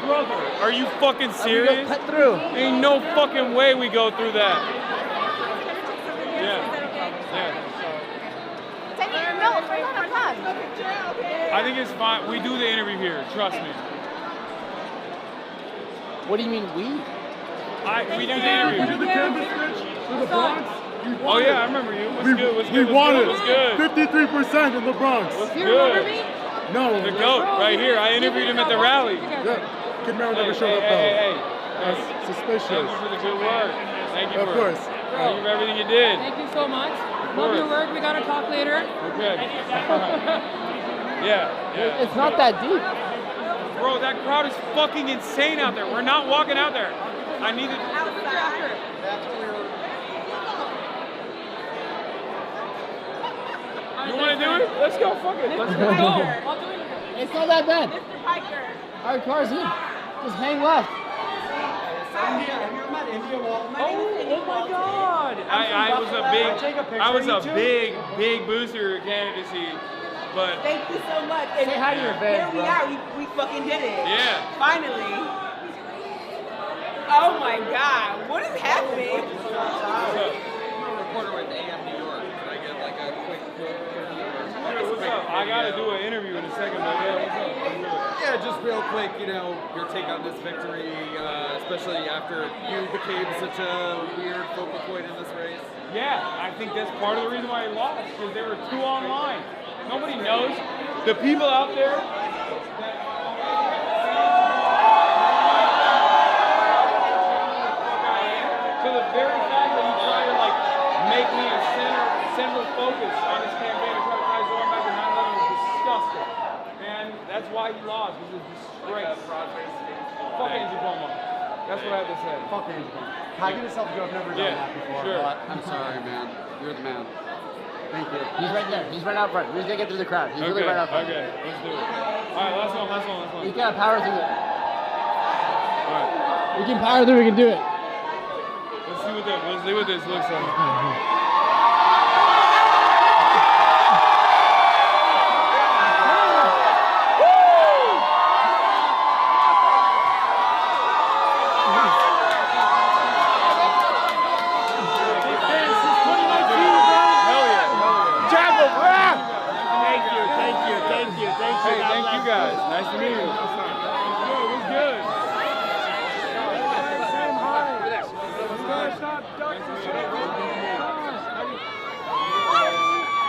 Brother, are you fucking serious? Cut through. Ain't no fucking way we go through that. Yeah. I think it's fine. We do the interview here. Trust me. What do you mean we? We do the interview. Oh yeah, I remember you. What's good? What's We good? won it. What's good? 53% in the Bronx. What's good? No. The GOAT, right here. I interviewed him at the rally. Yeah. Kid Mero never showed up though. Hey. That's suspicious. Thank you for the good work. Thank you Of course. Thank you for everything you did. Thank you so much. Love your work. We gotta talk later. Okay. Yeah. It's not that deep. Bro, that crowd is fucking insane out there. We're not walking out there. I needed. You want to do it? Let's go. Fuck it. Let's go. I'll do it. It's not that bad. Mr. Piker. Our car's in. Just hang left. Oh my God! I was a big booster candidacy, but Thank you so much. And Say hi to your fans, here we bro. are. We fucking did it. Yeah. Finally. Oh my God. What is happening? I'm a reporter with AM New York. Can I get like a quick what's up? I gotta do an interview in a second, but yeah, what's up? Yeah, just real quick, your take on this victory, especially after you became such a weird focal point in this race. Yeah, I think that's part of the reason why he lost, because there were two online. Nobody knows. The people out there. So the very fact that you try to make me a center focus on this campaign to try to tie Zoran back to 9/11 was disgusting. And that's why he lost. He was disgraced. Fuck Andrew Cuomo. That's what I have to say. Fuck Andrew Cuomo. Can I get a selfie? I've never done that before. Sure. But I'm sorry, man. You're the man. Thank you. He's right there. He's right out front. We're just gonna get through the crowd. He's really right out front. Okay, let's do it. All right, last one. You gotta power through it. All right. We can power through. We can do it. Let's see what this looks like. Hey, thank you guys. Nice to meet you. It was good.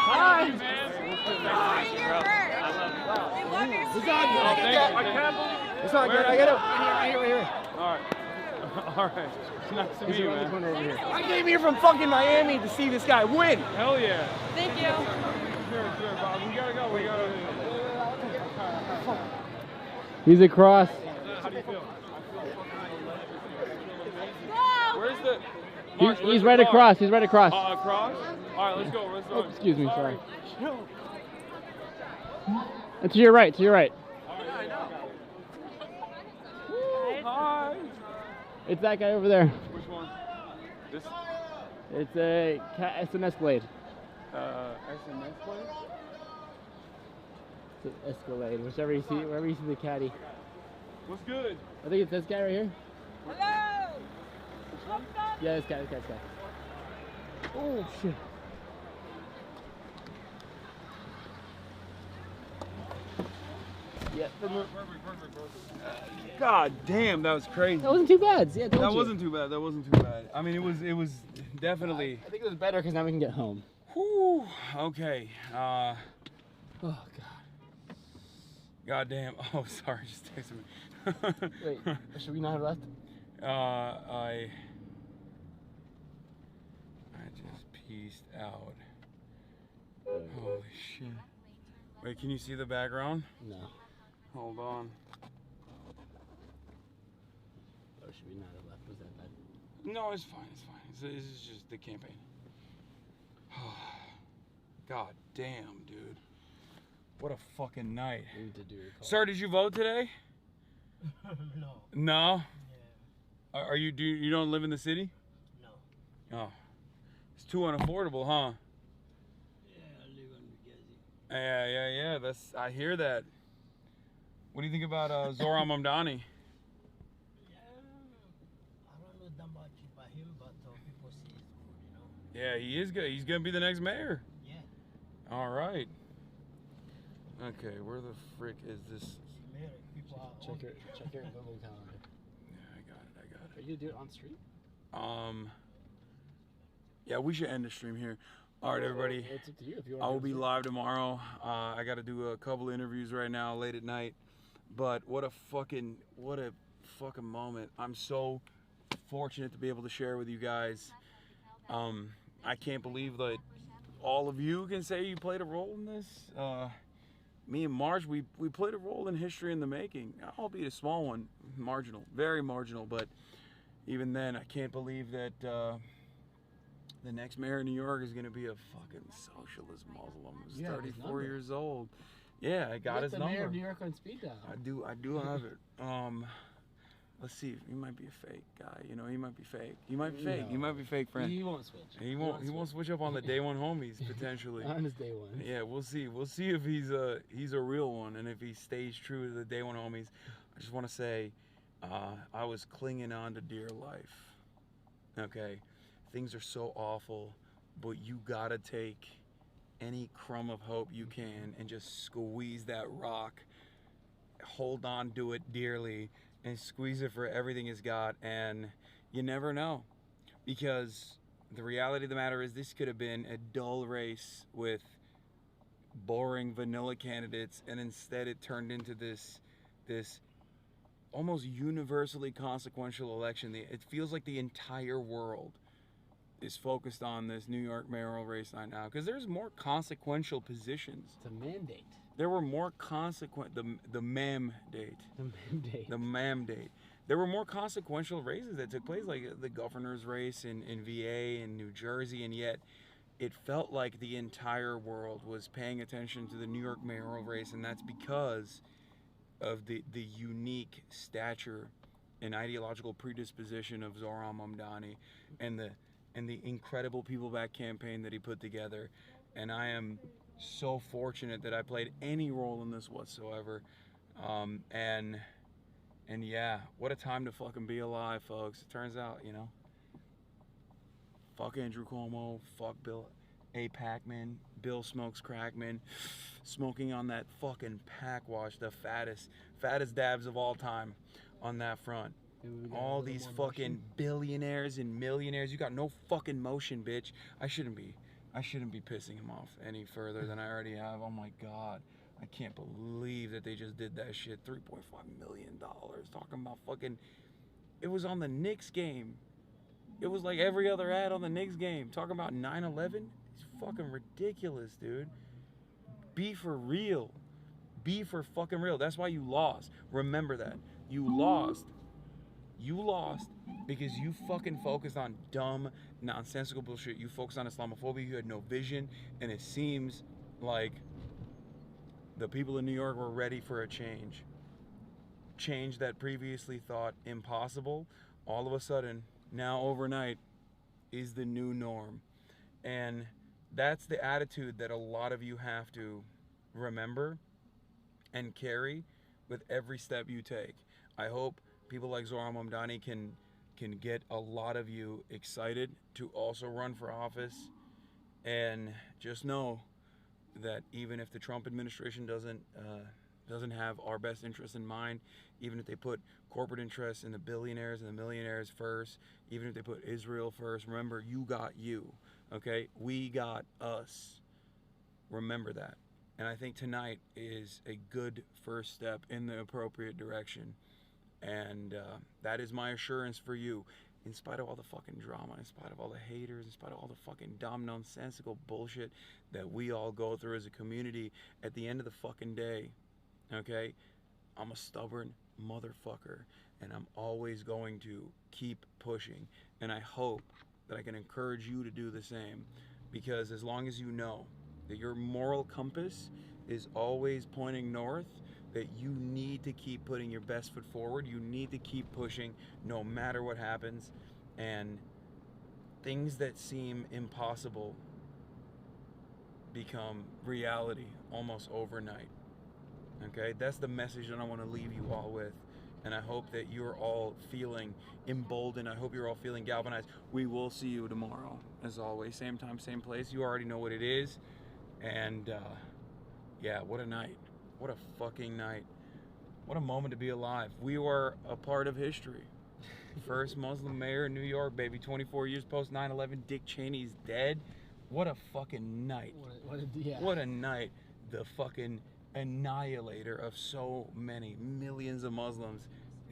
Hi. It's not good. I get it. Right here. All right. Nice to meet you, man. I came here from fucking Miami to see this guy win. Hell yeah. Thank you. Sure, Bob. We gotta go. He's across. How do you feel? Where's the... He's right across. He's right across. Across? All right, let's go. Oh, excuse me. Sorry. And to your right. To your right. Hi. It's that guy over there. Which one? This? It's a SMS blade. SMS plate? It's an Escalade. Wherever you see the caddy. What's good? I think it's this guy right here. Hello. Yeah, this guy. Oh shit. Yeah. Perfect. God damn, that was crazy. That wasn't too bad. Yeah, that wasn't too bad. I mean, it was definitely. I think it was better because now we can get home. Whew. Okay. Oh God. God damn. Oh, sorry. Just texted me. Wait. Should we not have left? I just pieced out. Holy shit. Wait, can you see the background? No. Hold on. Or should we not have left? Was that bad? No, it's fine. This is just the campaign. God damn, dude. What a fucking night. We need to do your call. Sir, did you vote today? No. No? Yeah. Are you you don't live in the city? No. Oh. It's too unaffordable, huh? Yeah, I live in Benghazi. Yeah. I hear that. What do you think about Zohran Mamdani? Yeah, I don't know that much about him, but people say he's good, Yeah, he is good. He's gonna be the next mayor. Yeah. All right. Okay, where the frick is this? Check your Google calendar. Yeah, I got it. Are you gonna do it on stream? Yeah, we should end the stream here. All right, everybody. It's up to you if you want. I will be live tomorrow. I got to do a couple interviews right now, late at night. But what a fucking moment. I'm so fortunate to be able to share with you guys. I can't believe that all of you can say you played a role in this. Me and Marge, we played a role in history in the making, albeit a small one, marginal, very marginal. But even then, I can't believe that the next mayor of New York is going to be a fucking socialist Muslim who's 34 years old. Yeah, I got his number. Mayor of New York on speed dial. I do have it. Let's see. He might be a fake guy. You know, he might be fake. He might be fake. He might be fake, friend. He won't switch. He won't switch up on the day one homies potentially. On his day one. Yeah, we'll see. We'll see if he's a real one and if he stays true to the day one homies. I just want to say, I was clinging on to dear life. Okay, things are so awful, but you gotta take any crumb of hope you can and just squeeze that rock. Hold on to it dearly and squeeze it for everything it's got, and you never know, because the reality of the matter is this could have been a dull race with boring vanilla candidates, and instead it turned into this almost universally consequential election. It feels like the entire world is focused on this New York mayoral race right now because there's more consequential positions. It's a mandate. There were more consequent the mandate. The mandate. The mandate. There were more consequential races that took place, like the governor's race in VA and New Jersey, and yet it felt like the entire world was paying attention to the New York mayoral race, and that's because of the unique stature and ideological predisposition of Zohran Mamdani and the incredible People Back campaign that he put together. And I am so fortunate that I played any role in this whatsoever. And yeah, what a time to fucking be alive, folks. It turns out, you know, fuck Andrew Cuomo, fuck Bill A. Pac-Man, Bill Smokes Crackman, smoking on that fucking pack wash, the fattest dabs of all time on that front. All these fucking billionaires and millionaires, you got no fucking motion, bitch. I shouldn't be pissing him off any further than I already have. Oh my God. I can't believe that they just did that shit. $3.5 million talking about fucking, it was on the Knicks game. It was like every other ad on the Knicks game. Talking about 9/11. It's fucking ridiculous, dude. Be for real. Be for fucking real. That's why you lost. Remember that. You lost. You lost because you fucking focused on dumb, nonsensical bullshit. You focused on Islamophobia. You had no vision. And it seems like the people in New York were ready for a change. Change that previously thought impossible. All of a sudden, now overnight, is the new norm. And that's the attitude that a lot of you have to remember and carry with every step you take. I hope people like Zohran Mamdani can get a lot of you excited to also run for office. And just know that even if the Trump administration doesn't have our best interests in mind, even if they put corporate interests and the billionaires and the millionaires first, even if they put Israel first, remember, you got you, okay? We got us. Remember that. And I think tonight is a good first step in the appropriate direction. And that is my assurance for you. In spite of all the fucking drama, in spite of all the haters, in spite of all the fucking dumb, nonsensical bullshit that we all go through as a community, at the end of the fucking day, okay, I'm a stubborn motherfucker, and I'm always going to keep pushing. And I hope that I can encourage you to do the same, because as long as you know that your moral compass is always pointing north, that you need to keep putting your best foot forward. You need to keep pushing no matter what happens. And things that seem impossible become reality almost overnight. Okay, that's the message that I want to leave you all with. And I hope that you're all feeling emboldened. I hope you're all feeling galvanized. We will see you tomorrow, as always. Same time, same place. You already know what it is. And yeah, what a night. What a fucking night. What a moment to be alive. We were a part of history. First Muslim mayor in New York, baby. 24 years post 9/11. Dick Cheney's dead. What a fucking night. What a night. The fucking annihilator of so many millions of Muslims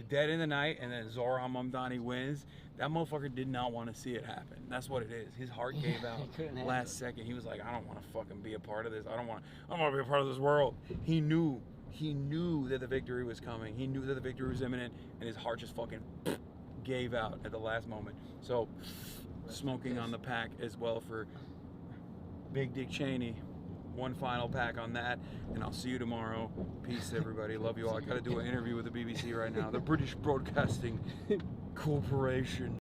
dead in the night, and then Zohran Mamdani wins. That motherfucker did not want to see it happen. That's what it is. His heart gave out last second. He was like, I don't want to fucking be a part of this. I don't want to be a part of this world. He knew that the victory was coming. He knew that the victory was imminent, and his heart just fucking gave out at the last moment. So smoking on the pack as well for Big Dick Cheney. One final pack on that, and I'll see you tomorrow. Peace, everybody. Love you all. I got to do an interview with the BBC right now, the British Broadcasting Corporation.